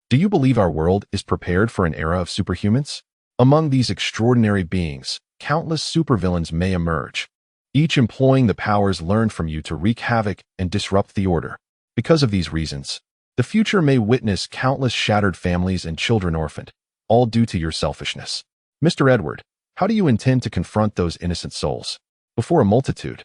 Do you believe our world is prepared for an era of superhumans? Among these extraordinary beings, countless supervillains may emerge, each employing the powers learned from you to wreak havoc and disrupt the order. Because of these reasons, the future may witness countless shattered families and children orphaned, all due to your selfishness. Mr. Edward, how do you intend to confront those innocent souls? Before a multitude,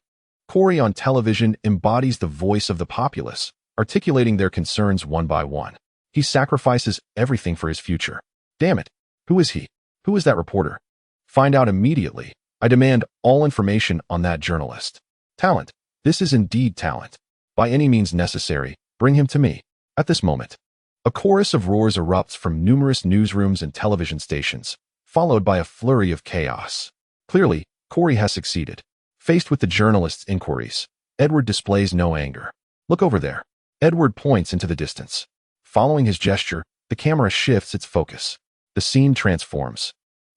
Corey on television embodies the voice of the populace, articulating their concerns one by one. He sacrifices everything for his future. Damn it. Who is he? Who is that reporter? Find out immediately. I demand all information on that journalist. Talent. This is indeed talent. By any means necessary, bring him to me. At this moment, a chorus of roars erupts from numerous newsrooms and television stations, followed by a flurry of chaos. Clearly, Corey has succeeded. Faced with the journalist's inquiries, Edward displays no anger. "Look over there." Edward points into the distance. Following his gesture, the camera shifts its focus. The scene transforms,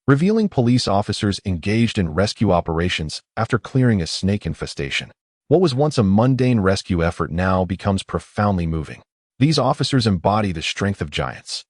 revealing police officers engaged in rescue operations after clearing a snake infestation. What was once a mundane rescue effort now becomes profoundly moving. These officers embody the strength of giants.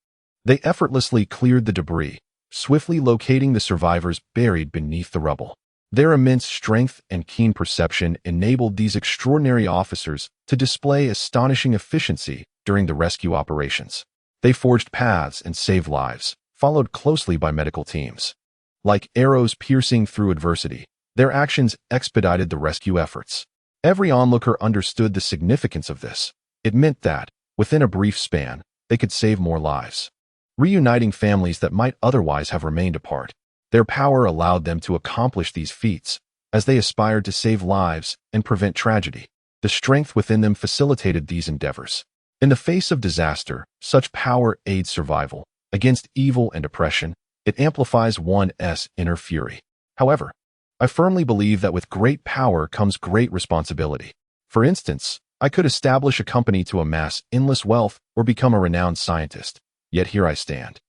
They effortlessly cleared the debris, swiftly locating the survivors buried beneath the rubble. Their immense strength and keen perception enabled these extraordinary officers to display astonishing efficiency during the rescue operations. They forged paths and saved lives, followed closely by medical teams. Like arrows piercing through adversity, their actions expedited the rescue efforts. Every onlooker understood the significance of this. It meant that, within a brief span, they could save more lives, reuniting families that might otherwise have remained apart. Their power allowed them to accomplish these feats, as they aspired to save lives and prevent tragedy. The strength within them facilitated these endeavors. In the face of disaster, such power aids survival. Against evil and oppression, it amplifies one's inner fury. However, I firmly believe that with great power comes great responsibility. For instance, I could establish a company to amass endless wealth or become a renowned scientist. Yet here I stand.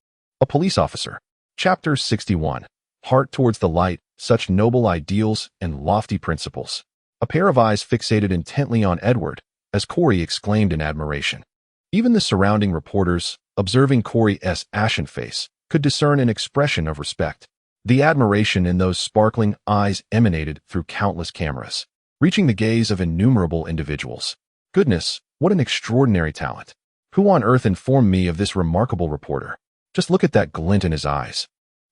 A police officer. Chapter 61. Heart towards the light, such noble ideals and lofty principles. A pair of eyes fixated intently on Edward, as Corey exclaimed in admiration. Even the surrounding reporters, observing Corey's ashen face, could discern an expression of respect. The admiration in those sparkling eyes emanated through countless cameras, reaching the gaze of innumerable individuals. Goodness, what an extraordinary talent. Who on earth informed me of this remarkable reporter? Just look at that glint in his eyes.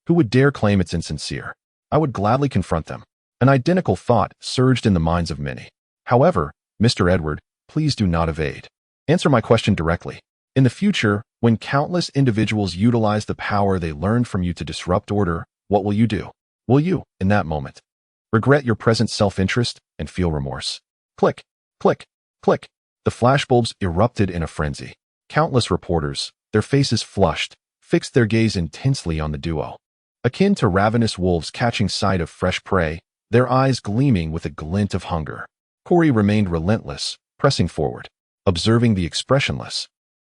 Who would dare claim it's insincere? I would gladly confront them. An identical thought surged in the minds of many. However, Mr. Edward, please do not evade. Answer my question directly. In the future, when countless individuals utilize the power they learned from you to disrupt order, what will you do? Will you, in that moment, regret your present self-interest and feel remorse? Click, click, click. The flashbulbs erupted in a frenzy. Countless reporters, their faces flushed, fixed their gaze intensely on the duo. Akin to ravenous wolves catching sight of fresh prey, their eyes gleaming with a glint of hunger. Corey remained relentless, pressing forward, observing the expressionless,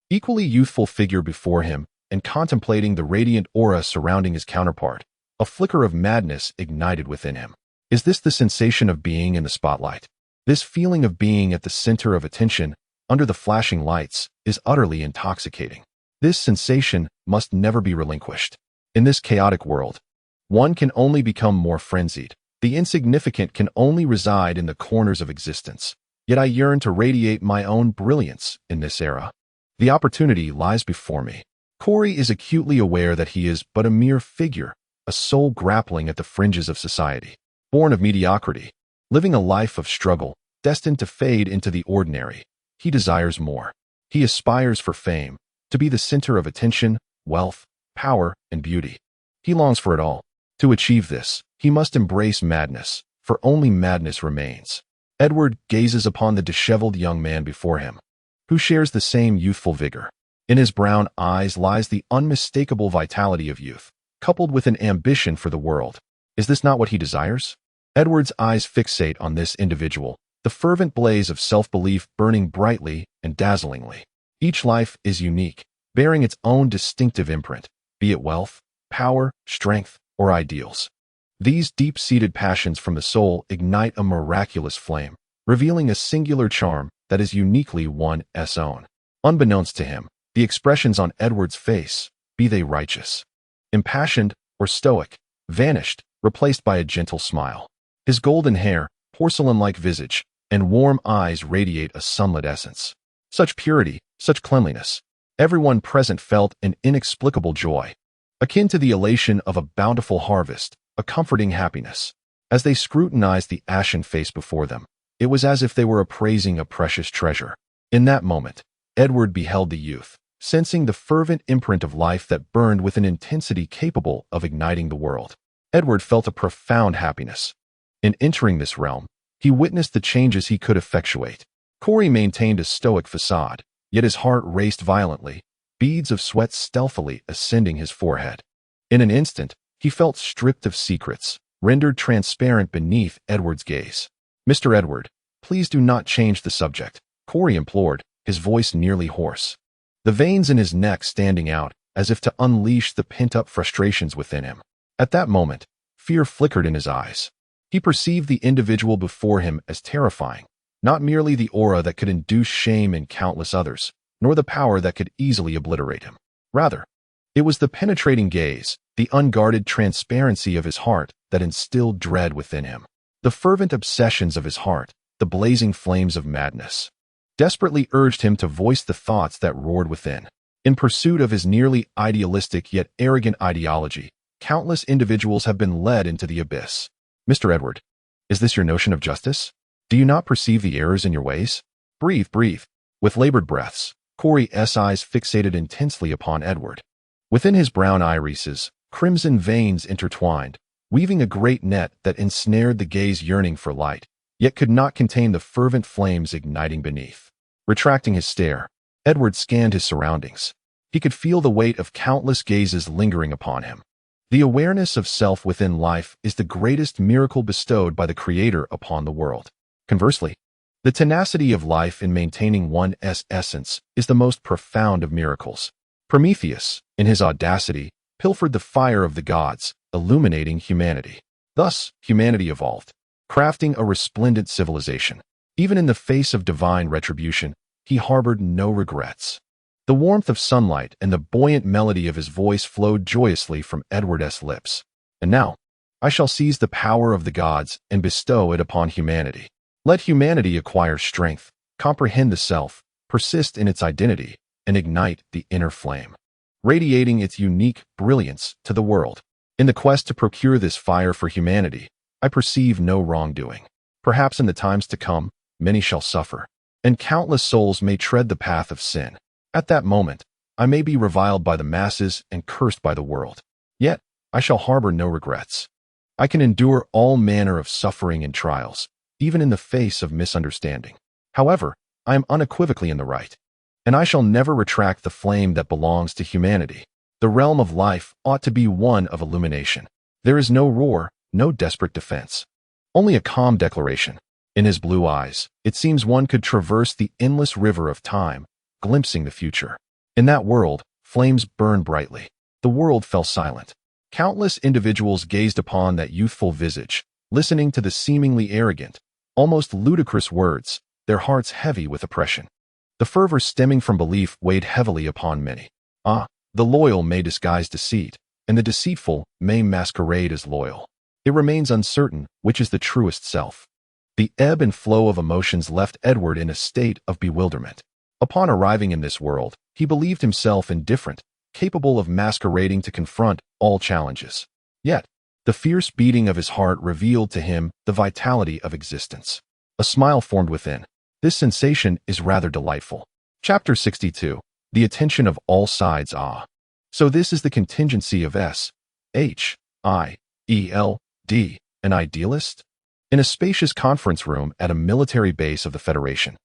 equally youthful figure before him and contemplating the radiant aura surrounding his counterpart. A flicker of madness ignited within him. Is this the sensation of being in the spotlight? This feeling of being at the center of attention, under the flashing lights, is utterly intoxicating. This sensation must never be relinquished. In this chaotic world, one can only become more frenzied. The insignificant can only reside in the corners of existence. Yet I yearn to radiate my own brilliance in this era. The opportunity lies before me. Corey is acutely aware that he is but a mere figure, a soul grappling at the fringes of society, born of mediocrity, living a life of struggle, destined to fade into the ordinary. He desires more. He aspires for fame, to be the center of attention, wealth, power, and beauty. He longs for it all. To achieve this, he must embrace madness, for only madness remains. Edward gazes upon the disheveled young man before him, who shares the same youthful vigor. In his brown eyes lies the unmistakable vitality of youth, coupled with an ambition for the world. Is this not what he desires? Edward's eyes fixate on this individual, the fervent blaze of self-belief burning brightly and dazzlingly. Each life is unique, bearing its own distinctive imprint, be it wealth, power, strength, or ideals. These deep-seated passions from the soul ignite a miraculous flame, revealing a singular charm that is uniquely one's own. Unbeknownst to him, the expressions on Edward's face, be they righteous, impassioned, or stoic, vanished, replaced by a gentle smile. His golden hair, porcelain-like visage, and warm eyes radiate a sunlit essence. Such purity, such cleanliness. Everyone present felt an inexplicable joy, akin to the elation of a bountiful harvest, a comforting happiness. As they scrutinized the ashen face before them, it was as if they were appraising a precious treasure. In that moment, Edward beheld the youth, sensing the fervent imprint of life that burned with an intensity capable of igniting the world. Edward felt a profound happiness. In entering this realm, he witnessed the changes he could effectuate. Corey maintained a stoic facade, yet his heart raced violently, beads of sweat stealthily ascending his forehead. In an instant, he felt stripped of secrets, rendered transparent beneath Edward's gaze. Mr. Edward, please do not change the subject, Corey implored, his voice nearly hoarse. The veins in his neck standing out, as if to unleash the pent-up frustrations within him. At that moment, fear flickered in his eyes. He perceived the individual before him as terrifying, not merely the aura that could induce shame in countless others, nor the power that could easily obliterate him. Rather, it was the penetrating gaze, the unguarded transparency of his heart that instilled dread within him. The fervent obsessions of his heart, the blazing flames of madness, desperately urged him to voice the thoughts that roared within. In pursuit of his nearly idealistic yet arrogant ideology, countless individuals have been led into the abyss. Mr. Edward, is this your notion of justice? Do you not perceive the errors in your ways? Breathe, breathe. With labored breaths, Corey's eyes fixated intensely upon Edward. Within his brown irises, crimson veins intertwined, weaving a great net that ensnared the gaze yearning for light, yet could not contain the fervent flames igniting beneath. Retracting his stare, Edward scanned his surroundings. He could feel the weight of countless gazes lingering upon him. The awareness of self within life is the greatest miracle bestowed by the Creator upon the world. Conversely, the tenacity of life in maintaining one's essence is the most profound of miracles. Prometheus, in his audacity, pilfered the fire of the gods, illuminating humanity. Thus, humanity evolved, crafting a resplendent civilization. Even in the face of divine retribution, he harbored no regrets. The warmth of sunlight and the buoyant melody of his voice flowed joyously from Edward's lips. And now, I shall seize the power of the gods and bestow it upon humanity. Let humanity acquire strength, comprehend the self, persist in its identity, and ignite the inner flame, radiating its unique brilliance to the world. In the quest to procure this fire for humanity, I perceive no wrongdoing. Perhaps in the times to come, many shall suffer, and countless souls may tread the path of sin. At that moment, I may be reviled by the masses and cursed by the world. Yet, I shall harbor no regrets. I can endure all manner of suffering and trials, even in the face of misunderstanding. However, I am unequivocally in the right, and I shall never retract the flame that belongs to humanity. The realm of life ought to be one of illumination. There is no roar, no desperate defense, only a calm declaration. In his blue eyes, it seems one could traverse the endless river of time, glimpsing the future. In that world, flames burned brightly. The world fell silent. Countless individuals gazed upon that youthful visage, listening to the seemingly arrogant, almost ludicrous words, their hearts heavy with oppression. The fervor stemming from belief weighed heavily upon many. The loyal may disguise deceit, and the deceitful may masquerade as loyal. It remains uncertain which is the truest self. The ebb and flow of emotions left Edward in a state of bewilderment. Upon arriving in this world, he believed himself indifferent, capable of masquerading to confront all challenges. Yet, the fierce beating of his heart revealed to him the vitality of existence. A smile formed within. This sensation is rather delightful. Chapter 62. The attention of all sides. So this is the contingency of S.H.I.E.L.D., an idealist? In a spacious conference room at a military base of the Federation,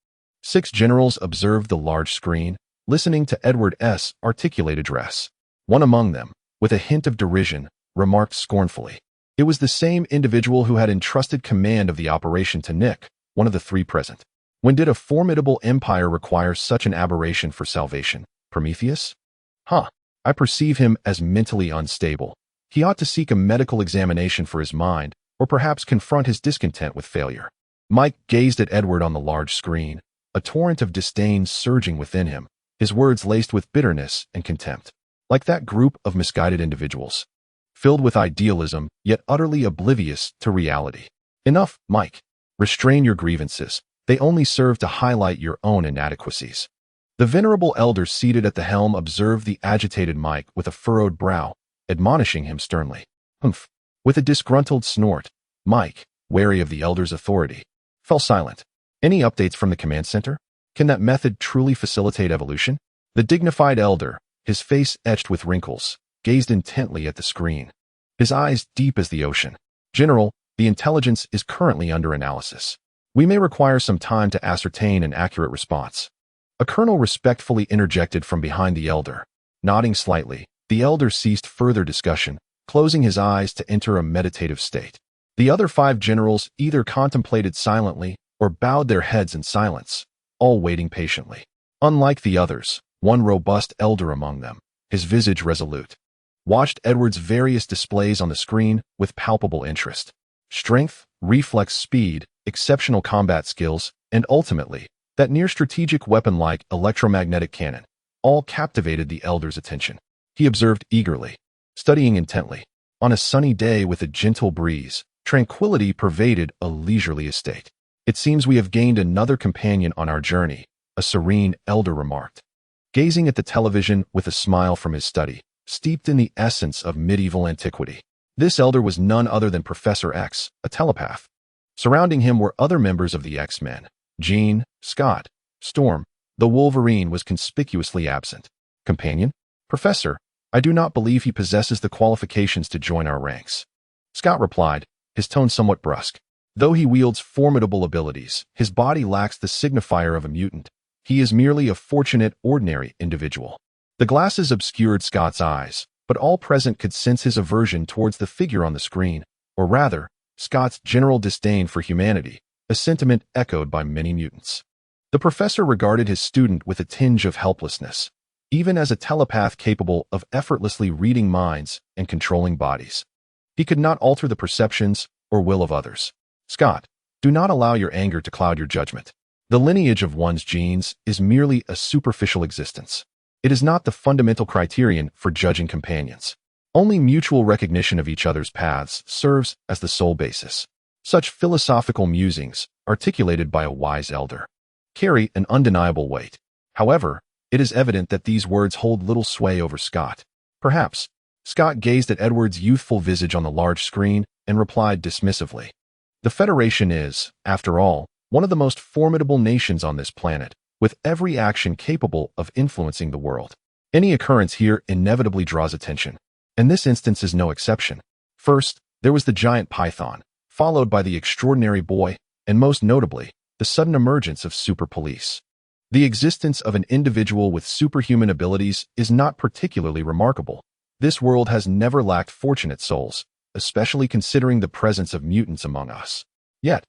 6 generals observed the large screen, listening to Edward's articulate address. One among them, with a hint of derision, remarked scornfully. It was the same individual who had entrusted command of the operation to Nick, one of the 3 present. When did a formidable empire require such an aberration for salvation? Prometheus? I perceive him as mentally unstable. He ought to seek a medical examination for his mind, or perhaps confront his discontent with failure. Mike gazed at Edward on the large screen, a torrent of disdain surging within him, his words laced with bitterness and contempt. Like that group of misguided individuals, filled with idealism, yet utterly oblivious to reality. Enough, Mike. Restrain your grievances. They only serve to highlight your own inadequacies. The venerable elder seated at the helm observed the agitated Mike with a furrowed brow, admonishing him sternly. Humph. With a disgruntled snort, Mike, wary of the elder's authority, fell silent. Any updates from the command center? Can that method truly facilitate evolution? The dignified elder, his face etched with wrinkles, gazed intently at the screen, his eyes deep as the ocean. General, the intelligence is currently under analysis. We may require some time to ascertain an accurate response. A colonel respectfully interjected from behind the elder. Nodding slightly, the elder ceased further discussion, closing his eyes to enter a meditative state. The other 5 generals either contemplated silently or bowed their heads in silence, all waiting patiently. Unlike the others, one robust elder among them, his visage resolute, watched Edward's various displays on the screen with palpable interest. Strength, reflex speed, exceptional combat skills, and ultimately, that near-strategic weapon-like electromagnetic cannon, all captivated the elder's attention. He observed eagerly, studying intently. On a sunny day with a gentle breeze, tranquility pervaded a leisurely estate. "It seems we have gained another companion on our journey," a serene elder remarked, gazing at the television with a smile from his study, steeped in the essence of medieval antiquity. This elder was none other than Professor X, a telepath. Surrounding him were other members of the X-Men: Jean, Scott, Storm. The Wolverine was conspicuously absent. "Companion? Professor, I do not believe he possesses the qualifications to join our ranks," Scott replied, his tone somewhat brusque. "Though he wields formidable abilities, his body lacks the signifier of a mutant. He is merely a fortunate, ordinary individual." The glasses obscured Scott's eyes, but all present could sense his aversion towards the figure on the screen, or rather, Scott's general disdain for humanity, a sentiment echoed by many mutants. The professor regarded his student with a tinge of helplessness, even as a telepath capable of effortlessly reading minds and controlling bodies. He could not alter the perceptions or will of others. "Scott, do not allow your anger to cloud your judgment. The lineage of one's genes is merely a superficial existence. It is not the fundamental criterion for judging companions. Only mutual recognition of each other's paths serves as the sole basis." Such philosophical musings, articulated by a wise elder, carry an undeniable weight. However, it is evident that these words hold little sway over Scott. "Perhaps." Scott gazed at Edward's youthful visage on the large screen and replied dismissively, "The Federation is, after all, one of the most formidable nations on this planet, with every action capable of influencing the world. Any occurrence here inevitably draws attention, and this instance is no exception. First, there was the giant python, followed by the extraordinary boy, and most notably, the sudden emergence of super police. The existence of an individual with superhuman abilities is not particularly remarkable. This world has never lacked fortunate souls, especially considering the presence of mutants among us. Yet,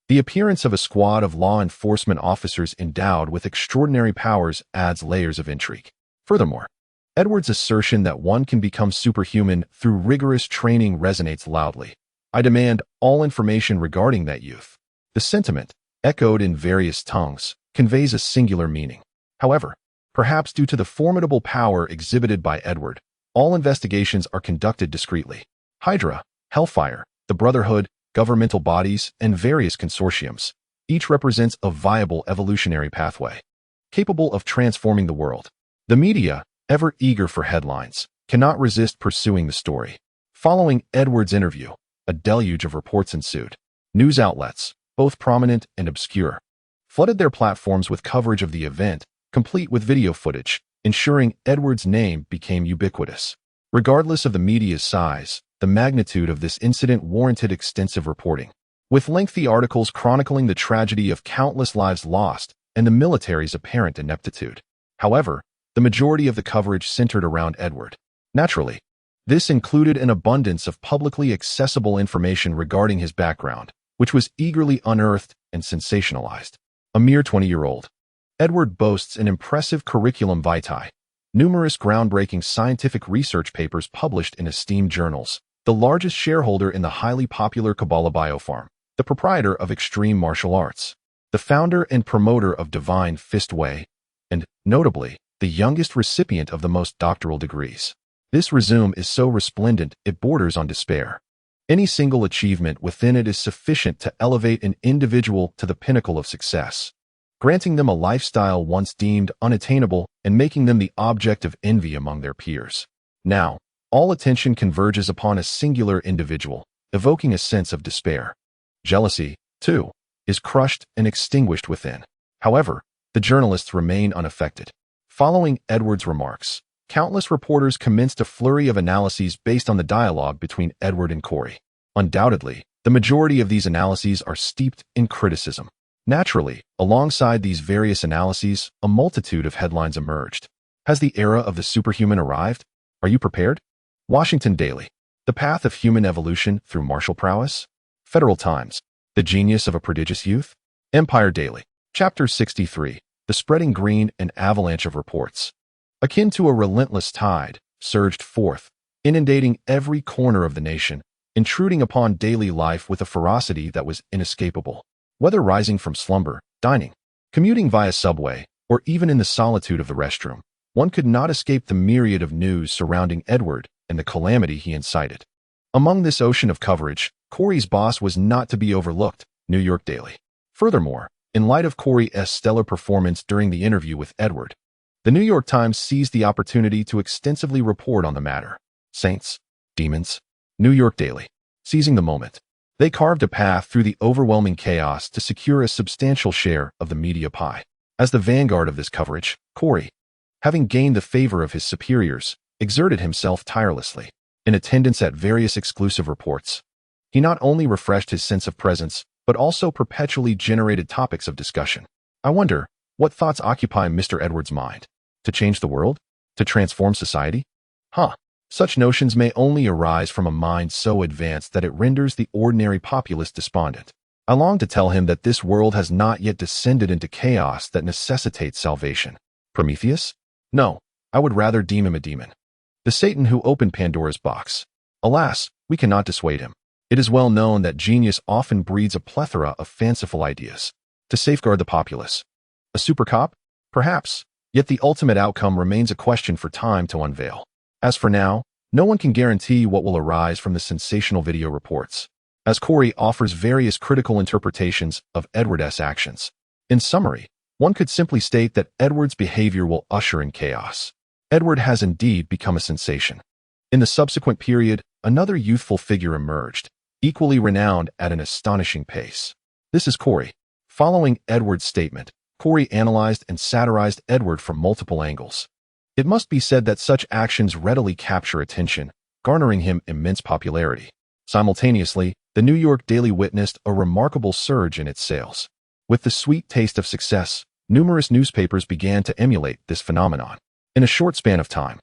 the appearance of a squad of law enforcement officers endowed with extraordinary powers adds layers of intrigue. Furthermore, Edward's assertion that one can become superhuman through rigorous training resonates loudly. I demand all information regarding that youth." The sentiment, echoed in various tongues, conveys a singular meaning. However, perhaps due to the formidable power exhibited by Edward, all investigations are conducted discreetly. Hydra, Hellfire, the Brotherhood, governmental bodies, and various consortiums, each represents a viable evolutionary pathway, capable of transforming the world. The media, ever eager for headlines, cannot resist pursuing the story. Following Edward's interview, a deluge of reports ensued. News outlets, both prominent and obscure, flooded their platforms with coverage of the event, complete with video footage, ensuring Edward's name became ubiquitous. Regardless of the media's size, the magnitude of this incident warranted extensive reporting, with lengthy articles chronicling the tragedy of countless lives lost and the military's apparent ineptitude. However, the majority of the coverage centered around Edward. Naturally, this included an abundance of publicly accessible information regarding his background, which was eagerly unearthed and sensationalized. A mere 20-year-old, Edward boasts an impressive curriculum vitae, numerous groundbreaking scientific research papers published in esteemed journals, the largest shareholder in the highly popular Kabbalah Biofarm, the proprietor of Extreme Martial Arts, the founder and promoter of Divine Fist Way, and, notably, the youngest recipient of the most doctoral degrees. This resume is so resplendent it borders on despair. Any single achievement within it is sufficient to elevate an individual to the pinnacle of success, granting them a lifestyle once deemed unattainable and making them the object of envy among their peers. Now, all attention converges upon a singular individual, evoking a sense of despair. Jealousy, too, is crushed and extinguished within. However, the journalists remain unaffected. Following Edward's remarks, countless reporters commenced a flurry of analyses based on the dialogue between Edward and Corey. Undoubtedly, the majority of these analyses are steeped in criticism. Naturally, alongside these various analyses, a multitude of headlines emerged. Has the era of the superhuman arrived? Are you prepared? Washington Daily. The path of human evolution through martial prowess? Federal Times. The genius of a prodigious youth? Empire Daily. Chapter 63. The spreading green, an avalanche of reports, akin to a relentless tide, surged forth, inundating every corner of the nation, intruding upon daily life with a ferocity that was inescapable. Whether rising from slumber, dining, commuting via subway, or even in the solitude of the restroom, one could not escape the myriad of news surrounding Edward and the calamity he incited. Among this ocean of coverage, Corey's boss was not to be overlooked, New York Daily. Furthermore, in light of Corey's stellar performance during the interview with Edward, the New York Times seized the opportunity to extensively report on the matter. Saints, demons, New York Daily. Seizing the moment, they carved a path through the overwhelming chaos to secure a substantial share of the media pie. As the vanguard of this coverage, Corey, having gained the favor of his superiors, exerted himself tirelessly. In attendance at various exclusive reports, he not only refreshed his sense of presence, but also perpetually generated topics of discussion. I wonder, what thoughts occupy Mr. Edwards' mind? To change the world? To transform society? Such notions may only arise from a mind so advanced that it renders the ordinary populace despondent. I long to tell him that this world has not yet descended into chaos that necessitates salvation. Prometheus? No, I would rather deem him a demon. The Satan who opened Pandora's box. Alas, we cannot dissuade him. It is well known that genius often breeds a plethora of fanciful ideas. To safeguard the populace. A super cop? Perhaps. Yet the ultimate outcome remains a question for time to unveil. As for now, no one can guarantee what will arise from the sensational video reports, as Corey offers various critical interpretations of Edward's actions. In summary, one could simply state that Edward's behavior will usher in chaos. Edward has indeed become a sensation. In the subsequent period, another youthful figure emerged, equally renowned at an astonishing pace. This is Corey. Following Edward's statement, Corey analyzed and satirized Edward from multiple angles. It must be said that such actions readily capture attention, garnering him immense popularity. Simultaneously, the New York Daily witnessed a remarkable surge in its sales. With the sweet taste of success, numerous newspapers began to emulate this phenomenon. In a short span of time,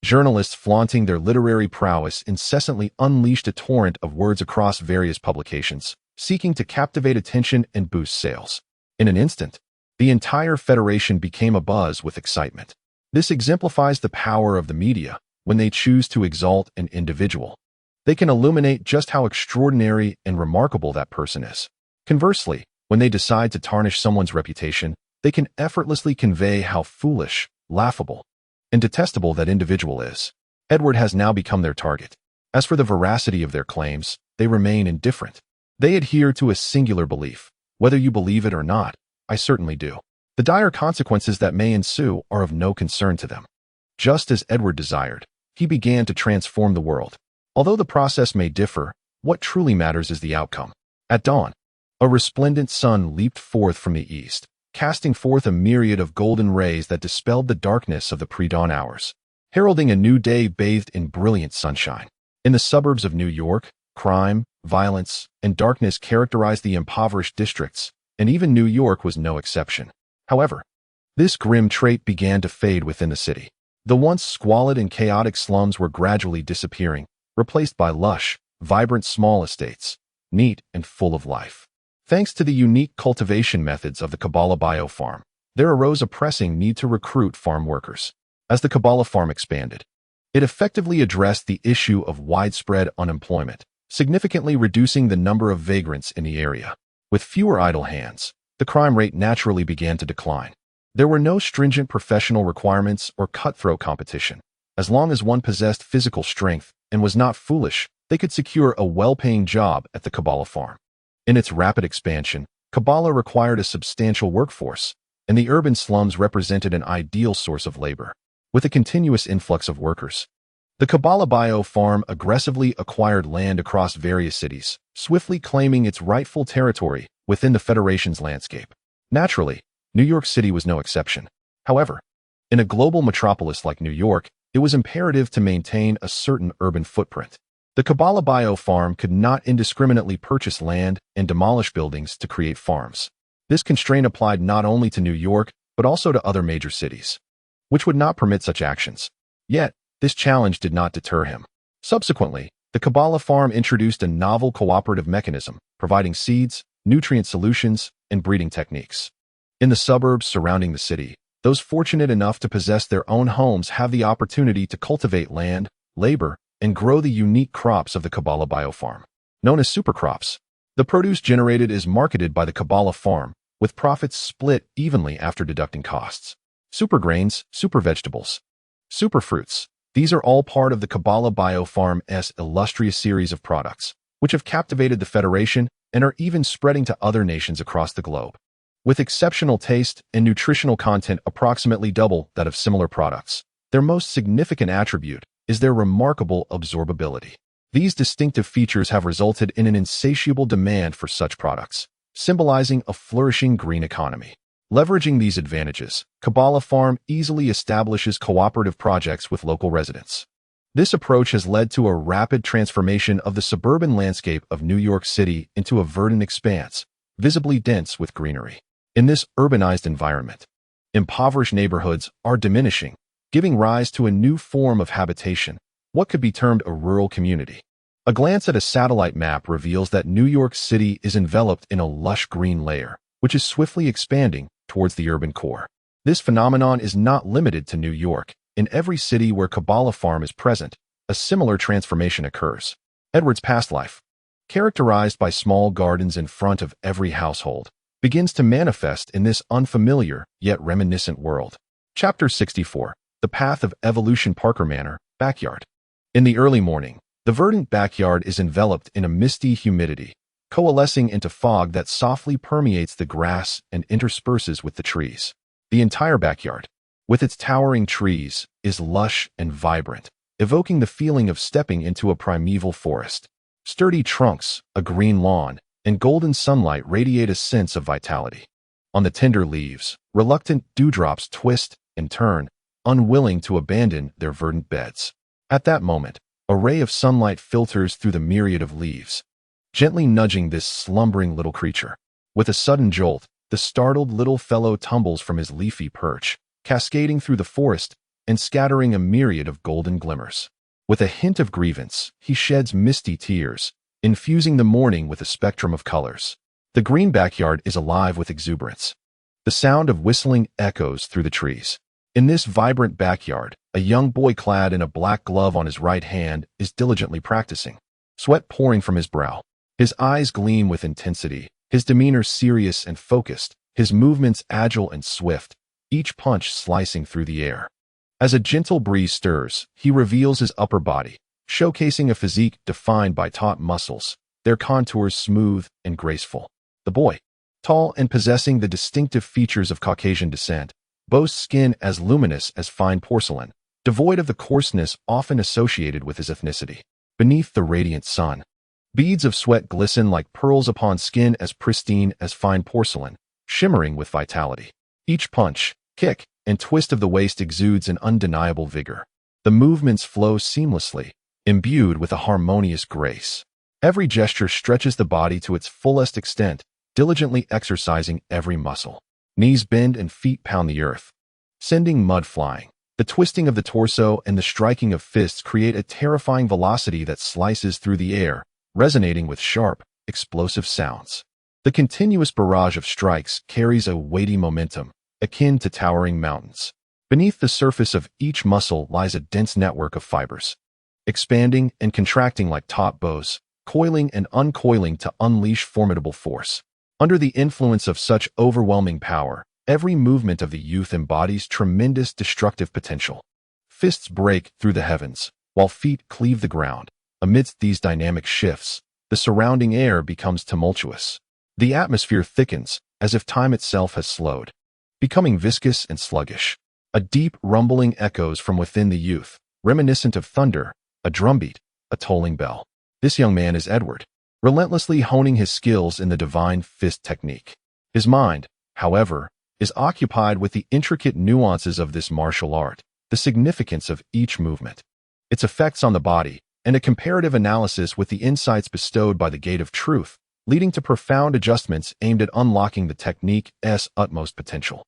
journalists flaunting their literary prowess incessantly unleashed a torrent of words across various publications, seeking to captivate attention and boost sales. In an instant, the entire federation became abuzz with excitement. This exemplifies the power of the media. When they choose to exalt an individual, they can illuminate just how extraordinary and remarkable that person is. Conversely, when they decide to tarnish someone's reputation, they can effortlessly convey how foolish, laughable, and detestable that individual is. Edward has now become their target. As for the veracity of their claims, they remain indifferent. They adhere to a singular belief. Whether you believe it or not, I certainly do. The dire consequences that may ensue are of no concern to them. Just as Edward desired, he began to transform the world. Although the process may differ, what truly matters is the outcome. At dawn, a resplendent sun leaped forth from the east, casting forth a myriad of golden rays that dispelled the darkness of the pre-dawn hours, heralding a new day bathed in brilliant sunshine. In the suburbs of New York, crime, violence, and darkness characterized the impoverished districts, and even New York was no exception. However, this grim trait began to fade within the city. The once squalid and chaotic slums were gradually disappearing, replaced by lush, vibrant small estates, neat and full of life. Thanks to the unique cultivation methods of the Kabbalah Bio-Farm, there arose a pressing need to recruit farm workers. As the Kabbalah Farm expanded, it effectively addressed the issue of widespread unemployment, significantly reducing the number of vagrants in the area. With fewer idle hands, the crime rate naturally began to decline. There were no stringent professional requirements or cutthroat competition. As long as one possessed physical strength and was not foolish, they could secure a well-paying job at the Kabbalah Farm. In its rapid expansion, Kabbalah required a substantial workforce, and the urban slums represented an ideal source of labor. With a continuous influx of workers, the Kabbalah Bio-Farm aggressively acquired land across various cities, swiftly claiming its rightful territory within the Federation's landscape. Naturally, New York City was no exception. However, in a global metropolis like New York, it was imperative to maintain a certain urban footprint. The Kabbalah Bio-Farm could not indiscriminately purchase land and demolish buildings to create farms. This constraint applied not only to New York, but also to other major cities, which would not permit such actions. Yet, this challenge did not deter him. Subsequently, the Kabbalah Farm introduced a novel cooperative mechanism, providing seeds, nutrient solutions, and breeding techniques. In the suburbs surrounding the city, those fortunate enough to possess their own homes have the opportunity to cultivate land, labor, and grow the unique crops of the Kabbalah Bio-Farm. Known as supercrops, the produce generated is marketed by the Kabbalah Farm, with profits split evenly after deducting costs. Supergrains, super vegetables, superfruits. These are all part of the Kabbalah Biopharm's illustrious series of products, which have captivated the Federation and are even spreading to other nations across the globe. With exceptional taste and nutritional content approximately double that of similar products, their most significant attribute is their remarkable absorbability. These distinctive features have resulted in an insatiable demand for such products, symbolizing a flourishing green economy. Leveraging these advantages, Kabbalah Farm easily establishes cooperative projects with local residents. This approach has led to a rapid transformation of the suburban landscape of New York City into a verdant expanse, visibly dense with greenery. In this urbanized environment, impoverished neighborhoods are diminishing, giving rise to a new form of habitation, what could be termed a rural community. A glance at a satellite map reveals that New York City is enveloped in a lush green layer, which is swiftly expanding towards the urban core. This phenomenon is not limited to New York. In every city where Kabbalah Farm is present, a similar transformation occurs. Edward's past life, characterized by small gardens in front of every household, begins to manifest in this unfamiliar yet reminiscent world. Chapter 64. The Path of Evolution. Parker Manor, Backyard. In the early morning, the verdant backyard is enveloped in a misty humidity, coalescing into fog that softly permeates the grass and intersperses with the trees. The entire backyard, with its towering trees, is lush and vibrant, evoking the feeling of stepping into a primeval forest. Sturdy trunks, a green lawn, and golden sunlight radiate a sense of vitality. On the tender leaves, reluctant dewdrops twist and turn, unwilling to abandon their verdant beds. At that moment, a ray of sunlight filters through the myriad of leaves, gently nudging this slumbering little creature. With a sudden jolt, the startled little fellow tumbles from his leafy perch, cascading through the forest and scattering a myriad of golden glimmers. With a hint of grievance, he sheds misty tears, infusing the morning with a spectrum of colors. The green backyard is alive with exuberance. The sound of whistling echoes through the trees. In this vibrant backyard, a young boy clad in a black glove on his right hand is diligently practicing, sweat pouring from his brow. His eyes gleam with intensity, his demeanor serious and focused, his movements agile and swift, each punch slicing through the air. As a gentle breeze stirs, he reveals his upper body, showcasing a physique defined by taut muscles, their contours smooth and graceful. The boy, tall and possessing the distinctive features of Caucasian descent, boasts skin as luminous as fine porcelain, devoid of the coarseness often associated with his ethnicity. Beneath the radiant sun, beads of sweat glisten like pearls upon skin as pristine as fine porcelain, shimmering with vitality. Each punch, kick, and twist of the waist exudes an undeniable vigor. The movements flow seamlessly, imbued with a harmonious grace. Every gesture stretches the body to its fullest extent, diligently exercising every muscle. Knees bend and feet pound the earth, sending mud flying. The twisting of the torso and the striking of fists create a terrifying velocity that slices through the air, resonating with sharp, explosive sounds. The continuous barrage of strikes carries a weighty momentum, akin to towering mountains. Beneath the surface of each muscle lies a dense network of fibers, expanding and contracting like taut bows, coiling and uncoiling to unleash formidable force. Under the influence of such overwhelming power, every movement of the youth embodies tremendous destructive potential. Fists break through the heavens, while feet cleave the ground. Amidst these dynamic shifts, the surrounding air becomes tumultuous. The atmosphere thickens, as if time itself has slowed, becoming viscous and sluggish. A deep rumbling echoes from within the youth, reminiscent of thunder, a drumbeat, a tolling bell. This young man is Edward, relentlessly honing his skills in the divine fist technique. His mind, however, is occupied with the intricate nuances of this martial art, the significance of each movement, its effects on the body, and a comparative analysis with the insights bestowed by the Gate of Truth, leading to profound adjustments aimed at unlocking the technique's utmost potential.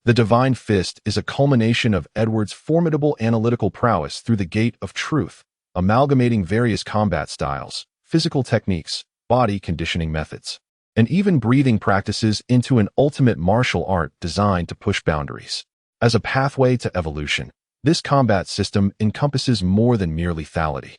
The Divine Fist is a culmination of Edward's formidable analytical prowess through the Gate of Truth, amalgamating various combat styles, physical techniques, body conditioning methods, and even breathing practices into an ultimate martial art designed to push boundaries. As a pathway to evolution, this combat system encompasses more than mere lethality.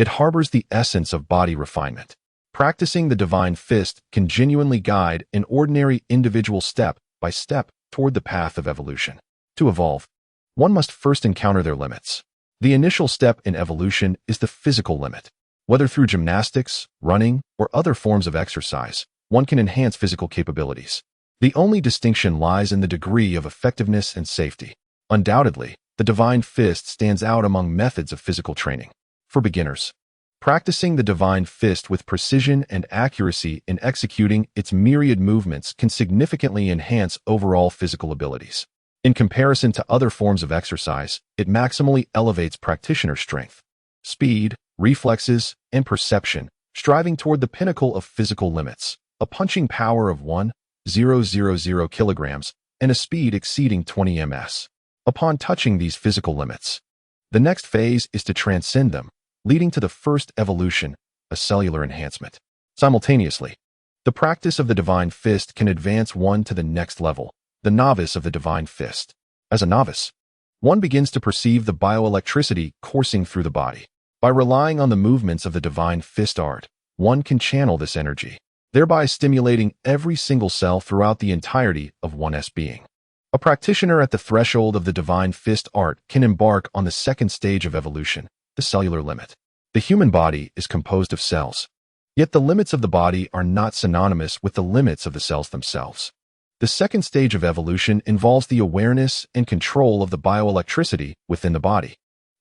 It harbors the essence of body refinement. Practicing the Divine Fist can genuinely guide an ordinary individual step by step toward the path of evolution. To evolve, one must first encounter their limits. The initial step in evolution is the physical limit. Whether through gymnastics, running, or other forms of exercise, one can enhance physical capabilities. The only distinction lies in the degree of effectiveness and safety. Undoubtedly, the Divine Fist stands out among methods of physical training. For beginners, practicing the Divine Fist with precision and accuracy in executing its myriad movements can significantly enhance overall physical abilities. In comparison to other forms of exercise, it maximally elevates practitioner strength, speed, reflexes, and perception, striving toward the pinnacle of physical limits, a punching power of 1,000 kilograms and a speed exceeding 20 ms. Upon touching these physical limits, the next phase is to transcend them, leading to the first evolution, a cellular enhancement. Simultaneously, the practice of the Divine Fist can advance one to the next level, the novice of the Divine Fist. As a novice, one begins to perceive the bioelectricity coursing through the body. By relying on the movements of the Divine Fist art, one can channel this energy, thereby stimulating every single cell throughout the entirety of one's being. A practitioner at the threshold of the Divine Fist art can embark on the second stage of evolution, the cellular limit. The human body is composed of cells, yet the limits of the body are not synonymous with the limits of the cells themselves. The second stage of evolution involves the awareness and control of the bioelectricity within the body,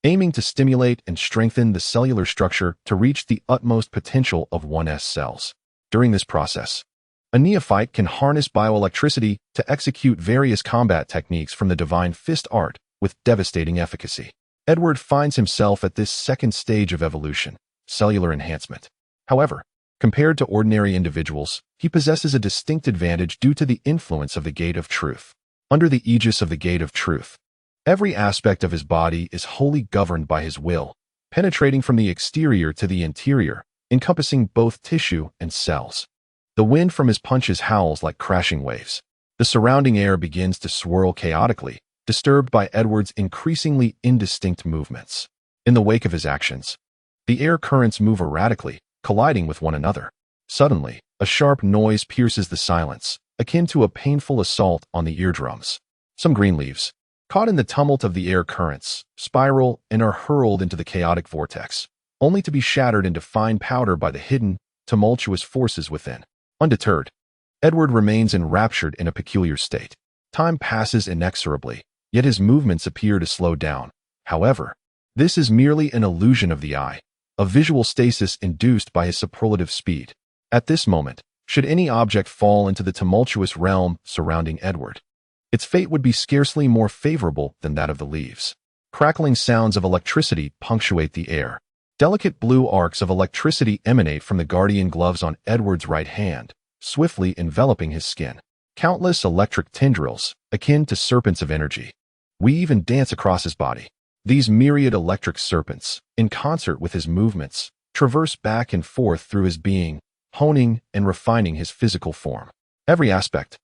aiming to stimulate and strengthen the cellular structure to reach the utmost potential of one's cells. During this process, a neophyte can harness bioelectricity to execute various combat techniques from the Divine Fist art with devastating efficacy. Edward finds himself at this second stage of evolution, cellular enhancement. However, compared to ordinary individuals, he possesses a distinct advantage due to the influence of the Gate of Truth. Under the aegis of the Gate of Truth, every aspect of his body is wholly governed by his will, penetrating from the exterior to the interior, encompassing both tissue and cells. The wind from his punches howls like crashing waves. The surrounding air begins to swirl chaotically, disturbed by Edward's increasingly indistinct movements. In the wake of his actions, the air currents move erratically, colliding with one another. Suddenly, a sharp noise pierces the silence, akin to a painful assault on the eardrums. Some green leaves, caught in the tumult of the air currents, spiral and are hurled into the chaotic vortex, only to be shattered into fine powder by the hidden, tumultuous forces within. Undeterred, Edward remains enraptured in a peculiar state. Time passes inexorably, yet his movements appear to slow down. However, this is merely an illusion of the eye, a visual stasis induced by his superlative speed. At this moment, should any object fall into the tumultuous realm surrounding Edward, its fate would be scarcely more favorable than that of the leaves. Crackling sounds of electricity punctuate the air. Delicate blue arcs of electricity emanate from the guardian gloves on Edward's right hand, swiftly enveloping his skin. Countless electric tendrils, akin to serpents of energy, weave and dance across his body. These myriad electric serpents, in concert with his movements, traverse back and forth through his being, honing and refining his physical form. Every aspect,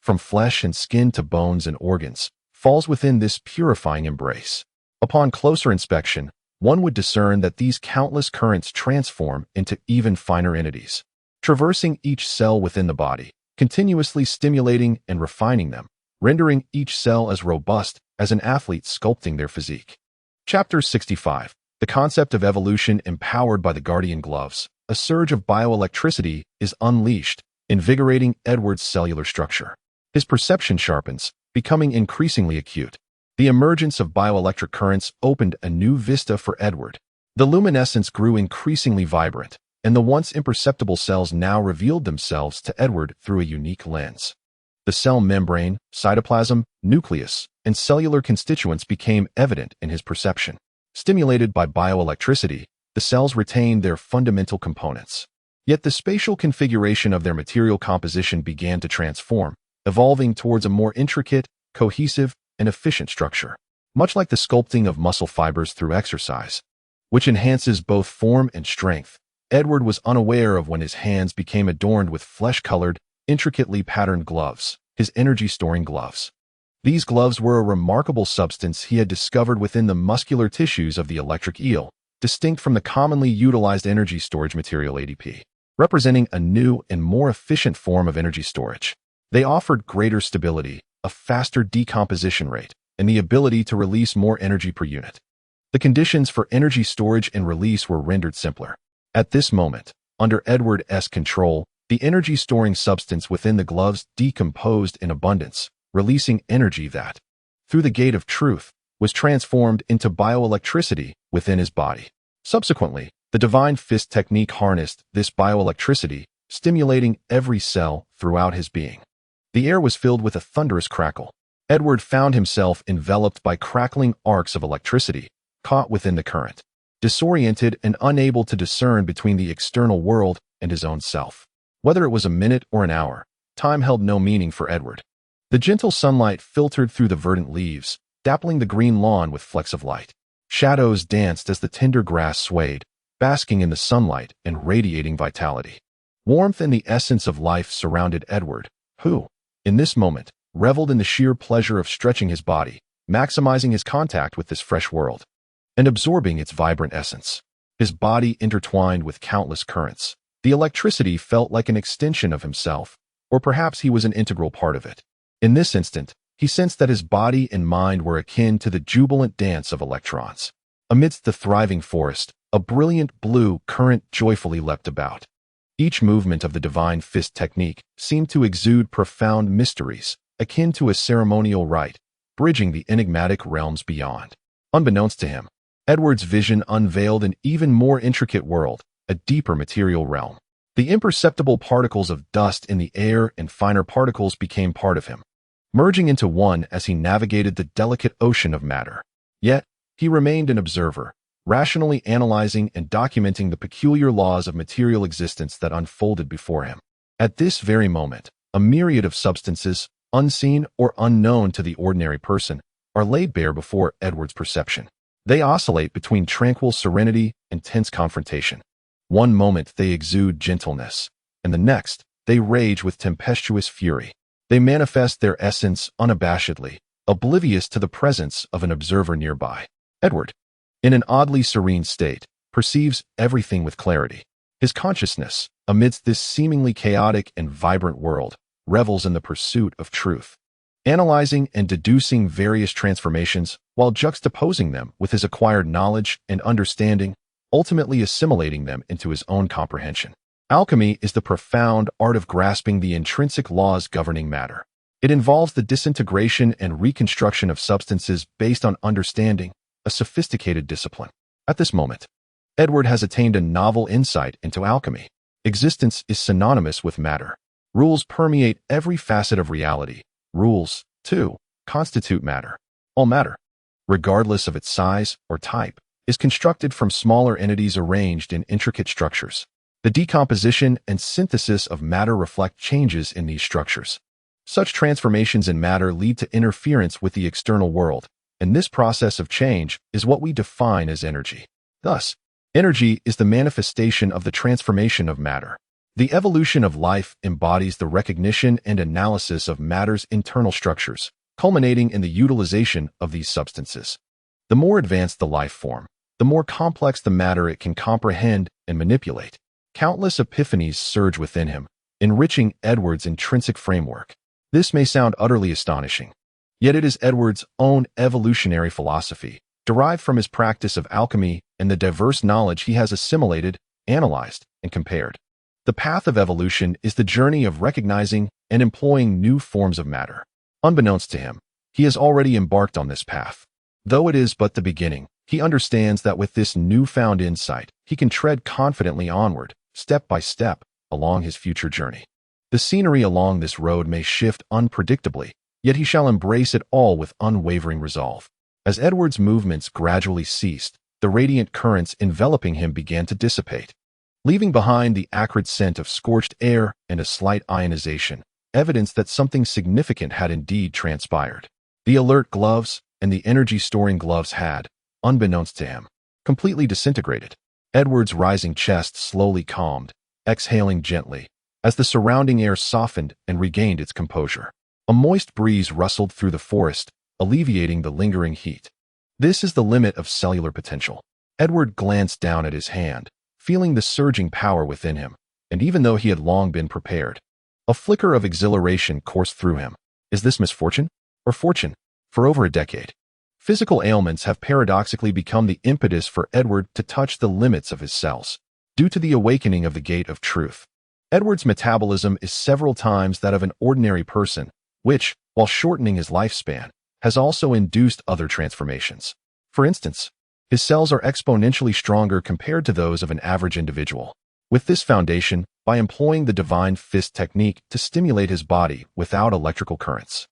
from flesh and skin to bones and organs, falls within this purifying embrace. Upon closer inspection, one would discern that these countless currents transform into even finer entities, traversing each cell within the body, continuously stimulating and refining them, rendering each cell as robust as an athlete sculpting their physique. Chapter 65. The concept of evolution empowered by the guardian gloves. A surge of bioelectricity is unleashed, invigorating Edward's cellular structure. His perception sharpens, becoming increasingly acute. The emergence of bioelectric currents opened a new vista for Edward. The luminescence grew increasingly vibrant, and the once imperceptible cells now revealed themselves to Edward through a unique lens. The cell membrane, cytoplasm, nucleus, and cellular constituents became evident in his perception. Stimulated by bioelectricity, the cells retained their fundamental components. Yet the spatial configuration of their material composition began to transform, evolving towards a more intricate, cohesive, and efficient structure. Much like the sculpting of muscle fibers through exercise, which enhances both form and strength, Edward was unaware of when his hands became adorned with flesh-colored, intricately patterned gloves, his energy-storing gloves. These gloves were a remarkable substance he had discovered within the muscular tissues of the electric eel, distinct from the commonly utilized energy storage material ADP, representing a new and more efficient form of energy storage. They offered greater stability, a faster decomposition rate, and the ability to release more energy per unit. The conditions for energy storage and release were rendered simpler. At this moment, under Edward's control, the energy-storing substance within the gloves decomposed in abundance, releasing energy that, through the gate of truth, was transformed into bioelectricity within his body. Subsequently, the divine fist technique harnessed this bioelectricity, stimulating every cell throughout his being. The air was filled with a thunderous crackle. Edward found himself enveloped by crackling arcs of electricity, caught within the current, disoriented and unable to discern between the external world and his own self. Whether it was a minute or an hour, time held no meaning for Edward. The gentle sunlight filtered through the verdant leaves, dappling the green lawn with flecks of light. Shadows danced as the tender grass swayed, basking in the sunlight and radiating vitality. Warmth and the essence of life surrounded Edward, who, in this moment, reveled in the sheer pleasure of stretching his body, maximizing his contact with this fresh world, and absorbing its vibrant essence. His body intertwined with countless currents. The electricity felt like an extension of himself, or perhaps he was an integral part of it. In this instant, he sensed that his body and mind were akin to the jubilant dance of electrons. Amidst the thriving forest, a brilliant blue current joyfully leapt about. Each movement of the divine fist technique seemed to exude profound mysteries, akin to a ceremonial rite, bridging the enigmatic realms beyond. Unbeknownst to him, Edward's vision unveiled an even more intricate world, a deeper material realm. The imperceptible particles of dust in the air and finer particles became part of him, merging into one as he navigated the delicate ocean of matter. Yet, he remained an observer, rationally analyzing and documenting the peculiar laws of material existence that unfolded before him. At this very moment, a myriad of substances, unseen or unknown to the ordinary person, are laid bare before Edward's perception. They oscillate between tranquil serenity and tense confrontation. One moment they exude gentleness, and the next, they rage with tempestuous fury. They manifest their essence unabashedly, oblivious to the presence of an observer nearby. Edward, in an oddly serene state, perceives everything with clarity. His consciousness, amidst this seemingly chaotic and vibrant world, revels in the pursuit of truth, analyzing and deducing various transformations while juxtaposing them with his acquired knowledge and understanding, ultimately assimilating them into his own comprehension. Alchemy is the profound art of grasping the intrinsic laws governing matter. It involves the disintegration and reconstruction of substances based on understanding, a sophisticated discipline. At this moment, Edward has attained a novel insight into alchemy. Existence is synonymous with matter. Rules permeate every facet of reality. Rules, too, constitute matter. All matter, regardless of its size or type, is constructed from smaller entities arranged in intricate structures. The decomposition and synthesis of matter reflect changes in these structures. Such transformations in matter lead to interference with the external world, and this process of change is what we define as energy. Thus, energy is the manifestation of the transformation of matter. The evolution of life embodies the recognition and analysis of matter's internal structures, culminating in the utilization of these substances. The more advanced the life form, the more complex the matter it can comprehend and manipulate. Countless epiphanies surge within him, enriching Edward's intrinsic framework. This may sound utterly astonishing, yet it is Edward's own evolutionary philosophy, derived from his practice of alchemy and the diverse knowledge he has assimilated, analyzed, and compared. The path of evolution is the journey of recognizing and employing new forms of matter. Unbeknownst to him, he has already embarked on this path. Though it is but the beginning, he understands that with this newfound insight, he can tread confidently onward, step by step, along his future journey. The scenery along this road may shift unpredictably, yet he shall embrace it all with unwavering resolve. As Edward's movements gradually ceased, the radiant currents enveloping him began to dissipate, leaving behind the acrid scent of scorched air and a slight ionization, evidence that something significant had indeed transpired. The alert gloves and the energy-storing gloves had, unbeknownst to him, completely disintegrated. Edward's rising chest slowly calmed, exhaling gently, as the surrounding air softened and regained its composure. A moist breeze rustled through the forest, alleviating the lingering heat. This is the limit of cellular potential. Edward glanced down at his hand, feeling the surging power within him, and even though he had long been prepared, a flicker of exhilaration coursed through him. Is this misfortune or fortune? For over a decade, Physical ailments have paradoxically become the impetus for Edward to touch the limits of his cells. Due to the awakening of the gate of truth, Edward's metabolism is several times that of an ordinary person, which, while shortening his lifespan, has also induced other transformations. For instance, his cells are exponentially stronger compared to those of an average individual. With this foundation, by employing the divine fist technique to stimulate his body without electrical currents,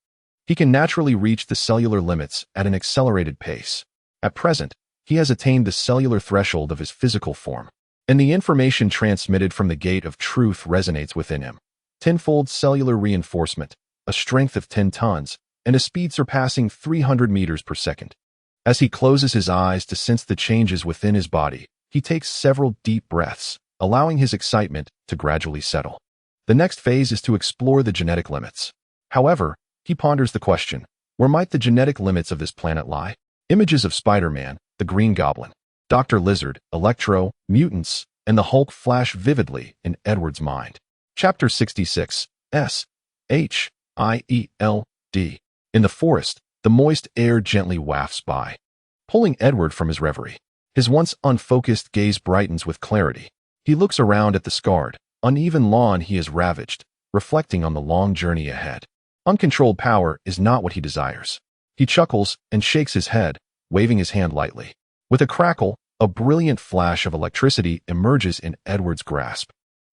he can naturally reach the cellular limits at an accelerated pace. At present, he has attained the cellular threshold of his physical form, and the information transmitted from the gate of truth resonates within him. Tenfold cellular reinforcement, a strength of 10 tons, and a speed surpassing 300 meters per second. As he closes his eyes to sense the changes within his body, he takes several deep breaths, allowing his excitement to gradually settle. The next phase is to explore the genetic limits. However, he ponders the question, where might the genetic limits of this planet lie? Images of Spider-Man, the Green Goblin, Dr. Lizard, Electro, mutants, and the Hulk flash vividly in Edward's mind. Chapter 66, S-H-I-E-L-D. In the forest, the moist air gently wafts by, pulling Edward from his reverie. His once unfocused gaze brightens with clarity. He looks around at the scarred, uneven lawn he has ravaged, reflecting on the long journey ahead. Uncontrolled power is not what he desires. He chuckles and shakes his head, waving his hand lightly. With a crackle, a brilliant flash of electricity emerges in Edward's grasp.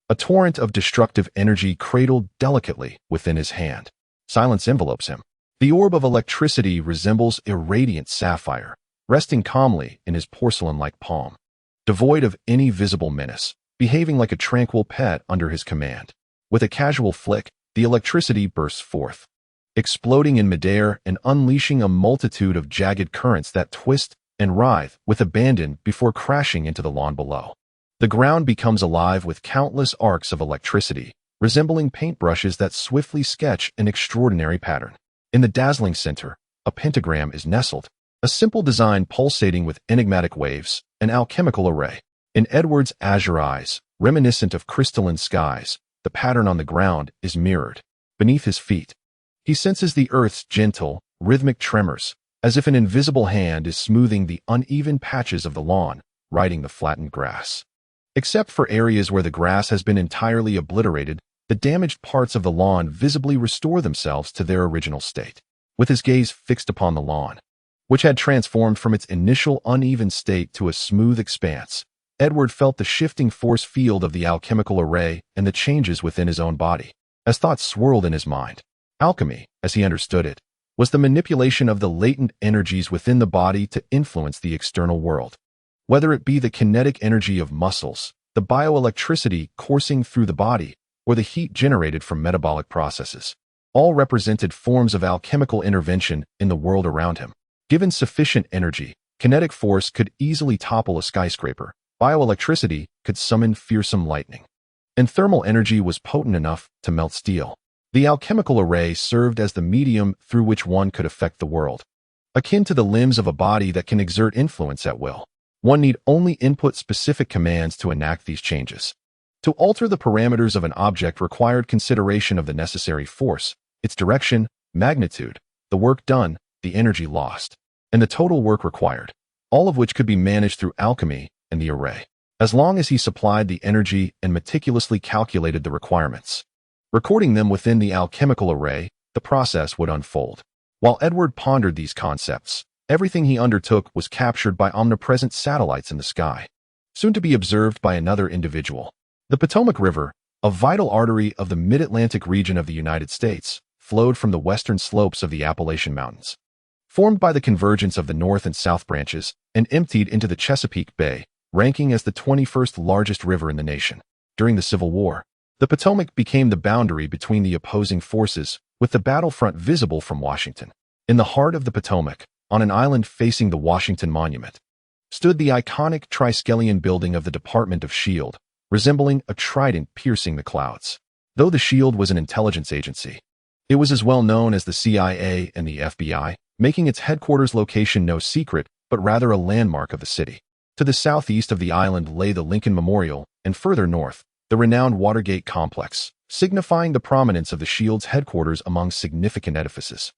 A torrent of destructive energy cradled delicately within his hand. Silence envelopes him. The orb of electricity resembles a radiant sapphire, resting calmly in his porcelain-like palm. Devoid of any visible menace, behaving like a tranquil pet under his command. With a casual flick, the electricity bursts forth, exploding in midair and unleashing a multitude of jagged currents that twist and writhe with abandon before crashing into the lawn below. The ground becomes alive with countless arcs of electricity, resembling paintbrushes that swiftly sketch an extraordinary pattern. In the dazzling center, a pentagram is nestled, a simple design pulsating with enigmatic waves, an alchemical array. In Edward's azure eyes, reminiscent of crystalline skies, the pattern on the ground is mirrored. Beneath his feet, he senses the earth's gentle, rhythmic tremors, as if an invisible hand is smoothing the uneven patches of the lawn, righting the flattened grass. Except for areas where the grass has been entirely obliterated, the damaged parts of the lawn visibly restore themselves to their original state. With his gaze fixed upon the lawn, which had transformed from its initial uneven state to a smooth expanse, Edward felt the shifting force field of the alchemical array and the changes within his own body. As thoughts swirled in his mind, alchemy, as he understood it, was the manipulation of the latent energies within the body to influence the external world. Whether it be the kinetic energy of muscles, the bioelectricity coursing through the body, or the heat generated from metabolic processes, all represented forms of alchemical intervention in the world around him. Given sufficient energy, kinetic force could easily topple a skyscraper. Bioelectricity could summon fearsome lightning, and thermal energy was potent enough to melt steel. The alchemical array served as the medium through which one could affect the world. Akin to the limbs of a body that can exert influence at will, one need only input specific commands to enact these changes. To alter the parameters of an object required consideration of the necessary force, its direction, magnitude, the work done, the energy lost, and the total work required, all of which could be managed through alchemy and the array, as long as he supplied the energy and meticulously calculated the requirements. Recording them within the alchemical array, the process would unfold. While Edward pondered these concepts, everything he undertook was captured by omnipresent satellites in the sky, soon to be observed by another individual. The Potomac River, a vital artery of the mid-Atlantic region of the United States, flowed from the western slopes of the Appalachian Mountains, formed by the convergence of the north and south branches, and emptied into the Chesapeake Bay, ranking as the 21st largest river in the nation. During the Civil War, the Potomac became the boundary between the opposing forces, with the battlefront visible from Washington. In the heart of the Potomac, on an island facing the Washington Monument, stood the iconic Triskelion building of the Department of S.H.I.E.L.D., resembling a trident piercing the clouds. Though the S.H.I.E.L.D. was an intelligence agency, it was as well known as the CIA and the FBI, making its headquarters location no secret, but rather a landmark of the city. To the southeast of the island lay the Lincoln Memorial, and further north, the renowned Watergate Complex, signifying the prominence of the S.H.I.E.L.D.'s headquarters among significant edifices.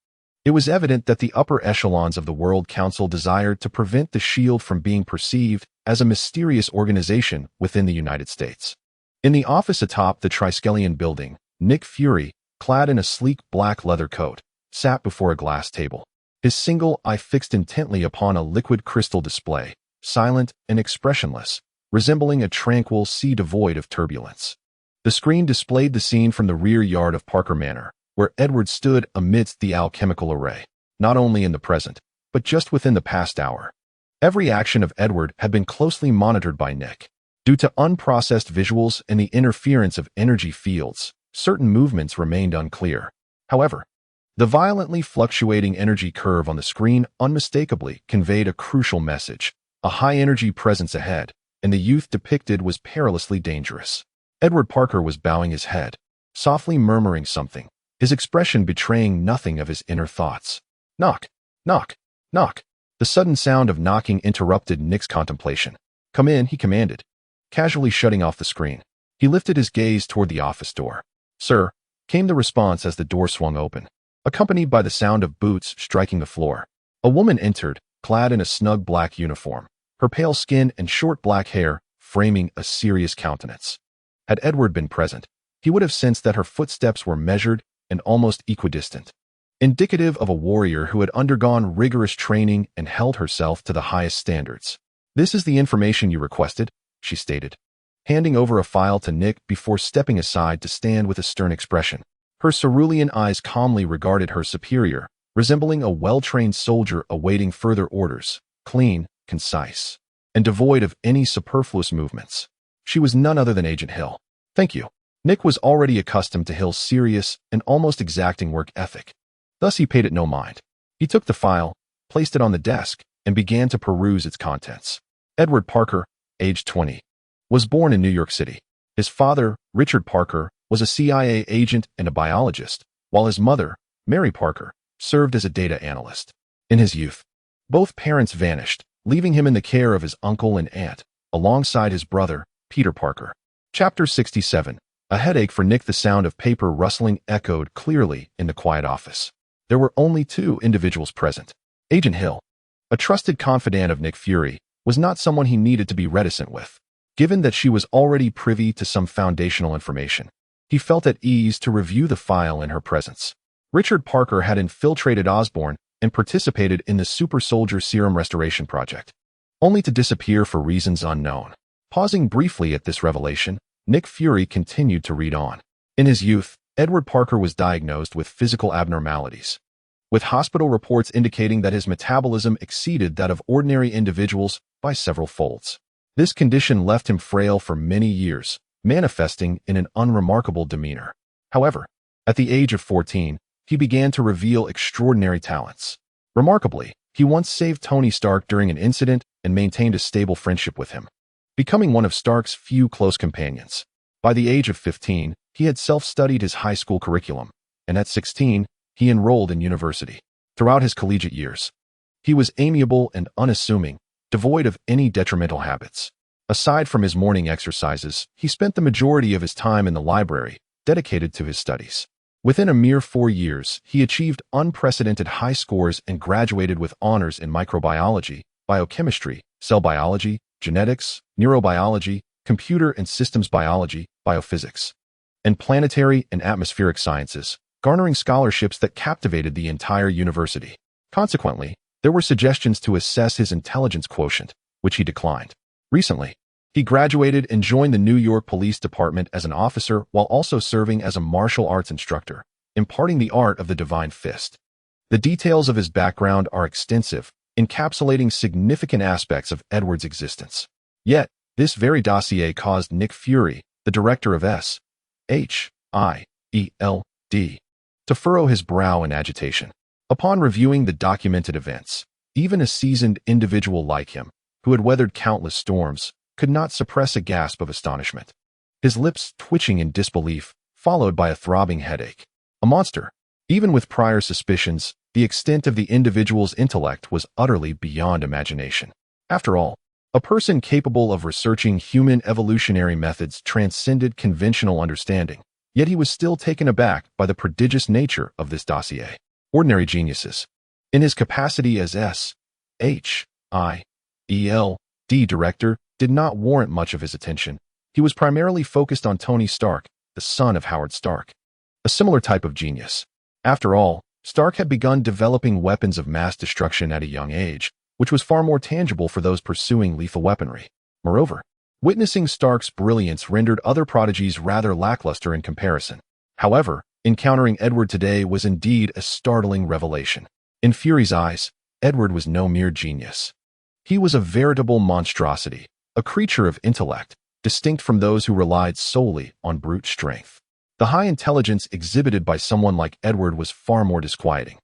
It was evident that the upper echelons of the World Council desired to prevent the Shield from being perceived as a mysterious organization within the United States. In the office atop the Triskelion building, Nick Fury, clad in a sleek black leather coat, sat before a glass table, his single eye fixed intently upon a liquid crystal display, silent and expressionless, resembling a tranquil sea devoid of turbulence. The screen displayed the scene from the rear yard of Parker Manor, where Edward stood amidst the alchemical array, not only in the present, but just within the past hour. Every action of Edward had been closely monitored by Nick. Due to unprocessed visuals and the interference of energy fields, certain movements remained unclear. However, the violently fluctuating energy curve on the screen unmistakably conveyed a crucial message: a high-energy presence ahead, and the youth depicted was perilously dangerous. Edward Parker was bowing his head, softly murmuring something, his expression betraying nothing of his inner thoughts. Knock, knock, knock. The sudden sound of knocking interrupted Nick's contemplation. Come in, he commanded, casually shutting off the screen. He lifted his gaze toward the office door. Sir, came the response as the door swung open, accompanied by the sound of boots striking the floor. A woman entered, clad in a snug black uniform, her pale skin and short black hair framing a serious countenance. Had Edward been present, he would have sensed that her footsteps were measured and almost equidistant, indicative of a warrior who had undergone rigorous training and held herself to the highest standards. This is the information you requested, she stated, handing over a file to Nick before stepping aside to stand with a stern expression. Her cerulean eyes calmly regarded her superior, resembling a well-trained soldier awaiting further orders, clean, concise, and devoid of any superfluous movements. She was none other than Agent Hill. Thank you. Nick was already accustomed to Hill's serious and almost exacting work ethic. Thus he paid it no mind. He took the file, placed it on the desk, and began to peruse its contents. Edward Parker, age 20, was born in New York City. His father, Richard Parker, was a CIA agent and a biologist, while his mother, Mary Parker, served as a data analyst. In his youth, both parents vanished, leaving him in the care of his uncle and aunt, alongside his brother, Peter Parker. Chapter 67. A headache for Nick. The sound of paper rustling echoed clearly in the quiet office. There were only two individuals present. Agent Hill, a trusted confidant of Nick Fury, was not someone he needed to be reticent with, given that she was already privy to some foundational information. He felt at ease to review the file in her presence. Richard Parker had infiltrated Osborn and participated in the Super Soldier Serum Restoration Project, only to disappear for reasons unknown. Pausing briefly at this revelation, Nick Fury continued to read on. In his youth, Edward Parker was diagnosed with physical abnormalities, with hospital reports indicating that his metabolism exceeded that of ordinary individuals by several folds. This condition left him frail for many years, manifesting in an unremarkable demeanor. However, at the age of 14, he began to reveal extraordinary talents. Remarkably, he once saved Tony Stark during an incident and maintained a stable friendship with him, becoming one of Stark's few close companions. By the age of 15, he had self-studied his high school curriculum, and at 16, he enrolled in university. Throughout his collegiate years, he was amiable and unassuming, devoid of any detrimental habits. Aside from his morning exercises, he spent the majority of his time in the library, dedicated to his studies. Within a mere 4 years, he achieved unprecedented high scores and graduated with honors in microbiology, biochemistry, cell biology, genetics, neurobiology, computer and systems biology, biophysics, and planetary and atmospheric sciences, garnering scholarships that captivated the entire university. Consequently, there were suggestions to assess his intelligence quotient, which he declined. Recently, he graduated and joined the New York Police Department as an officer while also serving as a martial arts instructor, imparting the art of the divine fist. The details of his background are extensive, encapsulating significant aspects of Edward's existence. Yet, this very dossier caused Nick Fury, the director of SHIELD, to furrow his brow in agitation. Upon reviewing the documented events, even a seasoned individual like him, who had weathered countless storms, could not suppress a gasp of astonishment. His lips twitching in disbelief, followed by a throbbing headache. A monster. Even with prior suspicions, the extent of the individual's intellect was utterly beyond imagination. After all, a person capable of researching human evolutionary methods transcended conventional understanding, yet he was still taken aback by the prodigious nature of this dossier. ordinary geniuses. In his capacity as S.H.I.E.L.D. director, did not warrant much of his attention. He was primarily focused on Tony Stark, the son of Howard Stark, a similar type of genius. After all, Stark had begun developing weapons of mass destruction at a young age, which was far more tangible for those pursuing lethal weaponry. Moreover, witnessing Stark's brilliance rendered other prodigies rather lackluster in comparison. However, encountering Edward today was indeed a startling revelation. In Fury's eyes, Edward was no mere genius. He was a veritable monstrosity, a creature of intellect, distinct from those who relied solely on brute strength. The high intelligence exhibited by someone like Edward was far more disquieting.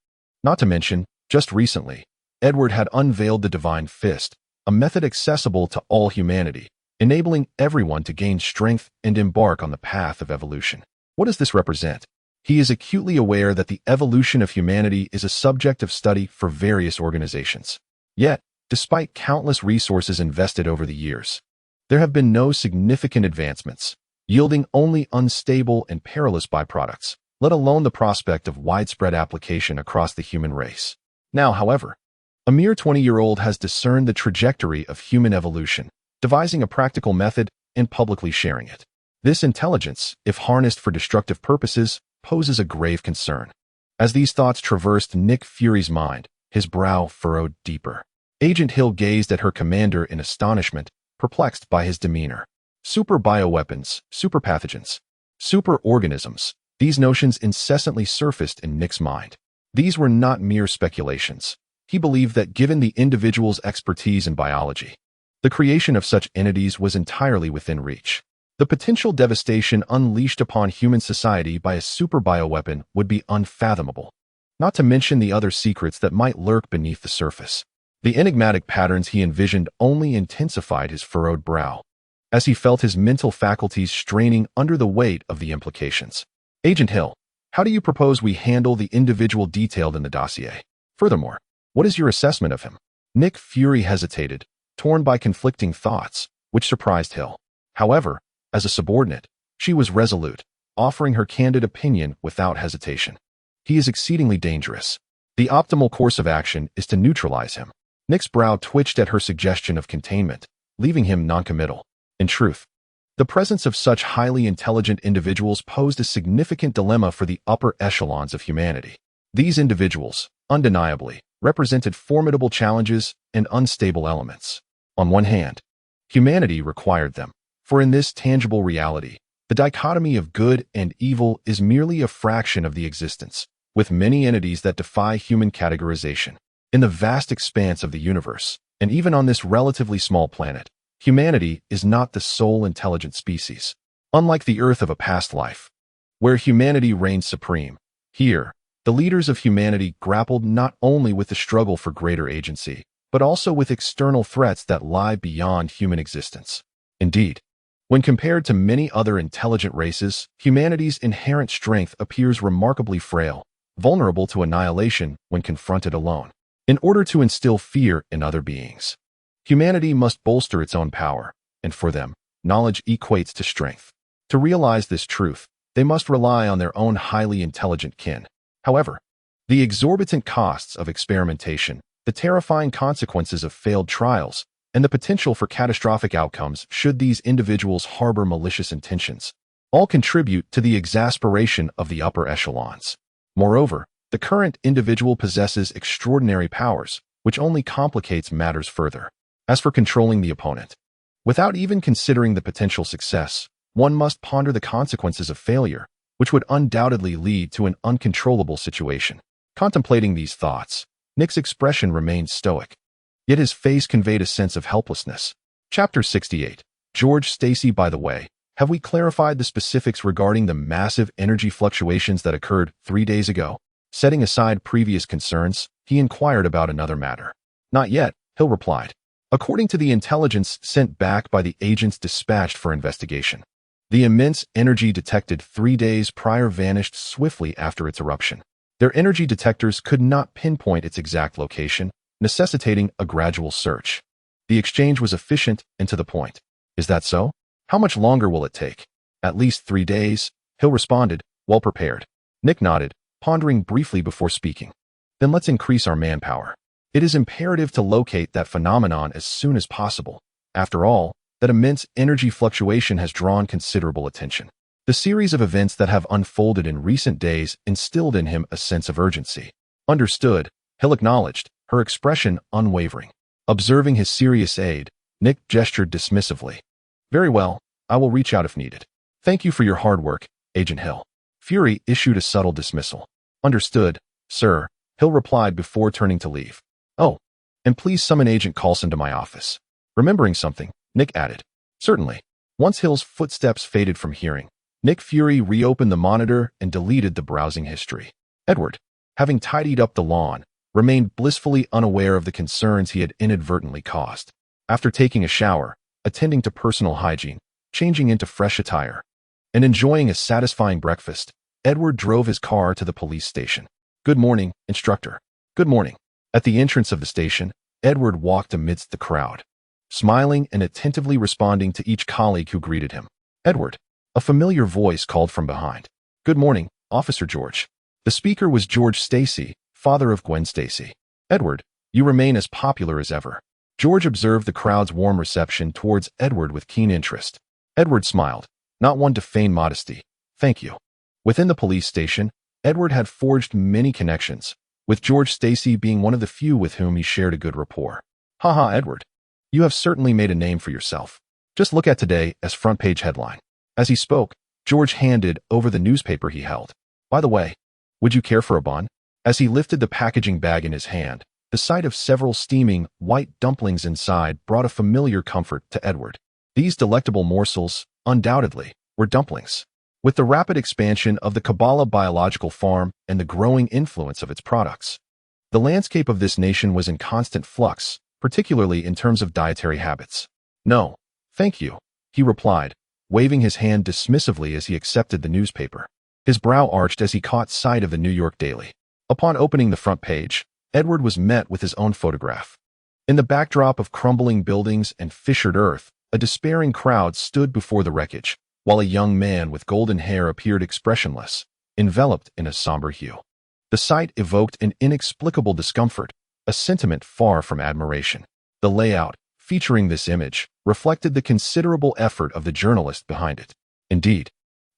Not to mention, just recently, Edward had unveiled the Divine Fist, a method accessible to all humanity, enabling everyone to gain strength and embark on the path of evolution. What does this represent? He is acutely aware that the evolution of humanity is a subject of study for various organizations. Yet, despite countless resources invested over the years, there have been no significant advancements, yielding only unstable and perilous byproducts, let alone the prospect of widespread application across the human race. Now, however, a mere 20-year-old has discerned the trajectory of human evolution, devising a practical method and publicly sharing it. This intelligence, if harnessed for destructive purposes, poses a grave concern. As these thoughts traversed Nick Fury's mind, his brow furrowed deeper. Agent Hill gazed at her commander in astonishment, perplexed by his demeanor. Super bioweapons, super pathogens, super organisms, these notions incessantly surfaced in Nick's mind. These were not mere speculations. He believed that given the individual's expertise in biology, the creation of such entities was entirely within reach. The potential devastation unleashed upon human society by a super bioweapon would be unfathomable, not to mention the other secrets that might lurk beneath the surface. The enigmatic patterns he envisioned only intensified his furrowed brow, as he felt his mental faculties straining under the weight of the implications. Agent Hill, how do you propose we handle the individual detailed in the dossier? Furthermore, what is your assessment of him? Nick Fury hesitated, torn by conflicting thoughts, which surprised Hill. However, as a subordinate, she was resolute, offering her candid opinion without hesitation. He is exceedingly dangerous. The optimal course of action is to neutralize him. Nick's brow twitched at her suggestion of containment, leaving him noncommittal. In truth, the presence of such highly intelligent individuals posed a significant dilemma for the upper echelons of humanity. These individuals, undeniably, represented formidable challenges and unstable elements. On one hand, humanity required them, for in this tangible reality, the dichotomy of good and evil is merely a fraction of the existence, with many entities that defy human categorization. In the vast expanse of the universe, and even on this relatively small planet, humanity is not the sole intelligent species. Unlike the Earth of a past life, where humanity reigned supreme, here, the leaders of humanity grappled not only with the struggle for greater agency, but also with external threats that lie beyond human existence. Indeed, when compared to many other intelligent races, humanity's inherent strength appears remarkably frail, vulnerable to annihilation when confronted alone. In order to instill fear in other beings, humanity must bolster its own power, and for them, knowledge equates to strength. To realize this truth, they must rely on their own highly intelligent kin. However, the exorbitant costs of experimentation, the terrifying consequences of failed trials, and the potential for catastrophic outcomes should these individuals harbor malicious intentions, all contribute to the exasperation of the upper echelons. Moreover, the current individual possesses extraordinary powers, which only complicates matters further. As for controlling the opponent, without even considering the potential success, one must ponder the consequences of failure, which would undoubtedly lead to an uncontrollable situation. Contemplating these thoughts, Nick's expression remained stoic, yet his face conveyed a sense of helplessness. Chapter 68. George Stacy, by the way, have we clarified the specifics regarding the massive energy fluctuations that occurred 3 days ago? Setting aside previous concerns, he inquired about another matter. Not yet, Hill replied. According to the intelligence sent back by the agents dispatched for investigation, the immense energy detected 3 days prior vanished swiftly after its eruption. Their energy detectors could not pinpoint its exact location, necessitating a gradual search. The exchange was efficient and to the point. Is that so? How much longer will it take? At least 3 days, Hill responded, well prepared. Nick nodded, pondering briefly before speaking. Then let's increase our manpower. It is imperative to locate that phenomenon as soon as possible. After all, that immense energy fluctuation has drawn considerable attention. The series of events that have unfolded in recent days instilled in him a sense of urgency. Understood, Hill acknowledged, her expression unwavering. Observing his serious aid, Nick gestured dismissively. Very well, I will reach out if needed. Thank you for your hard work, Agent Hill. Fury issued a subtle dismissal. Understood, sir, Hill replied before turning to leave. Oh, and please summon Agent Coulson to my office. Remembering something, Nick added. Certainly. Once Hill's footsteps faded from hearing, Nick Fury reopened the monitor and deleted the browsing history. Edward, having tidied up the lawn, remained blissfully unaware of the concerns he had inadvertently caused. After taking a shower, attending to personal hygiene, changing into fresh attire, and enjoying a satisfying breakfast, Edward drove his car to the police station. Good morning, instructor. Good morning. At the entrance of the station, Edward walked amidst the crowd, smiling and attentively responding to each colleague who greeted him. Edward, a familiar voice called from behind. Good morning, Officer George. The speaker was George Stacy, father of Gwen Stacy. Edward, you remain as popular as ever. George observed the crowd's warm reception towards Edward with keen interest. Edward smiled, not one to feign modesty. Thank you. Within the police station, Edward had forged many connections, with George Stacy being one of the few with whom he shared a good rapport. Haha, Edward. You have certainly made a name for yourself. Just look at today as front page headline. As he spoke, George handed over the newspaper he held. By the way, would you care for a bun? As he lifted the packaging bag in his hand, the sight of several steaming, white dumplings inside brought a familiar comfort to Edward. These delectable morsels, undoubtedly, were dumplings. With the rapid expansion of the Kabbalah biological farm and the growing influence of its products, the landscape of this nation was in constant flux, particularly in terms of dietary habits. No, thank you, he replied, waving his hand dismissively as he accepted the newspaper. His brow arched as he caught sight of the New York Daily. Upon opening the front page, Edward was met with his own photograph. In the backdrop of crumbling buildings and fissured earth, a despairing crowd stood before the wreckage, while a young man with golden hair appeared expressionless, enveloped in a somber hue. The sight evoked an inexplicable discomfort, a sentiment far from admiration. The layout, featuring this image, reflected the considerable effort of the journalist behind it. Indeed,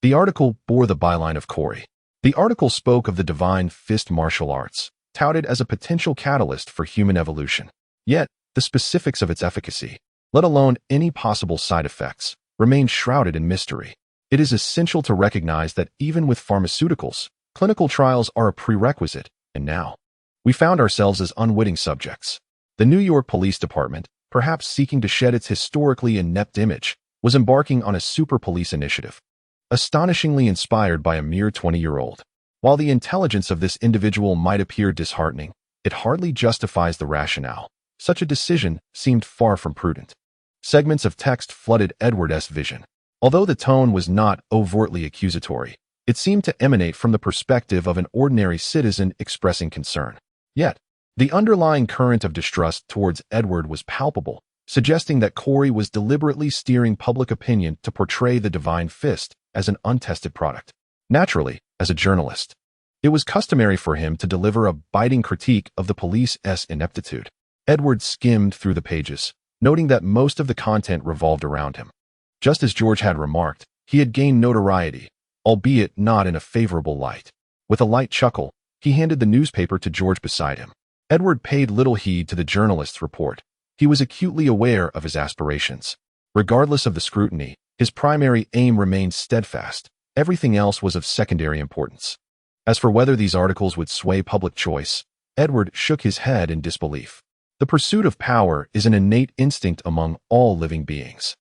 the article bore the byline of Corey. The article spoke of the divine fist martial arts, touted as a potential catalyst for human evolution. Yet, the specifics of its efficacy, let alone any possible side effects, remain shrouded in mystery. It is essential to recognize that even with pharmaceuticals, clinical trials are a prerequisite, and now, we found ourselves as unwitting subjects. The New York Police Department, perhaps seeking to shed its historically inept image, was embarking on a super police initiative, astonishingly inspired by a mere 20-year-old. While the intelligence of this individual might appear disheartening, it hardly justifies the rationale. Such a decision seemed far from prudent. Segments of text flooded Edward's vision. Although the tone was not overtly accusatory, it seemed to emanate from the perspective of an ordinary citizen expressing concern. Yet, the underlying current of distrust towards Edward was palpable, suggesting that Corey was deliberately steering public opinion to portray the divine fist as an untested product. Naturally, as a journalist, it was customary for him to deliver a biting critique of the police's ineptitude. Edward skimmed through the pages, noting that most of the content revolved around him. Just as George had remarked, he had gained notoriety, albeit not in a favorable light. With a light chuckle, he handed the newspaper to George beside him. Edward paid little heed to the journalist's report. He was acutely aware of his aspirations. Regardless of the scrutiny, his primary aim remained steadfast. Everything else was of secondary importance. As for whether these articles would sway public choice, Edward shook his head in disbelief. The pursuit of power is an innate instinct among all living beings.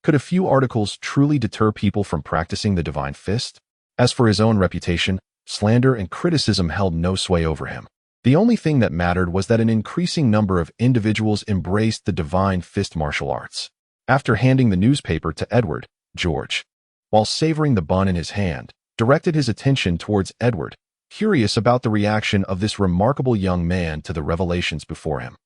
Could a few articles truly deter people from practicing the divine fist? As for his own reputation, slander and criticism held no sway over him. The only thing that mattered was that an increasing number of individuals embraced the divine fist martial arts. After handing the newspaper to Edward, George, while savoring the bun in his hand, directed his attention towards Edward, curious about the reaction of this remarkable young man to the revelations before him.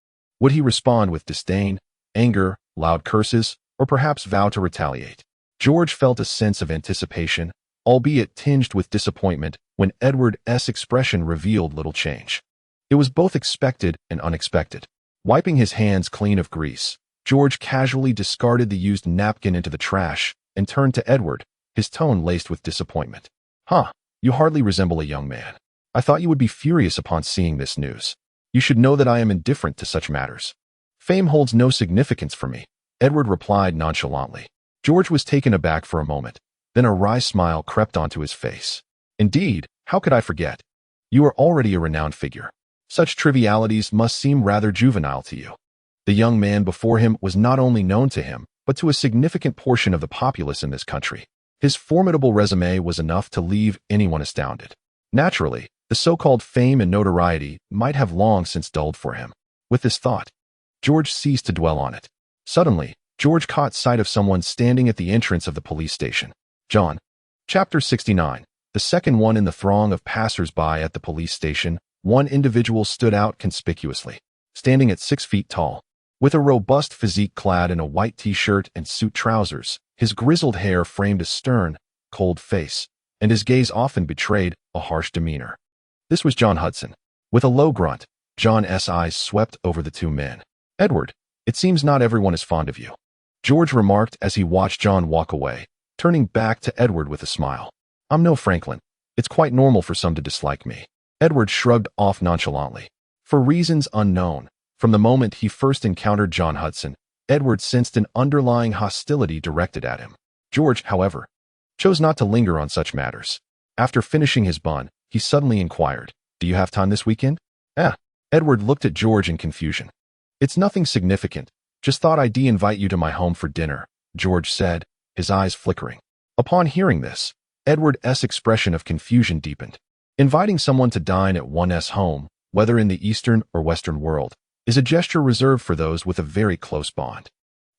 Would he respond with disdain, anger, loud curses, or perhaps vow to retaliate? George felt a sense of anticipation, albeit tinged with disappointment when Edward's expression revealed little change. It was both expected and unexpected. Wiping his hands clean of grease, George casually discarded the used napkin into the trash and turned to Edward, his tone laced with disappointment. "Huh, you hardly resemble a young man. I thought you would be furious upon seeing this news. You should know that I am indifferent to such matters. Fame holds no significance for me," Edward replied nonchalantly. George was taken aback for a moment. Then a wry smile crept onto his face. "Indeed, how could I forget? You are already a renowned figure. Such trivialities must seem rather juvenile to you." The young man before him was not only known to him, but to a significant portion of the populace in this country. His formidable resume was enough to leave anyone astounded. Naturally, the so-called fame and notoriety might have long since dulled for him. With this thought, George ceased to dwell on it. Suddenly, George caught sight of someone standing at the entrance of the police station. John. Chapter 69. The second one in the throng of passers-by at the police station, one individual stood out conspicuously, standing at 6 feet tall. With a robust physique clad in a white t-shirt and suit trousers, his grizzled hair framed a stern, cold face, and his gaze often betrayed a harsh demeanor. This was John Hudson. With a low grunt, John's eyes swept over the two men. "Edward, it seems not everyone is fond of you," George remarked as he watched John walk away, turning back to Edward with a smile. "I'm no Franklin. It's quite normal for some to dislike me." Edward shrugged off nonchalantly. For reasons unknown, from the moment he first encountered John Hudson, Edward sensed an underlying hostility directed at him. George, however, chose not to linger on such matters. After finishing his bun, he suddenly inquired, "Do you have time this weekend?" Edward looked at George in confusion. "It's nothing significant. Just thought I'd invite you to my home for dinner," George said, his eyes flickering. Upon hearing this, Edward's expression of confusion deepened. Inviting someone to dine at one's home, whether in the Eastern or Western world, is a gesture reserved for those with a very close bond.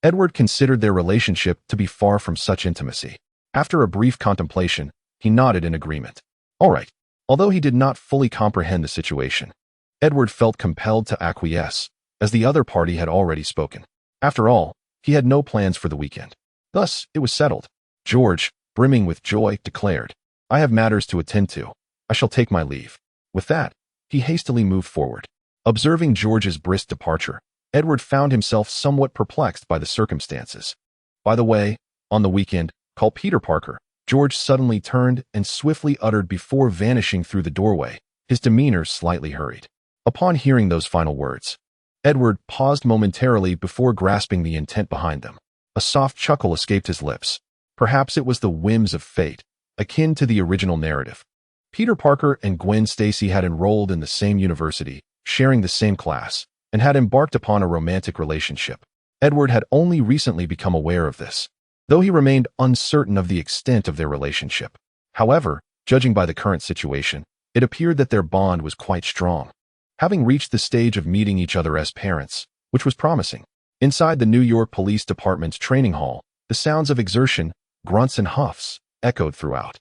Edward considered their relationship to be far from such intimacy. After a brief contemplation, he nodded in agreement. All right. Although he did not fully comprehend the situation, Edward felt compelled to acquiesce, as the other party had already spoken. After all, he had no plans for the weekend. Thus, it was settled. George, brimming with joy, declared, "I have matters to attend to. I shall take my leave." With that, he hastily moved forward. Observing George's brisk departure, Edward found himself somewhat perplexed by the circumstances. "By the way, on the weekend, call Peter Parker," George suddenly turned and swiftly uttered before vanishing through the doorway, his demeanor slightly hurried. Upon hearing those final words, Edward paused momentarily before grasping the intent behind them. A soft chuckle escaped his lips. Perhaps it was the whims of fate, akin to the original narrative. Peter Parker and Gwen Stacy had enrolled in the same university, sharing the same class, and had embarked upon a romantic relationship. Edward had only recently become aware of this, though he remained uncertain of the extent of their relationship. However, judging by the current situation, it appeared that their bond was quite strong. Having reached the stage of meeting each other as parents, which was promising, inside the New York Police Department's training hall, the sounds of exertion, grunts and huffs, echoed throughout.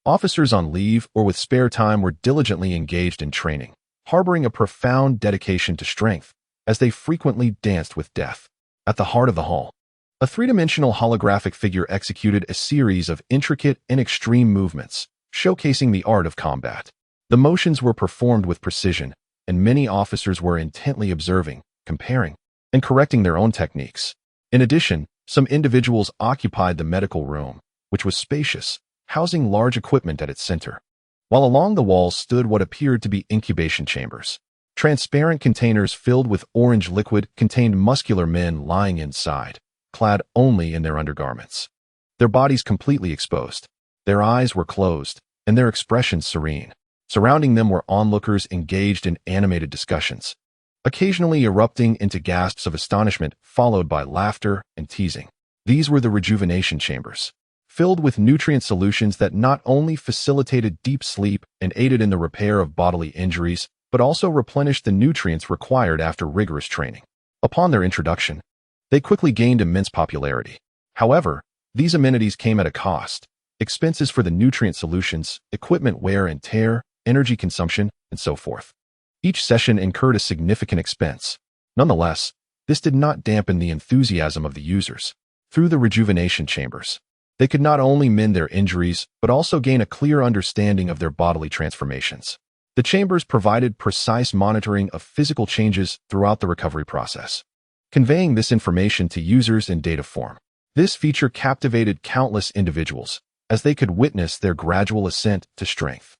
Officers on leave or with spare time were diligently engaged in training, harboring a profound dedication to strength, as they frequently danced with death. At the heart of the hall, a three-dimensional holographic figure executed a series of intricate and extreme movements, showcasing the art of combat. The motions were performed with precision, and many officers were intently observing, comparing, and correcting their own techniques. In addition, some individuals occupied the medical room, which was spacious, housing large equipment at its center, while along the walls stood what appeared to be incubation chambers. Transparent containers filled with orange liquid contained muscular men lying inside, clad only in their undergarments. Their bodies completely exposed. Their eyes were closed, and their expressions serene. Surrounding them were onlookers engaged in animated discussions, occasionally erupting into gasps of astonishment followed by laughter and teasing. These were the rejuvenation chambers, filled with nutrient solutions that not only facilitated deep sleep and aided in the repair of bodily injuries, but also replenished the nutrients required after rigorous training. Upon their introduction, they quickly gained immense popularity. However, these amenities came at a cost: expenses for the nutrient solutions, equipment wear and tear, energy consumption, and so forth. Each session incurred a significant expense. Nonetheless, this did not dampen the enthusiasm of the users. Through the rejuvenation chambers, They could not only mend their injuries, but also gain a clear understanding of their bodily transformations. The chambers provided precise monitoring of physical changes throughout the recovery process, conveying this information to users in data form. This feature captivated countless individuals, as they could witness their gradual ascent to strength.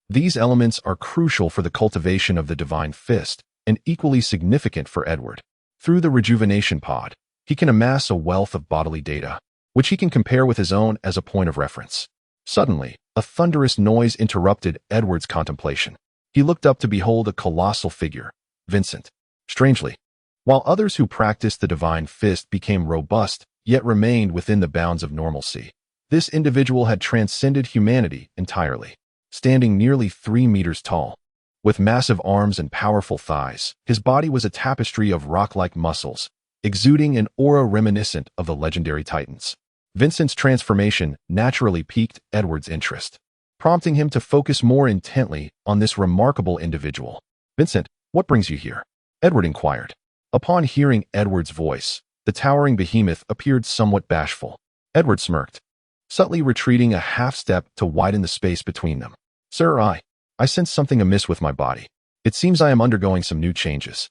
These elements are crucial for the cultivation of the Divine Fist, and equally significant for Edward. Through the rejuvenation pod, he can amass a wealth of bodily data, which he can compare with his own as a point of reference. Suddenly, a thunderous noise interrupted Edward's contemplation. He looked up to behold a colossal figure, Vincent. Strangely, while others who practiced the Divine Fist became robust, yet remained within the bounds of normalcy, this individual had transcended humanity entirely. Standing nearly 3 meters tall, with massive arms and powerful thighs, his body was a tapestry of rock-like muscles, exuding an aura reminiscent of the legendary Titans. Vincent's transformation naturally piqued Edward's interest, prompting him to focus more intently on this remarkable individual. "Vincent, what brings you here?" Edward inquired. Upon hearing Edward's voice, the towering behemoth appeared somewhat bashful. Edward smirked, subtly retreating a half-step to widen the space between them. "Sir, I sense something amiss with my body. It seems I am undergoing some new changes,"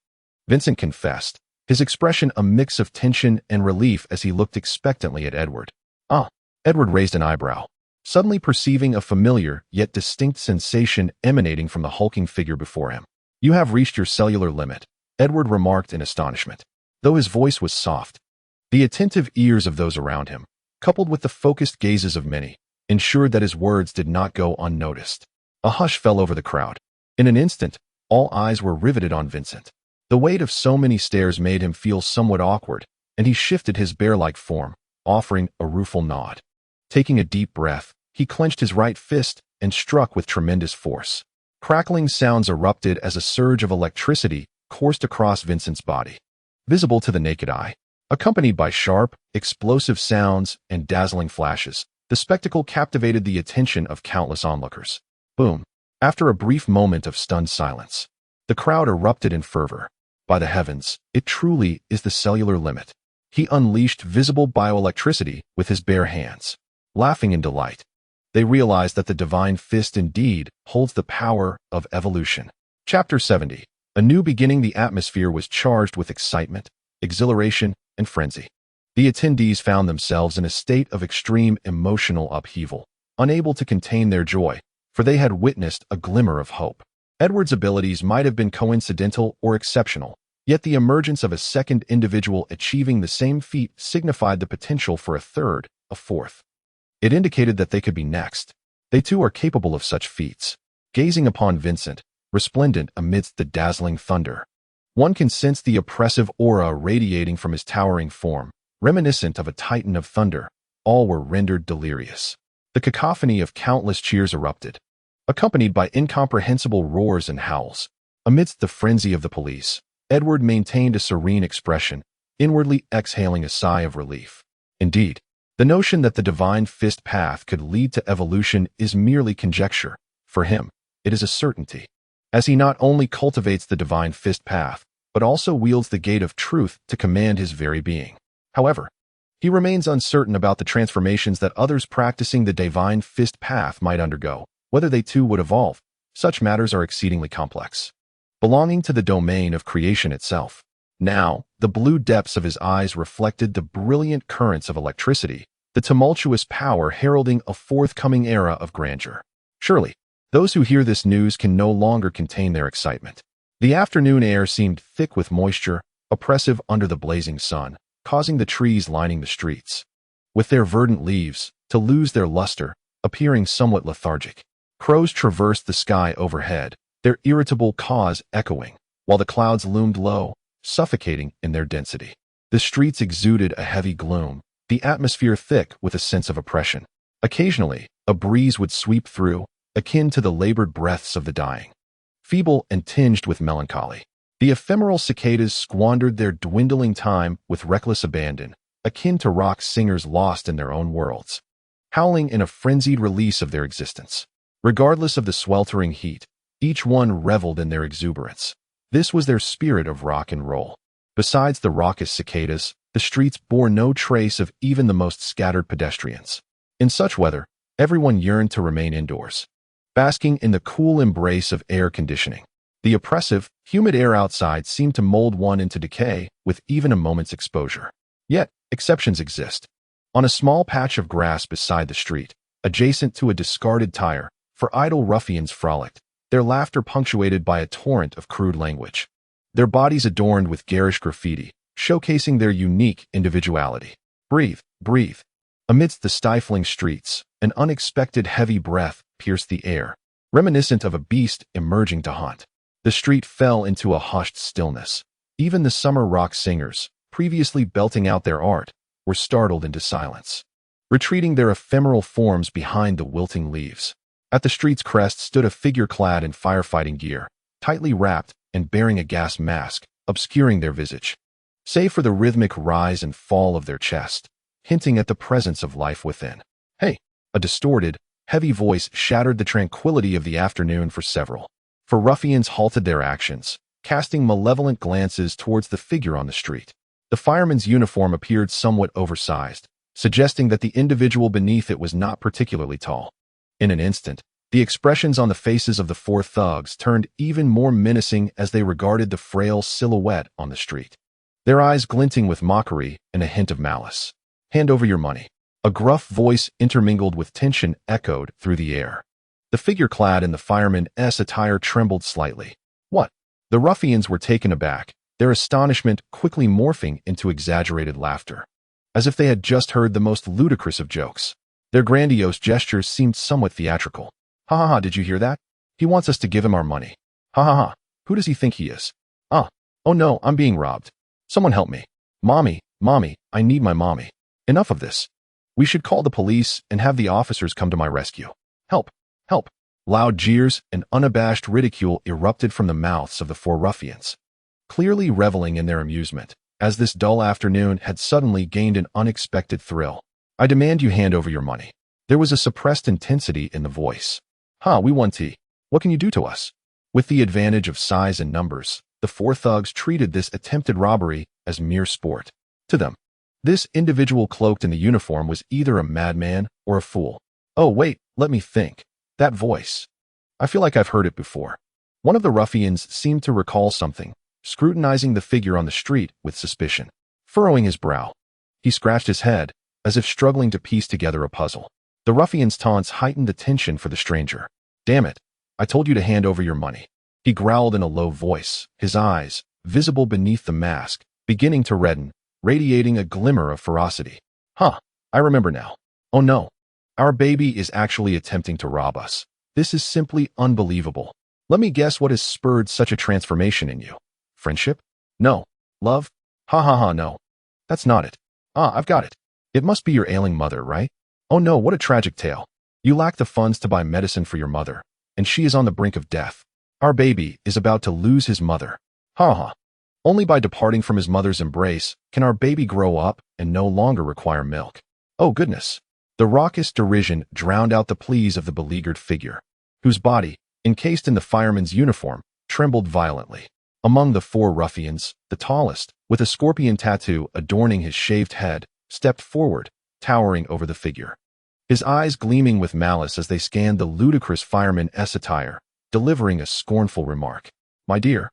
Vincent confessed, his expression a mix of tension and relief as he looked expectantly at Edward. "Ah," Edward raised an eyebrow, suddenly perceiving a familiar yet distinct sensation emanating from the hulking figure before him. "You have reached your cellular limit," Edward remarked in astonishment. Though his voice was soft, the attentive ears of those around him, coupled with the focused gazes of many, ensured that his words did not go unnoticed. A hush fell over the crowd. In an instant, all eyes were riveted on Vincent. The weight of so many stares made him feel somewhat awkward, and he shifted his bear-like form, offering a rueful nod. Taking a deep breath, he clenched his right fist and struck with tremendous force. Crackling sounds erupted as a surge of electricity coursed across Vincent's body, visible to the naked eye. Accompanied by sharp, explosive sounds and dazzling flashes, the spectacle captivated the attention of countless onlookers. Boom! After a brief moment of stunned silence, the crowd erupted in fervor. "By the heavens, it truly is the cellular limit." He unleashed visible bioelectricity with his bare hands. Laughing in delight, they realized that the Divine Fist indeed holds the power of evolution. Chapter 70. A new beginning. The atmosphere was charged with excitement, exhilaration, and frenzy. The attendees found themselves in a state of extreme emotional upheaval, unable to contain their joy, for they had witnessed a glimmer of hope. Edward's abilities might have been coincidental or exceptional, yet the emergence of a second individual achieving the same feat signified the potential for a third, a fourth. It indicated that they could be next. They too are capable of such feats. Gazing upon Vincent, resplendent amidst the dazzling thunder, one can sense the oppressive aura radiating from his towering form, reminiscent of a titan of thunder. All were rendered delirious. The cacophony of countless cheers erupted, accompanied by incomprehensible roars and howls. Amidst the frenzy of the police, Edward maintained a serene expression, inwardly exhaling a sigh of relief. Indeed, the notion that the Divine Fist path could lead to evolution is merely conjecture. For him, it is a certainty, as he not only cultivates the Divine Fist path, but also wields the gate of truth to command his very being. However, he remains uncertain about the transformations that others practicing the Divine Fist path might undergo, whether they too would evolve. Such matters are exceedingly complex, belonging to the domain of creation itself. Now, the blue depths of his eyes reflected the brilliant currents of electricity, the tumultuous power heralding a forthcoming era of grandeur. Surely, those who hear this news can no longer contain their excitement. The afternoon air seemed thick with moisture, oppressive under the blazing sun, causing the trees lining the streets, with their verdant leaves, to lose their luster, appearing somewhat lethargic. Crows traversed the sky overhead, their irritable caws echoing, while the clouds loomed low, suffocating in their density. The streets exuded a heavy gloom, the atmosphere thick with a sense of oppression. Occasionally, a breeze would sweep through, akin to the labored breaths of the dying, feeble and tinged with melancholy. The ephemeral cicadas squandered their dwindling time with reckless abandon, akin to rock singers lost in their own worlds, howling in a frenzied release of their existence. Regardless of the sweltering heat, each one reveled in their exuberance. This was their spirit of rock and roll. Besides the raucous cicadas, the streets bore no trace of even the most scattered pedestrians. In such weather, everyone yearned to remain indoors, basking in the cool embrace of air conditioning. The oppressive, humid air outside seemed to mold one into decay with even a moment's exposure. Yet, exceptions exist. On a small patch of grass beside the street, adjacent to a discarded tire, for idle ruffians frolicked, their laughter punctuated by a torrent of crude language. Their bodies adorned with garish graffiti, showcasing their unique individuality. Breathe, breathe. Amidst the stifling streets, an unexpected heavy breath pierced the air, reminiscent of a beast emerging to haunt. The street fell into a hushed stillness. Even the summer rock singers, previously belting out their art, were startled into silence, retreating their ephemeral forms behind the wilting leaves. At the street's crest stood a figure clad in firefighting gear, tightly wrapped and bearing a gas mask, obscuring their visage, save for the rhythmic rise and fall of their chest, hinting at the presence of life within. Hey! A distorted, heavy voice shattered the tranquility of the afternoon for several. For ruffians halted their actions, casting malevolent glances towards the figure on the street. The fireman's uniform appeared somewhat oversized, suggesting that the individual beneath it was not particularly tall. In an instant, the expressions on the faces of the four thugs turned even more menacing as they regarded the frail silhouette on the street, their eyes glinting with mockery and a hint of malice. Hand over your money. A gruff voice intermingled with tension echoed through the air. The figure clad in the fireman's attire trembled slightly. What? The ruffians were taken aback, their astonishment quickly morphing into exaggerated laughter, as if they had just heard the most ludicrous of jokes. Their grandiose gestures seemed somewhat theatrical. Ha ha ha, did you hear that? He wants us to give him our money. Ha ha ha, who does he think he is? Oh no, I'm being robbed. Someone help me. Mommy, I need my mommy. Enough of this. We should call the police and have the officers come to my rescue. Help! Help! Loud jeers and unabashed ridicule erupted from the mouths of the four ruffians, clearly reveling in their amusement, as this dull afternoon had suddenly gained an unexpected thrill. I demand you hand over your money. There was a suppressed intensity in the voice. We want tea. What can you do to us? With the advantage of size and numbers, the four thugs treated this attempted robbery as mere sport. To them, this individual cloaked in the uniform was either a madman or a fool. Oh wait, let me think. That voice. I feel like I've heard it before. One of the ruffians seemed to recall something, scrutinizing the figure on the street with suspicion. Furrowing his brow, he scratched his head, as if struggling to piece together a puzzle. The ruffian's taunts heightened the tension for the stranger. Damn it, I told you to hand over your money. He growled in a low voice, his eyes, visible beneath the mask, beginning to redden, radiating a glimmer of ferocity. I remember now. Oh no. Our baby is actually attempting to rob us. This is simply unbelievable. Let me guess what has spurred such a transformation in you. Friendship? No. Love? No. That's not it. I've got it. It must be your ailing mother, right? Oh no, what a tragic tale. You lack the funds to buy medicine for your mother, and she is on the brink of death. Our baby is about to lose his mother. Only by departing from his mother's embrace can our baby grow up and no longer require milk. Oh goodness. The raucous derision drowned out the pleas of the beleaguered figure, whose body, encased in the fireman's uniform, trembled violently. Among the four ruffians, the tallest, with a scorpion tattoo adorning his shaved head, stepped forward, towering over the figure, his eyes gleaming with malice as they scanned the ludicrous fireman's attire, delivering a scornful remark. My dear,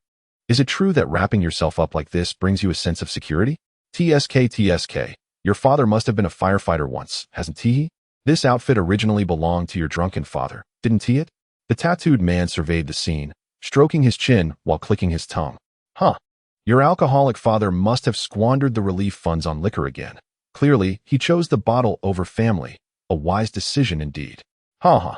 is it true that wrapping yourself up like this brings you a sense of security? TSK, your father must have been a firefighter once, hasn't he? This outfit originally belonged to your drunken father, didn't he? The tattooed man surveyed the scene, stroking his chin while clicking his tongue. Your alcoholic father must have squandered the relief funds on liquor again. Clearly, he chose the bottle over family, a wise decision indeed. A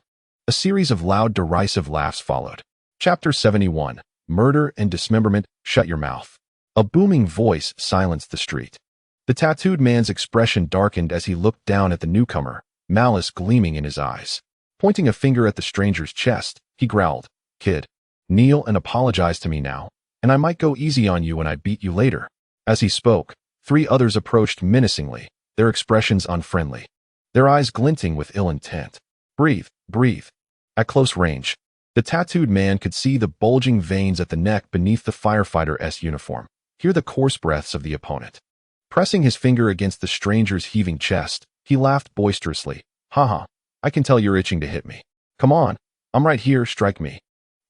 series of loud derisive laughs followed. Chapter 71. Murder and Dismemberment. Shut your mouth. A booming voice silenced the street. The tattooed man's expression darkened as he looked down at the newcomer, malice gleaming in his eyes. Pointing a finger at the stranger's chest, he growled, Kid, kneel and apologize to me now, and I might go easy on you when I beat you later. As he spoke, 3 others approached menacingly, their expressions unfriendly, their eyes glinting with ill intent. Breathe. At close range, the tattooed man could see the bulging veins at the neck beneath the firefighter's uniform, hear the coarse breaths of the opponent. Pressing his finger against the stranger's heaving chest, he laughed boisterously. Haha, I can tell you're itching to hit me. Come on, I'm right here, strike me.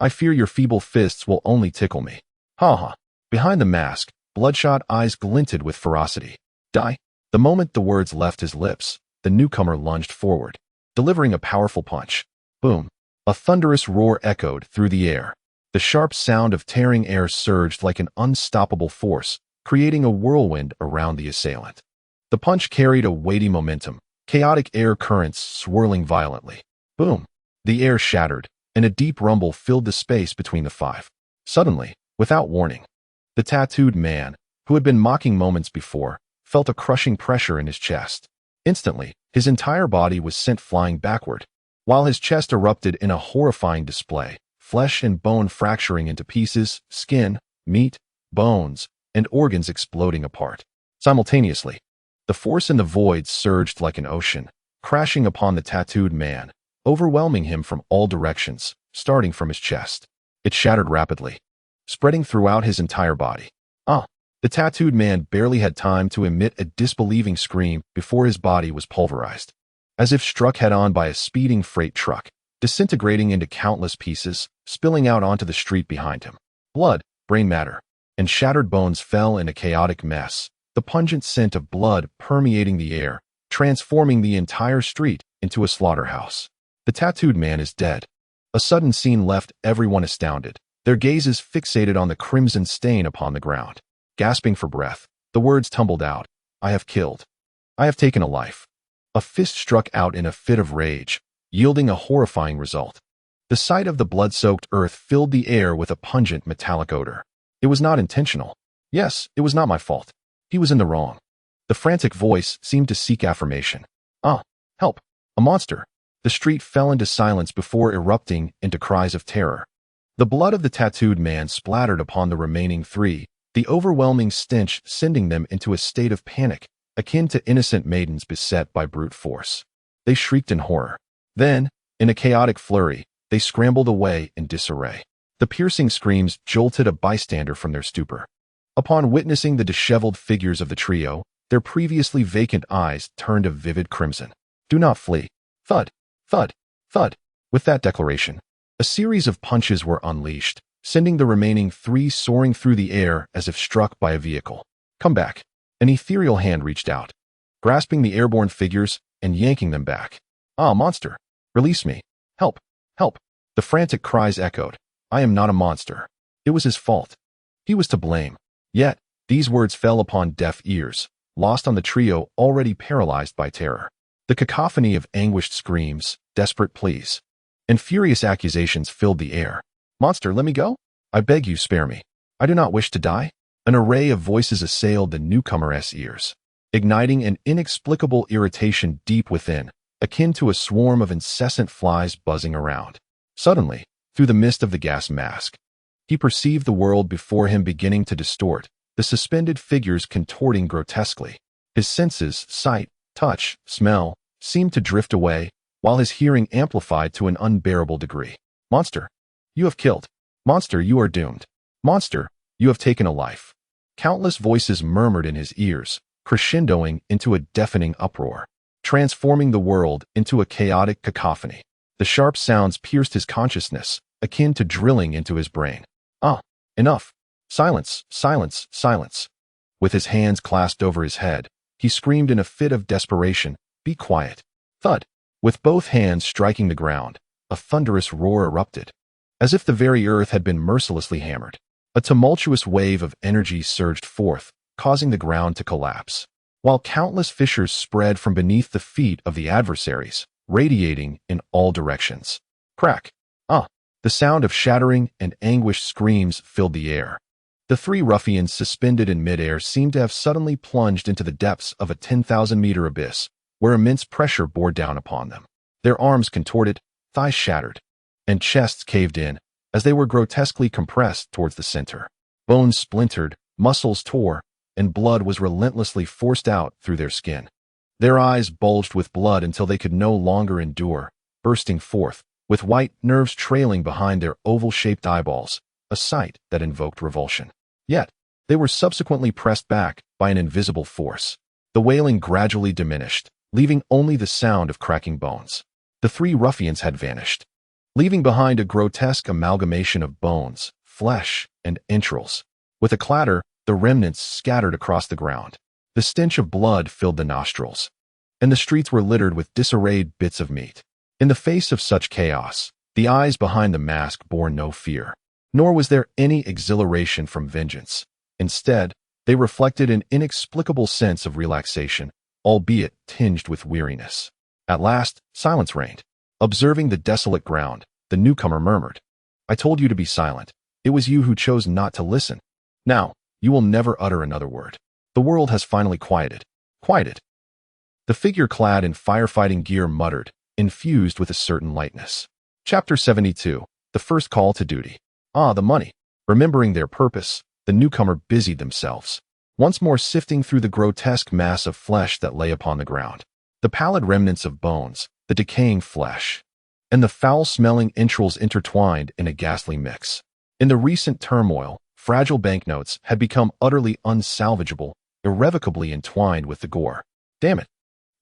I fear your feeble fists will only tickle me. Haha. Behind the mask, bloodshot eyes glinted with ferocity. Die. The moment the words left his lips, the newcomer lunged forward, delivering a powerful punch. Boom. A thunderous roar echoed through the air. The sharp sound of tearing air surged like an unstoppable force, creating a whirlwind around the assailant. The punch carried a weighty momentum, chaotic air currents swirling violently. Boom. The air shattered, and a deep rumble filled the space between the five. Suddenly, without warning, the tattooed man, who had been mocking moments before, felt a crushing pressure in his chest. Instantly, his entire body was sent flying backward, while his chest erupted in a horrifying display, flesh and bone fracturing into pieces, skin, meat, bones, and organs exploding apart. Simultaneously, the force in the void surged like an ocean, crashing upon the tattooed man, overwhelming him from all directions, starting from his chest. It shattered rapidly, spreading throughout his entire body. The tattooed man barely had time to emit a disbelieving scream before his body was pulverized, as if struck head-on by a speeding freight truck, disintegrating into countless pieces, spilling out onto the street behind him. Blood, brain matter, and shattered bones fell in a chaotic mess, the pungent scent of blood permeating the air, transforming the entire street into a slaughterhouse. The tattooed man is dead. A sudden scene left everyone astounded, their gazes fixated on the crimson stain upon the ground. Gasping for breath, the words tumbled out. I have killed. I have taken a life. A fist struck out in a fit of rage, yielding a horrifying result. The sight of the blood-soaked earth filled the air with a pungent metallic odor. It was not intentional. Yes, it was not my fault. He was in the wrong. The frantic voice seemed to seek affirmation. Help! A monster! The street fell into silence before erupting into cries of terror. The blood of the tattooed man splattered upon the remaining three, the overwhelming stench sending them into a state of panic, akin to innocent maidens beset by brute force. They shrieked in horror. Then, in a chaotic flurry, they scrambled away in disarray. The piercing screams jolted a bystander from their stupor. Upon witnessing the disheveled figures of the trio, their previously vacant eyes turned a vivid crimson. Do not flee. Thud, thud, thud. With that declaration, a series of punches were unleashed, sending the remaining three soaring through the air as if struck by a vehicle. Come back. An ethereal hand reached out, grasping the airborne figures and yanking them back. Monster! Release me! Help! Help! The frantic cries echoed. I am not a monster. It was his fault. He was to blame. Yet, these words fell upon deaf ears, lost on the trio already paralyzed by terror. The cacophony of anguished screams, desperate pleas, and furious accusations filled the air. Monster, let me go? I beg you, spare me. I do not wish to die. An array of voices assailed the newcomer's ears, igniting an inexplicable irritation deep within, akin to a swarm of incessant flies buzzing around. Suddenly, through the mist of the gas mask, he perceived the world before him beginning to distort, the suspended figures contorting grotesquely. His senses, sight, touch, smell, seemed to drift away, while his hearing amplified to an unbearable degree. Monster! You have killed. Monster, you are doomed. Monster, you have taken a life. Countless voices murmured in his ears, crescendoing into a deafening uproar, transforming the world into a chaotic cacophony. The sharp sounds pierced his consciousness, akin to drilling into his brain. Enough. Silence, silence, silence. With his hands clasped over his head, he screamed in a fit of desperation, Be quiet. Thud. With both hands striking the ground, a thunderous roar erupted, as if the very earth had been mercilessly hammered. A tumultuous wave of energy surged forth, causing the ground to collapse, while countless fissures spread from beneath the feet of the adversaries, radiating in all directions. Crack! The sound of shattering and anguished screams filled the air. The three ruffians suspended in midair seemed to have suddenly plunged into the depths of a 10,000-meter abyss, where immense pressure bore down upon them. Their arms contorted, thighs shattered, and chests caved in, as they were grotesquely compressed towards the center. Bones splintered, muscles tore, and blood was relentlessly forced out through their skin. Their eyes bulged with blood until they could no longer endure, bursting forth, with white nerves trailing behind their oval-shaped eyeballs, a sight that invoked revulsion. Yet, they were subsequently pressed back by an invisible force. The wailing gradually diminished, leaving only the sound of cracking bones. The three ruffians had vanished, leaving behind a grotesque amalgamation of bones, flesh, and entrails. With a clatter, the remnants scattered across the ground. The stench of blood filled the nostrils, and the streets were littered with disarrayed bits of meat. In the face of such chaos, the eyes behind the mask bore no fear, nor was there any exhilaration from vengeance. Instead, they reflected an inexplicable sense of relaxation, albeit tinged with weariness. At last, silence reigned. Observing the desolate ground, the newcomer murmured, "I told you to be silent. It was you who chose not to listen. Now, you will never utter another word. The world has finally quieted." Quieted. The figure clad in firefighting gear muttered, infused with a certain lightness. Chapter 72. The First Call to Duty. Ah, the money. Remembering their purpose, the newcomer busied themselves, once more sifting through the grotesque mass of flesh that lay upon the ground. The pallid remnants of bones, the decaying flesh, and the foul-smelling entrails intertwined in a ghastly mix. In the recent turmoil, fragile banknotes had become utterly unsalvageable, irrevocably entwined with the gore. Damn it!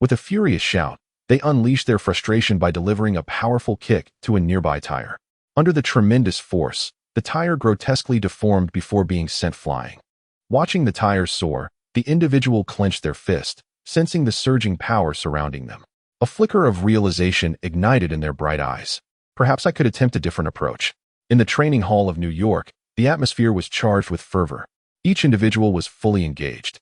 With a furious shout, they unleashed their frustration by delivering a powerful kick to a nearby tire. Under the tremendous force, the tire grotesquely deformed before being sent flying. Watching the tires soar, the individual clenched their fist, sensing the surging power surrounding them. A flicker of realization ignited in their bright eyes. Perhaps I could attempt a different approach. In the training hall of New York, the atmosphere was charged with fervor. Each individual was fully engaged,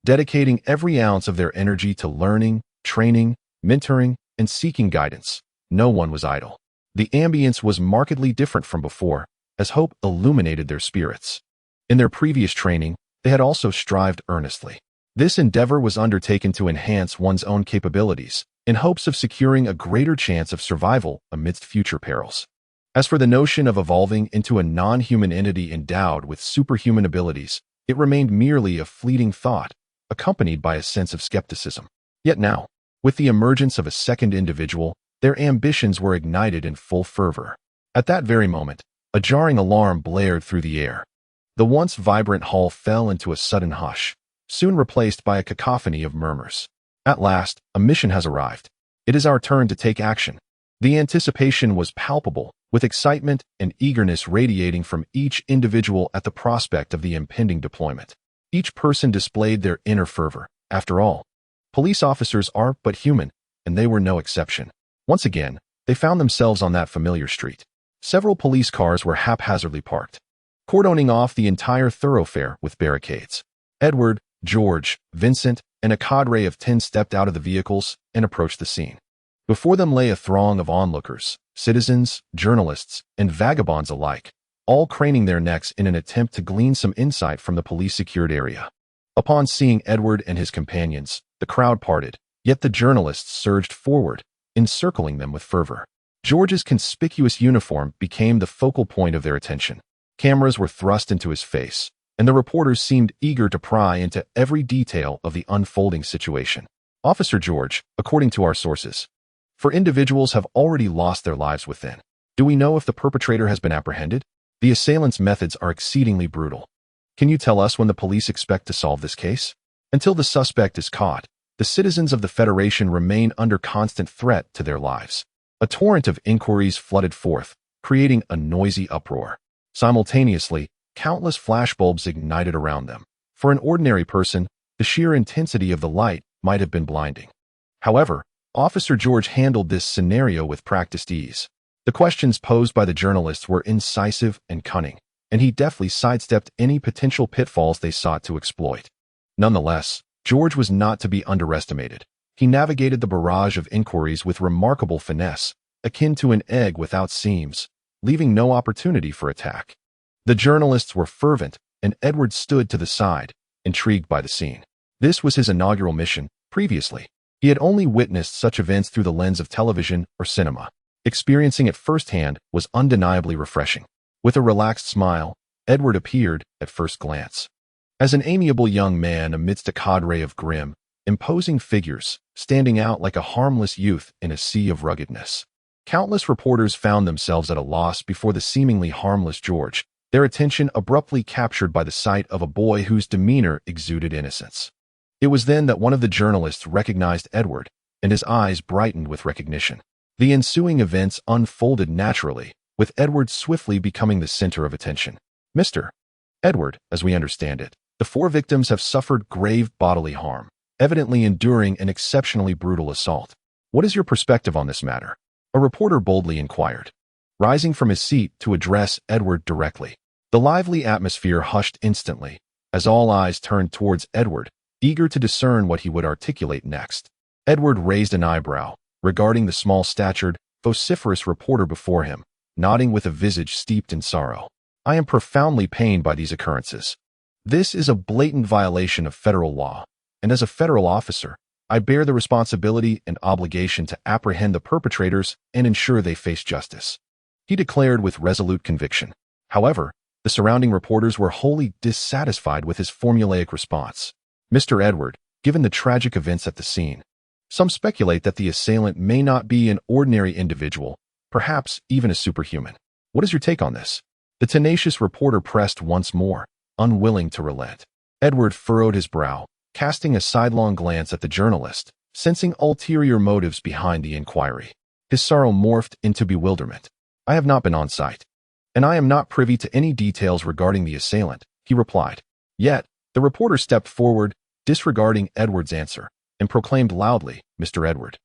dedicating every ounce of their energy to learning, training, mentoring, and seeking guidance. No one was idle. The ambience was markedly different from before, as hope illuminated their spirits. In their previous training, they had also strived earnestly. This endeavor was undertaken to enhance one's own capabilities, in hopes of securing a greater chance of survival amidst future perils. As for the notion of evolving into a non-human entity endowed with superhuman abilities, it remained merely a fleeting thought, accompanied by a sense of skepticism. Yet now, with the emergence of a second individual, their ambitions were ignited in full fervor. At that very moment, a jarring alarm blared through the air. The once vibrant hall fell into a sudden hush, soon replaced by a cacophony of murmurs. At last, a mission has arrived. It is our turn to take action. The anticipation was palpable, with excitement and eagerness radiating from each individual at the prospect of the impending deployment. Each person displayed their inner fervor. After all, police officers are but human, and they were no exception. Once again, they found themselves on that familiar street. Several police cars were haphazardly parked, cordoning off the entire thoroughfare with barricades. Edward, George, Vincent, and a cadre of 10 stepped out of the vehicles and approached the scene. Before them lay a throng of onlookers, citizens, journalists, and vagabonds alike, all craning their necks in an attempt to glean some insight from the police-secured area. Upon seeing Edward and his companions, the crowd parted, yet the journalists surged forward, encircling them with fervor. George's conspicuous uniform became the focal point of their attention. Cameras were thrust into his face, and the reporters seemed eager to pry into every detail of the unfolding situation. Officer George, according to our sources, for individuals have already lost their lives within. Do we know if the perpetrator has been apprehended? The assailant's methods are exceedingly brutal. Can you tell us when the police expect to solve this case? Until the suspect is caught, the citizens of the Federation remain under constant threat to their lives. A torrent of inquiries flooded forth, creating a noisy uproar. Simultaneously, countless flashbulbs ignited around them. For an ordinary person, the sheer intensity of the light might have been blinding. However, Officer George handled this scenario with practiced ease. The questions posed by the journalists were incisive and cunning, and he deftly sidestepped any potential pitfalls they sought to exploit. Nonetheless, George was not to be underestimated. He navigated the barrage of inquiries with remarkable finesse, akin to an egg without seams, leaving no opportunity for attack. The journalists were fervent, and Edward stood to the side, intrigued by the scene. This was his inaugural mission. Previously, he had only witnessed such events through the lens of television or cinema. Experiencing it firsthand was undeniably refreshing. With a relaxed smile, Edward appeared at first glance as an amiable young man amidst a cadre of grim, imposing figures, standing out like a harmless youth in a sea of ruggedness. Countless reporters found themselves at a loss before the seemingly harmless George, their attention abruptly captured by the sight of a boy whose demeanor exuded innocence. It was then that one of the journalists recognized Edward, and his eyes brightened with recognition. The ensuing events unfolded naturally, with Edward swiftly becoming the center of attention. Mr. Edward, as we understand it, the 4 victims have suffered grave bodily harm, evidently enduring an exceptionally brutal assault. What is your perspective on this matter? A reporter boldly inquired, rising from his seat to address Edward directly. The lively atmosphere hushed instantly, as all eyes turned towards Edward, eager to discern what he would articulate next. Edward raised an eyebrow, regarding the small-statured, vociferous reporter before him, nodding with a visage steeped in sorrow. I am profoundly pained by these occurrences. This is a blatant violation of federal law, and as a federal officer, I bear the responsibility and obligation to apprehend the perpetrators and ensure they face justice, he declared with resolute conviction. However, the surrounding reporters were wholly dissatisfied with his formulaic response. Mr. Edward, given the tragic events at the scene, some speculate that the assailant may not be an ordinary individual, perhaps even a superhuman. What is your take on this? The tenacious reporter pressed once more, unwilling to relent. Edward furrowed his brow, casting a sidelong glance at the journalist, sensing ulterior motives behind the inquiry. His sorrow morphed into bewilderment. I have not been on site, and I am not privy to any details regarding the assailant, he replied. Yet, the reporter stepped forward, disregarding Edward's answer, and proclaimed loudly, Mr. Edward,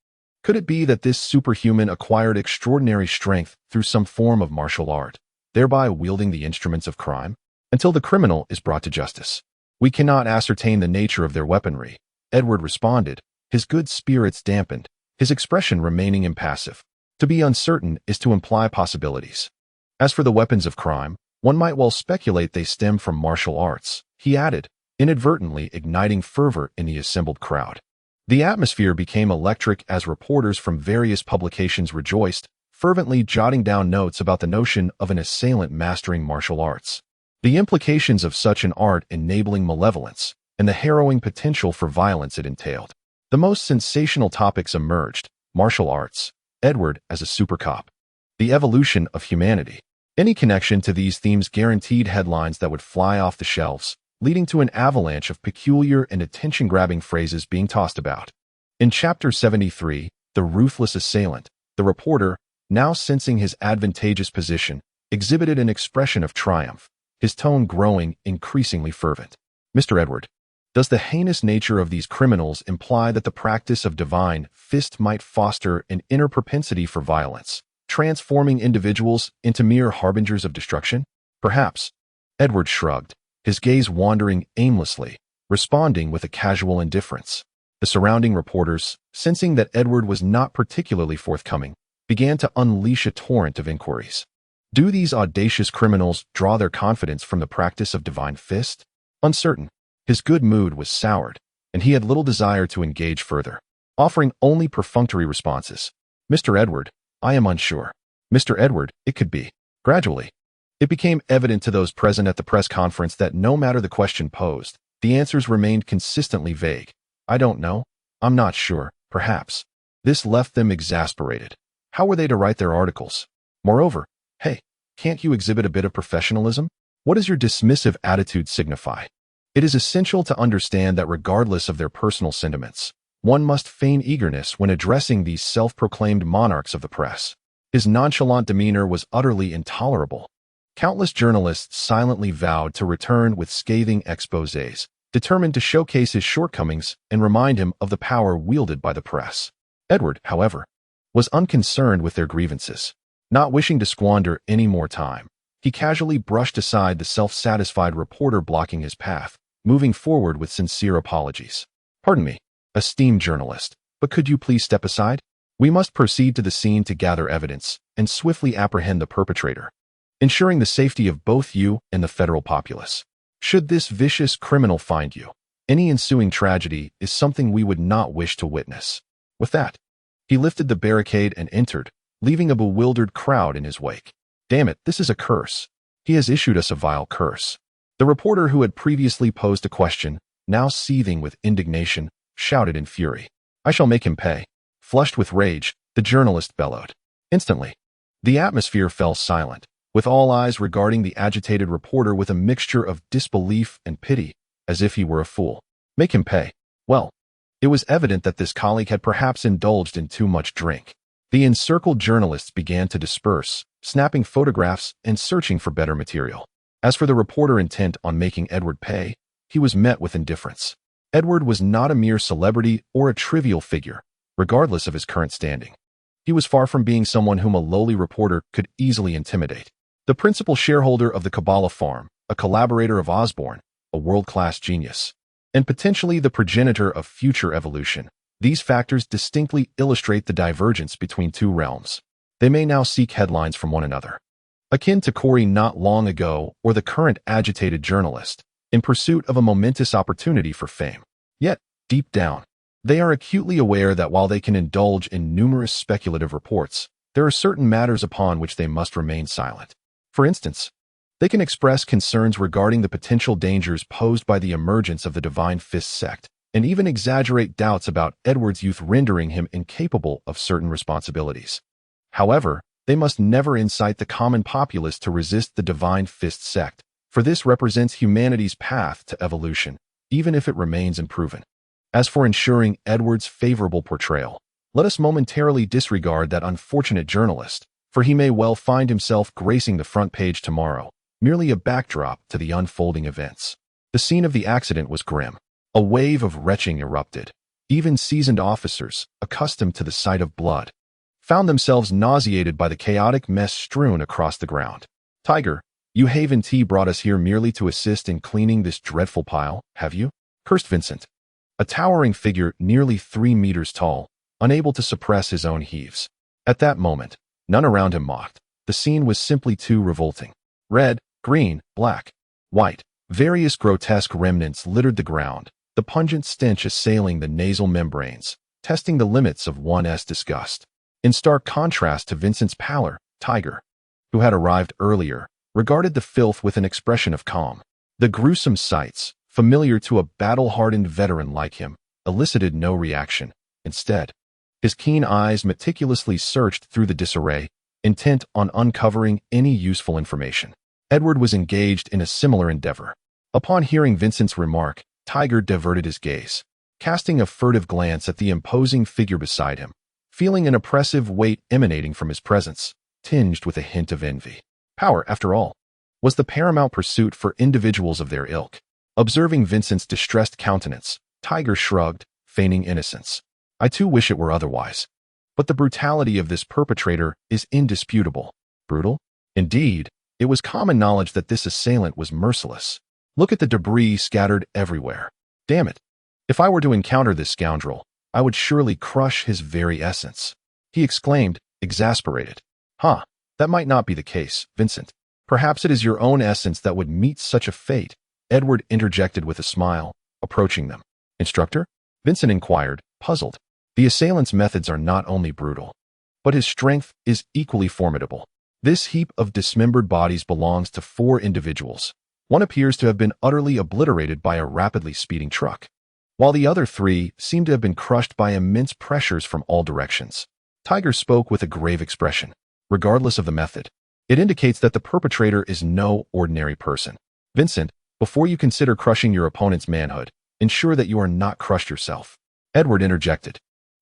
could it be that this superhuman acquired extraordinary strength through some form of martial art, thereby wielding the instruments of crime? Until the criminal is brought to justice, we cannot ascertain the nature of their weaponry, Edward responded, his good spirits dampened, his expression remaining impassive. To be uncertain is to imply possibilities. As for the weapons of crime, one might well speculate they stem from martial arts, he added, inadvertently igniting fervor in the assembled crowd. The atmosphere became electric as reporters from various publications rejoiced, fervently jotting down notes about the notion of an assailant mastering martial arts, the implications of such an art enabling malevolence, and the harrowing potential for violence it entailed. The most sensational topics emerged: martial arts, Edward as a super cop, the evolution of humanity. Any connection to these themes guaranteed headlines that would fly off the shelves, leading to an avalanche of peculiar and attention-grabbing phrases being tossed about. In Chapter 73, The Ruthless Assailant, the reporter, now sensing his advantageous position, exhibited an expression of triumph, his tone growing increasingly fervent. Mr. Edward, does the heinous nature of these criminals imply that the practice of divine fist might foster an inner propensity for violence, transforming individuals into mere harbingers of destruction? Perhaps. Edward shrugged, his gaze wandering aimlessly, responding with a casual indifference. The surrounding reporters, sensing that Edward was not particularly forthcoming, began to unleash a torrent of inquiries. Do these audacious criminals draw their confidence from the practice of divine fist? Uncertain, his good mood was soured, and he had little desire to engage further, offering only perfunctory responses. Mr. Edward, I am unsure. Mr. Edward, it could be. Gradually, it became evident to those present at the press conference that no matter the question posed, the answers remained consistently vague. I don't know. I'm not sure. Perhaps. This left them exasperated. How were they to write their articles? Moreover, hey, can't you exhibit a bit of professionalism? What does your dismissive attitude signify? It is essential to understand that regardless of their personal sentiments, one must feign eagerness when addressing these self-proclaimed monarchs of the press. His nonchalant demeanor was utterly intolerable. Countless journalists silently vowed to return with scathing exposés, determined to showcase his shortcomings and remind him of the power wielded by the press. Edward, however, was unconcerned with their grievances. Not wishing to squander any more time, he casually brushed aside the self-satisfied reporter blocking his path, moving forward with sincere apologies. Pardon me, esteemed journalist, but could you please step aside? We must proceed to the scene to gather evidence and swiftly apprehend the perpetrator, ensuring the safety of both you and the federal populace. Should this vicious criminal find you, any ensuing tragedy is something we would not wish to witness. With that, he lifted the barricade and entered, leaving a bewildered crowd in his wake. Damn it, this is a curse. He has issued us a vile curse. The reporter who had previously posed a question, now seething with indignation, shouted in fury. I shall make him pay. Flushed with rage, the journalist bellowed. Instantly, the atmosphere fell silent, with all eyes regarding the agitated reporter with a mixture of disbelief and pity, as if he were a fool. Make him pay. Well, It was evident that this colleague had perhaps indulged in too much drink. The encircled journalists began to disperse, snapping photographs and searching for better material. As for the reporter intent on making Edward pay, he was met with indifference. Edward was not a mere celebrity or a trivial figure, regardless of his current standing. He was far from being someone whom a lowly reporter could easily intimidate. The principal shareholder of the Kabbalah farm, a collaborator of Osborne, a world-class genius, and potentially the progenitor of future evolution. These factors distinctly illustrate the divergence between two realms. They may now seek headlines from one another, akin to Corey not long ago or the current agitated journalist, in pursuit of a momentous opportunity for fame. Yet, deep down, they are acutely aware that while they can indulge in numerous speculative reports, there are certain matters upon which they must remain silent. For instance, they can express concerns regarding the potential dangers posed by the emergence of the Divine Fist sect, and even exaggerate doubts about Edward's youth rendering him incapable of certain responsibilities. However, they must never incite the common populace to resist the Divine Fist sect, for this represents humanity's path to evolution, even if it remains unproven. As for ensuring Edward's favorable portrayal, let us momentarily disregard that unfortunate journalist, for he may well find himself gracing the front page tomorrow, merely a backdrop to the unfolding events. The scene of the accident was grim. A wave of retching erupted. Even seasoned officers, accustomed to the sight of blood, found themselves nauseated by the chaotic mess strewn across the ground. "Tiger, you Haven Tea brought us here merely to assist in cleaning this dreadful pile, have you?" cursed Vincent, a towering figure nearly 3 meters tall, unable to suppress his own heaves. At that moment, none around him mocked. The scene was simply too revolting. Red, green, black, white, various grotesque remnants littered the ground, the pungent stench assailing the nasal membranes, testing the limits of one's disgust. In stark contrast to Vincent's pallor, Tiger, who had arrived earlier, regarded the filth with an expression of calm. The gruesome sights, familiar to a battle-hardened veteran like him, elicited no reaction. Instead, his keen eyes meticulously searched through the disarray, intent on uncovering any useful information. Edward was engaged in a similar endeavor. Upon hearing Vincent's remark, Tiger diverted his gaze, casting a furtive glance at the imposing figure beside him, feeling an oppressive weight emanating from his presence, tinged with a hint of envy. Power, after all, was the paramount pursuit for individuals of their ilk. Observing Vincent's distressed countenance, Tiger shrugged, feigning innocence. "I too wish it were otherwise. But the brutality of this perpetrator is indisputable." Brutal? Indeed, it was common knowledge that this assailant was merciless. Look at the debris scattered everywhere. Damn it. If I were to encounter this scoundrel, I would surely crush his very essence. He exclaimed, exasperated. "Huh, that might not be the case, Vincent. Perhaps it is your own essence that would meet such a fate," Edward interjected with a smile, approaching them. "Instructor?" Vincent inquired, puzzled. The assailant's methods are not only brutal, but his strength is equally formidable. This heap of dismembered bodies belongs to 4 individuals. One appears to have been utterly obliterated by a rapidly speeding truck, while the other 3 seem to have been crushed by immense pressures from all directions. Tiger spoke with a grave expression. Regardless of the method, it indicates that the perpetrator is no ordinary person. Vincent, before you consider crushing your opponent's manhood, ensure that you are not crushed yourself. Edward interjected,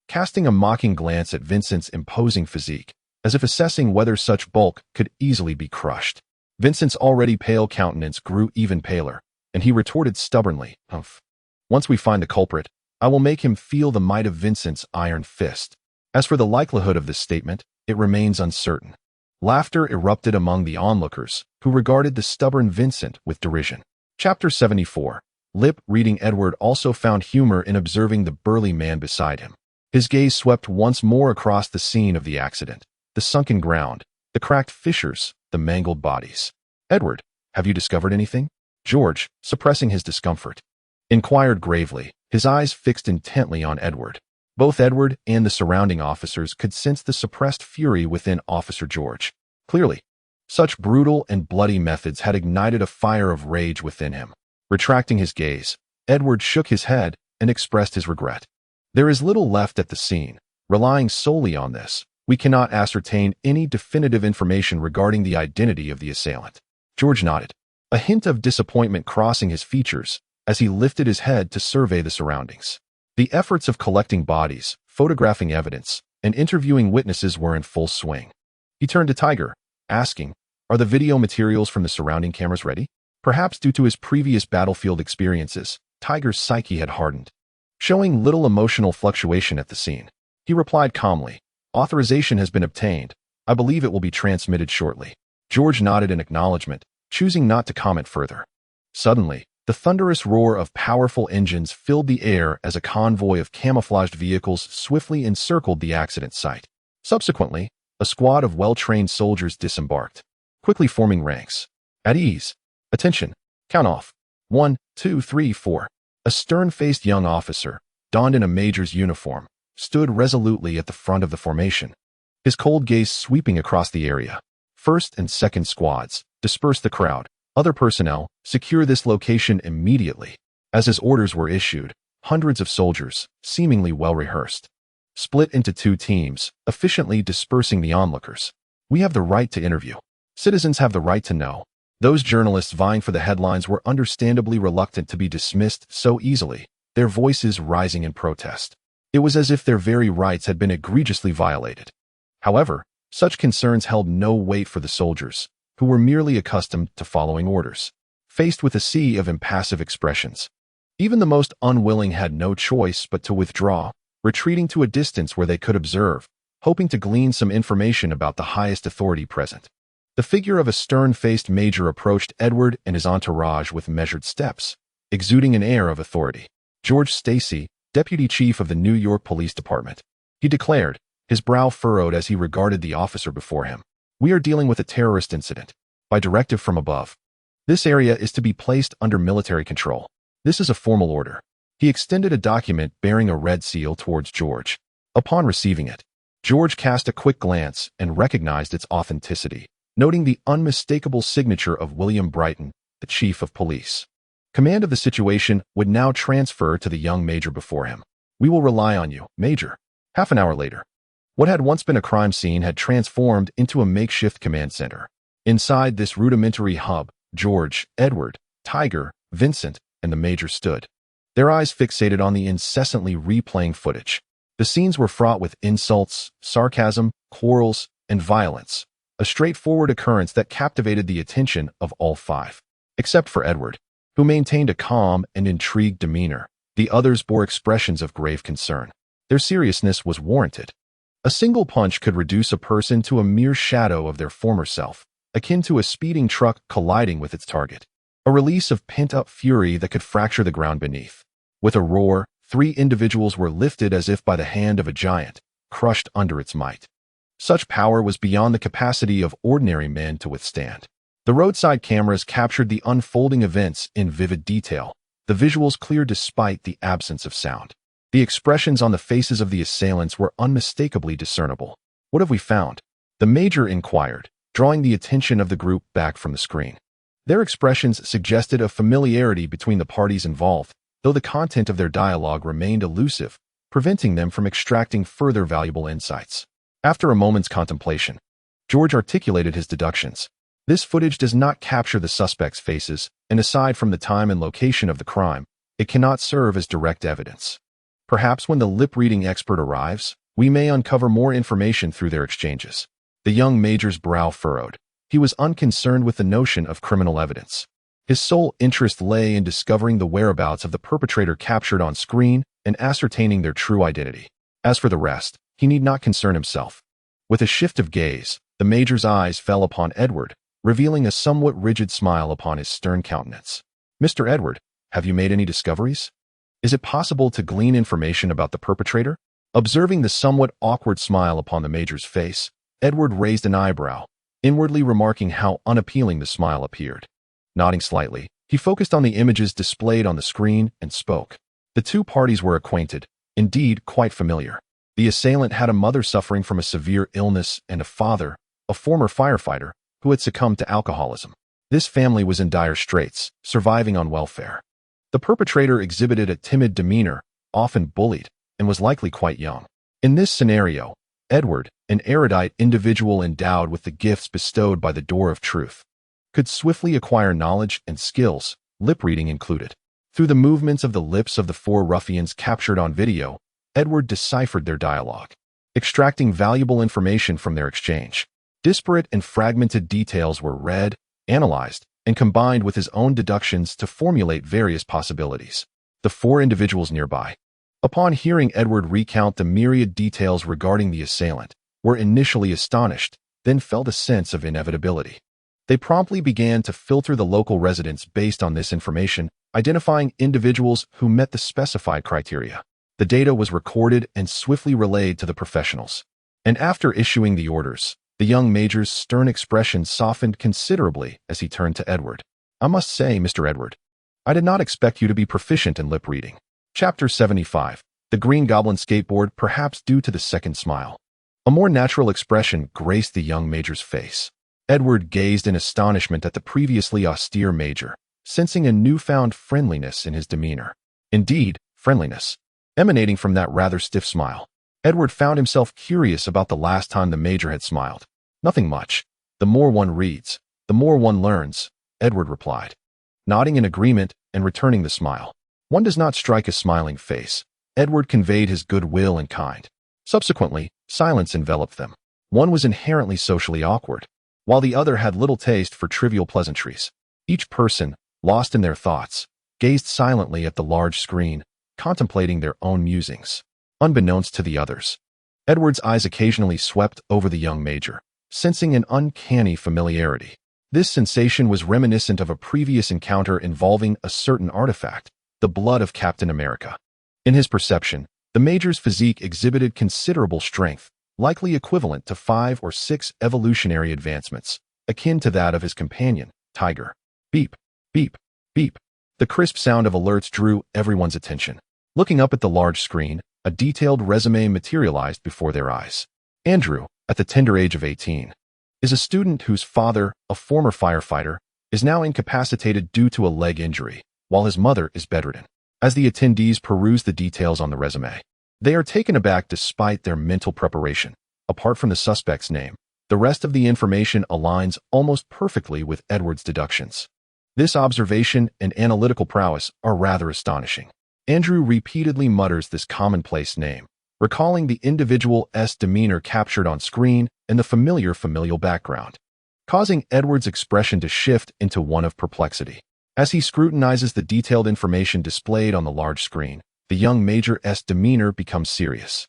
casting a mocking glance at Vincent's imposing physique, as if assessing whether such bulk could easily be crushed. Vincent's already pale countenance grew even paler, and he retorted stubbornly, "Humph. Once we find the culprit, I will make him feel the might of Vincent's iron fist." As for the likelihood of this statement, it remains uncertain. Laughter erupted among the onlookers, who regarded the stubborn Vincent with derision. Chapter 74. Lip-reading Edward also found humor in observing the burly man beside him. His gaze swept once more across the scene of the accident, the sunken ground, the cracked fissures, the mangled bodies. "Edward, have you discovered anything?" George, suppressing his discomfort, inquired gravely, his eyes fixed intently on Edward. Both Edward and the surrounding officers could sense the suppressed fury within Officer George. Clearly, such brutal and bloody methods had ignited a fire of rage within him. Retracting his gaze, Edward shook his head and expressed his regret. "There is little left at the scene. Relying solely on this, we cannot ascertain any definitive information regarding the identity of the assailant." George nodded, a hint of disappointment crossing his features as he lifted his head to survey the surroundings. The efforts of collecting bodies, photographing evidence, and interviewing witnesses were in full swing. He turned to Tiger, asking, "Are the video materials from the surrounding cameras ready?" Perhaps due to his previous battlefield experiences, Tiger's psyche had hardened, showing little emotional fluctuation at the scene. He replied calmly, "Authorization has been obtained. I believe it will be transmitted shortly." George nodded in acknowledgement, choosing not to comment further. Suddenly, the thunderous roar of powerful engines filled the air as a convoy of camouflaged vehicles swiftly encircled the accident site. Subsequently, a squad of well-trained soldiers disembarked, quickly forming ranks. At ease. Attention. Count off. 1, 2, 3, 4. A stern-faced young officer, donned in a major's uniform, stood resolutely at the front of the formation, his cold gaze sweeping across the area. First and second squads, disperse the crowd. Other personnel, secure this location immediately. As his orders were issued, hundreds of soldiers, seemingly well-rehearsed, split into two teams, efficiently dispersing the onlookers. We have the right to interview. Citizens have the right to know. Those journalists vying for the headlines were understandably reluctant to be dismissed so easily, their voices rising in protest. It was as if their very rights had been egregiously violated. However, such concerns held no weight for the soldiers, who were merely accustomed to following orders. Faced with a sea of impassive expressions, even the most unwilling had no choice but to withdraw, retreating to a distance where they could observe, hoping to glean some information about the highest authority present. The figure of a stern-faced major approached Edward and his entourage with measured steps, exuding an air of authority. George Stacy, Deputy Chief of the New York Police Department. He declared, his brow furrowed as he regarded the officer before him. "We are dealing with a terrorist incident. By directive from above. This area is to be placed under military control. This is a formal order." He extended a document bearing a red seal towards George. Upon receiving it, George cast a quick glance and recognized its authenticity, noting the unmistakable signature of William Brighton, the Chief of Police. Command of the situation would now transfer to the young major before him. "We will rely on you, Major." Half an hour later, what had once been a crime scene had transformed into a makeshift command center. Inside this rudimentary hub, George, Edward, Tiger, Vincent, and the major stood, their eyes fixated on the incessantly replaying footage. The scenes were fraught with insults, sarcasm, quarrels, and violence, a straightforward occurrence that captivated the attention of all five. Except for Edward, who maintained a calm and intrigued demeanor, the others bore expressions of grave concern. Their seriousness was warranted. A single punch could reduce a person to a mere shadow of their former self, akin to a speeding truck colliding with its target. A release of pent-up fury that could fracture the ground beneath. With a roar, 3 individuals were lifted as if by the hand of a giant, crushed under its might. Such power was beyond the capacity of ordinary men to withstand. The roadside cameras captured the unfolding events in vivid detail, the visuals clear despite the absence of sound. The expressions on the faces of the assailants were unmistakably discernible. "What have we found?" the major inquired, drawing the attention of the group back from the screen. Their expressions suggested a familiarity between the parties involved, though the content of their dialogue remained elusive, preventing them from extracting further valuable insights. After a moment's contemplation, George articulated his deductions. This footage does not capture the suspects' faces, and aside from the time and location of the crime, it cannot serve as direct evidence. Perhaps when the lip-reading expert arrives, we may uncover more information through their exchanges. The young major's brow furrowed. He was unconcerned with the notion of criminal evidence. His sole interest lay in discovering the whereabouts of the perpetrator captured on screen and ascertaining their true identity. As for the rest, he need not concern himself. With a shift of gaze, the major's eyes fell upon Edward, revealing a somewhat rigid smile upon his stern countenance. "Mr. Edward, have you made any discoveries? Is it possible to glean information about the perpetrator?" Observing the somewhat awkward smile upon the major's face, Edward raised an eyebrow, inwardly remarking how unappealing the smile appeared. Nodding slightly, he focused on the images displayed on the screen and spoke. The two parties were acquainted, indeed quite familiar. The assailant had a mother suffering from a severe illness and a father, a former firefighter, who had succumbed to alcoholism. This family was in dire straits, surviving on welfare. The perpetrator exhibited a timid demeanor, often bullied, and was likely quite young. In this scenario, Edward, an erudite individual endowed with the gifts bestowed by the door of truth, could swiftly acquire knowledge and skills, lip-reading included. Through the movements of the lips of the four ruffians captured on video, Edward deciphered their dialogue, extracting valuable information from their exchange. Disparate and fragmented details were read, analyzed, and combined with his own deductions to formulate various possibilities. The four individuals nearby, upon hearing Edward recount the myriad details regarding the assailant, were initially astonished, then felt a sense of inevitability. They promptly began to filter the local residents based on this information, identifying individuals who met the specified criteria. The data was recorded and swiftly relayed to the professionals. And after issuing the orders, the young major's stern expression softened considerably as he turned to Edward. "I must say, Mr. Edward, I did not expect you to be proficient in lip reading." Chapter 75. The Green Goblin Skateboard, perhaps due to the second smile. A more natural expression graced the young major's face. Edward gazed in astonishment at the previously austere major, sensing a newfound friendliness in his demeanor. Indeed, friendliness, emanating from that rather stiff smile. Edward found himself curious about the last time the major had smiled. "Nothing much. The more one reads, the more one learns," Edward replied, nodding in agreement and returning the smile. "One does not strike a smiling face." Edward conveyed his goodwill and kind. Subsequently, silence enveloped them. One was inherently socially awkward, while the other had little taste for trivial pleasantries. Each person, lost in their thoughts, gazed silently at the large screen, contemplating their own musings. Unbeknownst to the others, Edward's eyes occasionally swept over the young major, sensing an uncanny familiarity. This sensation was reminiscent of a previous encounter involving a certain artifact, the blood of Captain America. In his perception, the major's physique exhibited considerable strength, likely equivalent to 5 or 6 evolutionary advancements, akin to that of his companion, Tiger. Beep, beep, beep. The crisp sound of alerts drew everyone's attention. Looking up at the large screen, a detailed resume materialized before their eyes. Andrew, at the tender age of 18, is a student whose father, a former firefighter, is now incapacitated due to a leg injury, while his mother is bedridden. As the attendees peruse the details on the resume, they are taken aback despite their mental preparation. Apart from the suspect's name, the rest of the information aligns almost perfectly with Edward's deductions. This observation and analytical prowess are rather astonishing. Andrew repeatedly mutters this commonplace name, recalling the individual's demeanor captured on screen and the familial background, causing Edward's expression to shift into one of perplexity. As he scrutinizes the detailed information displayed on the large screen, the young major's demeanor becomes serious.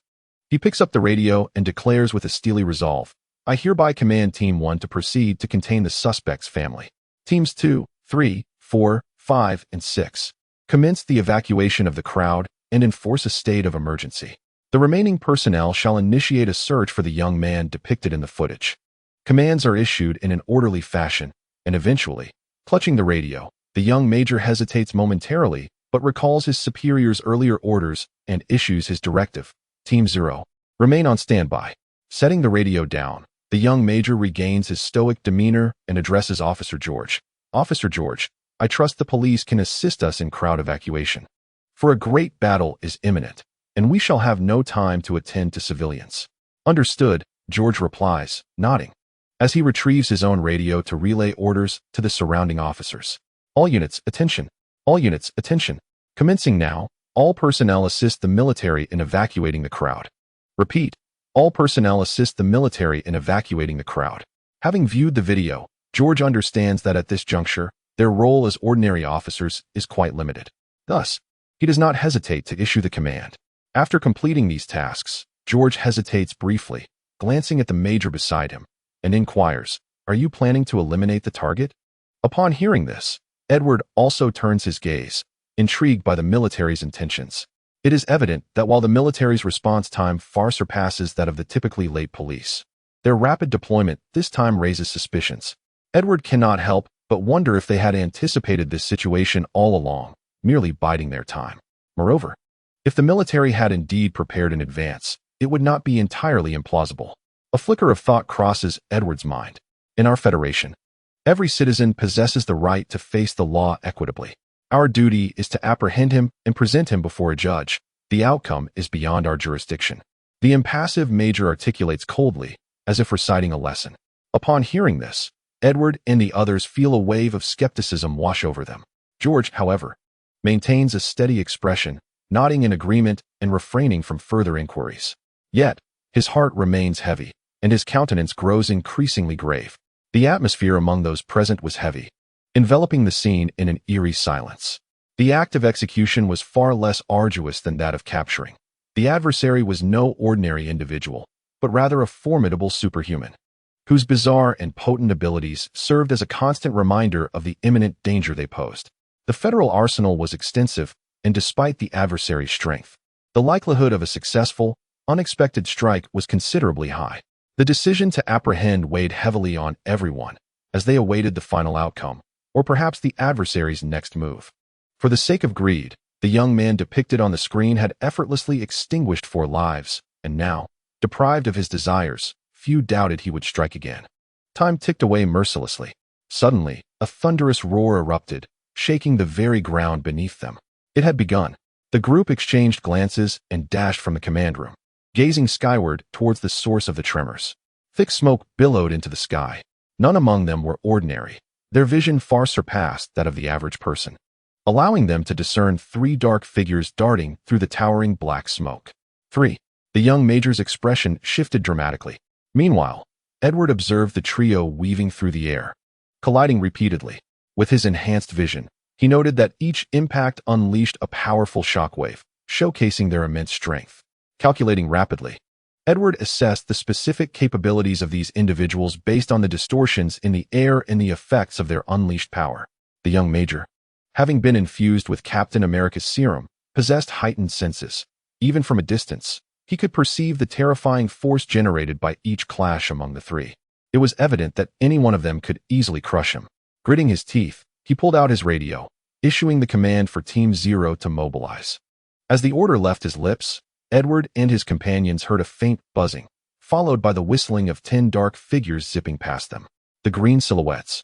He picks up the radio and declares with a steely resolve, "I hereby command Team 1 to proceed to contain the suspect's family. Teams 2, 3, 4, 5, and 6. Commence the evacuation of the crowd and enforce a state of emergency. The remaining personnel shall initiate a search for the young man depicted in the footage." Commands are issued in an orderly fashion, and eventually, clutching the radio, the young major hesitates momentarily but recalls his superior's earlier orders and issues his directive. Team 0, remain on standby. Setting the radio down, the young major regains his stoic demeanor and addresses Officer George. "Officer George, I trust the police can assist us in crowd evacuation. For a great battle is imminent, and we shall have no time to attend to civilians." "Understood," George replies, nodding, as he retrieves his own radio to relay orders to the surrounding officers. "All units, attention. All units, attention. Commencing now, all personnel assist the military in evacuating the crowd. Repeat, all personnel assist the military in evacuating the crowd." Having viewed the video, George understands that at this juncture, their role as ordinary officers is quite limited. Thus, he does not hesitate to issue the command. After completing these tasks, George hesitates briefly, glancing at the major beside him, and inquires, "Are you planning to eliminate the target?" Upon hearing this, Edward also turns his gaze, intrigued by the military's intentions. It is evident that while the military's response time far surpasses that of the typically late police, their rapid deployment this time raises suspicions. Edward cannot help but wonder if they had anticipated this situation all along, merely biding their time. Moreover, if the military had indeed prepared in advance, it would not be entirely implausible. A flicker of thought crosses Edward's mind. In our Federation, every citizen possesses the right to face the law equitably. Our duty is to apprehend him and present him before a judge. The outcome is beyond our jurisdiction. The impassive major articulates coldly, as if reciting a lesson. Upon hearing this, Edward and the others feel a wave of skepticism wash over them. George, however, maintains a steady expression, nodding in agreement and refraining from further inquiries. Yet, his heart remains heavy, and his countenance grows increasingly grave. The atmosphere among those present was heavy, enveloping the scene in an eerie silence. The act of execution was far less arduous than that of capturing. The adversary was no ordinary individual, but rather a formidable superhuman, whose bizarre and potent abilities served as a constant reminder of the imminent danger they posed. The federal arsenal was extensive, and despite the adversary's strength, the likelihood of a successful, unexpected strike was considerably high. The decision to apprehend weighed heavily on everyone as they awaited the final outcome, or perhaps the adversary's next move. For the sake of greed, the young man depicted on the screen had effortlessly extinguished 4 lives, and now, deprived of his desires, few doubted he would strike again. Time ticked away mercilessly. Suddenly, a thunderous roar erupted, shaking the very ground beneath them. It had begun. The group exchanged glances and dashed from the command room, gazing skyward towards the source of the tremors. Thick smoke billowed into the sky. None among them were ordinary. Their vision far surpassed that of the average person, allowing them to discern 3 dark figures darting through the towering black smoke. 3. The young major's expression shifted dramatically. Meanwhile, Edward observed the trio weaving through the air, colliding repeatedly. With his enhanced vision, he noted that each impact unleashed a powerful shockwave, showcasing their immense strength. Calculating rapidly, Edward assessed the specific capabilities of these individuals based on the distortions in the air and the effects of their unleashed power. The young major, having been infused with Captain America's serum, possessed heightened senses. Even from a distance, he could perceive the terrifying force generated by each clash among the 3. It was evident that any one of them could easily crush him. Gritting his teeth, he pulled out his radio, issuing the command for Team Zero to mobilize. As the order left his lips, Edward and his companions heard a faint buzzing, followed by the whistling of 10 dark figures zipping past them. The green silhouettes,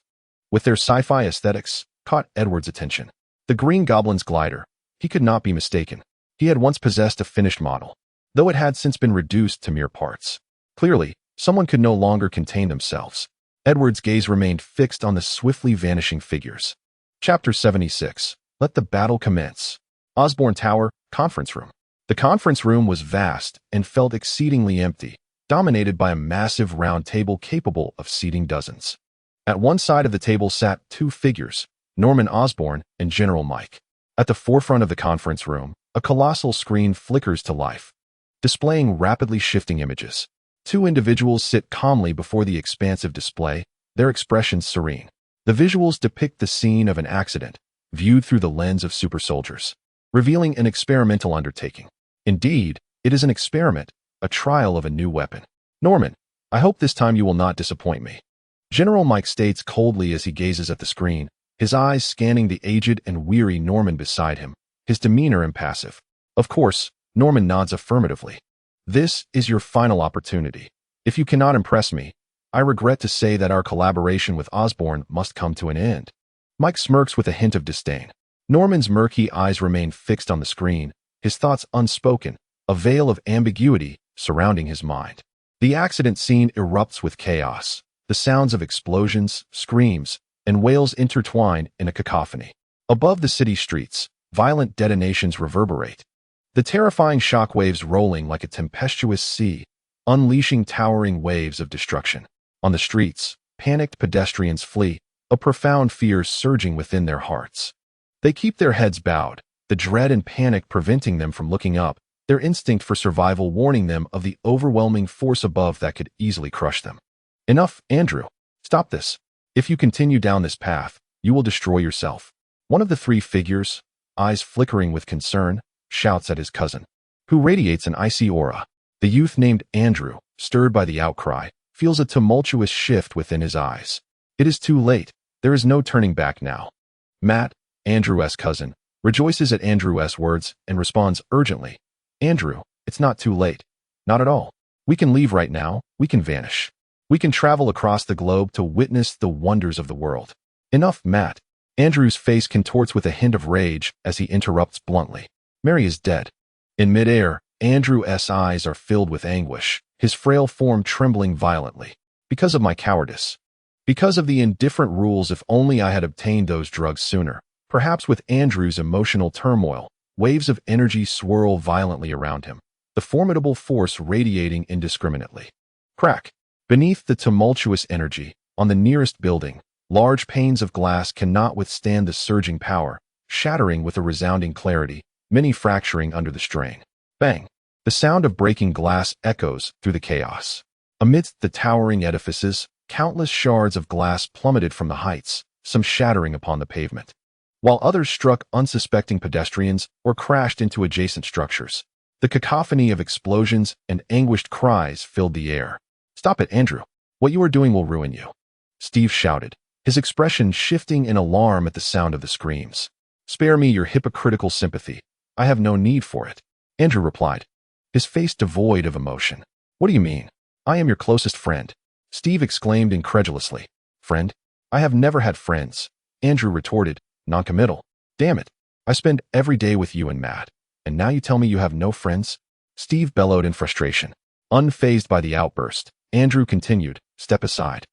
with their sci-fi aesthetics, caught Edward's attention. The Green Goblin's glider. He could not be mistaken. He had once possessed a finished model, though it had since been reduced to mere parts. Clearly, someone could no longer contain themselves. Edward's gaze remained fixed on the swiftly vanishing figures. Chapter 76. Let the battle commence. Osborne Tower, Conference Room. The conference room was vast and felt exceedingly empty, dominated by a massive round table capable of seating dozens. At one side of the table sat 2 figures, Norman Osborn and General Mike. At the forefront of the conference room, a colossal screen flickers to life, displaying rapidly shifting images. 2 individuals sit calmly before the expansive display, their expressions serene. The visuals depict the scene of an accident, viewed through the lens of super soldiers, revealing an experimental undertaking. Indeed, it is an experiment, a trial of a new weapon. Norman, I hope this time you will not disappoint me. General Mike states coldly as he gazes at the screen, his eyes scanning the aged and weary Norman beside him, his demeanor impassive. Of course, Norman nods affirmatively. This is your final opportunity. If you cannot impress me, I regret to say that our collaboration with Osborn must come to an end. Mike smirks with a hint of disdain. Norman's murky eyes remain fixed on the screen, his thoughts unspoken, a veil of ambiguity surrounding his mind. The accident scene erupts with chaos. The sounds of explosions, screams, and wails intertwine in a cacophony. Above the city streets, violent detonations reverberate, the terrifying shockwaves rolling like a tempestuous sea, unleashing towering waves of destruction. On the streets, panicked pedestrians flee, a profound fear surging within their hearts. They keep their heads bowed, the dread and panic preventing them from looking up, their instinct for survival warning them of the overwhelming force above that could easily crush them. Enough, Andrew. Stop this. If you continue down this path, you will destroy yourself. One of the 3 figures, eyes flickering with concern, shouts at his cousin, who radiates an icy aura. The youth named Andrew, stirred by the outcry, feels a tumultuous shift within his eyes. It is too late. There is no turning back now. Matt, Andrew's cousin, rejoices at Andrew's words and responds urgently. Andrew, it's not too late. Not at all. We can leave right now. We can vanish. We can travel across the globe to witness the wonders of the world. Enough, Matt. Andrew's face contorts with a hint of rage as he interrupts bluntly. Mary is dead. In midair, Andrew's eyes are filled with anguish, his frail form trembling violently. Because of my cowardice. Because of the indifferent rules. If only I had obtained those drugs sooner. Perhaps with Andrew's emotional turmoil, waves of energy swirl violently around him, the formidable force radiating indiscriminately. Crack. Beneath the tumultuous energy, on the nearest building, large panes of glass cannot withstand the surging power, shattering with a resounding clarity, many fracturing under the strain. Bang! The sound of breaking glass echoes through the chaos. Amidst the towering edifices, countless shards of glass plummeted from the heights, some shattering upon the pavement, while others struck unsuspecting pedestrians or crashed into adjacent structures. The cacophony of explosions and anguished cries filled the air. "Stop it, Andrew. What you are doing will ruin you," Steve shouted, his expression shifting in alarm at the sound of the screams. "Spare me your hypocritical sympathy. I have no need for it," Andrew replied, his face devoid of emotion. "What do you mean? I am your closest friend," Steve exclaimed incredulously. "Friend? I have never had friends," Andrew retorted, noncommittal. "Damn it. I spend every day with you and Matt, and now you tell me you have no friends?" Steve bellowed in frustration. Unfazed by the outburst, Andrew continued, "Step aside.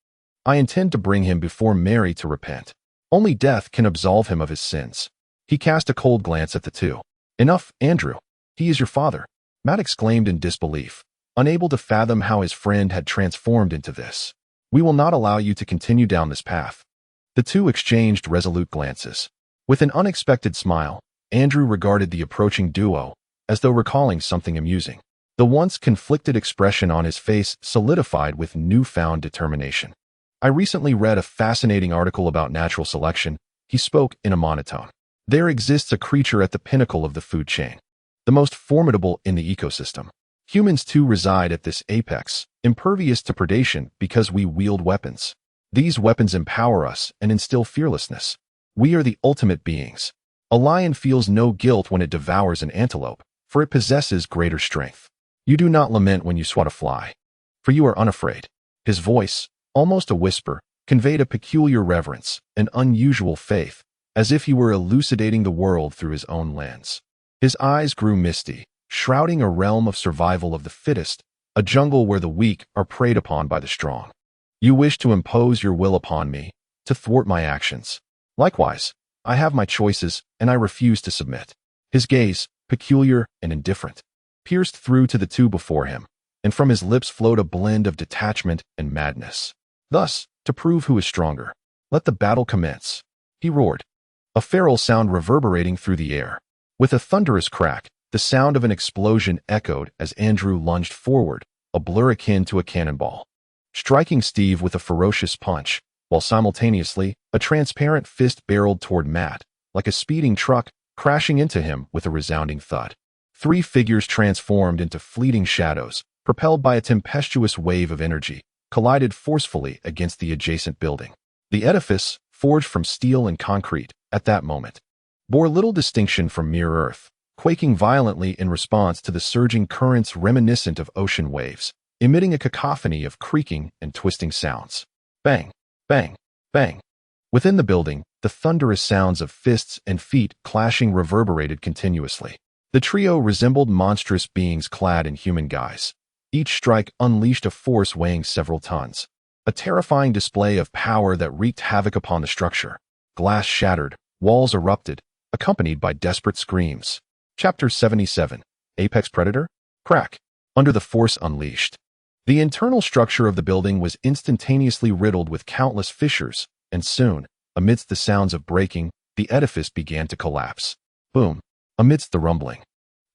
I intend to bring him before Mary to repent. Only death can absolve him of his sins." He cast a cold glance at the two. "Enough, Andrew. He is your father," Matt exclaimed in disbelief, unable to fathom how his friend had transformed into this. "We will not allow you to continue down this path." The two exchanged resolute glances. With an unexpected smile, Andrew regarded the approaching duo, as though recalling something amusing. The once conflicted expression on his face solidified with newfound determination. "I recently read a fascinating article about natural selection," he spoke in a monotone. "There exists a creature at the pinnacle of the food chain, the most formidable in the ecosystem. Humans too reside at this apex, impervious to predation because we wield weapons. These weapons empower us and instill fearlessness. We are the ultimate beings. A lion feels no guilt when it devours an antelope, for it possesses greater strength. You do not lament when you swat a fly, for you are unafraid." His voice, almost a whisper, conveyed a peculiar reverence, an unusual faith, as if he were elucidating the world through his own lens. His eyes grew misty, shrouding a realm of survival of the fittest, a jungle where the weak are preyed upon by the strong. "You wish to impose your will upon me, to thwart my actions. Likewise, I have my choices, and I refuse to submit." His gaze, peculiar and indifferent, pierced through to the two before him, and from his lips flowed a blend of detachment and madness. "Thus, to prove who is stronger, let the battle commence," he roared, a feral sound reverberating through the air. With a thunderous crack, the sound of an explosion echoed as Andrew lunged forward, a blur akin to a cannonball, striking Steve with a ferocious punch, while simultaneously, a transparent fist barreled toward Matt, like a speeding truck, crashing into him with a resounding thud. Three figures transformed into fleeting shadows, propelled by a tempestuous wave of energy, collided forcefully against the adjacent building. The edifice, forged from steel and concrete, at that moment, bore little distinction from mere earth, quaking violently in response to the surging currents reminiscent of ocean waves, emitting a cacophony of creaking and twisting sounds. Bang, bang, bang. Within the building, the thunderous sounds of fists and feet clashing reverberated continuously. The trio resembled monstrous beings clad in human guise. Each strike unleashed a force weighing several tons, a terrifying display of power that wreaked havoc upon the structure. Glass shattered, walls erupted, accompanied by desperate screams. Chapter 77. Apex Predator? Crack. Under the force unleashed, the internal structure of the building was instantaneously riddled with countless fissures, and soon, amidst the sounds of breaking, the edifice began to collapse. Boom. Amidst the rumbling,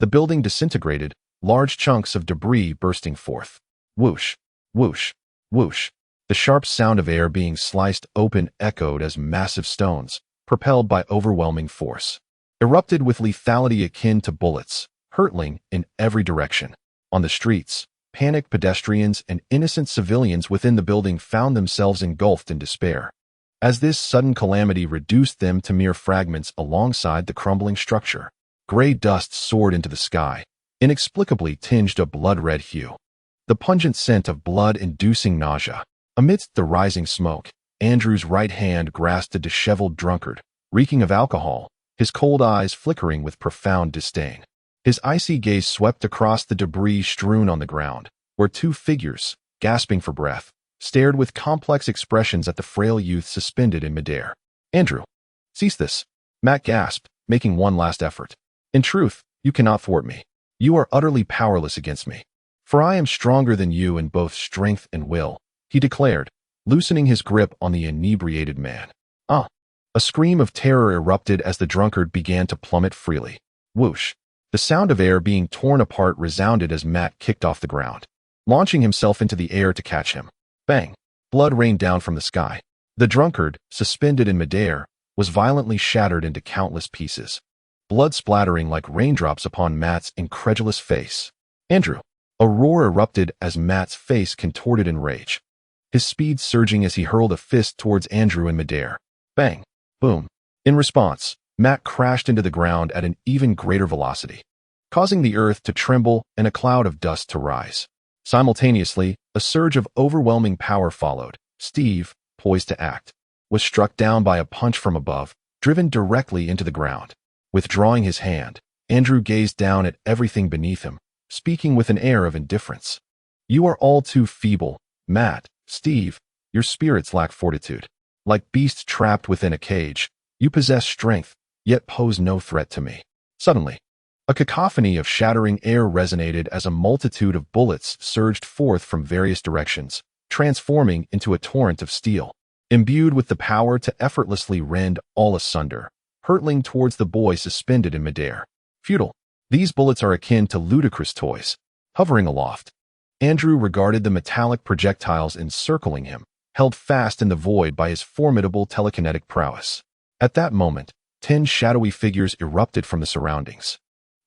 the building disintegrated, large chunks of debris bursting forth. Whoosh, whoosh, whoosh. The sharp sound of air being sliced open echoed as massive stones, propelled by overwhelming force, erupted with lethality akin to bullets, hurtling in every direction. On the streets, panicked pedestrians and innocent civilians within the building found themselves engulfed in despair, as this sudden calamity reduced them to mere fragments alongside the crumbling structure. Gray dust soared into the sky, inexplicably tinged a blood-red hue, the pungent scent of blood-inducing nausea. Amidst the rising smoke, Andrew's right hand grasped a disheveled drunkard, reeking of alcohol, his cold eyes flickering with profound disdain. His icy gaze swept across the debris strewn on the ground, where two figures, gasping for breath, stared with complex expressions at the frail youth suspended in midair. "Andrew, cease this," Matt gasped, making one last effort. In truth, you cannot thwart me. You are utterly powerless against me. For I am stronger than you in both strength and will, he declared, loosening his grip on the inebriated man. Ah! A scream of terror erupted as the drunkard began to plummet freely. Whoosh! The sound of air being torn apart resounded as Matt kicked off the ground, launching himself into the air to catch him. Bang! Blood rained down from the sky. The drunkard, suspended in midair, was violently shattered into countless pieces, blood splattering like raindrops upon Matt's incredulous face. Andrew! A roar erupted as Matt's face contorted in rage, his speed surging as he hurled a fist towards Andrew in midair. Bang! Boom! In response, Matt crashed into the ground at an even greater velocity, causing the earth to tremble and a cloud of dust to rise. Simultaneously, a surge of overwhelming power followed. Steve, poised to act, was struck down by a punch from above, driven directly into the ground. Withdrawing his hand, Andrew gazed down at everything beneath him, speaking with an air of indifference. You are all too feeble, Matt, Steve. Your spirits lack fortitude. Like beasts trapped within a cage, you possess strength, yet pose no threat to me. Suddenly, a cacophony of shattering air resonated as a multitude of bullets surged forth from various directions, transforming into a torrent of steel, imbued with the power to effortlessly rend all asunder, hurtling towards the boy suspended in midair. Futile. These bullets are akin to ludicrous toys, hovering aloft. Andrew regarded the metallic projectiles encircling him, held fast in the void by his formidable telekinetic prowess. At that moment, 10 shadowy figures erupted from the surroundings,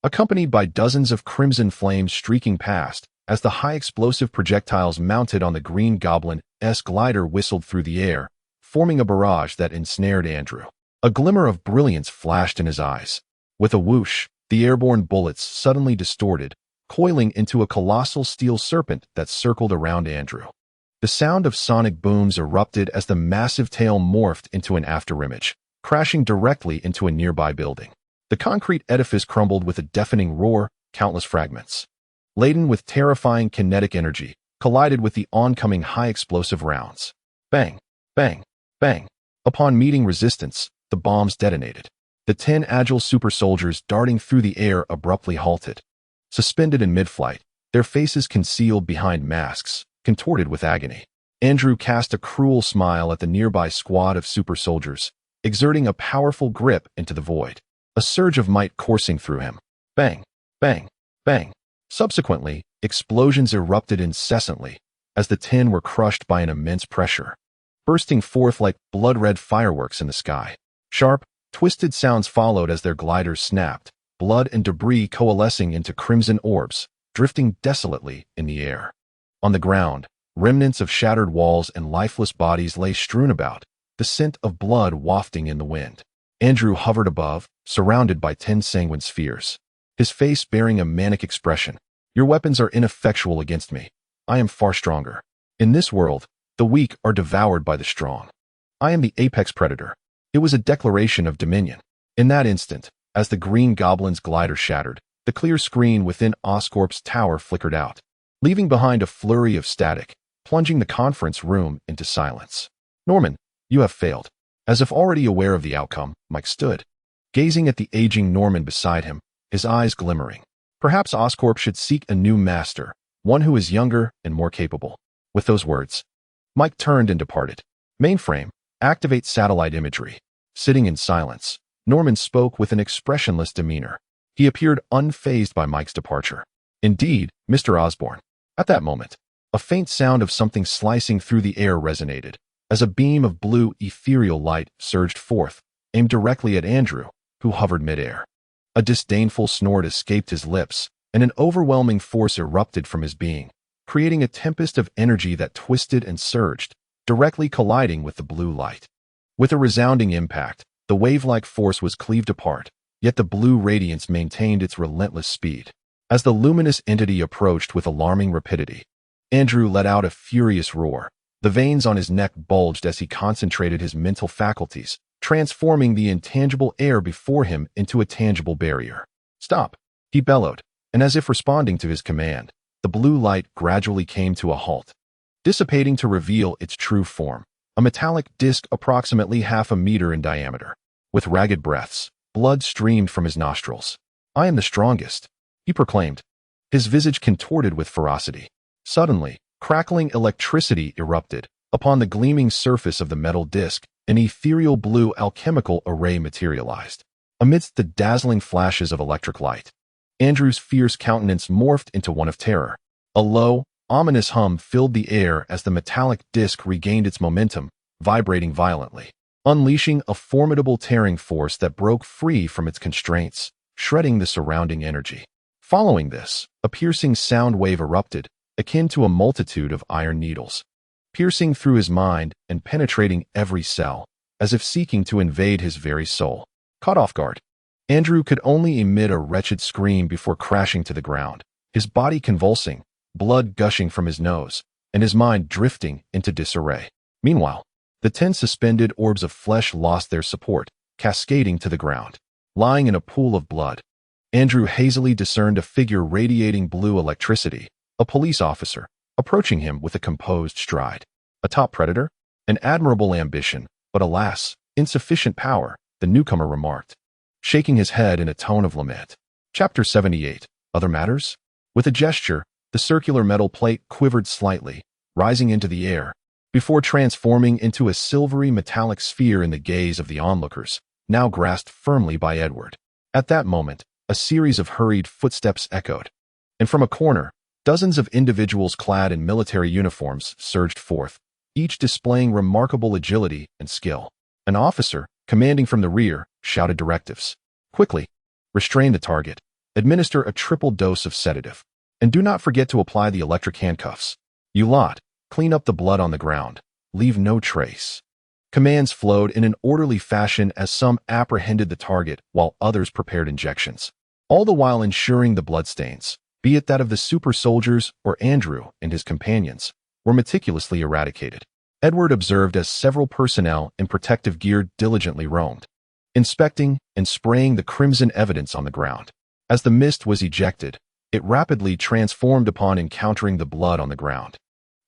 accompanied by dozens of crimson flames streaking past as the high-explosive projectiles mounted on the Green Goblin-esque glider whistled through the air, forming a barrage that ensnared Andrew. A glimmer of brilliance flashed in his eyes. With a whoosh, the airborne bullets suddenly distorted, coiling into a colossal steel serpent that circled around Andrew. The sound of sonic booms erupted as the massive tail morphed into an afterimage, crashing directly into a nearby building. The concrete edifice crumbled with a deafening roar, countless fragments, laden with terrifying kinetic energy, collided with the oncoming high-explosive rounds. Bang! Bang! Bang! Upon meeting resistance, the bombs detonated. The 10 agile super soldiers darting through the air abruptly halted, suspended in mid-flight, their faces concealed behind masks, contorted with agony. Andrew cast a cruel smile at the nearby squad of super soldiers, exerting a powerful grip into the void, a surge of might coursing through him. Bang! Bang! Bang! Subsequently, explosions erupted incessantly as the 10 were crushed by an immense pressure, bursting forth like blood-red fireworks in the sky. Sharp, twisted sounds followed as their gliders snapped, blood and debris coalescing into crimson orbs, drifting desolately in the air. On the ground, remnants of shattered walls and lifeless bodies lay strewn about, the scent of blood wafting in the wind. Andrew hovered above, surrounded by 10 sanguine spheres, his face bearing a manic expression. Your weapons are ineffectual against me. I am far stronger. In this world, the weak are devoured by the strong. I am the apex predator. It was a declaration of dominion. In that instant, as the Green Goblin's glider shattered, the clear screen within Oscorp's tower flickered out, leaving behind a flurry of static, plunging the conference room into silence. Norman, you have failed. As if already aware of the outcome, Mike stood, gazing at the aging Norman beside him, his eyes glimmering. Perhaps Oscorp should seek a new master, one who is younger and more capable. With those words, Mike turned and departed. Mainframe, activate satellite imagery. Sitting in silence, Norman spoke with an expressionless demeanor. He appeared unfazed by Mike's departure. Indeed, Mr. Osborne. At that moment, a faint sound of something slicing through the air resonated, as a beam of blue ethereal light surged forth, aimed directly at Andrew, who hovered midair. A disdainful snort escaped his lips, and an overwhelming force erupted from his being, creating a tempest of energy that twisted and surged, directly colliding with the blue light. With a resounding impact, the wave-like force was cleaved apart, yet the blue radiance maintained its relentless speed. As the luminous entity approached with alarming rapidity, Andrew let out a furious roar. The veins on his neck bulged as he concentrated his mental faculties, transforming the intangible air before him into a tangible barrier. Stop! He bellowed, and as if responding to his command, the blue light gradually came to a halt, dissipating to reveal its true form, a metallic disc approximately half a meter in diameter. With ragged breaths, blood streamed from his nostrils. "I am the strongest," he proclaimed, his visage contorted with ferocity. Suddenly, crackling electricity erupted. Upon the gleaming surface of the metal disc, an ethereal blue alchemical array materialized. Amidst the dazzling flashes of electric light, Andrew's fierce countenance morphed into one of terror. A low, ominous hum filled the air as the metallic disc regained its momentum, vibrating violently, unleashing a formidable tearing force that broke free from its constraints, shredding the surrounding energy. Following this, a piercing sound wave erupted, akin to a multitude of iron needles, piercing through his mind and penetrating every cell, as if seeking to invade his very soul. Caught off guard, Andrew could only emit a wretched scream before crashing to the ground, his body convulsing, blood gushing from his nose, and his mind drifting into disarray. Meanwhile, the 10 suspended orbs of flesh lost their support, cascading to the ground. Lying in a pool of blood, Andrew hazily discerned a figure radiating blue electricity, a police officer, approaching him with a composed stride. A top predator? An admirable ambition, but alas, insufficient power, the newcomer remarked, shaking his head in a tone of lament. Chapter 78. Other matters? With a gesture, the circular metal plate quivered slightly, rising into the air, before transforming into a silvery metallic sphere in the gaze of the onlookers, now grasped firmly by Edward. At that moment, a series of hurried footsteps echoed, and from a corner, dozens of individuals clad in military uniforms surged forth, each displaying remarkable agility and skill. An officer, commanding from the rear, shouted directives. "Quickly, restrain the target, administer a triple dose of sedative, and do not forget to apply the electric handcuffs. You lot, clean up the blood on the ground, leave no trace." Commands flowed in an orderly fashion as some apprehended the target while others prepared injections, all the while ensuring the bloodstains, be it that of the super soldiers or Andrew and his companions, were meticulously eradicated. Edward observed as several personnel in protective gear diligently roamed, inspecting and spraying the crimson evidence on the ground. As the mist was ejected, it rapidly transformed upon encountering the blood on the ground,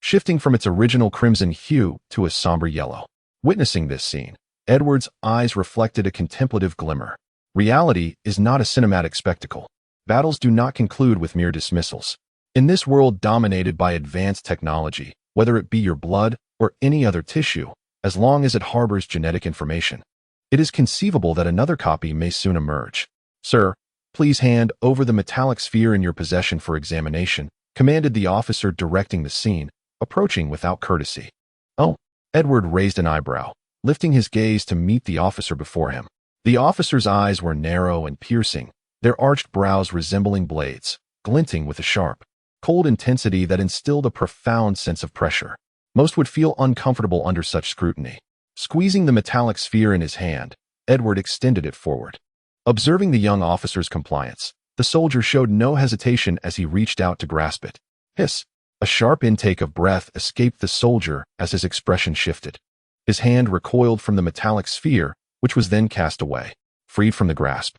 shifting from its original crimson hue to a somber yellow. Witnessing this scene, Edward's eyes reflected a contemplative glimmer. Reality is not a cinematic spectacle. Battles do not conclude with mere dismissals. In this world dominated by advanced technology, whether it be your blood or any other tissue, as long as it harbors genetic information, it is conceivable that another copy may soon emerge. "Sir, please hand over the metallic sphere in your possession for examination," commanded the officer directing the scene, approaching without courtesy. "Oh." Edward raised an eyebrow, lifting his gaze to meet the officer before him. The officer's eyes were narrow and piercing, their arched brows resembling blades, glinting with a sharp, cold intensity that instilled a profound sense of pressure. Most would feel uncomfortable under such scrutiny. Squeezing the metallic sphere in his hand, Edward extended it forward. Observing the young officer's compliance, the soldier showed no hesitation as he reached out to grasp it. Hiss! A sharp intake of breath escaped the soldier as his expression shifted. His hand recoiled from the metallic sphere, which was then cast away, freed from the grasp.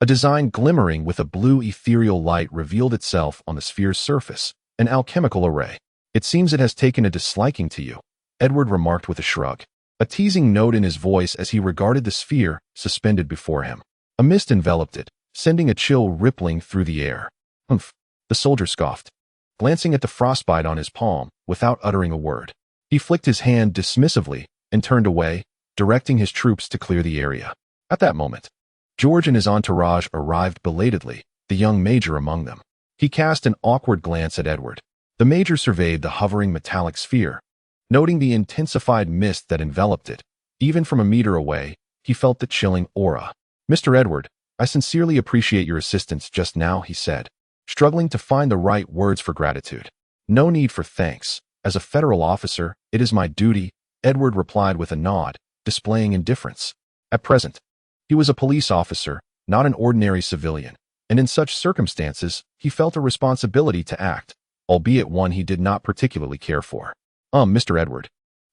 A design glimmering with a blue ethereal light revealed itself on the sphere's surface, an alchemical array. "It seems it has taken a disliking to you," Edward remarked with a shrug, a teasing note in his voice as he regarded the sphere suspended before him. A mist enveloped it, sending a chill rippling through the air. "Humph," the soldier scoffed, glancing at the frostbite on his palm without uttering a word. He flicked his hand dismissively and turned away, directing his troops to clear the area. At that moment, George and his entourage arrived belatedly, the young major among them. He cast an awkward glance at Edward. The major surveyed the hovering metallic sphere. Noting the intensified mist that enveloped it, even from a meter away, he felt the chilling aura. "Mr. Edward, I sincerely appreciate your assistance just now," he said, struggling to find the right words for gratitude. "No need for thanks. As a federal officer, it is my duty," Edward replied with a nod, displaying indifference. At present, he was a police officer, not an ordinary civilian, and in such circumstances, he felt a responsibility to act, albeit one he did not particularly care for. Mr. Edward,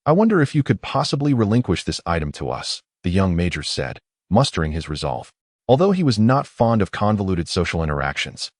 I wonder if you could possibly relinquish this item to us," the young major said, mustering his resolve. Although he was not fond of convoluted social interactions,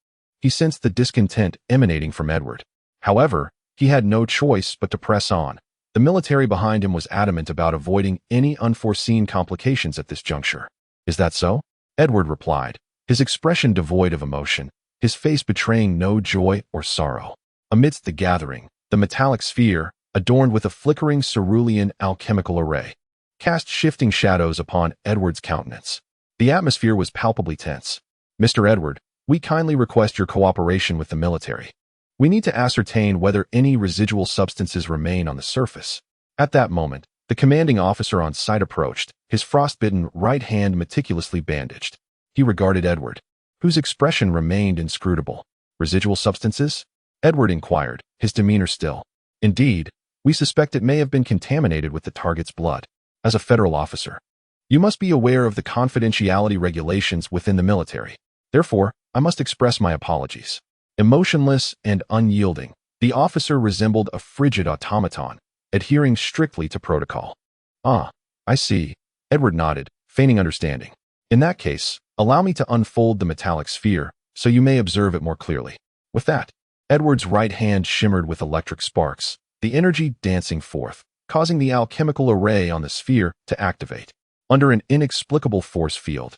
he sensed the discontent emanating from Edward. However, he had no choice but to press on. The military behind him was adamant about avoiding any unforeseen complications at this juncture. "Is that so?" Edward replied, his expression devoid of emotion, his face betraying no joy or sorrow. Amidst the gathering, the metallic sphere, adorned with a flickering cerulean alchemical array, cast shifting shadows upon Edward's countenance. The atmosphere was palpably tense. "Mr. Edward, we kindly request your cooperation with the military. We need to ascertain whether any residual substances remain on the surface." At that moment, the commanding officer on site approached, his frostbitten right hand meticulously bandaged. He regarded Edward, whose expression remained inscrutable. "Residual substances?" Edward inquired, his demeanor still. "Indeed, we suspect it may have been contaminated with the target's blood. As a federal officer, you must be aware of the confidentiality regulations within the military. Therefore, I must express my apologies." Emotionless and unyielding, the officer resembled a frigid automaton, adhering strictly to protocol. "Ah, I see." Edward nodded, feigning understanding. "In that case, allow me to unfold the metallic sphere so you may observe it more clearly." With that, Edward's right hand shimmered with electric sparks, the energy dancing forth, causing the alchemical array on the sphere to activate. Under an inexplicable force field,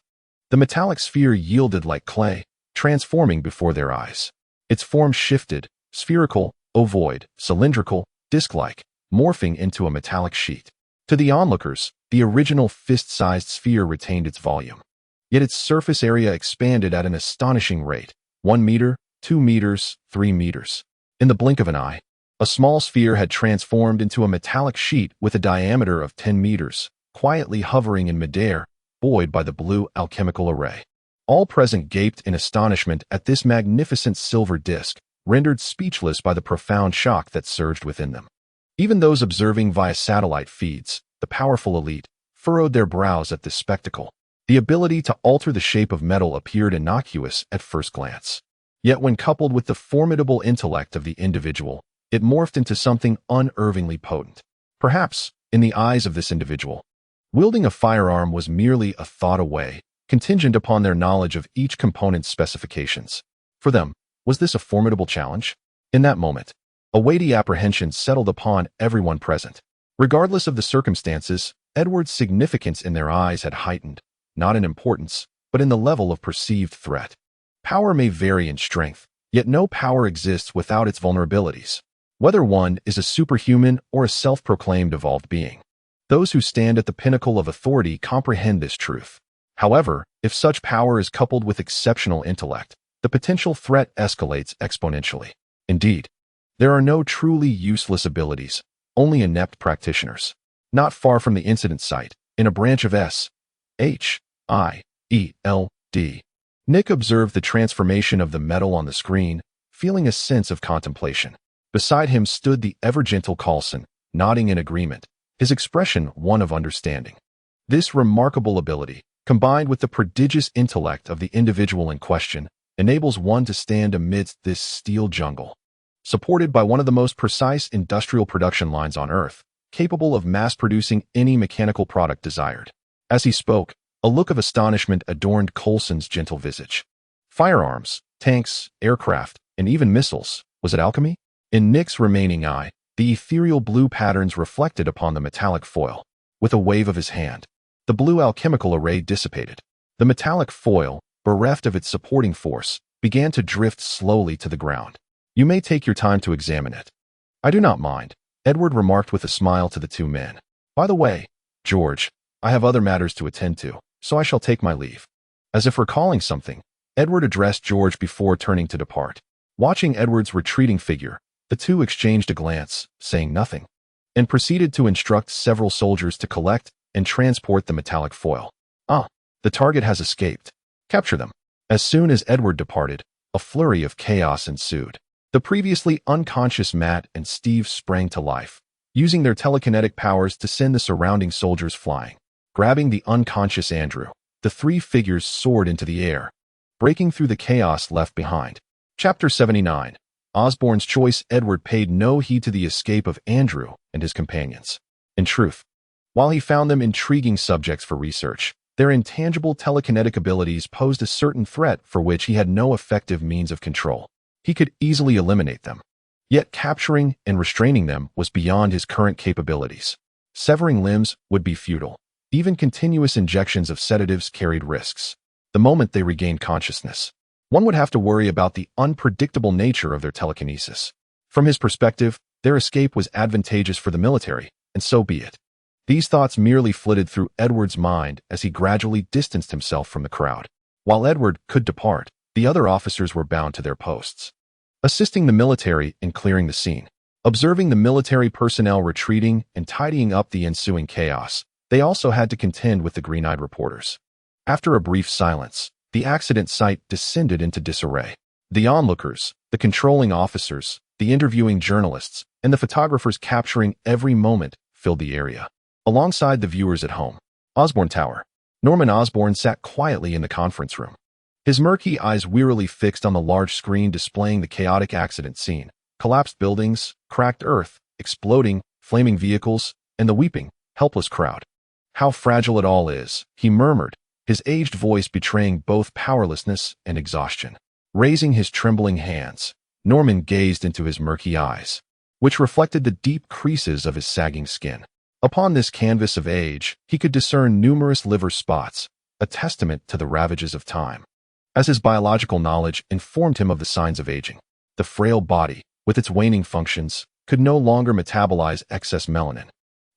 the metallic sphere yielded like clay, transforming before their eyes. Its form shifted, spherical, ovoid, cylindrical, disc-like, morphing into a metallic sheet. To the onlookers, the original fist-sized sphere retained its volume. Yet its surface area expanded at an astonishing rate, 1 meter, 2 meters, 3 meters. In the blink of an eye, a small sphere had transformed into a metallic sheet with a diameter of 10 meters, quietly hovering in midair, buoyed by the blue alchemical array. All present gaped in astonishment at this magnificent silver disk, rendered speechless by the profound shock that surged within them. Even those observing via satellite feeds, the powerful elite, furrowed their brows at this spectacle. The ability to alter the shape of metal appeared innocuous at first glance. Yet when coupled with the formidable intellect of the individual, it morphed into something unervingly potent. Perhaps, in the eyes of this individual, wielding a firearm was merely a thought away, contingent upon their knowledge of each component's specifications. For them, was this a formidable challenge? In that moment, a weighty apprehension settled upon everyone present. Regardless of the circumstances, Edward's significance in their eyes had heightened, not in importance, but in the level of perceived threat. Power may vary in strength, yet no power exists without its vulnerabilities, whether one is a superhuman or a self-proclaimed evolved being. Those who stand at the pinnacle of authority comprehend this truth. However, if such power is coupled with exceptional intellect, the potential threat escalates exponentially. Indeed, there are no truly useless abilities, only inept practitioners. Not far from the incident site, in a branch of S.H.I.E.L.D., Nick observed the transformation of the metal on the screen, feeling a sense of contemplation. Beside him stood the ever-gentle Coulson, nodding in agreement, his expression one of understanding. This remarkable ability, combined with the prodigious intellect of the individual in question, enables one to stand amidst this steel jungle. Supported by one of the most precise industrial production lines on Earth, capable of mass-producing any mechanical product desired. As he spoke, a look of astonishment adorned Coulson's gentle visage. Firearms, tanks, aircraft, and even missiles, was it alchemy? In Nick's remaining eye, the ethereal blue patterns reflected upon the metallic foil. With a wave of his hand, the blue alchemical array dissipated. The metallic foil, bereft of its supporting force, began to drift slowly to the ground. "You may take your time to examine it." "I do not mind," Edward remarked with a smile to the two men. "By the way, George, I have other matters to attend to, so I shall take my leave." As if recalling something, Edward addressed George before turning to depart. Watching Edward's retreating figure, the two exchanged a glance, saying nothing, and proceeded to instruct several soldiers to collect and transport the metallic foil. "Ah, the target has escaped. Capture them." As soon as Edward departed, a flurry of chaos ensued. The previously unconscious Matt and Steve sprang to life, using their telekinetic powers to send the surrounding soldiers flying. Grabbing the unconscious Andrew, the three figures soared into the air, breaking through the chaos left behind. Chapter 79. Osborne's Choice. Edward paid no heed to the escape of Andrew and his companions. In truth, while he found them intriguing subjects for research, their intangible telekinetic abilities posed a certain threat for which he had no effective means of control. He could easily eliminate them. Yet capturing and restraining them was beyond his current capabilities. Severing limbs would be futile. Even continuous injections of sedatives carried risks. The moment they regained consciousness, one would have to worry about the unpredictable nature of their telekinesis. From his perspective, their escape was advantageous for the military, and so be it. These thoughts merely flitted through Edward's mind as he gradually distanced himself from the crowd. While Edward could depart, the other officers were bound to their posts, assisting the military in clearing the scene. Observing the military personnel retreating and tidying up the ensuing chaos, they also had to contend with the green-eyed reporters. After a brief silence, the accident site descended into disarray. The onlookers, the controlling officers, the interviewing journalists, and the photographers capturing every moment filled the area. Alongside the viewers at home, Osborne Tower, Norman Osborn sat quietly in the conference room, his murky eyes wearily fixed on the large screen displaying the chaotic accident scene. Collapsed buildings, cracked earth, exploding, flaming vehicles, and the weeping, helpless crowd. How fragile it all is, he murmured, his aged voice betraying both powerlessness and exhaustion. Raising his trembling hands, Norman gazed into his murky eyes, which reflected the deep creases of his sagging skin. Upon this canvas of age, he could discern numerous liver spots, a testament to the ravages of time. As his biological knowledge informed him of the signs of aging, the frail body, with its waning functions, could no longer metabolize excess melanin,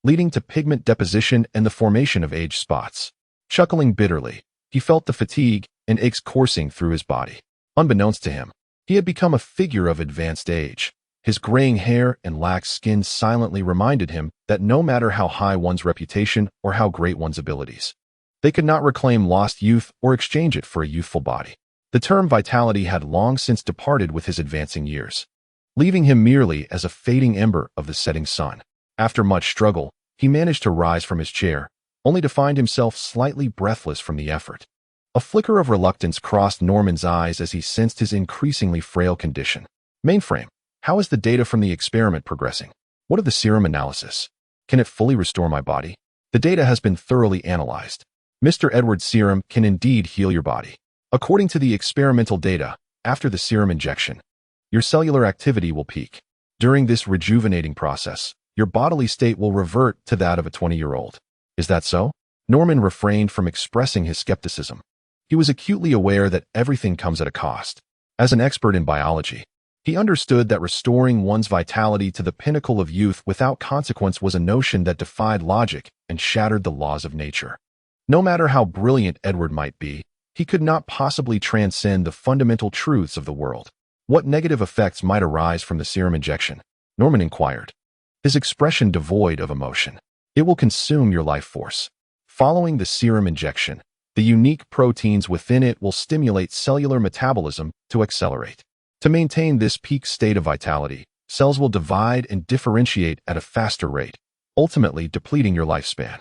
leading to pigment deposition and the formation of age spots. Chuckling bitterly, he felt the fatigue and aches coursing through his body. Unbeknownst to him, he had become a figure of advanced age. His graying hair and lax skin silently reminded him that no matter how high one's reputation or how great one's abilities, they could not reclaim lost youth or exchange it for a youthful body. The term vitality had long since departed with his advancing years, leaving him merely as a fading ember of the setting sun. After much struggle, he managed to rise from his chair, only to find himself slightly breathless from the effort. A flicker of reluctance crossed Norman's eyes as he sensed his increasingly frail condition. Mainframe, how is the data from the experiment progressing? What of the serum analysis? Can it fully restore my body? The data has been thoroughly analyzed. Mr. Edward's serum can indeed heal your body. According to the experimental data, after the serum injection, your cellular activity will peak. During this rejuvenating process, your bodily state will revert to that of a 20-year-old. Is that so? Norman refrained from expressing his skepticism. He was acutely aware that everything comes at a cost. As an expert in biology, he understood that restoring one's vitality to the pinnacle of youth without consequence was a notion that defied logic and shattered the laws of nature. No matter how brilliant Edward might be, he could not possibly transcend the fundamental truths of the world. What negative effects might arise from the serum injection? Norman inquired, his expression devoid of emotion. It will consume your life force. Following the serum injection, the unique proteins within it will stimulate cellular metabolism to accelerate. To maintain this peak state of vitality, cells will divide and differentiate at a faster rate, ultimately depleting your lifespan.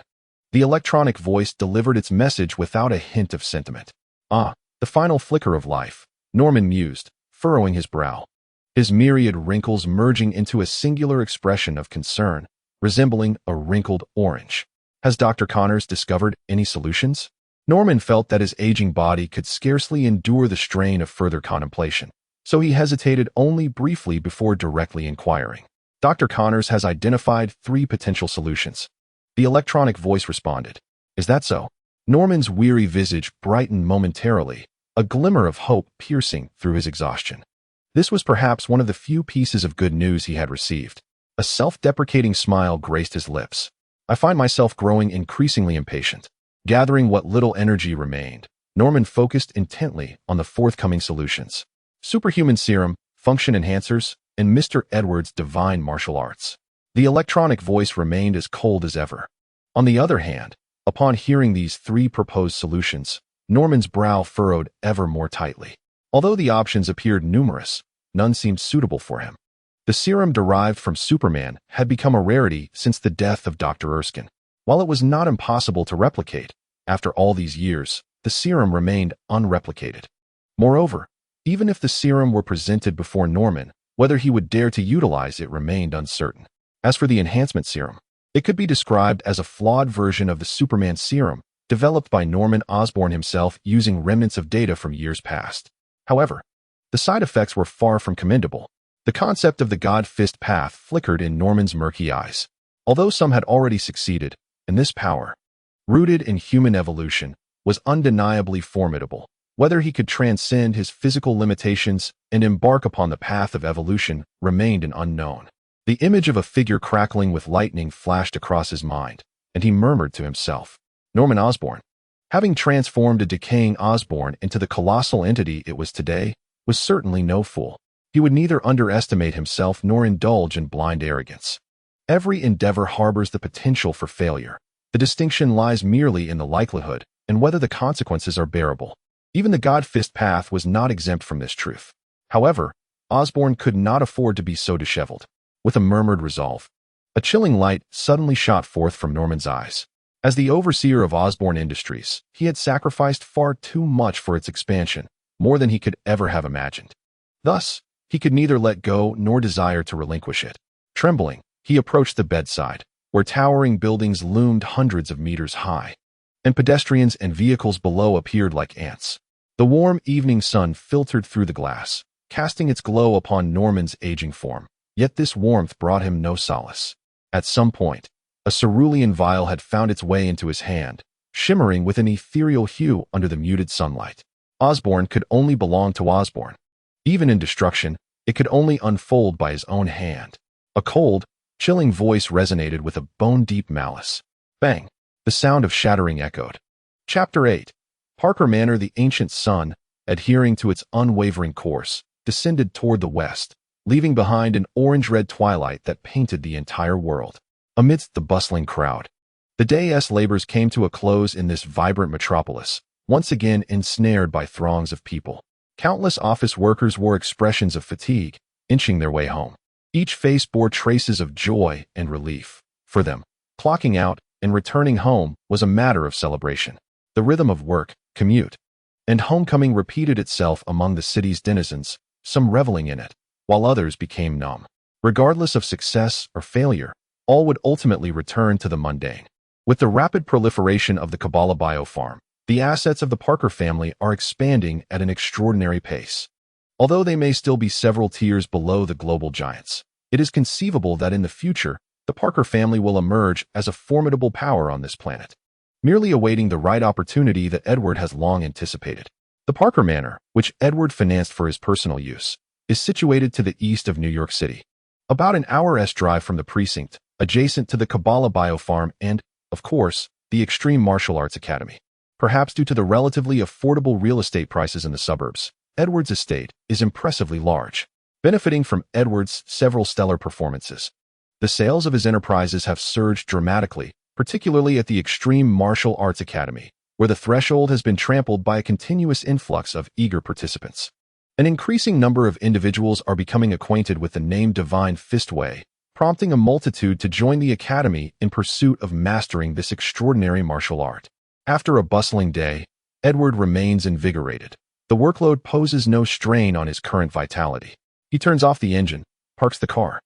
The electronic voice delivered its message without a hint of sentiment. Ah, the final flicker of life, Norman mused, furrowing his brow, his myriad wrinkles merging into a singular expression of concern, resembling a wrinkled orange. Has Dr. Connors discovered any solutions? Norman felt that his aging body could scarcely endure the strain of further contemplation, so he hesitated only briefly before directly inquiring. Dr. Connors has identified 3 potential solutions. The electronic voice responded. Is that so? Norman's weary visage brightened momentarily, a glimmer of hope piercing through his exhaustion. This was perhaps one of the few pieces of good news he had received. A self-deprecating smile graced his lips. I find myself growing increasingly impatient. Gathering what little energy remained, Norman focused intently on the forthcoming solutions. Superhuman serum, function enhancers, and Mr. Edward's divine martial arts. The electronic voice remained as cold as ever. On the other hand, upon hearing these 3 proposed solutions, Norman's brow furrowed ever more tightly. Although the options appeared numerous, none seemed suitable for him. The serum derived from Superman had become a rarity since the death of Dr. Erskine. While it was not impossible to replicate, after all these years, the serum remained unreplicated. Moreover, even if the serum were presented before Norman, whether he would dare to utilize it remained uncertain. As for the enhancement serum, it could be described as a flawed version of the Superman serum, developed by Norman Osborn himself using remnants of data from years past. However, the side effects were far from commendable. The concept of the God Fist path flickered in Norman's murky eyes. Although some had already succeeded, and this power rooted in human evolution, was undeniably formidable. Whether he could transcend his physical limitations and embark upon the path of evolution remained an unknown. The image of a figure crackling with lightning flashed across his mind, and he murmured to himself, Norman Osborn. Having transformed a decaying Osborn into the colossal entity it was today, was certainly no fool. He would neither underestimate himself nor indulge in blind arrogance. Every endeavor harbors the potential for failure. The distinction lies merely in the likelihood and whether the consequences are bearable. Even the God-Fist path was not exempt from this truth. However, Osborn could not afford to be so disheveled. With a murmured resolve, a chilling light suddenly shot forth from Norman's eyes. As the overseer of Osborn Industries, he had sacrificed far too much for its expansion, more than he could ever have imagined. Thus, he could neither let go nor desire to relinquish it. Trembling, he approached the bedside, where towering buildings loomed hundreds of meters high, and pedestrians and vehicles below appeared like ants. The warm evening sun filtered through the glass, casting its glow upon Norman's aging form. Yet this warmth brought him no solace. At some point, a cerulean vial had found its way into his hand, shimmering with an ethereal hue under the muted sunlight. Osborn could only belong to Osborn. Even in destruction, it could only unfold by his own hand. A cold, chilling voice resonated with a bone-deep malice. Bang! The sound of shattering echoed. Chapter 8. Parker Manor. The ancient sun, adhering to its unwavering course, descended toward the west, leaving behind an orange-red twilight that painted the entire world. Amidst the bustling crowd, the day's labors came to a close in this vibrant metropolis, once again ensnared by throngs of people. Countless office workers wore expressions of fatigue, inching their way home. Each face bore traces of joy and relief. For them, clocking out and returning home was a matter of celebration. The rhythm of work, commute, and homecoming repeated itself among the city's denizens, some reveling in it, while others became numb. Regardless of success or failure, all would ultimately return to the mundane. With the rapid proliferation of the Kabbalah biofarm, the assets of the Parker family are expanding at an extraordinary pace. Although they may still be several tiers below the global giants, it is conceivable that in the future, the Parker family will emerge as a formidable power on this planet, merely awaiting the right opportunity that Edward has long anticipated. The Parker Manor, which Edward financed for his personal use, is situated to the east of New York City, about an hour's drive from the precinct, adjacent to the Kabbalah biofarm and, of course, the Extreme Martial Arts Academy. Perhaps due to the relatively affordable real estate prices in the suburbs, Edward's estate is impressively large, benefiting from Edward's several stellar performances. The sales of his enterprises have surged dramatically, particularly at the Extreme Martial Arts Academy, where the threshold has been trampled by a continuous influx of eager participants. An increasing number of individuals are becoming acquainted with the name Divine Fistway, prompting a multitude to join the academy in pursuit of mastering this extraordinary martial art. After a bustling day, Edward remains invigorated. The workload poses no strain on his current vitality. He turns off the engine, parks the car,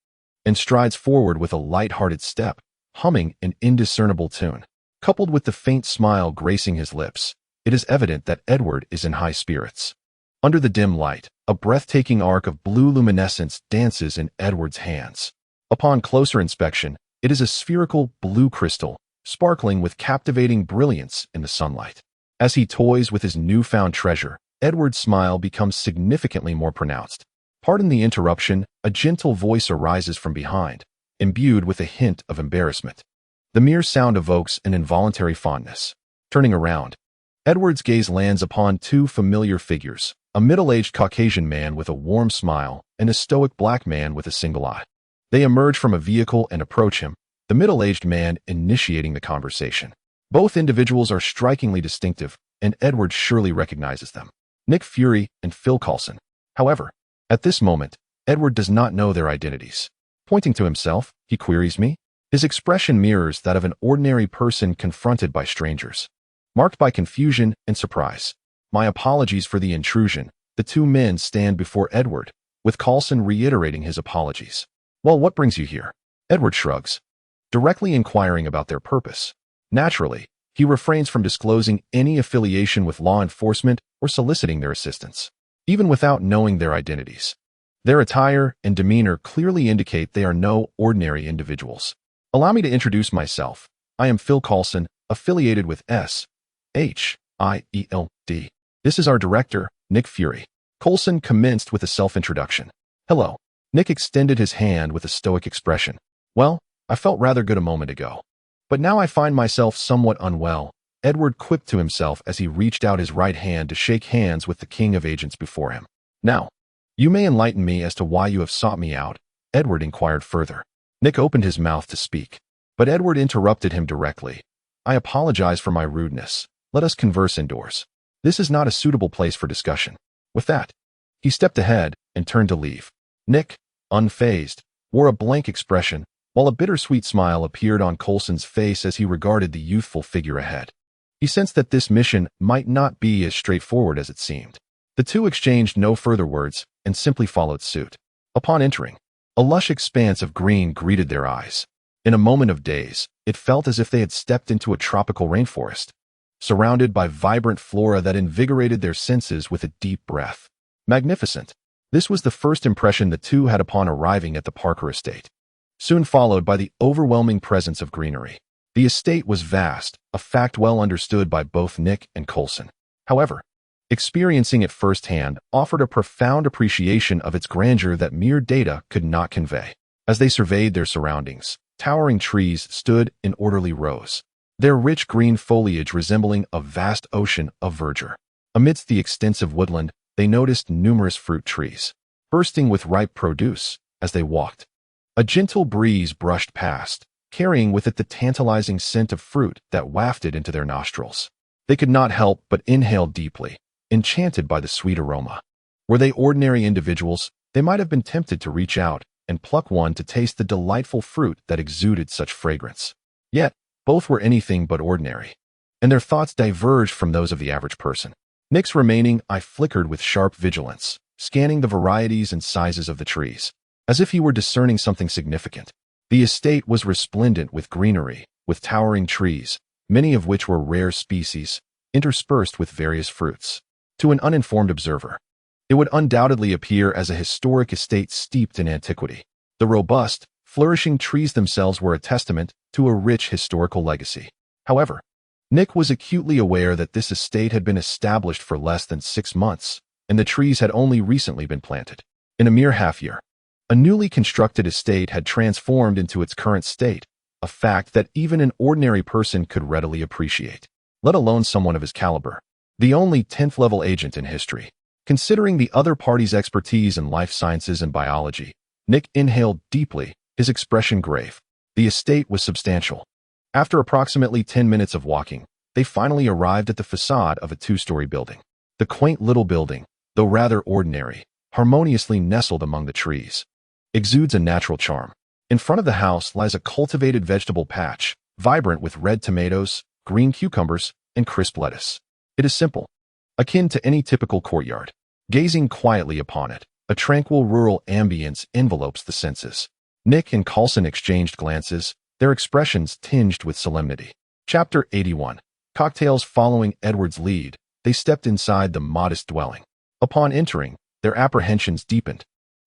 and strides forward with a light-hearted step, humming an indiscernible tune. Coupled with the faint smile gracing his lips, it is evident that Edward is in high spirits. Under the dim light, a breathtaking arc of blue luminescence dances in Edward's hands. Upon closer inspection, it is a spherical blue crystal, sparkling with captivating brilliance in the sunlight. As he toys with his newfound treasure, Edward's smile becomes significantly more pronounced. Pardon the interruption, a gentle voice arises from behind, imbued with a hint of embarrassment. The mere sound evokes an involuntary fondness. Turning around, Edward's gaze lands upon two familiar figures, a middle-aged Caucasian man with a warm smile and a stoic black man with a single eye. They emerge from a vehicle and approach him, the middle-aged man initiating the conversation. Both individuals are strikingly distinctive, and Edward surely recognizes them. Nick Fury and Phil Coulson. However, at this moment, Edward does not know their identities. Pointing to himself, he queries me. His expression mirrors that of an ordinary person confronted by strangers, marked by confusion and surprise. My apologies for the intrusion. The two men stand before Edward, with Coulson reiterating his apologies. Well, what brings you here? Edward shrugs, directly inquiring about their purpose. Naturally, he refrains from disclosing any affiliation with law enforcement or soliciting their assistance, even without knowing their identities. Their attire and demeanor clearly indicate they are no ordinary individuals. Allow me to introduce myself. I am Phil Coulson, affiliated with SHIELD. This is our director, Nick Fury. Coulson commenced with a self-introduction. Hello. Nick extended his hand with a stoic expression. Well, I felt rather good a moment ago. But now I find myself somewhat unwell, Edward quipped to himself as he reached out his right hand to shake hands with the king of agents before him. Now, you may enlighten me as to why you have sought me out, Edward inquired further. Nick opened his mouth to speak, but Edward interrupted him directly. I apologize for my rudeness. Let us converse indoors. This is not a suitable place for discussion. With that, he stepped ahead and turned to leave. Nick, unfazed, wore a blank expression, while a bittersweet smile appeared on Coulson's face as he regarded the youthful figure ahead. He sensed that this mission might not be as straightforward as it seemed. The two exchanged no further words and simply followed suit. Upon entering, a lush expanse of green greeted their eyes. In a moment of daze, it felt as if they had stepped into a tropical rainforest, surrounded by vibrant flora that invigorated their senses with a deep breath. Magnificent. This was the first impression the two had upon arriving at the Parker estate, soon followed by the overwhelming presence of greenery. The estate was vast, a fact well understood by both Nick and Coulson. However, experiencing it firsthand offered a profound appreciation of its grandeur that mere data could not convey. As they surveyed their surroundings, towering trees stood in orderly rows, their rich green foliage resembling a vast ocean of verdure. Amidst the extensive woodland, they noticed numerous fruit trees, bursting with ripe produce. As they walked, a gentle breeze brushed past, carrying with it the tantalizing scent of fruit that wafted into their nostrils. They could not help but inhale deeply, enchanted by the sweet aroma. Were they ordinary individuals, they might have been tempted to reach out and pluck one to taste the delightful fruit that exuded such fragrance. Yet, both were anything but ordinary, and their thoughts diverged from those of the average person. Nick's remaining eye flickered with sharp vigilance, scanning the varieties and sizes of the trees, as if he were discerning something significant. The estate was resplendent with greenery, with towering trees, many of which were rare species, interspersed with various fruits. To an uninformed observer, it would undoubtedly appear as a historic estate steeped in antiquity. The robust, flourishing trees themselves were a testament to a rich historical legacy. However, Nick was acutely aware that this estate had been established for less than 6 months, and the trees had only recently been planted. In a mere half-year, a newly constructed estate had transformed into its current state, a fact that even an ordinary person could readily appreciate, let alone someone of his caliber. The only 10th-level agent in history. Considering the other party's expertise in life sciences and biology, Nick inhaled deeply, his expression grave. The estate was substantial. After approximately 10 minutes of walking, they finally arrived at the facade of a 2-story building. The quaint little building, though rather ordinary, harmoniously nestled among the trees, exudes a natural charm. In front of the house lies a cultivated vegetable patch, vibrant with red tomatoes, green cucumbers, and crisp lettuce. It is simple, akin to any typical courtyard. Gazing quietly upon it, a tranquil rural ambience envelopes the senses. Nick and Coulson exchanged glances, their expressions tinged with solemnity. Chapter 81. Cocktails. Following Edward's lead, they stepped inside the modest dwelling. Upon entering, their apprehensions deepened,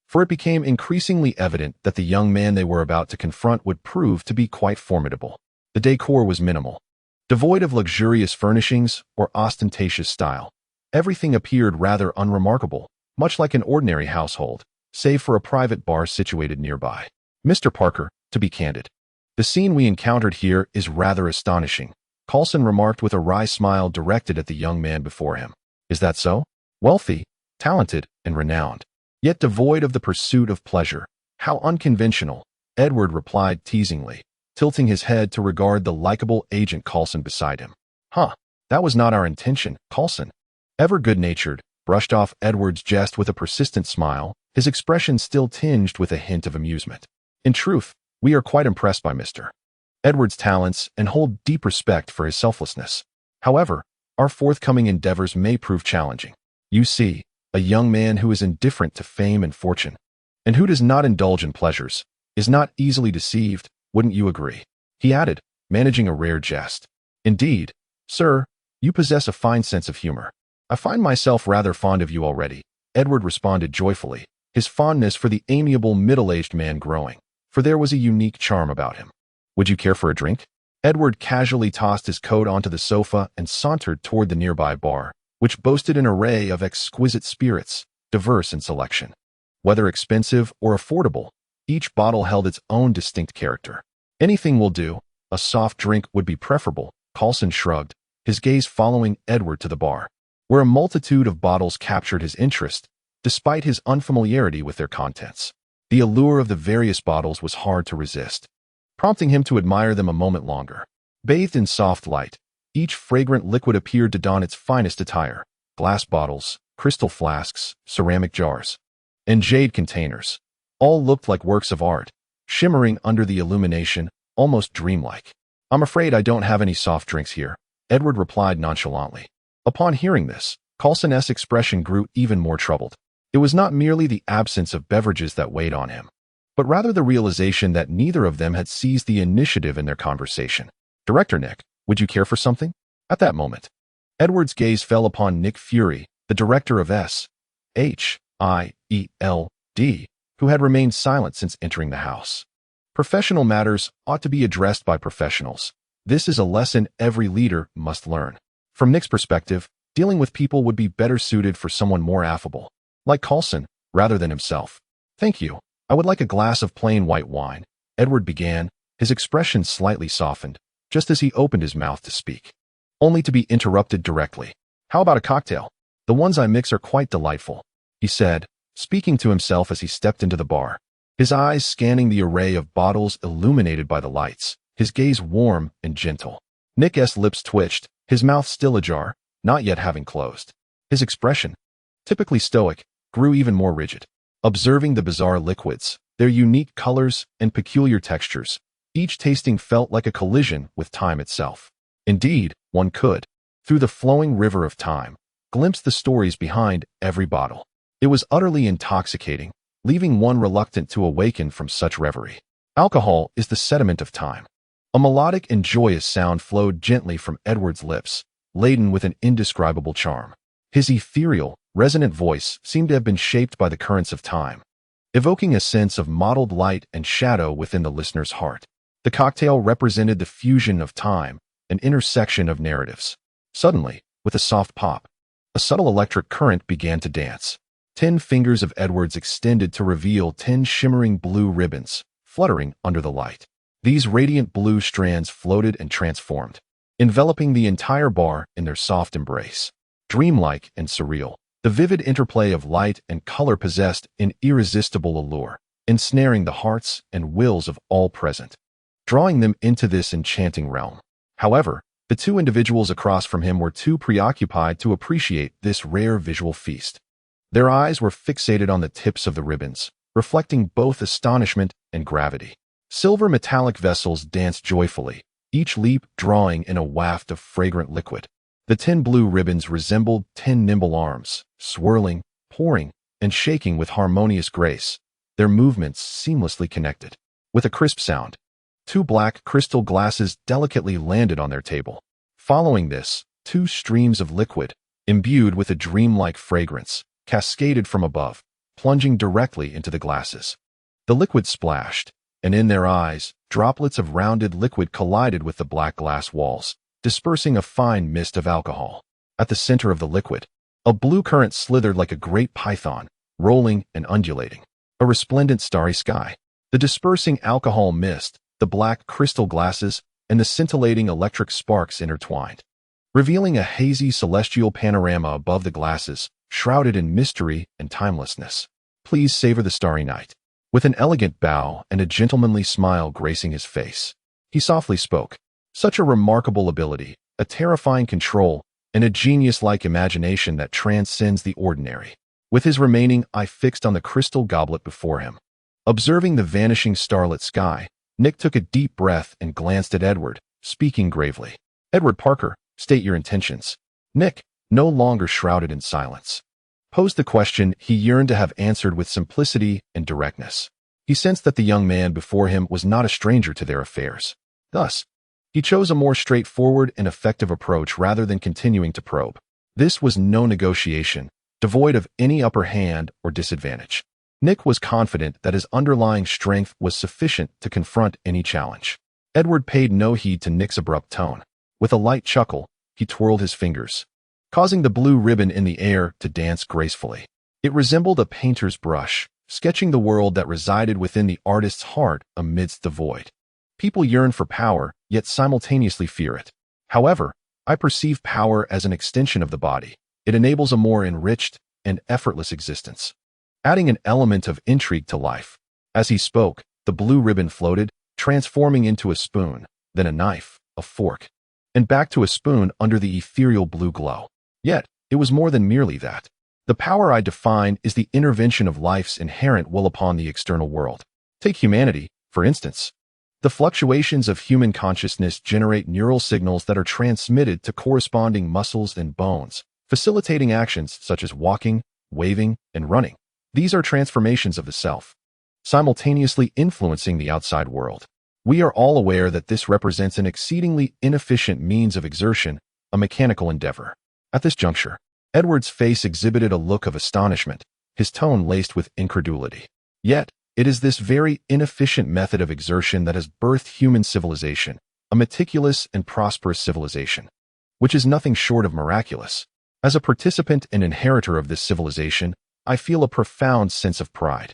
for it became increasingly evident that the young man they were about to confront would prove to be quite formidable. The decor was minimal, devoid of luxurious furnishings or ostentatious style. Everything appeared rather unremarkable, much like an ordinary household, save for a private bar situated nearby. Mr. Parker, to be candid, the scene we encountered here is rather astonishing, Coulson remarked with a wry smile directed at the young man before him. Is that so? Wealthy, talented, and renowned, yet devoid of the pursuit of pleasure. How unconventional, Edward replied teasingly, tilting his head to regard the likable agent Coulson beside him. That was not our intention, Coulson, ever good-natured, brushed off Edward's jest with a persistent smile, his expression still tinged with a hint of amusement. In truth, we are quite impressed by Mr. Edward's talents and hold deep respect for his selflessness. However, our forthcoming endeavors may prove challenging. You see, a young man who is indifferent to fame and fortune, and who does not indulge in pleasures, is not easily deceived, wouldn't you agree? He added, managing a rare jest. Indeed, sir, you possess a fine sense of humor. I find myself rather fond of you already, Edward responded joyfully, his fondness for the amiable middle-aged man growing, for there was a unique charm about him. Would you care for a drink? Edward casually tossed his coat onto the sofa and sauntered toward the nearby bar, which boasted an array of exquisite spirits, diverse in selection. Whether expensive or affordable, each bottle held its own distinct character. Anything will do. A soft drink would be preferable, Coulson shrugged, his gaze following Edward to the bar, where a multitude of bottles captured his interest, despite his unfamiliarity with their contents. The allure of the various bottles was hard to resist, prompting him to admire them a moment longer. Bathed in soft light, each fragrant liquid appeared to don its finest attire: glass bottles, crystal flasks, ceramic jars, and jade containers. All looked like works of art, shimmering under the illumination, almost dreamlike. "I'm afraid I don't have any soft drinks here," Edward replied nonchalantly. Upon hearing this, Coulson's expression grew even more troubled. It was not merely the absence of beverages that weighed on him, but rather the realization that neither of them had seized the initiative in their conversation. "Director Nick, would you care for something?" At that moment, Edward's gaze fell upon Nick Fury, the director of S.H.I.E.L.D., who had remained silent since entering the house. Professional matters ought to be addressed by professionals. This is a lesson every leader must learn. From Nick's perspective, dealing with people would be better suited for someone more affable, like Coulson, rather than himself. "Thank you. I would like a glass of plain white wine," Edward began, his expression slightly softened, just as he opened his mouth to speak, only to be interrupted directly. "How about a cocktail? The ones I mix are quite delightful," he said, speaking to himself as he stepped into the bar, his eyes scanning the array of bottles illuminated by the lights, his gaze warm and gentle. Nick's lips twitched, his mouth still ajar, not yet having closed. His expression, typically stoic, grew even more rigid. Observing the bizarre liquids, their unique colors and peculiar textures, each tasting felt like a collision with time itself. Indeed, one could, through the flowing river of time, glimpse the stories behind every bottle. It was utterly intoxicating, leaving one reluctant to awaken from such reverie. Alcohol is the sediment of time. A melodic and joyous sound flowed gently from Edward's lips, laden with an indescribable charm. His ethereal, resonant voice seemed to have been shaped by the currents of time, evoking a sense of mottled light and shadow within the listener's heart. The cocktail represented the fusion of time, an intersection of narratives. Suddenly, with a soft pop, a subtle electric current began to dance. 10 fingers of Edward's extended to reveal 10 shimmering blue ribbons, fluttering under the light. These radiant blue strands floated and transformed, enveloping the entire bar in their soft embrace. Dreamlike and surreal, the vivid interplay of light and color possessed an irresistible allure, ensnaring the hearts and wills of all present, drawing them into this enchanting realm. However, the two individuals across from him were too preoccupied to appreciate this rare visual feast. Their eyes were fixated on the tips of the ribbons, reflecting both astonishment and gravity. Silver metallic vessels danced joyfully, each leap drawing in a waft of fragrant liquid. The 10 blue ribbons resembled 10 nimble arms, swirling, pouring, and shaking with harmonious grace, their movements seamlessly connected. With a crisp sound, 2 black crystal glasses delicately landed on their table. Following this, 2 streams of liquid, imbued with a dreamlike fragrance, cascaded from above, plunging directly into the glasses. The liquid splashed, and in their eyes, droplets of rounded liquid collided with the black glass walls, dispersing a fine mist of alcohol. At the center of the liquid, a blue current slithered like a great python, rolling and undulating. A resplendent starry sky, the dispersing alcohol mist, the black crystal glasses, and the scintillating electric sparks intertwined, revealing a hazy celestial panorama above the glasses, shrouded in mystery and timelessness. "Please savor the starry night." With an elegant bow and a gentlemanly smile gracing his face, he softly spoke. Such a remarkable ability, a terrifying control, and a genius-like imagination that transcends the ordinary. With his remaining eye fixed on the crystal goblet before him, observing the vanishing starlit sky, Nick took a deep breath and glanced at Edward, speaking gravely. "Edward Parker, state your intentions." Nick, no longer shrouded in silence, posed the question he yearned to have answered with simplicity and directness. He sensed that the young man before him was not a stranger to their affairs. Thus, he chose a more straightforward and effective approach rather than continuing to probe. This was no negotiation, devoid of any upper hand or disadvantage. Nick was confident that his underlying strength was sufficient to confront any challenge. Edward paid no heed to Nick's abrupt tone. With a light chuckle, he twirled his fingers, causing the blue ribbon in the air to dance gracefully. It resembled a painter's brush, sketching the world that resided within the artist's heart amidst the void. People yearn for power, yet simultaneously fear it. However, I perceive power as an extension of the body. It enables a more enriched and effortless existence, adding an element of intrigue to life. As he spoke, the blue ribbon floated, transforming into a spoon, then a knife, a fork, and back to a spoon under the ethereal blue glow. Yet, it was more than merely that. The power I define is the intervention of life's inherent will upon the external world. Take humanity, for instance. The fluctuations of human consciousness generate neural signals that are transmitted to corresponding muscles and bones, facilitating actions such as walking, waving, and running. These are transformations of the self, simultaneously influencing the outside world. We are all aware that this represents an exceedingly inefficient means of exertion, a mechanical endeavor. At this juncture, Edward's face exhibited a look of astonishment, his tone laced with incredulity. Yet, it is this very inefficient method of exertion that has birthed human civilization, a meticulous and prosperous civilization, which is nothing short of miraculous. As a participant and inheritor of this civilization, I feel a profound sense of pride.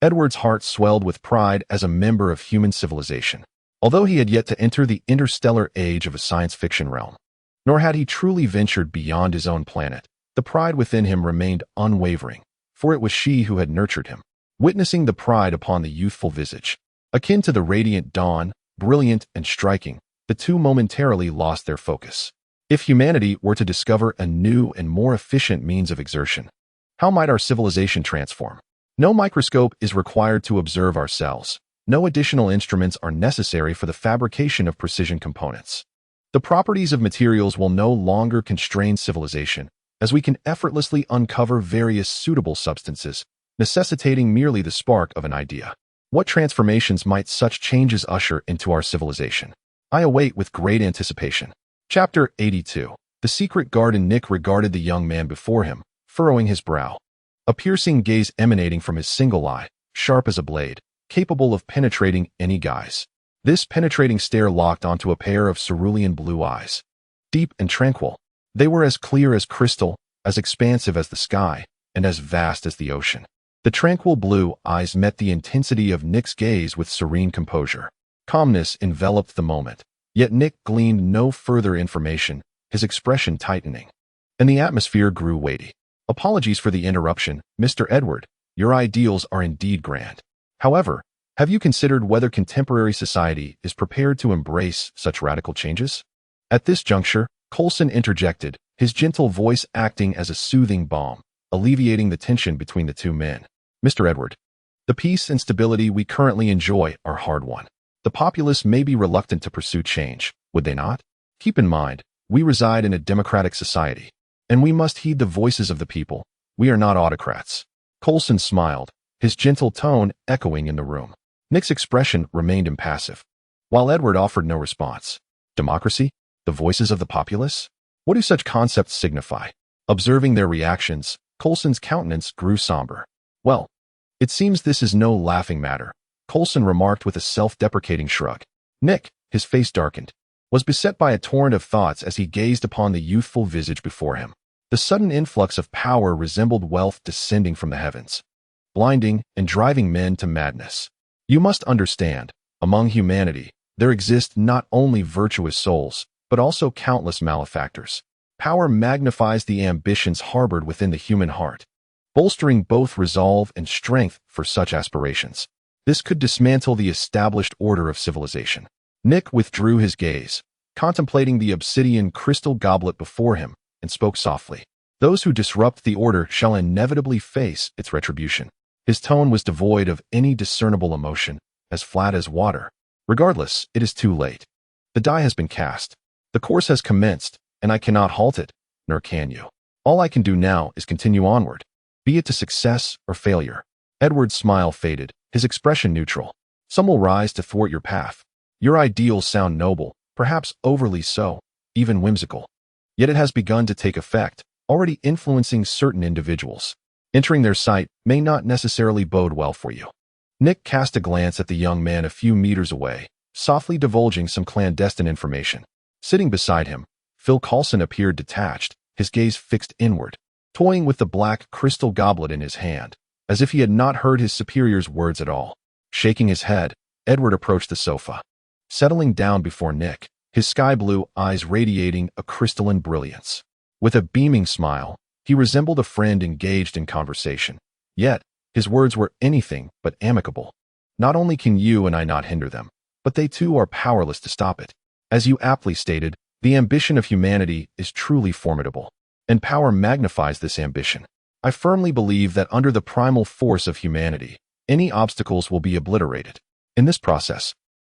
Edward's heart swelled with pride as a member of human civilization. Although he had yet to enter the interstellar age of a science fiction realm, nor had he truly ventured beyond his own planet, the pride within him remained unwavering, for it was she who had nurtured him. Witnessing the pride upon the youthful visage, akin to the radiant dawn, brilliant and striking, the two momentarily lost their focus. If humanity were to discover a new and more efficient means of exertion, how might our civilization transform? No microscope is required to observe our cells. No additional instruments are necessary for the fabrication of precision components. The properties of materials will no longer constrain civilization, as we can effortlessly uncover various suitable substances, necessitating merely the spark of an idea. What transformations might such changes usher into our civilization? I await with great anticipation. Chapter 82. The Secret Garden. Nick regarded the young man before him, furrowing his brow, a piercing gaze emanating from his single eye, sharp as a blade, capable of penetrating any guise. This penetrating stare locked onto a pair of cerulean blue eyes, deep and tranquil. They were as clear as crystal, as expansive as the sky, and as vast as the ocean. The tranquil blue eyes met the intensity of Nick's gaze with serene composure. Calmness enveloped the moment, yet Nick gleaned no further information, his expression tightening. And the atmosphere grew weighty. Apologies for the interruption, Mr. Edward. Your ideals are indeed grand. However, have you considered whether contemporary society is prepared to embrace such radical changes? At this juncture, Coulson interjected, his gentle voice acting as a soothing balm, alleviating the tension between the two men. Mr. Edward, the peace and stability we currently enjoy are hard-won. The populace may be reluctant to pursue change, would they not? Keep in mind, we reside in a democratic society, and we must heed the voices of the people. We are not autocrats. Coulson smiled, his gentle tone echoing in the room. Nick's expression remained impassive, while Edward offered no response. Democracy? The voices of the populace? What do such concepts signify? Observing their reactions, Coulson's countenance grew somber. Well, it seems this is no laughing matter, Coulson remarked with a self-deprecating shrug. Nick, his face darkened, was beset by a torrent of thoughts as he gazed upon the youthful visage before him. The sudden influx of power resembled wealth descending from the heavens, blinding and driving men to madness. You must understand, among humanity, there exist not only virtuous souls, but also countless malefactors. Power magnifies the ambitions harbored within the human heart, bolstering both resolve and strength for such aspirations. This could dismantle the established order of civilization. Nick withdrew his gaze, contemplating the obsidian crystal goblet before him, and spoke softly. Those who disrupt the order shall inevitably face its retribution. His tone was devoid of any discernible emotion, as flat as water. Regardless, it is too late. The die has been cast. The course has commenced, and I cannot halt it, nor can you. All I can do now is continue onward, be it to success or failure. Edward's smile faded, his expression neutral. Some will rise to thwart your path. Your ideals sound noble, perhaps overly so, even whimsical. Yet it has begun to take effect, already influencing certain individuals. Entering their sight may not necessarily bode well for you. Nick cast a glance at the young man a few meters away, softly divulging some clandestine information. Sitting beside him, Phil Coulson appeared detached, his gaze fixed inward, toying with the black crystal goblet in his hand, as if he had not heard his superior's words at all. Shaking his head, Edward approached the sofa. Settling down before Nick, his sky-blue eyes radiating a crystalline brilliance. With a beaming smile, he resembled a friend engaged in conversation. Yet, his words were anything but amicable. Not only can you and I not hinder them, but they too are powerless to stop it. As you aptly stated, the ambition of humanity is truly formidable, and power magnifies this ambition. I firmly believe that under the primal force of humanity, any obstacles will be obliterated. In this process,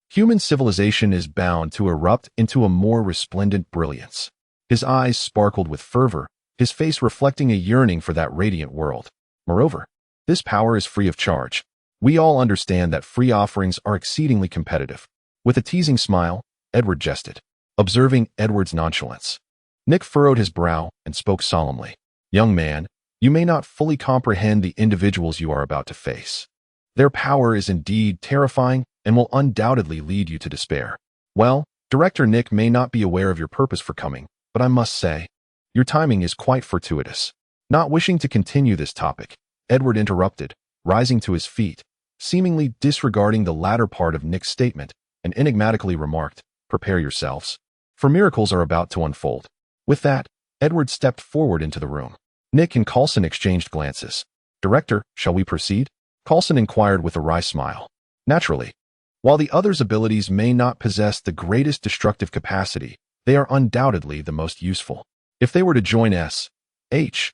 human civilization is bound to erupt into a more resplendent brilliance. His eyes sparkled with fervor, his face reflecting a yearning for that radiant world. Moreover, this power is free of charge. We all understand that free offerings are exceedingly competitive. With a teasing smile, Edward jested, observing Edward's nonchalance. Nick furrowed his brow and spoke solemnly. Young man, you may not fully comprehend the individuals you are about to face. Their power is indeed terrifying and will undoubtedly lead you to despair. Well, Director Nick may not be aware of your purpose for coming, but I must say, your timing is quite fortuitous. Not wishing to continue this topic, Edward interrupted, rising to his feet, seemingly disregarding the latter part of Nick's statement, and enigmatically remarked, prepare yourselves, for miracles are about to unfold. With that, Edward stepped forward into the room. Nick and Coulson exchanged glances. Director, shall we proceed? Coulson inquired with a wry smile. Naturally. While the other's abilities may not possess the greatest destructive capacity, they are undoubtedly the most useful. If they were to join S-H-I-E-L-D,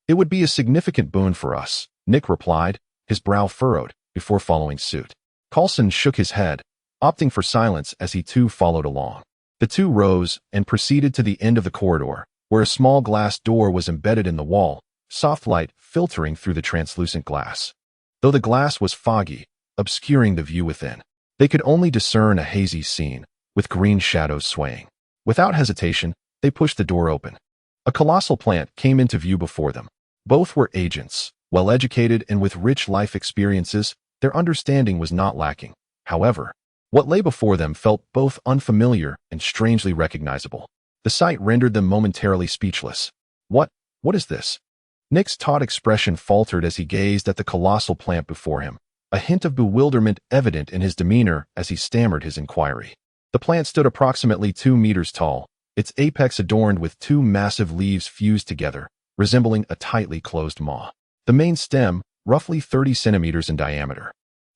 it would be a significant boon for us, Nick replied, his brow furrowed, before following suit. Coulson shook his head, opting for silence as he too followed along. The two rose and proceeded to the end of the corridor, where a small glass door was embedded in the wall, soft light filtering through the translucent glass. Though the glass was foggy, obscuring the view within, they could only discern a hazy scene, with green shadows swaying. Without hesitation, they pushed the door open. A colossal plant came into view before them. Both were agents, well-educated and with rich life experiences. Their understanding was not lacking. However, what lay before them felt both unfamiliar and strangely recognizable. The sight rendered them momentarily speechless. What is this? Nick's taut expression faltered as he gazed at the colossal plant before him, a hint of bewilderment evident in his demeanor as he stammered his inquiry. The plant stood approximately 2 meters tall, its apex adorned with 2 massive leaves fused together, resembling a tightly closed maw. The main stem, roughly 30 centimeters in diameter,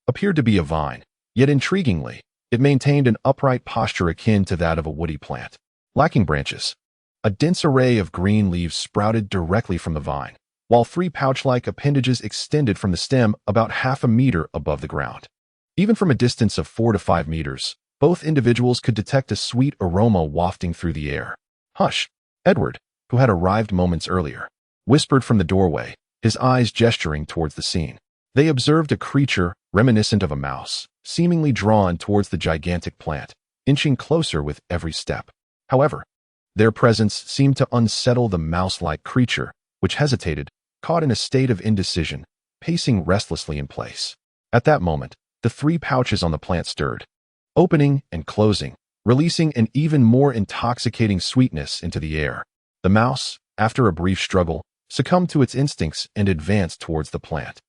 appeared to be a vine, yet intriguingly, it maintained an upright posture akin to that of a woody plant. Lacking branches, a dense array of green leaves sprouted directly from the vine, while 3 pouch-like appendages extended from the stem about half a meter above the ground. Even from a distance of 4 to 5 meters, both individuals could detect a sweet aroma wafting through the air. Hush! Edward, who had arrived moments earlier, whispered from the doorway, his eyes gesturing towards the scene. They observed a creature reminiscent of a mouse, seemingly drawn towards the gigantic plant, inching closer with every step. However, their presence seemed to unsettle the mouse-like creature, which hesitated, caught in a state of indecision, pacing restlessly in place. At that moment, the 3 pouches on the plant stirred, opening and closing, releasing an even more intoxicating sweetness into the air. The mouse, after a brief struggle, succumbed to its instincts and advanced towards the plant.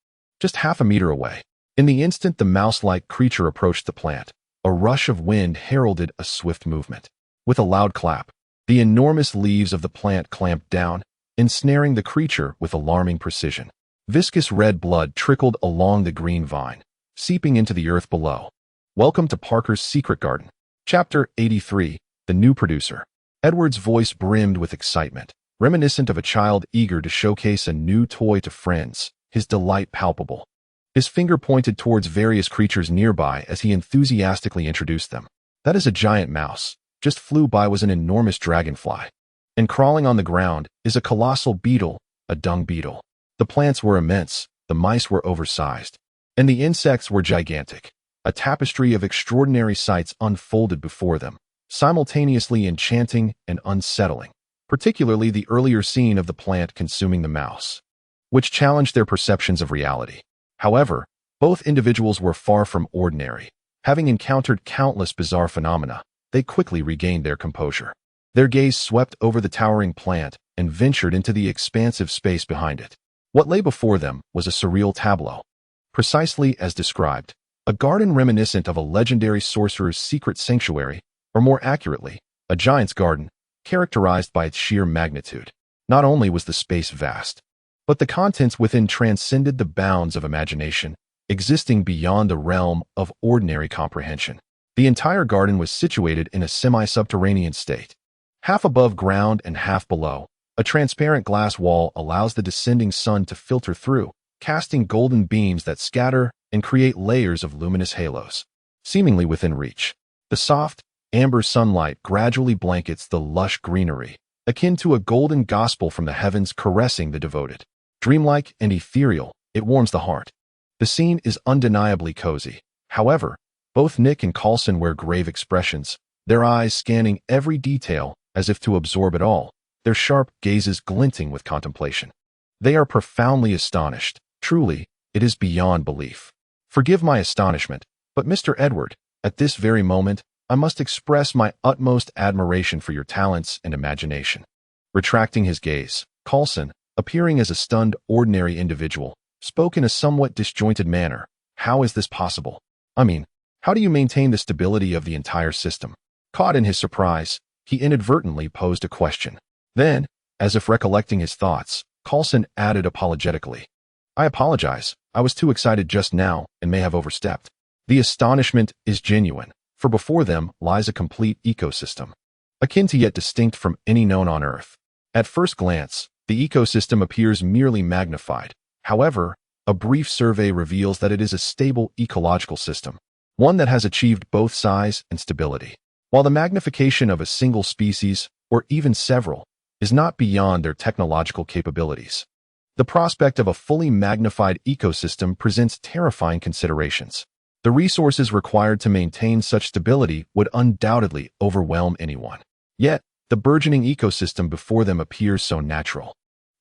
Just half a meter away, in the instant the mouse-like creature approached the plant, a rush of wind heralded a swift movement. With a loud clap, the enormous leaves of the plant clamped down, ensnaring the creature with alarming precision. Viscous red blood trickled along the green vine, seeping into the earth below. Welcome to Parker's Secret Garden. Chapter 83, The New Producer. Edward's voice brimmed with excitement, reminiscent of a child eager to showcase a new toy to friends, his delight palpable. His finger pointed towards various creatures nearby as he enthusiastically introduced them. That is a giant mouse. Just flew by was an enormous dragonfly. And crawling on the ground is a colossal beetle, a dung beetle. The plants were immense, the mice were oversized, and the insects were gigantic. A tapestry of extraordinary sights unfolded before them, simultaneously enchanting and unsettling, particularly the earlier scene of the plant consuming the mouse, which challenged their perceptions of reality. However, Both individuals were far from ordinary. Having encountered countless bizarre phenomena, they quickly regained their composure. Their gaze swept over the towering plant and ventured into the expansive space behind it. What lay before them was a surreal tableau. Precisely as described, a garden reminiscent of a legendary sorcerer's secret sanctuary, or more accurately, a giant's garden, characterized by its sheer magnitude. Not only was the space vast, but the contents within transcended the bounds of imagination, existing beyond the realm of ordinary comprehension. The entire garden was situated in a semi-subterranean state. Half above ground and half below, a transparent glass wall allows the descending sun to filter through, casting golden beams that scatter and create layers of luminous halos. Seemingly within reach, the soft, amber sunlight gradually blankets the lush greenery, akin to a golden gospel from the heavens caressing the devoted. Dreamlike and ethereal, it warms the heart. The scene is undeniably cozy. However, both Nick and Coulson wear grave expressions, their eyes scanning every detail as if to absorb it all, their sharp gazes glinting with contemplation. They are profoundly astonished. Truly, it is beyond belief. Forgive my astonishment, but Mr. Edward, at this very moment, I must express my utmost admiration for your talents and imagination. Retracting his gaze, Coulson, appearing as a stunned, ordinary individual, spoke in a somewhat disjointed manner. How is this possible? I mean, how do you maintain the stability of the entire system? Caught in his surprise, he inadvertently posed a question. Then, as if recollecting his thoughts, Coulson added apologetically, I apologize, I was too excited just now and may have overstepped. The astonishment is genuine, for before them lies a complete ecosystem, akin to yet distinct from any known on Earth. At first glance, the ecosystem appears merely magnified. However, a brief survey reveals that it is a stable ecological system, one that has achieved both size and stability. While the magnification of a single species, or even several, is not beyond their technological capabilities, the prospect of a fully magnified ecosystem presents terrifying considerations. The resources required to maintain such stability would undoubtedly overwhelm anyone. Yet, the burgeoning ecosystem before them appears so natural,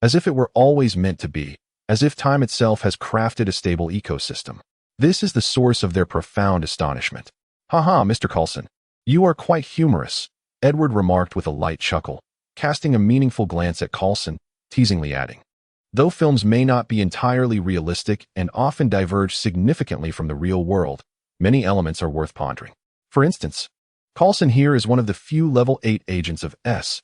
as if it were always meant to be, as if time itself has crafted a stable ecosystem. This is the source of their profound astonishment. Haha, Mr. Coulson, you are quite humorous, Edward remarked with a light chuckle, casting a meaningful glance at Coulson, teasingly adding, though films may not be entirely realistic and often diverge significantly from the real world, many elements are worth pondering. For instance, Coulson here is one of the few level 8 agents of S.H.I.E.L.D.,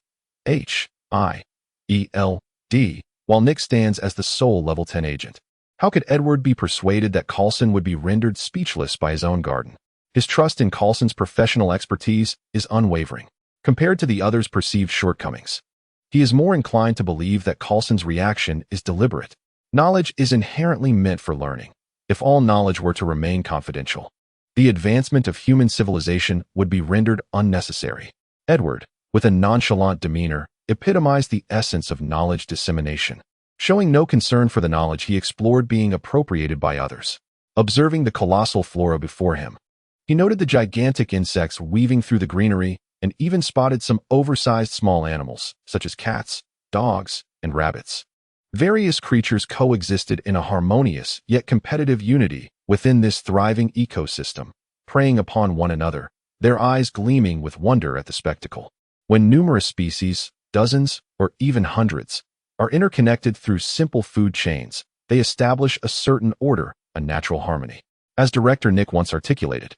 while Nick stands as the sole level 10 agent. How could Edward be persuaded that Coulson would be rendered speechless by his own garden? His trust in Coulson's professional expertise is unwavering, compared to the other's perceived shortcomings. He is more inclined to believe that Coulson's reaction is deliberate. Knowledge is inherently meant for learning. If all knowledge were to remain confidential, the advancement of human civilization would be rendered unnecessary. Edward, with a nonchalant demeanor, epitomized the essence of knowledge dissemination. Showing no concern for the knowledge he explored being appropriated by others. Observing the colossal flora before him, he noted the gigantic insects weaving through the greenery and even spotted some oversized small animals, such as cats, dogs, and rabbits. Various creatures coexisted in a harmonious yet competitive unity within this thriving ecosystem, preying upon one another, their eyes gleaming with wonder at the spectacle. When numerous species, dozens, or even hundreds, are interconnected through simple food chains, they establish a certain order, a natural harmony. As director Nick once articulated,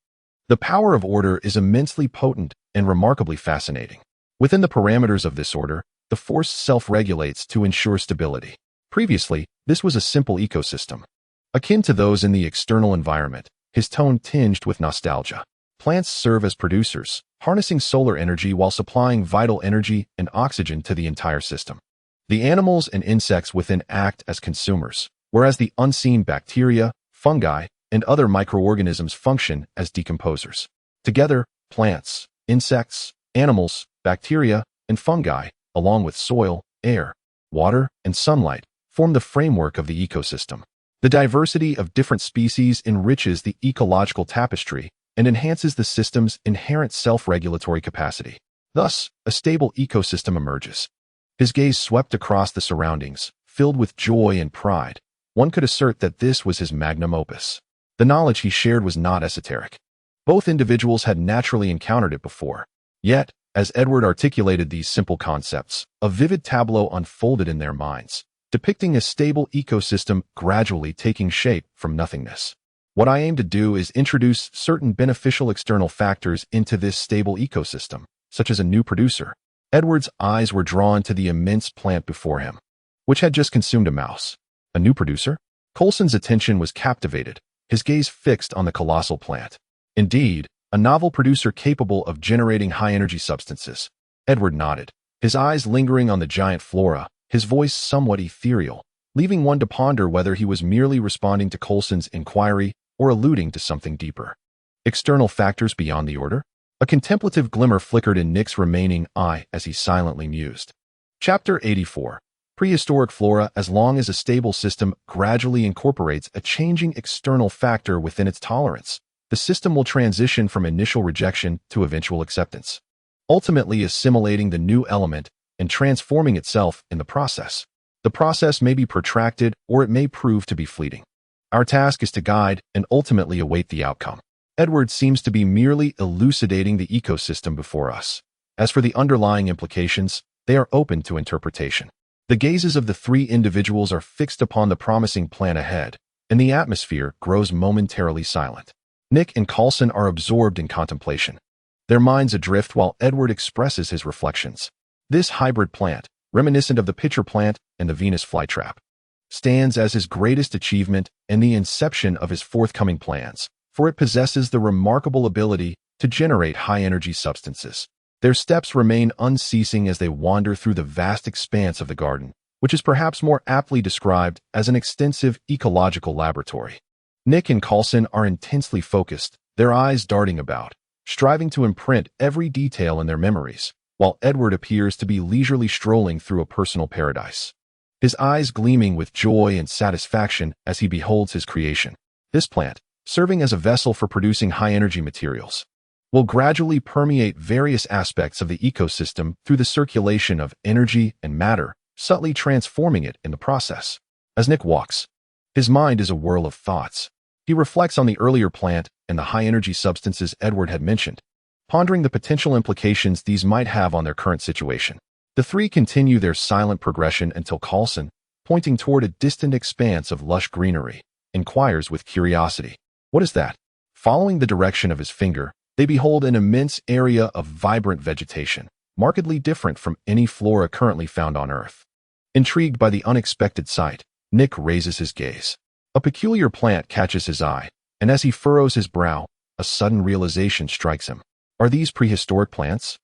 the power of order is immensely potent and remarkably fascinating. Within the parameters of this order, the force self-regulates to ensure stability. Previously, this was a simple ecosystem, akin to those in the external environment, his tone tinged with nostalgia. Plants serve as producers, harnessing solar energy while supplying vital energy and oxygen to the entire system. The animals and insects within act as consumers, whereas the unseen bacteria, fungi, and other microorganisms function as decomposers. Together, plants, insects, animals, bacteria, and fungi, along with soil, air, water, and sunlight, form the framework of the ecosystem. The diversity of different species enriches the ecological tapestry and enhances the system's inherent self-regulatory capacity. Thus, a stable ecosystem emerges. His gaze swept across the surroundings, filled with joy and pride. One could assert that this was his magnum opus. The knowledge he shared was not esoteric. Both individuals had naturally encountered it before. Yet, as Edward articulated these simple concepts, a vivid tableau unfolded in their minds, depicting a stable ecosystem gradually taking shape from nothingness. What I aim to do is introduce certain beneficial external factors into this stable ecosystem, such as a new producer. Edward's eyes were drawn to the immense plant before him, which had just consumed a mouse. A new producer? Coulson's attention was captivated, his gaze fixed on the colossal plant. Indeed, a novel producer capable of generating high-energy substances. Edward nodded, his eyes lingering on the giant flora, his voice somewhat ethereal, leaving one to ponder whether he was merely responding to Coulson's inquiry or alluding to something deeper. External factors beyond the order? A contemplative glimmer flickered in Nick's remaining eye as he silently mused. Chapter 84. Prehistoric flora. As long as a stable system gradually incorporates a changing external factor within its tolerance, the system will transition from initial rejection to eventual acceptance, ultimately assimilating the new element and transforming itself in the process. The process may be protracted or it may prove to be fleeting. Our task is to guide and ultimately await the outcome. Edward seems to be merely elucidating the ecosystem before us. As for the underlying implications, they are open to interpretation. The gazes of the three individuals are fixed upon the promising plan ahead, and the atmosphere grows momentarily silent. Nick and Coulson are absorbed in contemplation, their minds adrift while Edward expresses his reflections. This hybrid plant, reminiscent of the pitcher plant and the Venus flytrap, stands as his greatest achievement and the inception of his forthcoming plans, for it possesses the remarkable ability to generate high-energy substances. Their steps remain unceasing as they wander through the vast expanse of the garden, which is perhaps more aptly described as an extensive ecological laboratory. Nick and Coulson are intensely focused, their eyes darting about, striving to imprint every detail in their memories, while Edward appears to be leisurely strolling through a personal paradise, his eyes gleaming with joy and satisfaction as he beholds his creation. This plant, serving as a vessel for producing high-energy materials, will gradually permeate various aspects of the ecosystem through the circulation of energy and matter, subtly transforming it in the process. As Nick walks, his mind is a whirl of thoughts. He reflects on the earlier plant and the high-energy substances Edward had mentioned, pondering the potential implications these might have on their current situation. The three continue their silent progression until Coulson, pointing toward a distant expanse of lush greenery, inquires with curiosity, "What is that?" Following the direction of his finger, they behold an immense area of vibrant vegetation, markedly different from any flora currently found on Earth. Intrigued by the unexpected sight, Nick raises his gaze. A peculiar plant catches his eye, and as he furrows his brow, a sudden realization strikes him. "Are these prehistoric plants?"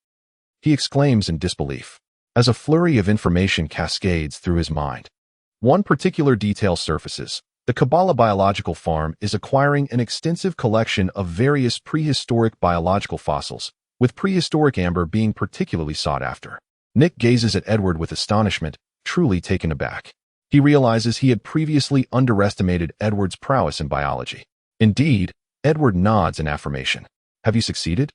he exclaims in disbelief, as a flurry of information cascades through his mind. One particular detail surfaces. The Kabbalah Biological Farm is acquiring an extensive collection of various prehistoric biological fossils, with prehistoric amber being particularly sought after. Nick gazes at Edward with astonishment, truly taken aback. He realizes he had previously underestimated Edward's prowess in biology. Indeed, Edward nods in affirmation. "Have you succeeded?"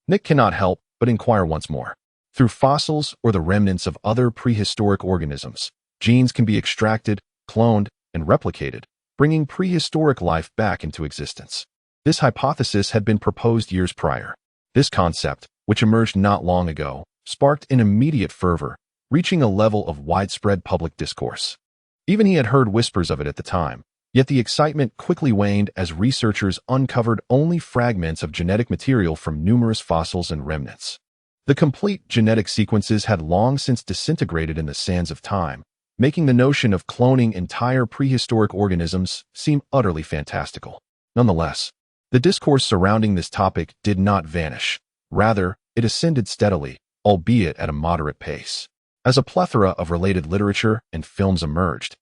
Nick cannot help but inquire once more. Through fossils or the remnants of other prehistoric organisms, genes can be extracted, cloned, and replicated, bringing prehistoric life back into existence. This hypothesis had been proposed years prior. This concept, which emerged not long ago, sparked an immediate fervor, reaching a level of widespread public discourse. Even he had heard whispers of it at the time, yet the excitement quickly waned as researchers uncovered only fragments of genetic material from numerous fossils and remnants. The complete genetic sequences had long since disintegrated in the sands of time, making the notion of cloning entire prehistoric organisms seem utterly fantastical. Nonetheless, the discourse surrounding this topic did not vanish. Rather, it ascended steadily, albeit at a moderate pace. As a plethora of related literature and films emerged,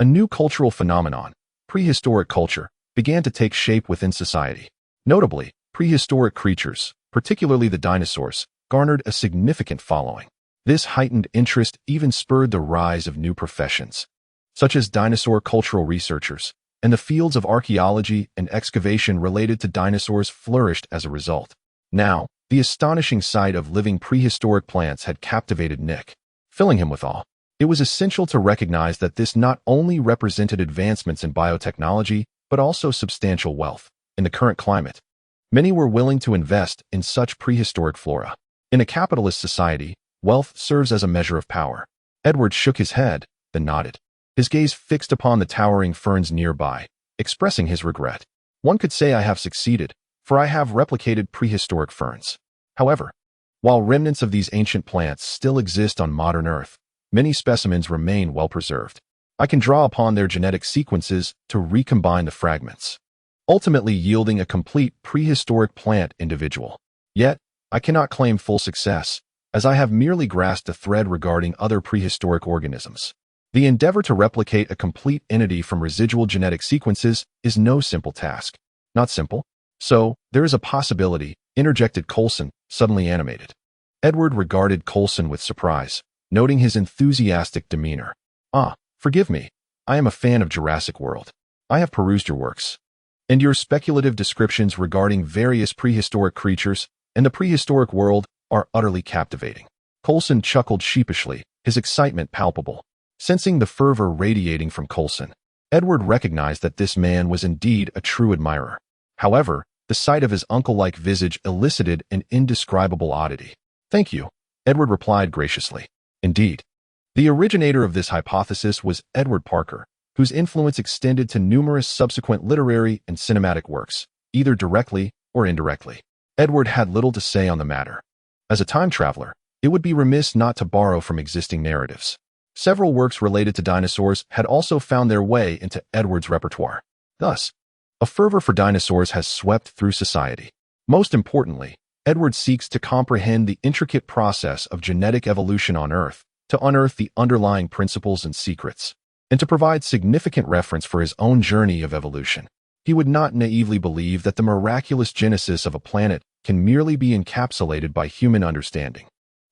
a new cultural phenomenon, prehistoric culture, began to take shape within society. Notably, prehistoric creatures, particularly the dinosaurs, garnered a significant following. This heightened interest even spurred the rise of new professions, such as dinosaur cultural researchers, and the fields of archaeology and excavation related to dinosaurs flourished as a result. Now, the astonishing sight of living prehistoric plants had captivated Nick, filling him with awe. It was essential to recognize that this not only represented advancements in biotechnology, but also substantial wealth. In the current climate, many were willing to invest in such prehistoric flora. In a capitalist society, wealth serves as a measure of power. Edward shook his head, then nodded, his gaze fixed upon the towering ferns nearby, expressing his regret. One could say I have succeeded, for I have replicated prehistoric ferns. However, while remnants of these ancient plants still exist on modern Earth, many specimens remain well preserved. I can draw upon their genetic sequences to recombine the fragments, ultimately yielding a complete prehistoric plant individual. Yet, I cannot claim full success, as I have merely grasped a thread regarding other prehistoric organisms. The endeavor to replicate a complete entity from residual genetic sequences is no simple task. Not simple. So, there is a possibility, interjected Coulson, suddenly animated. Edward regarded Coulson with surprise, noting his enthusiastic demeanor. Forgive me. I am a fan of Jurassic World. I have perused your works, and your speculative descriptions regarding various prehistoric creatures and the prehistoric world are utterly captivating. Coulson chuckled sheepishly, his excitement palpable. Sensing the fervor radiating from Coulson, Edward recognized that this man was indeed a true admirer. However, the sight of his uncle-like visage elicited an indescribable oddity. Thank you, Edward replied graciously. Indeed. The originator of this hypothesis was Edward Parker, whose influence extended to numerous subsequent literary and cinematic works, either directly or indirectly. Edward had little to say on the matter. As a time traveler, it would be remiss not to borrow from existing narratives. Several works related to dinosaurs had also found their way into Edward's repertoire. Thus, a fervor for dinosaurs has swept through society. Most importantly, Edward seeks to comprehend the intricate process of genetic evolution on Earth, to unearth the underlying principles and secrets, and to provide significant reference for his own journey of evolution. He would not naively believe that the miraculous genesis of a planet can merely be encapsulated by human understanding.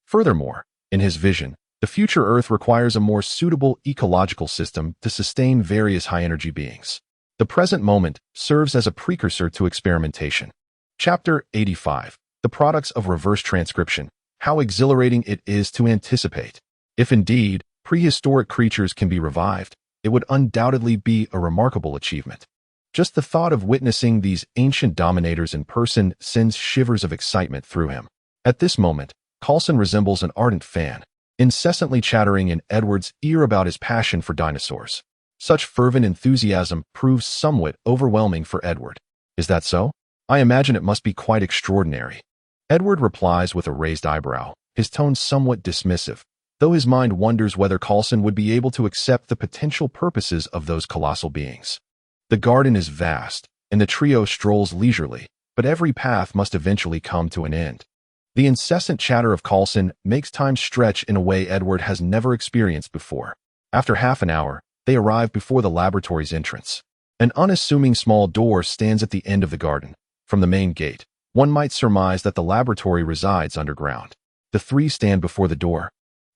Furthermore, in his vision, the future Earth requires a more suitable ecological system to sustain various high-energy beings. The present moment serves as a precursor to experimentation. Chapter 85. The Products of Reverse Transcription. How exhilarating it is to anticipate. If indeed, prehistoric creatures can be revived, it would undoubtedly be a remarkable achievement. Just the thought of witnessing these ancient dominators in person sends shivers of excitement through him. At this moment, Coulson resembles an ardent fan, incessantly chattering in Edward's ear about his passion for dinosaurs. Such fervent enthusiasm proves somewhat overwhelming for Edward. Is that so? I imagine it must be quite extraordinary. Edward replies with a raised eyebrow, his tone somewhat dismissive, though his mind wonders whether Coulson would be able to accept the potential purposes of those colossal beings. The garden is vast, and the trio strolls leisurely, but every path must eventually come to an end. The incessant chatter of Coulson makes time stretch in a way Edward has never experienced before. After half an hour, they arrive before the laboratory's entrance. An unassuming small door stands at the end of the garden. From the main gate, one might surmise that the laboratory resides underground. The three stand before the door,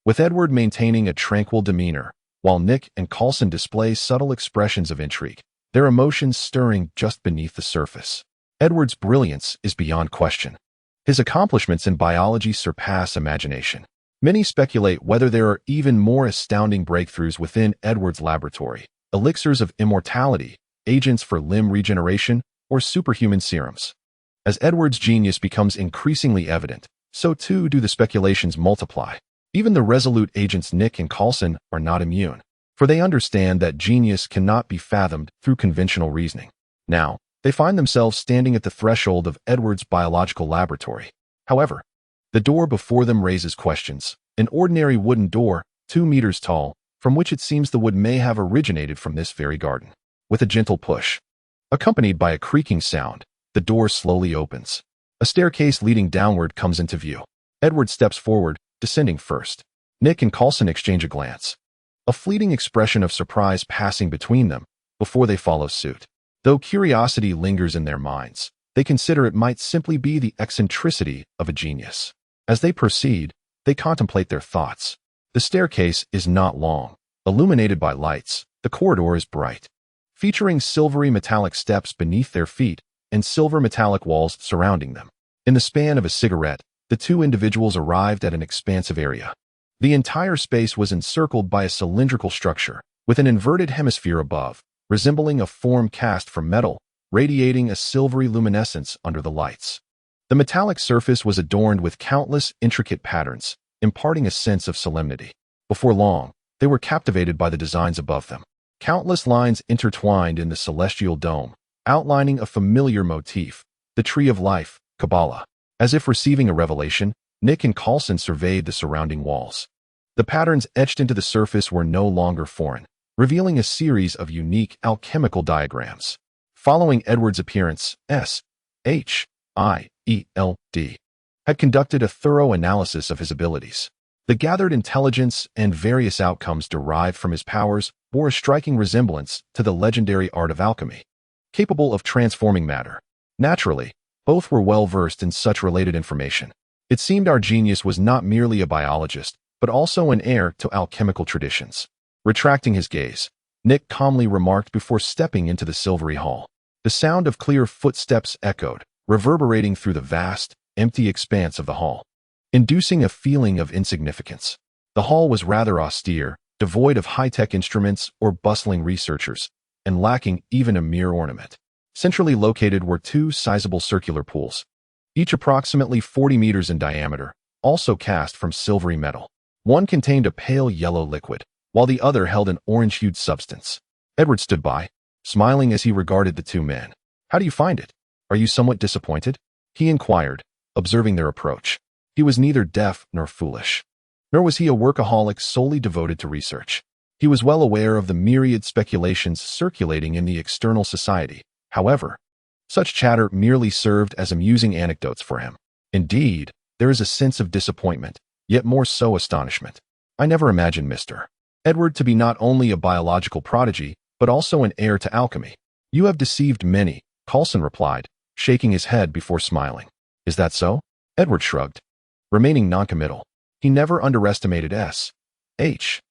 with Edward maintaining a tranquil demeanor, while Nick and Coulson display subtle expressions of intrigue, their emotions stirring just beneath the surface. Edward's brilliance is beyond question. His accomplishments in biology surpass imagination. Many speculate whether there are even more astounding breakthroughs within Edward's laboratory: elixirs of immortality, agents for limb regeneration, or superhuman serums. As Edward's genius becomes increasingly evident, so too do the speculations multiply. Even the resolute agents Nick and Coulson are not immune, for they understand that genius cannot be fathomed through conventional reasoning. Now, they find themselves standing at the threshold of Edward's biological laboratory. However, the door before them raises questions. An ordinary wooden door, 2 meters tall, from which it seems the wood may have originated from this very garden. With a gentle push, accompanied by a creaking sound, the door slowly opens. A staircase leading downward comes into view. Edward steps forward, descending first. Nick and Coulson exchange a glance, a fleeting expression of surprise passing between them before they follow suit. Though curiosity lingers in their minds, they consider it might simply be the eccentricity of a genius. As they proceed, they contemplate their thoughts. The staircase is not long. Illuminated by lights, the corridor is bright, featuring silvery metallic steps beneath their feet and silver metallic walls surrounding them. In the span of a cigarette, the two individuals arrived at an expansive area. The entire space was encircled by a cylindrical structure, with an inverted hemisphere above, resembling a form cast from metal, radiating a silvery luminescence under the lights. The metallic surface was adorned with countless intricate patterns, imparting a sense of solemnity. Before long, they were captivated by the designs above them. Countless lines intertwined in the celestial dome, outlining a familiar motif, the Tree of Life, Kabbalah. As if receiving a revelation, Nick and Coulson surveyed the surrounding walls. The patterns etched into the surface were no longer foreign, revealing a series of unique alchemical diagrams. Following Edward's appearance, S.H.I.E.L.D. had conducted a thorough analysis of his abilities. The gathered intelligence and various outcomes derived from his powers bore a striking resemblance to the legendary art of alchemy, capable of transforming matter. Naturally, both were well-versed in such related information. It seemed our genius was not merely a biologist, but also an heir to alchemical traditions. Retracting his gaze, Nick calmly remarked before stepping into the silvery hall. The sound of clear footsteps echoed, reverberating through the vast, empty expanse of the hall, inducing a feeling of insignificance. The hall was rather austere, devoid of high-tech instruments or bustling researchers, and lacking even a mere ornament. Centrally located were two sizable circular pools, each approximately 40 meters in diameter, also cast from silvery metal. One contained a pale yellow liquid, while the other held an orange-hued substance. Edward stood by, smiling as he regarded the two men. "How do you find it? Are you somewhat disappointed?" he inquired, observing their approach. He was neither deaf nor foolish, nor was he a workaholic solely devoted to research. He was well aware of the myriad speculations circulating in the external society. However, such chatter merely served as amusing anecdotes for him. Indeed, there is a sense of disappointment, yet more so astonishment. I never imagined Mr. Edward to be not only a biological prodigy, but also an heir to alchemy. You have deceived many, Coulson replied, shaking his head before smiling. Is that so? Edward shrugged, remaining noncommittal. He never underestimated S.H.I.E.L.D.'s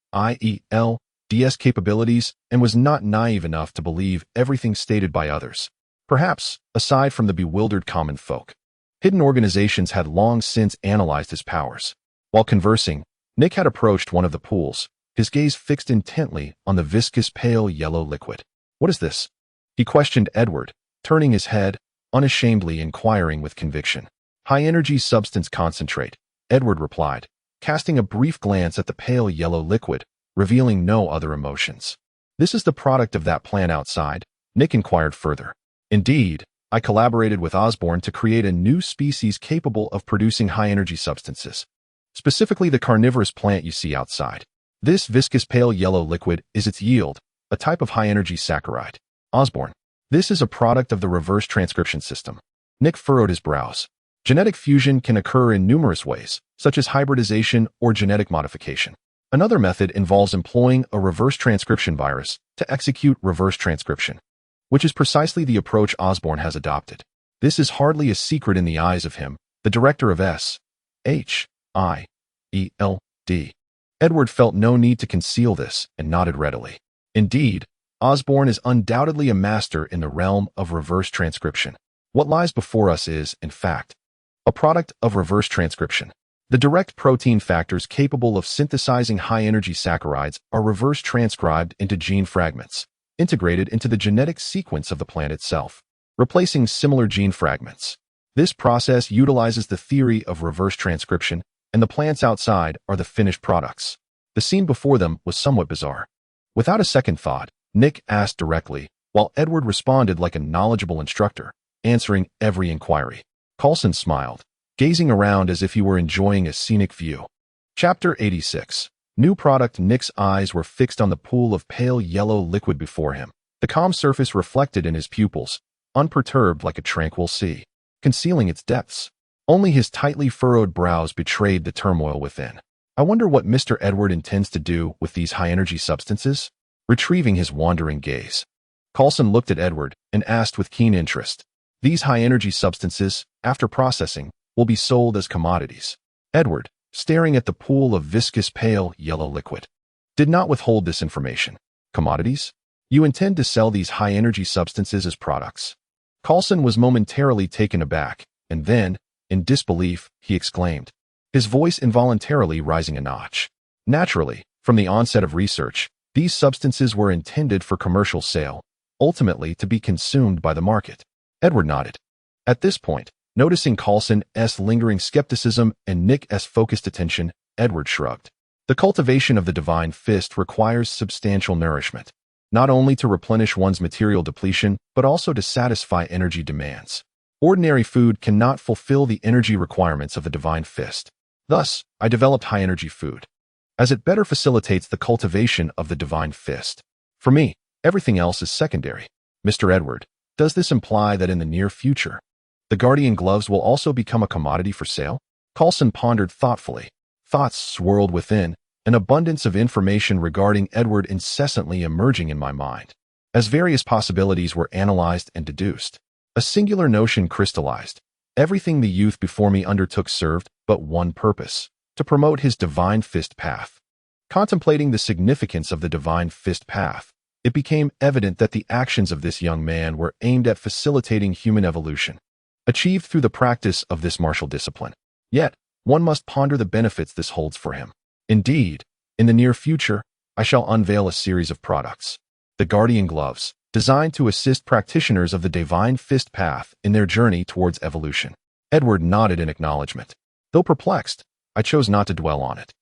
capabilities and was not naive enough to believe everything stated by others. Perhaps, aside from the bewildered common folk, hidden organizations had long since analyzed his powers. While conversing, Nick had approached one of the pools, his gaze fixed intently on the viscous pale yellow liquid. "What is this?" he questioned Edward, turning his head, unashamedly inquiring with conviction. "High-energy substance concentrate," Edward replied, casting a brief glance at the pale yellow liquid, revealing no other emotions. "This is the product of that plant outside?" Nick inquired further. "Indeed, I collaborated with Osborn to create a new species capable of producing high-energy substances, specifically the carnivorous plant you see outside. This viscous pale yellow liquid is its yield, a type of high-energy saccharide. Osborn. This is a product of the reverse transcription system." Nick furrowed his brows. Genetic fusion can occur in numerous ways, such as hybridization or genetic modification. Another method involves employing a reverse transcription virus to execute reverse transcription, which is precisely the approach Osborn has adopted. This is hardly a secret in the eyes of him, the director of S.H.I.E.L.D. Edward felt no need to conceal this and nodded readily. Indeed, Osborn is undoubtedly a master in the realm of reverse transcription. What lies before us is, in fact, a product of reverse transcription. The direct protein factors capable of synthesizing high-energy saccharides are reverse transcribed into gene fragments, integrated into the genetic sequence of the plant itself, replacing similar gene fragments. This process utilizes the theory of reverse transcription, and the plants outside are the finished products. The scene before them was somewhat bizarre. Without a second thought, Nick asked directly, while Edward responded like a knowledgeable instructor, answering every inquiry. Coulson smiled, gazing around as if he were enjoying a scenic view. Chapter 86. New product. Nick's eyes were fixed on the pool of pale yellow liquid before him. The calm surface reflected in his pupils, unperturbed like a tranquil sea, concealing its depths. Only his tightly furrowed brows betrayed the turmoil within. "I wonder what Mr. Edward intends to do with these high-energy substances?" Retrieving his wandering gaze, Coulson looked at Edward and asked with keen interest. "These high-energy substances, after processing, will be sold as commodities." Edward, staring at the pool of viscous pale yellow liquid, did not withhold this information. "Commodities? You intend to sell these high-energy substances as products?" Coulson was momentarily taken aback, and then, in disbelief, he exclaimed, his voice involuntarily rising a notch. Naturally, from the onset of research, these substances were intended for commercial sale, ultimately to be consumed by the market. Edward nodded. At this point, noticing Coulson's lingering skepticism and Nick's focused attention, Edward shrugged. The cultivation of the divine fist requires substantial nourishment, not only to replenish one's material depletion, but also to satisfy energy demands. Ordinary food cannot fulfill the energy requirements of the divine fist. Thus, I developed high-energy food, as it better facilitates the cultivation of the divine fist. For me, everything else is secondary. Mr. Edward, does this imply that in the near future, the guardian gloves will also become a commodity for sale? Coulson pondered thoughtfully. Thoughts swirled within, an abundance of information regarding Edward incessantly emerging in my mind. As various possibilities were analyzed and deduced, a singular notion crystallized. Everything the youth before me undertook served but one purpose: to promote his divine fist path. Contemplating the significance of the divine fist path, it became evident that the actions of this young man were aimed at facilitating human evolution, achieved through the practice of this martial discipline. Yet, one must ponder the benefits this holds for him. Indeed, in the near future, I shall unveil a series of products. The Guardian Gloves, designed to assist practitioners of the divine fist path in their journey towards evolution. Edward nodded in acknowledgement. Though perplexed, I chose not to dwell on it.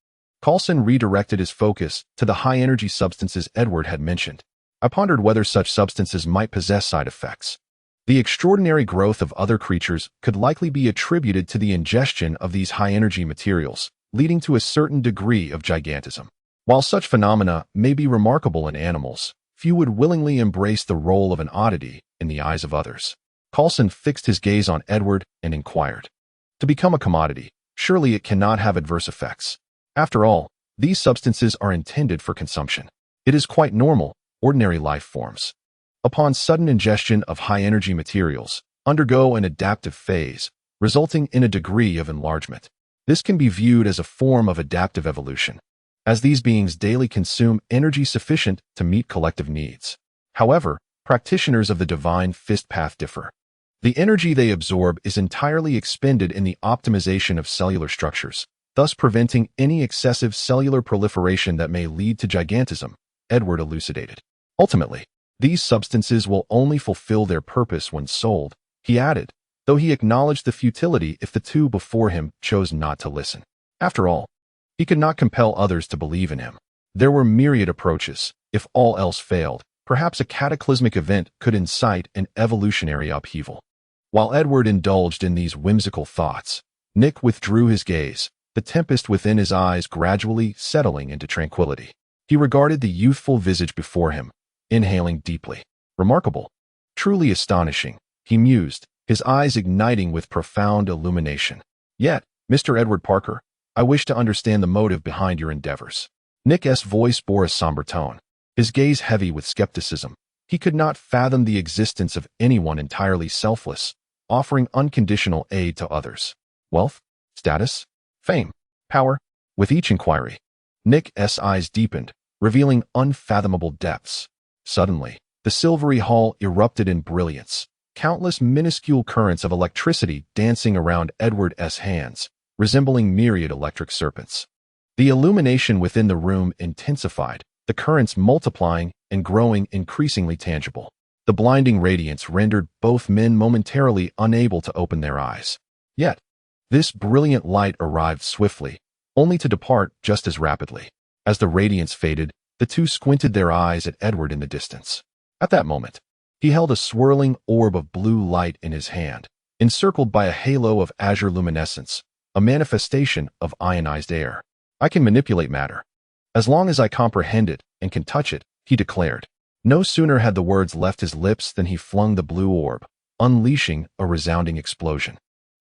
Coulson redirected his focus to the high-energy substances Edward had mentioned. I pondered whether such substances might possess side effects. The extraordinary growth of other creatures could likely be attributed to the ingestion of these high-energy materials, leading to a certain degree of gigantism. While such phenomena may be remarkable in animals, few would willingly embrace the role of an oddity in the eyes of others. Coulson fixed his gaze on Edward and inquired. To become a commodity, surely it cannot have adverse effects. After all, these substances are intended for consumption. It is quite normal, ordinary life forms, upon sudden ingestion of high-energy materials, undergo an adaptive phase, resulting in a degree of enlargement. This can be viewed as a form of adaptive evolution, as these beings daily consume energy sufficient to meet collective needs. However, practitioners of the divine fist path differ. The energy they absorb is entirely expended in the optimization of cellular structures, thus preventing any excessive cellular proliferation that may lead to gigantism, Edward elucidated. Ultimately, these substances will only fulfill their purpose when sold, he added, though he acknowledged the futility if the two before him chose not to listen. After all, he could not compel others to believe in him. There were myriad approaches. If all else failed, perhaps a cataclysmic event could incite an evolutionary upheaval. While Edward indulged in these whimsical thoughts, Nick withdrew his gaze, the tempest within his eyes gradually settling into tranquility. He regarded the youthful visage before him, inhaling deeply. Remarkable. Truly astonishing, he mused, his eyes igniting with profound illumination. Yet, Mr. Edward Parker, I wish to understand the motive behind your endeavors. Nick's voice bore a somber tone, his gaze heavy with skepticism. He could not fathom the existence of anyone entirely selfless, offering unconditional aid to others. Wealth? Status? Fame? Power? With each inquiry, Nick's eyes deepened, revealing unfathomable depths. Suddenly, the silvery hall erupted in brilliance, countless minuscule currents of electricity dancing around Edward's hands, resembling myriad electric serpents. The illumination within the room intensified, the currents multiplying and growing increasingly tangible. The blinding radiance rendered both men momentarily unable to open their eyes. Yet, this brilliant light arrived swiftly, only to depart just as rapidly. As the radiance faded, the two squinted their eyes at Edward in the distance. At that moment, he held a swirling orb of blue light in his hand, encircled by a halo of azure luminescence, a manifestation of ionized air. I can manipulate matter, as long as I comprehend it and can touch it, he declared. No sooner had the words left his lips than he flung the blue orb, unleashing a resounding explosion.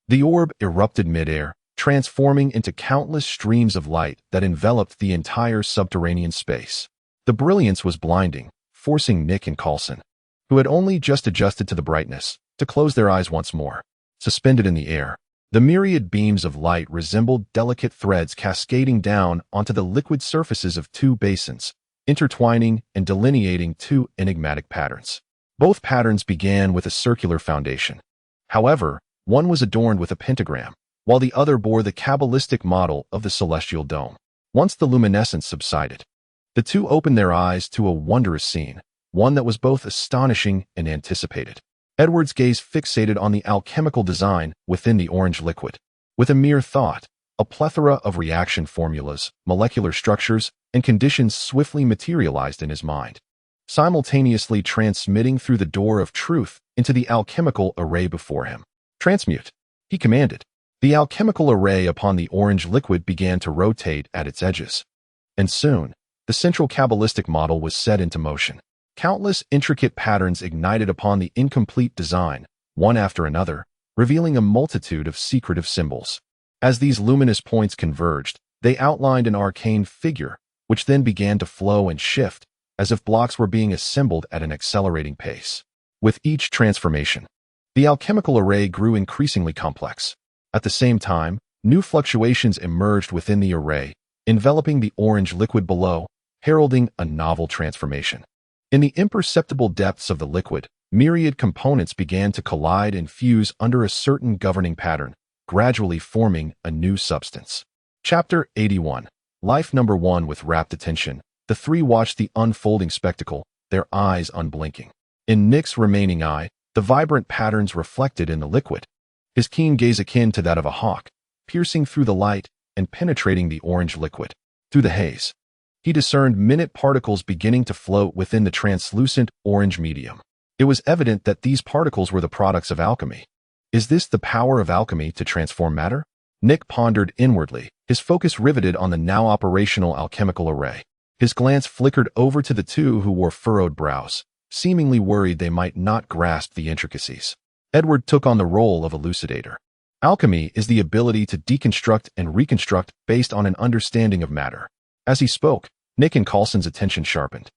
The orb erupted midair, transforming into countless streams of light that enveloped the entire subterranean space. The brilliance was blinding, forcing Nick and Coulson, who had only just adjusted to the brightness, to close their eyes once more. Suspended in the air, the myriad beams of light resembled delicate threads cascading down onto the liquid surfaces of two basins, intertwining and delineating two enigmatic patterns. Both patterns began with a circular foundation. However, one was adorned with a pentagram, while the other bore the Kabbalistic model of the celestial dome. Once the luminescence subsided, the two opened their eyes to a wondrous scene. one that was both astonishing and anticipated. Edward's gaze fixated on the alchemical design within the orange liquid. With a mere thought, a plethora of reaction formulas, molecular structures, and conditions swiftly materialized in his mind, simultaneously transmitting through the door of truth into the alchemical array before him. "Transmute," he commanded. The alchemical array upon the orange liquid began to rotate at its edges. And soon, the central Kabbalistic model was set into motion. Countless intricate patterns ignited upon the incomplete design, one after another, revealing a multitude of secretive symbols. As these luminous points converged, they outlined an arcane figure, which then began to flow and shift, as if blocks were being assembled at an accelerating pace. With each transformation, the alchemical array grew increasingly complex. At the same time, new fluctuations emerged within the array, enveloping the orange liquid below, heralding a novel transformation. In the imperceptible depths of the liquid, myriad components began to collide and fuse under a certain governing pattern, gradually forming a new substance. Chapter 81. Life Number 1. With rapt attention, the three watched the unfolding spectacle, their eyes unblinking. In Nick's remaining eye, the vibrant patterns reflected in the liquid, his keen gaze akin to that of a hawk, piercing through the light and penetrating the orange liquid. Through the haze, he discerned minute particles beginning to float within the translucent orange medium. It was evident that these particles were the products of alchemy. Is this the power of alchemy to transform matter? Nick pondered inwardly, his focus riveted on the now operational alchemical array. His glance flickered over to the two who wore furrowed brows, seemingly worried they might not grasp the intricacies. Edward took on the role of elucidator. Alchemy is the ability to deconstruct and reconstruct based on an understanding of matter. As he spoke, Nick and Coulson's attention sharpened.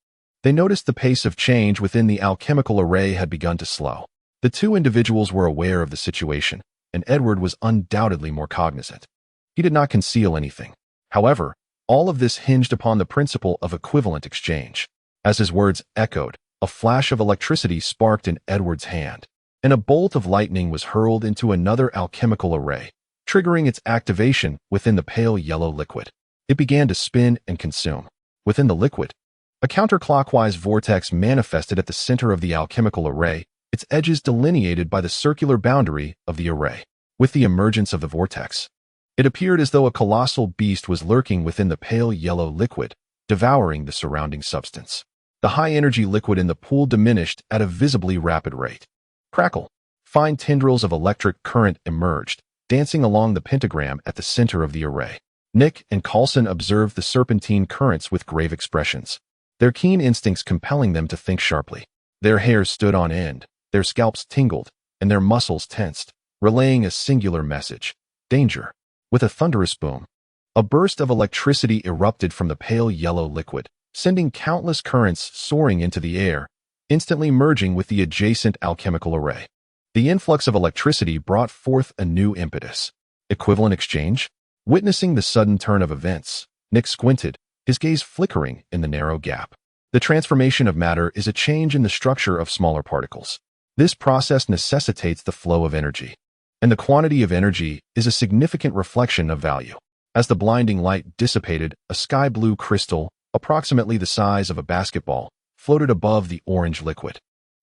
They noticed the pace of change within the alchemical array had begun to slow. The two individuals were aware of the situation, and Edward was undoubtedly more cognizant. He did not conceal anything. However, all of this hinged upon the principle of equivalent exchange. As his words echoed, a flash of electricity sparked in Edward's hand, and a bolt of lightning was hurled into another alchemical array, triggering its activation within the pale yellow liquid. It began to spin and consume. Within the liquid, a counterclockwise vortex manifested at the center of the alchemical array, its edges delineated by the circular boundary of the array. With the emergence of the vortex, it appeared as though a colossal beast was lurking within the pale yellow liquid, devouring the surrounding substance. The high-energy liquid in the pool diminished at a visibly rapid rate. Crackle! Fine tendrils of electric current emerged, dancing along the pentagram at the center of the array. Nick and Coulson observed the serpentine currents with grave expressions, their keen instincts compelling them to think sharply. Their hairs stood on end, their scalps tingled, and their muscles tensed, relaying a singular message: danger. With a thunderous boom, a burst of electricity erupted from the pale yellow liquid, sending countless currents soaring into the air, instantly merging with the adjacent alchemical array. The influx of electricity brought forth a new impetus. Equivalent exchange? Witnessing the sudden turn of events, Nick squinted, his gaze flickering in the narrow gap. The transformation of matter is a change in the structure of smaller particles. This process necessitates the flow of energy, and the quantity of energy is a significant reflection of value. As the blinding light dissipated, a sky-blue crystal, approximately the size of a basketball, floated above the orange liquid.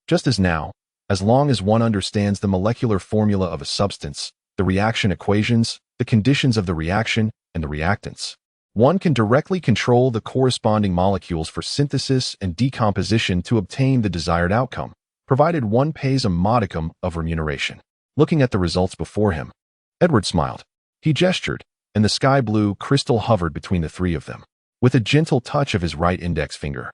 Just as now, as long as one understands the molecular formula of a substance, the reaction equations, the conditions of the reaction, and the reactants, one can directly control the corresponding molecules for synthesis and decomposition to obtain the desired outcome, provided one pays a modicum of remuneration. Looking at the results before him, Edward smiled. He gestured, and the sky-blue crystal hovered between the three of them. With a gentle touch of his right index finger,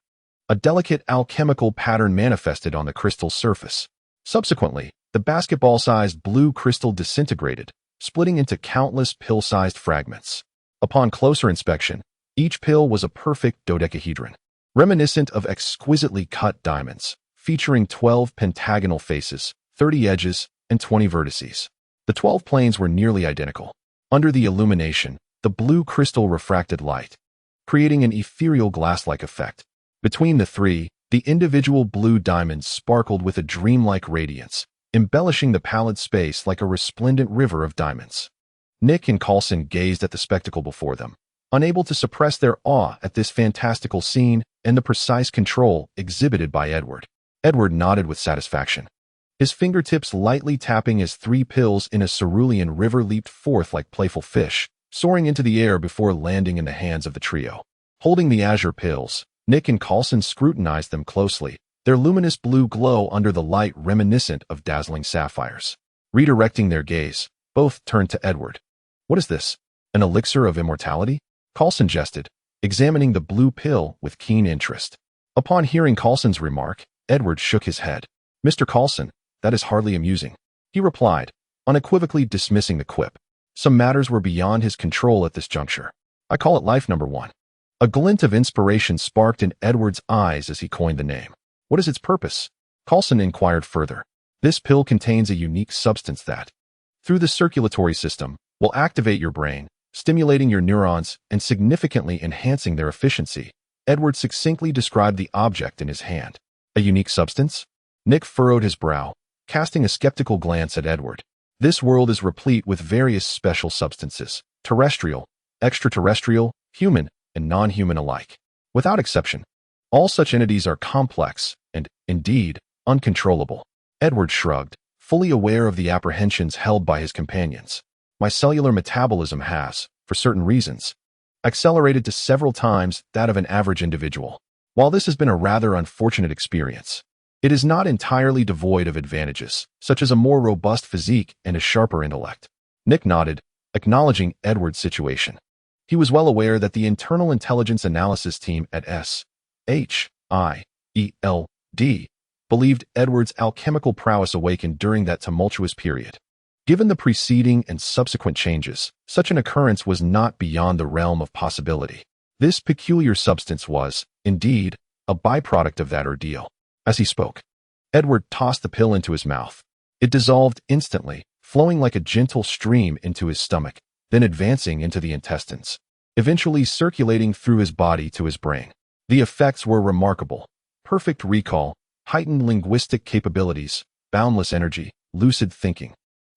a delicate alchemical pattern manifested on the crystal's surface. Subsequently, the basketball-sized blue crystal disintegrated, splitting into countless pill-sized fragments. Upon closer inspection, each pill was a perfect dodecahedron, reminiscent of exquisitely cut diamonds, featuring 12 pentagonal faces, 30 edges, and 20 vertices. The 12 planes were nearly identical. Under the illumination, the blue crystal refracted light, creating an ethereal glass-like effect. Between the three, the individual blue diamonds sparkled with a dreamlike radiance, embellishing the pallid space like a resplendent river of diamonds. Nick and Coulson gazed at the spectacle before them, unable to suppress their awe at this fantastical scene and the precise control exhibited by Edward. Edward nodded with satisfaction, his fingertips lightly tapping as 3 pills in a cerulean river leaped forth like playful fish, soaring into the air before landing in the hands of the trio. Holding the azure pills, Nick and Coulson scrutinized them closely, their luminous blue glow under the light reminiscent of dazzling sapphires. Redirecting their gaze, both turned to Edward. "What is this? An elixir of immortality?" Coulson jested, examining the blue pill with keen interest. Upon hearing Coulson's remark, Edward shook his head. "Mr. Coulson, that is hardly amusing," he replied, unequivocally dismissing the quip. Some matters were beyond his control at this juncture. "I call it life number 1. A glint of inspiration sparked in Edward's eyes as he coined the name. "What is its purpose?" Coulson inquired further. "This pill contains a unique substance that, through the circulatory system, will activate your brain, stimulating your neurons and significantly enhancing their efficiency." Edward succinctly described the object in his hand. "A unique substance?" Nick furrowed his brow, casting a skeptical glance at Edward. "This world is replete with various special substances, terrestrial, extraterrestrial, human, and non-human alike. Without exception, all such entities are complex and, indeed, uncontrollable." Edward shrugged, fully aware of the apprehensions held by his companions. "My cellular metabolism has, for certain reasons, accelerated to several times that of an average individual. While this has been a rather unfortunate experience, it is not entirely devoid of advantages, such as a more robust physique and a sharper intellect." Nick nodded, acknowledging Edward's situation. He was well aware that the internal intelligence analysis team at SHIELD believed Edward's alchemical prowess awakened during that tumultuous period. Given the preceding and subsequent changes, such an occurrence was not beyond the realm of possibility. This peculiar substance was, indeed, a byproduct of that ordeal. As he spoke, Edward tossed the pill into his mouth. It dissolved instantly, flowing like a gentle stream into his stomach, then advancing into the intestines, eventually circulating through his body to his brain. The effects were remarkable. Perfect recall, heightened linguistic capabilities, boundless energy, lucid thinking,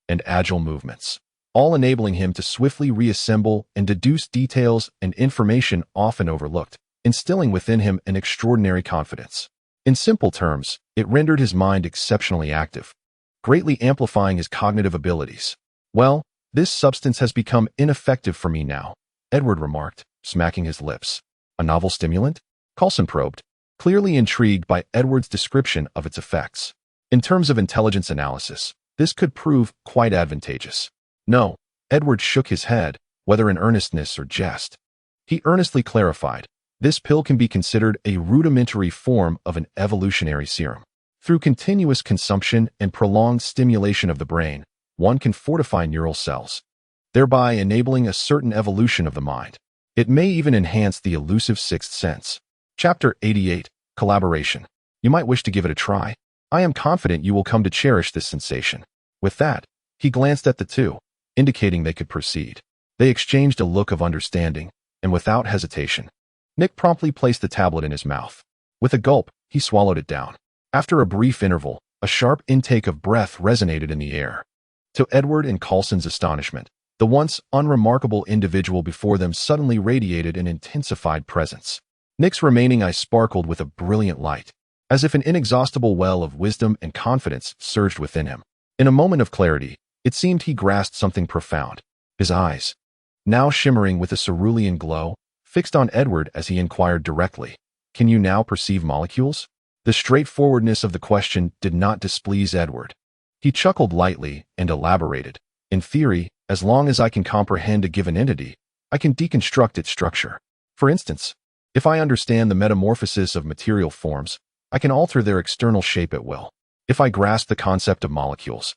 and agile movements, all enabling him to swiftly reassemble and deduce details and information often overlooked, instilling within him an extraordinary confidence. In simple terms, it rendered his mind exceptionally active, greatly amplifying his cognitive abilities. "Well, this substance has become ineffective for me now," Edward remarked, smacking his lips. "A novel stimulant?" Coulson probed, clearly intrigued by Edward's description of its effects. "In terms of intelligence analysis, this could prove quite advantageous." "No," Edward shook his head, whether in earnestness or jest. He earnestly clarified, "This pill can be considered a rudimentary form of an evolutionary serum. Through continuous consumption and prolonged stimulation of the brain, one can fortify neural cells, thereby enabling a certain evolution of the mind. It may even enhance the elusive sixth sense." Chapter 88, Collaboration. "You might wish to give it a try. I am confident you will come to cherish this sensation." With that, he glanced at the two, indicating they could proceed. They exchanged a look of understanding, and without hesitation, Nick promptly placed the tablet in his mouth. With a gulp, he swallowed it down. After a brief interval, a sharp intake of breath resonated in the air. To Edward and Coulson's astonishment, the once unremarkable individual before them suddenly radiated an intensified presence. Nick's remaining eyes sparkled with a brilliant light, as if an inexhaustible well of wisdom and confidence surged within him. In a moment of clarity, it seemed he grasped something profound. His eyes, now shimmering with a cerulean glow, fixed on Edward as he inquired directly, "Can you now perceive molecules?" The straightforwardness of the question did not displease Edward. He chuckled lightly and elaborated, "In theory, as long as I can comprehend a given entity, I can deconstruct its structure. For instance, if I understand the metamorphosis of material forms, I can alter their external shape at will. If I grasp the concept of molecules,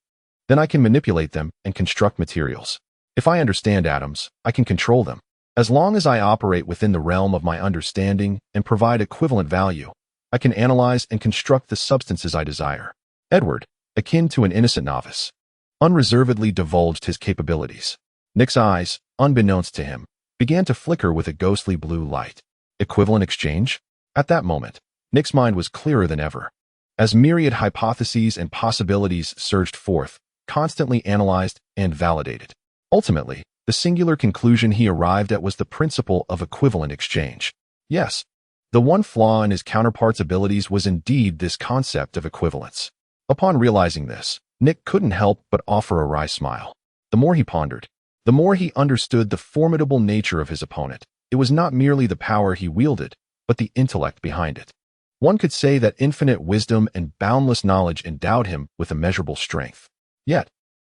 then I can manipulate them and construct materials. If I understand atoms, I can control them. As long as I operate within the realm of my understanding and provide equivalent value, I can analyze and construct the substances I desire." Edward, akin to an innocent novice, unreservedly divulged his capabilities. Nick's eyes, unbeknownst to him, began to flicker with a ghostly blue light. Equivalent exchange? At that moment, Nick's mind was clearer than ever. As myriad hypotheses and possibilities surged forth, constantly analyzed and validated. Ultimately, The singular conclusion he arrived at was the principle of equivalent exchange. Yes, the one flaw in his counterpart's abilities was indeed this concept of equivalence. Upon realizing this, Nick couldn't help but offer a wry smile. The more he pondered, the more he understood the formidable nature of his opponent. It was not merely the power he wielded, but the intellect behind it. One could say that infinite wisdom and boundless knowledge endowed him with immeasurable strength. Yet,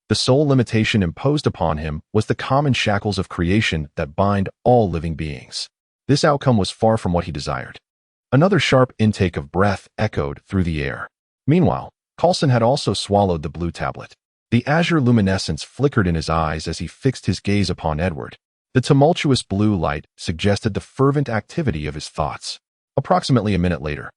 the sole limitation imposed upon him was the common shackles of creation that bind all living beings. This outcome was far from what he desired. Another sharp intake of breath echoed through the air. Meanwhile, Coulson had also swallowed the blue tablet. The azure luminescence flickered in his eyes as he fixed his gaze upon Edward. The tumultuous blue light suggested the fervent activity of his thoughts. Approximately a minute later,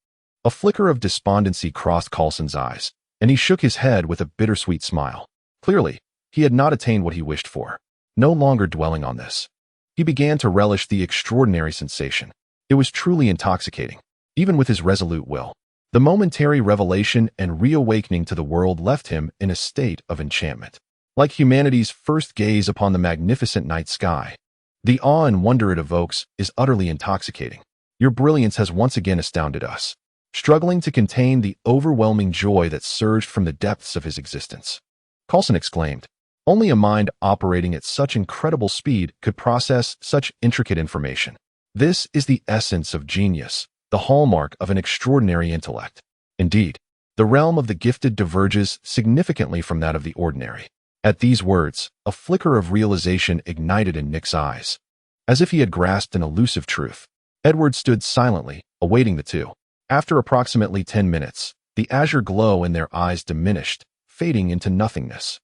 a flicker of despondency crossed Coulson's eyes, and he shook his head with a bittersweet smile. Clearly, he had not attained what he wished for. No longer dwelling on this, he began to relish the extraordinary sensation. It was truly intoxicating, even with his resolute will. The momentary revelation and reawakening to the world left him in a state of enchantment. Like humanity's first gaze upon the magnificent night sky, the awe and wonder it evokes is utterly intoxicating. Your brilliance has once again astounded us. Struggling to contain the overwhelming joy that surged from the depths of his existence, Coulson exclaimed. Only a mind operating at such incredible speed could process such intricate information. This is the essence of genius, the hallmark of an extraordinary intellect. Indeed, the realm of the gifted diverges significantly from that of the ordinary. At these words, a flicker of realization ignited in Nick's eyes. As if he had grasped an elusive truth, Edward stood silently, awaiting the two. After approximately 10 minutes, the azure glow in their eyes diminished, fading into nothingness.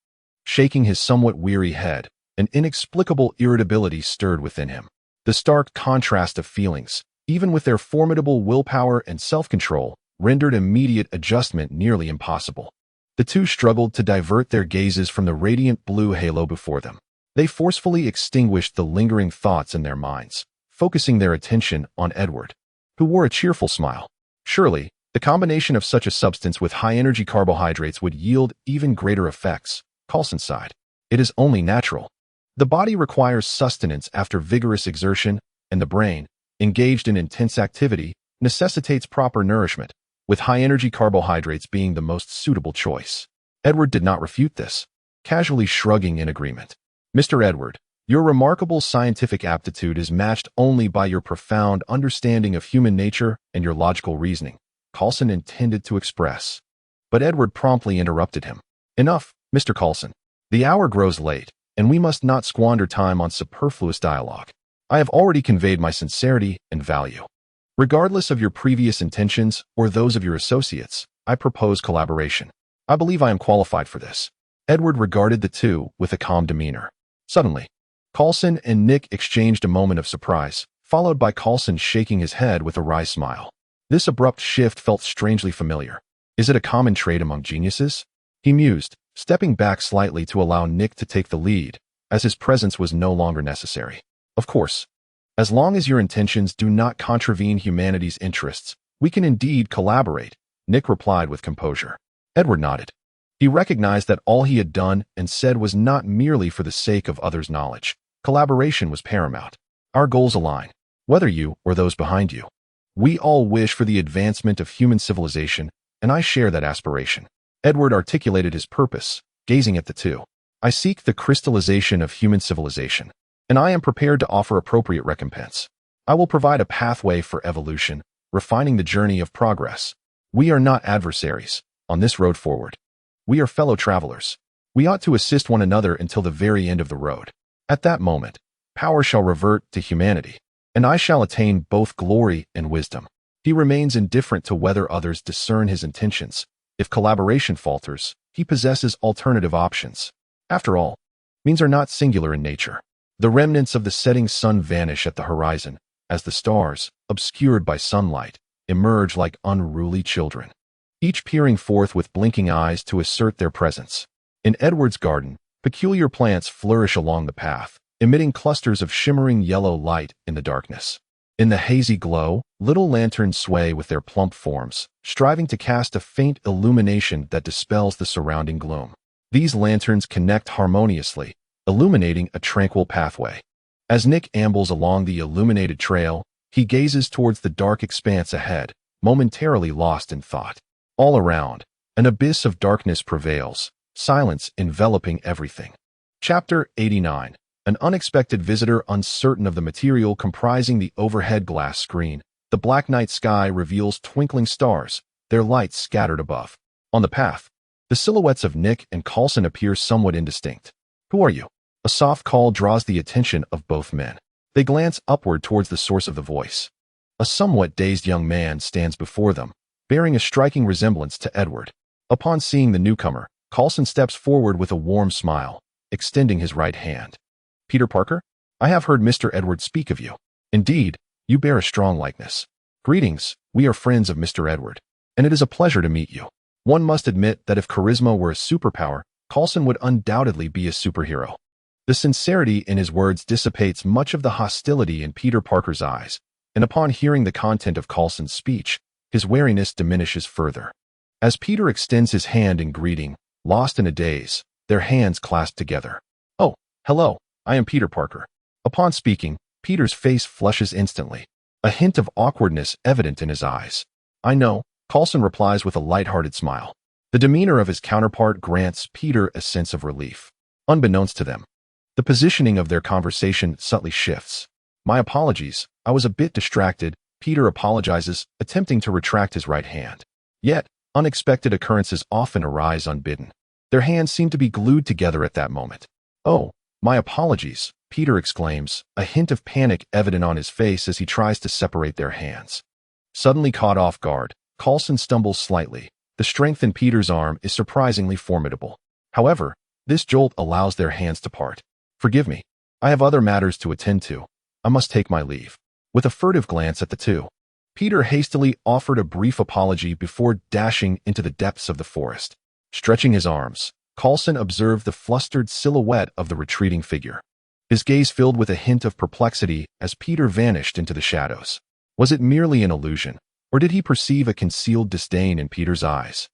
Shaking his somewhat weary head, an inexplicable irritability stirred within him. The stark contrast of feelings, even with their formidable willpower and self-control, rendered immediate adjustment nearly impossible. The two struggled to divert their gazes from the radiant blue halo before them. They forcefully extinguished the lingering thoughts in their minds, focusing their attention on Edward, who wore a cheerful smile. Surely, the combination of such a substance with high-energy carbohydrates would yield even greater effects, Coulson sighed. It is only natural. The body requires sustenance after vigorous exertion, and the brain, engaged in intense activity, necessitates proper nourishment, with high-energy carbohydrates being the most suitable choice. Edward did not refute this, casually shrugging in agreement. Mr. Edward, your remarkable scientific aptitude is matched only by your profound understanding of human nature and your logical reasoning, Coulson intended to express. But Edward promptly interrupted him. Enough, Mr. Coulson. The hour grows late, and we must not squander time on superfluous dialogue. I have already conveyed my sincerity and value. Regardless of your previous intentions or those of your associates, I propose collaboration. I believe I am qualified for this. Edward regarded the two with a calm demeanor. Suddenly, Coulson and Nick exchanged a moment of surprise, followed by Coulson shaking his head with a wry smile. This abrupt shift felt strangely familiar. Is it a common trait among geniuses? He mused, stepping back slightly to allow Nick to take the lead, as his presence was no longer necessary. Of course, as long as your intentions do not contravene humanity's interests, we can indeed collaborate, Nick replied with composure. Edward nodded. He recognized that all he had done and said was not merely for the sake of others' knowledge. Collaboration was paramount. Our goals align, whether you or those behind you. We all wish for the advancement of human civilization, and I share that aspiration. Edward articulated his purpose, gazing at the two. I seek the crystallization of human civilization, and I am prepared to offer appropriate recompense. I will provide a pathway for evolution, refining the journey of progress. We are not adversaries on this road forward. We are fellow travelers. We ought to assist one another until the very end of the road. At that moment, power shall revert to humanity, and I shall attain both glory and wisdom. He remains indifferent to whether others discern his intentions. If collaboration falters, he possesses alternative options. After all, means are not singular in nature. The remnants of the setting sun vanish at the horizon, as the stars, obscured by sunlight, emerge like unruly children, each peering forth with blinking eyes to assert their presence. In Edward's garden, peculiar plants flourish along the path, emitting clusters of shimmering yellow light in the darkness. In the hazy glow, little lanterns sway with their plump forms, striving to cast a faint illumination that dispels the surrounding gloom. These lanterns connect harmoniously, illuminating a tranquil pathway. As Nick ambles along the illuminated trail, he gazes towards the dark expanse ahead, momentarily lost in thought. All around, an abyss of darkness prevails, silence enveloping everything. Chapter 89. An unexpected visitor. Uncertain of the material comprising the overhead glass screen, the black night sky reveals twinkling stars, their lights scattered above. On the path, the silhouettes of Nick and Coulson appear somewhat indistinct. "Who are you?" A soft call draws the attention of both men. They glance upward towards the source of the voice. A somewhat dazed young man stands before them, bearing a striking resemblance to Edward. Upon seeing the newcomer, Coulson steps forward with a warm smile, extending his right hand. "Peter Parker? I have heard Mr. Edward speak of you. Indeed, you bear a strong likeness. Greetings, we are friends of Mr. Edward, and it is a pleasure to meet you." One must admit that if charisma were a superpower, Coulson would undoubtedly be a superhero. The sincerity in his words dissipates much of the hostility in Peter Parker's eyes, and upon hearing the content of Coulson's speech, his wariness diminishes further. As Peter extends his hand in greeting, lost in a daze, their hands clasp together. "Oh, hello, I am Peter Parker." Upon speaking, Peter's face flushes instantly, a hint of awkwardness evident in his eyes. "I know," Coulson replies with a light-hearted smile. The demeanor of his counterpart grants Peter a sense of relief. Unbeknownst to them, the positioning of their conversation subtly shifts. "My apologies, I was a bit distracted," Peter apologizes, attempting to retract his right hand. Yet, unexpected occurrences often arise unbidden. Their hands seem to be glued together at that moment. "Oh, my apologies," Peter exclaims, a hint of panic evident on his face as he tries to separate their hands. Suddenly caught off guard, Coulson stumbles slightly. The strength in Peter's arm is surprisingly formidable. However, this jolt allows their hands to part. "Forgive me. I have other matters to attend to. I must take my leave." With a furtive glance at the two, Peter hastily offered a brief apology before dashing into the depths of the forest. Stretching his arms, Coulson observed the flustered silhouette of the retreating figure. His gaze filled with a hint of perplexity as Peter vanished into the shadows. Was it merely an illusion, or did he perceive a concealed disdain in Peter's eyes?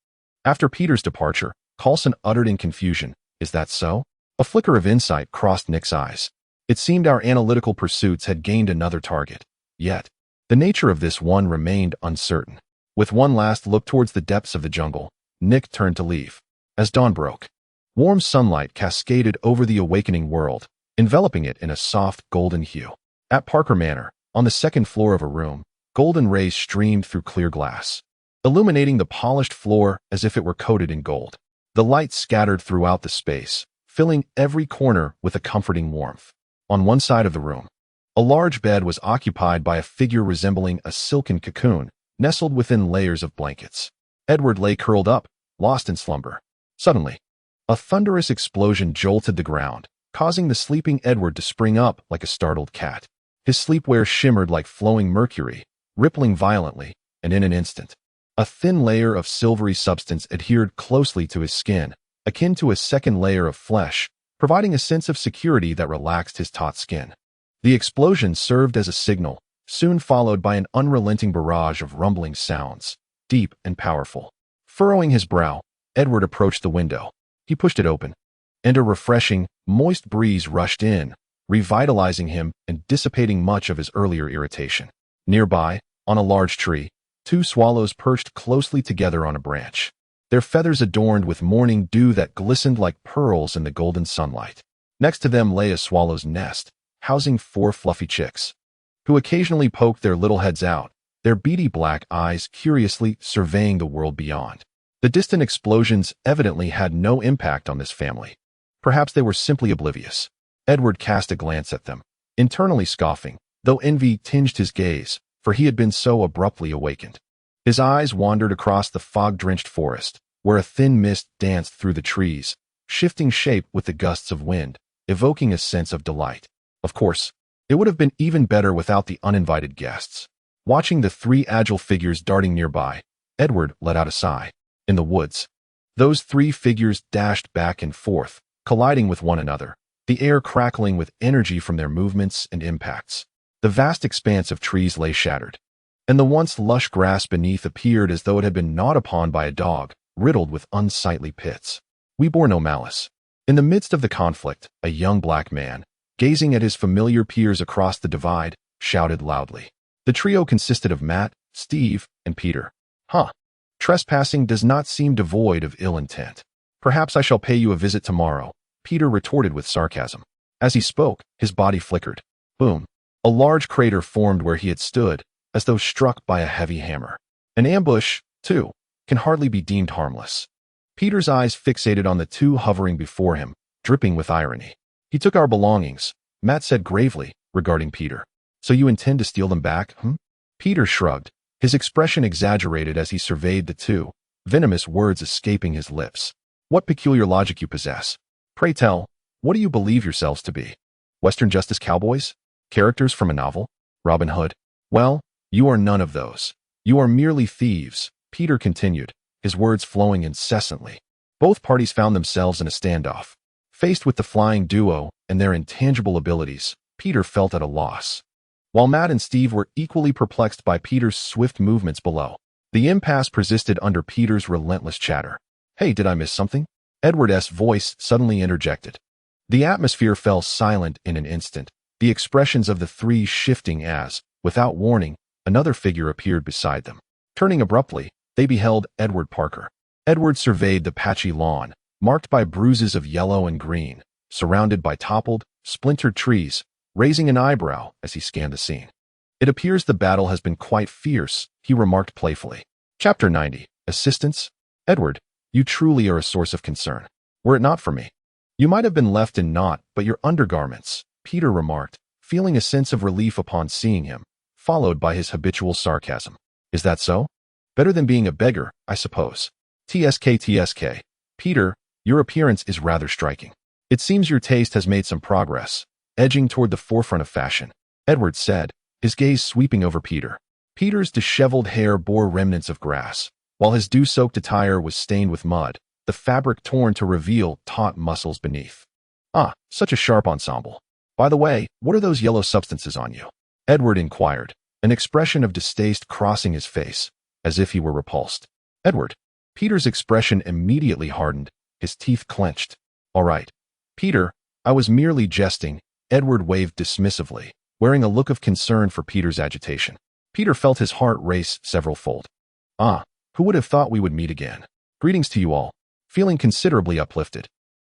After Peter's departure, Coulson uttered in confusion, "Is that so?" A flicker of insight crossed Nick's eyes. It seemed our analytical pursuits had gained another target. Yet, the nature of this one remained uncertain. With one last look towards the depths of the jungle, Nick turned to leave. As dawn broke, warm sunlight cascaded over the awakening world, enveloping it in a soft golden hue. At Parker Manor, on the second floor of a room, golden rays streamed through clear glass, illuminating the polished floor as if it were coated in gold. The light scattered throughout the space, filling every corner with a comforting warmth. On one side of the room, a large bed was occupied by a figure resembling a silken cocoon, nestled within layers of blankets. Edward lay curled up, lost in slumber. Suddenly, a thunderous explosion jolted the ground, causing the sleeping Edward to spring up like a startled cat. His sleepwear shimmered like flowing mercury, rippling violently, and in an instant, a thin layer of silvery substance adhered closely to his skin, akin to a second layer of flesh, providing a sense of security that relaxed his taut skin. The explosion served as a signal, soon followed by an unrelenting barrage of rumbling sounds, deep and powerful. Furrowing his brow, Edward approached the window. He pushed it open, and a refreshing, moist breeze rushed in, revitalizing him and dissipating much of his earlier irritation. Nearby, on a large tree, two swallows perched closely together on a branch, their feathers adorned with morning dew that glistened like pearls in the golden sunlight. Next to them lay a swallow's nest, housing 4 fluffy chicks, who occasionally poked their little heads out, their beady black eyes curiously surveying the world beyond. The distant explosions evidently had no impact on this family. Perhaps they were simply oblivious. Edward cast a glance at them, internally scoffing, though envy tinged his gaze, for he had been so abruptly awakened. His eyes wandered across the fog-drenched forest, where a thin mist danced through the trees, shifting shape with the gusts of wind, evoking a sense of delight. Of course, it would have been even better without the uninvited guests. Watching the 3 agile figures darting nearby, Edward let out a sigh. In the woods, those 3 figures dashed back and forth, colliding with one another, the air crackling with energy from their movements and impacts. The vast expanse of trees lay shattered, and the once lush grass beneath appeared as though it had been gnawed upon by a dog, riddled with unsightly pits. "We bore no malice," In the midst of the conflict, a young black man, gazing at his familiar peers across the divide, shouted loudly. The trio consisted of Matt, Steve, and Peter. Huh. Trespassing does not seem devoid of ill intent. Perhaps I shall pay you a visit tomorrow, Peter retorted with sarcasm. As he spoke, his body flickered. Boom. A large crater formed where he had stood, as though struck by a heavy hammer. An ambush, too, can hardly be deemed harmless. Peter's eyes fixated on the two hovering before him, dripping with irony. He took our belongings, Matt said gravely, regarding Peter. So you intend to steal them back, Peter shrugged, his expression exaggerated as he surveyed the two, venomous words escaping his lips. What peculiar logic you possess. Pray tell, what do you believe yourselves to be? Western Justice cowboys? Characters from a novel? Robin Hood? Well, you are none of those. You are merely thieves, Peter continued, his words flowing incessantly. Both parties found themselves in a standoff. Faced with the flying duo and their intangible abilities, Peter felt at a loss. While Matt and Steve were equally perplexed by Peter's swift movements below, the impasse persisted under Peter's relentless chatter. Hey, did I miss something? Edward's voice suddenly interjected. The atmosphere fell silent in an instant, the expressions of the three shifting as, without warning, another figure appeared beside them. Turning abruptly, they beheld Edward Parker. Edward surveyed the patchy lawn, marked by bruises of yellow and green, surrounded by toppled, splintered trees, raising an eyebrow as he scanned the scene. It appears the battle has been quite fierce, he remarked playfully. Chapter 90. Assistance? Edward, you truly are a source of concern. Were it not for me, you might have been left in naught but your undergarments, Peter remarked, feeling a sense of relief upon seeing him, followed by his habitual sarcasm. Is that so? Better than being a beggar, I suppose. TSK. Peter, your appearance is rather striking. It seems your taste has made some progress, edging toward the forefront of fashion, Edward said, his gaze sweeping over Peter. Peter's disheveled hair bore remnants of grass, while his dew-soaked attire was stained with mud, the fabric torn to reveal taut muscles beneath. Ah, such a sharp ensemble. By the way, what are those yellow substances on you? Edward inquired, an expression of distaste crossing his face, as if he were repulsed. Edward. Peter's expression immediately hardened, his teeth clenched. All right. Peter, I was merely jesting, Edward waved dismissively, wearing a look of concern for Peter's agitation. Peter felt his heart race several-fold. Ah, who would have thought we would meet again? Greetings to you all. Feeling considerably uplifted,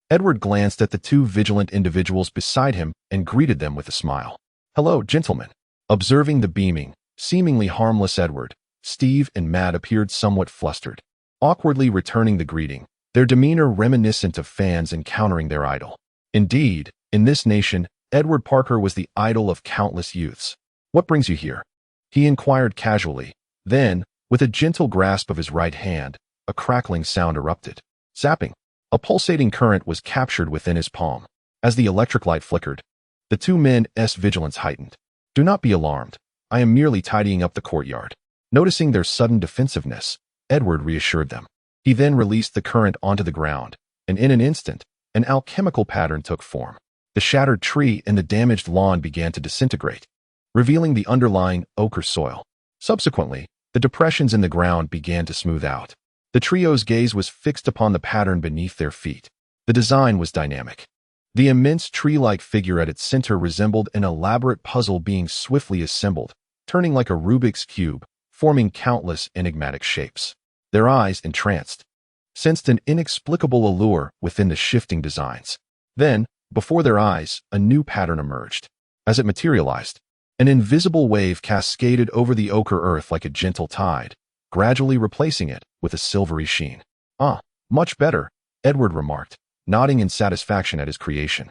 Edward glanced at the two vigilant individuals beside him and greeted them with a smile. Hello, gentlemen. Observing the beaming, seemingly harmless Edward, Steve and Matt appeared somewhat flustered, awkwardly returning the greeting, their demeanor reminiscent of fans encountering their idol. Indeed, in this nation, Edward Parker was the idol of countless youths. What brings you here? He inquired casually. Then, with a gentle grasp of his right hand, a crackling sound erupted. Zapping. A pulsating current was captured within his palm. As the electric light flickered, the two men's vigilance heightened. Do not be alarmed. I am merely tidying up the courtyard. Noticing their sudden defensiveness, Edward reassured them. He then released the current onto the ground, and in an instant, an alchemical pattern took form. The shattered tree and the damaged lawn began to disintegrate, revealing the underlying ochre soil. Subsequently, the depressions in the ground began to smooth out. The trio's gaze was fixed upon the pattern beneath their feet. The design was dynamic. The immense tree-like figure at its center resembled an elaborate puzzle being swiftly assembled, turning like a Rubik's cube, forming countless enigmatic shapes. Their eyes, entranced, sensed an inexplicable allure within the shifting designs. Then, before their eyes, a new pattern emerged. As it materialized, an invisible wave cascaded over the ochre earth like a gentle tide, gradually replacing it with a silvery sheen. Ah, much better, Edward remarked, nodding in satisfaction at his creation.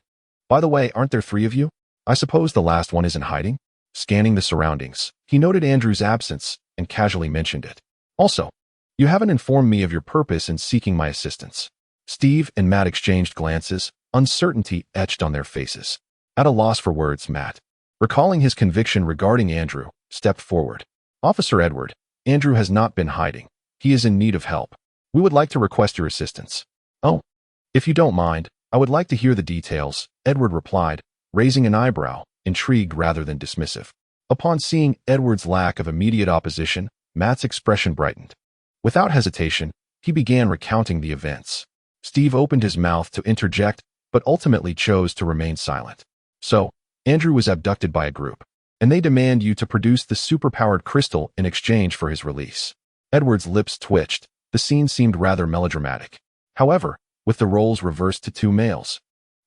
By the way, aren't there three of you? I suppose the last one isn't hiding? Scanning the surroundings, he noted Andrew's absence and casually mentioned it. Also, you haven't informed me of your purpose in seeking my assistance. Steve and Matt exchanged glances, uncertainty etched on their faces. At a loss for words, Matt, recalling his conviction regarding Andrew, stepped forward. Officer Edward, Andrew has not been hiding. He is in need of help. We would like to request your assistance. Oh, if you don't mind, I would like to hear the details, Edward replied, raising an eyebrow, intrigued rather than dismissive. Upon seeing Edward's lack of immediate opposition, Matt's expression brightened. Without hesitation, he began recounting the events. Steve opened his mouth to interject, but ultimately chose to remain silent. So, Andrew was abducted by a group, and they demand you to produce the superpowered crystal in exchange for his release. Edward's lips twitched. The scene seemed rather melodramatic. However, with the roles reversed to two males,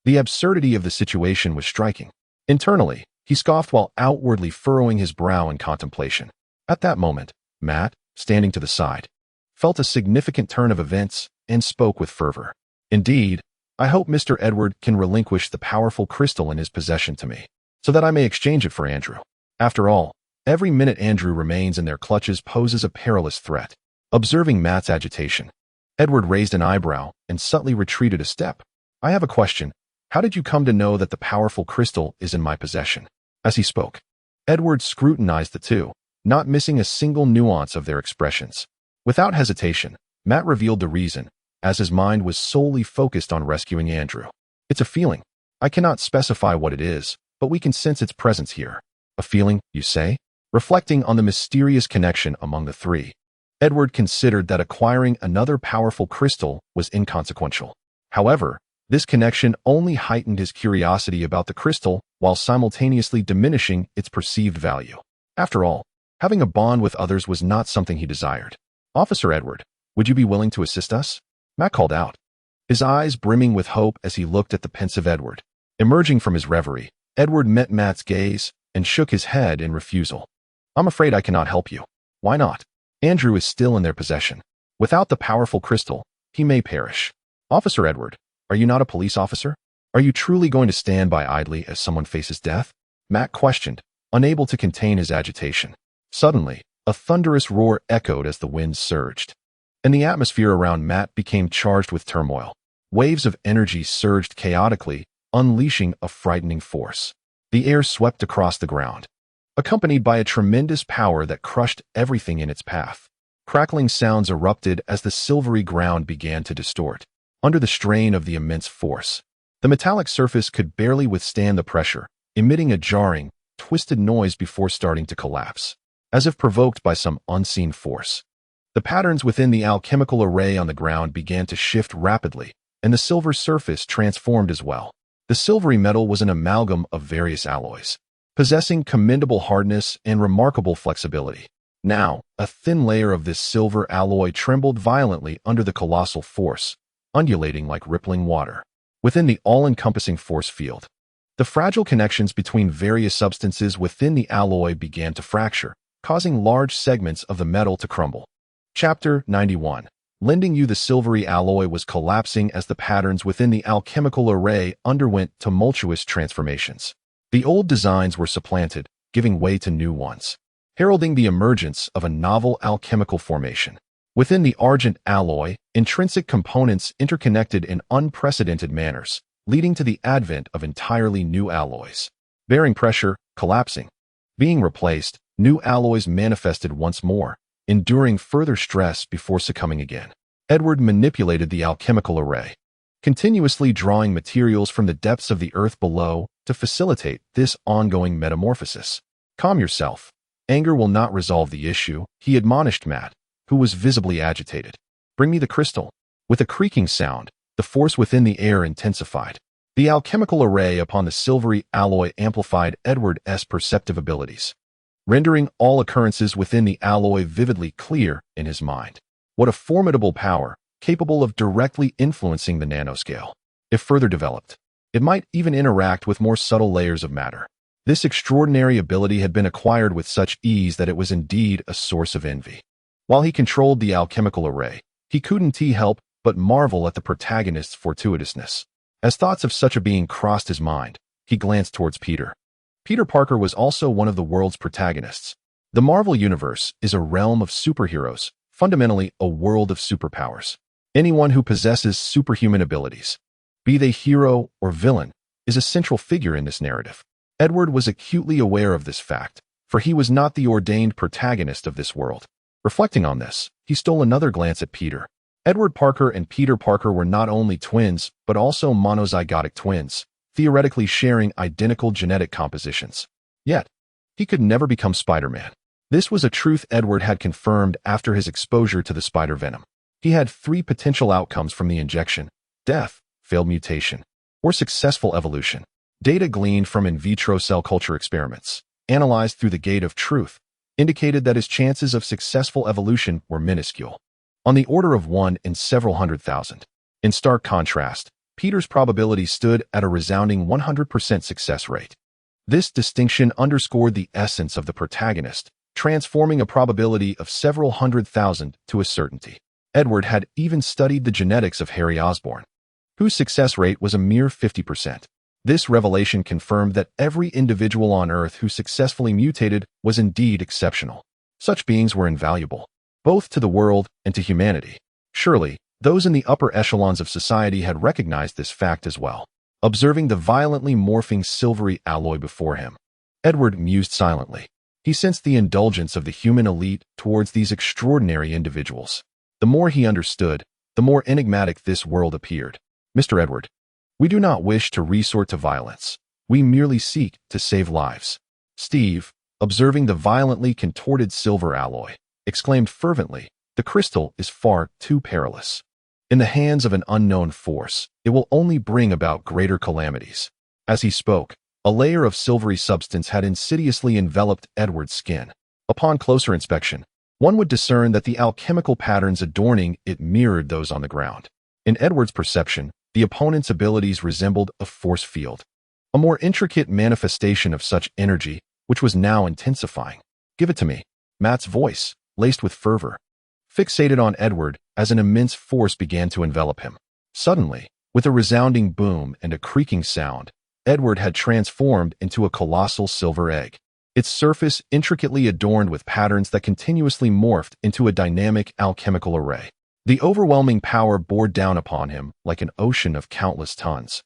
the absurdity of the situation was striking. Internally, he scoffed while outwardly furrowing his brow in contemplation. At that moment, Matt, standing to the side, felt a significant turn of events and spoke with fervor. Indeed, I hope Mr. Edward can relinquish the powerful crystal in his possession to me, so that I may exchange it for Andrew. After all, every minute Andrew remains in their clutches poses a perilous threat. Observing Matt's agitation, Edward raised an eyebrow and subtly retreated a step. I have a question. How did you come to know that the powerful crystal is in my possession? As he spoke, Edward scrutinized the two, not missing a single nuance of their expressions. Without hesitation, Matt revealed the reason, as his mind was solely focused on rescuing Andrew. It's a feeling. I cannot specify what it is, but we can sense its presence here. A feeling, you say? Reflecting on the mysterious connection among the three, Edward considered that acquiring another powerful crystal was inconsequential. However, this connection only heightened his curiosity about the crystal while simultaneously diminishing its perceived value. After all, having a bond with others was not something he desired. Officer Edward, would you be willing to assist us? Matt called out, his eyes brimming with hope as he looked at the pensive Edward. Emerging from his reverie, Edward met Matt's gaze and shook his head in refusal. I'm afraid I cannot help you. Why not? Andrew is still in their possession. Without the powerful crystal, he may perish. Officer Edward, are you not a police officer? Are you truly going to stand by idly as someone faces death? Matt questioned, unable to contain his agitation. Suddenly, a thunderous roar echoed as the winds surged, and the atmosphere around Matt became charged with turmoil. Waves of energy surged chaotically, unleashing a frightening force. The air swept across the ground, accompanied by a tremendous power that crushed everything in its path. Crackling sounds erupted as the silvery ground began to distort. Under the strain of the immense force, the metallic surface could barely withstand the pressure, emitting a jarring, twisted noise before starting to collapse, as if provoked by some unseen force. The patterns within the alchemical array on the ground began to shift rapidly, and the silver surface transformed as well. The silvery metal was an amalgam of various alloys, possessing commendable hardness and remarkable flexibility. Now, a thin layer of this silver alloy trembled violently under the colossal force, undulating like rippling water. Within the all-encompassing force field, the fragile connections between various substances within the alloy began to fracture, causing large segments of the metal to crumble. Chapter 91. Lending you the silvery alloy was collapsing as the patterns within the alchemical array underwent tumultuous transformations. The old designs were supplanted, giving way to new ones, heralding the emergence of a novel alchemical formation. Within the argent alloy, intrinsic components interconnected in unprecedented manners, leading to the advent of entirely new alloys. Bearing pressure, collapsing. Being replaced, new alloys manifested once more, enduring further stress before succumbing again. Edward manipulated the alchemical array, continuously drawing materials from the depths of the earth below to facilitate this ongoing metamorphosis. Calm yourself. Anger will not resolve the issue, he admonished Matt, who was visibly agitated. Bring me the crystal. With a creaking sound, the force within the air intensified. The alchemical array upon the silvery alloy amplified Edward's perceptive abilities, rendering all occurrences within the alloy vividly clear in his mind. What a formidable power, capable of directly influencing the nanoscale. If further developed, it might even interact with more subtle layers of matter. This extraordinary ability had been acquired with such ease that it was indeed a source of envy. While he controlled the alchemical array, he couldn't help but marvel at the protagonist's fortuitousness. As thoughts of such a being crossed his mind, he glanced towards Peter. Peter Parker was also one of the world's protagonists. The Marvel Universe is a realm of superheroes, fundamentally a world of superpowers. Anyone who possesses superhuman abilities, be they hero or villain, is a central figure in this narrative. Edward was acutely aware of this fact, for he was not the ordained protagonist of this world. Reflecting on this, he stole another glance at Peter. Edward Parker and Peter Parker were not only twins, but also monozygotic twins, theoretically sharing identical genetic compositions. Yet, he could never become Spider-Man. This was a truth Edward had confirmed after his exposure to the spider venom. He had three potential outcomes from the injection: death, failed mutation, or successful evolution. Data gleaned from in vitro cell culture experiments, analyzed through the gate of truth, indicated that his chances of successful evolution were minuscule, on the order of 1 in several hundred thousand. In stark contrast, Peter's probability stood at a resounding 100% success rate. This distinction underscored the essence of the protagonist, transforming a probability of several hundred thousand to a certainty. Edward had even studied the genetics of Harry Osborn, whose success rate was a mere 50%. This revelation confirmed that every individual on Earth who successfully mutated was indeed exceptional. Such beings were invaluable, both to the world and to humanity. Surely, those in the upper echelons of society had recognized this fact as well. Observing the violently morphing silvery alloy before him, Edward mused silently. He sensed the indulgence of the human elite towards these extraordinary individuals. The more he understood, the more enigmatic this world appeared. Mr. Edward, we do not wish to resort to violence. We merely seek to save lives. Steve, observing the violently contorted silver alloy, exclaimed fervently, the crystal is far too perilous. In the hands of an unknown force, it will only bring about greater calamities. As he spoke, a layer of silvery substance had insidiously enveloped Edward's skin. Upon closer inspection, one would discern that the alchemical patterns adorning it mirrored those on the ground. In Edward's perception, the opponent's abilities resembled a force field, a more intricate manifestation of such energy, which was now intensifying. Give it to me. Matt's voice, laced with fervor, fixated on Edward as an immense force began to envelop him. Suddenly, with a resounding boom and a creaking sound, Edward had transformed into a colossal silver egg, its surface intricately adorned with patterns that continuously morphed into a dynamic alchemical array. The overwhelming power bore down upon him like an ocean of countless tons,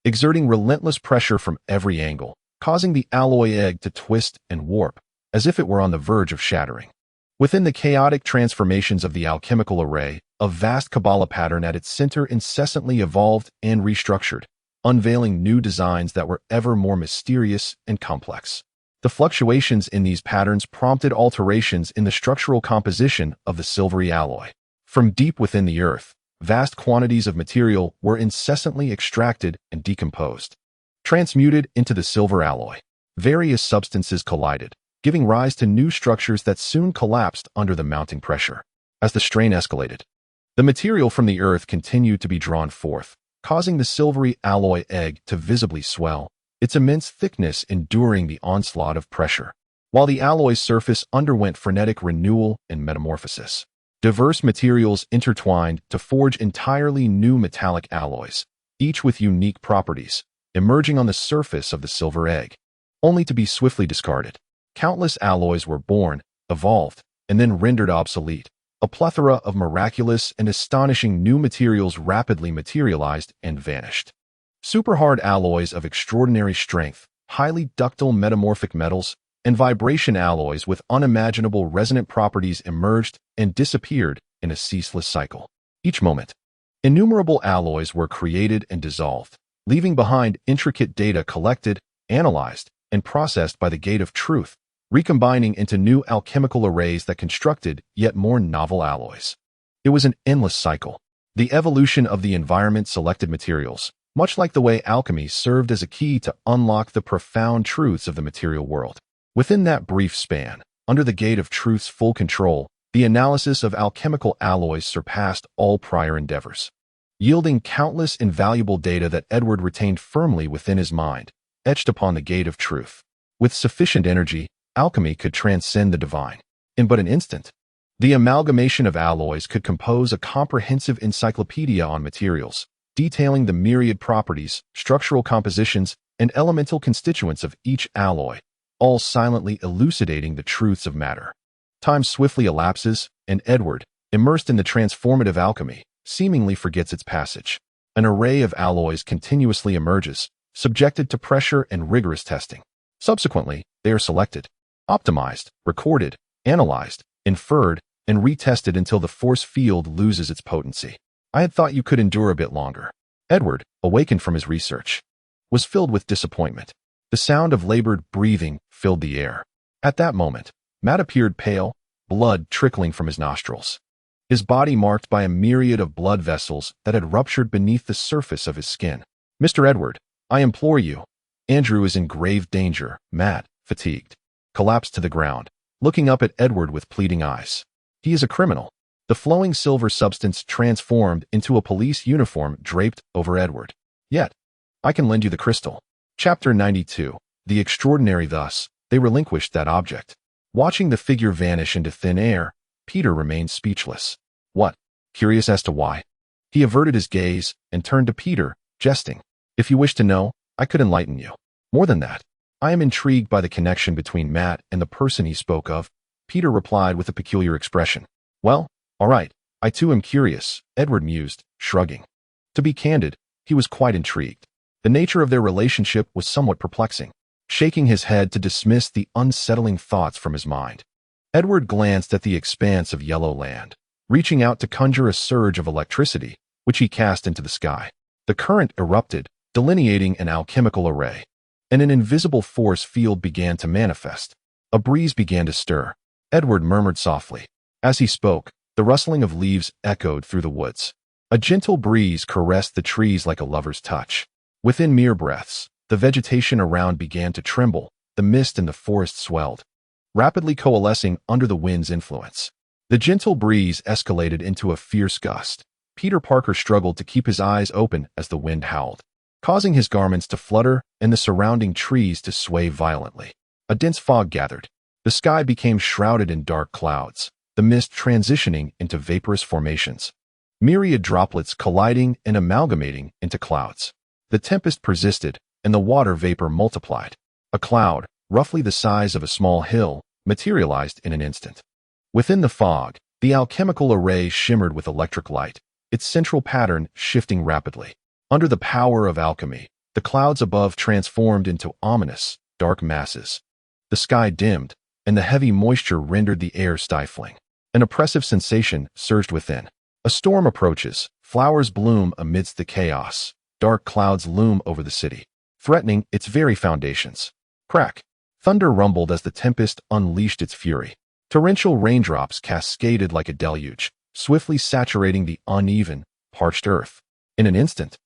exerting relentless pressure from every angle, causing the alloy egg to twist and warp, as if it were on the verge of shattering. Within the chaotic transformations of the alchemical array, a vast Kabbalah pattern at its center incessantly evolved and restructured, unveiling new designs that were ever more mysterious and complex. The fluctuations in these patterns prompted alterations in the structural composition of the silvery alloy. From deep within the earth, vast quantities of material were incessantly extracted and decomposed, transmuted into the silver alloy. Various substances collided, giving rise to new structures that soon collapsed under the mounting pressure. As the strain escalated, the material from the earth continued to be drawn forth, causing the silvery alloy egg to visibly swell, its immense thickness enduring the onslaught of pressure. While the alloy's surface underwent frenetic renewal and metamorphosis, diverse materials intertwined to forge entirely new metallic alloys, each with unique properties, emerging on the surface of the silver egg, only to be swiftly discarded. Countless alloys were born, evolved, and then rendered obsolete. A plethora of miraculous and astonishing new materials rapidly materialized and vanished. Superhard alloys of extraordinary strength, highly ductile metamorphic metals, and vibration alloys with unimaginable resonant properties emerged and disappeared in a ceaseless cycle. Each moment, innumerable alloys were created and dissolved, leaving behind intricate data collected, analyzed, and processed by the gate of truth, recombining into new alchemical arrays that constructed yet more novel alloys. It was an endless cycle. The evolution of the environment selected materials, much like the way alchemy served as a key to unlock the profound truths of the material world. Within that brief span, under the gate of truth's full control, the analysis of alchemical alloys surpassed all prior endeavors, yielding countless invaluable data that Edward retained firmly within his mind, etched upon the gate of truth. With sufficient energy, alchemy could transcend the divine. In but an instant, the amalgamation of alloys could compose a comprehensive encyclopedia on materials, detailing the myriad properties, structural compositions, and elemental constituents of each alloy, all silently elucidating the truths of matter. Time swiftly elapses, and Edward, immersed in the transformative alchemy, seemingly forgets its passage. An array of alloys continuously emerges, subjected to pressure and rigorous testing. Subsequently, they are selected, optimized, recorded, analyzed, inferred, and retested until the force field loses its potency. I had thought you could endure a bit longer. Edward, awakened from his research, was filled with disappointment. The sound of labored breathing filled the air. At that moment, Matt appeared pale, blood trickling from his nostrils, his body marked by a myriad of blood vessels that had ruptured beneath the surface of his skin. Mr. Edward, I implore you. Andrew is in grave danger. Matt, fatigued, collapsed to the ground, looking up at Edward with pleading eyes. He is a criminal. The flowing silver substance transformed into a police uniform draped over Edward. Yet, I can lend you the crystal. Chapter 92. The Extraordinary. Thus, they relinquished that object. Watching the figure vanish into thin air, Peter remained speechless. What? Curious as to why. He averted his gaze and turned to Peter, jesting. If you wish to know, I could enlighten you. More than that, I am intrigued by the connection between Matt and the person he spoke of, Peter replied with a peculiar expression. Well, all right, I too am curious, Edward mused, shrugging. To be candid, he was quite intrigued. The nature of their relationship was somewhat perplexing, shaking his head to dismiss the unsettling thoughts from his mind. Edward glanced at the expanse of yellow land, reaching out to conjure a surge of electricity, which he cast into the sky. The current erupted, delineating an alchemical array, and an invisible force field began to manifest. A breeze began to stir. Edward murmured softly. As he spoke, the rustling of leaves echoed through the woods. A gentle breeze caressed the trees like a lover's touch. Within mere breaths, the vegetation around began to tremble, the mist in the forest swelled, rapidly coalescing under the wind's influence. The gentle breeze escalated into a fierce gust. Peter Parker struggled to keep his eyes open as the wind howled, causing his garments to flutter and the surrounding trees to sway violently. A dense fog gathered. The sky became shrouded in dark clouds, the mist transitioning into vaporous formations, myriad droplets colliding and amalgamating into clouds. The tempest persisted, and the water vapor multiplied. A cloud, roughly the size of a small hill, materialized in an instant. Within the fog, the alchemical array shimmered with electric light, its central pattern shifting rapidly. Under the power of alchemy, the clouds above transformed into ominous, dark masses. The sky dimmed, and the heavy moisture rendered the air stifling. An oppressive sensation surged within. A storm approaches, flowers bloom amidst the chaos, dark clouds loom over the city, threatening its very foundations. Crack! Thunder rumbled as the tempest unleashed its fury. Torrential raindrops cascaded like a deluge, swiftly saturating the uneven, parched earth. In an instant,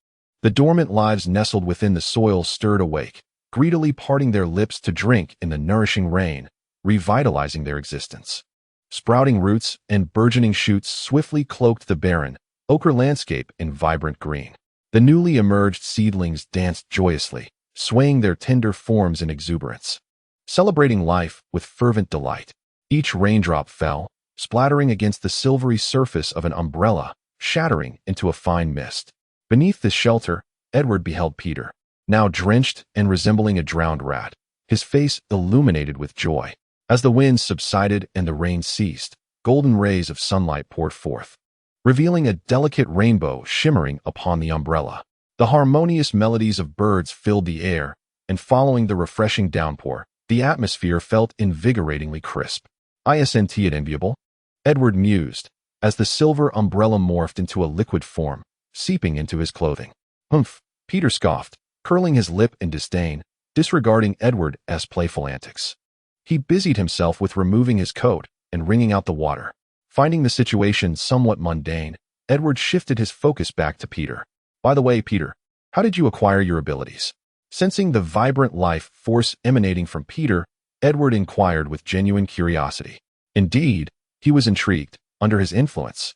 the dormant lives nestled within the soil stirred awake, greedily parting their lips to drink in the nourishing rain, revitalizing their existence. Sprouting roots and burgeoning shoots swiftly cloaked the barren, ochre landscape in vibrant green. The newly emerged seedlings danced joyously, swaying their tender forms in exuberance, celebrating life with fervent delight. Each raindrop fell, splattering against the silvery surface of an umbrella, shattering into a fine mist. Beneath this shelter, Edward beheld Peter, now drenched and resembling a drowned rat, his face illuminated with joy. As the winds subsided and the rain ceased, golden rays of sunlight poured forth, revealing a delicate rainbow shimmering upon the umbrella. The harmonious melodies of birds filled the air, and following the refreshing downpour, the atmosphere felt invigoratingly crisp. Isn't it enviable? Edward mused, as the silver umbrella morphed into a liquid form, seeping into his clothing. Humph, Peter scoffed, curling his lip in disdain, disregarding Edward's playful antics. He busied himself with removing his coat and wringing out the water. Finding the situation somewhat mundane, Edward shifted his focus back to Peter. By the way, Peter, how did you acquire your abilities? Sensing the vibrant life force emanating from Peter, Edward inquired with genuine curiosity. Indeed, he was intrigued. Under his influence,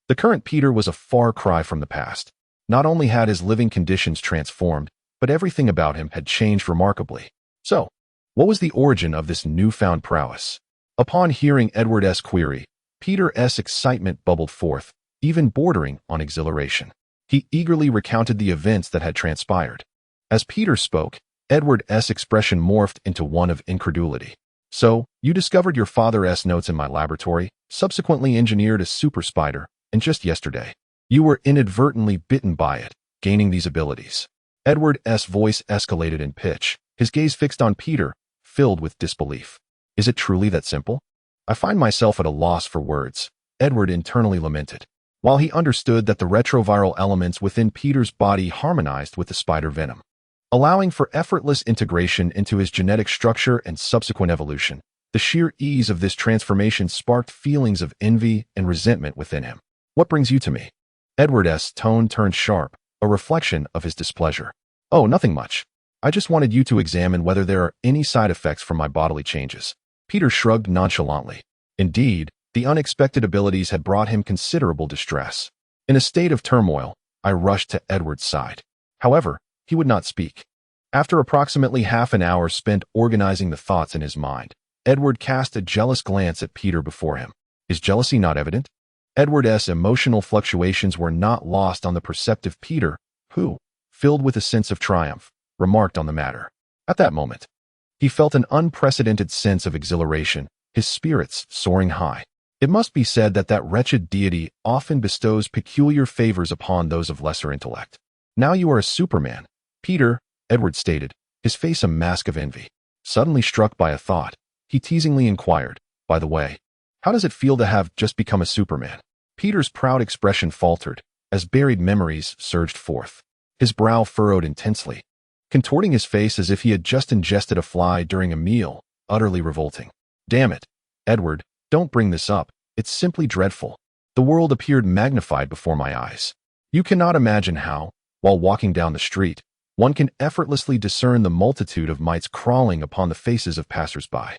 the current Peter was a far cry from the past. Not only had his living conditions transformed, but everything about him had changed remarkably. So, what was the origin of this newfound prowess? Upon hearing Edward's query, Peter's excitement bubbled forth, even bordering on exhilaration. He eagerly recounted the events that had transpired. As Peter spoke, Edward's expression morphed into one of incredulity. So, you discovered your father's notes in my laboratory, subsequently engineered a super spider, and just yesterday, you were inadvertently bitten by it, gaining these abilities. Edward's voice escalated in pitch, his gaze fixed on Peter, filled with disbelief. Is it truly that simple? I find myself at a loss for words, Edward internally lamented, while he understood that the retroviral elements within Peter's body harmonized with the spider venom, allowing for effortless integration into his genetic structure and subsequent evolution. The sheer ease of this transformation sparked feelings of envy and resentment within him. What brings you to me? Edward's tone turned sharp, a reflection of his displeasure. Oh, nothing much. I just wanted you to examine whether there are any side effects from my bodily changes. Peter shrugged nonchalantly. Indeed, the unexpected abilities had brought him considerable distress. In a state of turmoil, I rushed to Edward's side. However, he would not speak. After approximately half an hour spent organizing the thoughts in his mind, Edward cast a jealous glance at Peter before him. Is jealousy not evident? Edward's emotional fluctuations were not lost on the perceptive Peter, who, filled with a sense of triumph, remarked on the matter. At that moment, he felt an unprecedented sense of exhilaration, his spirits soaring high. It must be said that that wretched deity often bestows peculiar favors upon those of lesser intellect. Now you are a Superman, Peter, Edward stated, his face a mask of envy. Suddenly struck by a thought, he teasingly inquired, by the way, how does it feel to have just become a Superman? Peter's proud expression faltered, as buried memories surged forth. His brow furrowed intensely, contorting his face as if he had just ingested a fly during a meal, utterly revolting. Damn it, Edward, don't bring this up, it's simply dreadful. The world appeared magnified before my eyes. You cannot imagine how, while walking down the street, one can effortlessly discern the multitude of mites crawling upon the faces of passers-by.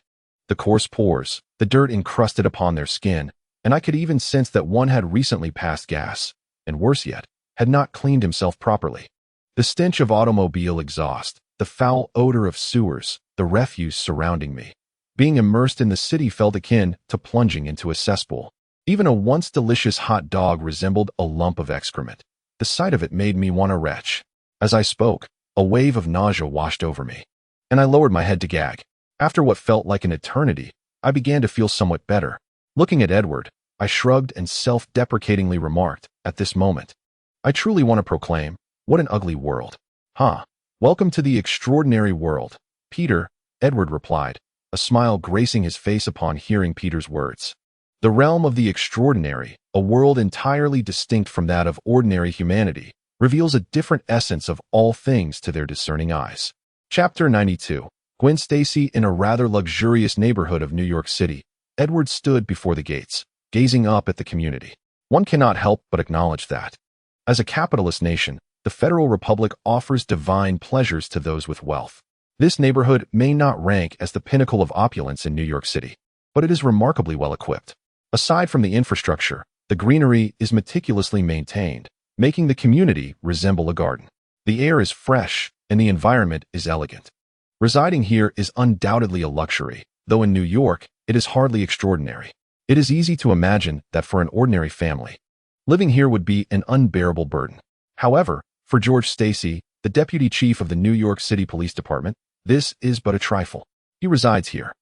The coarse pores, the dirt encrusted upon their skin, and I could even sense that one had recently passed gas, and worse yet, had not cleaned himself properly. The stench of automobile exhaust, the foul odor of sewers, the refuse surrounding me. Being immersed in the city felt akin to plunging into a cesspool. Even a once delicious hot dog resembled a lump of excrement. The sight of it made me want to retch. As I spoke, a wave of nausea washed over me, and I lowered my head to gag. After what felt like an eternity, I began to feel somewhat better. Looking at Edward, I shrugged and self-deprecatingly remarked, at this moment, I truly want to proclaim, what an ugly world. Huh. Welcome to the extraordinary world, Peter, Edward replied, a smile gracing his face upon hearing Peter's words. The realm of the extraordinary, a world entirely distinct from that of ordinary humanity, reveals a different essence of all things to their discerning eyes. Chapter 92. Gwen Stacy. In a rather luxurious neighborhood of New York City, Edward stood before the gates, gazing up at the community. One cannot help but acknowledge that, as a capitalist nation, the Federal Republic offers divine pleasures to those with wealth. This neighborhood may not rank as the pinnacle of opulence in New York City, but it is remarkably well equipped. Aside from the infrastructure, the greenery is meticulously maintained, making the community resemble a garden. The air is fresh, and the environment is elegant. Residing here is undoubtedly a luxury, though in New York, it is hardly extraordinary. It is easy to imagine that for an ordinary family, living here would be an unbearable burden. However, for George Stacy, the deputy chief of the New York City Police Department, this is but a trifle. He resides here.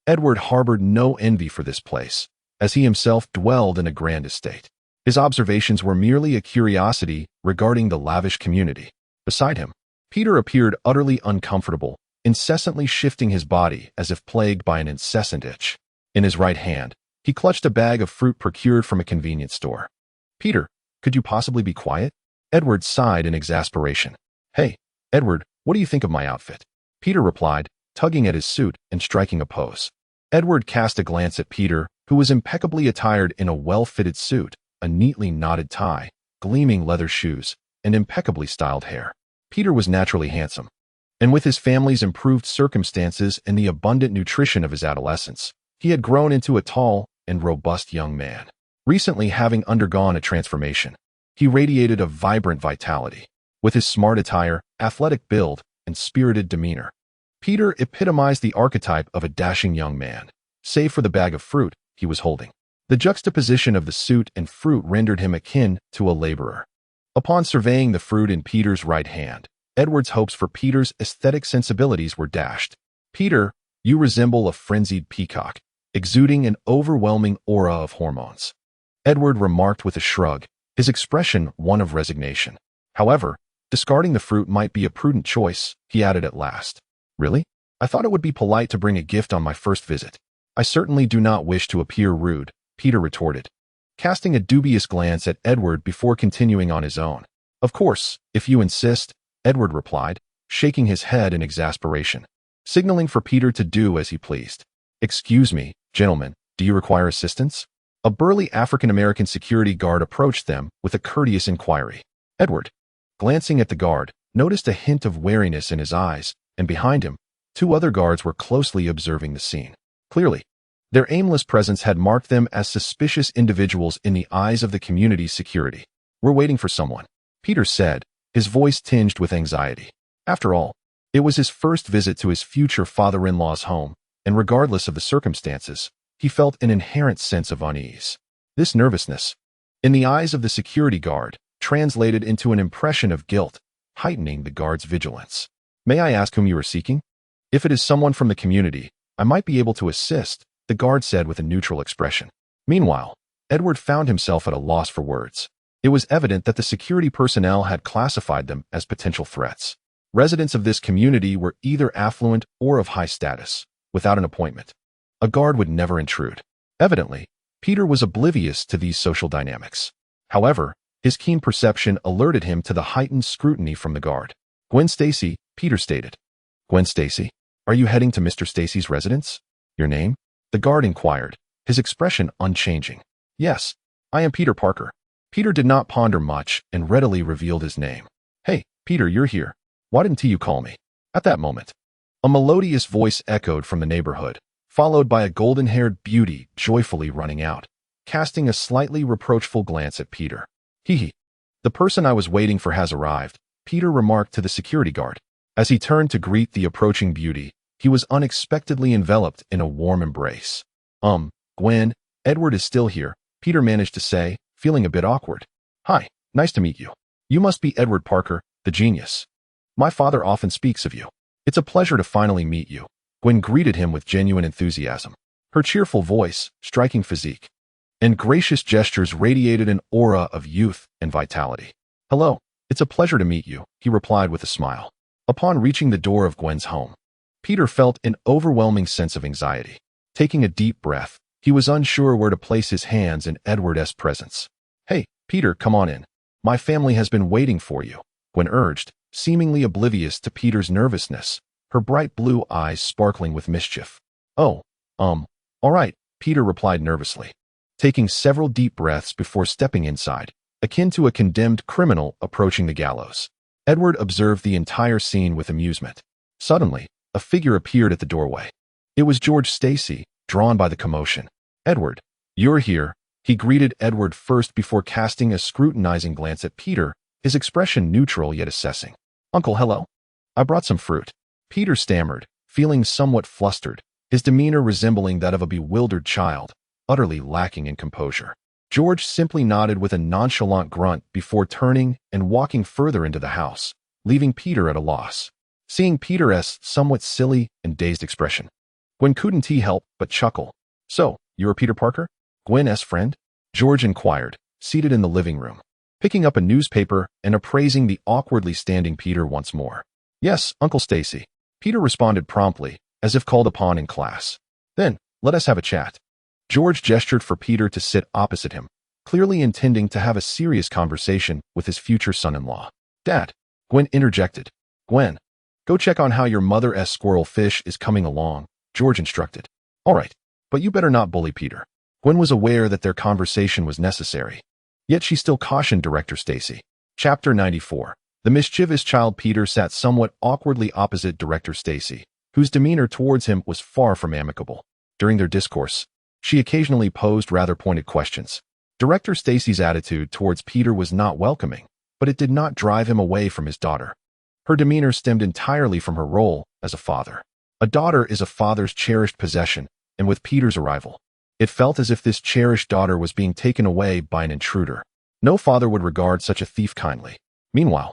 Edward harbored no envy for this place, as he himself dwelled in a grand estate. His observations were merely a curiosity regarding the lavish community. Beside him, Peter appeared utterly uncomfortable, incessantly shifting his body as if plagued by an incessant itch. In his right hand, he clutched a bag of fruit procured from a convenience store. Peter, could you possibly be quiet? Edward sighed in exasperation. Hey, Edward, what do you think of my outfit? Peter replied, tugging at his suit and striking a pose. Edward cast a glance at Peter, who was impeccably attired in a well-fitted suit, a neatly knotted tie, gleaming leather shoes, and impeccably styled hair. Peter was naturally handsome, and with his family's improved circumstances and the abundant nutrition of his adolescence, he had grown into a tall and robust young man. Recently having undergone a transformation, he radiated a vibrant vitality. With his smart attire, athletic build, and spirited demeanor, Peter epitomized the archetype of a dashing young man, save for the bag of fruit he was holding. The juxtaposition of the suit and fruit rendered him akin to a laborer. Upon surveying the fruit in Peter's right hand, Edward's hopes for Peter's aesthetic sensibilities were dashed. Peter, you resemble a frenzied peacock, exuding an overwhelming aura of hormones. Edward remarked with a shrug, his expression one of resignation. However, discarding the fruit might be a prudent choice, he added at last. Really? I thought it would be polite to bring a gift on my first visit. I certainly do not wish to appear rude, Peter retorted, casting a dubious glance at Edward before continuing on his own. Of course, if you insist, Edward replied, shaking his head in exasperation, signaling for Peter to do as he pleased. Excuse me, gentlemen, do you require assistance? A burly African-American security guard approached them with a courteous inquiry. Edward, glancing at the guard, noticed a hint of wariness in his eyes, and behind him, 2 other guards were closely observing the scene. Clearly, their aimless presence had marked them as suspicious individuals in the eyes of the community's security. "We're waiting for someone," Peter said, his voice tinged with anxiety. After all, it was his first visit to his future father-in-law's home, and regardless of the circumstances, he felt an inherent sense of unease. This nervousness, in the eyes of the security guard, translated into an impression of guilt, heightening the guard's vigilance. "May I ask whom you are seeking? If it is someone from the community, I might be able to assist," the guard said with a neutral expression. Meanwhile, Edward found himself at a loss for words. It was evident that the security personnel had classified them as potential threats. Residents of this community were either affluent or of high status. Without an appointment, a guard would never intrude. Evidently, Peter was oblivious to these social dynamics. However, his keen perception alerted him to the heightened scrutiny from the guard. "Gwen Stacy," Peter stated. "Gwen Stacy? Are you heading to Mr. Stacy's residence? Your name?" the guard inquired, his expression unchanging. "Yes, I am Peter Parker." Peter did not ponder much and readily revealed his name. "Hey, Peter, you're here. Why didn't you call me?" At that moment, a melodious voice echoed from the neighborhood, followed by a golden-haired beauty joyfully running out, casting a slightly reproachful glance at Peter. "Hee. The person I was waiting for has arrived," Peter remarked to the security guard. As he turned to greet the approaching beauty, he was unexpectedly enveloped in a warm embrace. Gwen, Edward is still here," Peter managed to say, feeling a bit awkward. "Hi, nice to meet you. You must be Edward Parker, the genius. My father often speaks of you. It's a pleasure to finally meet you." Gwen greeted him with genuine enthusiasm. Her cheerful voice, striking physique, and gracious gestures radiated an aura of youth and vitality. "Hello, it's a pleasure to meet you," he replied with a smile. Upon reaching the door of Gwen's home, Peter felt an overwhelming sense of anxiety. Taking a deep breath, he was unsure where to place his hands in Edward's presence. "Hey, Peter, come on in. My family has been waiting for you," Gwen urged, seemingly oblivious to Peter's nervousness, her bright blue eyes sparkling with mischief. "Oh, all right," Peter replied nervously, taking several deep breaths before stepping inside, akin to a condemned criminal approaching the gallows. Edward observed the entire scene with amusement. Suddenly, a figure appeared at the doorway. It was George Stacy, drawn by the commotion. "Edward, you're here," he greeted Edward first before casting a scrutinizing glance at Peter, his expression neutral yet assessing. "Uncle, hello. I brought some fruit," Peter stammered, feeling somewhat flustered, his demeanor resembling that of a bewildered child, utterly lacking in composure. George simply nodded with a nonchalant grunt before turning and walking further into the house, leaving Peter at a loss. Seeing Peter's somewhat silly and dazed expression, Gwen couldn't help but chuckle. "So, you're Peter Parker? Gwen's friend?" George inquired, seated in the living room, picking up a newspaper and appraising the awkwardly standing Peter once more. "Yes, Uncle Stacy," Peter responded promptly, as if called upon in class. "Then, let us have a chat." George gestured for Peter to sit opposite him, clearly intending to have a serious conversation with his future son-in-law. "Dad," Gwen interjected. "Gwen, go check on how your mother's squirrel fish is coming along," George instructed. "All right, but you better not bully Peter." Gwen was aware that their conversation was necessary, yet she still cautioned Director Stacy. Chapter 94. The mischievous child Peter sat somewhat awkwardly opposite Director Stacy, whose demeanor towards him was far from amicable. During their discourse, she occasionally posed rather pointed questions. Director Stacy's attitude towards Peter was not welcoming, but it did not drive him away from his daughter. Her demeanor stemmed entirely from her role as a father. A daughter is a father's cherished possession, and with Peter's arrival, it felt as if this cherished daughter was being taken away by an intruder. No father would regard such a thief kindly. Meanwhile,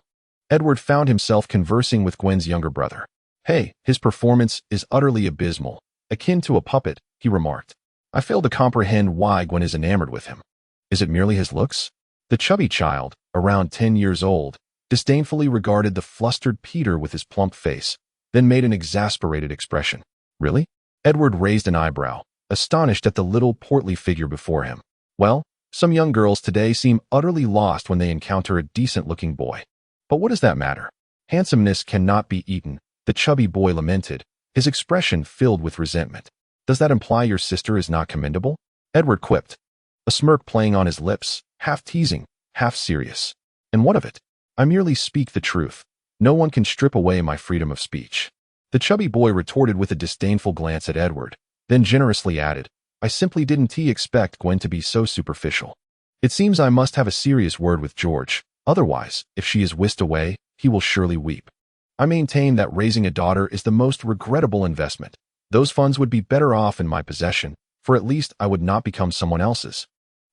Edward found himself conversing with Gwen's younger brother. "Hey, his performance is utterly abysmal, akin to a puppet," he remarked. "I fail to comprehend why Gwen is enamored with him. Is it merely his looks?" The chubby child, around 10 years old, disdainfully regarded the flustered Peter with his plump face, then made an exasperated expression. "Really?" Edward raised an eyebrow, astonished at the little portly figure before him. "Well, some young girls today seem utterly lost when they encounter a decent-looking boy. But what does that matter? Handsomeness cannot be eaten," the chubby boy lamented, his expression filled with resentment. "Does that imply your sister is not commendable?" Edward quipped, a smirk playing on his lips, half teasing, half serious. "And what of it? I merely speak the truth. No one can strip away my freedom of speech. The chubby boy retorted with a disdainful glance at Edward, then generously added, I simply didn't expect Gwen to be so superficial. It seems I must have a serious word with George, otherwise, if she is whisked away, he will surely weep. I maintain that raising a daughter is the most regrettable investment. Those funds would be better off in my possession, for at least I would not become someone else's.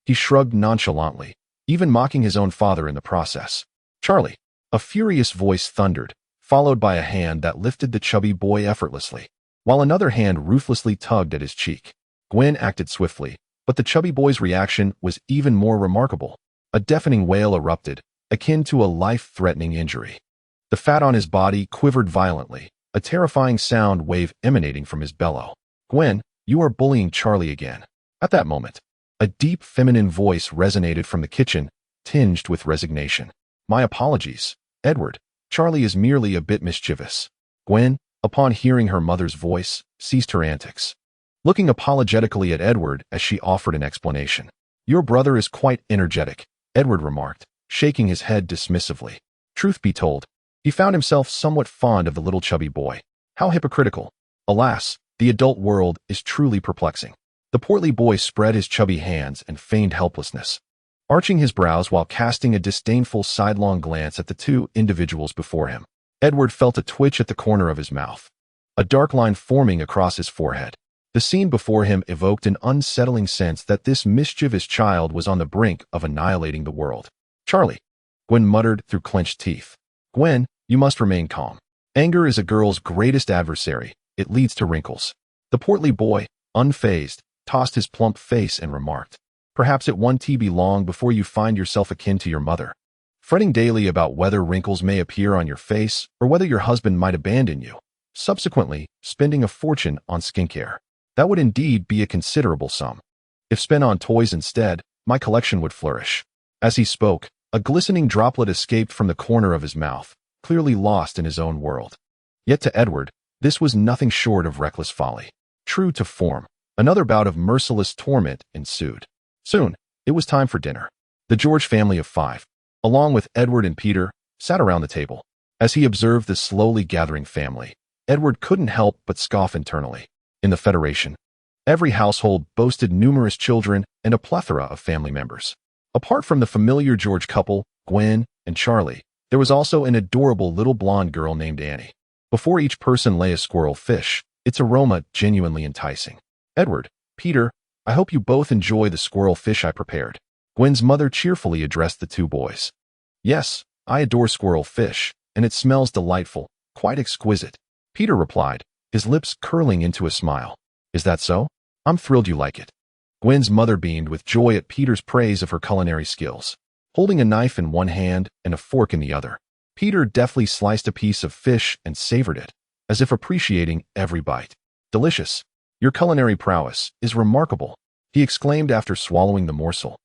He shrugged nonchalantly, even mocking his own father in the process. Charlie. A furious voice thundered, followed by a hand that lifted the chubby boy effortlessly, while another hand ruthlessly tugged at his cheek. Gwen acted swiftly, but the chubby boy's reaction was even more remarkable. A deafening wail erupted, akin to a life-threatening injury. The fat on his body quivered violently, a terrifying sound wave emanating from his bellow. Gwen, you are bullying Charlie again. At that moment, a deep feminine voice resonated from the kitchen, tinged with resignation. My apologies, Edward. Charlie is merely a bit mischievous. Gwen, upon hearing her mother's voice, ceased her antics, looking apologetically at Edward as she offered an explanation. Your brother is quite energetic, Edward remarked, shaking his head dismissively. Truth be told, he found himself somewhat fond of the little chubby boy. How hypocritical. Alas, the adult world is truly perplexing. The portly boy spread his chubby hands and feigned helplessness, arching his brows while casting a disdainful sidelong glance at the two individuals before him. Edward felt a twitch at the corner of his mouth, a dark line forming across his forehead. The scene before him evoked an unsettling sense that this mischievous child was on the brink of annihilating the world. Charlie, Gwen muttered through clenched teeth. Gwen, you must remain calm. Anger is a girl's greatest adversary. It leads to wrinkles. The portly boy, unfazed, tossed his plump face and remarked, perhaps it won't be long before you find yourself akin to your mother, fretting daily about whether wrinkles may appear on your face or whether your husband might abandon you, subsequently spending a fortune on skincare. That would indeed be a considerable sum. If spent on toys instead, my collection would flourish. As he spoke, a glistening droplet escaped from the corner of his mouth, clearly lost in his own world. Yet to Edward, this was nothing short of reckless folly. True to form, another bout of merciless torment ensued. Soon, it was time for dinner. The George family of 5, along with Edward and Peter, sat around the table. As he observed the slowly gathering family, Edward couldn't help but scoff internally. In the Federation, every household boasted numerous children and a plethora of family members. Apart from the familiar George couple, Gwen and Charlie, there was also an adorable little blonde girl named Annie. Before each person lay a squirrel fish, its aroma genuinely enticing. Edward, Peter, I hope you both enjoy the squirrel fish I prepared. Gwen's mother cheerfully addressed the two boys. Yes, I adore squirrel fish, and it smells delightful, quite exquisite, Peter replied, his lips curling into a smile. Is that so? I'm thrilled you like it. Gwen's mother beamed with joy at Peter's praise of her culinary skills. Holding a knife in one hand and a fork in the other, Peter deftly sliced a piece of fish and savored it, as if appreciating every bite. Delicious. Your culinary prowess is remarkable, he exclaimed after swallowing the morsel,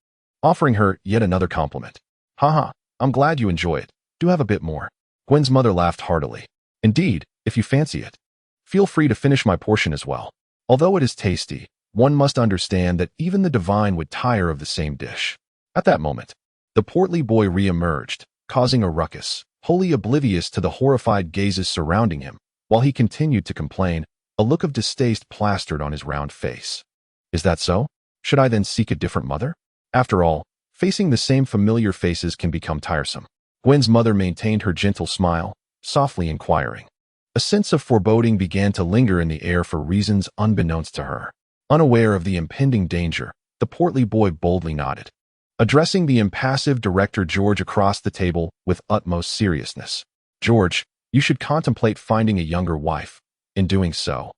offering her yet another compliment. Haha, I'm glad you enjoy it. Do have a bit more. Gwen's mother laughed heartily. Indeed, if you fancy it. Feel free to finish my portion as well. Although it is tasty, one must understand that even the divine would tire of the same dish. At that moment, the portly boy re-emerged, causing a ruckus, wholly oblivious to the horrified gazes surrounding him, while he continued to complain, a look of distaste plastered on his round face. Is that so? Should I then seek a different mother? After all, facing the same familiar faces can become tiresome. Gwen's mother maintained her gentle smile, softly inquiring. A sense of foreboding began to linger in the air for reasons unbeknownst to her. Unaware of the impending danger, the portly boy boldly nodded, addressing the impassive director George across the table with utmost seriousness. George, you should contemplate finding a younger wife. In doing so,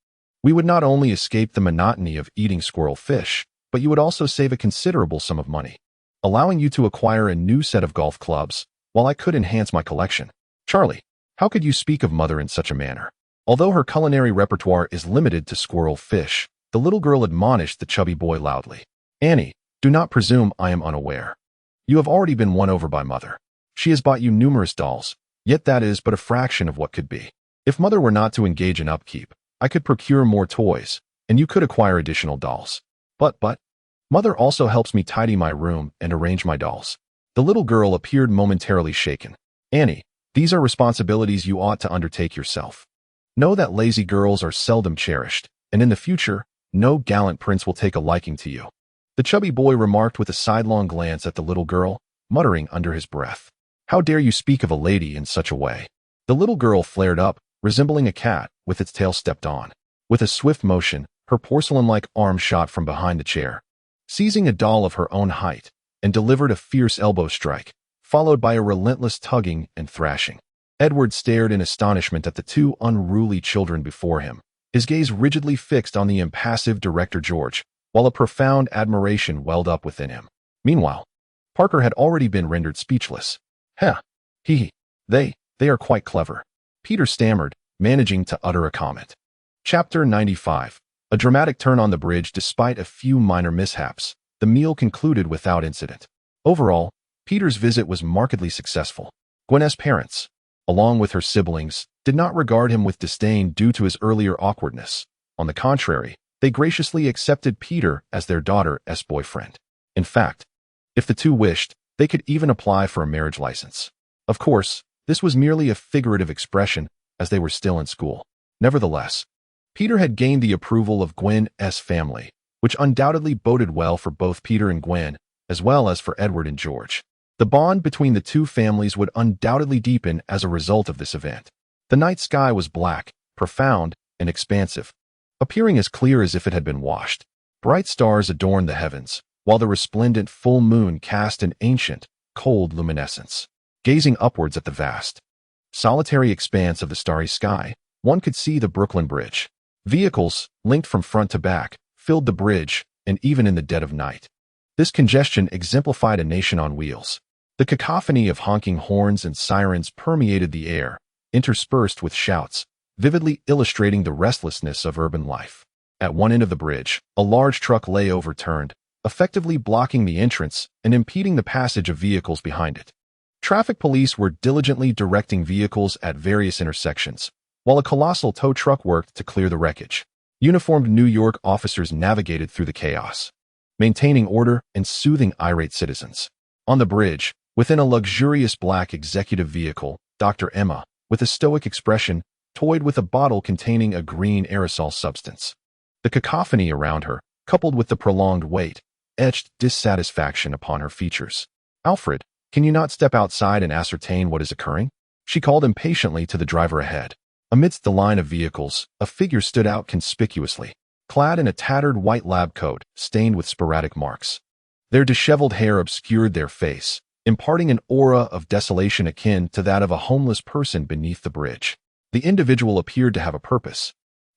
we would not only escape the monotony of eating squirrel fish, but you would also save a considerable sum of money, allowing you to acquire a new set of golf clubs, while I could enhance my collection. Charlie, how could you speak of mother in such a manner? Although her culinary repertoire is limited to squirrel fish, the little girl admonished the chubby boy loudly. Annie, do not presume I am unaware. You have already been won over by mother. She has bought you numerous dolls, yet that is but a fraction of what could be. If mother were not to engage in upkeep, I could procure more toys, and you could acquire additional dolls. But, mother also helps me tidy my room and arrange my dolls. The little girl appeared momentarily shaken. Annie, These are responsibilities you ought to undertake yourself. Know that lazy girls are seldom cherished, and in the future, no gallant prince will take a liking to you. The chubby boy remarked with a sidelong glance at the little girl, muttering under his breath, "How dare you speak of a lady in such a way?" The little girl flared up, resembling a cat with its tail stepped on. With a swift motion, her porcelain-like arm shot from behind the chair, seizing a doll of her own height, and delivered a fierce elbow strike, followed by a relentless tugging and thrashing. Edward stared in astonishment at the two unruly children before him, his gaze rigidly fixed on the impassive director George, while a profound admiration welled up within him. Meanwhile, Parker had already been rendered speechless. "Heh. They are quite clever," Peter stammered, managing to utter a comment. Chapter 95. A dramatic turn on the bridge. Despite a few minor mishaps, the meal concluded without incident. Overall, Peter's visit was markedly successful. Gwen's parents, along with her siblings, did not regard him with disdain due to his earlier awkwardness. On the contrary, they graciously accepted Peter as their daughter's boyfriend. In fact, if the two wished, they could even apply for a marriage license. Of course, this was merely a figurative expression, as they were still in school. Nevertheless, Peter had gained the approval of Gwen's family, which undoubtedly boded well for both Peter and Gwen, as well as for Edward and George. The bond between the two families would undoubtedly deepen as a result of this event. The night sky was black, profound, and expansive, appearing as clear as if it had been washed. Bright stars adorned the heavens, while the resplendent full moon cast an ancient, cold luminescence. Gazing upwards at the vast, solitary expanse of the starry sky, one could see the Brooklyn Bridge. Vehicles, linked from front to back, filled the bridge, and even in the dead of night. This congestion exemplified a nation on wheels. The cacophony of honking horns and sirens permeated the air, interspersed with shouts, vividly illustrating the restlessness of urban life. At one end of the bridge, a large truck lay overturned, effectively blocking the entrance and impeding the passage of vehicles behind it. Traffic police were diligently directing vehicles at various intersections, while a colossal tow truck worked to clear the wreckage. Uniformed New York officers navigated through the chaos, maintaining order and soothing irate citizens. On the bridge, within a luxurious black executive vehicle, Dr. Emma, with a stoic expression, toyed with a bottle containing a green aerosol substance. The cacophony around her, coupled with the prolonged wait, etched dissatisfaction upon her features. "Alfred, can you not step outside and ascertain what is occurring?" she called impatiently to the driver ahead. Amidst the line of vehicles, a figure stood out conspicuously, clad in a tattered white lab coat, stained with sporadic marks. Their disheveled hair obscured their face, imparting an aura of desolation akin to that of a homeless person beneath the bridge. The individual appeared to have a purpose,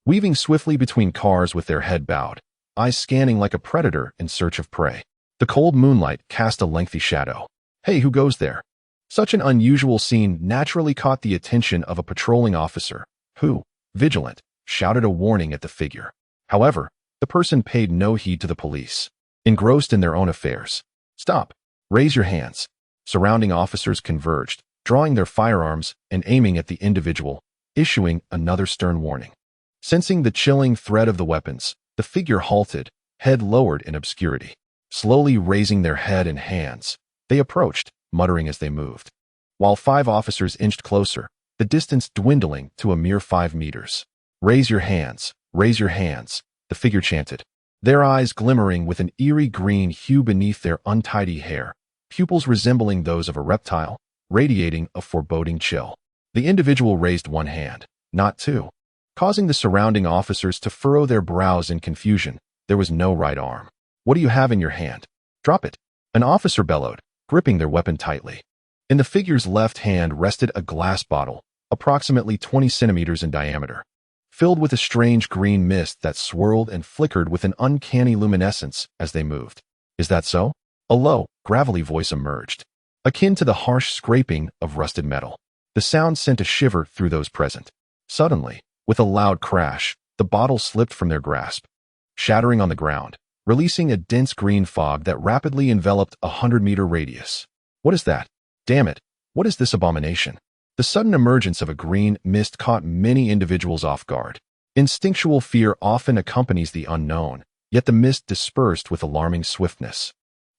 weaving swiftly between cars with their head bowed, eyes scanning like a predator in search of prey. The cold moonlight cast a lengthy shadow. "Hey, who goes there?" Such an unusual scene naturally caught the attention of a patrolling officer, who, vigilant, shouted a warning at the figure. However, the person paid no heed to the police, engrossed in their own affairs. "Stop! Raise your hands." Surrounding officers converged, drawing their firearms and aiming at the individual, issuing another stern warning. Sensing the chilling threat of the weapons, the figure halted, head lowered in obscurity. Slowly raising their head and hands, they approached, muttering as they moved. While 5 officers inched closer, the distance dwindling to a mere 5 meters. Raise your hands, the figure chanted, their eyes glimmering with an eerie green hue beneath their untidy hair, pupils resembling those of a reptile, radiating a foreboding chill. The individual raised one hand, not two, causing the surrounding officers to furrow their brows in confusion. There was no right arm. "What do you have in your hand? Drop it," an officer bellowed, gripping their weapon tightly. In the figure's left hand rested a glass bottle, approximately 20 centimeters in diameter, filled with a strange green mist that swirled and flickered with an uncanny luminescence as they moved. "Is that so?" A low, gravelly voice emerged, akin to the harsh scraping of rusted metal. The sound sent a shiver through those present. Suddenly, with a loud crash, the bottle slipped from their grasp, shattering on the ground, releasing a dense green fog that rapidly enveloped a 100-meter radius. "What is that? Damn it, what is this abomination?" The sudden emergence of a green mist caught many individuals off guard. Instinctual fear often accompanies the unknown, yet the mist dispersed with alarming swiftness,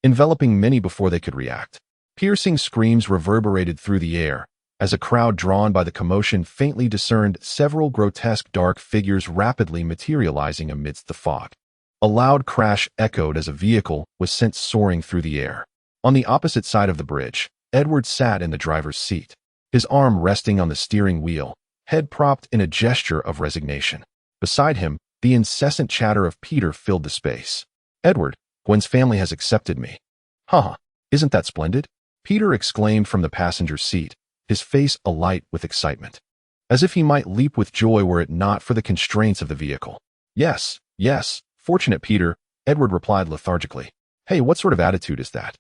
enveloping many before they could react. Piercing screams reverberated through the air, As a crowd drawn by the commotion faintly discerned several grotesque dark figures rapidly materializing amidst the fog. A loud crash echoed as a vehicle was sent soaring through the air. On the opposite side of the bridge, Edward sat in the driver's seat, his arm resting on the steering wheel, head propped in a gesture of resignation. Beside him, the incessant chatter of Peter filled the space. "Edward, Gwen's family has accepted me." "Haha, isn't that splendid?" Peter exclaimed from the passenger seat, his face alight with excitement, as if he might leap with joy were it not for the constraints of the vehicle. Yes, fortunate Peter," Edward replied lethargically. "Hey, what sort of attitude is that?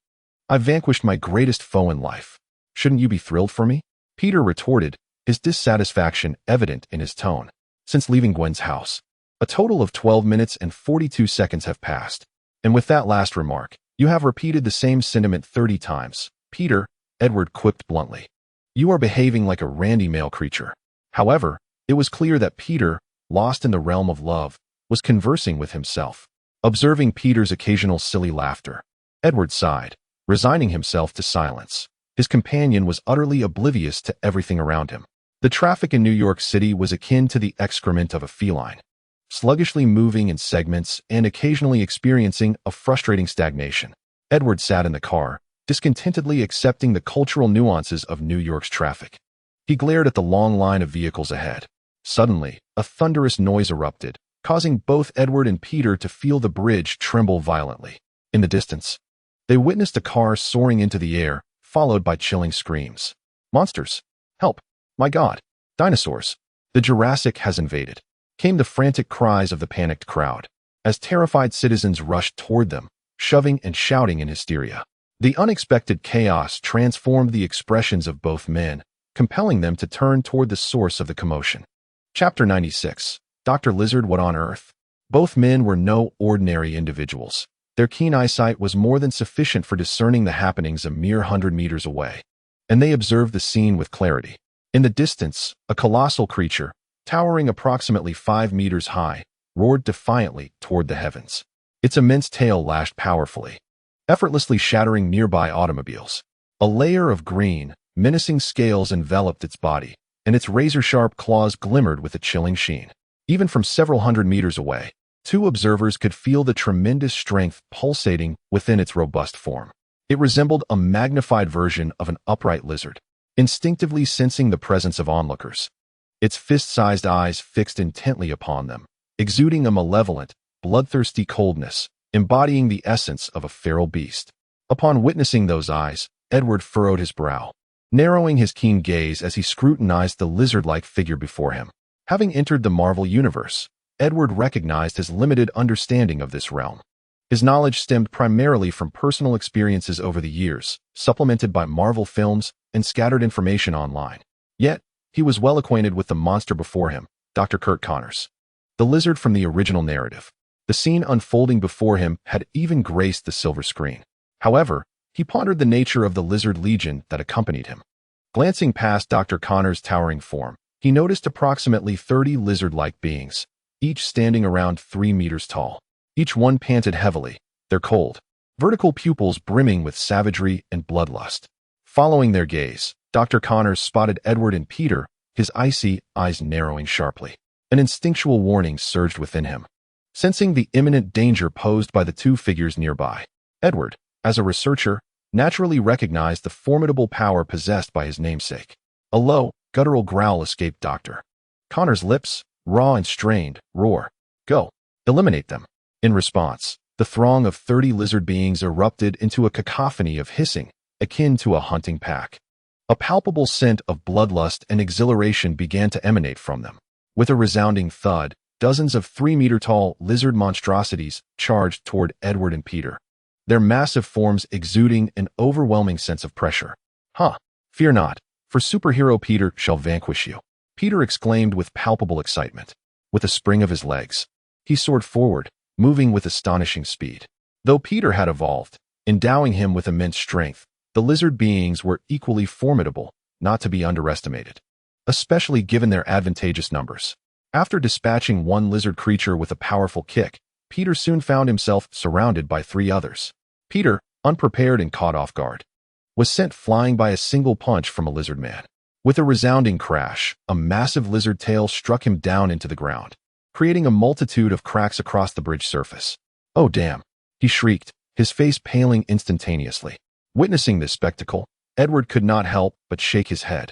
I've vanquished my greatest foe in life. Shouldn't you be thrilled for me?" Peter retorted, his dissatisfaction evident in his tone. Since leaving Gwen's house, a total of 12 minutes and 42 seconds have passed. And with that last remark, you have repeated the same sentiment 30 times. "Peter," Edward quipped bluntly, "you are behaving like a randy male creature." However, it was clear that Peter, lost in the realm of love, was conversing with himself. Observing Peter's occasional silly laughter, Edward sighed, resigning himself to silence. His companion was utterly oblivious to everything around him. The traffic in New York City was akin to the excrement of a feline, sluggishly moving in segments and occasionally experiencing a frustrating stagnation. Edward sat in the car, discontentedly accepting the cultural nuances of New York's traffic. He glared at the long line of vehicles ahead. Suddenly, a thunderous noise erupted, causing both Edward and Peter to feel the bridge tremble violently. In the distance, they witnessed a car soaring into the air, followed by chilling screams. "Monsters! Help! My God! Dinosaurs! The Jurassic has invaded!" came the frantic cries of the panicked crowd, as terrified citizens rushed toward them, shoving and shouting in hysteria. The unexpected chaos transformed the expressions of both men, compelling them to turn toward the source of the commotion. Chapter 96. Dr. Lizard, what on earth? Both men were no ordinary individuals. Their keen eyesight was more than sufficient for discerning the happenings a mere 100 meters away, and they observed the scene with clarity. In the distance, a colossal creature, towering approximately 5 meters high, roared defiantly toward the heavens. Its immense tail lashed powerfully, effortlessly shattering nearby automobiles. A layer of green, menacing scales enveloped its body, and its razor-sharp claws glimmered with a chilling sheen. Even from several hundred meters away, two observers could feel the tremendous strength pulsating within its robust form. It resembled a magnified version of an upright lizard, instinctively sensing the presence of onlookers. Its fist-sized eyes fixed intently upon them, exuding a malevolent, bloodthirsty coldness, embodying the essence of a feral beast. Upon witnessing those eyes, Edward furrowed his brow, narrowing his keen gaze as he scrutinized the lizard-like figure before him. Having entered the Marvel universe, Edward recognized his limited understanding of this realm. His knowledge stemmed primarily from personal experiences over the years, supplemented by Marvel films and scattered information online. Yet, he was well acquainted with the monster before him, Dr. Kurt Connors, the lizard from the original narrative. The scene unfolding before him had even graced the silver screen. However, he pondered the nature of the lizard legion that accompanied him. Glancing past Dr. Connors' towering form, he noticed approximately 30 lizard-like beings, each standing around 3 meters tall. Each one panted heavily, their cold, vertical pupils brimming with savagery and bloodlust. Following their gaze, Dr. Connors spotted Edward and Peter, his icy eyes narrowing sharply. An instinctual warning surged within him. Sensing the imminent danger posed by the two figures nearby, Edward, as a researcher, naturally recognized the formidable power possessed by his namesake. A low, guttural growl escaped Dr. Connors' lips, raw and strained, roar, "Go! Eliminate them!" In response, the throng of 30 lizard beings erupted into a cacophony of hissing, akin to a hunting pack. A palpable scent of bloodlust and exhilaration began to emanate from them. With a resounding thud, dozens of 3-meter-tall lizard monstrosities charged toward Edward and Peter, their massive forms exuding an overwhelming sense of pressure. Fear not, for superhero Peter shall vanquish you," Peter exclaimed with palpable excitement. With a spring of his legs, he soared forward, moving with astonishing speed. Though Peter had evolved, endowing him with immense strength, the lizard beings were equally formidable, not to be underestimated, especially given their advantageous numbers. After dispatching one lizard creature with a powerful kick, Peter soon found himself surrounded by 3 others. Peter, unprepared and caught off guard, was sent flying by a single punch from a lizard man. With a resounding crash, a massive lizard tail struck him down into the ground, creating a multitude of cracks across the bridge surface. "Oh damn!" he shrieked, his face paling instantaneously. Witnessing this spectacle, Edward could not help but shake his head.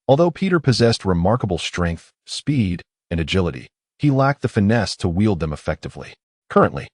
Although Peter possessed remarkable strength, speed, and agility, he lacked the finesse to wield them effectively. Currently,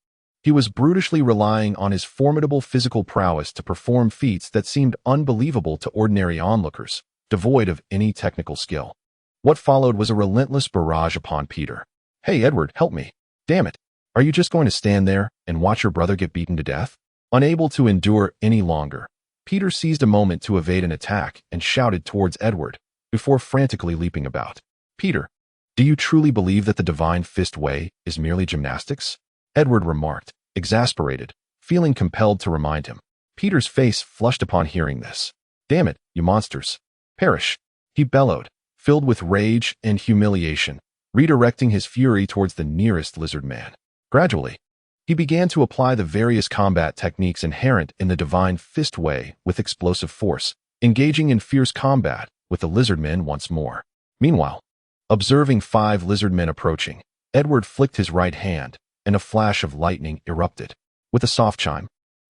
he was brutishly relying on his formidable physical prowess to perform feats that seemed unbelievable to ordinary onlookers, devoid of any technical skill. What followed was a relentless barrage upon Peter. "Hey, Edward, help me. Damn it. Are you just going to stand there and watch your brother get beaten to death?" Unable to endure any longer, Peter seized a moment to evade an attack and shouted towards Edward, before frantically leaping about. "Peter, do you truly believe that the divine fist way is merely gymnastics?" Edward remarked, exasperated, feeling compelled to remind him. Peter's face flushed upon hearing this. "Damn it, you monsters. Perish!" he bellowed, filled with rage and humiliation, redirecting his fury towards the nearest lizard man. Gradually, he began to apply the various combat techniques inherent in the divine fist way with explosive force, engaging in fierce combat with the lizardmen once more. Meanwhile, observing 5 lizardmen approaching, Edward flicked his right hand, and a flash of lightning erupted. With a soft chime,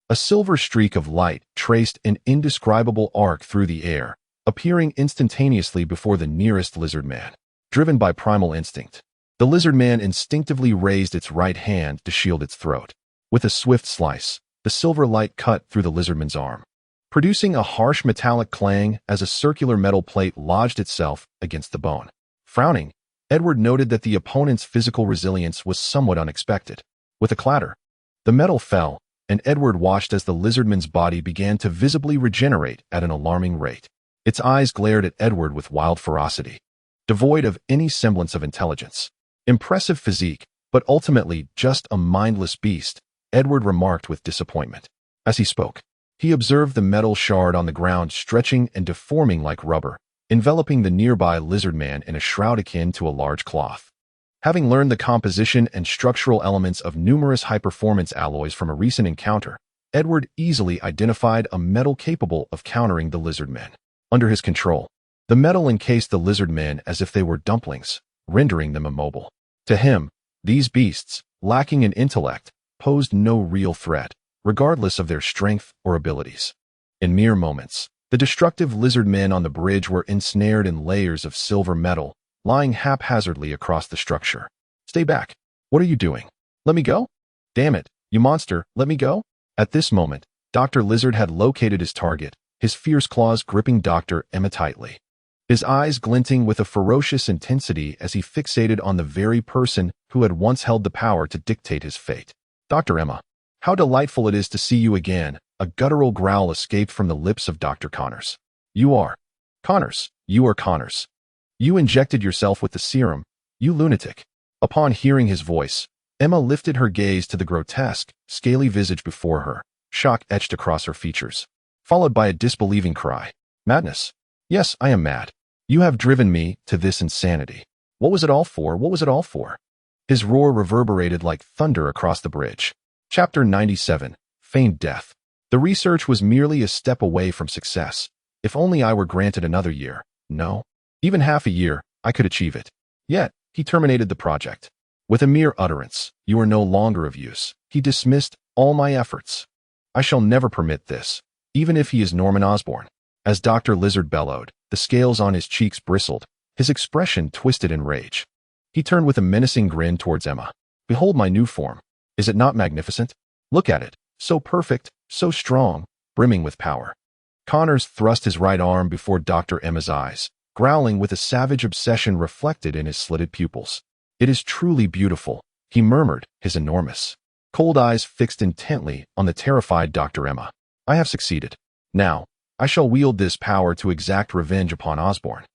a silver streak of light traced an indescribable arc through the air, appearing instantaneously before the nearest lizardman. Driven by primal instinct, the lizardman instinctively raised its right hand to shield its throat. With a swift slice, the silver light cut through the lizardman's arm, producing a harsh metallic clang as a circular metal plate lodged itself against the bone. Frowning, Edward noted that the opponent's physical resilience was somewhat unexpected. With a clatter, the metal fell, and Edward watched as the lizardman's body began to visibly regenerate at an alarming rate. Its eyes glared at Edward with wild ferocity, devoid of any semblance of intelligence. "Impressive physique, but ultimately just a mindless beast," Edward remarked with disappointment. As he spoke, he observed the metal shard on the ground stretching and deforming like rubber, enveloping the nearby lizardman in a shroud akin to a large cloth. Having learned the composition and structural elements of numerous high-performance alloys from a recent encounter, Edward easily identified a metal capable of countering the lizardmen. Under his control, the metal encased the lizardmen as if they were dumplings, rendering them immobile. To him, these beasts, lacking in intellect, posed no real threat, regardless of their strength or abilities. In mere moments, the destructive lizardmen on the bridge were ensnared in layers of silver metal, lying haphazardly across the structure. "Stay back. What are you doing? Let me go? Damn it, you monster, let me go?" At this moment, Dr. Lizard had located his target, his fierce claws gripping Dr. Emma tightly. His eyes glinting with a ferocious intensity as he fixated on the very person who had once held the power to dictate his fate. "Dr. Emma, how delightful it is to see you again," a guttural growl escaped from the lips of Dr. Connors. You are Connors. You injected yourself with the serum, you lunatic." Upon hearing his voice, Emma lifted her gaze to the grotesque, scaly visage before her, shock etched across her features, followed by a disbelieving cry. "Madness. Yes, I am mad. You have driven me to this insanity. What was it all for? What was it all for?" His roar reverberated like thunder across the bridge. Chapter 97. Feigned Death. The research was merely a step away from success. If only I were granted another year. No, even half a year, I could achieve it. Yet, he terminated the project. With a mere utterance, "You are no longer of use," he dismissed all my efforts. "I shall never permit this, even if he is Norman Osborn." As Dr. Lizard bellowed, the scales on his cheeks bristled, his expression twisted in rage. He turned with a menacing grin towards Emma. "Behold my new form. Is it not magnificent? Look at it, so perfect, so strong, brimming with power." Connors thrust his right arm before Dr. Emma's eyes, growling with a savage obsession reflected in his slitted pupils. "It is truly beautiful," he murmured, his enormous, cold eyes fixed intently on the terrified Dr. Emma. "I have succeeded. Now, I shall wield this power to exact revenge upon Osborn.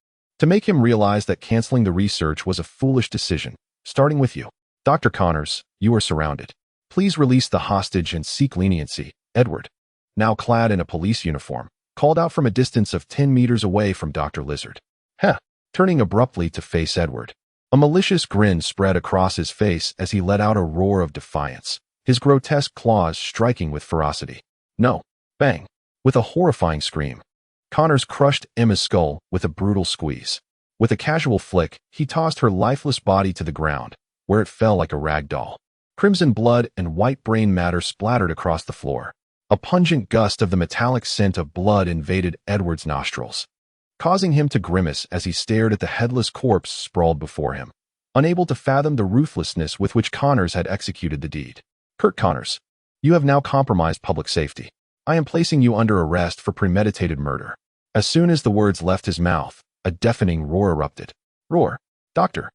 To make him realize that canceling the research was a foolish decision, starting with you. Dr. Connors, you are surrounded. Please release the hostage and seek leniency." Edward, now clad in a police uniform, called out from a distance of 10 meters away from Dr. Lizard. "Heh," turning abruptly to face Edward. A malicious grin spread across his face as he let out a roar of defiance, his grotesque claws striking with ferocity. "No." Bang. With a horrifying scream, Connors crushed Emma's skull with a brutal squeeze. With a casual flick, he tossed her lifeless body to the ground, where it fell like a rag doll. Crimson blood and white brain matter splattered across the floor. A pungent gust of the metallic scent of blood invaded Edward's nostrils, causing him to grimace as he stared at the headless corpse sprawled before him, unable to fathom the ruthlessness with which Connors had executed the deed. Kurt Connors, you have now compromised public safety. I am placing you under arrest for premeditated murder. As soon as the words left his mouth, a deafening roar erupted. Roar, Doctor!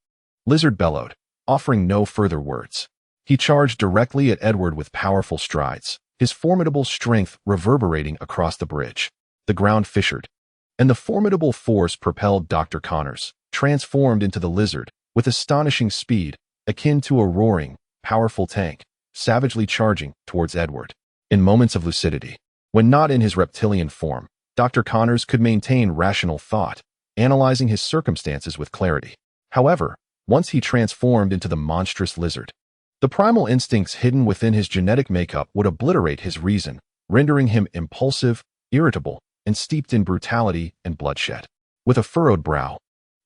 Lizard bellowed, offering no further words. He charged directly at Edward with powerful strides, his formidable strength reverberating across the bridge. The ground fissured, and the formidable force propelled Dr. Connors, transformed into the lizard, with astonishing speed, akin to a roaring, powerful tank, savagely charging towards Edward. In moments of lucidity, when not in his reptilian form, Dr. Connors could maintain rational thought, analyzing his circumstances with clarity. However, once he transformed into the monstrous lizard, the primal instincts hidden within his genetic makeup would obliterate his reason, rendering him impulsive, irritable, and steeped in brutality and bloodshed. With a furrowed brow,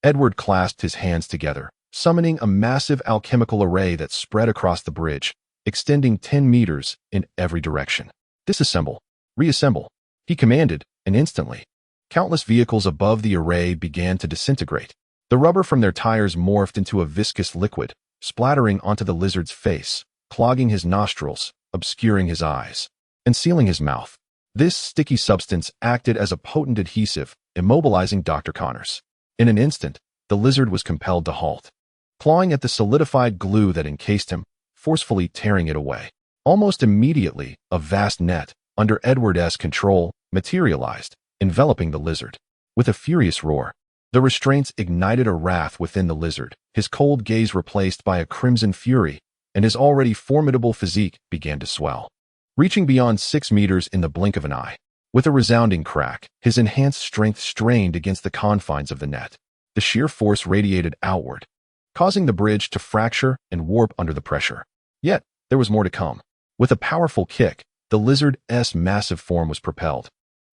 Edward clasped his hands together, summoning a massive alchemical array that spread across the bridge, extending 10 meters in every direction. Disassemble. Reassemble. He commanded, and instantly, countless vehicles above the array began to disintegrate. The rubber from their tires morphed into a viscous liquid, splattering onto the lizard's face, clogging his nostrils, obscuring his eyes, and sealing his mouth. This sticky substance acted as a potent adhesive, immobilizing Dr. Connors. In an instant, the lizard was compelled to halt, clawing at the solidified glue that encased him, forcefully tearing it away. Almost immediately, a vast net, under Edward's control, materialized, enveloping the lizard. With a furious roar, the restraints ignited a wrath within the lizard, his cold gaze replaced by a crimson fury, and his already formidable physique began to swell, reaching beyond 6 meters in the blink of an eye. With a resounding crack, his enhanced strength strained against the confines of the net. The sheer force radiated outward, causing the bridge to fracture and warp under the pressure. Yet, there was more to come. With a powerful kick, the lizard's massive form was propelled,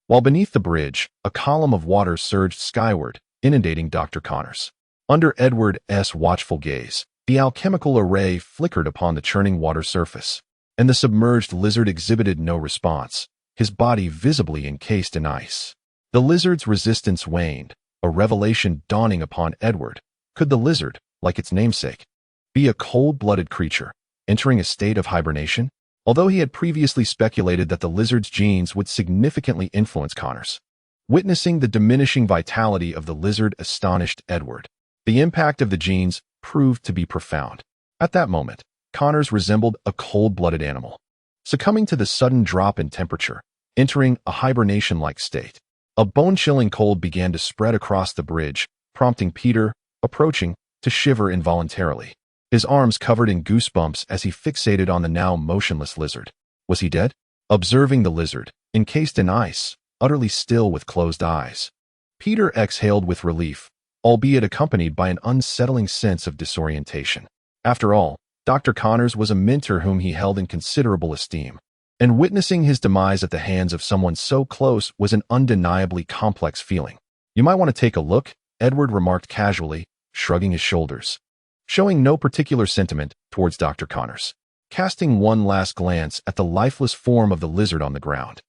while beneath the bridge, a column of water surged skyward, inundating Dr. Connors. Under Edward's watchful gaze, the alchemical array flickered upon the churning water surface, and the submerged lizard exhibited no response, his body visibly encased in ice. The lizard's resistance waned, a revelation dawning upon Edward. Could the lizard, like its namesake, be a cold-blooded creature, entering a state of hibernation? Although he had previously speculated that the lizard's genes would significantly influence Connors, witnessing the diminishing vitality of the lizard astonished Edward. The impact of the genes proved to be profound. At that moment, Connors resembled a cold-blooded animal, succumbing to the sudden drop in temperature, entering a hibernation-like state. A bone-chilling cold began to spread across the bridge, prompting Peter, approaching, to shiver involuntarily, his arms covered in goosebumps as he fixated on the now motionless lizard. Was he dead? Observing the lizard, encased in ice, utterly still with closed eyes, Peter exhaled with relief, albeit accompanied by an unsettling sense of disorientation. After all, Dr. Connors was a mentor whom he held in considerable esteem, and witnessing his demise at the hands of someone so close was an undeniably complex feeling. You might want to take a look, Edward remarked casually, shrugging his shoulders, showing no particular sentiment towards Dr. Connors. Casting one last glance at the lifeless form of the lizard on the ground,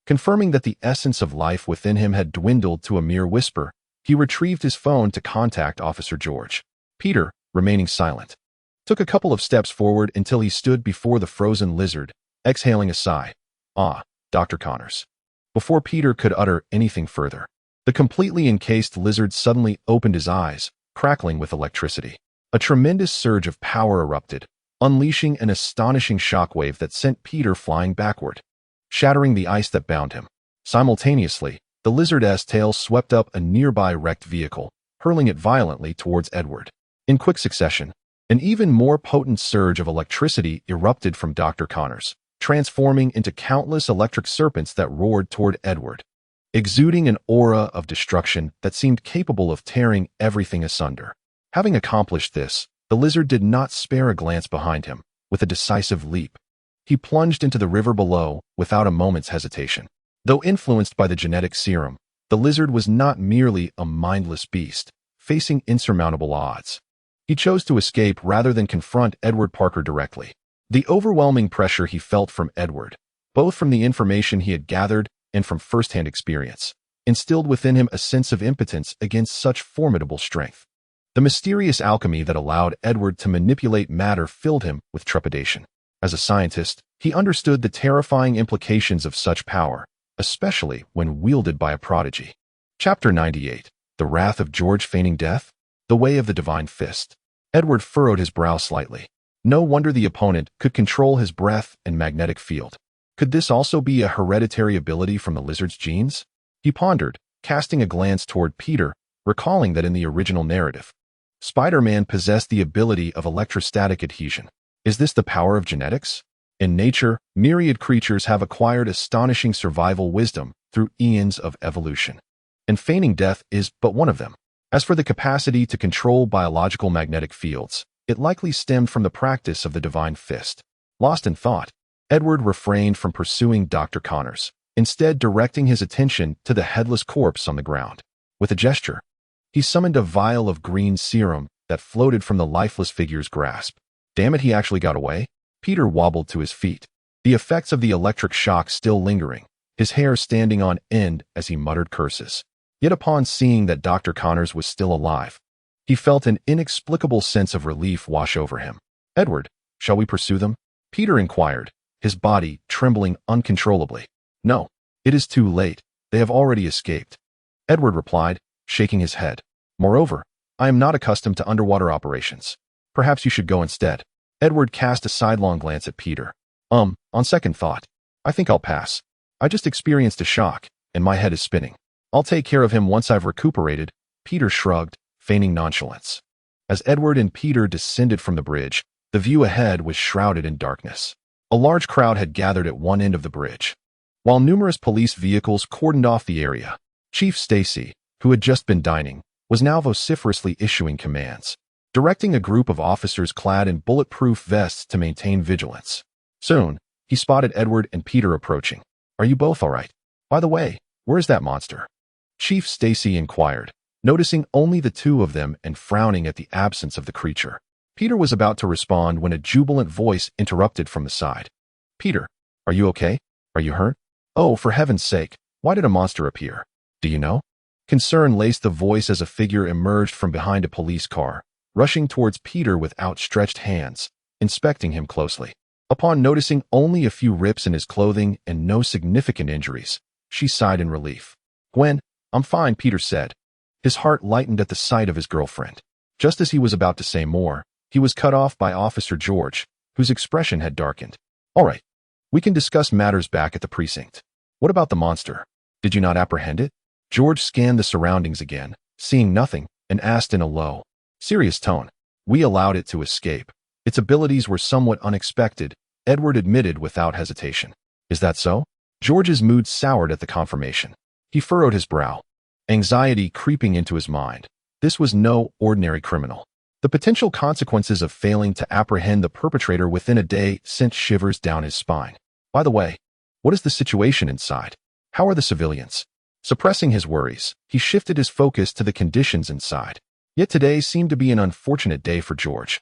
confirming that the essence of life within him had dwindled to a mere whisper, he retrieved his phone to contact Officer George. Peter, remaining silent, took a couple of steps forward until he stood before the frozen lizard, exhaling a sigh. Ah, Dr. Connors. Before Peter could utter anything further, the completely encased lizard suddenly opened his eyes, crackling with electricity. A tremendous surge of power erupted, unleashing an astonishing shockwave that sent Peter flying backward, shattering the ice that bound him. Simultaneously, the lizard's tail swept up a nearby wrecked vehicle, hurling it violently towards Edward. In quick succession, an even more potent surge of electricity erupted from Dr. Connors, transforming into countless electric serpents that roared toward Edward, exuding an aura of destruction that seemed capable of tearing everything asunder. Having accomplished this, the lizard did not spare a glance behind him. With a decisive leap, he plunged into the river below without a moment's hesitation. Though influenced by the genetic serum, The lizard was not merely a mindless beast, facing insurmountable odds. He chose to escape rather than confront Edward Parker directly. The overwhelming pressure he felt from Edward, both from the information he had gathered and from first-hand experience, instilled within him a sense of impotence against such formidable strength. The mysterious alchemy that allowed Edward to manipulate matter filled him with trepidation. As a scientist, he understood the terrifying implications of such power, especially when wielded by a prodigy. Chapter 98. The Wrath of George Feigning Death? The Way of the Divine Fist. Edward furrowed his brow slightly. No wonder the opponent could control his breath and magnetic field. Could this also be a hereditary ability from the lizard's genes? He pondered, casting a glance toward Peter, recalling that in the original narrative, Spider-Man possessed the ability of electrostatic adhesion. Is this the power of genetics? In nature, myriad creatures have acquired astonishing survival wisdom through eons of evolution. And feigning death is but one of them. As for the capacity to control biological magnetic fields, it likely stemmed from the practice of the Divine Fist. Lost in thought, Edward refrained from pursuing Dr. Connors, instead directing his attention to the headless corpse on the ground. With a gesture, he summoned a vial of green serum that floated from the lifeless figure's grasp. Damn it, he actually got away? Peter wobbled to his feet, the effects of the electric shock still lingering, his hair standing on end as he muttered curses. Yet upon seeing that Dr. Connors was still alive, he felt an inexplicable sense of relief wash over him. Edward, shall we pursue them? Peter inquired, his body trembling uncontrollably. No, it is too late. They have already escaped. Edward replied, shaking his head. Moreover, I am not accustomed to underwater operations. Perhaps you should go instead. Edward cast a sidelong glance at Peter. On second thought, I think I'll pass. I just experienced a shock, and my head is spinning. I'll take care of him once I've recuperated. Peter shrugged, feigning nonchalance. As Edward and Peter descended from the bridge, the view ahead was shrouded in darkness. A large crowd had gathered at one end of the bridge. While numerous police vehicles cordoned off the area, Chief Stacy, who had just been dining, was now vociferously issuing commands, directing a group of officers clad in bulletproof vests to maintain vigilance. Soon, he spotted Edward and Peter approaching. Are you both all right? By the way, where is that monster? Chief Stacy inquired, noticing only the two of them and frowning at the absence of the creature. Peter was about to respond when a jubilant voice interrupted from the side. Peter, are you okay? Are you hurt? Oh, for heaven's sake, why did a monster appear? Do you know? Concern laced the voice as a figure emerged from behind a police car, rushing towards Peter with outstretched hands, inspecting him closely. Upon noticing only a few rips in his clothing and no significant injuries, she sighed in relief. Gwen, I'm fine, Peter said. His heart lightened at the sight of his girlfriend. Just as he was about to say more, he was cut off by Officer George, whose expression had darkened. All right, we can discuss matters back at the precinct. What about the monster? Did you not apprehend it? George scanned the surroundings again, seeing nothing, and asked in a low, serious tone. We allowed it to escape. Its abilities were somewhat unexpected, Edward admitted without hesitation. Is that so? George's mood soured at the confirmation. He furrowed his brow, anxiety creeping into his mind. This was no ordinary criminal. The potential consequences of failing to apprehend the perpetrator within a day sent shivers down his spine. By the way, what is the situation inside? How are the civilians? Suppressing his worries, he shifted his focus to the conditions inside. Yet today seemed to be an unfortunate day for George.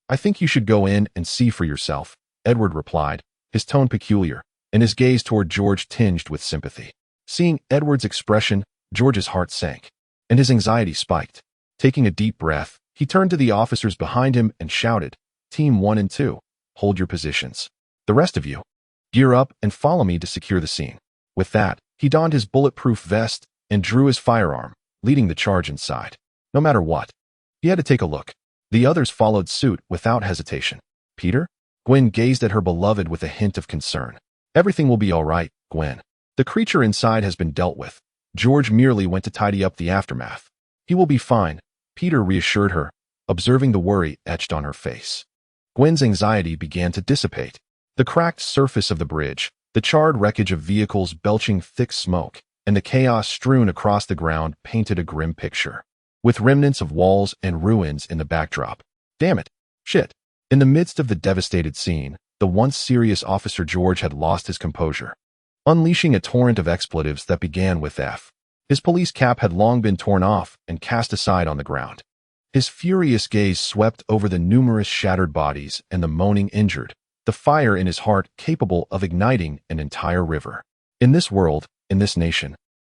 I think you should go in and see for yourself, Edward replied, his tone peculiar, and his gaze toward George tinged with sympathy. Seeing Edward's expression, George's heart sank, and his anxiety spiked. Taking a deep breath, he turned to the officers behind him and shouted, Team 1 and 2, hold your positions. The rest of you, gear up and follow me to secure the scene. With that, he donned his bulletproof vest and drew his firearm, leading the charge inside. No matter what, he had to take a look. The others followed suit without hesitation. Peter? Gwen gazed at her beloved with a hint of concern. Everything will be all right, Gwen. The creature inside has been dealt with. George merely went to tidy up the aftermath. He will be fine, Peter reassured her, observing the worry etched on her face. Gwen's anxiety began to dissipate. The cracked surface of the bridge, the charred wreckage of vehicles belching thick smoke, and the chaos strewn across the ground painted a grim picture, with remnants of walls and ruins in the backdrop. Damn it. Shit. In the midst of the devastated scene, the once serious Officer George had lost his composure, unleashing a torrent of expletives that began with F. His police cap had long been torn off and cast aside on the ground. His furious gaze swept over the numerous shattered bodies and the moaning injured, the fire in his heart capable of igniting an entire river. In this world, in this nation,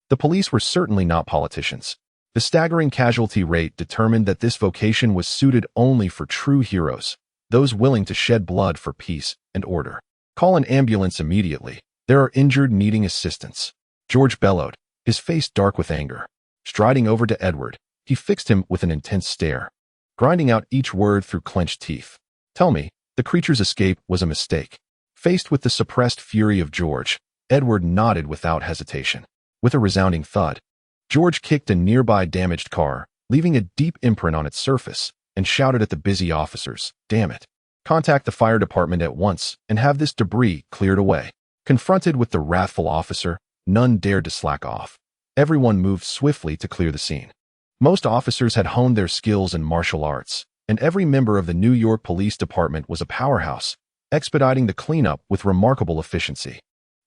the police were certainly not politicians. The staggering casualty rate determined that this vocation was suited only for true heroes, those willing to shed blood for peace and order. Call an ambulance immediately. There are injured needing assistance. George bellowed, his face dark with anger. Striding over to Edward, he fixed him with an intense stare, grinding out each word through clenched teeth. Tell me, the creature's escape was a mistake. Faced with the suppressed fury of George, Edward nodded without hesitation. With a resounding thud, George kicked a nearby damaged car, leaving a deep imprint on its surface, and shouted at the busy officers, "Damn it. Contact the fire department at once and have this debris cleared away." Confronted with the wrathful officer, none dared to slack off. Everyone moved swiftly to clear the scene. Most officers had honed their skills in martial arts, and every member of the New York Police Department was a powerhouse, expediting the cleanup with remarkable efficiency.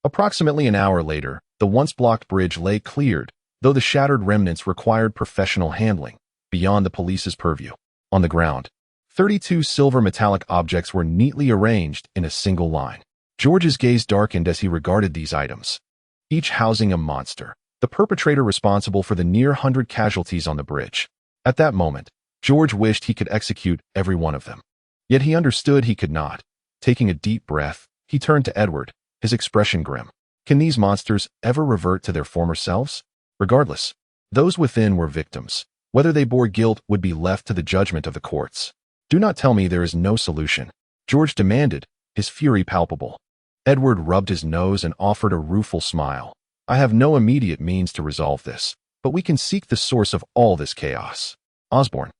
Approximately an hour later, the once-blocked bridge lay cleared, though the shattered remnants required professional handling, beyond the police's purview. On the ground, 32 silver metallic objects were neatly arranged in a single line. George's gaze darkened as he regarded these items, each housing a monster, the perpetrator responsible for the near 100 casualties on the bridge. At that moment, George wished he could execute every one of them. Yet he understood he could not. Taking a deep breath, he turned to Edward, his expression grim. Can these monsters ever revert to their former selves? Regardless, those within were victims. Whether they bore guilt would be left to the judgment of the courts. Do not tell me there is no solution, George demanded, his fury palpable. Edward rubbed his nose and offered a rueful smile. I have no immediate means to resolve this, but we can seek the source of all this chaos. Osborn.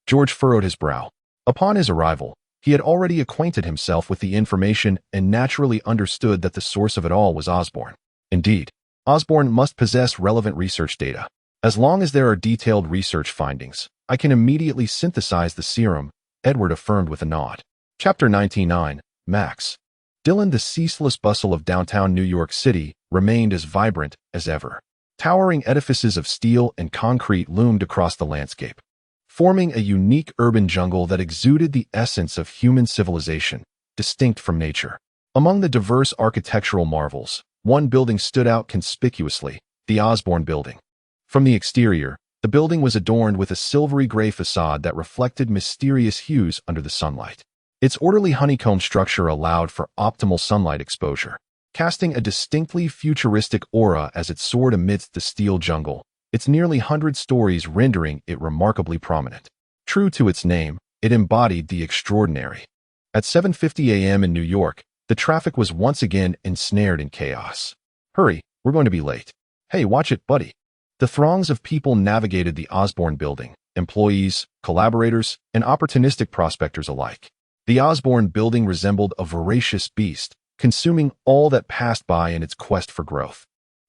George furrowed his brow. Upon his arrival, he had already acquainted himself with the information and naturally understood that the source of it all was Osborn. Indeed, Osborn must possess relevant research data. As long as there are detailed research findings, I can immediately synthesize the serum, Edward affirmed with a nod. Chapter 99, Max. Dylan, the ceaseless bustle of downtown New York City, remained as vibrant as ever. Towering edifices of steel and concrete loomed across the landscape, forming a unique urban jungle that exuded the essence of human civilization, distinct from nature. Among the diverse architectural marvels, one building stood out conspicuously, the Osborn Building. From the exterior, the building was adorned with a silvery gray facade that reflected mysterious hues under the sunlight. Its orderly honeycomb structure allowed for optimal sunlight exposure, casting a distinctly futuristic aura as it soared amidst the steel jungle, its nearly 100 stories rendering it remarkably prominent. True to its name, it embodied the extraordinary. At 7:50 a.m. in New York, the traffic was once again ensnared in chaos. Hurry, we're going to be late. Hey, watch it, buddy. The throngs of people navigated the Osborn Building, employees, collaborators, and opportunistic prospectors alike. The Osborn Building resembled a voracious beast, consuming all that passed by in its quest for growth.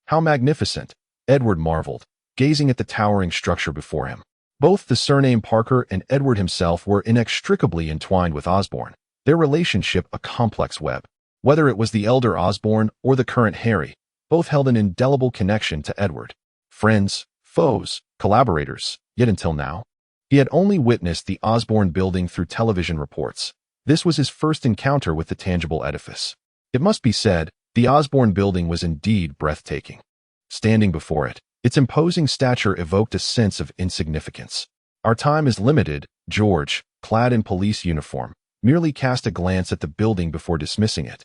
How magnificent, Edward marveled, gazing at the towering structure before him. Both the surname Parker and Edward himself were inextricably entwined with Osborn, their relationship a complex web. Whether it was the elder Osborn or the current Harry, both held an indelible connection to Edward. Friends, foes, collaborators, yet until now, he had only witnessed the Osborn Building through television reports. This was his first encounter with the tangible edifice. It must be said, the Osborn Building was indeed breathtaking. Standing before it, its imposing stature evoked a sense of insignificance. Our time is limited, George, clad in police uniform, merely cast a glance at the building before dismissing it.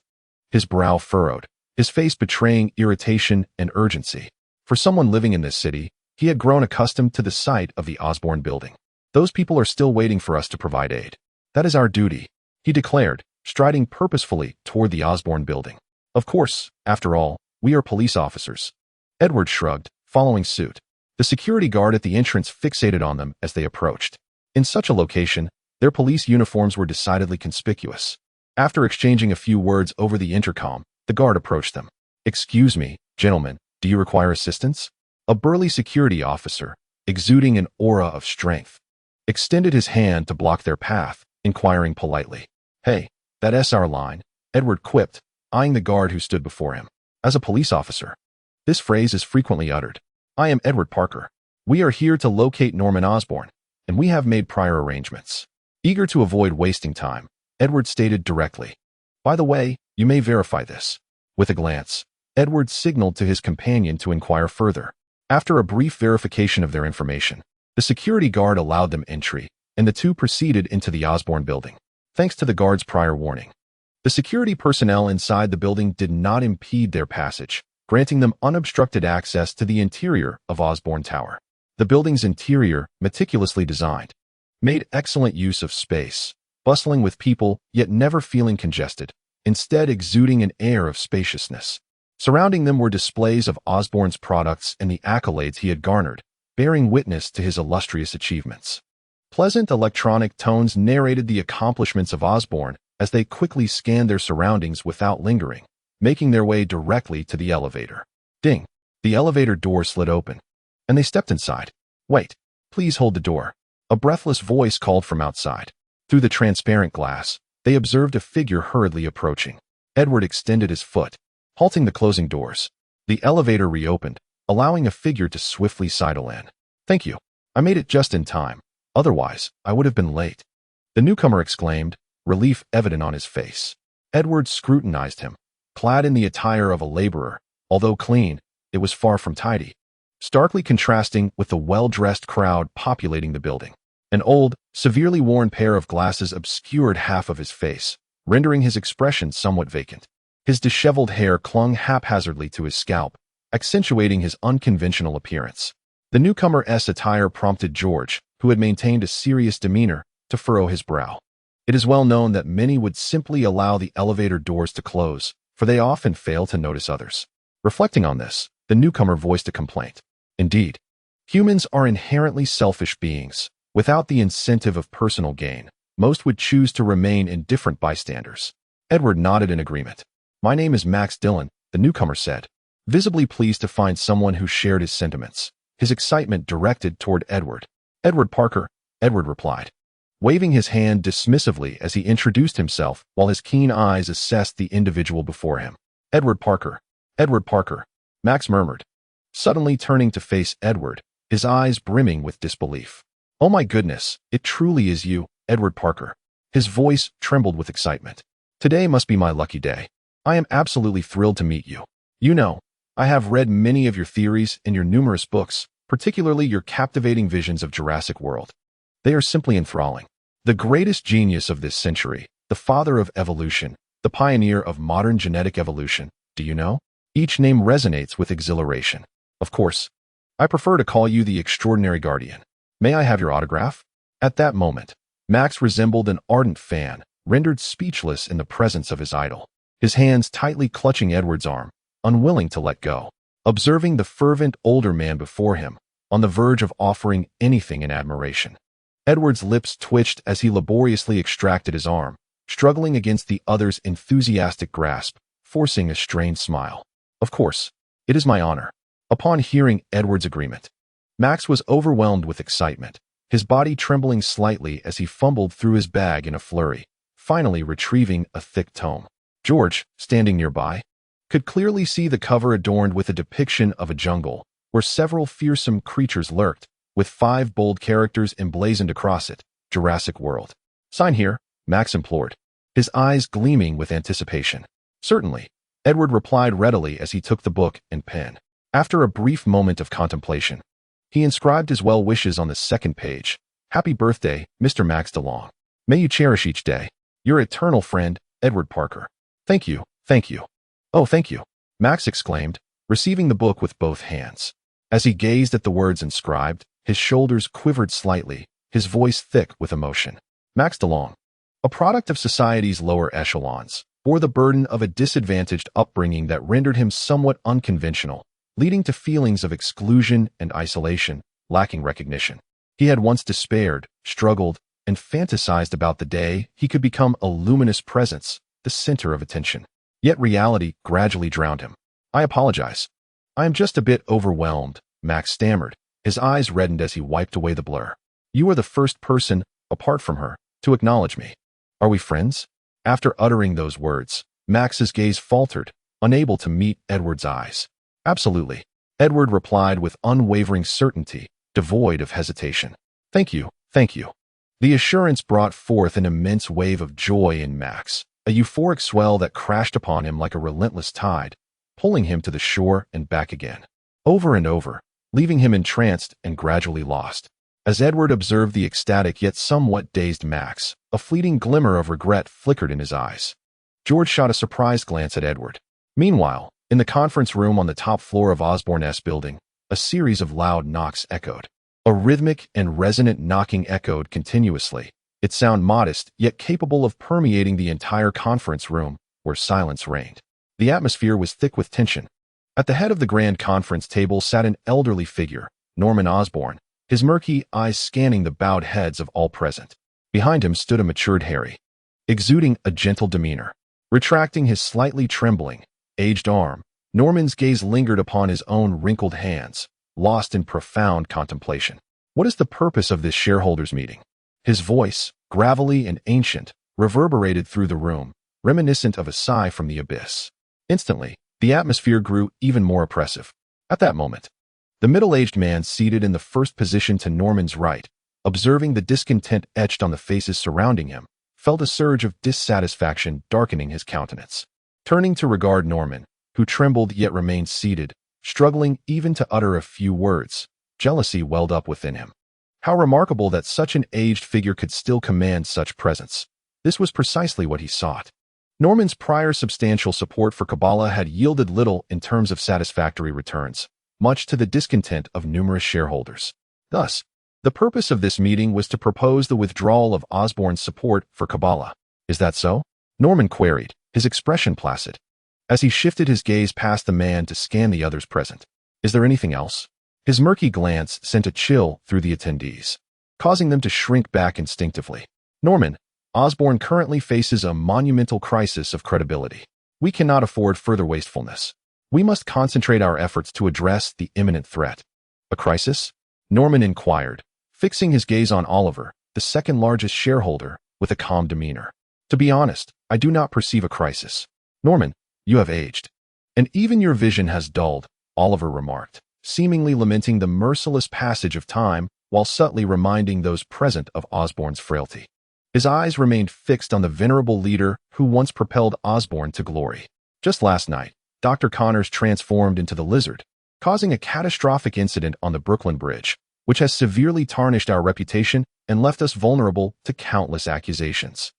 His brow furrowed, his face betraying irritation and urgency. For someone living in this city, he had grown accustomed to the sight of the Osborn Building. Those people are still waiting for us to provide aid. That is our duty, he declared, striding purposefully toward the Osborn Building. Of course, after all, we are police officers. Edward shrugged, following suit. The security guard at the entrance fixated on them as they approached. In such a location, their police uniforms were decidedly conspicuous. After exchanging a few words over the intercom, the guard approached them. Excuse me, gentlemen, do you require assistance? A burly security officer, exuding an aura of strength, extended his hand to block their path, inquiring politely. Hey, that's our line, Edward quipped, eyeing the guard who stood before him. As a police officer, this phrase is frequently uttered. I am Edward Parker. We are here to locate Norman Osborn, and we have made prior arrangements. Eager to avoid wasting time, Edward stated directly. By the way, you may verify this. With a glance, Edward signaled to his companion to inquire further. After a brief verification of their information, the security guard allowed them entry, and the two proceeded into the Osborn building. Thanks to the guard's prior warning, the security personnel inside the building did not impede their passage, granting them unobstructed access to the interior of Osborn Tower. The building's interior, meticulously designed, made excellent use of space, bustling with people yet never feeling congested, instead exuding an air of spaciousness. Surrounding them were displays of Osborn's products and the accolades he had garnered, bearing witness to his illustrious achievements. Pleasant electronic tones narrated the accomplishments of Osborn as they quickly scanned their surroundings without lingering, making their way directly to the elevator. Ding! The elevator door slid open, and they stepped inside. Wait, please hold the door. A breathless voice called from outside. Through the transparent glass, they observed a figure hurriedly approaching. Edward extended his foot, halting the closing doors. The elevator reopened, allowing a figure to swiftly sidle in. Thank you. I made it just in time. Otherwise, I would have been late. The newcomer exclaimed, relief evident on his face. Edward scrutinized him. Clad in the attire of a laborer, although clean, it was far from tidy, starkly contrasting with the well-dressed crowd populating the building. An old, severely worn pair of glasses obscured half of his face, rendering his expression somewhat vacant. His disheveled hair clung haphazardly to his scalp, accentuating his unconventional appearance. The newcomer's attire prompted George, who had maintained a serious demeanor, to furrow his brow. It is well known that many would simply allow the elevator doors to close, for they often fail to notice others. Reflecting on this, the newcomer voiced a complaint. Indeed, humans are inherently selfish beings. Without the incentive of personal gain, most would choose to remain indifferent bystanders. Edward nodded in agreement. My name is Max Dillon, the newcomer said, visibly pleased to find someone who shared his sentiments, his excitement directed toward Edward. Edward Parker, Edward replied, waving his hand dismissively as he introduced himself while his keen eyes assessed the individual before him. Edward Parker, Max murmured, suddenly turning to face Edward, his eyes brimming with disbelief. Oh my goodness, it truly is you, Edward Parker. His voice trembled with excitement. Today must be my lucky day. I am absolutely thrilled to meet you. You know, I have read many of your theories in your numerous books, particularly your captivating visions of Jurassic World. They are simply enthralling. The greatest genius of this century, the father of evolution, the pioneer of modern genetic evolution, do you know? Each name resonates with exhilaration. Of course, I prefer to call you the extraordinary guardian. May I have your autograph? At that moment, Max resembled an ardent fan, rendered speechless in the presence of his idol, his hands tightly clutching Edward's arm, unwilling to let go. Observing the fervent older man before him, on the verge of offering anything in admiration. Edward's lips twitched as he laboriously extracted his arm, struggling against the other's enthusiastic grasp, forcing a strained smile. Of course, it is my honor. Upon hearing Edward's agreement, Max was overwhelmed with excitement, his body trembling slightly as he fumbled through his bag in a flurry, finally retrieving a thick tome. George, standing nearby, could clearly see the cover adorned with a depiction of a jungle, where several fearsome creatures lurked, with 5 bold characters emblazoned across it, Jurassic World. Sign here, Max implored, his eyes gleaming with anticipation. Certainly, Edward replied readily as he took the book and pen. After a brief moment of contemplation, he inscribed his well wishes on the second page. Happy birthday, Mr. Max DeLong. May you cherish each day. Your eternal friend, Edward Parker. Thank you, thank you. Oh, thank you, Max exclaimed, receiving the book with both hands. As he gazed at the words inscribed, his shoulders quivered slightly, his voice thick with emotion. Max DeLong, a product of society's lower echelons, bore the burden of a disadvantaged upbringing that rendered him somewhat unconventional, leading to feelings of exclusion and isolation, lacking recognition. He had once despaired, struggled, and fantasized about the day he could become a luminous presence, the center of attention. Yet reality gradually drowned him. I apologize. I am just a bit overwhelmed, Max stammered, his eyes reddened as he wiped away the blur. You are the first person, apart from her, to acknowledge me. Are we friends? After uttering those words, Max's gaze faltered, unable to meet Edward's eyes. Absolutely. Edward replied with unwavering certainty, devoid of hesitation. Thank you, thank you. The assurance brought forth an immense wave of joy in Max, a euphoric swell that crashed upon him like a relentless tide, pulling him to the shore and back again, over and over, leaving him entranced and gradually lost. As Edward observed the ecstatic yet somewhat dazed Max, a fleeting glimmer of regret flickered in his eyes. George shot a surprised glance at Edward. Meanwhile, in the conference room on the top floor of Osborne's building, a series of loud knocks echoed. A rhythmic and resonant knocking echoed continuously, its sound modest yet capable of permeating the entire conference room, where silence reigned. The atmosphere was thick with tension. At the head of the grand conference table sat an elderly figure, Norman Osborn, his murky eyes scanning the bowed heads of all present. Behind him stood a matured Harry, exuding a gentle demeanor. Retracting his slightly trembling, aged arm, Norman's gaze lingered upon his own wrinkled hands, lost in profound contemplation. What is the purpose of this shareholders' meeting? His voice, gravelly and ancient, reverberated through the room, reminiscent of a sigh from the abyss. Instantly, the atmosphere grew even more oppressive. At that moment, the middle-aged man seated in the first position to Norman's right, observing the discontent etched on the faces surrounding him, felt a surge of dissatisfaction darkening his countenance. Turning to regard Norman, who trembled yet remained seated, struggling even to utter a few words, jealousy welled up within him. How remarkable that such an aged figure could still command such presence. This was precisely what he sought. Norman's prior substantial support for Kabbalah had yielded little in terms of satisfactory returns, much to the discontent of numerous shareholders. Thus, the purpose of this meeting was to propose the withdrawal of Osborne's support for Kabbalah. Is that so? Norman queried, his expression placid, as he shifted his gaze past the man to scan the others present. Is there anything else? His murky glance sent a chill through the attendees, causing them to shrink back instinctively. Norman, Osborne currently faces a monumental crisis of credibility. We cannot afford further wastefulness. We must concentrate our efforts to address the imminent threat. A crisis? Norman inquired, fixing his gaze on Oliver, the second largest shareholder, with a calm demeanor. To be honest, I do not perceive a crisis. Norman, you have aged. And even your vision has dulled, Oliver remarked, seemingly lamenting the merciless passage of time while subtly reminding those present of Osborne's frailty. His eyes remained fixed on the venerable leader who once propelled Osborne to glory. Just last night, Dr. Connors transformed into the lizard, causing a catastrophic incident on the Brooklyn Bridge, which has severely tarnished our reputation and left us vulnerable to countless accusations.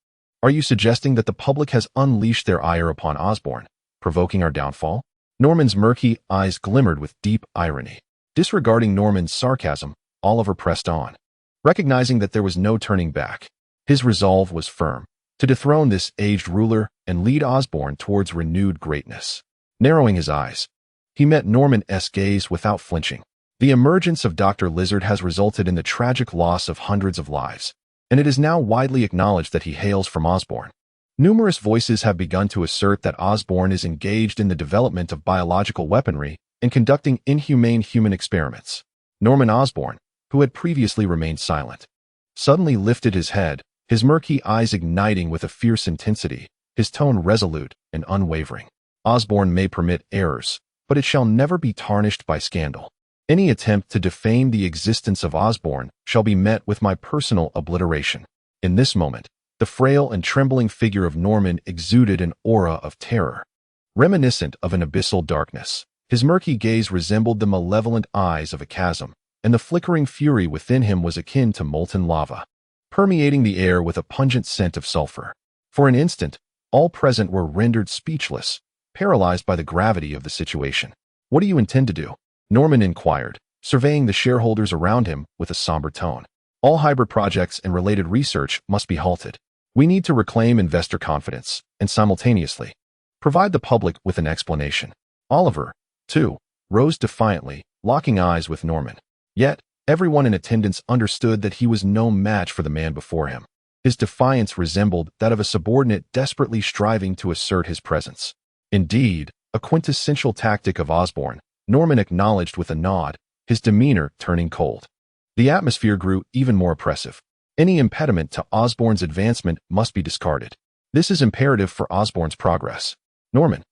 Are you suggesting that the public has unleashed their ire upon Osborne, provoking our downfall? Norman's murky eyes glimmered with deep irony. Disregarding Norman's sarcasm, Oliver pressed on, recognizing that there was no turning back. His resolve was firm, to dethrone this aged ruler and lead Osborne towards renewed greatness. Narrowing his eyes, he met Norman's gaze without flinching. The emergence of Dr. Lizard has resulted in the tragic loss of hundreds of lives, and it is now widely acknowledged that he hails from Osborne. Numerous voices have begun to assert that Osborne is engaged in the development of biological weaponry and conducting inhumane human experiments. Norman Osborne, who had previously remained silent, suddenly lifted his head, his murky eyes igniting with a fierce intensity, his tone resolute and unwavering. Osborne may permit errors, but it shall never be tarnished by scandal. Any attempt to defame the existence of Osborne shall be met with my personal obliteration. In this moment, the frail and trembling figure of Norman exuded an aura of terror, reminiscent of an abyssal darkness. His murky gaze resembled the malevolent eyes of a chasm, and the flickering fury within him was akin to molten lava, permeating the air with a pungent scent of sulfur. For an instant, all present were rendered speechless, paralyzed by the gravity of the situation. What do you intend to do? Norman inquired, surveying the shareholders around him with a somber tone. All hybrid projects and related research must be halted. We need to reclaim investor confidence and simultaneously provide the public with an explanation. Oliver, too, rose defiantly, locking eyes with Norman. Yet, everyone in attendance understood that he was no match for the man before him. His defiance resembled that of a subordinate desperately striving to assert his presence. Indeed, a quintessential tactic of Osborne, Norman acknowledged with a nod, his demeanor turning cold. The atmosphere grew even more oppressive. Any impediment to Osborne's advancement must be discarded. This is imperative for Osborne's progress. Norman,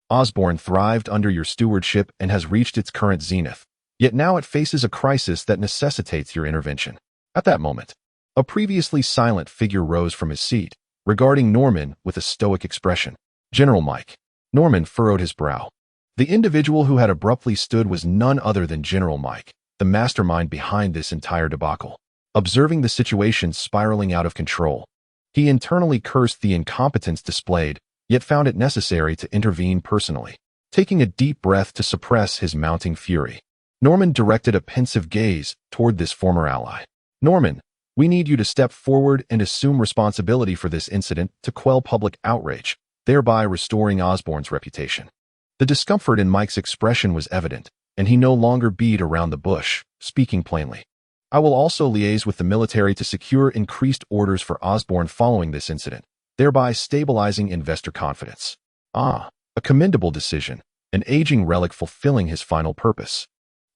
Osborn thrived under your stewardship and has reached its current zenith. Yet now it faces a crisis that necessitates your intervention. At that moment, a previously silent figure rose from his seat, regarding Norman with a stoic expression. General Mike. Norman furrowed his brow. The individual who had abruptly stood was none other than General Mike, the mastermind behind this entire debacle. Observing the situation spiraling out of control, he internally cursed the incompetence displayed, yet found it necessary to intervene personally. Taking a deep breath to suppress his mounting fury, Norman directed a pensive gaze toward this former ally. Norman, we need you to step forward and assume responsibility for this incident to quell public outrage, thereby restoring Osborn's reputation. The discomfort in Mike's expression was evident, and he no longer beat around the bush, speaking plainly. I will also liaise with the military to secure increased orders for Osborn following this incident, thereby stabilizing investor confidence. A commendable decision, an aging relic fulfilling his final purpose.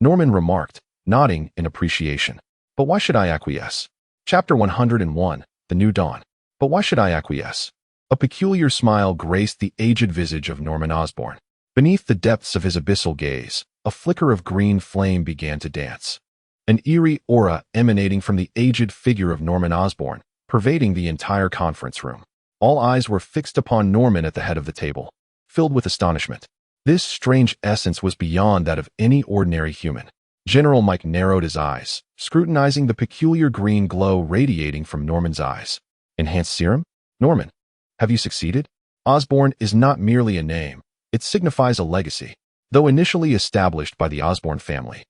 Norman remarked, nodding in appreciation. But why should I acquiesce? Chapter 101, The New Dawn. But why should I acquiesce? A peculiar smile graced the aged visage of Norman Osborn. Beneath the depths of his abyssal gaze, a flicker of green flame began to dance. An eerie aura emanating from the aged figure of Norman Osborn, pervading the entire conference room. All eyes were fixed upon Norman at the head of the table, filled with astonishment. This strange essence was beyond that of any ordinary human. General Mike narrowed his eyes, scrutinizing the peculiar green glow radiating from Norman's eyes. Enhanced serum? Norman, have you succeeded? Osborn is not merely a name. It signifies a legacy. Though initially established by the Osborn family,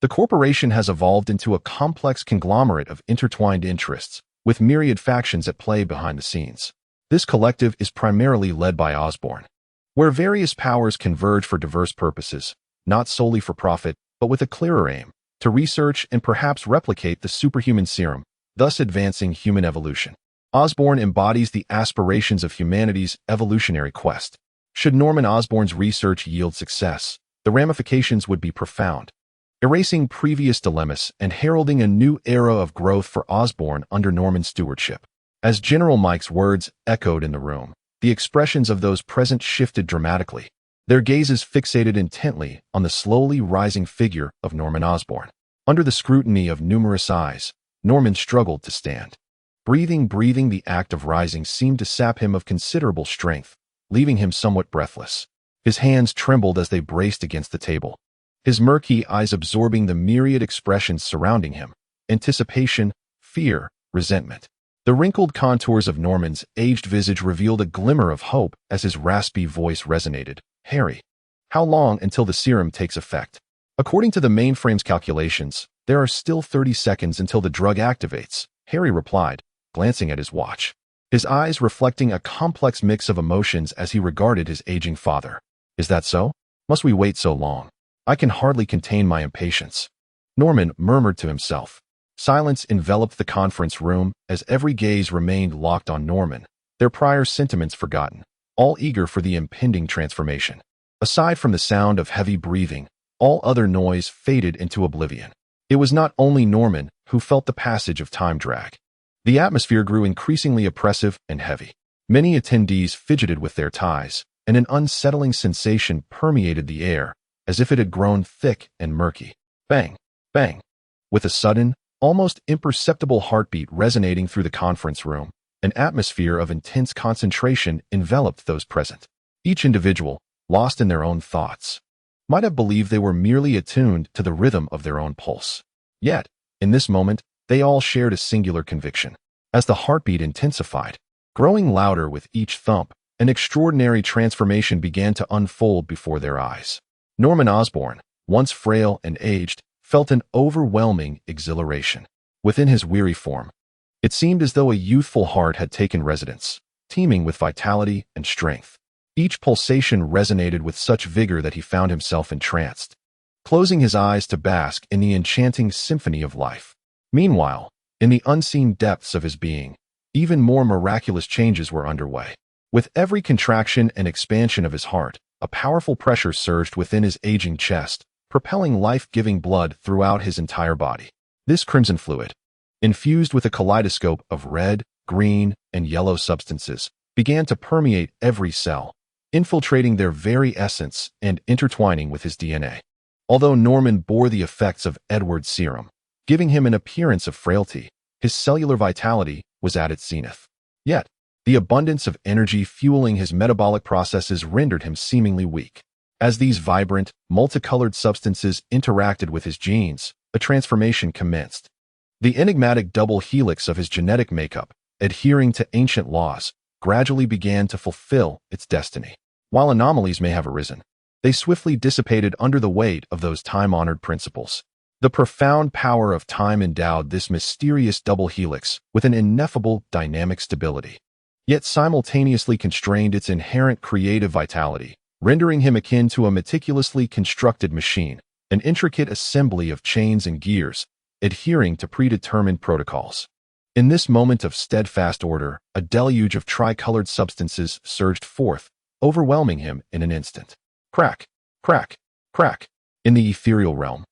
the corporation has evolved into a complex conglomerate of intertwined interests, with myriad factions at play behind the scenes. This collective is primarily led by Osborn, where various powers converge for diverse purposes, not solely for profit, but with a clearer aim, to research and perhaps replicate the superhuman serum, thus advancing human evolution. Osborn embodies the aspirations of humanity's evolutionary quest. Should Norman Osborn's research yield success, the ramifications would be profound, erasing previous dilemmas and heralding a new era of growth for Osborn under Norman's stewardship. As General Mike's words echoed in the room, the expressions of those present shifted dramatically, their gazes fixated intently on the slowly rising figure of Norman Osborn. Under the scrutiny of numerous eyes, Norman struggled to stand. Breathing, the act of rising seemed to sap him of considerable strength, leaving him somewhat breathless. His hands trembled as they braced against the table, his murky eyes absorbing the myriad expressions surrounding him: anticipation, fear, resentment. The wrinkled contours of Norman's aged visage revealed a glimmer of hope as his raspy voice resonated. Harry, how long until the serum takes effect? According to the mainframe's calculations, there are still 30 seconds until the drug activates, Harry replied, glancing at his watch, his eyes reflecting a complex mix of emotions as he regarded his aging father. Is that so? Must we wait so long? I can hardly contain my impatience. Norman murmured to himself. Silence enveloped the conference room as every gaze remained locked on Norman, their prior sentiments forgotten, all eager for the impending transformation. Aside from the sound of heavy breathing, all other noise faded into oblivion. It was not only Norman who felt the passage of time drag. The atmosphere grew increasingly oppressive and heavy. Many attendees fidgeted with their ties, and an unsettling sensation permeated the air, as if it had grown thick and murky. Bang, bang. With a sudden, almost imperceptible heartbeat resonating through the conference room, an atmosphere of intense concentration enveloped those present. Each individual, lost in their own thoughts, might have believed they were merely attuned to the rhythm of their own pulse. Yet, in this moment, they all shared a singular conviction. As the heartbeat intensified, growing louder with each thump, an extraordinary transformation began to unfold before their eyes. Norman Osborn, once frail and aged, felt an overwhelming exhilaration within his weary form. It seemed as though a youthful heart had taken residence, teeming with vitality and strength. Each pulsation resonated with such vigor that he found himself entranced, closing his eyes to bask in the enchanting symphony of life. Meanwhile, in the unseen depths of his being, even more miraculous changes were underway. With every contraction and expansion of his heart, a powerful pressure surged within his aging chest, propelling life-giving blood throughout his entire body. This crimson fluid, infused with a kaleidoscope of red, green, and yellow substances, began to permeate every cell, infiltrating their very essence and intertwining with his DNA. Although Norman bore the effects of Edward's serum, giving him an appearance of frailty, his cellular vitality was at its zenith. Yet, the abundance of energy fueling his metabolic processes rendered him seemingly weak. As these vibrant, multicolored substances interacted with his genes, a transformation commenced. The enigmatic double helix of his genetic makeup, adhering to ancient laws, gradually began to fulfill its destiny. While anomalies may have arisen, they swiftly dissipated under the weight of those time-honored principles. The profound power of time endowed this mysterious double helix with an ineffable dynamic stability, yet simultaneously constrained its inherent creative vitality, rendering him akin to a meticulously constructed machine, an intricate assembly of chains and gears, adhering to predetermined protocols. In this moment of steadfast order, a deluge of tricolored substances surged forth, overwhelming him in an instant. Crack, crack, crack. In the ethereal realm,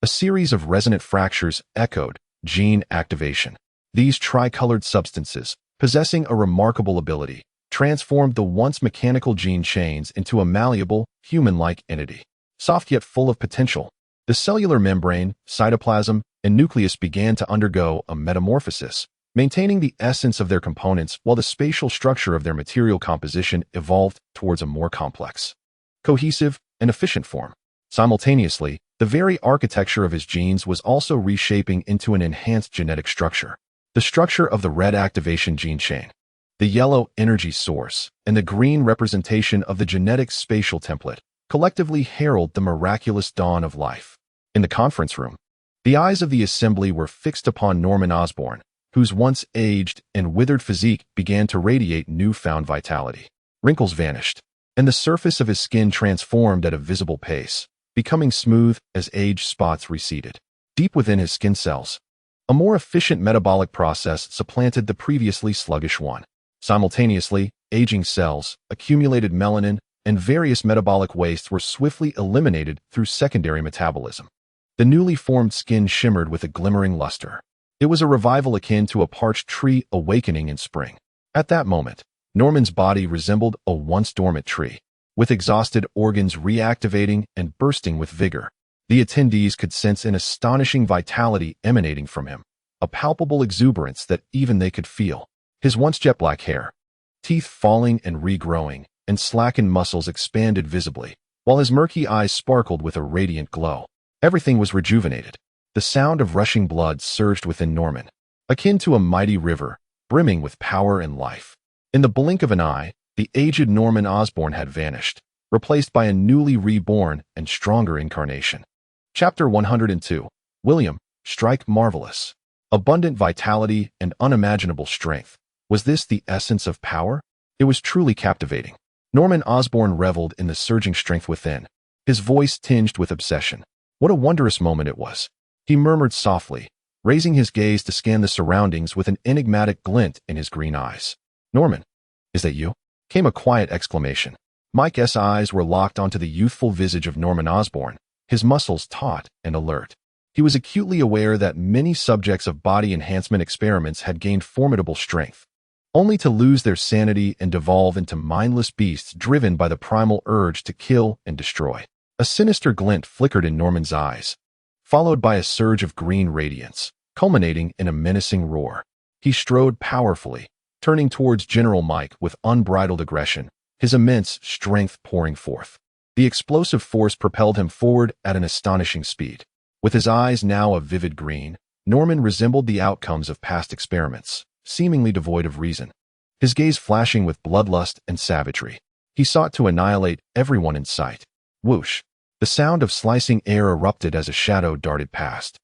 a series of resonant fractures echoed gene activation. These tricolored substances, possessing a remarkable ability, transformed the once mechanical gene chains into a malleable, human-like entity. Soft yet full of potential, the cellular membrane, cytoplasm, and nucleus began to undergo a metamorphosis, maintaining the essence of their components while the spatial structure of their material composition evolved towards a more complex, cohesive, and efficient form. Simultaneously, the very architecture of his genes was also reshaping into an enhanced genetic structure. The structure of the red activation gene chain, the yellow energy source, and the green representation of the genetic spatial template collectively herald the miraculous dawn of life. In the conference room, the eyes of the assembly were fixed upon Norman Osborn, whose once aged and withered physique began to radiate newfound vitality. Wrinkles vanished, and the surface of his skin transformed at a visible pace, becoming smooth as age spots receded. Deep within his skin cells, a more efficient metabolic process supplanted the previously sluggish one. Simultaneously, aging cells, accumulated melanin, and various metabolic wastes were swiftly eliminated through secondary metabolism. The newly formed skin shimmered with a glimmering luster. It was a revival akin to a parched tree awakening in spring. At that moment, Norman's body resembled a once dormant tree, with exhausted organs reactivating and bursting with vigor. The attendees could sense an astonishing vitality emanating from him, a palpable exuberance that even they could feel. His once jet-black hair, teeth falling and regrowing, and slackened muscles expanded visibly, while his murky eyes sparkled with a radiant glow. Everything was rejuvenated. The sound of rushing blood surged within Norman, akin to a mighty river, brimming with power and life. In the blink of an eye, the aged Norman Osborn had vanished, replaced by a newly reborn and stronger incarnation. Chapter 102. William, Strike Marvelous. Abundant vitality and unimaginable strength. Was this the essence of power? It was truly captivating. Norman Osborn reveled in the surging strength within, his voice tinged with obsession. What a wondrous moment it was. He murmured softly, raising his gaze to scan the surroundings with an enigmatic glint in his green eyes. Norman, is that you? Came a quiet exclamation. Mike's eyes were locked onto the youthful visage of Norman Osborn, his muscles taut and alert. He was acutely aware that many subjects of body enhancement experiments had gained formidable strength, only to lose their sanity and devolve into mindless beasts driven by the primal urge to kill and destroy. A sinister glint flickered in Norman's eyes, followed by a surge of green radiance, culminating in a menacing roar. He strode powerfully, turning towards General Mike with unbridled aggression, his immense strength pouring forth. The explosive force propelled him forward at an astonishing speed. With his eyes now a vivid green, Norman resembled the outcomes of past experiments, seemingly devoid of reason. His gaze flashing with bloodlust and savagery. He sought to annihilate everyone in sight. Whoosh! The sound of slicing air erupted as a shadow darted past,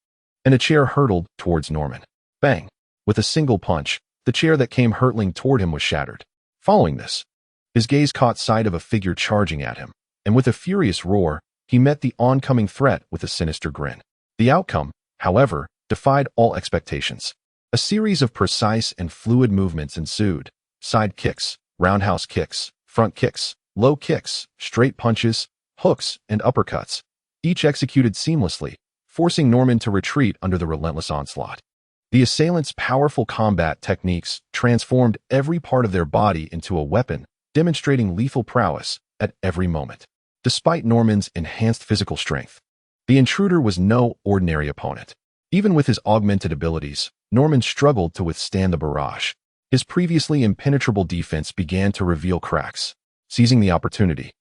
and a chair hurtled towards Norman. Bang! With a single punch, the chair that came hurtling toward him was shattered. Following this, his gaze caught sight of a figure charging at him, and with a furious roar, he met the oncoming threat with a sinister grin. The outcome, however, defied all expectations. A series of precise and fluid movements ensued. Side kicks, roundhouse kicks, front kicks, low kicks, straight punches, hooks, and uppercuts, each executed seamlessly, forcing Norman to retreat under the relentless onslaught. The assailants' powerful combat techniques transformed every part of their body into a weapon, demonstrating lethal prowess at every moment. Despite Norman's enhanced physical strength, the intruder was no ordinary opponent. Even with his augmented abilities, Norman struggled to withstand the barrage. His previously impenetrable defense began to reveal cracks. Seizing the opportunity,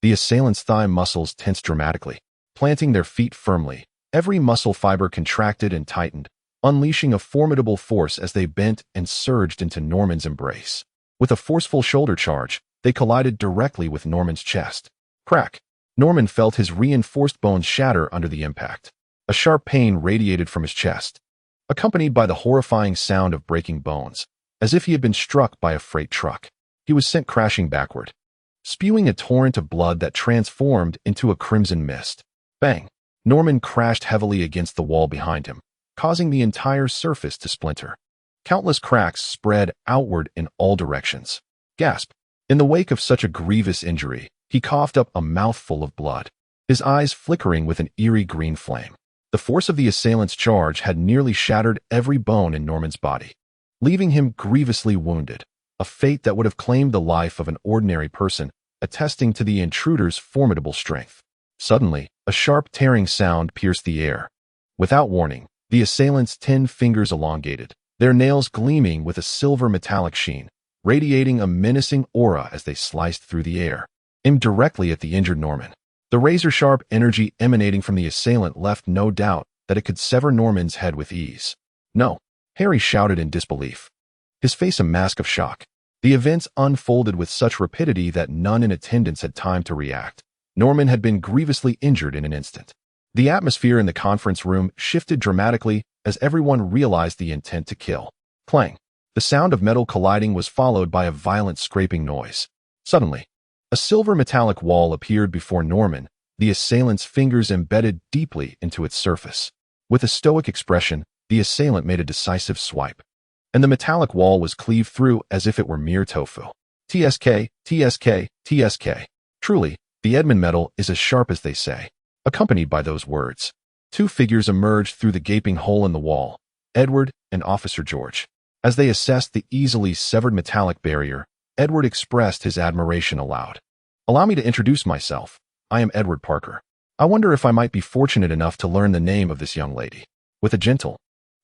the assailant's thigh muscles tensed dramatically. Planting their feet firmly, every muscle fiber contracted and tightened, unleashing a formidable force as they bent and surged into Norman's embrace. With a forceful shoulder charge, they collided directly with Norman's chest. Crack! Norman felt his reinforced bones shatter under the impact. A sharp pain radiated from his chest, accompanied by the horrifying sound of breaking bones, as if he had been struck by a freight truck. He was sent crashing backward, spewing a torrent of blood that transformed into a crimson mist. Bang! Norman crashed heavily against the wall behind him, causing the entire surface to splinter. Countless cracks spread outward in all directions. Gasp! In the wake of such a grievous injury, he coughed up a mouthful of blood, his eyes flickering with an eerie green flame. The force of the assailant's charge had nearly shattered every bone in Norman's body, leaving him grievously wounded, a fate that would have claimed the life of an ordinary person, attesting to the intruder's formidable strength. Suddenly, a sharp tearing sound pierced the air. Without warning, the assailant's 10 fingers elongated, their nails gleaming with a silver metallic sheen, radiating a menacing aura as they sliced through the air, aimed directly at the injured Norman. The razor-sharp energy emanating from the assailant left no doubt that it could sever Norman's head with ease. No, Harry shouted in disbelief, his face a mask of shock. The events unfolded with such rapidity that none in attendance had time to react. Norman had been grievously injured in an instant. The atmosphere in the conference room shifted dramatically as everyone realized the intent to kill. Clang! The sound of metal colliding was followed by a violent scraping noise. Suddenly, a silver metallic wall appeared before Norman, the assailant's fingers embedded deeply into its surface. With a stoic expression, the assailant made a decisive swipe, and the metallic wall was cleaved through as if it were mere tofu. TSK, TSK, TSK. Truly, the Edmund metal is as sharp as they say. Accompanied by those words, 2 figures emerged through the gaping hole in the wall, Edward and Officer George. As they assessed the easily severed metallic barrier, Edward expressed his admiration aloud. "Allow me to introduce myself. I am Edward Parker. I wonder if I might be fortunate enough to learn the name of this young lady." With a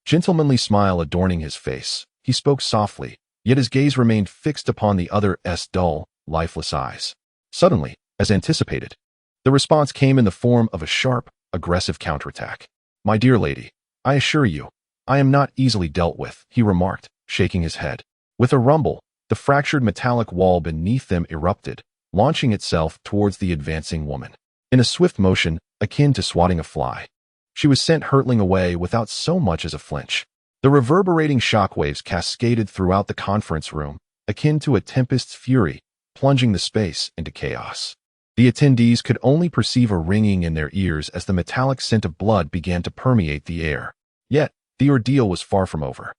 gentlemanly smile adorning his face, he spoke softly, yet his gaze remained fixed upon the other's dull, lifeless eyes. Suddenly, as anticipated, the response came in the form of a sharp, aggressive counterattack. "My dear lady, I assure you, I am not easily dealt with," he remarked, shaking his head. With a rumble, the fractured metallic wall beneath them erupted, launching itself towards the advancing woman. In a swift motion, akin to swatting a fly, she was sent hurtling away without so much as a flinch. The reverberating shockwaves cascaded throughout the conference room, akin to a tempest's fury, plunging the space into chaos. The attendees could only perceive a ringing in their ears as the metallic scent of blood began to permeate the air. Yet, the ordeal was far from over.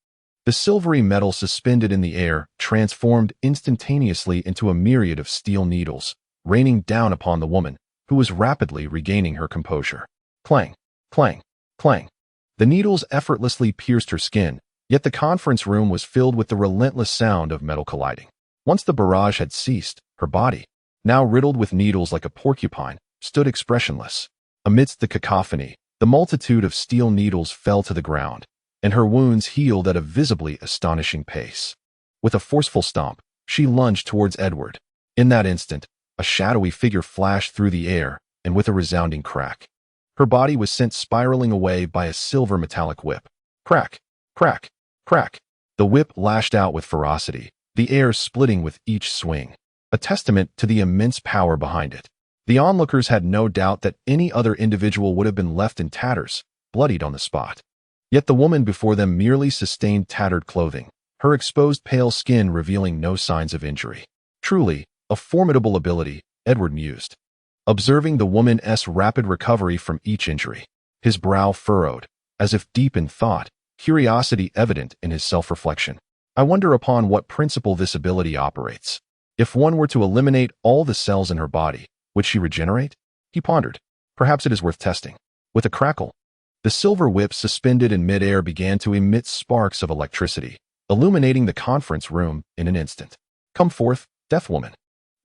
The silvery metal suspended in the air transformed instantaneously into a myriad of steel needles, raining down upon the woman, who was rapidly regaining her composure. Clang, clang, clang. The needles effortlessly pierced her skin, yet the conference room was filled with the relentless sound of metal colliding. Once the barrage had ceased, her body, now riddled with needles like a porcupine, stood expressionless. Amidst the cacophony, the multitude of steel needles fell to the ground, and her wounds healed at a visibly astonishing pace. With a forceful stomp, she lunged towards Edward. In that instant, a shadowy figure flashed through the air, and with a resounding crack, her body was sent spiraling away by a silver metallic whip. Crack, crack, crack. The whip lashed out with ferocity, the air splitting with each swing, a testament to the immense power behind it. The onlookers had no doubt that any other individual would have been left in tatters, bloodied on the spot. Yet the woman before them merely sustained tattered clothing, her exposed pale skin revealing no signs of injury. Truly, a formidable ability, Edward mused, observing the woman's rapid recovery from each injury. His brow furrowed, as if deep in thought, curiosity evident in his self-reflection. "I wonder upon what principle this ability operates. If one were to eliminate all the cells in her body, would she regenerate?" He pondered. Perhaps it is worth testing. With a crackle, the silver whip suspended in midair began to emit sparks of electricity, illuminating the conference room in an instant. "Come forth, Death Woman."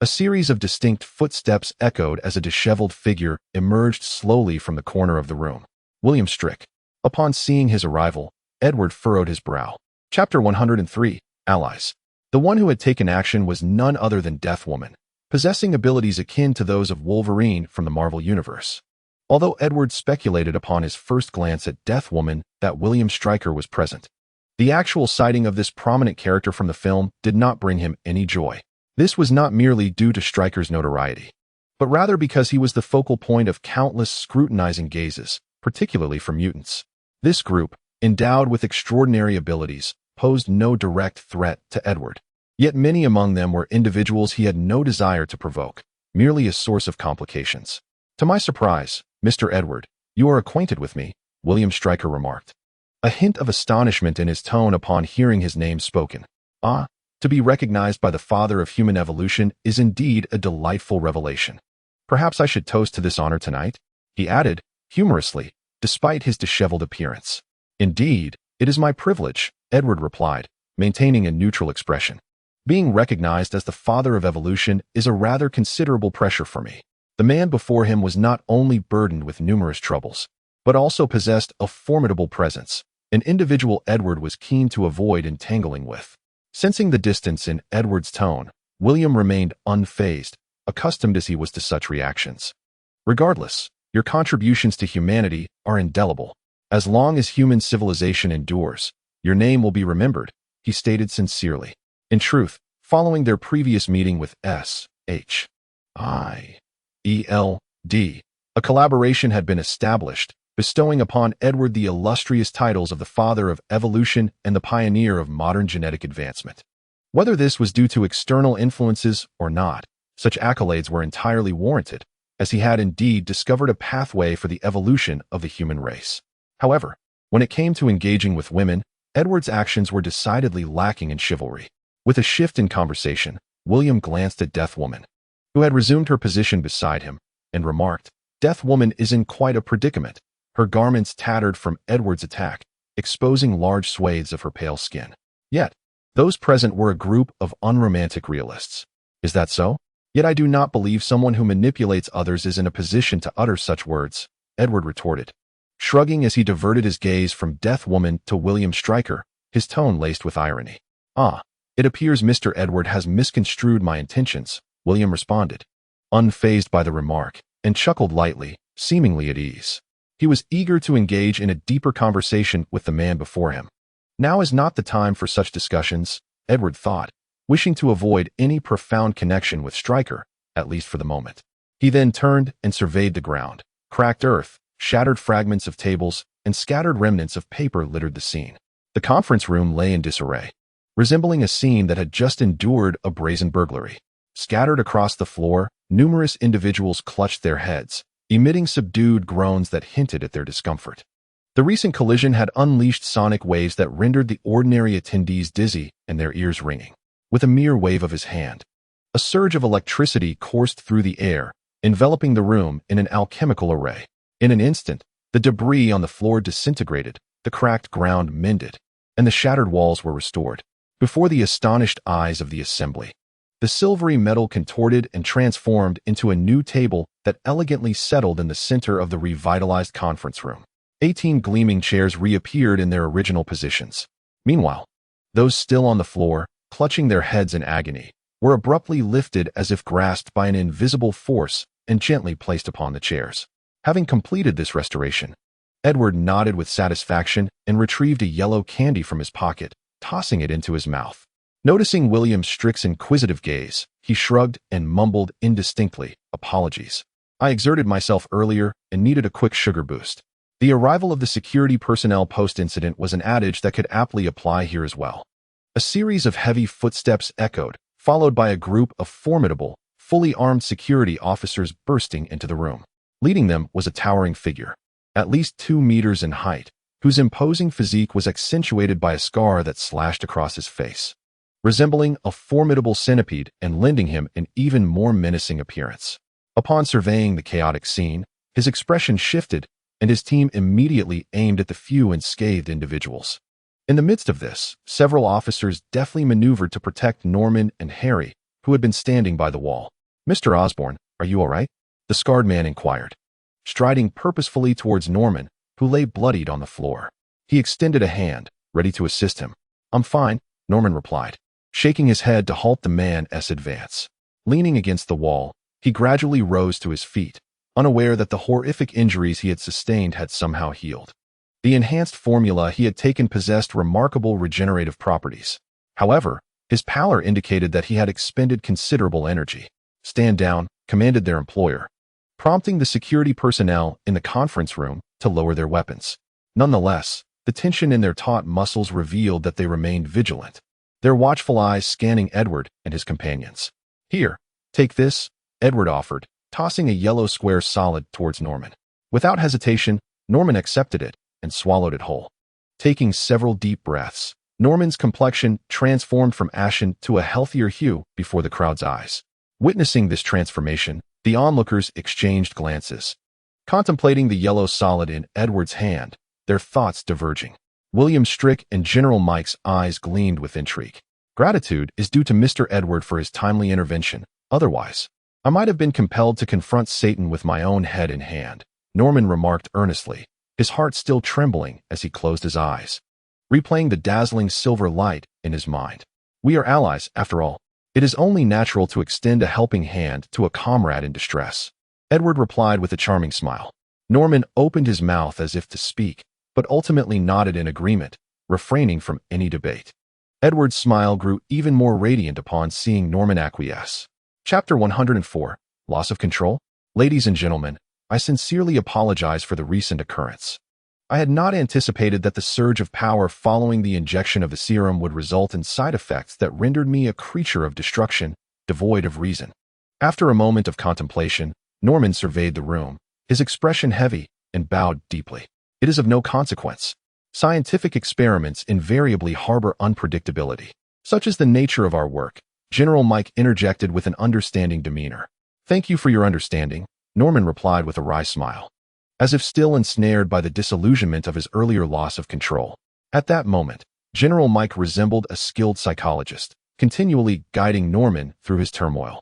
A series of distinct footsteps echoed as a disheveled figure emerged slowly from the corner of the room. William Strick. Upon seeing his arrival, Edward furrowed his brow. Chapter 103, Allies. The one who had taken action was none other than Deathwoman, possessing abilities akin to those of Wolverine from the Marvel Universe. Although Edward speculated upon his first glance at Deathwoman that William Stryker was present, the actual sighting of this prominent character from the film did not bring him any joy. This was not merely due to Stryker's notoriety, but rather because he was the focal point of countless scrutinizing gazes, particularly from mutants. This group, endowed with extraordinary abilities, posed no direct threat to Edward. Yet many among them were individuals he had no desire to provoke, merely a source of complications. To my surprise, Mr. Edward, you are acquainted with me, William Stryker remarked, a hint of astonishment in his tone upon hearing his name spoken. Ah, to be recognized by the father of human evolution is indeed a delightful revelation. Perhaps I should toast to this honor tonight, he added, humorously, despite his disheveled appearance. Indeed, it is my privilege, Edward replied, maintaining a neutral expression. Being recognized as the father of evolution is a rather considerable pressure for me. The man before him was not only burdened with numerous troubles, but also possessed a formidable presence, an individual Edward was keen to avoid entangling with. Sensing the distance in Edward's tone, William remained unfazed, accustomed as he was to such reactions. Regardless, your contributions to humanity are indelible. As long as human civilization endures, your name will be remembered, he stated sincerely. In truth, following their previous meeting with S.H.I.E.L.D., a collaboration had been established, bestowing upon Edward the illustrious titles of the father of evolution and the pioneer of modern genetic advancement. Whether this was due to external influences or not, such accolades were entirely warranted, as he had indeed discovered a pathway for the evolution of the human race. However, when it came to engaging with women, Edward's actions were decidedly lacking in chivalry. With a shift in conversation, William glanced at Deathwoman, who had resumed her position beside him, and remarked, Deathwoman is in quite a predicament, her garments tattered from Edward's attack, exposing large swathes of her pale skin. Yet, those present were a group of unromantic realists. Is that so? Yet I do not believe someone who manipulates others is in a position to utter such words, Edward retorted, shrugging as he diverted his gaze from Deathwoman to William Stryker, his tone laced with irony. Ah, it appears Mr. Edward has misconstrued my intentions, William responded, unfazed by the remark, and chuckled lightly, seemingly at ease. He was eager to engage in a deeper conversation with the man before him. Now is not the time for such discussions, Edward thought, wishing to avoid any profound connection with Stryker, at least for the moment. He then turned and surveyed the ground. Cracked earth, shattered fragments of tables, and scattered remnants of paper littered the scene. The conference room lay in disarray, resembling a scene that had just endured a brazen burglary. Scattered across the floor, numerous individuals clutched their heads, emitting subdued groans that hinted at their discomfort. The recent collision had unleashed sonic waves that rendered the ordinary attendees dizzy and their ears ringing. With a mere wave of his hand, a surge of electricity coursed through the air, enveloping the room in an alchemical array. In an instant, the debris on the floor disintegrated, the cracked ground mended, and the shattered walls were restored. Before the astonished eyes of the assembly, the silvery metal contorted and transformed into a new table that elegantly settled in the center of the revitalized conference room. 18 gleaming chairs reappeared in their original positions. Meanwhile, those still on the floor, clutching their heads in agony, were abruptly lifted as if grasped by an invisible force and gently placed upon the chairs. Having completed this restoration, Edward nodded with satisfaction and retrieved a yellow candy from his pocket, tossing it into his mouth. Noticing William Strick's inquisitive gaze, he shrugged and mumbled indistinctly, "Apologies. I exerted myself earlier and needed a quick sugar boost." The arrival of the security personnel post-incident was an adage that could aptly apply here as well. A series of heavy footsteps echoed, followed by a group of formidable, fully armed security officers bursting into the room. Leading them was a towering figure, at least 2 meters in height, whose imposing physique was accentuated by a scar that slashed across his face, resembling a formidable centipede and lending him an even more menacing appearance. Upon surveying the chaotic scene, his expression shifted, and his team immediately aimed at the few unscathed individuals. In the midst of this, several officers deftly maneuvered to protect Norman and Harry, who had been standing by the wall. "Mr. Osborne, are you all right?" the scarred man inquired, striding purposefully towards Norman, who lay bloodied on the floor. He extended a hand, ready to assist him. "I'm fine," Norman replied, shaking his head to halt the man's advance. Leaning against the wall, he gradually rose to his feet, unaware that the horrific injuries he had sustained had somehow healed. The enhanced formula he had taken possessed remarkable regenerative properties. However, his pallor indicated that he had expended considerable energy. "Stand down," commanded their employer, prompting the security personnel in the conference room to lower their weapons. Nonetheless, the tension in their taut muscles revealed that they remained vigilant, their watchful eyes scanning Edward and his companions. "Here, take this," Edward offered, tossing a yellow square solid towards Norman. Without hesitation, Norman accepted it and swallowed it whole. Taking several deep breaths, Norman's complexion transformed from ashen to a healthier hue before the crowd's eyes. Witnessing this transformation, the onlookers exchanged glances, contemplating the yellow solid in Edward's hand, their thoughts diverging. William Strick and General Mike's eyes gleamed with intrigue. "Gratitude is due to Mr. Edward for his timely intervention. Otherwise, I might have been compelled to confront Satan with my own head in hand," Norman remarked earnestly, his heart still trembling as he closed his eyes, replaying the dazzling silver light in his mind. "We are allies, after all. It is only natural to extend a helping hand to a comrade in distress," Edward replied with a charming smile. Norman opened his mouth as if to speak, but ultimately nodded in agreement, refraining from any debate. Edward's smile grew even more radiant upon seeing Norman acquiesce. Chapter 104, Loss of Control. "Ladies and gentlemen, I sincerely apologize for the recent occurrence. I had not anticipated that the surge of power following the injection of the serum would result in side effects that rendered me a creature of destruction, devoid of reason." After a moment of contemplation, Norman surveyed the room, his expression heavy, and bowed deeply. "It is of no consequence. Scientific experiments invariably harbor unpredictability. Such is the nature of our work," General Mike interjected with an understanding demeanor. "Thank you for your understanding," Norman replied with a wry smile, as if still ensnared by the disillusionment of his earlier loss of control. At that moment, General Mike resembled a skilled psychologist, continually guiding Norman through his turmoil.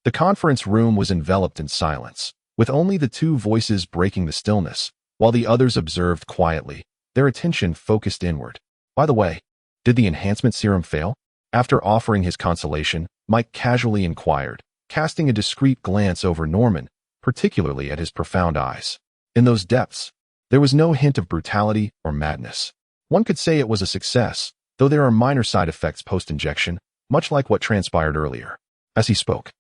The conference room was enveloped in silence, with only the two voices breaking the stillness, while the others observed quietly, their attention focused inward. "By the way, did the enhancement serum fail?" After offering his consolation, Mike casually inquired, casting a discreet glance over Norman, particularly at his profound eyes. In those depths, there was no hint of brutality or madness. One could say it was a success, though there are minor side effects post-injection, much like what transpired earlier. As he spoke,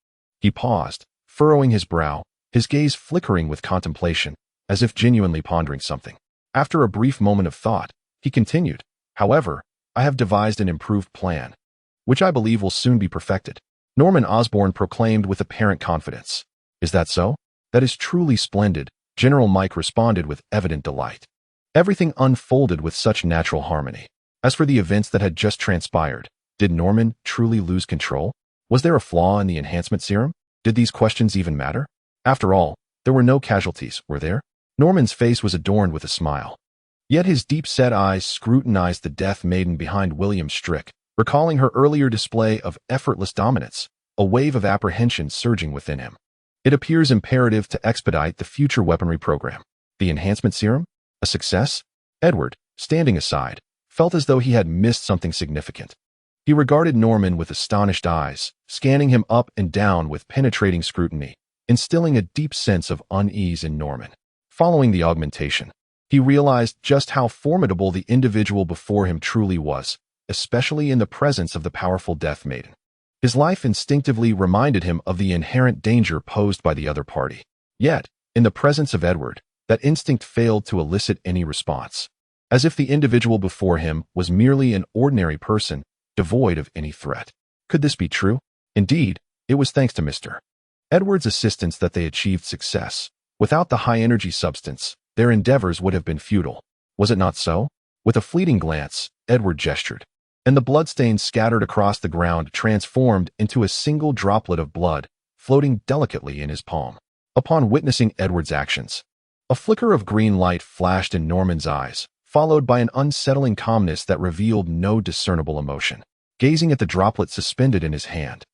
he paused, furrowing his brow, his gaze flickering with contemplation, as if genuinely pondering something. After a brief moment of thought, he continued, "However, I have devised an improved plan, which I believe will soon be perfected." Norman Osborne proclaimed with apparent confidence. "Is that so? That is truly splendid," General Mike responded with evident delight. Everything unfolded with such natural harmony. As for the events that had just transpired, did Norman truly lose control? Was there a flaw in the enhancement serum? Did these questions even matter? After all, there were no casualties, were there? Norman's face was adorned with a smile. Yet his deep-set eyes scrutinized the death maiden behind William Strick, recalling her earlier display of effortless dominance, a wave of apprehension surging within him. It appears imperative to expedite the future weaponry program. The enhancement serum? A success? Edward, standing aside, felt as though he had missed something significant. He regarded Norman with astonished eyes, scanning him up and down with penetrating scrutiny, instilling a deep sense of unease in Norman. Following the augmentation, he realized just how formidable the individual before him truly was, especially in the presence of the powerful Death Maiden. His life instinctively reminded him of the inherent danger posed by the other party. Yet, in the presence of Edward, that instinct failed to elicit any response, as if the individual before him was merely an ordinary person, devoid of any threat. Could this be true? Indeed, it was thanks to Mr. Edward's assistance that they achieved success. Without the high-energy substance, their endeavors would have been futile. Was it not so? With a fleeting glance, Edward gestured, and the bloodstains scattered across the ground transformed into a single droplet of blood, floating delicately in his palm. Upon witnessing Edward's actions, a flicker of green light flashed in Norman's eyes, followed by an unsettling calmness that revealed no discernible emotion. Gazing at the droplet suspended in his hand,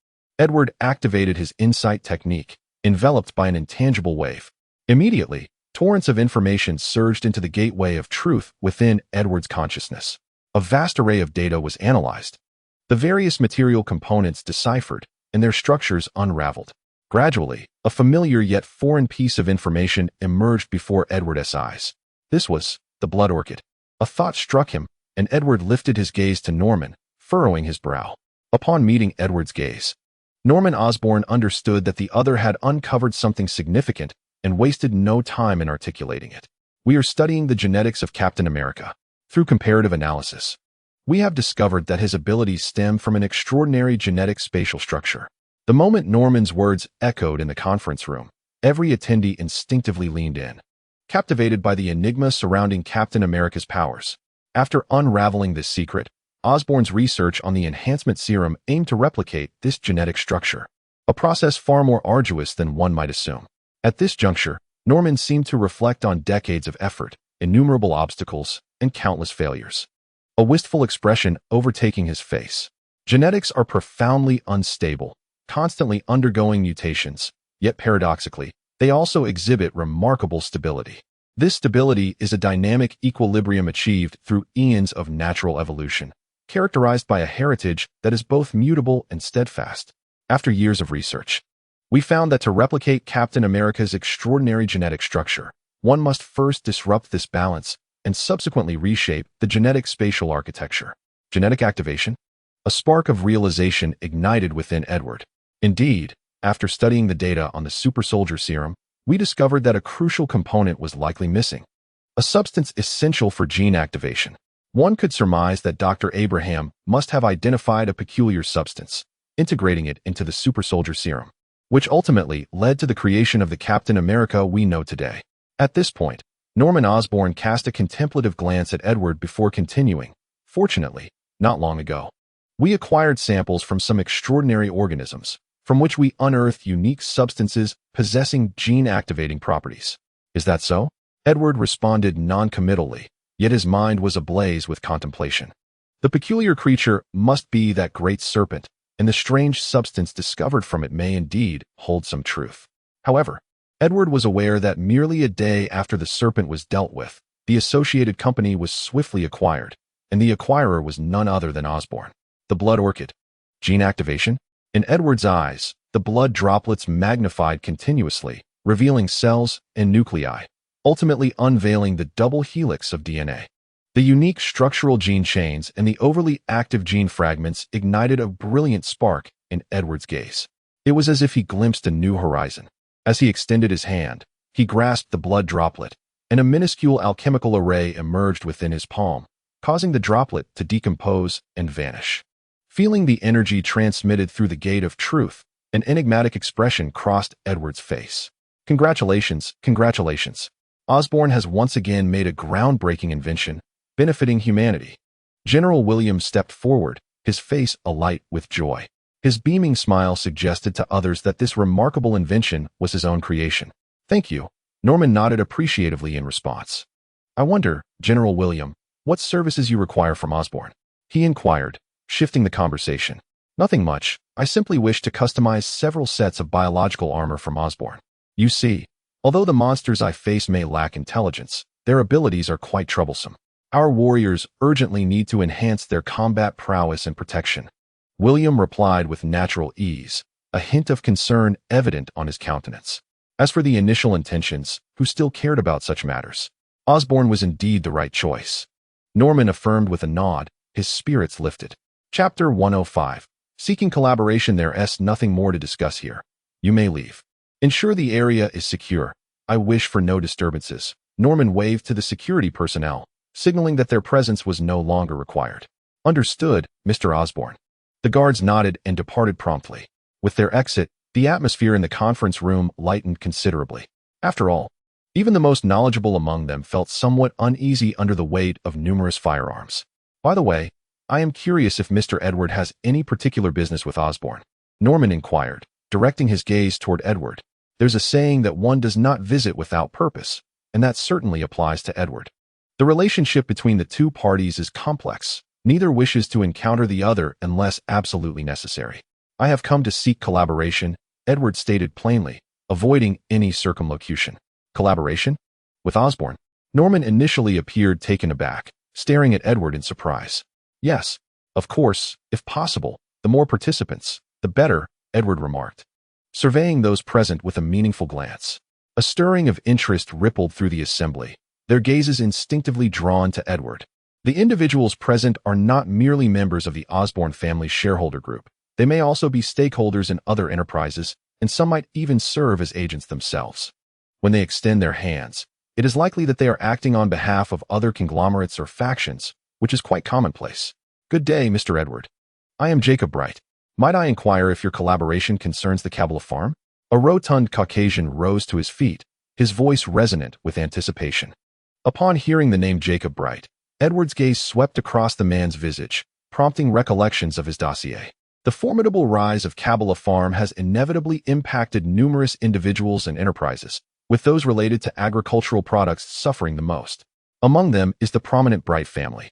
Edward activated his insight technique, enveloped by an intangible wave. Immediately, torrents of information surged into the gateway of truth within Edward's consciousness. A vast array of data was analyzed, the various material components deciphered, and their structures unraveled. Gradually, a familiar yet foreign piece of information emerged before Edward's eyes. This was the blood orchid. A thought struck him, and Edward lifted his gaze to Norman, furrowing his brow. Upon meeting Edward's gaze, Norman Osborn understood that the other had uncovered something significant and wasted no time in articulating it. We are studying the genetics of Captain America. Through comparative analysis, we have discovered that his abilities stem from an extraordinary genetic spatial structure. The moment Norman's words echoed in the conference room, every attendee instinctively leaned in, captivated by the enigma surrounding Captain America's powers. After unraveling this secret, Osborn's research on the enhancement serum aimed to replicate this genetic structure, a process far more arduous than one might assume. At this juncture, Norman seemed to reflect on decades of effort, innumerable obstacles, and countless failures. A wistful expression overtaking his face. Genetics are profoundly unstable, constantly undergoing mutations, yet paradoxically, they also exhibit remarkable stability. This stability is a dynamic equilibrium achieved through eons of natural evolution, characterized by a heritage that is both mutable and steadfast. After years of research, we found that to replicate Captain America's extraordinary genetic structure, one must first disrupt this balance and subsequently reshape the genetic spatial architecture. Genetic activation? A spark of realization ignited within Edward. Indeed, after studying the data on the super soldier serum, we discovered that a crucial component was likely missing, a substance essential for gene activation. One could surmise that Dr. Abraham must have identified a peculiar substance, integrating it into the super soldier serum, which ultimately led to the creation of the Captain America we know today. At this point, Norman Osborn cast a contemplative glance at Edward before continuing. Fortunately, not long ago, we acquired samples from some extraordinary organisms, from which we unearthed unique substances possessing gene-activating properties. Is that so? Edward responded non-committally, yet his mind was ablaze with contemplation. The peculiar creature must be that great serpent, and the strange substance discovered from it may indeed hold some truth. However, Edward was aware that merely a day after the serpent was dealt with, the associated company was swiftly acquired, and the acquirer was none other than Osborn. The blood orchid. Gene activation? In Edward's eyes, the blood droplets magnified continuously, revealing cells and nuclei, ultimately unveiling the double helix of DNA. The unique structural gene chains and the overly active gene fragments ignited a brilliant spark in Edward's gaze. It was as if he glimpsed a new horizon. As he extended his hand, he grasped the blood droplet, and a minuscule alchemical array emerged within his palm, causing the droplet to decompose and vanish. Feeling the energy transmitted through the gate of truth, an enigmatic expression crossed Edward's face. Congratulations, congratulations. Osborn has once again made a groundbreaking invention, benefiting humanity. General Williams stepped forward, his face alight with joy. His beaming smile suggested to others that this remarkable invention was his own creation. Thank you. Norman nodded appreciatively in response. I wonder, General William, what services you require from Osborn? He inquired, shifting the conversation. Nothing much. I simply wish to customize several sets of biological armor from Osborn. You see, although the monsters I face may lack intelligence, their abilities are quite troublesome. Our warriors urgently need to enhance their combat prowess and protection. William replied with natural ease, a hint of concern evident on his countenance. As for the initial intentions, who still cared about such matters, Osborn was indeed the right choice. Norman affirmed with a nod, his spirits lifted. Chapter 105. Seeking collaboration. There's nothing more to discuss here. You may leave. Ensure the area is secure. I wish for no disturbances. Norman waved to the security personnel, signaling that their presence was no longer required. Understood, Mr. Osborn. The guards nodded and departed promptly. With their exit, the atmosphere in the conference room lightened considerably. After all, even the most knowledgeable among them felt somewhat uneasy under the weight of numerous firearms. By the way, I am curious if Mr. Edward has any particular business with Osborn. Norman inquired, directing his gaze toward Edward. There's a saying that one does not visit without purpose, and that certainly applies to Edward. The relationship between the two parties is complex. Neither wishes to encounter the other unless absolutely necessary. I have come to seek collaboration, Edward stated plainly, avoiding any circumlocution. Collaboration? With Osborn? Norman initially appeared taken aback, staring at Edward in surprise. Yes, of course, if possible, the more participants, the better, Edward remarked, surveying those present with a meaningful glance. A stirring of interest rippled through the assembly, their gazes instinctively drawn to Edward. The individuals present are not merely members of the Osborn family shareholder group. They may also be stakeholders in other enterprises, and some might even serve as agents themselves. When they extend their hands, it is likely that they are acting on behalf of other conglomerates or factions, which is quite commonplace. Good day, Mr. Edward. I am Jacob Bright. Might I inquire if your collaboration concerns the Kabbalah farm? A rotund Caucasian rose to his feet, his voice resonant with anticipation. Upon hearing the name Jacob Bright, Edward's gaze swept across the man's visage, prompting recollections of his dossier. The formidable rise of Kabbalah farm has inevitably impacted numerous individuals and enterprises, with those related to agricultural products suffering the most. Among them is the prominent Bright family.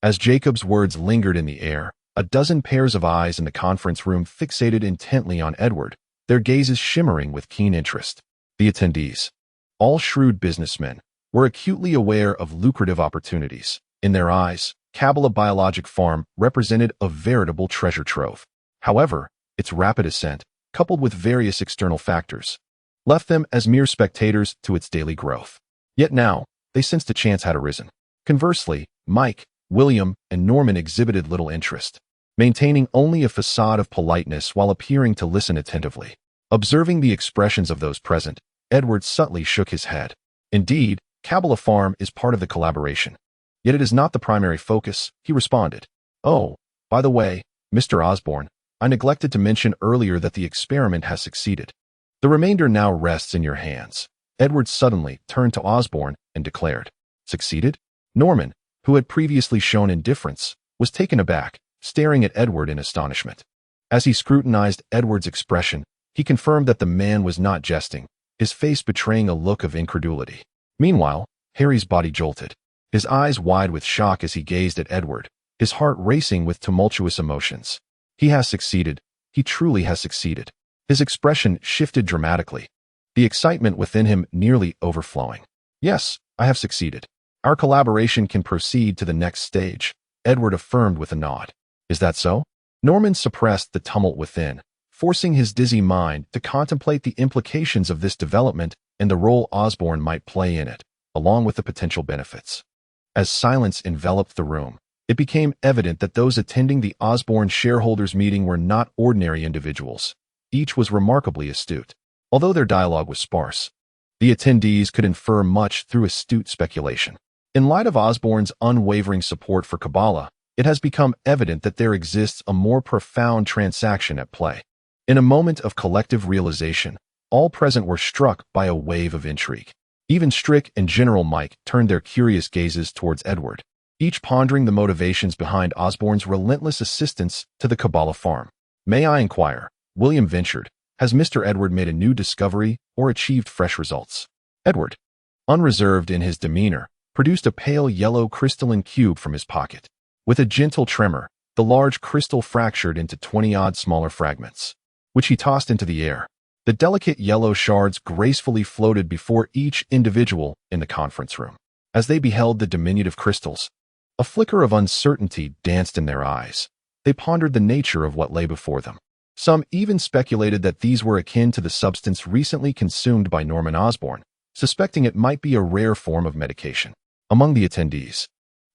As Jacob's words lingered in the air, a dozen pairs of eyes in the conference room fixated intently on Edward, their gazes shimmering with keen interest. The attendees, all shrewd businessmen, were acutely aware of lucrative opportunities. In their eyes, Kabbalah Biologic Farm represented a veritable treasure trove. However, its rapid ascent, coupled with various external factors, left them as mere spectators to its daily growth. Yet now, they sensed a chance had arisen. Conversely, Mike, William, and Norman exhibited little interest, maintaining only a facade of politeness while appearing to listen attentively. Observing the expressions of those present, Edward subtly shook his head. Indeed, Kabbalah Farm is part of the collaboration. Yet it is not the primary focus, he responded. Oh, by the way, Mr. Osborn, I neglected to mention earlier that the experiment has succeeded. The remainder now rests in your hands. Edward suddenly turned to Osborn and declared. Succeeded? Norman, who had previously shown indifference, was taken aback, staring at Edward in astonishment. As he scrutinized Edward's expression, he confirmed that the man was not jesting, his face betraying a look of incredulity. Meanwhile, Harry's body jolted, his eyes wide with shock as he gazed at Edward, his heart racing with tumultuous emotions. He has succeeded. He truly has succeeded. His expression shifted dramatically, the excitement within him nearly overflowing. Yes, I have succeeded. Our collaboration can proceed to the next stage, Edward affirmed with a nod. Is that so? Norman suppressed the tumult within, forcing his dizzy mind to contemplate the implications of this development and the role Osborn might play in it, along with the potential benefits. As silence enveloped the room, it became evident that those attending the Osborn shareholders' meeting were not ordinary individuals. Each was remarkably astute. Although their dialogue was sparse, the attendees could infer much through astute speculation. In light of Osborn's unwavering support for Kabbalah, it has become evident that there exists a more profound transaction at play. In a moment of collective realization, all present were struck by a wave of intrigue. Even Strick and General Mike turned their curious gazes towards Edward, each pondering the motivations behind Osborn's relentless assistance to the Kabbalah farm. May I inquire, William ventured, has Mr. Edward made a new discovery or achieved fresh results? Edward, unreserved in his demeanor, produced a pale yellow crystalline cube from his pocket. With a gentle tremor, the large crystal fractured into 20-odd smaller fragments, which he tossed into the air. The delicate yellow shards gracefully floated before each individual in the conference room. As they beheld the diminutive crystals, a flicker of uncertainty danced in their eyes. They pondered the nature of what lay before them. Some even speculated that these were akin to the substance recently consumed by Norman Osborn, suspecting it might be a rare form of medication. Among the attendees,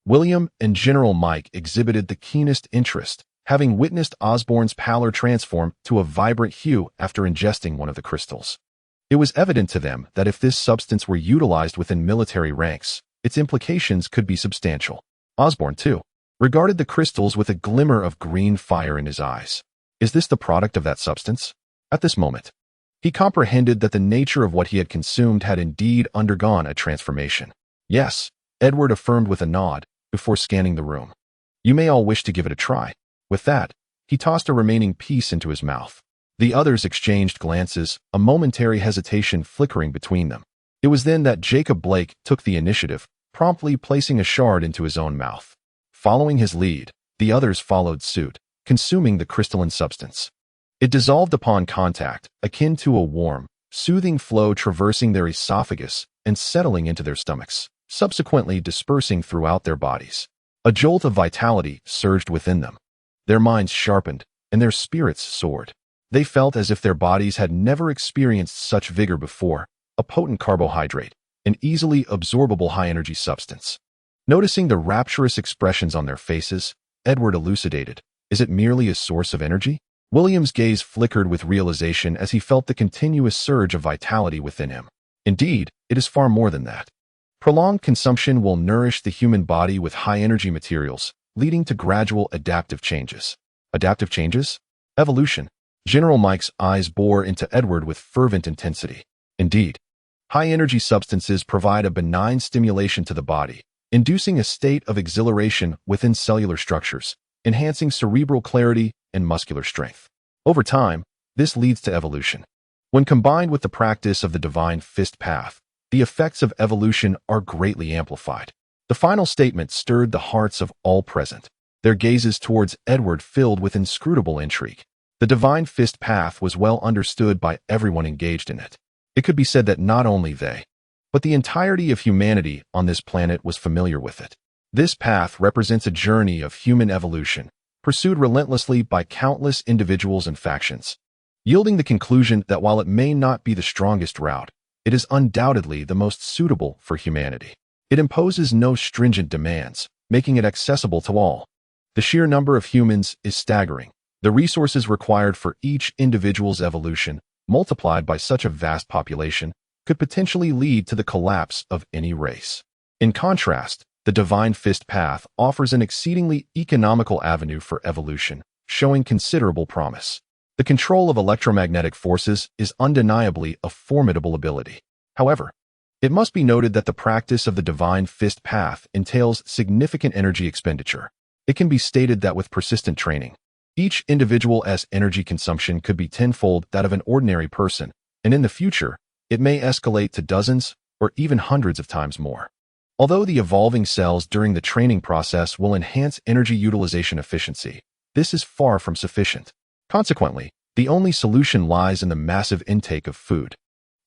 William and General Mike exhibited the keenest interest, having witnessed Osborn's pallor transform to a vibrant hue after ingesting one of the crystals. It was evident to them that if this substance were utilized within military ranks, its implications could be substantial. Osborn, too, regarded the crystals with a glimmer of green fire in his eyes. Is this the product of that substance? At this moment, he comprehended that the nature of what he had consumed had indeed undergone a transformation. Yes, Edward affirmed with a nod, before scanning the room. You may all wish to give it a try. With that, he tossed a remaining piece into his mouth. The others exchanged glances, a momentary hesitation flickering between them. It was then that Jacob Blake took the initiative, promptly placing a shard into his own mouth. Following his lead, the others followed suit, consuming the crystalline substance. It dissolved upon contact, akin to a warm, soothing flow traversing their esophagus and settling into their stomachs, subsequently dispersing throughout their bodies. A jolt of vitality surged within them. Their minds sharpened, and their spirits soared. They felt as if their bodies had never experienced such vigor before, a potent carbohydrate, an easily absorbable high-energy substance. Noticing the rapturous expressions on their faces, Edward elucidated, "Is it merely a source of energy?" William's gaze flickered with realization as he felt the continuous surge of vitality within him. Indeed, it is far more than that. Prolonged consumption will nourish the human body with high-energy materials, leading to gradual adaptive changes. Adaptive changes? Evolution. General Mike's eyes bore into Edward with fervent intensity. Indeed, high-energy substances provide a benign stimulation to the body, inducing a state of exhilaration within cellular structures, enhancing cerebral clarity and muscular strength. Over time, this leads to evolution. When combined with the practice of the divine fist path, the effects of evolution are greatly amplified. The final statement stirred the hearts of all present, their gazes towards Edward filled with inscrutable intrigue. The divine fist path was well understood by everyone engaged in it. It could be said that not only they, but the entirety of humanity on this planet was familiar with it. This path represents a journey of human evolution, pursued relentlessly by countless individuals and factions, yielding the conclusion that while it may not be the strongest route, it is undoubtedly the most suitable for humanity. It imposes no stringent demands, making it accessible to all. The sheer number of humans is staggering. The resources required for each individual's evolution, multiplied by such a vast population, could potentially lead to the collapse of any race. In contrast, the divine fist path offers an exceedingly economical avenue for evolution, showing considerable promise. The control of electromagnetic forces is undeniably a formidable ability. However, it must be noted that the practice of the divine fist path entails significant energy expenditure. It can be stated that with persistent training, each individual's energy consumption could be tenfold that of an ordinary person, and in the future, it may escalate to dozens or even hundreds of times more. Although the evolving cells during the training process will enhance energy utilization efficiency, this is far from sufficient. Consequently, the only solution lies in the massive intake of food.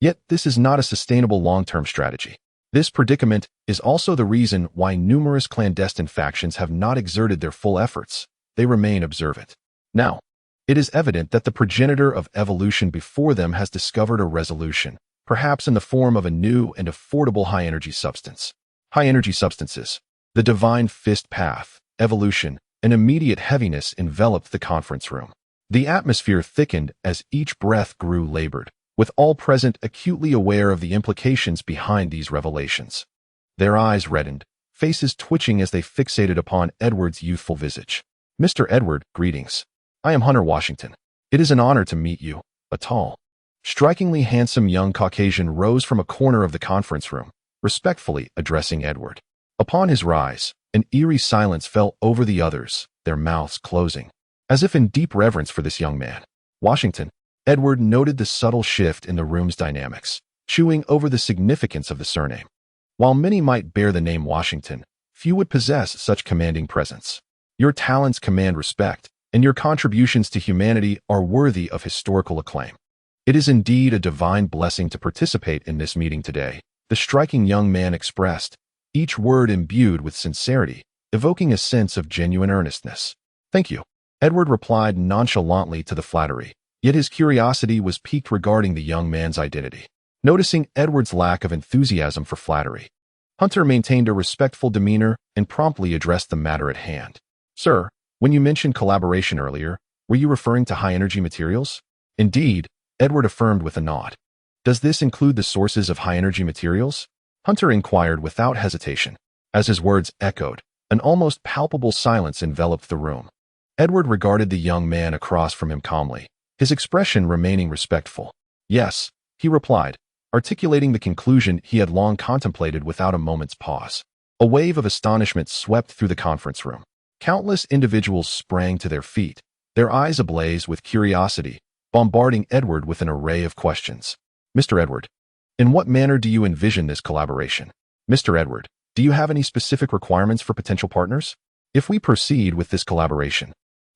Yet, this is not a sustainable long-term strategy. This predicament is also the reason why numerous clandestine factions have not exerted their full efforts. They remain observant. Now, it is evident that the progenitor of evolution before them has discovered a resolution, perhaps in the form of a new and affordable high-energy substance. High-energy substances. The divine fist path, evolution, and immediate heaviness enveloped the conference room. The atmosphere thickened as each breath grew labored, with all present acutely aware of the implications behind these revelations. Their eyes reddened, faces twitching as they fixated upon Edward's youthful visage. "Mr. Edward, greetings. I am Hunter Washington. It is an honor to meet you." A tall, strikingly handsome young Caucasian rose from a corner of the conference room, respectfully addressing Edward. Upon his rise, an eerie silence fell over the others, their mouths closing, as if in deep reverence for this young man. "Washington." Edward noted the subtle shift in the room's dynamics, chewing over the significance of the surname. While many might bear the name Washington, few would possess such commanding presence. Your talents command respect, and your contributions to humanity are worthy of historical acclaim. It is indeed a divine blessing to participate in this meeting today, the striking young man expressed, each word imbued with sincerity, evoking a sense of genuine earnestness. "Thank you." Edward replied nonchalantly to the flattery, yet his curiosity was piqued regarding the young man's identity. Noticing Edward's lack of enthusiasm for flattery, Hunter maintained a respectful demeanor and promptly addressed the matter at hand. "Sir, when you mentioned collaboration earlier, were you referring to high-energy materials?" "Indeed," Edward affirmed with a nod. "Does this include the sources of high-energy materials?" Hunter inquired without hesitation. As his words echoed, an almost palpable silence enveloped the room. Edward regarded the young man across from him calmly, his expression remaining respectful. "Yes," he replied, articulating the conclusion he had long contemplated without a moment's pause. A wave of astonishment swept through the conference room. Countless individuals sprang to their feet, their eyes ablaze with curiosity, bombarding Edward with an array of questions. "Mr. Edward, in what manner do you envision this collaboration? Mr. Edward, do you have any specific requirements for potential partners? If we proceed with this collaboration,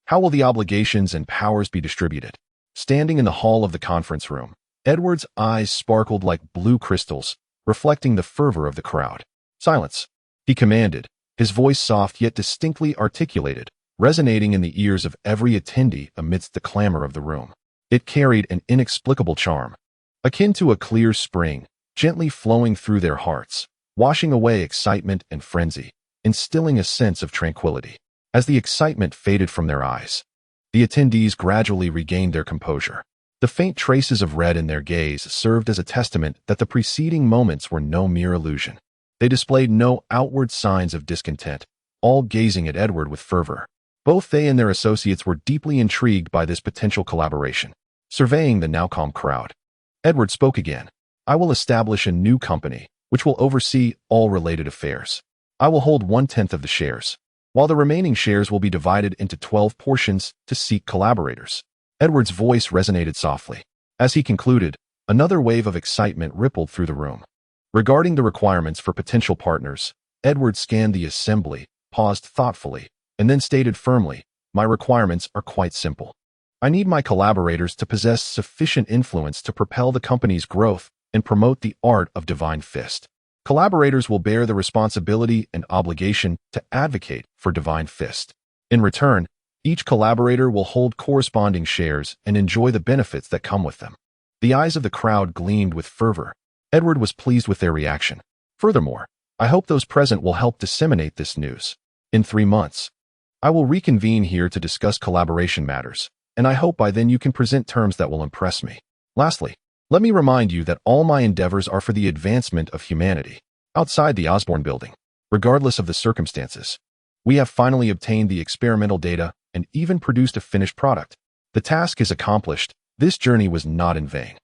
how will the obligations and powers be distributed?" Standing in the hall of the conference room, Edward's eyes sparkled like blue crystals, reflecting the fervor of the crowd. "Silence," he commanded, his voice soft yet distinctly articulated, resonating in the ears of every attendee amidst the clamor of the room. It carried an inexplicable charm, akin to a clear spring, gently flowing through their hearts, washing away excitement and frenzy, instilling a sense of tranquility. As the excitement faded from their eyes, the attendees gradually regained their composure. The faint traces of red in their gaze served as a testament that the preceding moments were no mere illusion. They displayed no outward signs of discontent, all gazing at Edward with fervor. Both they and their associates were deeply intrigued by this potential collaboration. Surveying the now calm crowd, Edward spoke again. "I will establish a new company, which will oversee all related affairs. I will hold 1/10 of the shares, while the remaining shares will be divided into 12 portions to seek collaborators." Edward's voice resonated softly. As he concluded, another wave of excitement rippled through the room. Regarding the requirements for potential partners, Edward scanned the assembly, paused thoughtfully, and then stated firmly, "My requirements are quite simple. I need my collaborators to possess sufficient influence to propel the company's growth and promote the art of Divine Fist. Collaborators will bear the responsibility and obligation to advocate for Divine Fist. In return, each collaborator will hold corresponding shares and enjoy the benefits that come with them." The eyes of the crowd gleamed with fervor. Edward was pleased with their reaction. "Furthermore, I hope those present will help disseminate this news. In 3 months, I will reconvene here to discuss collaboration matters, and I hope by then you can present terms that will impress me. Lastly, let me remind you that all my endeavors are for the advancement of humanity, outside the Osborn building, regardless of the circumstances. We have finally obtained the experimental data and even produced a finished product. The task is accomplished. This journey was not in vain."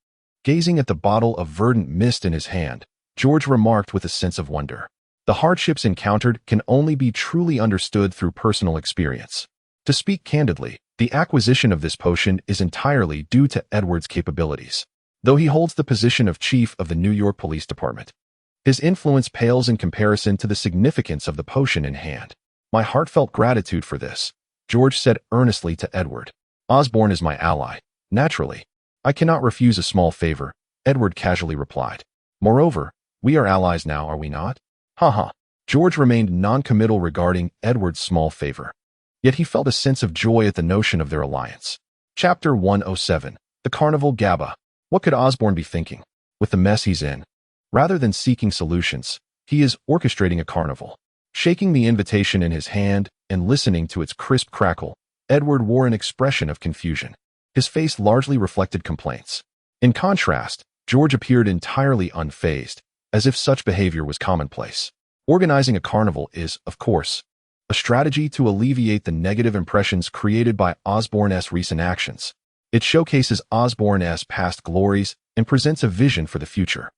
Gazing at the bottle of verdant mist in his hand, George remarked with a sense of wonder. The hardships encountered can only be truly understood through personal experience. To speak candidly, the acquisition of this potion is entirely due to Edward's capabilities. Though he holds the position of chief of the New York Police Department, his influence pales in comparison to the significance of the potion in hand. "My heartfelt gratitude for this," George said earnestly to Edward. "Osborn is my ally. Naturally, I cannot refuse a small favor," Edward casually replied. "Moreover, we are allies now, are we not?" Haha. George remained non-committal regarding Edward's small favor. Yet he felt a sense of joy at the notion of their alliance. Chapter 107. The Carnival Gaba. What could Osborn be thinking? With the mess he's in, rather than seeking solutions, he is orchestrating a carnival. Shaking the invitation in his hand and listening to its crisp crackle, Edward wore an expression of confusion. His face largely reflected complaints. In contrast, George appeared entirely unfazed, as if such behavior was commonplace. Organizing a carnival is, of course, a strategy to alleviate the negative impressions created by Osborn's recent actions. It showcases Osborn's past glories and presents a vision for the future,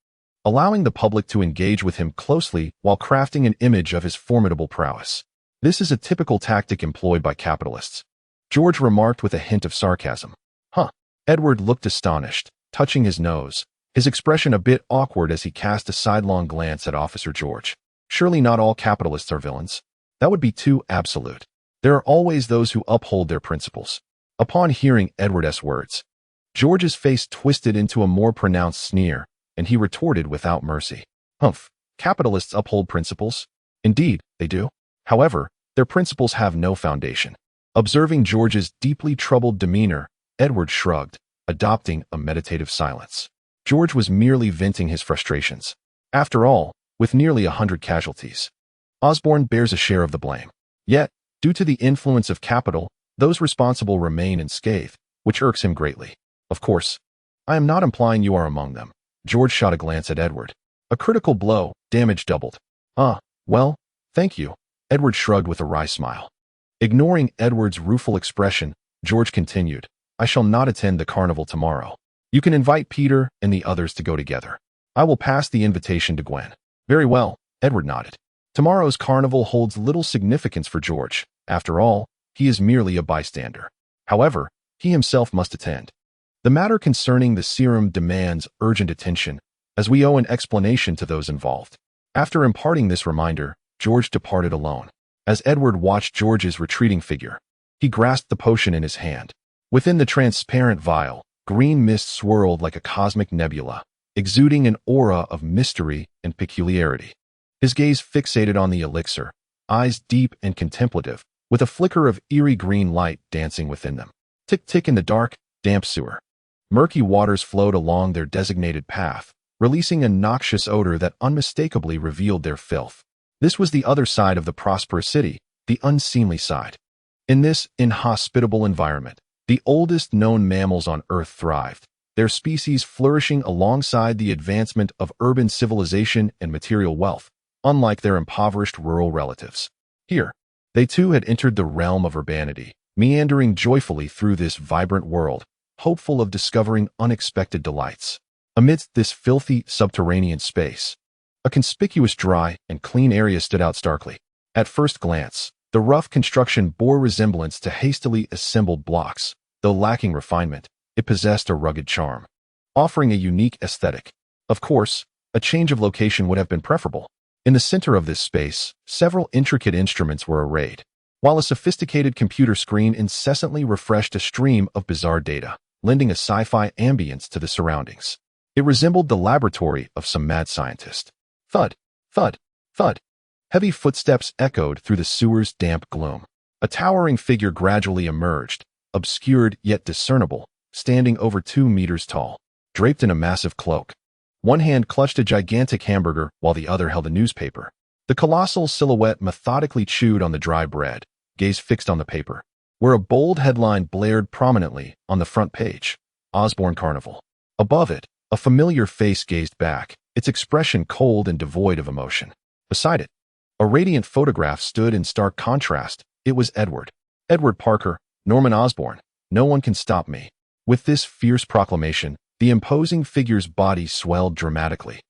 allowing the public to engage with him closely while crafting an image of his formidable prowess. This is a typical tactic employed by capitalists, George remarked with a hint of sarcasm. Huh. Edward looked astonished, touching his nose, his expression a bit awkward as he cast a sidelong glance at Officer George. Surely not all capitalists are villains. That would be too absolute. There are always those who uphold their principles. Upon hearing Edward's words, George's face twisted into a more pronounced sneer, and he retorted without mercy. Humph, capitalists uphold principles? Indeed, they do. However, their principles have no foundation. Observing George's deeply troubled demeanor, Edward shrugged, adopting a meditative silence. George was merely venting his frustrations. After all, with nearly 100 casualties, Osborn bears a share of the blame. Yet, due to the influence of capital, those responsible remain unscathed, which irks him greatly. Of course, I am not implying you are among them. George shot a glance at Edward. A critical blow, damage doubled. Well, thank you. Edward shrugged with a wry smile. Ignoring Edward's rueful expression, George continued, I shall not attend the carnival tomorrow. You can invite Peter and the others to go together. I will pass the invitation to Gwen. Very well, Edward nodded. Tomorrow's carnival holds little significance for George. After all, he is merely a bystander. However, he himself must attend. The matter concerning the serum demands urgent attention, as we owe an explanation to those involved. After imparting this reminder, George departed alone. As Edward watched George's retreating figure, he grasped the potion in his hand. Within the transparent vial, Green mist swirled like a cosmic nebula, exuding an aura of mystery and peculiarity. His gaze fixated on the elixir, eyes deep and contemplative, with a flicker of eerie green light dancing within them. Tick-tick in the dark, damp sewer. Murky waters flowed along their designated path, releasing a noxious odor that unmistakably revealed their filth. This was the other side of the prosperous city, the unseemly side. In this inhospitable environment, the oldest known mammals on Earth thrived, their species flourishing alongside the advancement of urban civilization and material wealth, unlike their impoverished rural relatives. Here, they too had entered the realm of urbanity, meandering joyfully through this vibrant world, hopeful of discovering unexpected delights. Amidst this filthy subterranean space, a conspicuous dry and clean area stood out starkly. At first glance, the rough construction bore resemblance to hastily assembled blocks. Though lacking refinement, it possessed a rugged charm, offering a unique aesthetic. Of course, a change of location would have been preferable. In the center of this space, several intricate instruments were arrayed, while a sophisticated computer screen incessantly refreshed a stream of bizarre data, lending a sci-fi ambience to the surroundings. It resembled the laboratory of some mad scientist. Thud, thud, thud. Heavy footsteps echoed through the sewer's damp gloom. A towering figure gradually emerged, obscured yet discernible, standing over 2 meters tall, draped in a massive cloak. One hand clutched a gigantic hamburger while the other held a newspaper. The colossal silhouette methodically chewed on the dry bread, gaze fixed on the paper, where a bold headline blared prominently on the front page: Osborne Carnival. Above it, a familiar face gazed back, its expression cold and devoid of emotion. Beside it, a radiant photograph stood in stark contrast. It was Edward. Edward Parker, Norman Osborn. No one can stop me. With this fierce proclamation, the imposing figure's body swelled dramatically,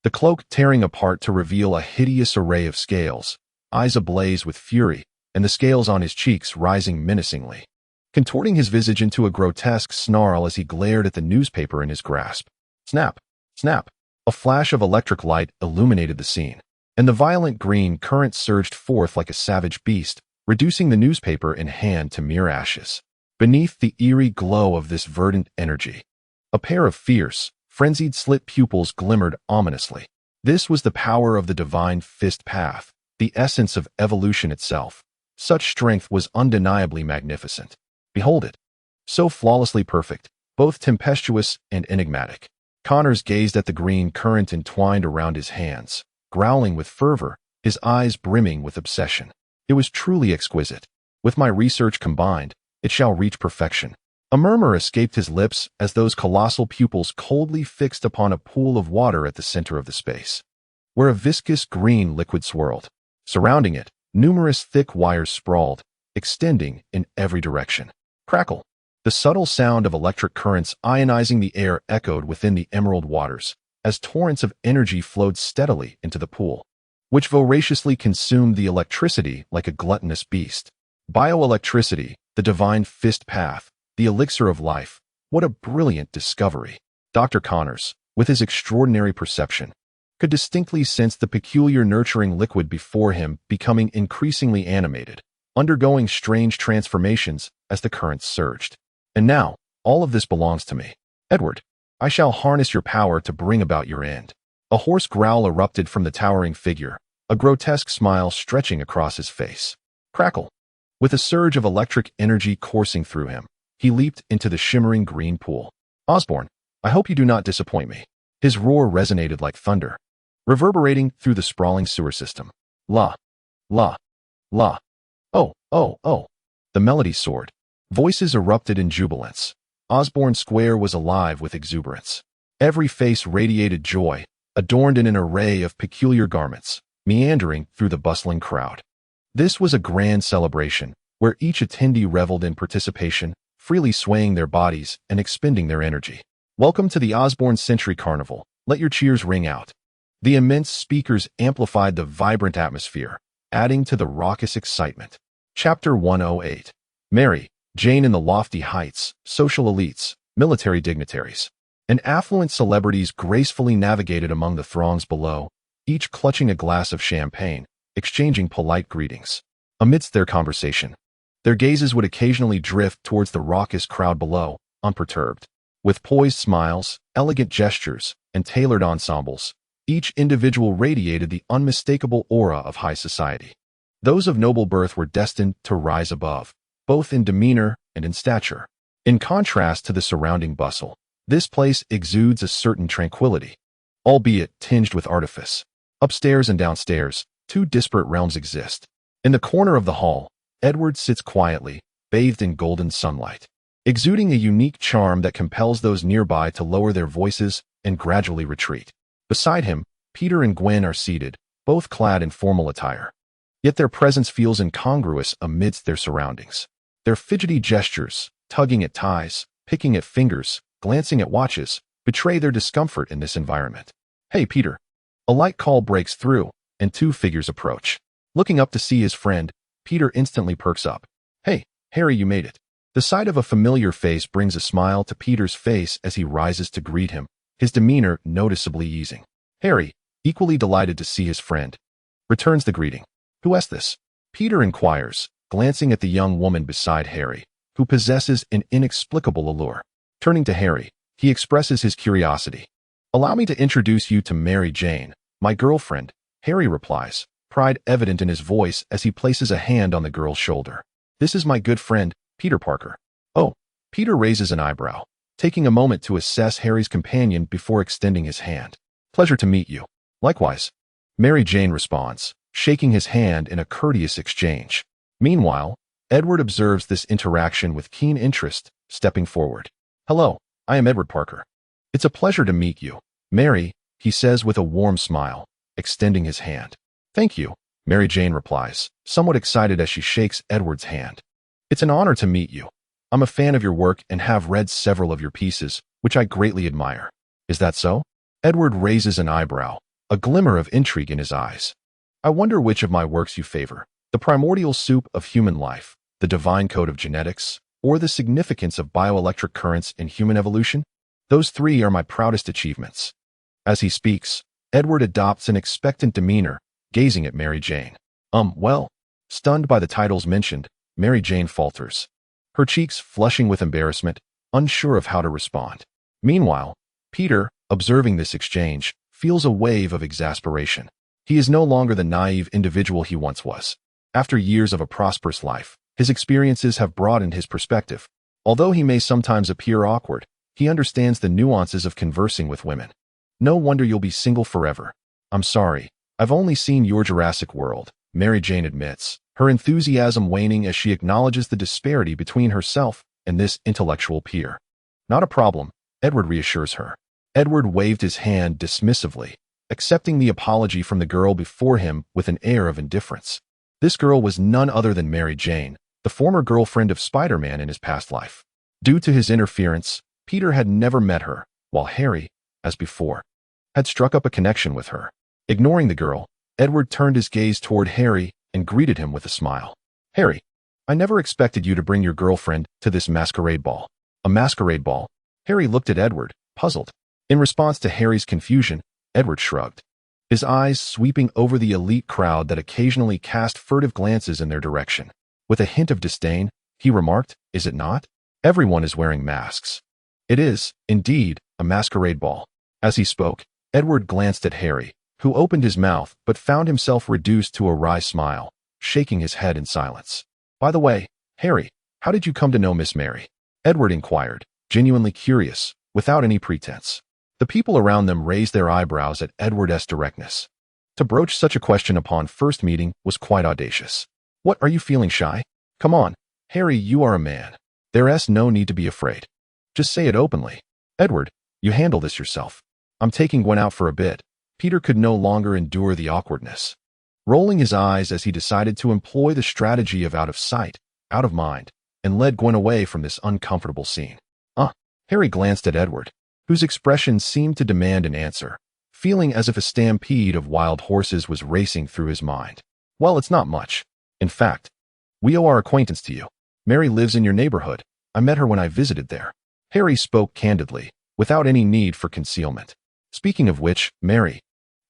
the cloak tearing apart to reveal a hideous array of scales, eyes ablaze with fury, and the scales on his cheeks rising menacingly, contorting his visage into a grotesque snarl as he glared at the newspaper in his grasp. Snap! Snap! A flash of electric light illuminated the scene, and the violent green current surged forth like a savage beast, reducing the newspaper in hand to mere ashes. Beneath the eerie glow of this verdant energy, a pair of fierce, frenzied slit pupils glimmered ominously. This was the power of the divine fist path, the essence of evolution itself. Such strength was undeniably magnificent. Behold it. So flawlessly perfect, both tempestuous and enigmatic. Connors gazed at the green current entwined around his hands, growling with fervor, his eyes brimming with obsession. It was truly exquisite. With my research combined, it shall reach perfection. A murmur escaped his lips as those colossal pupils coldly fixed upon a pool of water at the center of the space, where a viscous green liquid swirled. Surrounding it, numerous thick wires sprawled, extending in every direction. Crackle! The subtle sound of electric currents ionizing the air echoed within the emerald waters, as torrents of energy flowed steadily into the pool, which voraciously consumed the electricity like a gluttonous beast. Bioelectricity, the divine fist path, the elixir of life. What a brilliant discovery. Dr. Connors, with his extraordinary perception, could distinctly sense the peculiar nurturing liquid before him becoming increasingly animated, undergoing strange transformations as the currents surged. And now, all of this belongs to me. Edward, I shall harness your power to bring about your end. A hoarse growl erupted from the towering figure, a grotesque smile stretching across his face. Crackle! With a surge of electric energy coursing through him, he leaped into the shimmering green pool. Osborne, I hope you do not disappoint me. His roar resonated like thunder, reverberating through the sprawling sewer system. La, la, la. Oh, oh, oh. The melody soared. Voices erupted in jubilance. Osborne Square was alive with exuberance. Every face radiated joy, adorned in an array of peculiar garments, meandering through the bustling crowd. This was a grand celebration, where each attendee reveled in participation, freely swaying their bodies and expending their energy. Welcome to the Osborne Century Carnival. Let your cheers ring out. The immense speakers amplified the vibrant atmosphere, adding to the raucous excitement. Chapter 108. Mary, Jane in the lofty heights, social elites, military dignitaries, and affluent celebrities gracefully navigated among the throngs below, each clutching a glass of champagne, exchanging polite greetings. Amidst their conversation, their gazes would occasionally drift towards the raucous crowd below, unperturbed. With poised smiles, elegant gestures, and tailored ensembles, each individual radiated the unmistakable aura of high society. Those of noble birth were destined to rise above, both in demeanor and in stature. In contrast to the surrounding bustle, this place exudes a certain tranquility, albeit tinged with artifice. Upstairs and downstairs, two disparate realms exist. In the corner of the hall, Edward sits quietly, bathed in golden sunlight, exuding a unique charm that compels those nearby to lower their voices and gradually retreat. Beside him, Peter and Gwen are seated, both clad in formal attire. Yet their presence feels incongruous amidst their surroundings. Their fidgety gestures, tugging at ties, picking at fingers, glancing at watches, betray their discomfort in this environment. "Hey, Peter." A light call breaks through, and two figures approach. Looking up to see his friend, Peter instantly perks up. "Hey, Harry, you made it." The sight of a familiar face brings a smile to Peter's face as he rises to greet him, his demeanor noticeably easing. Harry, equally delighted to see his friend, returns the greeting. "Who is this?" Peter inquires, glancing at the young woman beside Harry, who possesses an inexplicable allure. Turning to Harry, he expresses his curiosity. "Allow me to introduce you to Mary Jane, my girlfriend," Harry replies, pride evident in his voice as he places a hand on the girl's shoulder. "This is my good friend, Peter Parker." "Oh." Peter raises an eyebrow, taking a moment to assess Harry's companion before extending his hand. "Pleasure to meet you." "Likewise," Mary Jane responds, shaking his hand in a courteous exchange. Meanwhile, Edward observes this interaction with keen interest, stepping forward. "Hello, I am Edward Parker." "It's a pleasure to meet you, Mary," he says with a warm smile, extending his hand. "Thank you," Mary Jane replies, somewhat excited as she shakes Edward's hand. "It's an honor to meet you. I'm a fan of your work and have read several of your pieces, which I greatly admire." "Is that so?" Edward raises an eyebrow, a glimmer of intrigue in his eyes. "I wonder which of my works you favor, the primordial soup of human life, the divine code of genetics, or the significance of bioelectric currents in human evolution? Those three are my proudest achievements." As he speaks, Edward adopts an expectant demeanor, gazing at Mary Jane. Well, stunned by the titles mentioned, Mary Jane falters, her cheeks flushing with embarrassment, unsure of how to respond. Meanwhile, Peter, observing this exchange, feels a wave of exasperation. He is no longer the naive individual he once was. After years of a prosperous life, his experiences have broadened his perspective. Although he may sometimes appear awkward, he understands the nuances of conversing with women. "No wonder you'll be single forever." "I'm sorry, I've only seen your Jurassic World," Mary Jane admits, her enthusiasm waning as she acknowledges the disparity between herself and this intellectual peer. "Not a problem," Edward reassures her. Edward waved his hand dismissively, accepting the apology from the girl before him with an air of indifference. This girl was none other than Mary Jane, the former girlfriend of Spider-Man in his past life. Due to his interference, Peter had never met her, while Harry, as before, had struck up a connection with her. Ignoring the girl, Edward turned his gaze toward Harry and greeted him with a smile. "Harry, I never expected you to bring your girlfriend to this masquerade ball." "A masquerade ball?" Harry looked at Edward, puzzled. In response to Harry's confusion, Edward shrugged, his eyes sweeping over the elite crowd that occasionally cast furtive glances in their direction. With a hint of disdain, he remarked, "Is it not? Everyone is wearing masks." "It is, indeed, a masquerade ball." As he spoke, Edward glanced at Harry, who opened his mouth but found himself reduced to a wry smile, shaking his head in silence. "By the way, Harry, how did you come to know Miss Mary?" Edward inquired, genuinely curious, without any pretense. The people around them raised their eyebrows at Edward's directness. To broach such a question upon first meeting was quite audacious. "What, are you feeling shy? Come on, Harry, you are a man. There's no need to be afraid. Just say it openly." "Edward, you handle this yourself. I'm taking Gwen out for a bit." Peter could no longer endure the awkwardness, rolling his eyes as he decided to employ the strategy of out of sight, out of mind, and led Gwen away from this uncomfortable scene. Harry glanced at Edward, whose expression seemed to demand an answer, feeling as if a stampede of wild horses was racing through his mind. "Well, it's not much. In fact, we owe our acquaintance to you. Mary lives in your neighborhood. I met her when I visited there." Harry spoke candidly, without any need for concealment. "Speaking of which, Mary,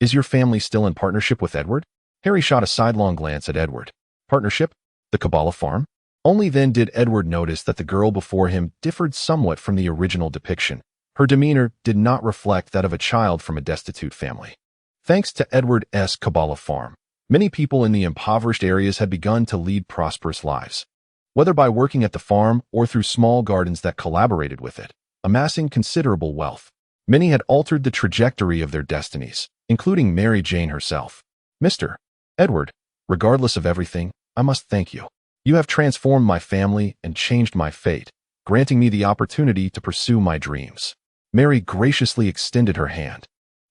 is your family still in partnership with Edward?" Harry shot a sidelong glance at Edward. "Partnership? The Kabbalah farm?" Only then did Edward notice that the girl before him differed somewhat from the original depiction. Her demeanor did not reflect that of a child from a destitute family. Thanks to Edward's Kabbalah farm, many people in the impoverished areas had begun to lead prosperous lives. Whether by working at the farm or through small gardens that collaborated with it, amassing considerable wealth. Many had altered the trajectory of their destinies, including Mary Jane herself. Mr. Edward, regardless of everything, I must thank you. You have transformed my family and changed my fate, granting me the opportunity to pursue my dreams. Mary graciously extended her hand,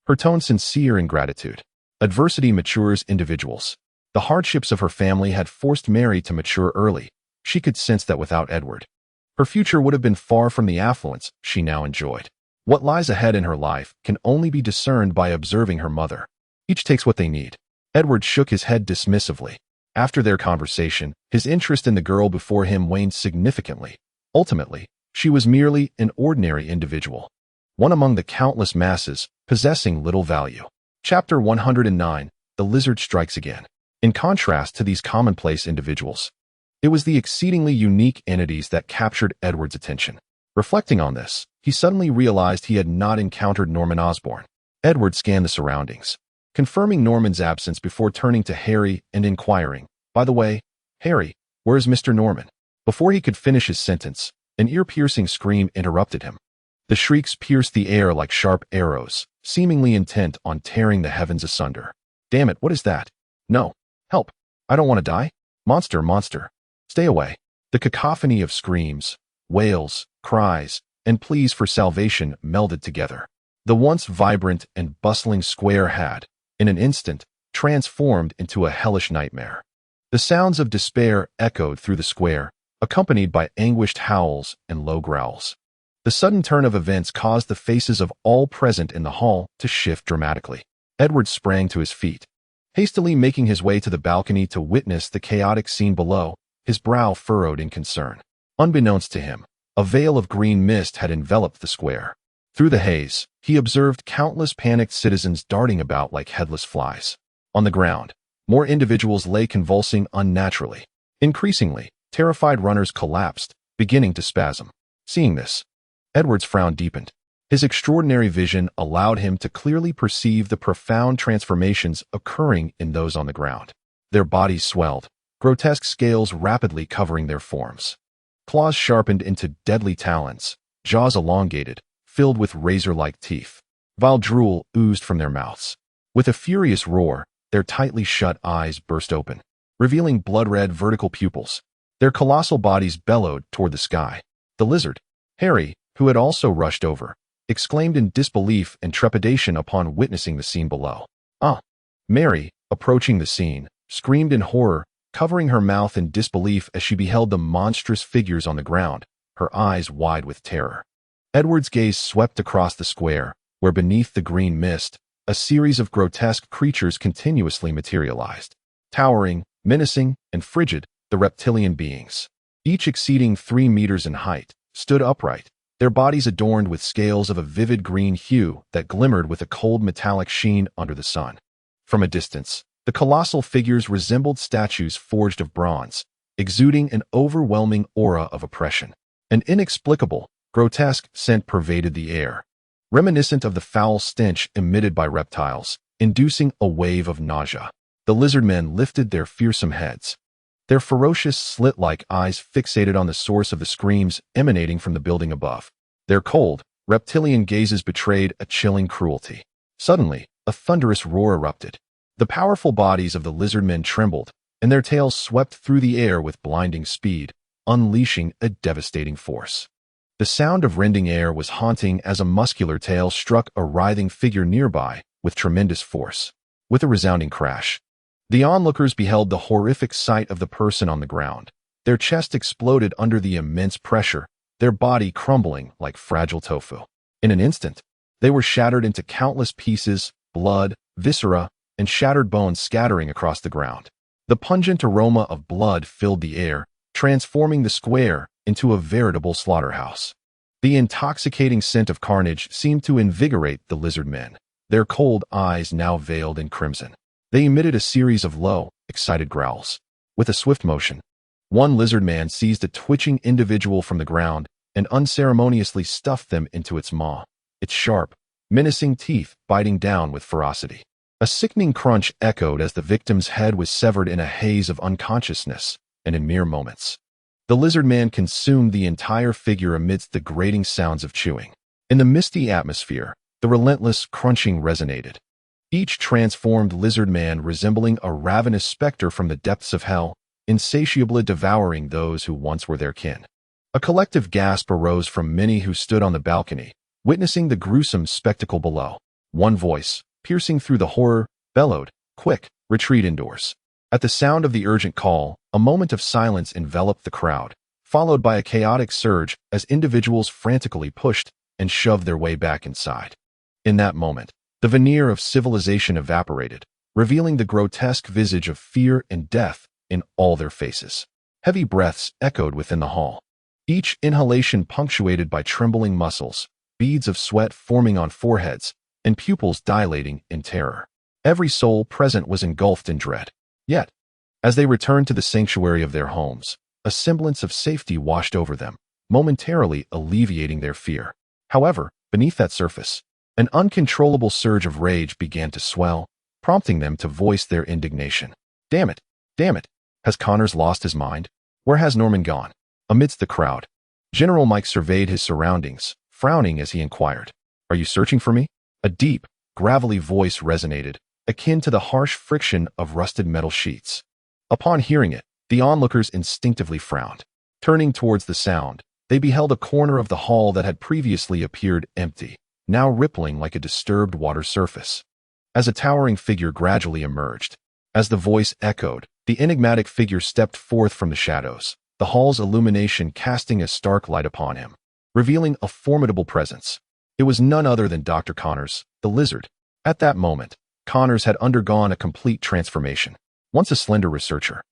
her tone sincere in gratitude. Adversity matures individuals. The hardships of her family had forced Mary to mature early. She could sense that without Edward, her future would have been far from the affluence she now enjoyed. What lies ahead in her life can only be discerned by observing her mother. Each takes what they need. Edward shook his head dismissively. After their conversation, his interest in the girl before him waned significantly. Ultimately, she was merely an ordinary individual, one among the countless masses, possessing little value. Chapter 109, The Lizard Strikes Again. In contrast to these commonplace individuals, it was the exceedingly unique entities that captured Edward's attention. Reflecting on this, he suddenly realized he had not encountered Norman Osborn. Edward scanned the surroundings, confirming Norman's absence before turning to Harry and inquiring, "By the way, Harry, where is Mr. Norman?" Before he could finish his sentence, an ear-piercing scream interrupted him. The shrieks pierced the air like sharp arrows, seemingly intent on tearing the heavens asunder. "Damn it, what is that? No. Help. I don't want to die. Monster, monster. Stay away." The cacophony of screams, wails, cries, and pleas for salvation melded together. The once vibrant and bustling square had, in an instant, transformed into a hellish nightmare. The sounds of despair echoed through the square, accompanied by anguished howls and low growls. The sudden turn of events caused the faces of all present in the hall to shift dramatically. Edward sprang to his feet, hastily making his way to the balcony to witness the chaotic scene below, his brow furrowed in concern. Unbeknownst to him, a veil of green mist had enveloped the square. Through the haze, he observed countless panicked citizens darting about like headless flies. On the ground, more individuals lay convulsing unnaturally. Increasingly, terrified runners collapsed, beginning to spasm. Seeing this, Edward's frown deepened. His extraordinary vision allowed him to clearly perceive the profound transformations occurring in those on the ground. Their bodies swelled, grotesque scales rapidly covering their forms. Claws sharpened into deadly talons, jaws elongated, filled with razor-like teeth. Vile drool oozed from their mouths. With a furious roar, their tightly shut eyes burst open, revealing blood-red vertical pupils. Their colossal bodies bellowed toward the sky. The lizard, Harry, who had also rushed over, exclaimed in disbelief and trepidation upon witnessing the scene below. "Ah!" Mary, approaching the scene, screamed in horror, covering her mouth in disbelief as she beheld the monstrous figures on the ground, her eyes wide with terror. Edward's gaze swept across the square, where beneath the green mist, a series of grotesque creatures continuously materialized. Towering, menacing, and frigid, the reptilian beings, each exceeding 3 meters in height, stood upright, their bodies adorned with scales of a vivid green hue that glimmered with a cold metallic sheen under the sun. From a distance, the colossal figures resembled statues forged of bronze, exuding an overwhelming aura of oppression. An inexplicable, grotesque scent pervaded the air, reminiscent of the foul stench emitted by reptiles, inducing a wave of nausea. The lizard men lifted their fearsome heads, their ferocious slit-like eyes fixated on the source of the screams emanating from the building above. Their cold, reptilian gazes betrayed a chilling cruelty. Suddenly, a thunderous roar erupted. The powerful bodies of the lizard men trembled, and their tails swept through the air with blinding speed, unleashing a devastating force. The sound of rending air was haunting as a muscular tail struck a writhing figure nearby with tremendous force. With a resounding crash, the onlookers beheld the horrific sight of the person on the ground. Their chest exploded under the immense pressure, their body crumbling like fragile tofu. In an instant, they were shattered into countless pieces, blood, viscera, and shattered bones scattering across the ground. The pungent aroma of blood filled the air, transforming the square into a veritable slaughterhouse. The intoxicating scent of carnage seemed to invigorate the lizard men, their cold eyes now veiled in crimson. They emitted a series of low, excited growls. With a swift motion, One lizard man seized a twitching individual from the ground and unceremoniously stuffed them into its maw, its sharp, menacing teeth biting down with ferocity. A sickening crunch echoed as the victim's head was severed in a haze of unconsciousness, and in mere moments, the lizard man consumed the entire figure amidst the grating sounds of chewing. In the misty atmosphere, the relentless crunching resonated, each transformed lizard man resembling a ravenous specter from the depths of hell, insatiably devouring those who once were their kin. A collective gasp arose from many who stood on the balcony, witnessing the gruesome spectacle below. One voice, piercing through the horror, bellowed, "Quick, retreat indoors." At the sound of the urgent call, a moment of silence enveloped the crowd, followed by a chaotic surge as individuals frantically pushed and shoved their way back inside. In that moment, the veneer of civilization evaporated, revealing the grotesque visage of fear and death in all their faces. Heavy breaths echoed within the hall, each inhalation punctuated by trembling muscles, beads of sweat forming on foreheads, and pupils dilating in terror. Every soul present was engulfed in dread. Yet, as they returned to the sanctuary of their homes, a semblance of safety washed over them, momentarily alleviating their fear. However, beneath that surface, an uncontrollable surge of rage began to swell, prompting them to voice their indignation. Damn it! Damn it! Has Connors lost his mind? Where has Norman gone? Amidst the crowd, General Mike surveyed his surroundings, frowning as he inquired, "Are you searching for me?" A deep, gravelly voice resonated, akin to the harsh friction of rusted metal sheets. Upon hearing it, the onlookers instinctively frowned. Turning towards the sound, they beheld a corner of the hall that had previously appeared empty, now rippling like a disturbed water surface. As a towering figure gradually emerged, as the voice echoed, the enigmatic figure stepped forth from the shadows, the hall's illumination casting a stark light upon him, revealing a formidable presence. It was none other than Dr. Connors, the lizard. At that moment, Connors had undergone a complete transformation. Once a slender researcher,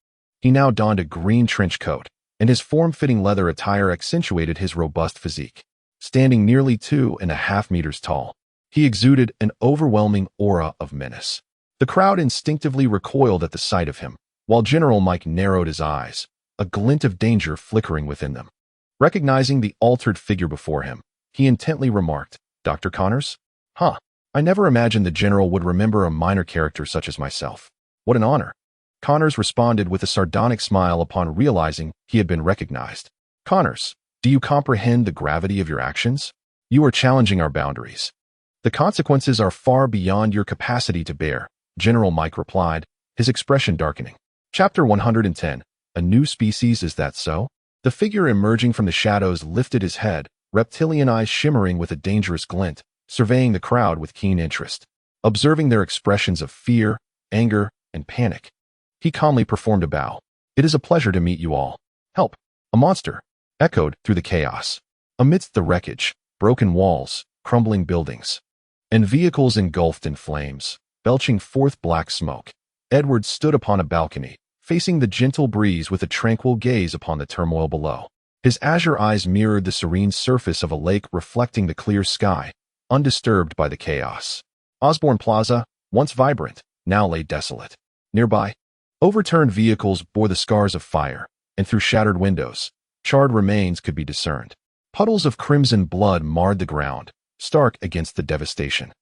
he now donned a green trench coat, and his form-fitting leather attire accentuated his robust physique. Standing nearly 2.5 meters tall, he exuded an overwhelming aura of menace. The crowd instinctively recoiled at the sight of him, while General Mike narrowed his eyes, a glint of danger flickering within them. Recognizing the altered figure before him, he intently remarked, "Dr. Connors? Huh. I never imagined the General would remember a minor character such as myself. What an honor." Connors responded with a sardonic smile upon realizing he had been recognized. "Connors, do you comprehend the gravity of your actions? You are challenging our boundaries. The consequences are far beyond your capacity to bear," General Mike replied, his expression darkening. Chapter 110. A new species, is that so? The figure emerging from the shadows lifted his head, reptilian eyes shimmering with a dangerous glint, surveying the crowd with keen interest. Observing their expressions of fear, anger, and panic, he calmly performed a bow. "It is a pleasure to meet you all. Help! A monster!" echoed through the chaos. Amidst the wreckage, broken walls, crumbling buildings, and vehicles engulfed in flames, belching forth black smoke, Edward stood upon a balcony, facing the gentle breeze with a tranquil gaze upon the turmoil below. His azure eyes mirrored the serene surface of a lake reflecting the clear sky, undisturbed by the chaos. Osborne Plaza, once vibrant, now lay desolate. Nearby, overturned vehicles bore the scars of fire, and through shattered windows, charred remains could be discerned. Puddles of crimson blood marred the ground, stark against the devastation.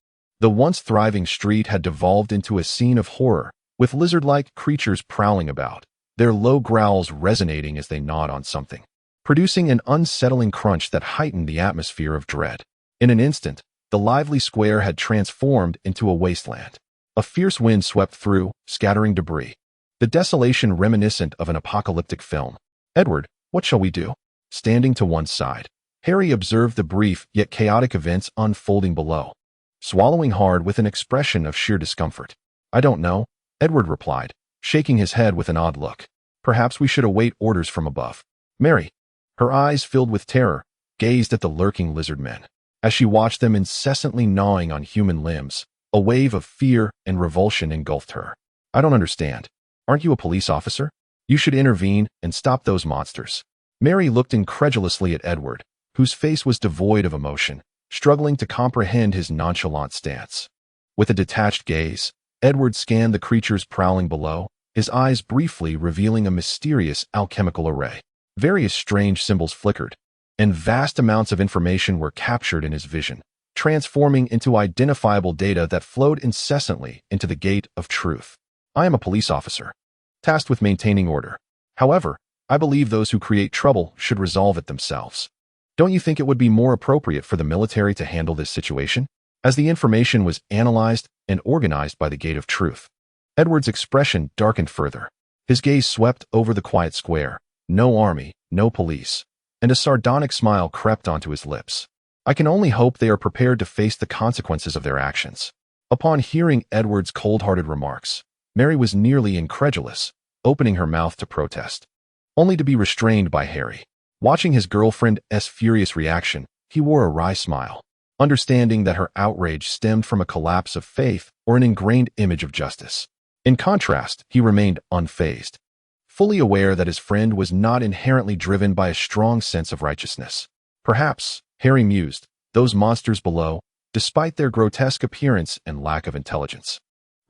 The once thriving street had devolved into a scene of horror, with lizard-like creatures prowling about, their low growls resonating as they gnawed on something, producing an unsettling crunch that heightened the atmosphere of dread. In an instant, the lively square had transformed into a wasteland. A fierce wind swept through, scattering debris, the desolation reminiscent of an apocalyptic film. "Edward, what shall we do?" Standing to one side, Harry observed the brief yet chaotic events unfolding below, swallowing hard with an expression of sheer discomfort. "I don't know," Edward replied, shaking his head with an odd look. "Perhaps we should await orders from above." Mary, her eyes filled with terror, gazed at the lurking lizard men. As she watched them incessantly gnawing on human limbs, a wave of fear and revulsion engulfed her. "I don't understand. Aren't you a police officer? You should intervene and stop those monsters." Mary looked incredulously at Edward, whose face was devoid of emotion, struggling to comprehend his nonchalant stance. With a detached gaze, Edward scanned the creatures prowling below, his eyes briefly revealing a mysterious alchemical array. Various strange symbols flickered, and vast amounts of information were captured in his vision, transforming into identifiable data that flowed incessantly into the gate of truth. I am a police officer, tasked with maintaining order. However, I believe those who create trouble should resolve it themselves. Don't you think it would be more appropriate for the military to handle this situation? As the information was analyzed and organized by the gate of truth, Edward's expression darkened further. His gaze swept over the quiet square. No army, no police, and a sardonic smile crept onto his lips. I can only hope they are prepared to face the consequences of their actions. Upon hearing Edward's cold-hearted remarks, Mary was nearly incredulous, opening her mouth to protest, only to be restrained by Harry. Watching his girlfriend's furious reaction, he wore a wry smile, understanding that her outrage stemmed from a collapse of faith or an ingrained image of justice. In contrast, he remained unfazed, fully aware that his friend was not inherently driven by a strong sense of righteousness. Perhaps, Harry mused, those monsters below, despite their grotesque appearance and lack of intelligence,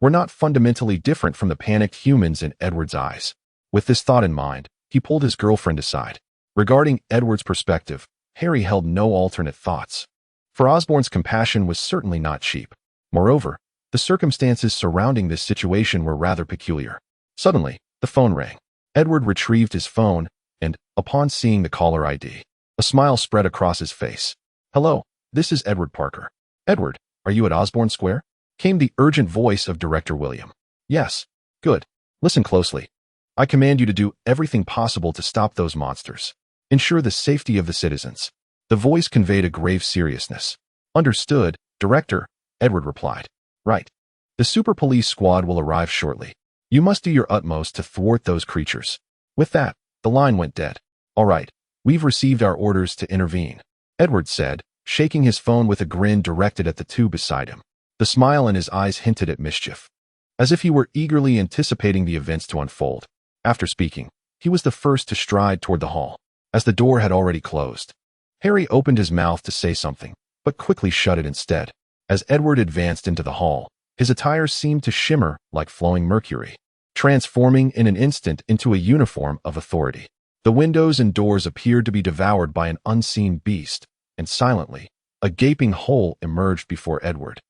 were not fundamentally different from the panicked humans in Edward's eyes. With this thought in mind, he pulled his girlfriend aside. Regarding Edward's perspective, Harry held no alternate thoughts. For Osborn's compassion was certainly not cheap. Moreover, the circumstances surrounding this situation were rather peculiar. Suddenly, the phone rang. Edward retrieved his phone, and, upon seeing the caller ID, a smile spread across his face. "Hello, this is Edward Parker." "Edward, are you at Osborn Square?" came the urgent voice of Director William. "Yes." "Good. Listen closely. I command you to do everything possible to stop those monsters. Ensure the safety of the citizens." The voice conveyed a grave seriousness. "Understood, Director," Edward replied. "Right. The super police squad will arrive shortly. You must do your utmost to thwart those creatures." With that, the line went dead. "All right, we've received our orders to intervene," Edward said, shaking his phone with a grin directed at the two beside him. The smile in his eyes hinted at mischief, as if he were eagerly anticipating the events to unfold. After speaking, he was the first to stride toward the hall, as the door had already closed. Harry opened his mouth to say something, but quickly shut it instead. As Edward advanced into the hall, his attire seemed to shimmer like flowing mercury, transforming in an instant into a uniform of authority. The windows and doors appeared to be devoured by an unseen beast, and silently, a gaping hole emerged before Edward,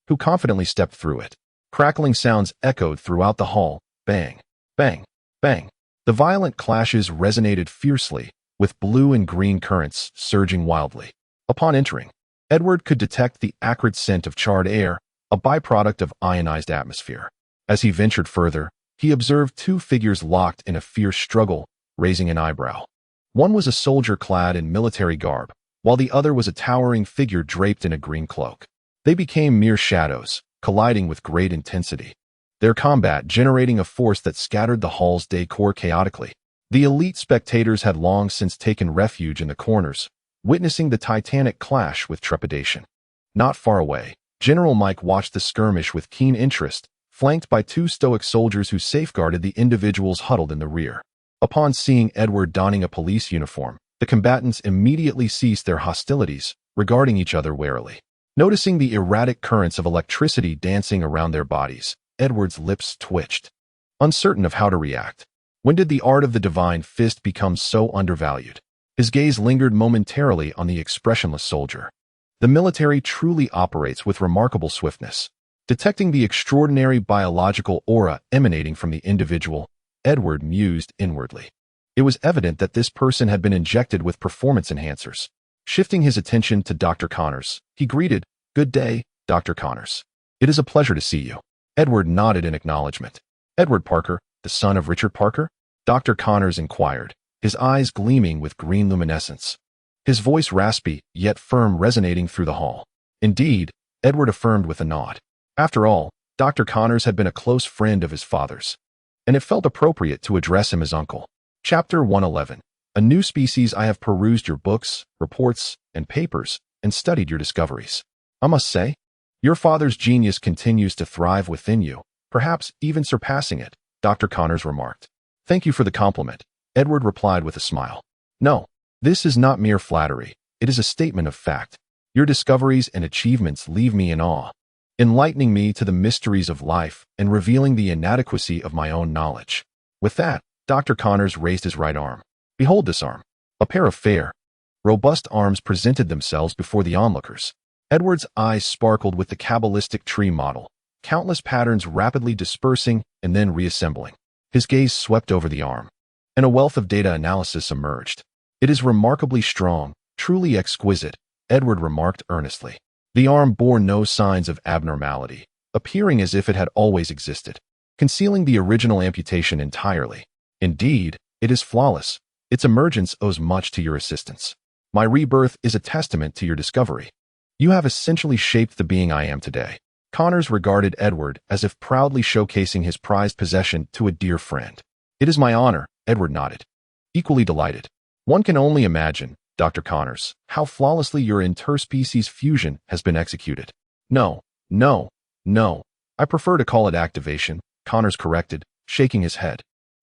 who confidently stepped through it. Crackling sounds echoed throughout the hall. Bang, bang, bang. The violent clashes resonated fiercely, with blue and green currents surging wildly. Upon entering, Edward could detect the acrid scent of charred air, a byproduct of ionized atmosphere. As he ventured further, he observed two figures locked in a fierce struggle, raising an eyebrow. One was a soldier clad in military garb, while the other was a towering figure draped in a green cloak. They became mere shadows, colliding with great intensity, their combat generating a force that scattered the hall's decor chaotically. The elite spectators had long since taken refuge in the corners, witnessing the titanic clash with trepidation. Not far away, General Mike watched the skirmish with keen interest, flanked by two stoic soldiers who safeguarded the individuals huddled in the rear. Upon seeing Edward donning a police uniform, the combatants immediately ceased their hostilities, regarding each other warily. Noticing the erratic currents of electricity dancing around their bodies, Edward's lips twitched, uncertain of how to react. When did the art of the divine fist become so undervalued? His gaze lingered momentarily on the expressionless soldier. The military truly operates with remarkable swiftness. Detecting the extraordinary biological aura emanating from the individual, Edward mused inwardly. It was evident that this person had been injected with performance enhancers. Shifting his attention to Dr. Connors, he greeted, "Good day, Dr. Connors. It is a pleasure to see you." Edward nodded in acknowledgement. "Edward Parker, the son of Richard Parker?" Dr. Connors inquired, his eyes gleaming with green luminescence. His voice raspy, yet firm, resonating through the hall. "Indeed," Edward affirmed with a nod. After all, Dr. Connors had been a close friend of his father's, and it felt appropriate to address him as uncle. Chapter 111. A new species. I have perused your books, reports, and papers, and studied your discoveries. I must say, your father's genius continues to thrive within you, perhaps even surpassing it, Dr. Connors remarked. "Thank you for the compliment," Edward replied with a smile. "No, this is not mere flattery. It is a statement of fact. Your discoveries and achievements leave me in awe." enlightening me to the mysteries of life and revealing the inadequacy of my own knowledge. With that, Dr. Connors raised his right arm. Behold this arm. A pair of fair, robust arms presented themselves before the onlookers. Edward's eyes sparkled with the Kabbalistic tree model, countless patterns rapidly dispersing and then reassembling. His gaze swept over the arm, and a wealth of data analysis emerged. It is remarkably strong, truly exquisite, Edward remarked earnestly. The arm bore no signs of abnormality, appearing as if it had always existed, concealing the original amputation entirely. Indeed, it is flawless. Its emergence owes much to your assistance. My rebirth is a testament to your discovery. You have essentially shaped the being I am today. Connors regarded Edward as if proudly showcasing his prized possession to a dear friend. It is my honor, Edward nodded, equally delighted. One can only imagine, Dr. Connors, how flawlessly your interspecies fusion has been executed. No. I prefer to call it activation, Connors corrected, shaking his head.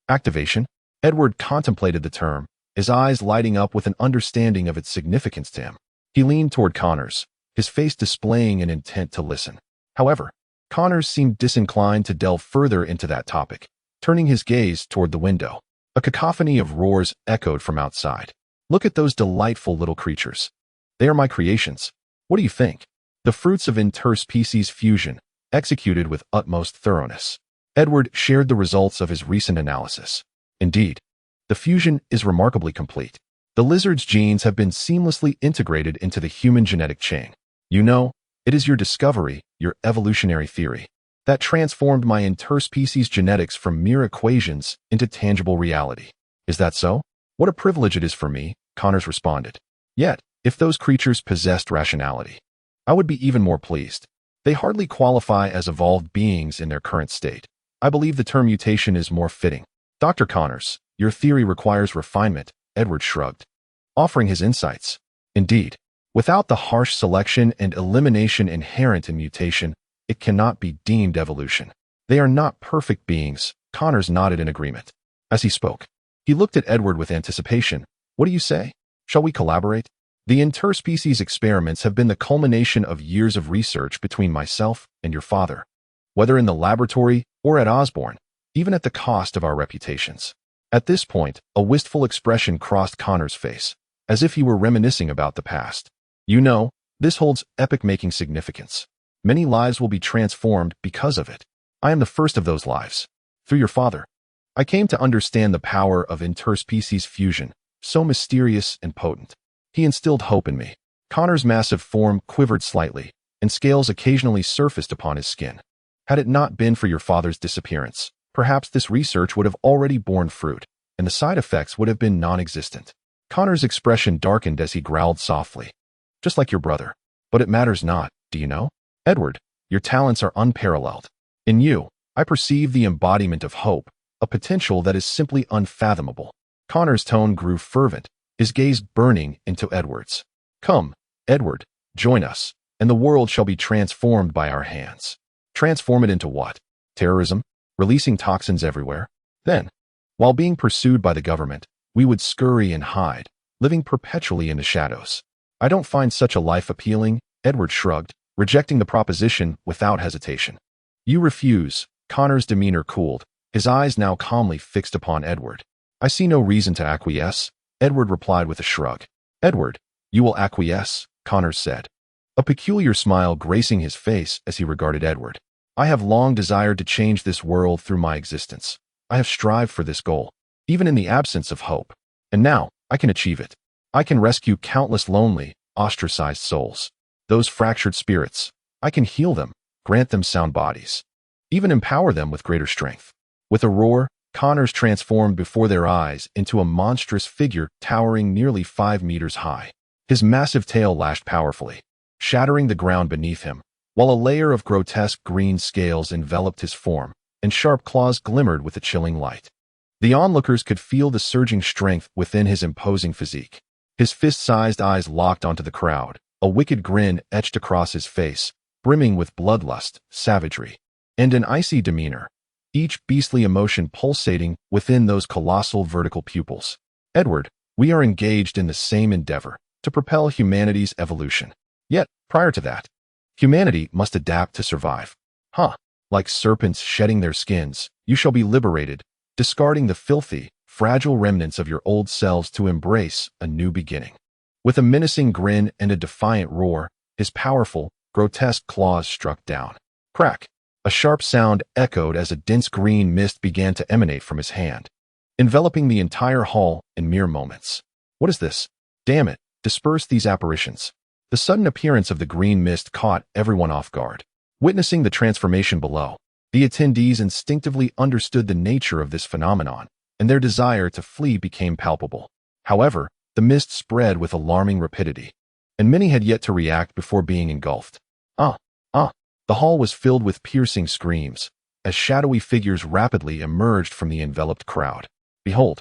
Activation? Edward contemplated the term, his eyes lighting up with an understanding of its significance to him. He leaned toward Connors, his face displaying an intent to listen. However, Connors seemed disinclined to delve further into that topic, turning his gaze toward the window. A cacophony of roars echoed from outside. Look at those delightful little creatures. They are my creations. What do you think? The fruits of interspecies fusion, executed with utmost thoroughness. Edward shared the results of his recent analysis. Indeed, the fusion is remarkably complete. The lizard's genes have been seamlessly integrated into the human genetic chain. You know, it is your discovery, your evolutionary theory, that transformed my interspecies genetics from mere equations into tangible reality. Is that so? What a privilege it is for me, Connors responded. Yet, if those creatures possessed rationality, I would be even more pleased. They hardly qualify as evolved beings in their current state. I believe the term mutation is more fitting. Dr. Connors, your theory requires refinement, Edward shrugged, offering his insights. Indeed, without the harsh selection and elimination inherent in mutation, it cannot be deemed evolution. They are not perfect beings, Connors nodded in agreement. As he spoke, he looked at Edward with anticipation. What do you say? Shall we collaborate? The interspecies experiments have been the culmination of years of research between myself and your father, whether in the laboratory or at Osborne, even at the cost of our reputations. At this point, a wistful expression crossed Connor's face, as if he were reminiscing about the past. You know, this holds epic-making significance. Many lives will be transformed because of it. I am the first of those lives. Through your father, I came to understand the power of interspecies fusion, so mysterious and potent. He instilled hope in me. Connor's massive form quivered slightly, and scales occasionally surfaced upon his skin. Had it not been for your father's disappearance, perhaps this research would have already borne fruit, and the side effects would have been non-existent. Connor's expression darkened as he growled softly. Just like your brother. But it matters not, do you know? Edward, your talents are unparalleled. In you, I perceive the embodiment of hope, a potential that is simply unfathomable. Connor's tone grew fervent, his gaze burning into Edward's. Come, Edward, join us, and the world shall be transformed by our hands. Transform it into what? Terrorism? Releasing toxins everywhere? Then, while being pursued by the government, we would scurry and hide, living perpetually in the shadows. I don't find such a life appealing, Edward shrugged, rejecting the proposition without hesitation. You refuse, Connor's demeanor cooled, his eyes now calmly fixed upon Edward. I see no reason to acquiesce, Edward replied with a shrug. Edward, you will acquiesce, Connors said, a peculiar smile gracing his face as he regarded Edward. I have long desired to change this world through my existence. I have strived for this goal, even in the absence of hope. And now, I can achieve it. I can rescue countless lonely, ostracized souls. Those fractured spirits. I can heal them, grant them sound bodies, even empower them with greater strength. With a roar, Connors transformed before their eyes into a monstrous figure towering nearly 5 meters high. His massive tail lashed powerfully, shattering the ground beneath him, while a layer of grotesque green scales enveloped his form, and sharp claws glimmered with a chilling light. The onlookers could feel the surging strength within his imposing physique. His fist-sized eyes locked onto the crowd, a wicked grin etched across his face, brimming with bloodlust, savagery, and an icy demeanor, each beastly emotion pulsating within those colossal vertical pupils. Edward, we are engaged in the same endeavor, to propel humanity's evolution. Yet, prior to that, Humanity must adapt to survive. Huh. Like serpents shedding their skins, you shall be liberated, discarding the filthy, fragile remnants of your old selves to embrace a new beginning. With a menacing grin and a defiant roar, his powerful, grotesque claws struck down. Crack! A sharp sound echoed as a dense green mist began to emanate from his hand, enveloping the entire hall in mere moments. What is this? Damn it! Disperse these apparitions. The sudden appearance of the green mist caught everyone off guard. Witnessing the transformation below, the attendees instinctively understood the nature of this phenomenon, and their desire to flee became palpable. However, the mist spread with alarming rapidity, and many had yet to react before being engulfed. The hall was filled with piercing screams, as shadowy figures rapidly emerged from the enveloped crowd. Behold,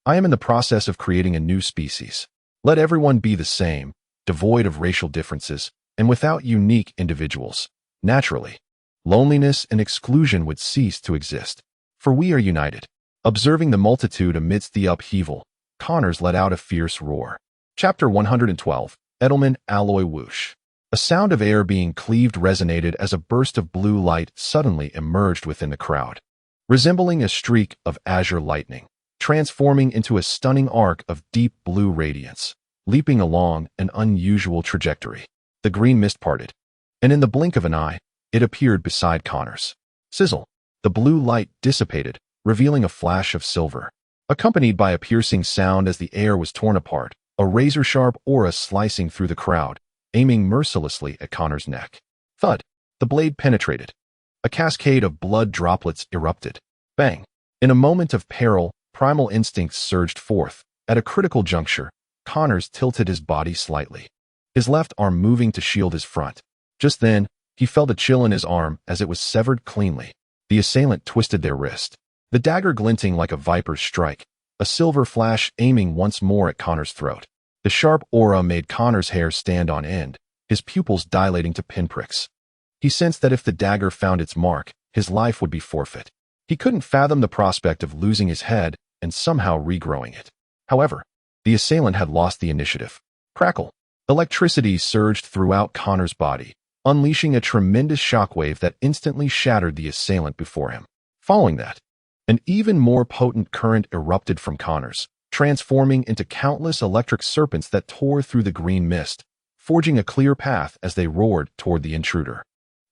I am in the process of creating a new species. Let everyone be the same, devoid of racial differences, and without unique individuals. Naturally, loneliness and exclusion would cease to exist, for we are united. Observing the multitude amidst the upheaval, Connors let out a fierce roar. Chapter 112, Edelman Alloy Whoosh. A sound of air being cleaved resonated as a burst of blue light suddenly emerged within the crowd, resembling a streak of azure lightning, transforming into a stunning arc of deep blue radiance, leaping along an unusual trajectory. The green mist parted, and in the blink of an eye, it appeared beside Connors. Sizzle! The blue light dissipated, revealing a flash of silver, accompanied by a piercing sound as the air was torn apart, a razor-sharp aura slicing through the crowd, aiming mercilessly at Connor's neck. Thud! The blade penetrated. A cascade of blood droplets erupted. Bang! In a moment of peril, primal instincts surged forth. At a critical juncture, Connors tilted his body slightly, his left arm moving to shield his front. Just then, he felt a chill in his arm as it was severed cleanly. The assailant twisted their wrist, the dagger glinting like a viper's strike, a silver flash aiming once more at Connor's throat. The sharp aura made Connor's hair stand on end, his pupils dilating to pinpricks. He sensed that if the dagger found its mark, his life would be forfeit. He couldn't fathom the prospect of losing his head and somehow regrowing it. However, the assailant had lost the initiative. Crackle! Electricity surged throughout Connor's body, unleashing a tremendous shockwave that instantly shattered the assailant before him. Following that, an even more potent current erupted from Connors, transforming into countless electric serpents that tore through the green mist, forging a clear path as they roared toward the intruder.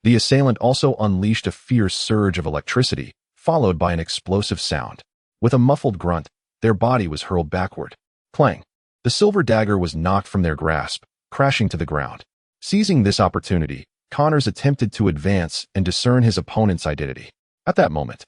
The assailant also unleashed a fierce surge of electricity, followed by an explosive sound. With a muffled grunt, their body was hurled backward. Clang! The silver dagger was knocked from their grasp, crashing to the ground. Seizing this opportunity, Connors attempted to advance and discern his opponent's identity. At that moment,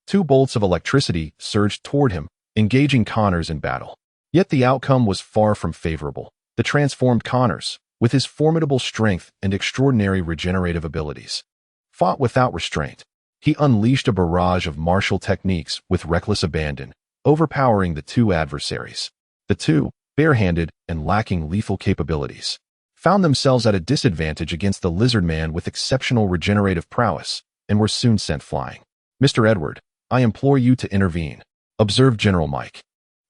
two bolts of electricity surged toward him, engaging Connors in battle. Yet the outcome was far from favorable. The transformed Connors, with his formidable strength and extraordinary regenerative abilities, fought without restraint. He unleashed a barrage of martial techniques with reckless abandon, overpowering the two adversaries. The two, barehanded and lacking lethal capabilities, found themselves at a disadvantage against the lizard man with exceptional regenerative prowess, and were soon sent flying. "Mr. Edward, I implore you to intervene," observed General Mike,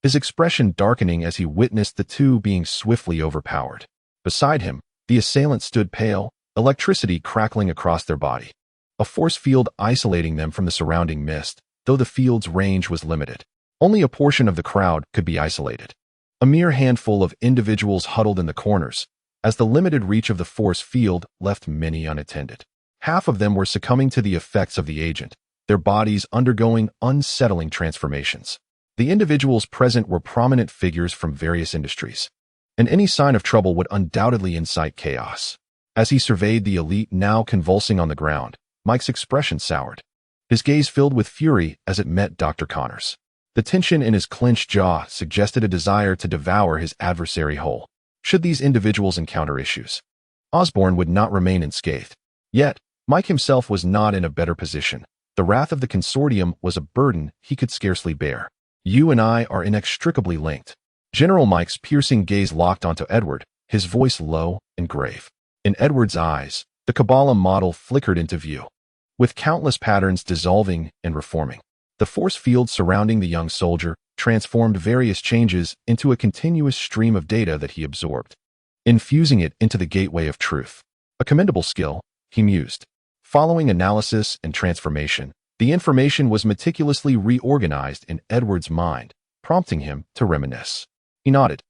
his expression darkening as he witnessed the two being swiftly overpowered. Beside him, the assailants stood pale, electricity crackling across their body, a force field isolating them from the surrounding mist, though the field's range was limited. Only a portion of the crowd could be isolated. A mere handful of individuals huddled in the corners, as the limited reach of the force field left many unattended. Half of them were succumbing to the effects of the agent, their bodies undergoing unsettling transformations. The individuals present were prominent figures from various industries, and any sign of trouble would undoubtedly incite chaos. As he surveyed the elite now convulsing on the ground, Mike's expression soured. His gaze filled with fury as it met Dr. Connors. The tension in his clenched jaw suggested a desire to devour his adversary whole. Should these individuals encounter issues, Osborne would not remain unscathed. Yet, Mike himself was not in a better position. The wrath of the consortium was a burden he could scarcely bear. "You and I are inextricably linked." General Mike's piercing gaze locked onto Edward, his voice low and grave. In Edward's eyes, the Kabbalah model flickered into view, with countless patterns dissolving and reforming. The force field surrounding the young soldier transformed various changes into a continuous stream of data that he absorbed, infusing it into the gateway of truth. A commendable skill, he mused. Following analysis and transformation, the information was meticulously reorganized in Edward's mind, prompting him to reminisce. He nodded,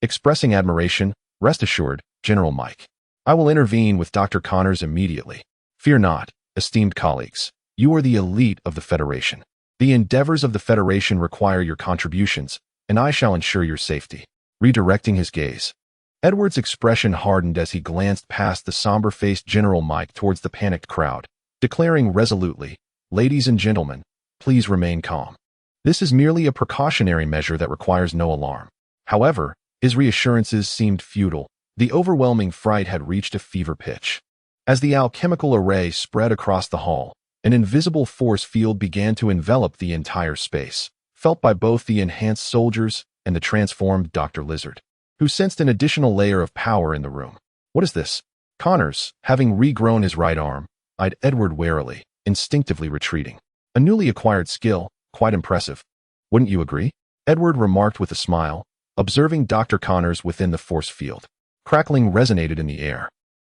expressing admiration. Rest assured, General Mike. I will intervene with Dr. Connors immediately. Fear not, esteemed colleagues. You are the elite of the Federation. The endeavors of the Federation require your contributions, and I shall ensure your safety. Redirecting his gaze, Edward's expression hardened as he glanced past the somber-faced General Mike towards the panicked crowd, declaring resolutely, "Ladies and gentlemen, please remain calm. This is merely a precautionary measure that requires no alarm." However, his reassurances seemed futile. The overwhelming fright had reached a fever pitch. As the alchemical array spread across the hall, an invisible force field began to envelop the entire space, felt by both the enhanced soldiers and the transformed Dr. Lizard, who sensed an additional layer of power in the room. What is this? Connors, having regrown his right arm, eyed Edward warily, instinctively retreating. A newly acquired skill, quite impressive. Wouldn't you agree? Edward remarked with a smile, observing Dr. Connors within the force field. Crackling resonated in the air.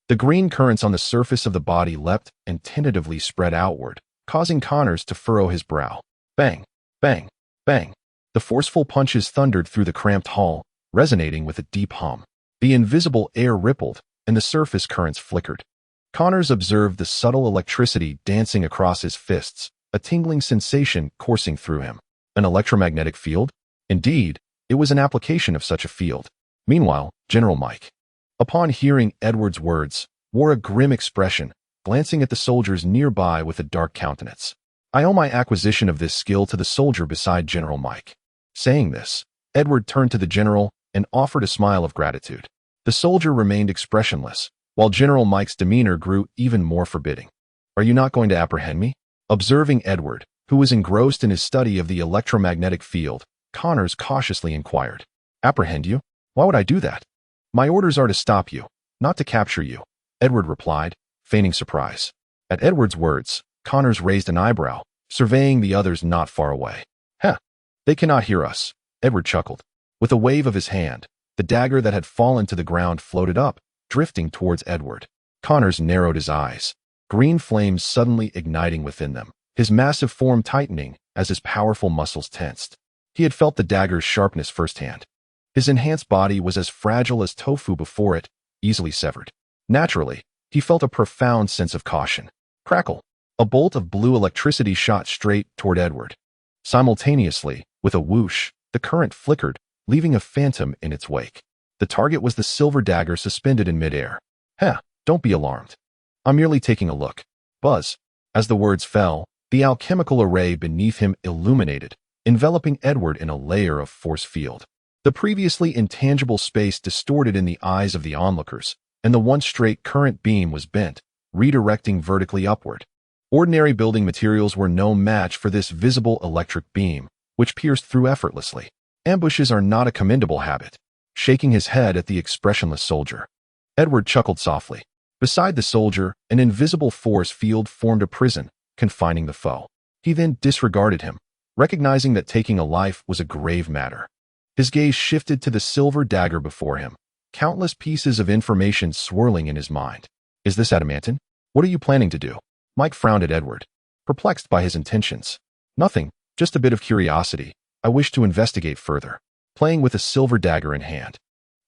The green currents on the surface of the body leapt and tentatively spread outward, causing Connors to furrow his brow. Bang, bang, bang. The forceful punches thundered through the cramped hall, resonating with a deep hum. The invisible air rippled, and the surface currents flickered. Connors observed the subtle electricity dancing across his fists, a tingling sensation coursing through him. An electromagnetic field? Indeed, it was an application of such a field. Meanwhile, General Mike, upon hearing Edward's words, wore a grim expression, glancing at the soldiers nearby with a dark countenance. I owe my acquisition of this skill to the soldier beside General Mike. Saying this, Edward turned to the general and offered a smile of gratitude. The soldier remained expressionless, while General Mike's demeanor grew even more forbidding. Are you not going to apprehend me? Observing Edward, who was engrossed in his study of the electromagnetic field, Connors cautiously inquired. Apprehend you? Why would I do that? My orders are to stop you, not to capture you, Edward replied, feigning surprise. At Edward's words, Connors raised an eyebrow, surveying the others not far away. Heh, they cannot hear us, Edward chuckled. With a wave of his hand, the dagger that had fallen to the ground floated up, drifting towards Edward. Connors narrowed his eyes, green flames suddenly igniting within them, his massive form tightening as his powerful muscles tensed. He had felt the dagger's sharpness firsthand. His enhanced body was as fragile as tofu before it, easily severed. Naturally, he felt a profound sense of caution. Crackle! A bolt of blue electricity shot straight toward Edward. Simultaneously, with a whoosh, the current flickered, leaving a phantom in its wake. The target was the silver dagger suspended in midair. Heh, don't be alarmed. I'm merely taking a look. Buzz. As the words fell, the alchemical array beneath him illuminated, enveloping Edward in a layer of force field. The previously intangible space distorted in the eyes of the onlookers, and the once straight current beam was bent, redirecting vertically upward. Ordinary building materials were no match for this visible electric beam, which pierced through effortlessly. Ambushes are not a commendable habit. Shaking his head at the expressionless soldier, Edward chuckled softly. Beside the soldier, an invisible force field formed a prison, confining the foe. He then disregarded him, recognizing that taking a life was a grave matter. His gaze shifted to the silver dagger before him, countless pieces of information swirling in his mind. Is this adamantine? What are you planning to do? Mike frowned at Edward, perplexed by his intentions. Nothing, just a bit of curiosity. I wish to investigate further. Playing with a silver dagger in hand,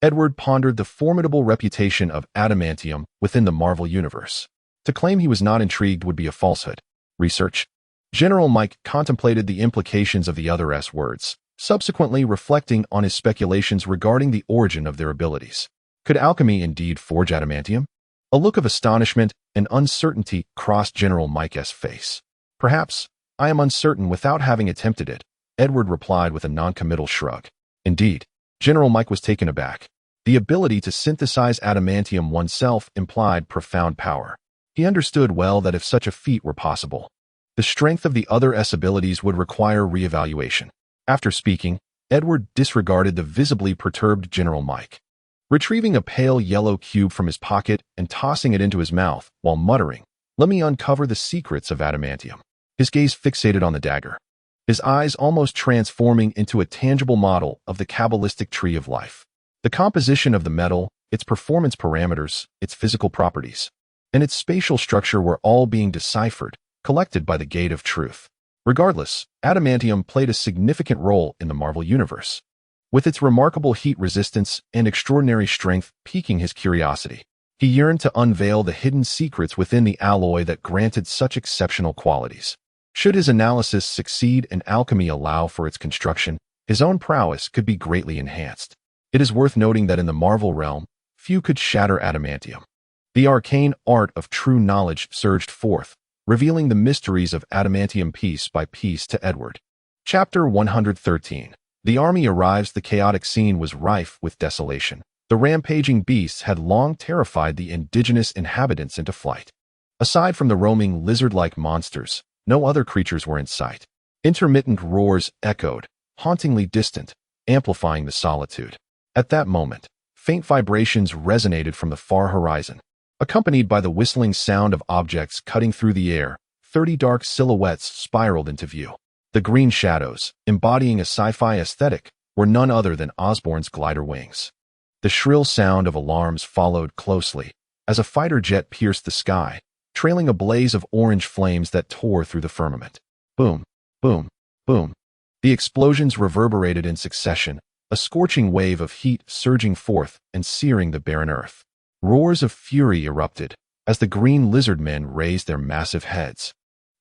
Edward pondered the formidable reputation of adamantium within the Marvel Universe. To claim he was not intrigued would be a falsehood. Research. General Mike contemplated the implications of the other's words, subsequently reflecting on his speculations regarding the origin of their abilities. Could alchemy indeed forge adamantium? A look of astonishment and uncertainty crossed General Mike's face. Perhaps, I am uncertain without having attempted it, Edward replied with a non-committal shrug. Indeed, General Mike was taken aback. The ability to synthesize adamantium oneself implied profound power. He understood well that if such a feat were possible, the strength of the other's abilities would require re-evaluation. After speaking, Edward disregarded the visibly perturbed General Mike, retrieving a pale yellow cube from his pocket and tossing it into his mouth while muttering, "Let me uncover the secrets of adamantium." His gaze fixated on the dagger, his eyes almost transforming into a tangible model of the Kabbalistic tree of life. The composition of the metal, its performance parameters, its physical properties, and its spatial structure were all being deciphered, collected by the gate of truth. Regardless, adamantium played a significant role in the Marvel Universe, with its remarkable heat resistance and extraordinary strength piquing his curiosity. He yearned to unveil the hidden secrets within the alloy that granted such exceptional qualities. Should his analysis succeed and alchemy allow for its construction, his own prowess could be greatly enhanced. It is worth noting that in the Marvel realm, few could shatter adamantium. The arcane art of true knowledge surged forth, revealing the mysteries of adamantium piece by piece to Edward. Chapter 113. The army arrives. The chaotic scene was rife with desolation. The rampaging beasts had long terrified the indigenous inhabitants into flight. Aside from the roaming lizard-like monsters, no other creatures were in sight. Intermittent roars echoed, hauntingly distant, amplifying the solitude. At that moment, faint vibrations resonated from the far horizon. Accompanied by the whistling sound of objects cutting through the air, 30 dark silhouettes spiraled into view. The green shadows, embodying a sci-fi aesthetic, were none other than Osborn's glider wings. The shrill sound of alarms followed closely, as a fighter jet pierced the sky, trailing a blaze of orange flames that tore through the firmament. Boom, boom, boom. The explosions reverberated in succession, a scorching wave of heat surging forth and searing the barren earth. Roars of fury erupted, as the green lizard men raised their massive heads,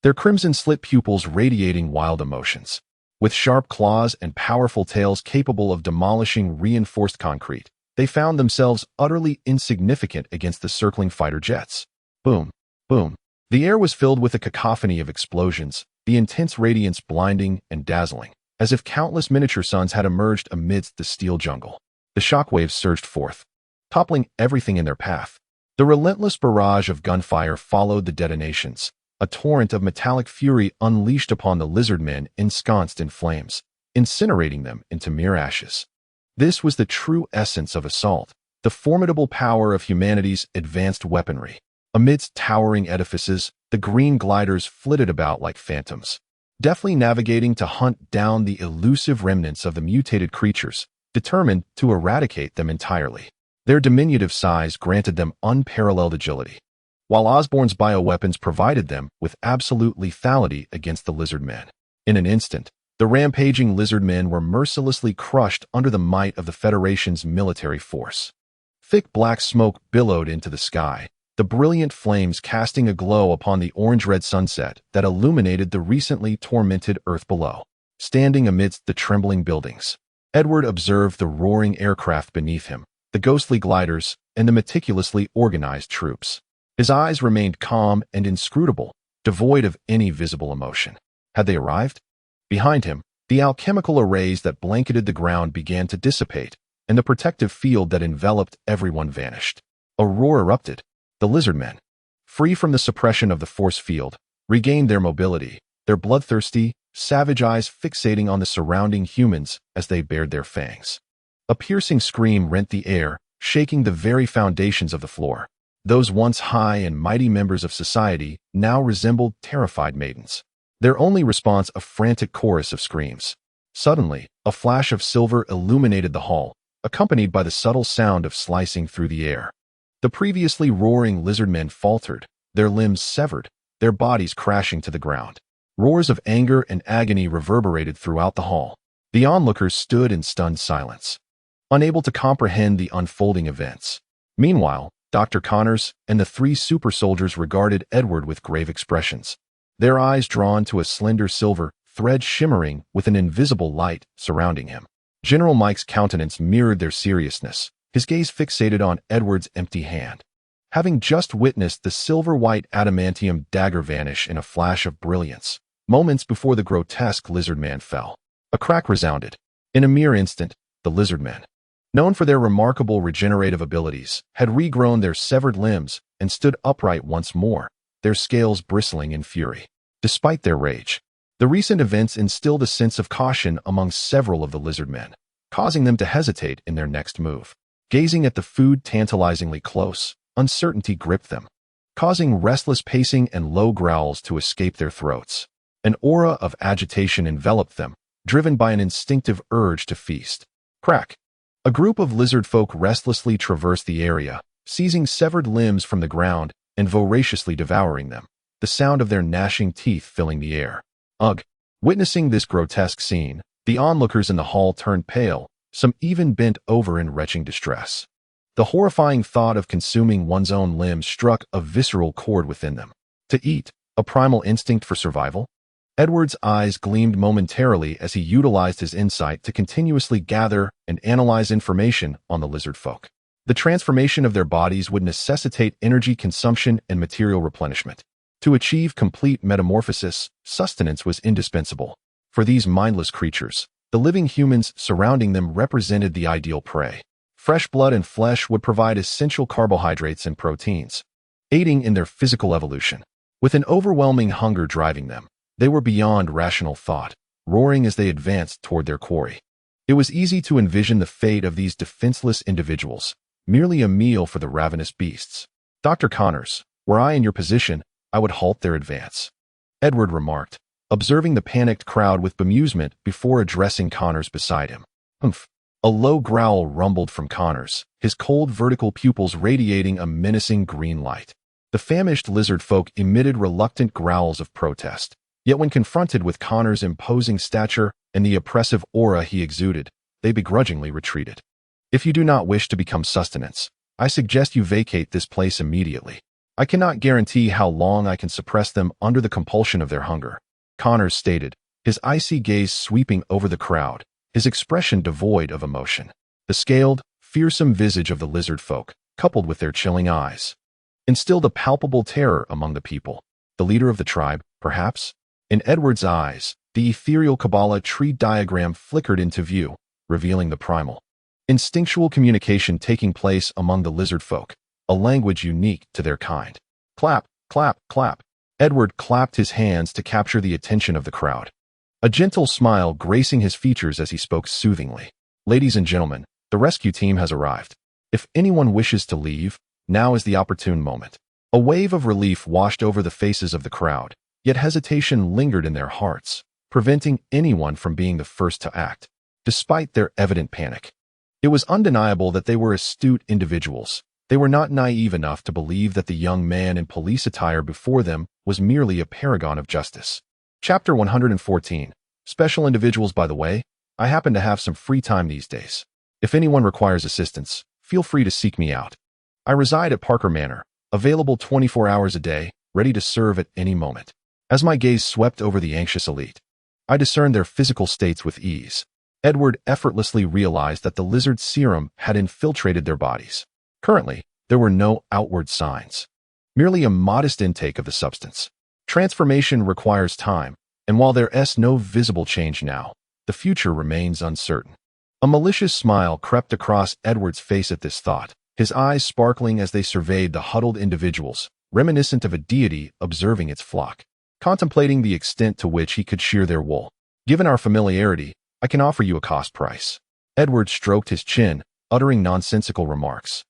their crimson-slit pupils radiating wild emotions. With sharp claws and powerful tails capable of demolishing reinforced concrete, they found themselves utterly insignificant against the circling fighter jets. Boom, boom. The air was filled with a cacophony of explosions, the intense radiance blinding and dazzling, as if countless miniature suns had emerged amidst the steel jungle. The shockwaves surged forth, toppling everything in their path. The relentless barrage of gunfire followed the detonations, a torrent of metallic fury unleashed upon the lizard men ensconced in flames, incinerating them into mere ashes. This was the true essence of assault, the formidable power of humanity's advanced weaponry. Amidst towering edifices, the green gliders flitted about like phantoms, deftly navigating to hunt down the elusive remnants of the mutated creatures, determined to eradicate them entirely. Their diminutive size granted them unparalleled agility, while Osborn's bioweapons provided them with absolute lethality against the lizard men. In an instant, the rampaging lizard men were mercilessly crushed under the might of the Federation's military force. Thick black smoke billowed into the sky, the brilliant flames casting a glow upon the orange-red sunset that illuminated the recently tormented earth below. Standing amidst the trembling buildings, Edward observed the roaring aircraft beneath him, the ghostly gliders, and the meticulously organized troops. His eyes remained calm and inscrutable, devoid of any visible emotion. Had they arrived? Behind him, the alchemical arrays that blanketed the ground began to dissipate, and the protective field that enveloped everyone vanished. A roar erupted. The lizard men, free from the suppression of the force field, regained their mobility, their bloodthirsty, savage eyes fixating on the surrounding humans as they bared their fangs. A piercing scream rent the air, shaking the very foundations of the floor. Those once high and mighty members of society now resembled terrified maidens, their only response a frantic chorus of screams. Suddenly, a flash of silver illuminated the hall, accompanied by the subtle sound of slicing through the air. The previously roaring lizard men faltered, their limbs severed, their bodies crashing to the ground. Roars of anger and agony reverberated throughout the hall. The onlookers stood in stunned silence, unable to comprehend the unfolding events. Meanwhile, Dr. Connors and the three super soldiers regarded Edward with grave expressions, their eyes drawn to a slender silver thread shimmering with an invisible light surrounding him. General Mike's countenance mirrored their seriousness, his gaze fixated on Edward's empty hand. Having just witnessed the silver-white adamantium dagger vanish in a flash of brilliance, moments before the grotesque lizard man fell, a crack resounded. In a mere instant, the lizard men, known for their remarkable regenerative abilities, had regrown their severed limbs and stood upright once more, their scales bristling in fury. Despite their rage, the recent events instilled a sense of caution among several of the lizard men, causing them to hesitate in their next move. Gazing at the food tantalizingly close, uncertainty gripped them, causing restless pacing and low growls to escape their throats. An aura of agitation enveloped them, driven by an instinctive urge to feast. Crack! A group of lizard folk restlessly traversed the area, seizing severed limbs from the ground and voraciously devouring them, the sound of their gnashing teeth filling the air. Ugh! Witnessing this grotesque scene, the onlookers in the hall turned pale, some even bent over in retching distress. The horrifying thought of consuming one's own limbs struck a visceral chord within them. To eat, a primal instinct for survival? Edward's eyes gleamed momentarily as he utilized his insight to continuously gather and analyze information on the lizard folk. The transformation of their bodies would necessitate energy consumption and material replenishment. To achieve complete metamorphosis, sustenance was indispensable. For these mindless creatures, the living humans surrounding them represented the ideal prey. Fresh blood and flesh would provide essential carbohydrates and proteins, aiding in their physical evolution. With an overwhelming hunger driving them, they were beyond rational thought, roaring as they advanced toward their quarry. It was easy to envision the fate of these defenseless individuals, merely a meal for the ravenous beasts. Dr. Connors, were I in your position, I would halt their advance, Edward remarked, observing the panicked crowd with bemusement before addressing Connors beside him. Humph! A low growl rumbled from Connors, his cold vertical pupils radiating a menacing green light. The famished lizard folk emitted reluctant growls of protest. Yet when confronted with Connors' imposing stature and the oppressive aura he exuded, they begrudgingly retreated. If you do not wish to become sustenance, I suggest you vacate this place immediately. I cannot guarantee how long I can suppress them under the compulsion of their hunger, Connors stated, his icy gaze sweeping over the crowd, his expression devoid of emotion. The scaled, fearsome visage of the lizard folk, coupled with their chilling eyes, instilled a palpable terror among the people. The leader of the tribe, perhaps? In Edward's eyes, the ethereal Kabbalah tree diagram flickered into view, revealing the primal, instinctual communication taking place among the lizard folk, a language unique to their kind. Clap, clap, clap. Edward clapped his hands to capture the attention of the crowd, a gentle smile gracing his features as he spoke soothingly. Ladies and gentlemen, the rescue team has arrived. If anyone wishes to leave, now is the opportune moment. A wave of relief washed over the faces of the crowd, yet hesitation lingered in their hearts, preventing anyone from being the first to act. Despite their evident panic, it was undeniable that they were astute individuals. They were not naive enough to believe that the young man in police attire before them was merely a paragon of justice. Chapter 114. Special individuals. By the way, I happen to have some free time these days. If anyone requires assistance, feel free to seek me out. I reside at Parker Manor, available 24 hours a day, ready to serve at any moment. As my gaze swept over the anxious elite, I discerned their physical states with ease. Edward effortlessly realized that the lizard serum had infiltrated their bodies. Currently, there were no outward signs, merely a modest intake of the substance. Transformation requires time, and while there is no visible change now, the future remains uncertain. A malicious smile crept across Edward's face at this thought, his eyes sparkling as they surveyed the huddled individuals, reminiscent of a deity observing its flock, contemplating the extent to which he could shear their wool. Given our familiarity, I can offer you a cost price. Edward stroked his chin, uttering nonsensical remarks,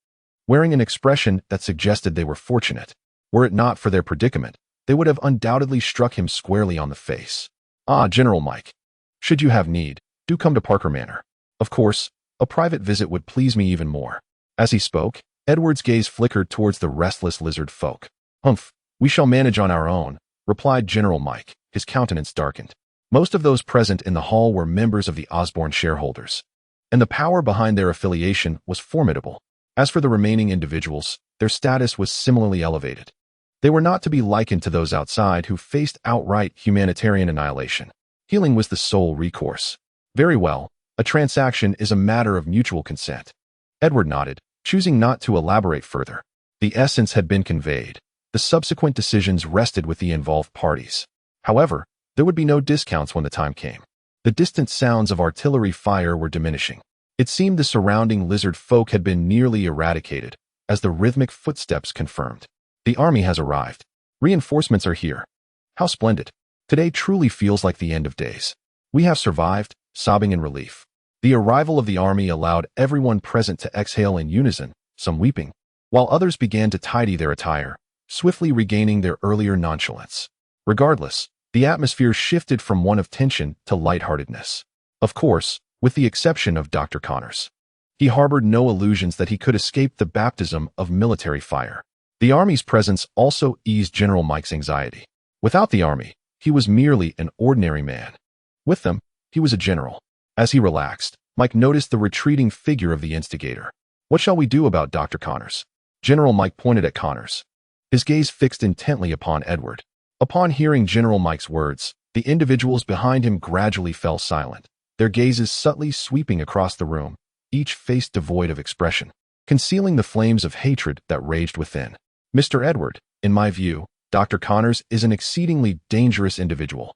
wearing an expression that suggested they were fortunate. Were it not for their predicament, they would have undoubtedly struck him squarely on the face. Ah, General Mike. Should you have need, do come to Parker Manor. Of course, a private visit would please me even more. As he spoke, Edward's gaze flickered towards the restless lizard folk. Humph, we shall manage on our own, replied General Mike, his countenance darkened. Most of those present in the hall were members of the Osborne shareholders, and the power behind their affiliation was formidable. As for the remaining individuals, their status was similarly elevated. They were not to be likened to those outside who faced outright humanitarian annihilation. Healing was the sole recourse. Very well, a transaction is a matter of mutual consent. Edward nodded, choosing not to elaborate further. The essence had been conveyed. The subsequent decisions rested with the involved parties. However, there would be no discounts when the time came. The distant sounds of artillery fire were diminishing. It seemed the surrounding lizard folk had been nearly eradicated, as the rhythmic footsteps confirmed. The army has arrived. Reinforcements are here. How splendid. Today truly feels like the end of days. We have survived, sobbing in relief. The arrival of the army allowed everyone present to exhale in unison, some weeping, while others began to tidy their attire, swiftly regaining their earlier nonchalance. Regardless, the atmosphere shifted from one of tension to lightheartedness. Of course, with the exception of Dr. Connors. He harbored no illusions that he could escape the baptism of military fire. The army's presence also eased General Mike's anxiety. Without the army, he was merely an ordinary man. With them, he was a general. As he relaxed, Mike noticed the retreating figure of the instigator. What shall we do about Dr. Connors? General Mike pointed at Connors. His gaze fixed intently upon Edward. Upon hearing General Mike's words, the individuals behind him gradually fell silent, their gazes subtly sweeping across the room, each face devoid of expression, concealing the flames of hatred that raged within. Mr. Edward, in my view, Dr. Connors is an exceedingly dangerous individual.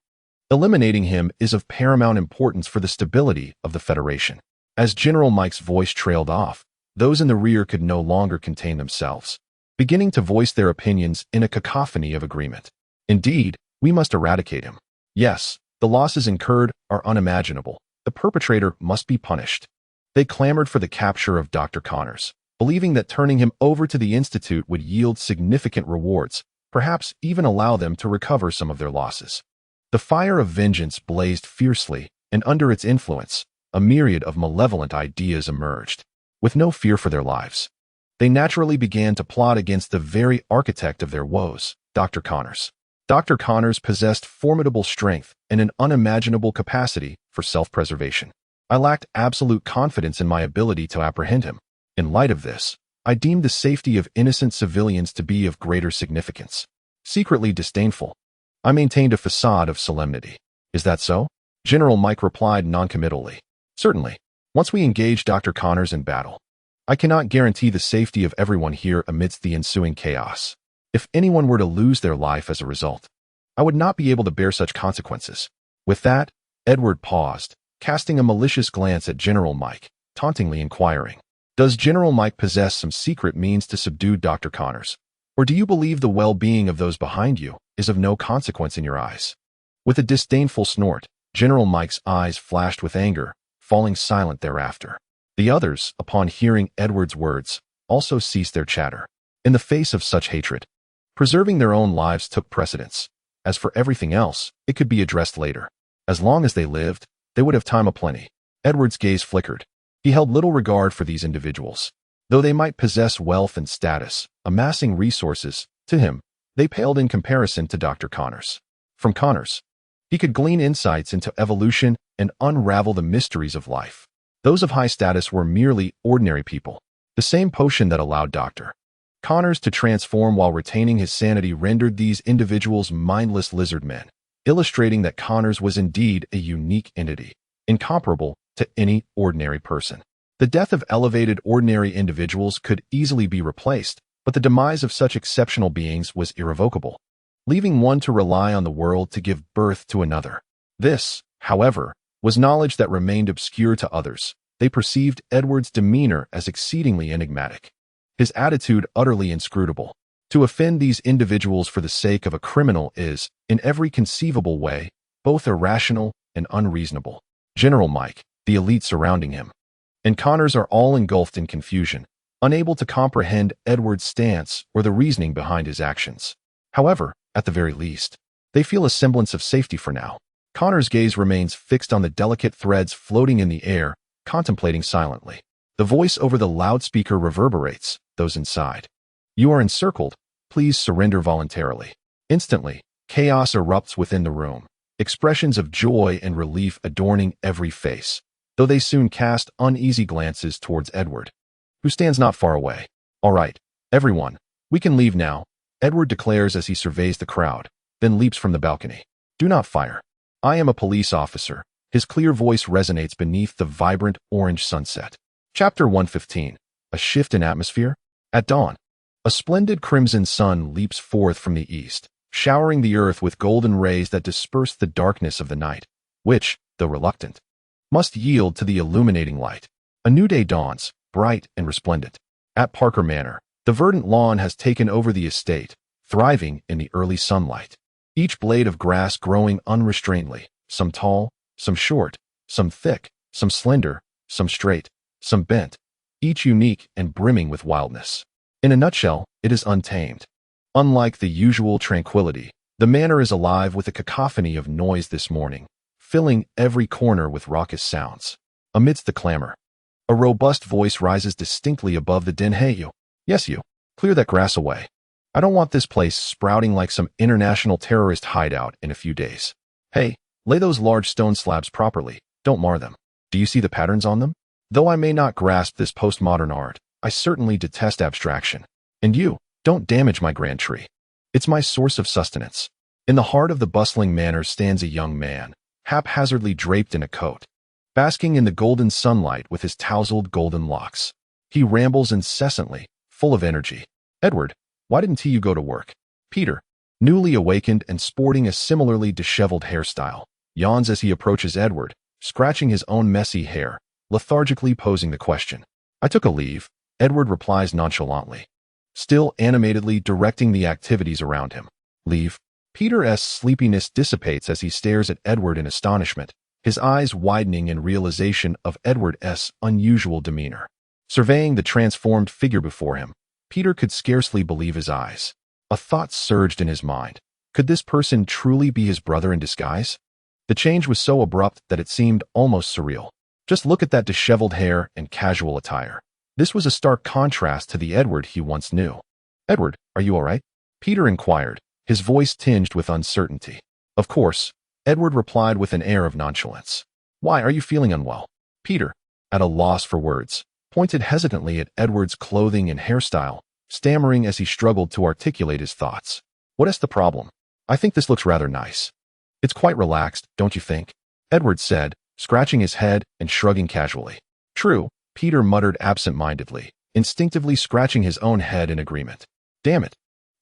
Eliminating him is of paramount importance for the stability of the Federation. As General Mike's voice trailed off, those in the rear could no longer contain themselves, beginning to voice their opinions in a cacophony of agreement. Indeed, we must eradicate him. Yes, the losses incurred are unimaginable. The perpetrator must be punished. They clamored for the capture of Dr. Connors, believing that turning him over to the Institute would yield significant rewards, perhaps even allow them to recover some of their losses. The fire of vengeance blazed fiercely, and under its influence, a myriad of malevolent ideas emerged. With no fear for their lives, they naturally began to plot against the very architect of their woes, Dr. Connors. Dr. Connors possessed formidable strength and an unimaginable capacity for self-preservation. I lacked absolute confidence in my ability to apprehend him. In light of this, I deemed the safety of innocent civilians to be of greater significance. Secretly disdainful, I maintained a facade of solemnity. Is that so? General Mike replied noncommittally. Certainly. Once we engage Dr. Connors in battle, I cannot guarantee the safety of everyone here amidst the ensuing chaos. If anyone were to lose their life as a result, I would not be able to bear such consequences. With that, Edward paused, casting a malicious glance at General Mike, tauntingly inquiring, does General Mike possess some secret means to subdue Dr. Connors? Or do you believe the well-being of those behind you is of no consequence in your eyes? With a disdainful snort, General Mike's eyes flashed with anger, falling silent thereafter. The others, upon hearing Edward's words, also ceased their chatter. In the face of such hatred, preserving their own lives took precedence. As for everything else, it could be addressed later. As long as they lived, they would have time aplenty. Edward's gaze flickered. He held little regard for these individuals. Though they might possess wealth and status, amassing resources, to him, they paled in comparison to Dr. Connors. From Connors, he could glean insights into evolution and unravel the mysteries of life. Those of high status were merely ordinary people. The same potion that allowed Dr. Connors to transform while retaining his sanity rendered these individuals mindless lizard men, illustrating that Connors was indeed a unique entity, incomparable to any ordinary person. The death of elevated ordinary individuals could easily be replaced, but the demise of such exceptional beings was irrevocable, leaving one to rely on the world to give birth to another. This, however, was knowledge that remained obscure to others. They perceived Edward's demeanor as exceedingly enigmatic, his attitude utterly inscrutable. To offend these individuals for the sake of a criminal is, in every conceivable way, both irrational and unreasonable. General Mike, the elite surrounding him, and Connors are all engulfed in confusion, unable to comprehend Edward's stance or the reasoning behind his actions. However, at the very least, they feel a semblance of safety for now. Connors' gaze remains fixed on the delicate threads floating in the air, contemplating silently. The voice over the loudspeaker reverberates, those inside. You are encircled. Please surrender voluntarily. Instantly, chaos erupts within the room, expressions of joy and relief adorning every face, though they soon cast uneasy glances towards Edward, who stands not far away. All right, everyone, we can leave now, Edward declares as he surveys the crowd, then leaps from the balcony. Do not fire. I am a police officer. His clear voice resonates beneath the vibrant orange sunset. Chapter 115. A shift in atmosphere? At dawn, a splendid crimson sun leaps forth from the east, showering the earth with golden rays that disperse the darkness of the night, which, though reluctant, must yield to the illuminating light. A new day dawns, bright and resplendent. At Parker Manor, the verdant lawn has taken over the estate, thriving in the early sunlight. Each blade of grass growing unrestrainedly, some tall, some short, some thick, some slender, some straight, some bent, each unique and brimming with wildness. In a nutshell, it is untamed. Unlike the usual tranquility, the manor is alive with a cacophony of noise this morning, filling every corner with raucous sounds. Amidst the clamor, A robust voice rises distinctly above the din. Hey, you. Yes, you. Clear that grass away. I don't want this place sprouting like some international terrorist hideout in a few days. Hey, lay those large stone slabs properly. Don't mar them. Do you see the patterns on them? Though I may not grasp this postmodern art, I certainly detest abstraction. And you, don't damage my grand tree. It's my source of sustenance. In the heart of the bustling manor stands a young man, haphazardly draped in a coat, basking in the golden sunlight with his tousled golden locks. He rambles incessantly, full of energy. Edward, why didn't you go to work? Peter, newly awakened and sporting a similarly disheveled hairstyle, yawns as he approaches Edward, scratching his own messy hair, lethargically posing the question. I took a leave, Edward replies nonchalantly, still animatedly directing the activities around him. Leave? Peter's sleepiness dissipates as he stares at Edward in astonishment, his eyes widening in realization of Edward's unusual demeanor. Surveying the transformed figure before him, Peter could scarcely believe his eyes. A thought surged in his mind. Could this person truly be his brother in disguise? The change was so abrupt that it seemed almost surreal. Just look at that disheveled hair and casual attire. This was a stark contrast to the Edward he once knew. Edward, are you all right? Peter inquired, his voice tinged with uncertainty. Of course, Edward replied with an air of nonchalance. Why are you feeling unwell? Peter, at a loss for words, pointed hesitantly at Edward's clothing and hairstyle, stammering as he struggled to articulate his thoughts. What is the problem? I think this looks rather nice. It's quite relaxed, don't you think? Edward said, scratching his head and shrugging casually. True, Peter muttered absent-mindedly, instinctively scratching his own head in agreement. Damn it.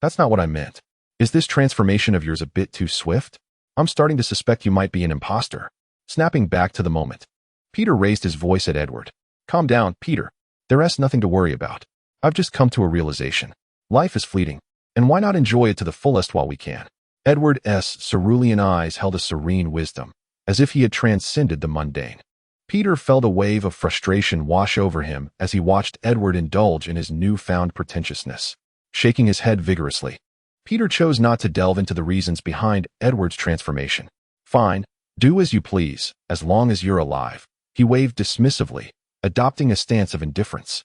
That's not what I meant. Is this transformation of yours a bit too swift? I'm starting to suspect you might be an imposter. Snapping back to the moment, Peter raised his voice at Edward. Calm down, Peter. There's nothing to worry about. I've just come to a realization. Life is fleeting, and why not enjoy it to the fullest while we can? Edward's cerulean eyes held a serene wisdom, as if he had transcended the mundane. Peter felt a wave of frustration wash over him as he watched Edward indulge in his newfound pretentiousness. Shaking his head vigorously, Peter chose not to delve into the reasons behind Edward's transformation. Fine, do as you please, as long as you're alive, he waved dismissively, adopting a stance of indifference.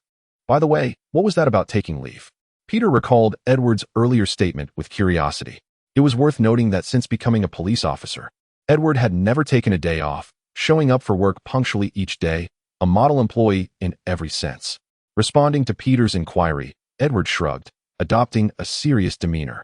By the way, what was that about taking leave? Peter recalled Edward's earlier statement with curiosity. It was worth noting that since becoming a police officer, Edward had never taken a day off, showing up for work punctually each day, a model employee in every sense. Responding to Peter's inquiry, Edward shrugged, adopting a serious demeanor.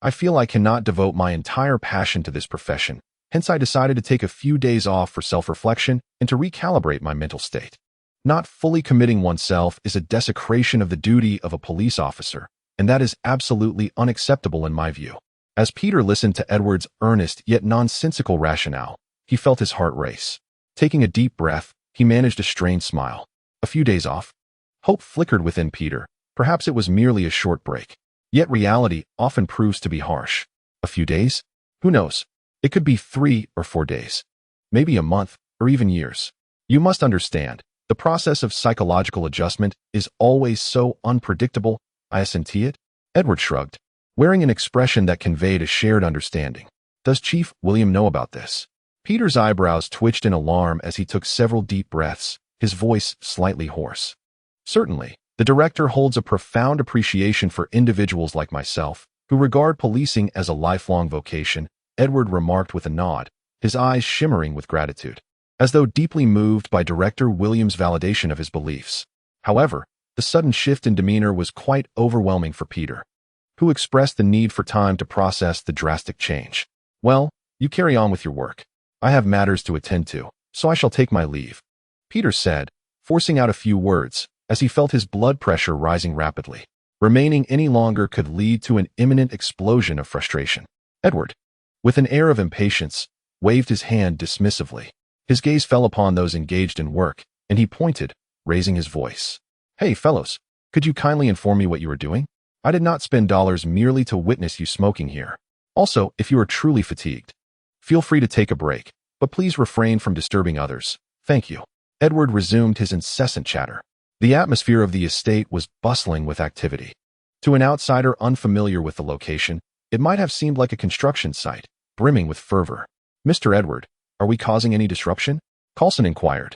I feel I cannot devote my entire passion to this profession, hence I decided to take a few days off for self-reflection and to recalibrate my mental state. Not fully committing oneself is a desecration of the duty of a police officer, and that is absolutely unacceptable in my view. As Peter listened to Edward's earnest yet nonsensical rationale, he felt his heart race. Taking a deep breath, he managed a strained smile. A few days off? Hope flickered within Peter. Perhaps it was merely a short break. Yet reality often proves to be harsh. A few days? Who knows? It could be 3 or 4 days. Maybe a month, or even years. You must understand, the process of psychological adjustment is always so unpredictable. I assent it? Edward shrugged, wearing an expression that conveyed a shared understanding. Does Chief William know about this? Peter's eyebrows twitched in alarm as he took several deep breaths, his voice slightly hoarse. Certainly, the director holds a profound appreciation for individuals like myself, who regard policing as a lifelong vocation, Edward remarked with a nod, his eyes shimmering with gratitude, as though deeply moved by Director Williams' validation of his beliefs. However, the sudden shift in demeanor was quite overwhelming for Peter, who expressed the need for time to process the drastic change. Well, you carry on with your work. I have matters to attend to, so I shall take my leave, Peter said, forcing out a few words, as he felt his blood pressure rising rapidly. Remaining any longer could lead to an imminent explosion of frustration. Edward, with an air of impatience, waved his hand dismissively. His gaze fell upon those engaged in work, and he pointed, raising his voice. Hey, fellows, could you kindly inform me what you are doing? I did not spend dollars merely to witness you smoking here. Also, if you are truly fatigued, feel free to take a break, but please refrain from disturbing others. Thank you. Edward resumed his incessant chatter. The atmosphere of the estate was bustling with activity. To an outsider unfamiliar with the location, it might have seemed like a construction site, brimming with fervor. Mr. Edward, are we causing any disruption? Coulson inquired,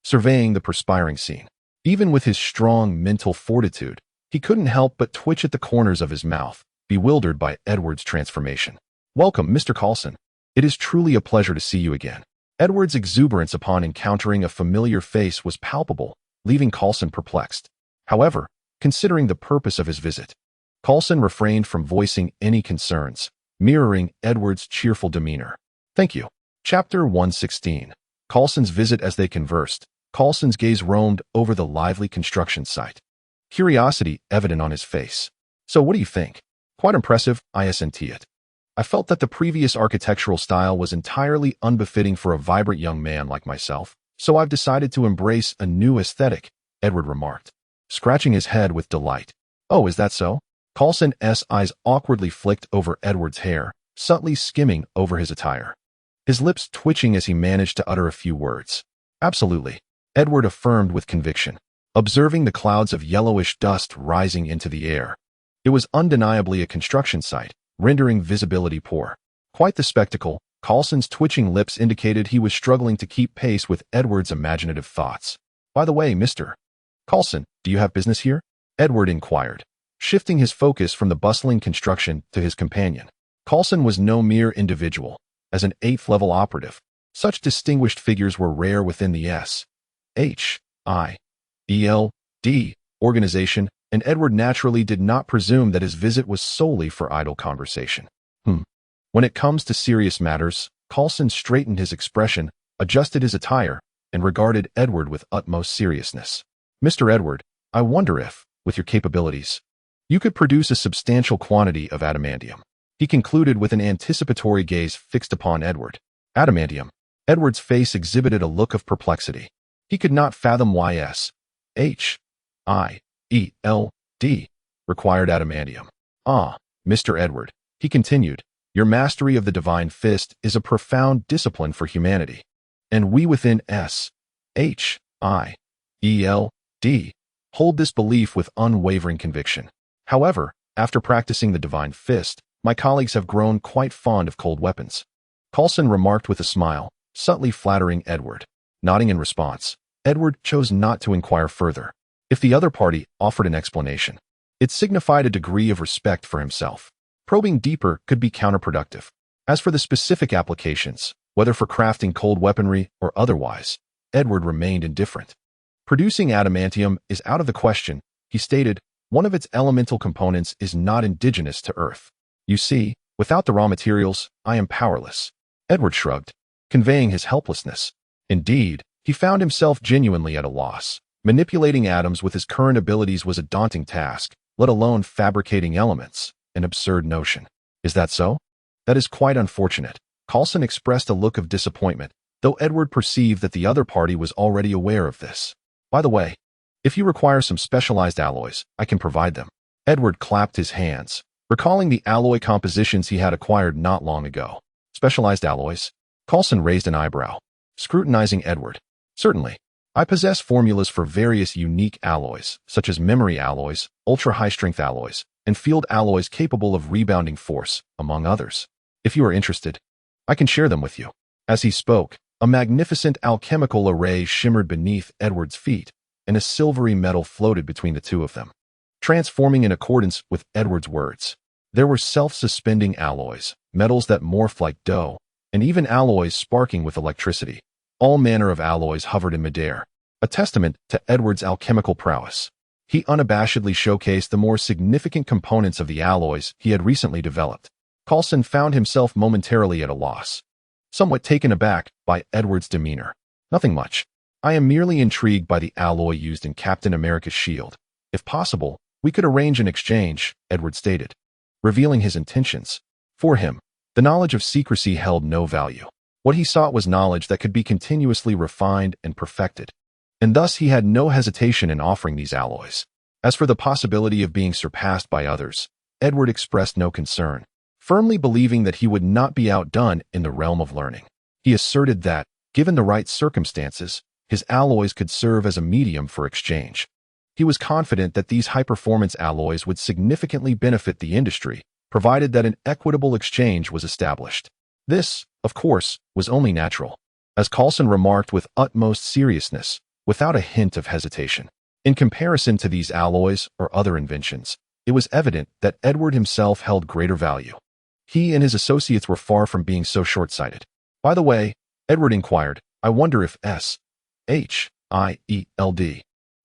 surveying the perspiring scene. Even with his strong mental fortitude, he couldn't help but twitch at the corners of his mouth, bewildered by Edward's transformation. "Welcome, Mr. Coulson. It is truly a pleasure to see you again." Edward's exuberance upon encountering a familiar face was palpable, leaving Coulson perplexed. However, considering the purpose of his visit, Coulson refrained from voicing any concerns, mirroring Edward's cheerful demeanor. "Thank you." Chapter 116. Coulson's visit. As they conversed, Coulson's gaze roamed over the lively construction site, curiosity evident on his face. "So what do you think?" "Quite impressive, isn't it? I felt that the previous architectural style was entirely unbefitting for a vibrant young man like myself, so I've decided to embrace a new aesthetic," Edward remarked, scratching his head with delight. "Oh, is that so?" Coulson's eyes awkwardly flicked over Edward's hair, subtly skimming over his attire, his lips twitching as he managed to utter a few words. "Absolutely," Edward affirmed with conviction, observing the clouds of yellowish dust rising into the air. It was undeniably a construction site, rendering visibility poor. Quite the spectacle. Coulson's twitching lips indicated he was struggling to keep pace with Edward's imaginative thoughts. "By the way, Mr. Coulson, do you have business here?" Edward inquired, shifting his focus from the bustling construction to his companion. Coulson was no mere individual. As an 8th level operative, such distinguished figures were rare within the SHIELD organization, and Edward naturally did not presume that his visit was solely for idle conversation. When it comes to serious matters, Coulson straightened his expression, adjusted his attire, and regarded Edward with utmost seriousness. "Mr. Edward, I wonder if, with your capabilities, you could produce a substantial quantity of adamantium," he concluded with an anticipatory gaze fixed upon Edward. "Adamantium?" Edward's face exhibited a look of perplexity. He could not fathom why SHIELD required adamantium. "Ah, Mr. Edward," he continued, "your mastery of the divine fist is a profound discipline for humanity, and we within SHIELD hold this belief with unwavering conviction. However, after practicing the divine fist, my colleagues have grown quite fond of cold weapons," Coulson remarked with a smile, subtly flattering Edward. Nodding in response, Edward chose not to inquire further. If the other party offered an explanation, it signified a degree of respect for himself. Probing deeper could be counterproductive. As for the specific applications, whether for crafting cold weaponry or otherwise, Edward remained indifferent. "Producing adamantium is out of the question," he stated. "One of its elemental components is not indigenous to Earth. You see, without the raw materials, I am powerless." Edward shrugged, conveying his helplessness. Indeed, he found himself genuinely at a loss. Manipulating atoms with his current abilities was a daunting task, let alone fabricating elements, an absurd notion. "Is that so?" "That is quite unfortunate." Coulson expressed a look of disappointment, though Edward perceived that the other party was already aware of this. "By the way, if you require some specialized alloys, I can provide them." Edward clapped his hands, recalling the alloy compositions he had acquired not long ago. "Specialized alloys?" Coulson raised an eyebrow, scrutinizing Edward. "Certainly. I possess formulas for various unique alloys, such as memory alloys, ultra-high-strength alloys, and field alloys capable of rebounding force, among others. If you are interested, I can share them with you." As he spoke, a magnificent alchemical array shimmered beneath Edward's feet, and a silvery metal floated between the two of them, transforming in accordance with Edward's words. There were self-suspending alloys, metals that morphed like dough, and even alloys sparking with electricity. All manner of alloys hovered in midair, a testament to Edward's alchemical prowess. He unabashedly showcased the more significant components of the alloys he had recently developed. Coulson found himself momentarily at a loss, somewhat taken aback by Edward's demeanor. "Nothing much. I am merely intrigued by the alloy used in Captain America's shield. If possible, we could arrange an exchange," Edward stated, revealing his intentions. For him, the knowledge of secrecy held no value. What he sought was knowledge that could be continuously refined and perfected, and thus he had no hesitation in offering these alloys. As for the possibility of being surpassed by others, Edward expressed no concern, firmly believing that he would not be outdone in the realm of learning. He asserted that, given the right circumstances, his alloys could serve as a medium for exchange. He was confident that these high-performance alloys would significantly benefit the industry, provided that an equitable exchange was established. This, of course, was only natural, as Coulson remarked with utmost seriousness, without a hint of hesitation. In comparison to these alloys or other inventions, it was evident that Edward himself held greater value. He and his associates were far from being so short-sighted. By the way, Edward inquired, I wonder if SHIELD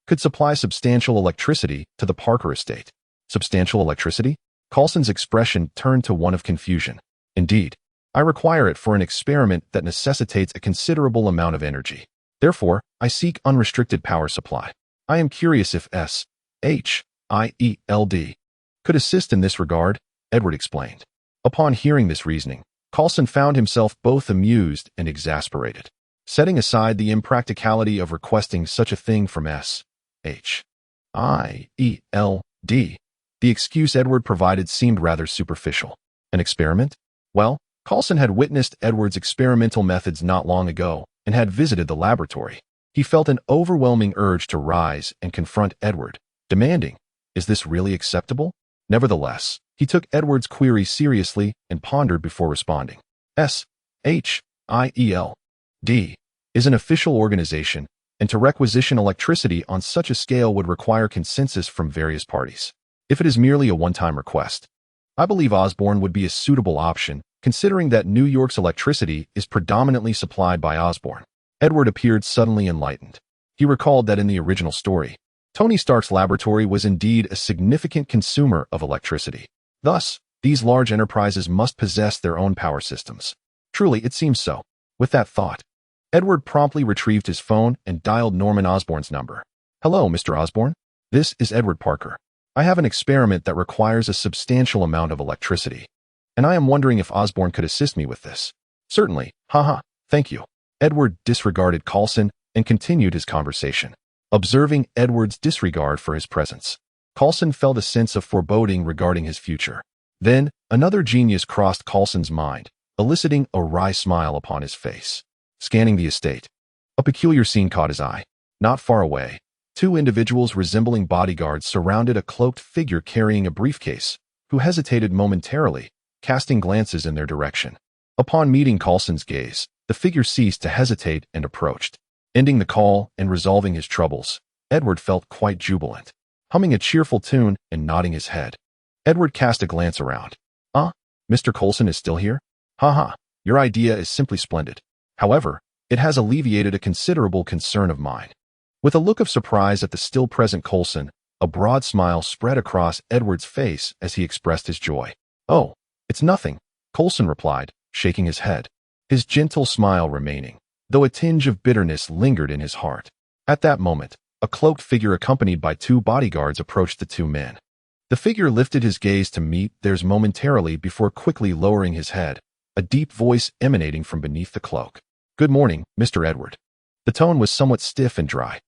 could supply substantial electricity to the Parker estate. Substantial electricity? Coulson's expression turned to one of confusion. Indeed, I require it for an experiment that necessitates a considerable amount of energy. Therefore, I seek unrestricted power supply. I am curious if SHIELD could assist in this regard, Edward explained. Upon hearing this reasoning, Coulson found himself both amused and exasperated. Setting aside the impracticality of requesting such a thing from SHIELD, the excuse Edward provided seemed rather superficial. An experiment? Well, Coulson had witnessed Edward's experimental methods not long ago and had visited the laboratory. He felt an overwhelming urge to rise and confront Edward, demanding, is this really acceptable? Nevertheless, he took Edward's query seriously and pondered before responding. SHIELD is an official organization, and to requisition electricity on such a scale would require consensus from various parties. If it is merely a one-time request, I believe Osborn would be a suitable option, considering that New York's electricity is predominantly supplied by Osborn. Edward appeared suddenly enlightened. He recalled that in the original story, Tony Stark's laboratory was indeed a significant consumer of electricity. Thus, these large enterprises must possess their own power systems. Truly, it seems so. With that thought, Edward promptly retrieved his phone and dialed Norman Osborn's number. Hello, Mr. Osborn. This is Edward Parker. I have an experiment that requires a substantial amount of electricity, and I am wondering if Osborn could assist me with this. Certainly, thank you. Edward disregarded Coulson and continued his conversation. Observing Edward's disregard for his presence, Coulson felt a sense of foreboding regarding his future. Then, another genius crossed Coulson's mind, eliciting a wry smile upon his face. Scanning the estate, a peculiar scene caught his eye. Not far away, two individuals resembling bodyguards surrounded a cloaked figure carrying a briefcase, who hesitated momentarily, casting glances in their direction. Upon meeting Coulson's gaze, the figure ceased to hesitate and approached. Ending the call and resolving his troubles, Edward felt quite jubilant. Humming a cheerful tune and nodding his head, Edward cast a glance around. Mr. Coulson is still here? Your idea is simply splendid. However, it has alleviated a considerable concern of mine. With a look of surprise at the still present Coulson, a broad smile spread across Edward's face as he expressed his joy. Oh, it's nothing, Coulson replied, shaking his head, his gentle smile remaining, though a tinge of bitterness lingered in his heart. At that moment, a cloaked figure accompanied by two bodyguards approached the two men. The figure lifted his gaze to meet theirs momentarily before quickly lowering his head, a deep voice emanating from beneath the cloak. Good morning, Mr. Edward. The tone was somewhat stiff and dry.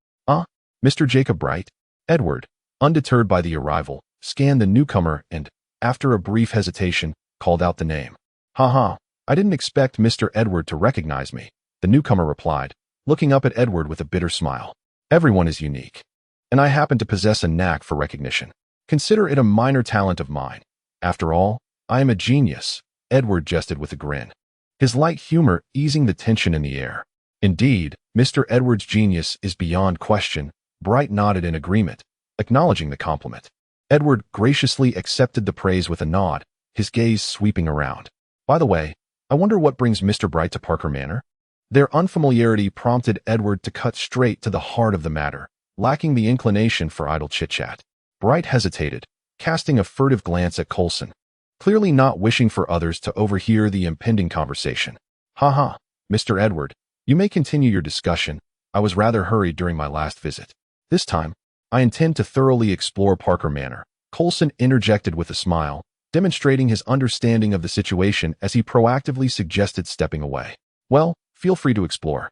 Mr. Jacob Bright? Edward, undeterred by the arrival, scanned the newcomer and, after a brief hesitation, called out the name. I didn't expect Mr. Edward to recognize me, the newcomer replied, looking up at Edward with a bitter smile. Everyone is unique, and I happen to possess a knack for recognition. Consider it a minor talent of mine. After all, I am a genius, Edward jested with a grin, his light humor easing the tension in the air. Indeed, Mr. Edward's genius is beyond question. Bright nodded in agreement, acknowledging the compliment. Edward graciously accepted the praise with a nod, his gaze sweeping around. By the way, I wonder what brings Mr. Bright to Parker Manor? Their unfamiliarity prompted Edward to cut straight to the heart of the matter, lacking the inclination for idle chit-chat. Bright hesitated, casting a furtive glance at Coulson, clearly not wishing for others to overhear the impending conversation. Mr. Edward, you may continue your discussion. I was rather hurried during my last visit. This time, I intend to thoroughly explore Parker Manor, Coulson interjected with a smile, demonstrating his understanding of the situation as he proactively suggested stepping away. Well, feel free to explore.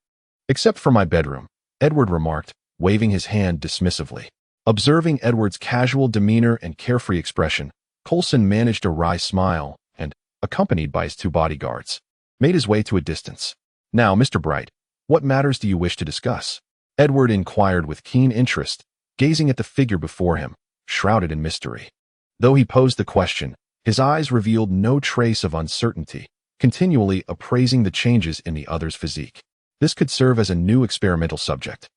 Except for my bedroom, Edward remarked, waving his hand dismissively. Observing Edward's casual demeanor and carefree expression, Coulson managed a wry smile and, accompanied by his two bodyguards, made his way to a distance. Now, Mr. Bright, what matters do you wish to discuss? Edward inquired with keen interest, gazing at the figure before him, shrouded in mystery. Though he posed the question, his eyes revealed no trace of uncertainty, continually appraising the changes in the other's physique. This could serve as a new experimental subject.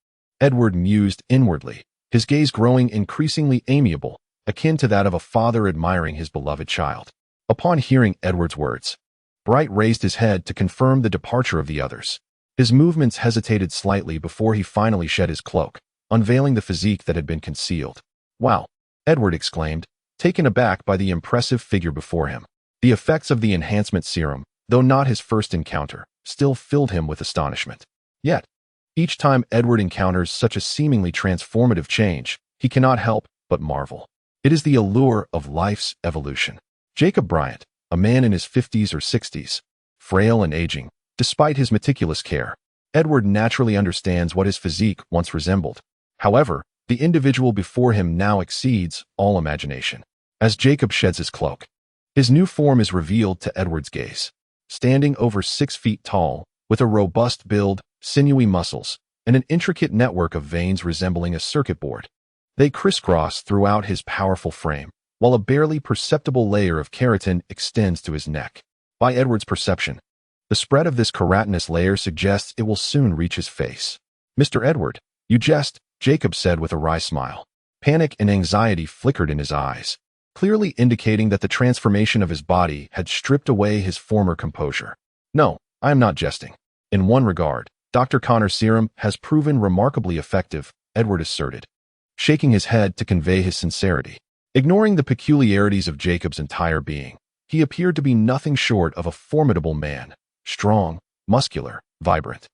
Edward mused inwardly, his gaze growing increasingly amiable, akin to that of a father admiring his beloved child. Upon hearing Edward's words, Bright raised his head to confirm the departure of the others. His movements hesitated slightly before he finally shed his cloak, unveiling the physique that had been concealed. "Wow!" Edward exclaimed, taken aback by the impressive figure before him. The effects of the enhancement serum, though not his first encounter, still filled him with astonishment. Yet, each time Edward encounters such a seemingly transformative change, he cannot help but marvel. It is the allure of life's evolution. Jacob Bryant, a man in his 50s or 60s, frail and aging, despite his meticulous care, Edward naturally understands what his physique once resembled. However, the individual before him now exceeds all imagination. As Jacob sheds his cloak, his new form is revealed to Edward's gaze. Standing over 6 feet tall, with a robust build, sinewy muscles, and an intricate network of veins resembling a circuit board, they crisscross throughout his powerful frame, while a barely perceptible layer of keratin extends to his neck. By Edward's perception, the spread of this keratinous layer suggests it will soon reach his face. "Mr. Edward, you jest," Jacob said with a wry smile. Panic and anxiety flickered in his eyes, clearly indicating that the transformation of his body had stripped away his former composure. "No, I am not jesting. In one regard, Dr. Connor's serum has proven remarkably effective," Edward asserted, shaking his head to convey his sincerity. Ignoring the peculiarities of Jacob's entire being, he appeared to be nothing short of a formidable man, strong, muscular, vibrant.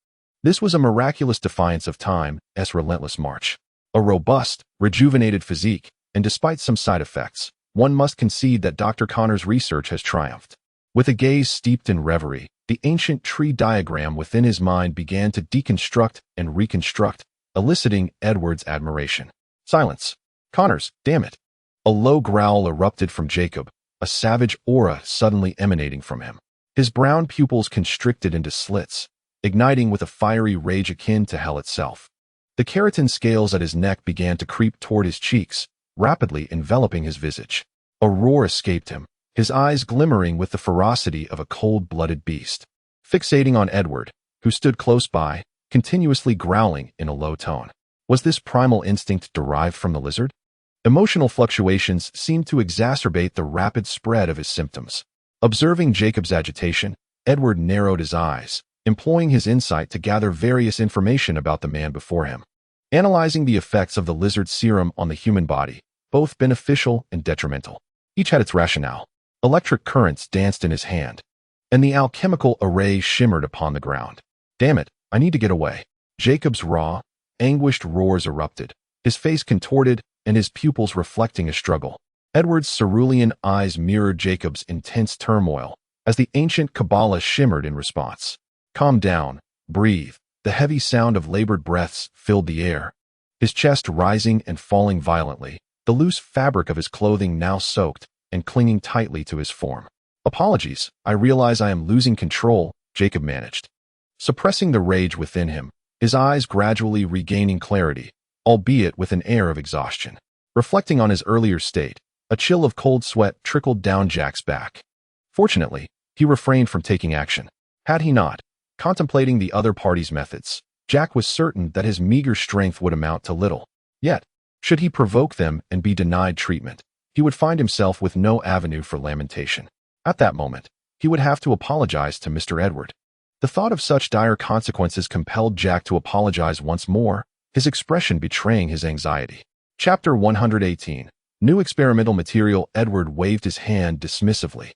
This was a miraculous defiance of time's relentless march. A robust, rejuvenated physique, and despite some side effects, one must concede that Dr. Connor's research has triumphed. With a gaze steeped in reverie, the ancient tree diagram within his mind began to deconstruct and reconstruct, eliciting Edward's admiration. "Silence. Connors, damn it." A low growl erupted from Jacob, a savage aura suddenly emanating from him. His brown pupils constricted into slits, igniting with a fiery rage akin to hell itself. The keratin scales at his neck began to creep toward his cheeks, rapidly enveloping his visage. A roar escaped him, his eyes glimmering with the ferocity of a cold-blooded beast. Fixating on Edward, who stood close by, continuously growling in a low tone. Was this primal instinct derived from the lizard? Emotional fluctuations seemed to exacerbate the rapid spread of his symptoms. Observing Jacob's agitation, Edward narrowed his eyes, employing his insight to gather various information about the man before him. Analyzing the effects of the lizard serum on the human body, both beneficial and detrimental, each had its rationale. Electric currents danced in his hand, and the alchemical array shimmered upon the ground. "Damn it, I need to get away." Jacob's raw, anguished roars erupted, his face contorted and his pupils reflecting a struggle. Edward's cerulean eyes mirrored Jacob's intense turmoil as the ancient Kabbalah shimmered in response. "Calm down, breathe." The heavy sound of labored breaths filled the air, his chest rising and falling violently, the loose fabric of his clothing now soaked and clinging tightly to his form. "Apologies, I realize I am losing control," Jacob managed, suppressing the rage within him, his eyes gradually regaining clarity, albeit with an air of exhaustion. Reflecting on his earlier state, a chill of cold sweat trickled down Jack's back. Fortunately, he refrained from taking action. Had he not, contemplating the other party's methods, Jack was certain that his meager strength would amount to little. Yet, should he provoke them and be denied treatment, he would find himself with no avenue for lamentation. At that moment, he would have to apologize to Mr. Edward. The thought of such dire consequences compelled Jack to apologize once more, his expression betraying his anxiety. Chapter 118. New experimental material. Edward waved his hand dismissively,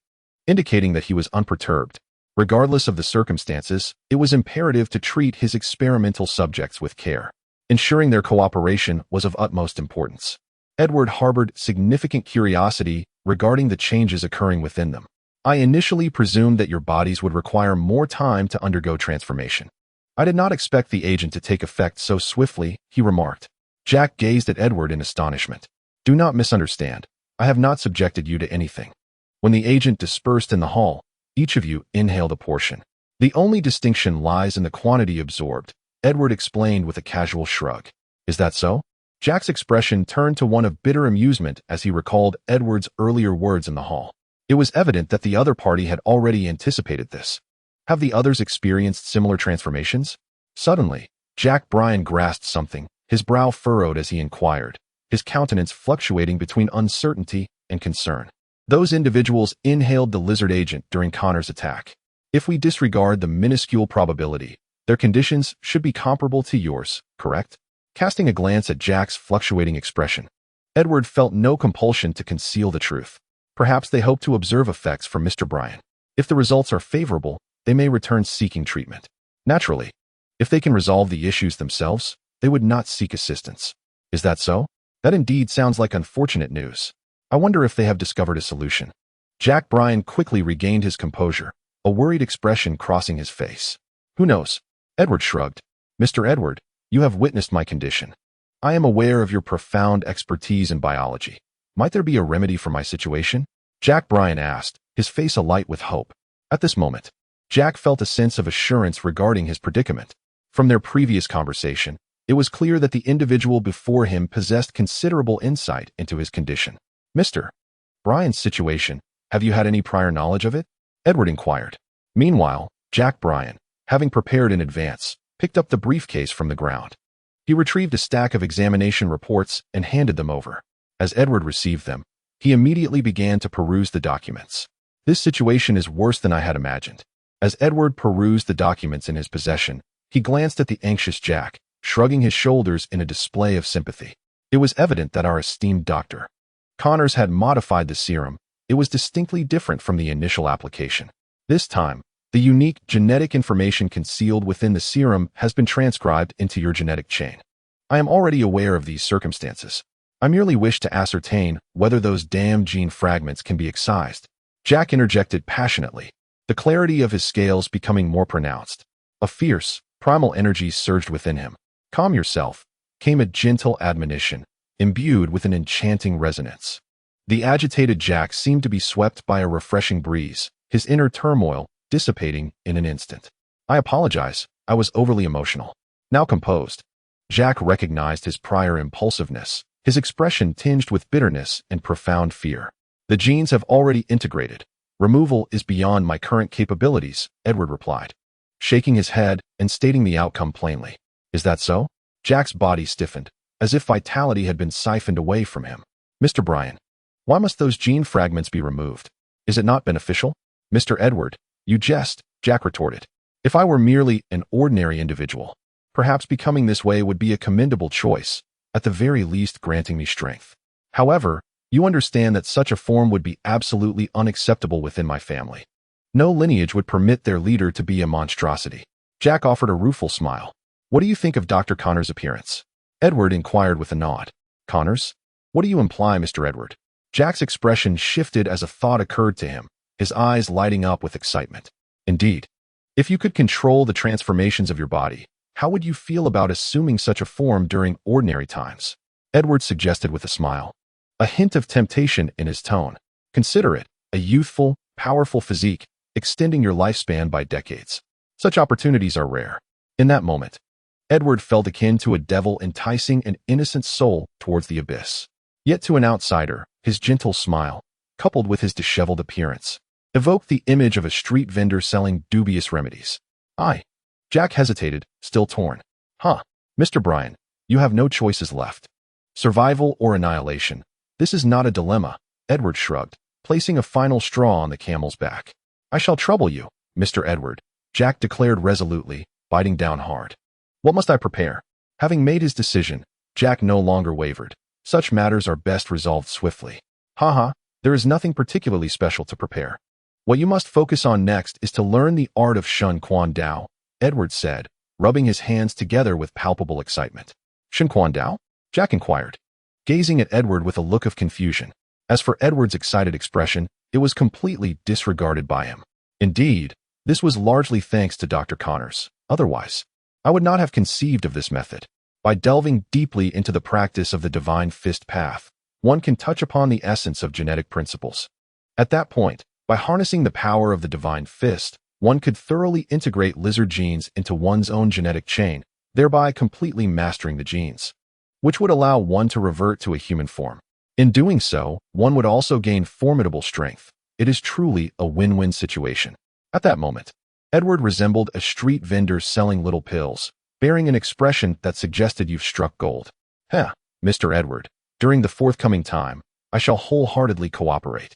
indicating that he was unperturbed. Regardless of the circumstances, it was imperative to treat his experimental subjects with care. Ensuring their cooperation was of utmost importance. Edward harbored significant curiosity regarding the changes occurring within them. "I initially presumed that your bodies would require more time to undergo transformation. I did not expect the agent to take effect so swiftly," he remarked. Jack gazed at Edward in astonishment. "Do not misunderstand. I have not subjected you to anything." When the agent dispersed in the hall, each of you inhaled a portion. "The only distinction lies in the quantity absorbed," Edward explained with a casual shrug. "Is that so?" Jack's expression turned to one of bitter amusement as he recalled Edward's earlier words in the hall. It was evident that the other party had already anticipated this. Have the others experienced similar transformations? Suddenly, Jack Bryan grasped something, his brow furrowed as he inquired, his countenance fluctuating between uncertainty and concern. Those individuals inhaled the lizard agent during Connor's attack. If we disregard the minuscule probability, their conditions should be comparable to yours, correct? Casting a glance at Jack's fluctuating expression, Edward felt no compulsion to conceal the truth. Perhaps they hope to observe effects from Mr. Bryan. If the results are favorable, they may return seeking treatment. Naturally, if they can resolve the issues themselves, they would not seek assistance. Is that so? That indeed sounds like unfortunate news. I wonder if they have discovered a solution. Jack Bryan quickly regained his composure, a worried expression crossing his face. Who knows? Edward shrugged. Mr. Edward, you have witnessed my condition. I am aware of your profound expertise in biology. Might there be a remedy for my situation? Jack Bryan asked, his face alight with hope. At this moment, Jack felt a sense of assurance regarding his predicament. From their previous conversation, it was clear that the individual before him possessed considerable insight into his condition. Mr. Bryan's situation, have you had any prior knowledge of it? Edward inquired. Meanwhile, Jack Bryan, having prepared in advance, picked up the briefcase from the ground. He retrieved a stack of examination reports and handed them over. As Edward received them, he immediately began to peruse the documents. This situation is worse than I had imagined. As Edward perused the documents in his possession, he glanced at the anxious Jack, shrugging his shoulders in a display of sympathy. It was evident that our esteemed Dr. Connors had modified the serum. It was distinctly different from the initial application. This time, the unique genetic information concealed within the serum has been transcribed into your genetic chain. I am already aware of these circumstances. I merely wish to ascertain whether those damned gene fragments can be excised. Jack interjected passionately, the clarity of his scales becoming more pronounced. A fierce, primal energy surged within him. Calm yourself, came a gentle admonition, imbued with an enchanting resonance. The agitated Jack seemed to be swept by a refreshing breeze, his inner turmoil dissipating in an instant. I apologize, I was overly emotional. Now composed, Jack recognized his prior impulsiveness, his expression tinged with bitterness and profound fear. The genes have already integrated. Removal is beyond my current capabilities, Edward replied, shaking his head and stating the outcome plainly. Is that so? Jack's body stiffened, as if vitality had been siphoned away from him. Mr. Bryan, why must those gene fragments be removed? Is it not beneficial? Mr. Edward, you jest, Jack retorted. If I were merely an ordinary individual, perhaps becoming this way would be a commendable choice, at the very least granting me strength. However, you understand that such a form would be absolutely unacceptable within my family. No lineage would permit their leader to be a monstrosity. Jack offered a rueful smile. What do you think of Dr. Connors' appearance? Edward inquired with a nod. Connors? What do you imply, Mr. Edward? Jack's expression shifted as a thought occurred to him, his eyes lighting up with excitement. Indeed, if you could control the transformations of your body, how would you feel about assuming such a form during ordinary times? Edward suggested with a smile, a hint of temptation in his tone. Consider it, a youthful, powerful physique, extending your lifespan by decades. Such opportunities are rare. In that moment, Edward felt akin to a devil enticing an innocent soul towards the abyss. Yet to an outsider, his gentle smile, coupled with his disheveled appearance, evoked the image of a street vendor selling dubious remedies. Jack hesitated, still torn. Mr. Bryan, you have no choices left. Survival or annihilation. This is not a dilemma, Edward shrugged, placing a final straw on the camel's back. I shall trouble you, Mr. Edward, Jack declared resolutely, biting down hard. What must I prepare? Having made his decision, Jack no longer wavered. Such matters are best resolved swiftly. There is nothing particularly special to prepare. What you must focus on next is to learn the art of Shun Quan Dao, Edward said, rubbing his hands together with palpable excitement. Shun Quan Dao? Jack inquired, gazing at Edward with a look of confusion. As for Edward's excited expression, it was completely disregarded by him. Indeed, this was largely thanks to Dr. Connors. Otherwise, I would not have conceived of this method. By delving deeply into the practice of the divine fist path, one can touch upon the essence of genetic principles. At that point, by harnessing the power of the divine fist, one could thoroughly integrate lizard genes into one's own genetic chain, thereby completely mastering the genes, which would allow one to revert to a human form. In doing so, one would also gain formidable strength. It is truly a win-win situation. At that moment, Edward resembled a street vendor selling little pills, bearing an expression that suggested you've struck gold. Heh, Mr. Edward, during the forthcoming time, I shall wholeheartedly cooperate.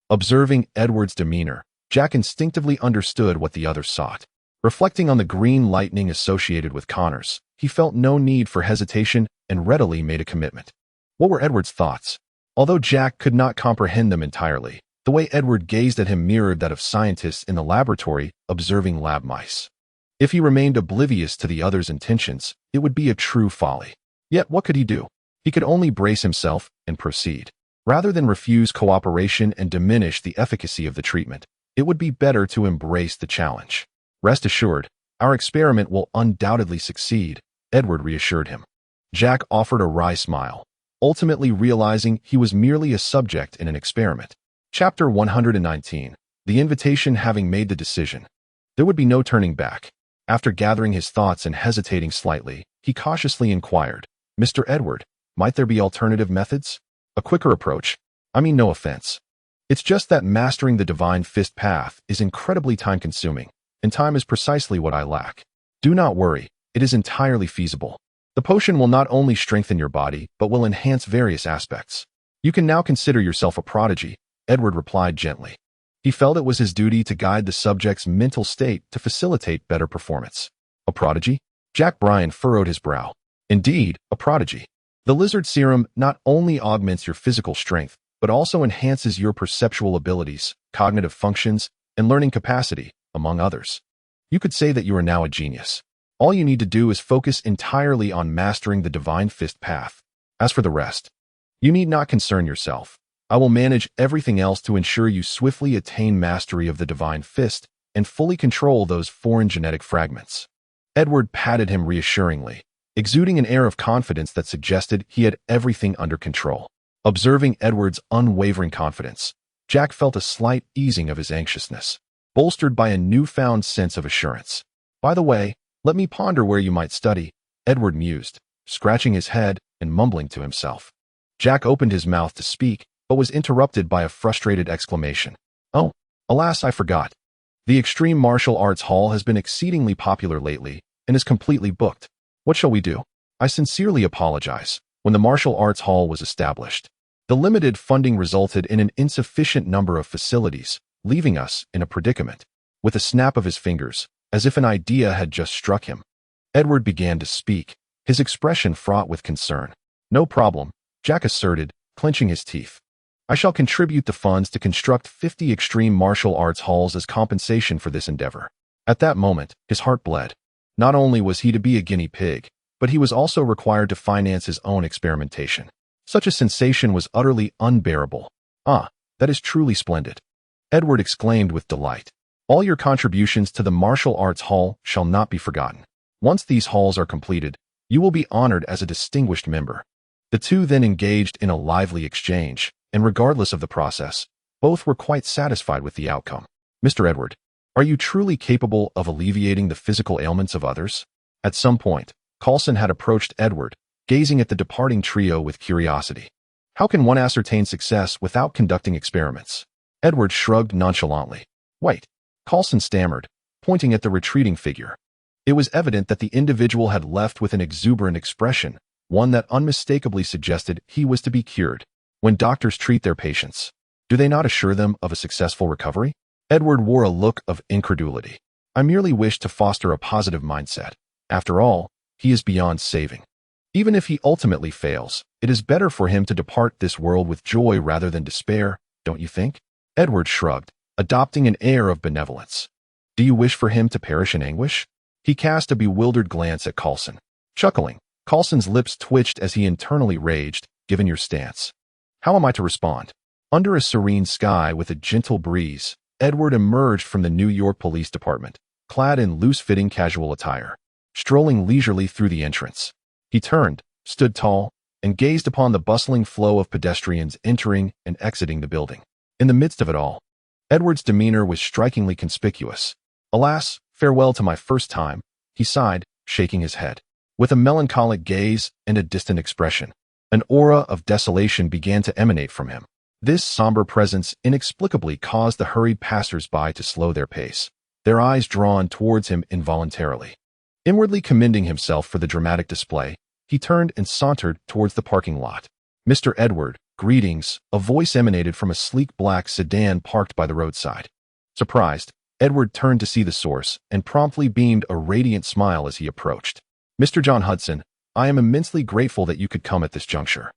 Observing Edward's demeanor, Jack instinctively understood what the other sought. Reflecting on the green lightning associated with Connors, he felt no need for hesitation and readily made a commitment. What were Edward's thoughts? Although Jack could not comprehend them entirely, the way Edward gazed at him mirrored that of scientists in the laboratory observing lab mice. If he remained oblivious to the other's intentions, it would be a true folly. Yet what could he do? He could only brace himself and proceed. Rather than refuse cooperation and diminish the efficacy of the treatment, it would be better to embrace the challenge. Rest assured, our experiment will undoubtedly succeed, Edward reassured him. Jack offered a wry smile, ultimately realizing he was merely a subject in an experiment. Chapter 119. The invitation having made the decision. There would be no turning back. After gathering his thoughts and hesitating slightly, he cautiously inquired, Mr. Edward, might there be alternative methods? A quicker approach? I mean no offense. It's just that mastering the divine fist path is incredibly time-consuming, and time is precisely what I lack. Do not worry, it is entirely feasible. The potion will not only strengthen your body, but will enhance various aspects. You can now consider yourself a prodigy, Edward replied gently. He felt it was his duty to guide the subject's mental state to facilitate better performance. A prodigy? Jack Bryan furrowed his brow. Indeed, a prodigy. The lizard serum not only augments your physical strength, but also enhances your perceptual abilities, cognitive functions, and learning capacity, among others. You could say that you are now a genius. All you need to do is focus entirely on mastering the divine fist path. As for the rest, you need not concern yourself. I will manage everything else to ensure you swiftly attain mastery of the divine fist and fully control those foreign genetic fragments. Edward patted him reassuringly, exuding an air of confidence that suggested he had everything under control. Observing Edward's unwavering confidence, Jack felt a slight easing of his anxiousness, bolstered by a newfound sense of assurance. By the way, let me ponder where you might study, Edward mused, scratching his head and mumbling to himself. Jack opened his mouth to speak, but was interrupted by a frustrated exclamation. Oh, alas, I forgot. The Extreme Martial Arts Hall has been exceedingly popular lately and is completely booked. What shall we do? I sincerely apologize. When the Martial Arts Hall was established, the limited funding resulted in an insufficient number of facilities, leaving us in a predicament. With a snap of his fingers, as if an idea had just struck him, Edward began to speak, his expression fraught with concern. No problem, Jack asserted, clenching his teeth. I shall contribute the funds to construct 50 extreme martial arts halls as compensation for this endeavor. At that moment, his heart bled. Not only was he to be a guinea pig, but he was also required to finance his own experimentation. Such a sensation was utterly unbearable. Ah, that is truly splendid, Edward exclaimed with delight. All your contributions to the martial arts hall shall not be forgotten. Once these halls are completed, you will be honored as a distinguished member. The two then engaged in a lively exchange, and regardless of the process, both were quite satisfied with the outcome. Mr. Edward, are you truly capable of alleviating the physical ailments of others? At some point, Coulson had approached Edward, gazing at the departing trio with curiosity. How can one ascertain success without conducting experiments? Edward shrugged nonchalantly. Wait, Coulson stammered, pointing at the retreating figure. It was evident that the individual had left with an exuberant expression, one that unmistakably suggested he was to be cured. When doctors treat their patients, do they not assure them of a successful recovery? Edward wore a look of incredulity. I merely wish to foster a positive mindset. After all, he is beyond saving. Even if he ultimately fails, it is better for him to depart this world with joy rather than despair, don't you think? Edward shrugged, adopting an air of benevolence. Do you wish for him to perish in anguish? He cast a bewildered glance at Coulson. Chuckling, Coulson's lips twitched as he internally raged, given your stance. How am I to respond? Under a serene sky with a gentle breeze, Edward emerged from the New York Police Department, clad in loose-fitting casual attire, strolling leisurely through the entrance. He turned, stood tall, and gazed upon the bustling flow of pedestrians entering and exiting the building. In the midst of it all, Edward's demeanor was strikingly conspicuous. Alas, farewell to my first time, he sighed, shaking his head. With a melancholic gaze and a distant expression, an aura of desolation began to emanate from him. This somber presence inexplicably caused the hurried passers-by to slow their pace, their eyes drawn towards him involuntarily. Inwardly commending himself for the dramatic display, he turned and sauntered towards the parking lot. "Mr. Edward, greetings," a voice emanated from a sleek black sedan parked by the roadside. Surprised, Edward turned to see the source and promptly beamed a radiant smile as he approached. "Mr. John Hudson, I am immensely grateful that you could come at this juncture."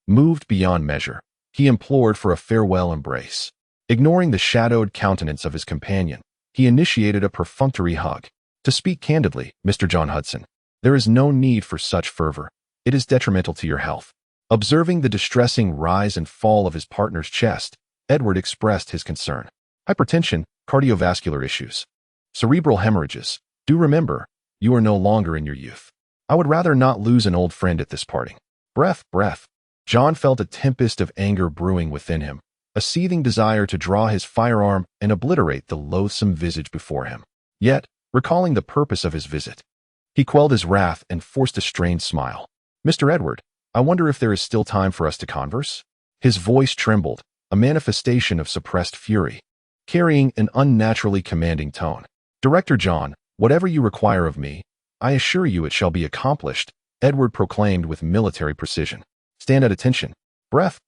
Moved beyond measure, he implored for a farewell embrace. Ignoring the shadowed countenance of his companion, he initiated a perfunctory hug. "To speak candidly, Mr. John Hudson, there is no need for such fervor. It is detrimental to your health." Observing the distressing rise and fall of his partner's chest, Edward expressed his concern. "Hypertension, cardiovascular issues, cerebral hemorrhages. Do remember, you are no longer in your youth. I would rather not lose an old friend at this parting." Breath. John felt a tempest of anger brewing within him, a seething desire to draw his firearm and obliterate the loathsome visage before him. Yet, recalling the purpose of his visit, he quelled his wrath and forced a strained smile. "Mr. Edward, I wonder if there is still time for us to converse?" His voice trembled, a manifestation of suppressed fury, carrying an unnaturally commanding tone. "Director John, whatever you require of me, I assure you it shall be accomplished," Edward proclaimed with military precision. "Stand at attention." Breath.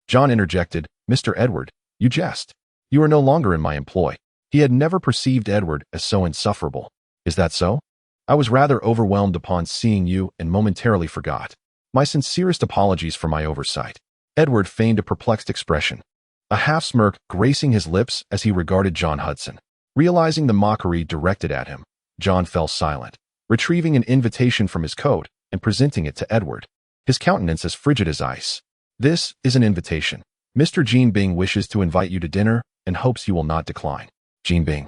John interjected, "Mr. Edward, you jest. You are no longer in my employ." He had never perceived Edward as so insufferable. "Is that so? I was rather overwhelmed upon seeing you and momentarily forgot. My sincerest apologies for my oversight." Edward feigned a perplexed expression, a half-smirk gracing his lips as he regarded John Hudson. Realizing the mockery directed at him, John fell silent, retrieving an invitation from his coat and presenting it to Edward, his countenance as frigid as ice. "This is an invitation. Mr. Jean Bing wishes to invite you to dinner and hopes you will not decline." Jean Bing.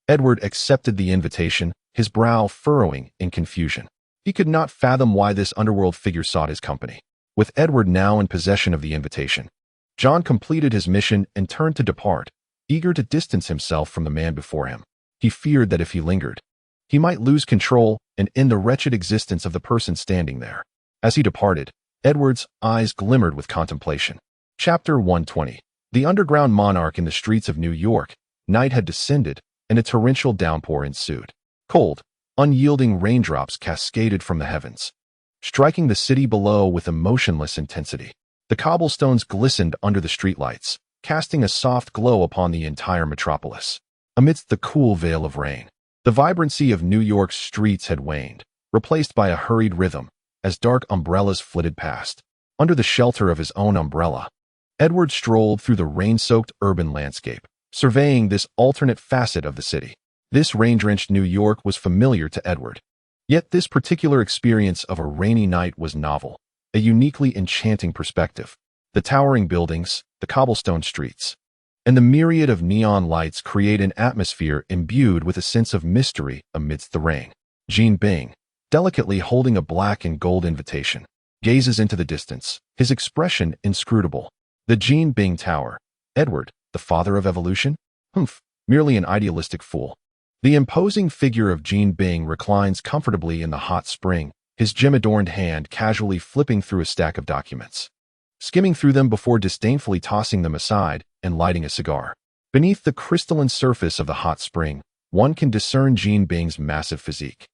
Edward accepted the invitation, his brow furrowing in confusion. He could not fathom why this underworld figure sought his company. With Edward now in possession of the invitation, John completed his mission and turned to depart, eager to distance himself from the man before him. He feared that if he lingered, he might lose control and end the wretched existence of the person standing there. As he departed, Edward's eyes glimmered with contemplation. Chapter 120. The underground monarch in the streets of New York. Night had descended, and a torrential downpour ensued. Cold, unyielding raindrops cascaded from the heavens, striking the city below with emotionless intensity. The cobblestones glistened under the streetlights, casting a soft glow upon the entire metropolis. Amidst the cool veil of rain, the vibrancy of New York's streets had waned, replaced by a hurried rhythm, as dark umbrellas flitted past. Under the shelter of his own umbrella, Edward strolled through the rain-soaked urban landscape, surveying this alternate facet of the city. This rain-drenched New York was familiar to Edward. Yet this particular experience of a rainy night was novel, a uniquely enchanting perspective. The towering buildings, the cobblestone streets, and the myriad of neon lights create an atmosphere imbued with a sense of mystery amidst the rain. Jean Bing, delicately holding a black and gold invitation, gazes into the distance, his expression inscrutable. The Jean Bing Tower. Edward, the father of evolution? Humph, merely an idealistic fool. The imposing figure of Jean Bing reclines comfortably in the hot spring, his gem-adorned hand casually flipping through a stack of documents, skimming through them before disdainfully tossing them aside and lighting a cigar. Beneath the crystalline surface of the hot spring, one can discern Jean Bing's massive physique,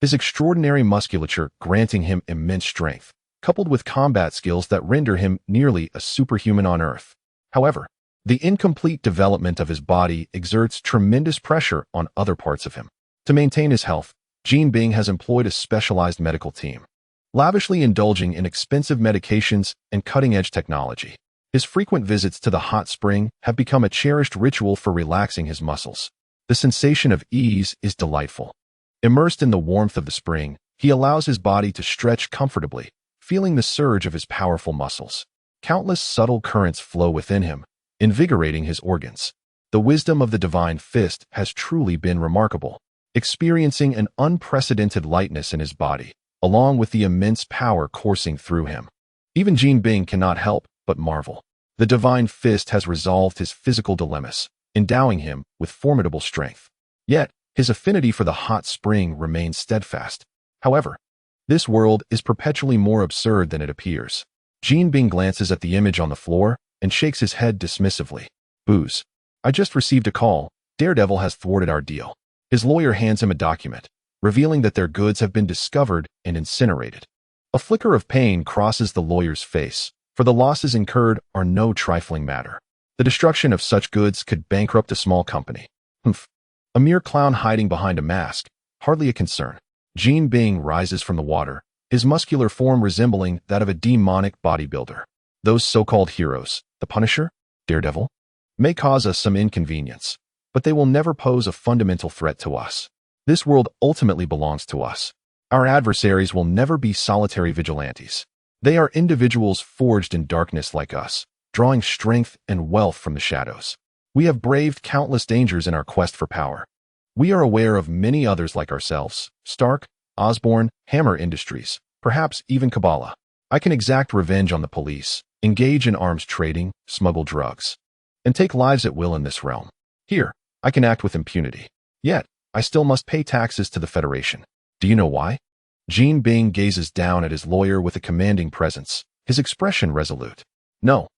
his extraordinary musculature granting him immense strength, coupled with combat skills that render him nearly a superhuman on Earth. However, the incomplete development of his body exerts tremendous pressure on other parts of him. To maintain his health, Jean Bing has employed a specialized medical team, lavishly indulging in expensive medications and cutting-edge technology. His frequent visits to the hot spring have become a cherished ritual for relaxing his muscles. The sensation of ease is delightful. Immersed in the warmth of the spring, he allows his body to stretch comfortably, feeling the surge of his powerful muscles. Countless subtle currents flow within him, invigorating his organs. The wisdom of the divine fist has truly been remarkable, experiencing an unprecedented lightness in his body, along with the immense power coursing through him. Even Jean Bing cannot help but marvel. The divine fist has resolved his physical dilemmas, endowing him with formidable strength. Yet, his affinity for the hot spring remains steadfast. However, this world is perpetually more absurd than it appears. Jean Bing glances at the image on the floor and shakes his head dismissively. Booze. I just received a call. Daredevil has thwarted our deal. His lawyer hands him a document, revealing that their goods have been discovered and incinerated. A flicker of pain crosses the lawyer's face, for the losses incurred are no trifling matter. The destruction of such goods could bankrupt a small company. Humph. A mere clown hiding behind a mask, hardly a concern. Jean Bing rises from the water, his muscular form resembling that of a demonic bodybuilder. Those so-called heroes, the Punisher, Daredevil, may cause us some inconvenience, but they will never pose a fundamental threat to us. This world ultimately belongs to us. Our adversaries will never be solitary vigilantes. They are individuals forged in darkness like us, drawing strength and wealth from the shadows. We have braved countless dangers in our quest for power. We are aware of many others like ourselves, Stark, Osborn, Hammer Industries, perhaps even Kabbalah. I can exact revenge on the police, engage in arms trading, smuggle drugs, and take lives at will in this realm. Here, I can act with impunity. Yet, I still must pay taxes to the Federation. Do you know why? Jean Bing gazes down at his lawyer with a commanding presence, his expression resolute. No,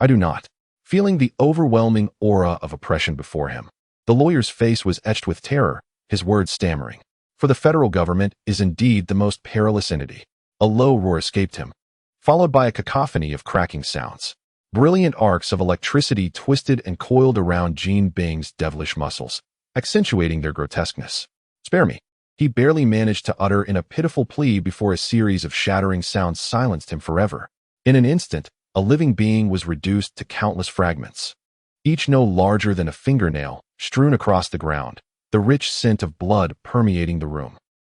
I do not. Feeling the overwhelming aura of oppression before him, the lawyer's face was etched with terror, his words stammering. For the federal government is indeed the most perilous entity. A low roar escaped him, followed by a cacophony of cracking sounds. Brilliant arcs of electricity twisted and coiled around Jean Bing's devilish muscles, accentuating their grotesqueness. Spare me, he barely managed to utter in a pitiful plea before a series of shattering sounds silenced him forever. In an instant, a living being was reduced to countless fragments, each no larger than a fingernail, strewn across the ground, the rich scent of blood permeating the room.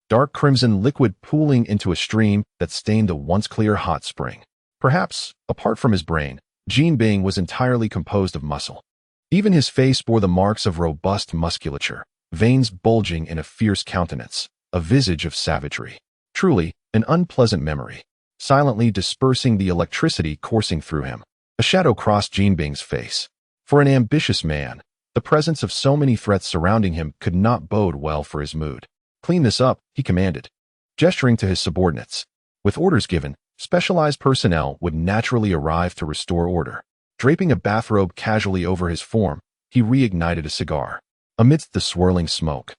Dark crimson liquid pooling into a stream that stained the once clear hot spring. Perhaps, apart from his brain, Jean Bing was entirely composed of muscle. Even his face bore the marks of robust musculature, veins bulging in a fierce countenance, a visage of savagery. Truly, an unpleasant memory. Silently dispersing the electricity coursing through him, a shadow crossed Jean Bing's face. For an ambitious man, the presence of so many threats surrounding him could not bode well for his mood. Clean this up, he commanded, gesturing to his subordinates. With orders given, specialized personnel would naturally arrive to restore order. Draping a bathrobe casually over his form, he reignited a cigar. Amidst the swirling smoke,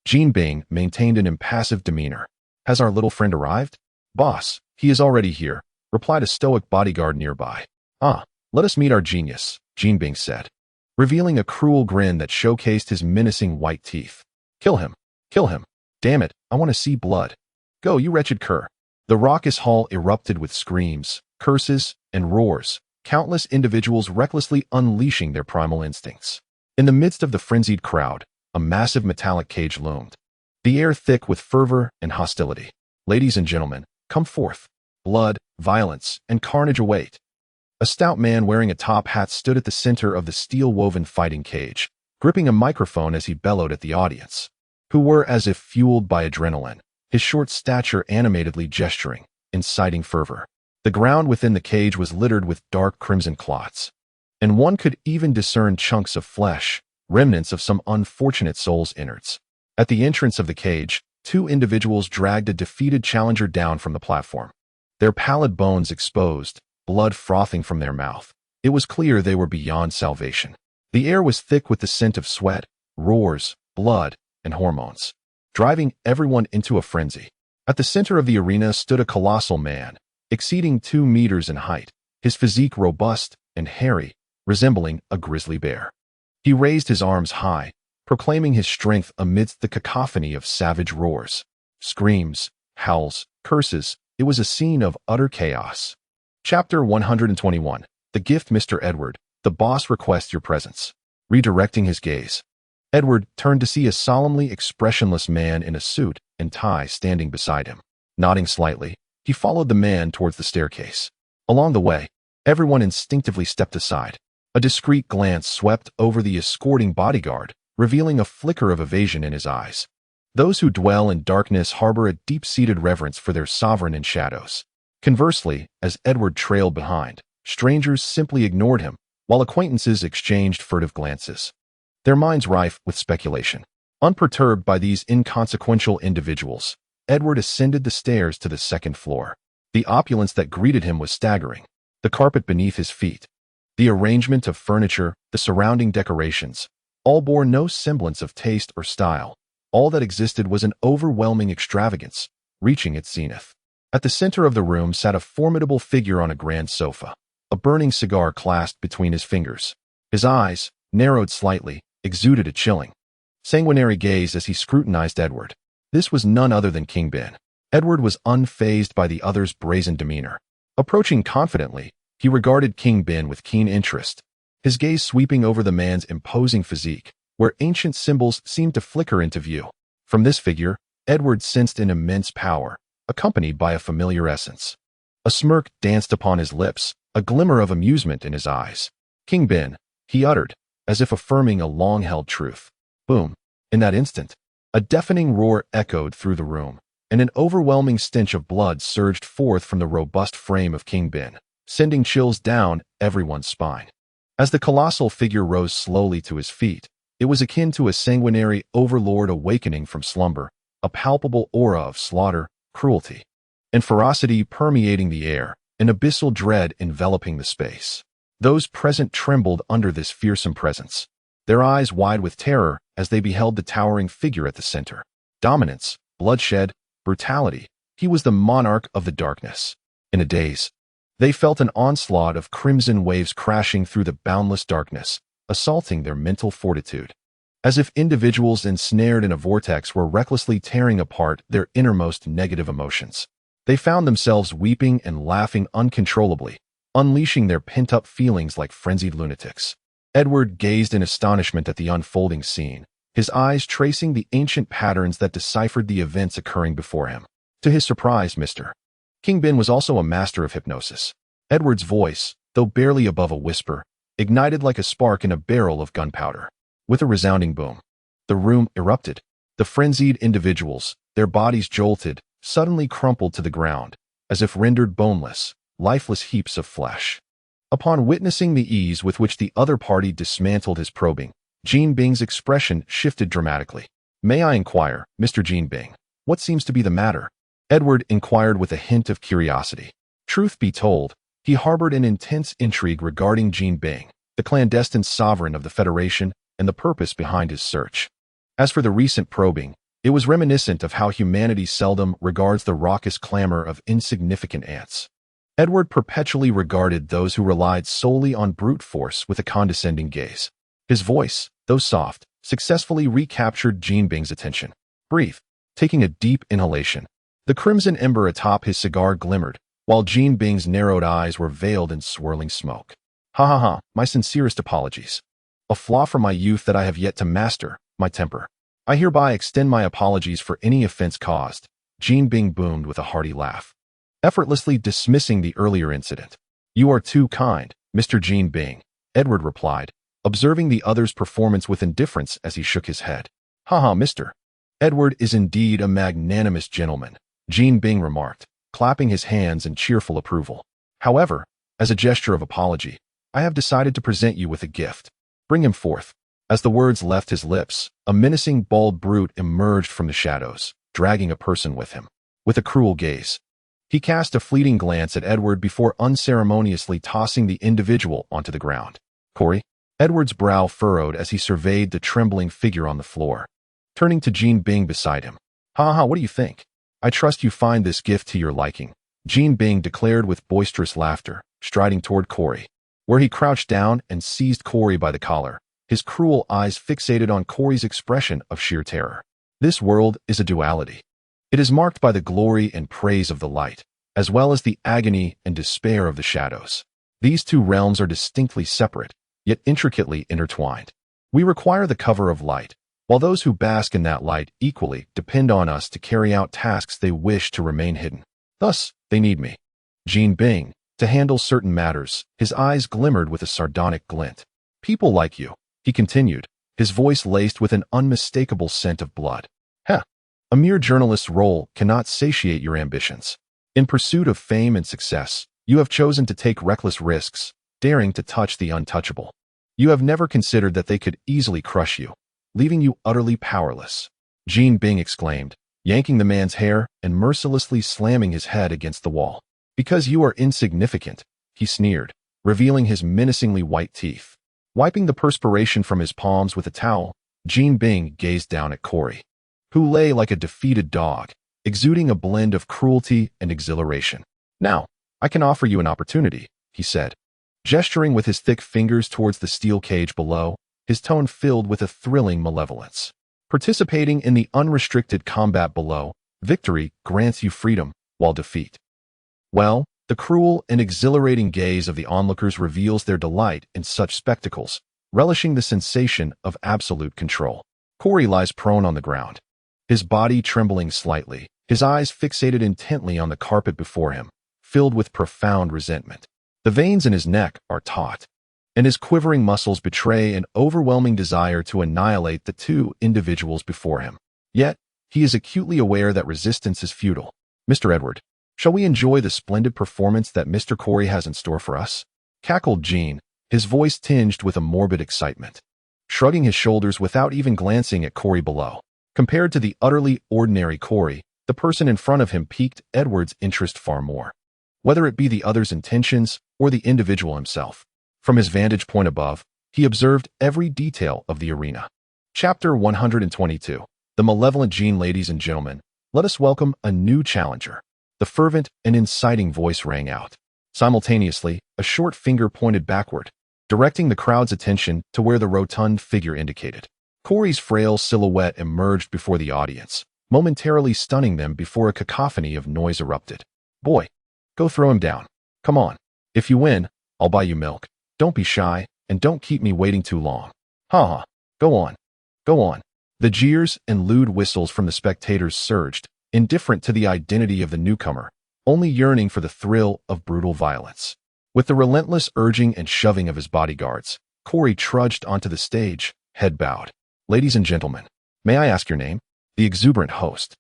Jean Bing maintained an impassive demeanor. Has our little friend arrived? Boss, he is already here, replied a stoic bodyguard nearby. Ah, let us meet our genius, Jean Bing said, revealing a cruel grin that showcased his menacing white teeth. Kill him. Kill him. Damn it, I want to see blood. Go, you wretched cur. The raucous hall erupted with screams, curses, and roars, countless individuals recklessly unleashing their primal instincts. In the midst of the frenzied crowd, a massive metallic cage loomed, the air thick with fervor and hostility. Ladies and gentlemen, come forth. Blood, violence, and carnage await. A stout man wearing a top hat stood at the center of the steel-woven fighting cage, gripping a microphone as he bellowed at the audience, who were as if fueled by adrenaline, his short stature animatedly gesturing, inciting fervor. The ground within the cage was littered with dark crimson clots, and one could even discern chunks of flesh, remnants of some unfortunate soul's innards. At the entrance of the cage, two individuals dragged a defeated challenger down from the platform, their pallid bones exposed, blood frothing from their mouth. It was clear they were beyond salvation. The air was thick with the scent of sweat, roars, blood, and hormones, driving everyone into a frenzy. At the center of the arena stood a colossal man, exceeding 2 meters in height, his physique robust and hairy, resembling a grizzly bear. He raised his arms high, proclaiming his strength amidst the cacophony of savage roars, screams, howls, curses. It was a scene of utter chaos. Chapter 121. The Gift. Mr. Edward, the boss requests your presence. Redirecting his gaze, Edward turned to see a solemnly expressionless man in a suit and tie standing beside him. Nodding slightly, he followed the man towards the staircase. Along the way, everyone instinctively stepped aside. A discreet glance swept over the escorting bodyguard, revealing a flicker of evasion in his eyes. Those who dwell in darkness harbor a deep-seated reverence for their sovereign in shadows. Conversely, as Edward trailed behind, strangers simply ignored him, while acquaintances exchanged furtive glances, their minds rife with speculation. Unperturbed by these inconsequential individuals, Edward ascended the stairs to the second floor. The opulence that greeted him was staggering. The carpet beneath his feet, the arrangement of furniture, the surrounding decorations, all bore no semblance of taste or style. All that existed was an overwhelming extravagance, reaching its zenith. At the center of the room sat a formidable figure on a grand sofa, a burning cigar clasped between his fingers. His eyes, narrowed slightly, exuded a chilling, sanguinary gaze as he scrutinized Edward. This was none other than King Ben. Edward was unfazed by the other's brazen demeanor. Approaching confidently, he regarded King Ben with keen interest, his gaze sweeping over the man's imposing physique, where ancient symbols seemed to flicker into view. From this figure, Edward sensed an immense power, accompanied by a familiar essence. A smirk danced upon his lips, a glimmer of amusement in his eyes. King Ben, he uttered, as if affirming a long-held truth. Boom. In that instant, a deafening roar echoed through the room, and an overwhelming stench of blood surged forth from the robust frame of King Ben, sending chills down everyone's spine. As the colossal figure rose slowly to his feet, it was akin to a sanguinary overlord awakening from slumber, a palpable aura of slaughter, cruelty, and ferocity permeating the air, an abyssal dread enveloping the space. Those present trembled under this fearsome presence, their eyes wide with terror as they beheld the towering figure at the center. Dominance, bloodshed, brutality. He was the monarch of the darkness. In a daze, they felt an onslaught of crimson waves crashing through the boundless darkness, assaulting their mental fortitude. As if individuals ensnared in a vortex were recklessly tearing apart their innermost negative emotions. They found themselves weeping and laughing uncontrollably, unleashing their pent-up feelings like frenzied lunatics. Edward gazed in astonishment at the unfolding scene, his eyes tracing the ancient patterns that deciphered the events occurring before him. To his surprise, Mr. King Ben was also a master of hypnosis. Edward's voice, though barely above a whisper, ignited like a spark in a barrel of gunpowder. With a resounding boom, the room erupted. The frenzied individuals, their bodies jolted, suddenly crumpled to the ground, as if rendered boneless, lifeless heaps of flesh. Upon witnessing the ease with which the other party dismantled his probing, Jean Bing's expression shifted dramatically. "May I inquire, Mr. Jean Bing, what seems to be the matter?" Edward inquired with a hint of curiosity. Truth be told, he harbored an intense intrigue regarding Jean Bing, the clandestine sovereign of the Federation, and the purpose behind his search. As for the recent probing, it was reminiscent of how humanity seldom regards the raucous clamor of insignificant ants. Edward perpetually regarded those who relied solely on brute force with a condescending gaze. His voice, though soft, successfully recaptured Jean Bing's attention. Breathe. Taking a deep inhalation, the crimson ember atop his cigar glimmered, while Jean Bing's narrowed eyes were veiled in swirling smoke. "Ha ha ha, my sincerest apologies. A flaw from my youth that I have yet to master, my temper. I hereby extend my apologies for any offense caused." Jean Bing boomed with a hearty laugh, effortlessly dismissing the earlier incident. "You are too kind, Mr. Jean Bing," Edward replied, observing the other's performance with indifference as he shook his head. "Ha ha, Mr. Edward is indeed a magnanimous gentleman," Jean Bing remarked, clapping his hands in cheerful approval. "However, as a gesture of apology, I have decided to present you with a gift. Bring him forth." As the words left his lips, a menacing bald brute emerged from the shadows, dragging a person with him. With a cruel gaze, he cast a fleeting glance at Edward before unceremoniously tossing the individual onto the ground. "Corey?" Edward's brow furrowed as he surveyed the trembling figure on the floor. Turning to Jean Bing beside him. "Ha ha, what do you think? I trust you find this gift to your liking," Jean Bing declared with boisterous laughter, striding toward Corey, where he crouched down and seized Corey by the collar, his cruel eyes fixated on Corey's expression of sheer terror. This world is a duality. It is marked by the glory and praise of the light, as well as the agony and despair of the shadows. These two realms are distinctly separate, yet intricately intertwined. We require the cover of light, while those who bask in that light equally depend on us to carry out tasks they wish to remain hidden. Thus, they need me, Jean Bing, to handle certain matters. His eyes glimmered with a sardonic glint. "People like you," he continued, his voice laced with an unmistakable scent of blood. "Heh. A mere journalist's role cannot satiate your ambitions. In pursuit of fame and success, you have chosen to take reckless risks, daring to touch the untouchable. You have never considered that they could easily crush you, leaving you utterly powerless," Jean Bing exclaimed, yanking the man's hair and mercilessly slamming his head against the wall. "Because you are insignificant," he sneered, revealing his menacingly white teeth. Wiping the perspiration from his palms with a towel, Jean Bing gazed down at Corey. who lay like a defeated dog, exuding a blend of cruelty and exhilaration. "Now, I can offer you an opportunity," he said, gesturing with his thick fingers towards the steel cage below, his tone filled with a thrilling malevolence. "Participating in the unrestricted combat below, victory grants you freedom, while defeat, well, the cruel and exhilarating gaze of the onlookers reveals their delight in such spectacles, relishing the sensation of absolute control. Corey lies prone on the ground, his body trembling slightly, his eyes fixated intently on the carpet before him, filled with profound resentment. The veins in his neck are taut, and his quivering muscles betray an overwhelming desire to annihilate the two individuals before him. Yet, he is acutely aware that resistance is futile. "Mr. Edward, shall we enjoy the splendid performance that Mr. Corey has in store for us?" cackled Gene, his voice tinged with a morbid excitement, shrugging his shoulders without even glancing at Corey below. Compared to the utterly ordinary Corey, the person in front of him piqued Edward's interest far more, whether it be the other's intentions or the individual himself. From his vantage point above, he observed every detail of the arena. Chapter 122. The Malevolent Gene. Ladies and gentlemen, let us welcome a new challenger. The fervent and inciting voice rang out. Simultaneously, a short finger pointed backward, directing the crowd's attention to where the rotund figure indicated. Corey's frail silhouette emerged before the audience, momentarily stunning them before a cacophony of noise erupted. "Boy, go throw him down. Come on. If you win, I'll buy you milk. Don't be shy, and don't keep me waiting too long. Ha ha. Go on. Go on." The jeers and lewd whistles from the spectators surged, indifferent to the identity of the newcomer, only yearning for the thrill of brutal violence. With the relentless urging and shoving of his bodyguards, Corey trudged onto the stage, head bowed. "Ladies and gentlemen, may I ask your name?" The exuberant host,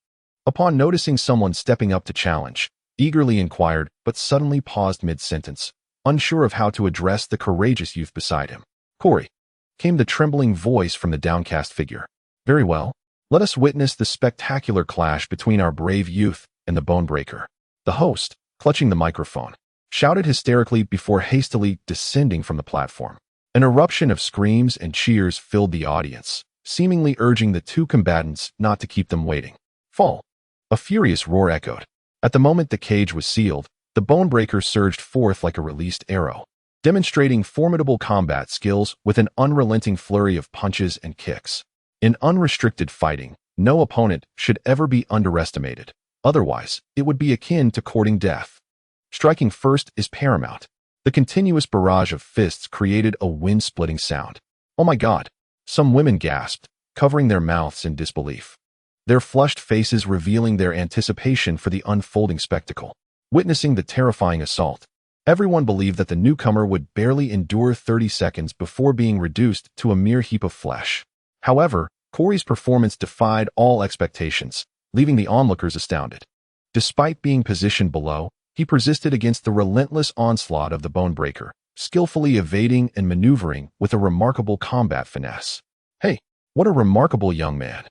upon noticing someone stepping up to challenge, eagerly inquired but suddenly paused mid-sentence, unsure of how to address the courageous youth beside him. "Corey," came the trembling voice from the downcast figure. "Very well. Let us witness the spectacular clash between our brave youth and the bone breaker." The host, clutching the microphone, shouted hysterically before hastily descending from the platform. An eruption of screams and cheers filled the audience, seemingly urging the two combatants not to keep them waiting. "Fall!" A furious roar echoed. At the moment the cage was sealed, the bone breaker surged forth like a released arrow, demonstrating formidable combat skills with an unrelenting flurry of punches and kicks. In unrestricted fighting, no opponent should ever be underestimated. Otherwise, it would be akin to courting death. Striking first is paramount. The continuous barrage of fists created a wind-splitting sound. "Oh my God!" some women gasped, covering their mouths in disbelief, their flushed faces revealing their anticipation for the unfolding spectacle. Witnessing the terrifying assault, everyone believed that the newcomer would barely endure 30 seconds before being reduced to a mere heap of flesh. However, Corey's performance defied all expectations, leaving the onlookers astounded. Despite being positioned below, he persisted against the relentless onslaught of the bone breaker, skillfully evading and maneuvering with a remarkable combat finesse. "Hey, what a remarkable young man."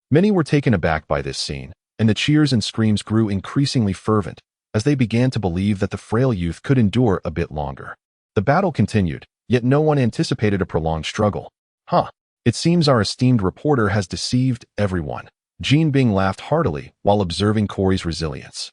Many were taken aback by this scene, and the cheers and screams grew increasingly fervent as they began to believe that the frail youth could endure a bit longer. The battle continued, yet no one anticipated a prolonged struggle. "Huh. It seems our esteemed reporter has deceived everyone." Gene Bing laughed heartily while observing Corey's resilience,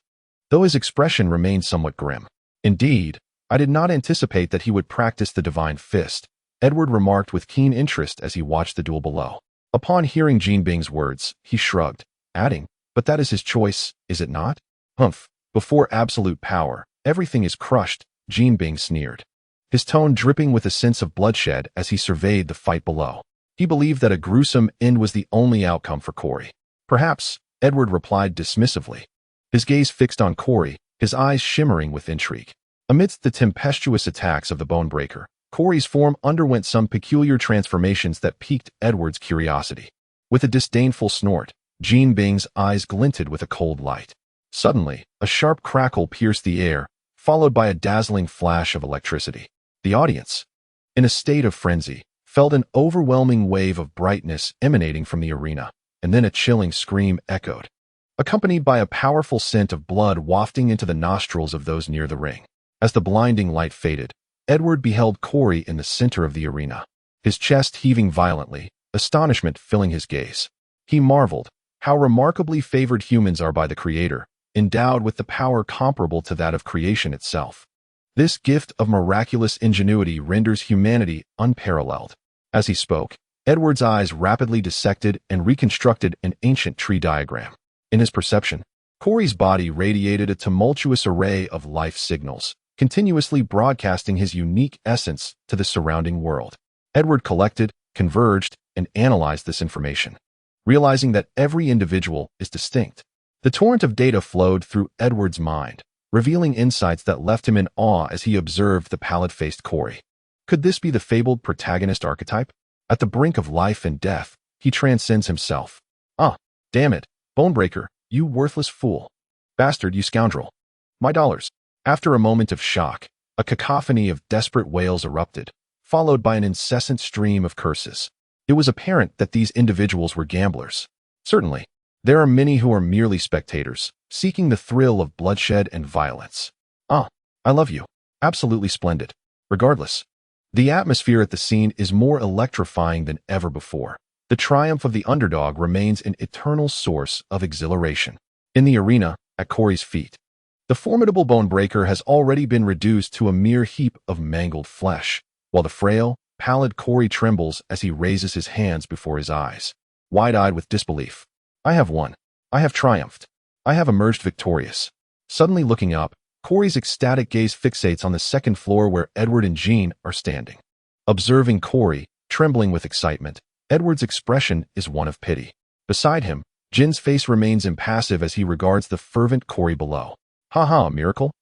though his expression remained somewhat grim. "Indeed, I did not anticipate that he would practice the divine fist," Edward remarked with keen interest as he watched the duel below. Upon hearing Gene Bing's words, he shrugged, adding, "But that is his choice, is it not?" "Humph. Before absolute power, everything is crushed," Gene Bing sneered, his tone dripping with a sense of bloodshed as he surveyed the fight below. He believed that a gruesome end was the only outcome for Corey. "Perhaps," Edward replied dismissively, his gaze fixed on Corey, his eyes shimmering with intrigue. Amidst the tempestuous attacks of the bone breaker, Corey's form underwent some peculiar transformations that piqued Edward's curiosity. With a disdainful snort, Gene Bing's eyes glinted with a cold light. Suddenly, a sharp crackle pierced the air, followed by a dazzling flash of electricity. The audience, in a state of frenzy, felt an overwhelming wave of brightness emanating from the arena, and then a chilling scream echoed, accompanied by a powerful scent of blood wafting into the nostrils of those near the ring. As the blinding light faded, Edward beheld Corey in the center of the arena, his chest heaving violently, astonishment filling his gaze. He marveled, How remarkably favored humans are by the Creator, endowed with the power comparable to that of creation itself. This gift of miraculous ingenuity renders humanity unparalleled. As he spoke, Edward's eyes rapidly dissected and reconstructed an ancient tree diagram. In his perception, Corey's body radiated a tumultuous array of life signals, continuously broadcasting his unique essence to the surrounding world. Edward collected, converged, and analyzed this information, realizing that every individual is distinct. The torrent of data flowed through Edward's mind, revealing insights that left him in awe as he observed the pallid-faced Corey. Could this be the fabled protagonist archetype? At the brink of life and death, he transcends himself. Ah, damn it, Bonebreaker, you worthless fool. Bastard, you scoundrel. My dollars. After a moment of shock, a cacophony of desperate wails erupted, followed by an incessant stream of curses. It was apparent that these individuals were gamblers. Certainly, there are many who are merely spectators, seeking the thrill of bloodshed and violence. Ah, I love you. Absolutely splendid. Regardless, the atmosphere at the scene is more electrifying than ever before. The triumph of the underdog remains an eternal source of exhilaration. In the arena, at Corey's feet, the formidable Bonebreaker has already been reduced to a mere heap of mangled flesh, while the frail, pallid Corey trembles as he raises his hands before his eyes, wide-eyed with disbelief. I have won. I have triumphed. I have emerged victorious. Suddenly looking up, Corey's ecstatic gaze fixates on the second floor where Edward and Jean are standing. Observing Corey, trembling with excitement, Edward's expression is one of pity. Beside him, Jin's face remains impassive as he regards the fervent Corey below. Ha ha, miracle?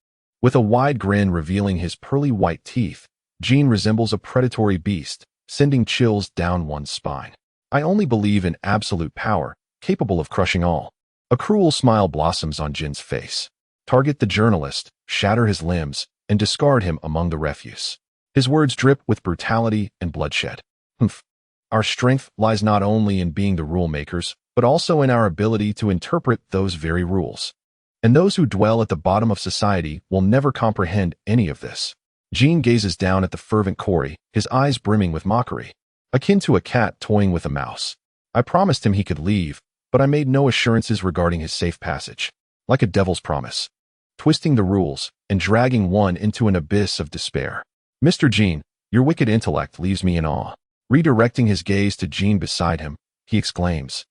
With a wide grin revealing his pearly white teeth, Jean resembles a predatory beast, sending chills down one's spine. I only believe in absolute power, capable of crushing all. A cruel smile blossoms on Jin's face. Target the journalist, shatter his limbs, and discard him among the refuse. His words drip with brutality and bloodshed. Humph. Our strength lies not only in being the rule makers, but also in our ability to interpret those very rules. And those who dwell at the bottom of society will never comprehend any of this. Jean gazes down at the fervent Corey, his eyes brimming with mockery, akin to a cat toying with a mouse. I promised him he could leave, but I made no assurances regarding his safe passage. Like a devil's promise, twisting the rules and dragging one into an abyss of despair. Mr. Jean, your wicked intellect leaves me in awe. Redirecting his gaze to Jean beside him, he exclaims,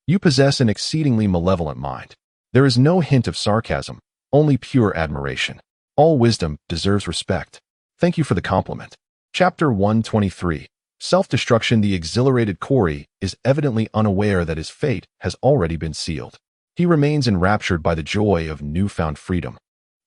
You possess an exceedingly malevolent mind. There is no hint of sarcasm, only pure admiration. All wisdom deserves respect. Thank you for the compliment. Chapter 123. Self-destruction. The exhilarated Corey is evidently unaware that his fate has already been sealed. He remains enraptured by the joy of newfound freedom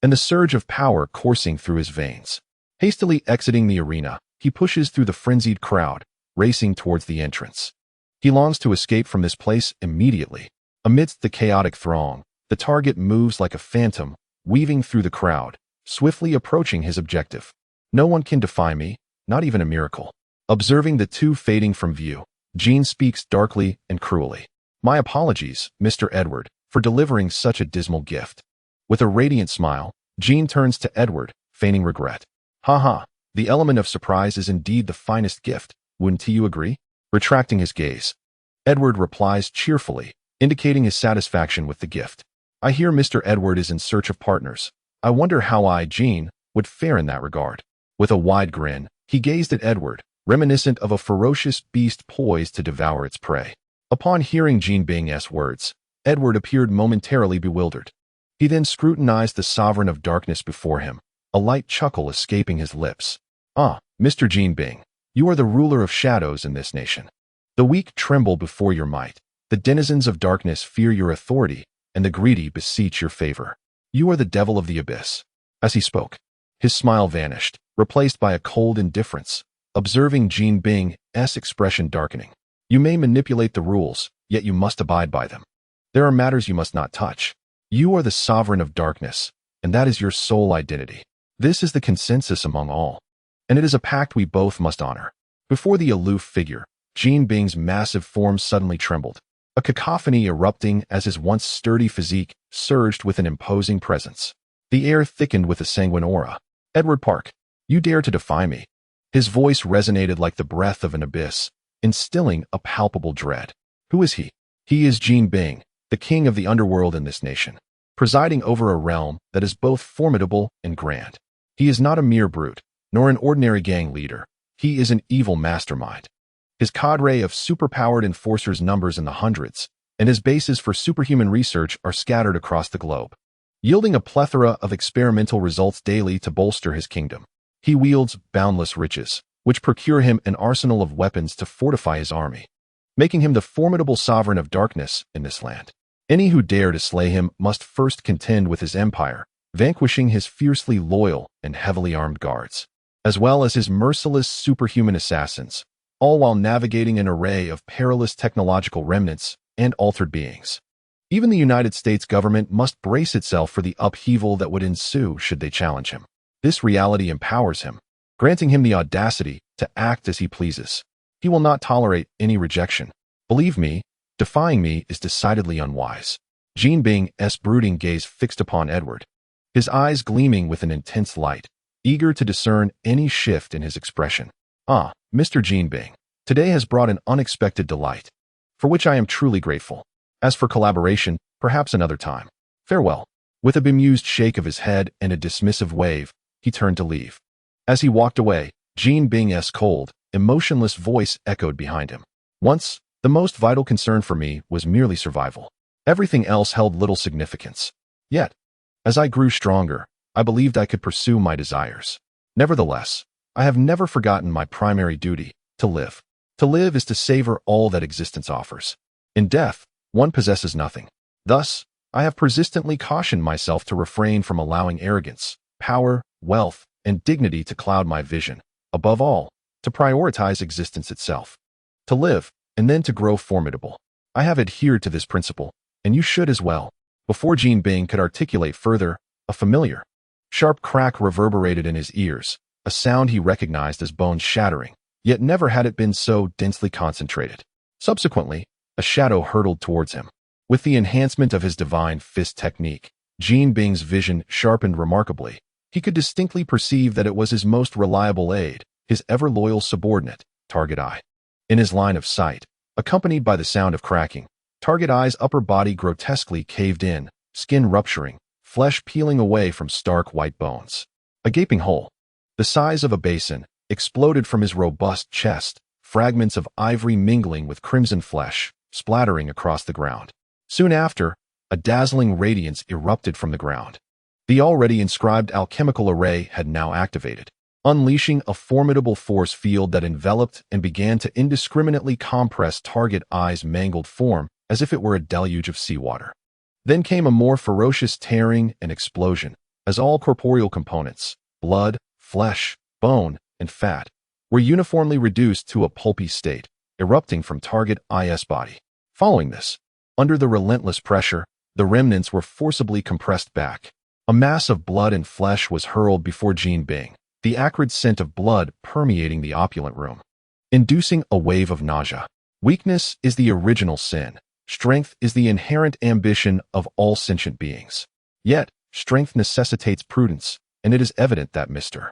and the surge of power coursing through his veins. Hastily exiting the arena, he pushes through the frenzied crowd, racing towards the entrance. He longs to escape from this place immediately. Amidst the chaotic throng, the target moves like a phantom, weaving through the crowd, swiftly approaching his objective. No one can defy me, not even a miracle. Observing the two fading from view, Jean speaks darkly and cruelly. My apologies, Mr. Edward, for delivering such a dismal gift. With a radiant smile, Jean turns to Edward, feigning regret. Ha ha, the element of surprise is indeed the finest gift, wouldn't you agree? Retracting his gaze, Edward replies cheerfully, indicating his satisfaction with the gift. I hear Mr. Edward is in search of partners. I wonder how I, Jean, would fare in that regard. With a wide grin, he gazed at Edward, reminiscent of a ferocious beast poised to devour its prey. Upon hearing Jean Bing's words, Edward appeared momentarily bewildered. He then scrutinized the sovereign of darkness before him, a light chuckle escaping his lips. Ah, Mr. Jean Bing, you are the ruler of shadows in this nation. The weak tremble before your might, the denizens of darkness fear your authority, and the greedy beseech your favor. You are the devil of the abyss. As he spoke, his smile vanished, replaced by a cold indifference, observing Jean Bing's expression darkening. You may manipulate the rules, yet you must abide by them. There are matters you must not touch. You are the sovereign of darkness, and that is your sole identity. This is the consensus among all, and it is a pact we both must honor. Before the aloof figure, Jean Bing's massive form suddenly trembled, a cacophony erupting as his once sturdy physique surged with an imposing presence. The air thickened with a sanguine aura. Edward Park, you dare to defy me. His voice resonated like the breath of an abyss, instilling a palpable dread. Who is he? He is Jean Bing, the king of the underworld in this nation, presiding over a realm that is both formidable and grand. He is not a mere brute, nor an ordinary gang leader. He is an evil mastermind. His cadre of superpowered enforcers numbers in the hundreds, and his bases for superhuman research are scattered across the globe, yielding a plethora of experimental results daily to bolster his kingdom. He wields boundless riches, which procure him an arsenal of weapons to fortify his army, making him the formidable sovereign of darkness in this land. Any who dare to slay him must first contend with his empire, vanquishing his fiercely loyal and heavily armed guards, as well as his merciless superhuman assassins, all while navigating an array of perilous technological remnants and altered beings. Even the United States government must brace itself for the upheaval that would ensue should they challenge him. This reality empowers him, granting him the audacity to act as he pleases. He will not tolerate any rejection. Believe me, defying me is decidedly unwise. Jean Bing's brooding gaze fixed upon Edward, his eyes gleaming with an intense light, eager to discern any shift in his expression. Ah, Mr. Jean Bing, today has brought an unexpected delight, for which I am truly grateful. As for collaboration, perhaps another time. Farewell. With a bemused shake of his head and a dismissive wave, he turned to leave. As he walked away, Jean Bing's cold, emotionless voice echoed behind him. Once, the most vital concern for me was merely survival. Everything else held little significance. Yet, as I grew stronger, I believed I could pursue my desires. Nevertheless, I have never forgotten my primary duty, to live. To live is to savor all that existence offers. In death, one possesses nothing. Thus, I have persistently cautioned myself to refrain from allowing arrogance, power, wealth, and dignity to cloud my vision. Above all, to prioritize existence itself. To live, and then to grow formidable. I have adhered to this principle, and you should as well. Before Jean Bing could articulate further, a familiar, sharp crack reverberated in his ears, a sound he recognized as bone-shattering, yet never had it been so densely concentrated. Subsequently, a shadow hurtled towards him. With the enhancement of his divine fist technique, Jean Bing's vision sharpened remarkably. He could distinctly perceive that it was his most reliable aide, his ever-loyal subordinate, Target Eye. In his line of sight, accompanied by the sound of cracking, Target Eye's upper body grotesquely caved in, skin rupturing, flesh peeling away from stark white bones. A gaping hole, the size of a basin, exploded from his robust chest, fragments of ivory mingling with crimson flesh, splattering across the ground. Soon after, a dazzling radiance erupted from the ground. The already inscribed alchemical array had now activated, unleashing a formidable force field that enveloped and began to indiscriminately compress Target Eye's mangled form as if it were a deluge of seawater. Then came a more ferocious tearing and explosion, as all corporeal components, blood, flesh, bone, and fat, were uniformly reduced to a pulpy state, erupting from Target Eye's body. Following this, under the relentless pressure, the remnants were forcibly compressed back. A mass of blood and flesh was hurled before Jean Bing, the acrid scent of blood permeating the opulent room, inducing a wave of nausea. Weakness is the original sin. Strength is the inherent ambition of all sentient beings. Yet, strength necessitates prudence, and it is evident that Mr.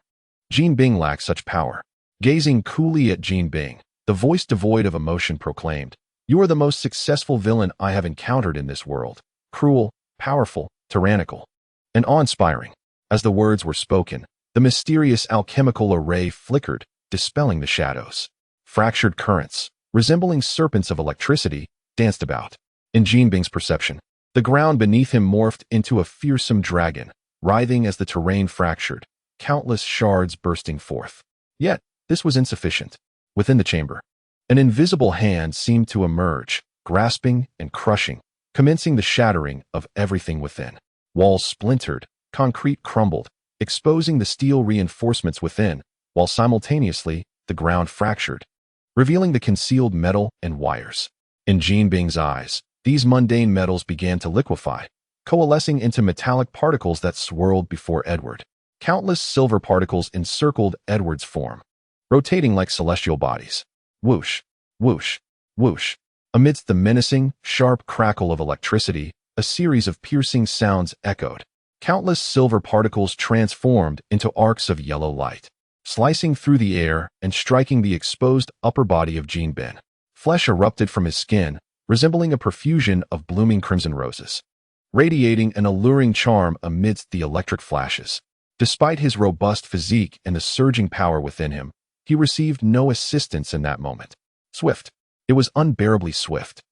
Jean Bing lacks such power. Gazing coolly at Jean Bing, the voice devoid of emotion proclaimed, "You are the most successful villain I have encountered in this world. Cruel, powerful, tyrannical, and awe-inspiring." As the words were spoken, the mysterious alchemical array flickered, dispelling the shadows. Fractured currents, resembling serpents of electricity, danced about. In Jean Bing's perception, the ground beneath him morphed into a fearsome dragon, writhing as the terrain fractured, countless shards bursting forth. Yet, this was insufficient. Within the chamber, an invisible hand seemed to emerge, grasping and crushing, commencing the shattering of everything within. Walls splintered, concrete crumbled, exposing the steel reinforcements within, while simultaneously the ground fractured, revealing the concealed metal and wires. In Jean Bing's eyes, these mundane metals began to liquefy, coalescing into metallic particles that swirled before Edward. Countless silver particles encircled Edward's form, rotating like celestial bodies. Whoosh, whoosh, whoosh. Amidst the menacing, sharp crackle of electricity, a series of piercing sounds echoed. Countless silver particles transformed into arcs of yellow light, slicing through the air and striking the exposed upper body of Jean Bing. Flesh erupted from his skin, resembling a profusion of blooming crimson roses, radiating an alluring charm amidst the electric flashes. Despite his robust physique and the surging power within him, he received no assistance in that moment. Swift. It was unbearably swift.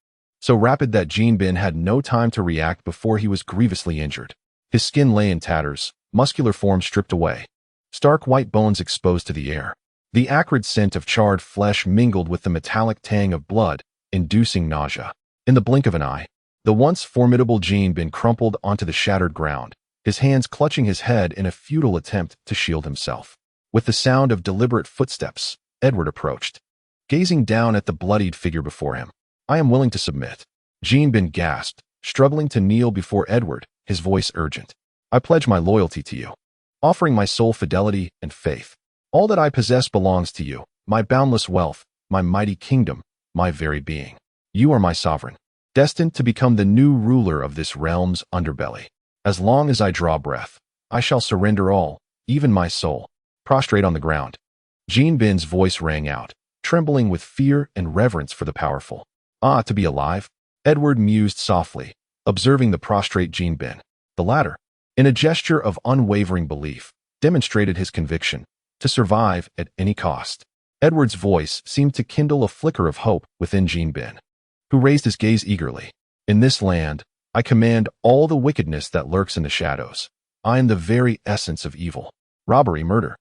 So rapid that Jinbin had no time to react before he was grievously injured. His skin lay in tatters, muscular form stripped away, stark white bones exposed to the air. The acrid scent of charred flesh mingled with the metallic tang of blood, inducing nausea. In the blink of an eye, the once formidable Jinbin crumpled onto the shattered ground, his hands clutching his head in a futile attempt to shield himself. With the sound of deliberate footsteps, Edward approached, gazing down at the bloodied figure before him. "I am willing to submit." Jinbin gasped, struggling to kneel before Edward, his voice urgent. "I pledge my loyalty to you, offering my soul fidelity and faith. All that I possess belongs to you, my boundless wealth, my mighty kingdom, my very being. You are my sovereign, destined to become the new ruler of this realm's underbelly. As long as I draw breath, I shall surrender all, even my soul." Prostrate on the ground, Jinbin's voice rang out, trembling with fear and reverence for the powerful. "Ah, to be alive," Edward mused softly, observing the prostrate Jinbin. The latter, in a gesture of unwavering belief, demonstrated his conviction to survive at any cost. Edward's voice seemed to kindle a flicker of hope within Jinbin, who raised his gaze eagerly. "In this land, I command all the wickedness that lurks in the shadows. I am the very essence of evil. Robbery, murder,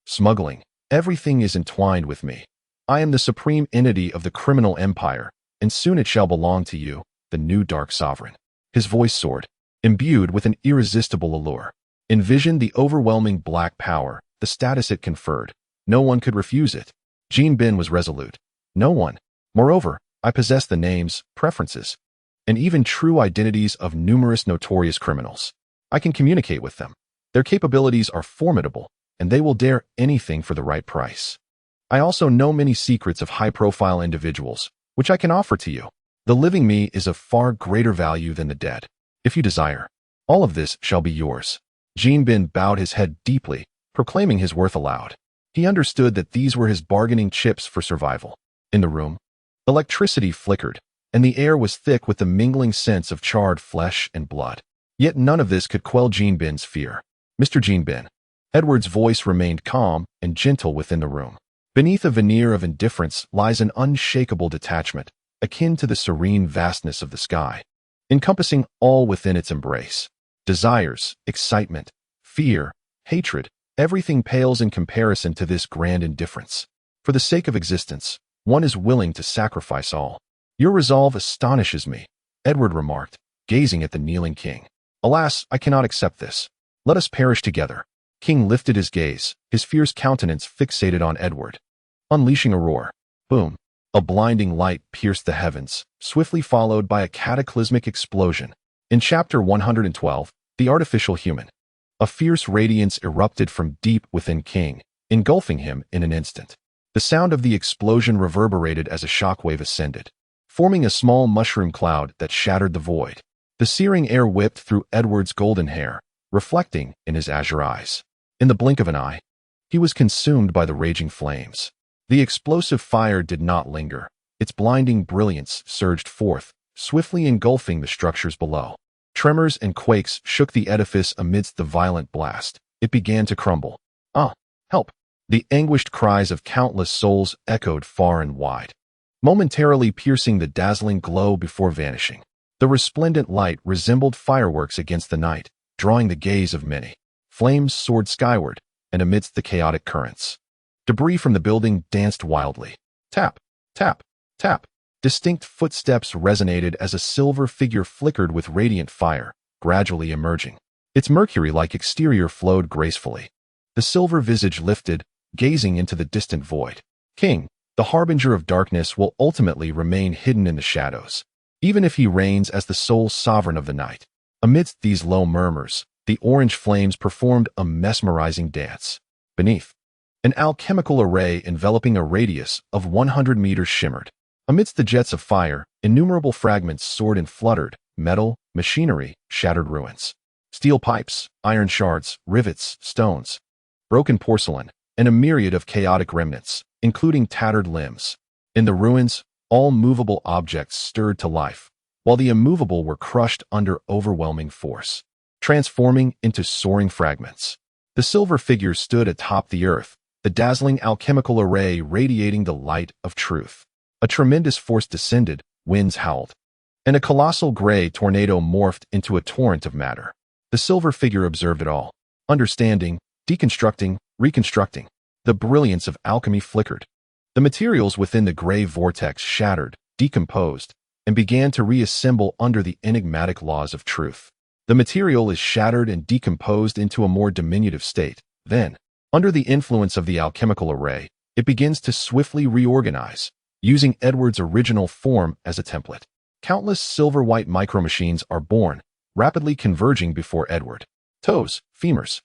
smuggling, everything is entwined with me. I am the supreme entity of the criminal empire, and soon it shall belong to you, the new dark sovereign." His voice soared, imbued with an irresistible allure. Envision the overwhelming black power, the status it conferred. No one could refuse it. Jinbin was resolute. No one. Moreover, I possess the names, preferences, and even true identities of numerous notorious criminals. I can communicate with them. Their capabilities are formidable, and they will dare anything for the right price. I also know many secrets of high-profile individuals, which I can offer to you. The living me is of far greater value than the dead. If you desire, all of this shall be yours. Jinbin bowed his head deeply, proclaiming his worth aloud. He understood that these were his bargaining chips for survival. In the room, electricity flickered, and the air was thick with the mingling scents of charred flesh and blood. Yet none of this could quell Jinbin's fear. "Mr. Jinbin." Edward's voice remained calm and gentle within the room. Beneath a veneer of indifference lies an unshakable detachment, akin to the serene vastness of the sky, encompassing all within its embrace. Desires, excitement, fear, hatred, everything pales in comparison to this grand indifference. For the sake of existence, one is willing to sacrifice all. "Your resolve astonishes me," Edward remarked, gazing at the kneeling king. "Alas, I cannot accept this. Let us perish together." King lifted his gaze, his fierce countenance fixated on Edward. Unleashing a roar. Boom. A blinding light pierced the heavens, swiftly followed by a cataclysmic explosion. In Chapter 112, The Artificial Human, a fierce radiance erupted from deep within King, engulfing him in an instant. The sound of the explosion reverberated as a shockwave ascended, forming a small mushroom cloud that shattered the void. The searing air whipped through Edward's golden hair, reflecting in his azure eyes. In the blink of an eye, he was consumed by the raging flames. The explosive fire did not linger. Its blinding brilliance surged forth, swiftly engulfing the structures below. Tremors and quakes shook the edifice amidst the violent blast. It began to crumble. "Ah, help!" The anguished cries of countless souls echoed far and wide, momentarily piercing the dazzling glow before vanishing. The resplendent light resembled fireworks against the night, drawing the gaze of many. Flames soared skyward, and amidst the chaotic currents, debris from the building danced wildly. Tap, tap, tap. Distinct footsteps resonated as a silver figure flickered with radiant fire, gradually emerging. Its mercury-like exterior flowed gracefully. The silver visage lifted, gazing into the distant void. King, the harbinger of darkness, will ultimately remain hidden in the shadows, even if he reigns as the sole sovereign of the night. Amidst these low murmurs, the orange flames performed a mesmerizing dance. Beneath, an alchemical array enveloping a radius of 100 meters shimmered. Amidst the jets of fire, innumerable fragments soared and fluttered: metal, machinery, shattered ruins. Steel pipes, iron shards, rivets, stones, broken porcelain, and a myriad of chaotic remnants, including tattered limbs. In the ruins, All movable objects stirred to life, while the immovable were crushed under overwhelming force, transforming into soaring fragments. The silver figure stood atop the earth, the dazzling alchemical array radiating the light of truth. A tremendous force descended, winds howled, and a colossal gray tornado morphed into a torrent of matter. The silver figure observed it all, understanding, deconstructing, reconstructing. The brilliance of alchemy flickered. The materials within the gray vortex shattered, decomposed, and began to reassemble under the enigmatic laws of truth. The material is shattered and decomposed into a more diminutive state. Then, under the influence of the alchemical array, it begins to swiftly reorganize, using Edward's original form as a template. Countless silver-white micromachines are born, rapidly converging before Edward. Toes, femurs,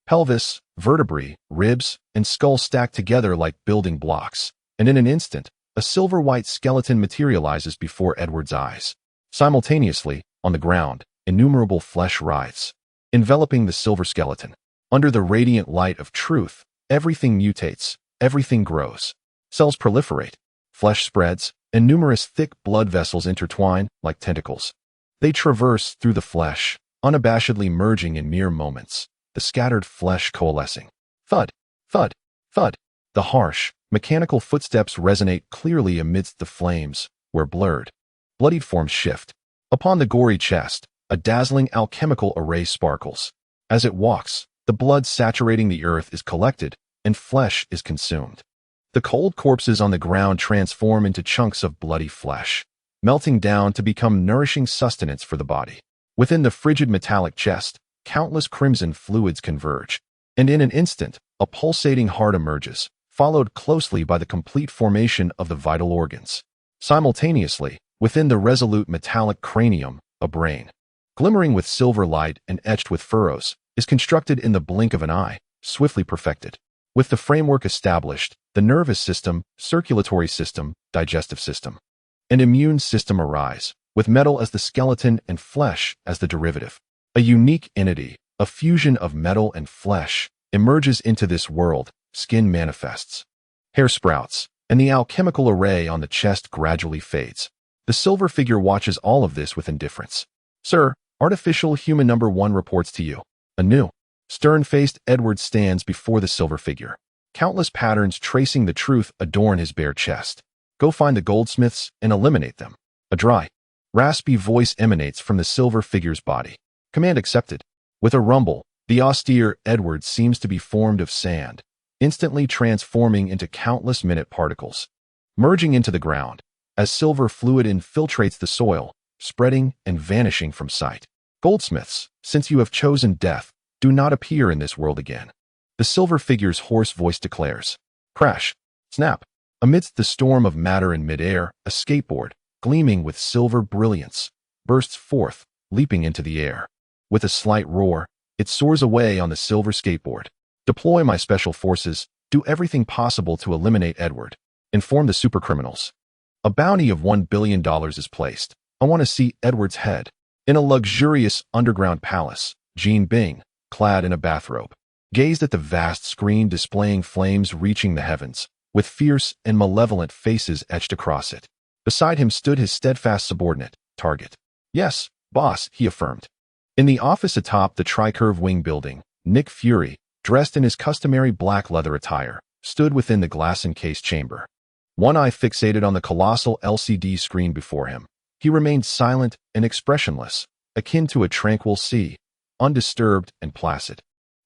pelvis, vertebrae, ribs, and skull stacked together like building blocks, and in an instant, a silver-white skeleton materializes before Edward's eyes. Simultaneously, on the ground, innumerable flesh writhes, enveloping the silver skeleton. Under the radiant light of truth, everything mutates, everything grows. Cells proliferate, flesh spreads, and numerous thick blood vessels intertwine like tentacles. They traverse through the flesh, unabashedly merging in mere moments, the scattered flesh coalescing. Thud, thud, thud. The harsh, mechanical footsteps resonate clearly amidst the flames, where blurred, bloodied forms shift. Upon the gory chest, a dazzling alchemical array sparkles. As it walks, the blood saturating the earth is collected, and flesh is consumed. The cold corpses on the ground transform into chunks of bloody flesh, melting down to become nourishing sustenance for the body. Within the frigid metallic chest, countless crimson fluids converge, and in an instant, a pulsating heart emerges, followed closely by the complete formation of the vital organs. Simultaneously, within the resolute metallic cranium, a brain, glimmering with silver light and etched with furrows, is constructed in the blink of an eye, swiftly perfected. With the framework established, the nervous system, circulatory system, digestive system, and immune system arise, with metal as the skeleton and flesh as the derivative. A unique entity, a fusion of metal and flesh, emerges into this world. Skin manifests, hair sprouts, and the alchemical array on the chest gradually fades. The silver figure watches all of this with indifference. Sir, artificial human number 1 reports to you. A new, stern-faced Edward stands before the silver figure. Countless patterns tracing the truth adorn his bare chest. Go find the goldsmiths and eliminate them. A dry, raspy voice emanates from the silver figure's body. Command accepted. With a rumble, the austere Edward seems to be formed of sand, instantly transforming into countless minute particles, merging into the ground, as silver fluid infiltrates the soil, spreading and vanishing from sight. Goldsmiths, since you have chosen death, do not appear in this world again. The silver figure's hoarse voice declares. Crash. Snap. Amidst the storm of matter in midair, a skateboard, gleaming with silver brilliance, bursts forth, leaping into the air. With a slight roar, it soars away on the silver skateboard. Deploy my special forces, do everything possible to eliminate Edward. Inform the supercriminals. A bounty of $1 billion is placed. I want to see Edward's head. In a luxurious underground palace, Jean Bing, clad in a bathrobe, gazed at the vast screen displaying flames reaching the heavens, with fierce and malevolent faces etched across it. Beside him stood his steadfast subordinate, Target. Yes, boss, he affirmed. In the office atop the Tricurve Wing building, Nick Fury, dressed in his customary black leather attire, stood within the glass-encased chamber. One eye fixated on the colossal LCD screen before him, he remained silent and expressionless, akin to a tranquil sea, undisturbed and placid.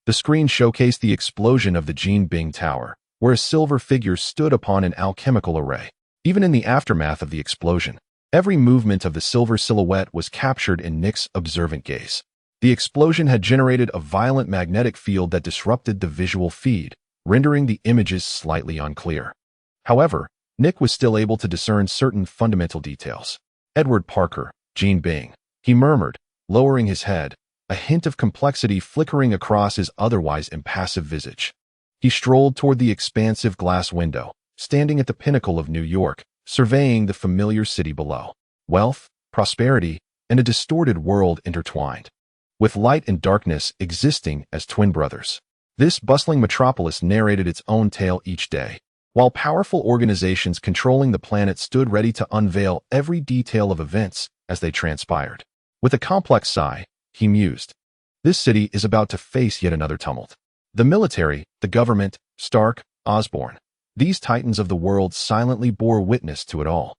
The screen showcased the explosion of the Jean Bing Tower, where a silver figure stood upon an alchemical array. Even in the aftermath of the explosion, every movement of the silver silhouette was captured in Nick's observant gaze. The explosion had generated a violent magnetic field that disrupted the visual feed, rendering the images slightly unclear. However, Nick was still able to discern certain fundamental details. Edward Parker, Jean Bing, he murmured, lowering his head, a hint of complexity flickering across his otherwise impassive visage. He strolled toward the expansive glass window, standing at the pinnacle of New York, surveying the familiar city below. Wealth, prosperity, and a distorted world intertwined, with light and darkness existing as twin brothers. This bustling metropolis narrated its own tale each day, while powerful organizations controlling the planet stood ready to unveil every detail of events as they transpired. With a complex sigh, he mused, "This city is about to face yet another tumult. The military, the government, Stark, Osborn, these titans of the world silently bore witness to it all.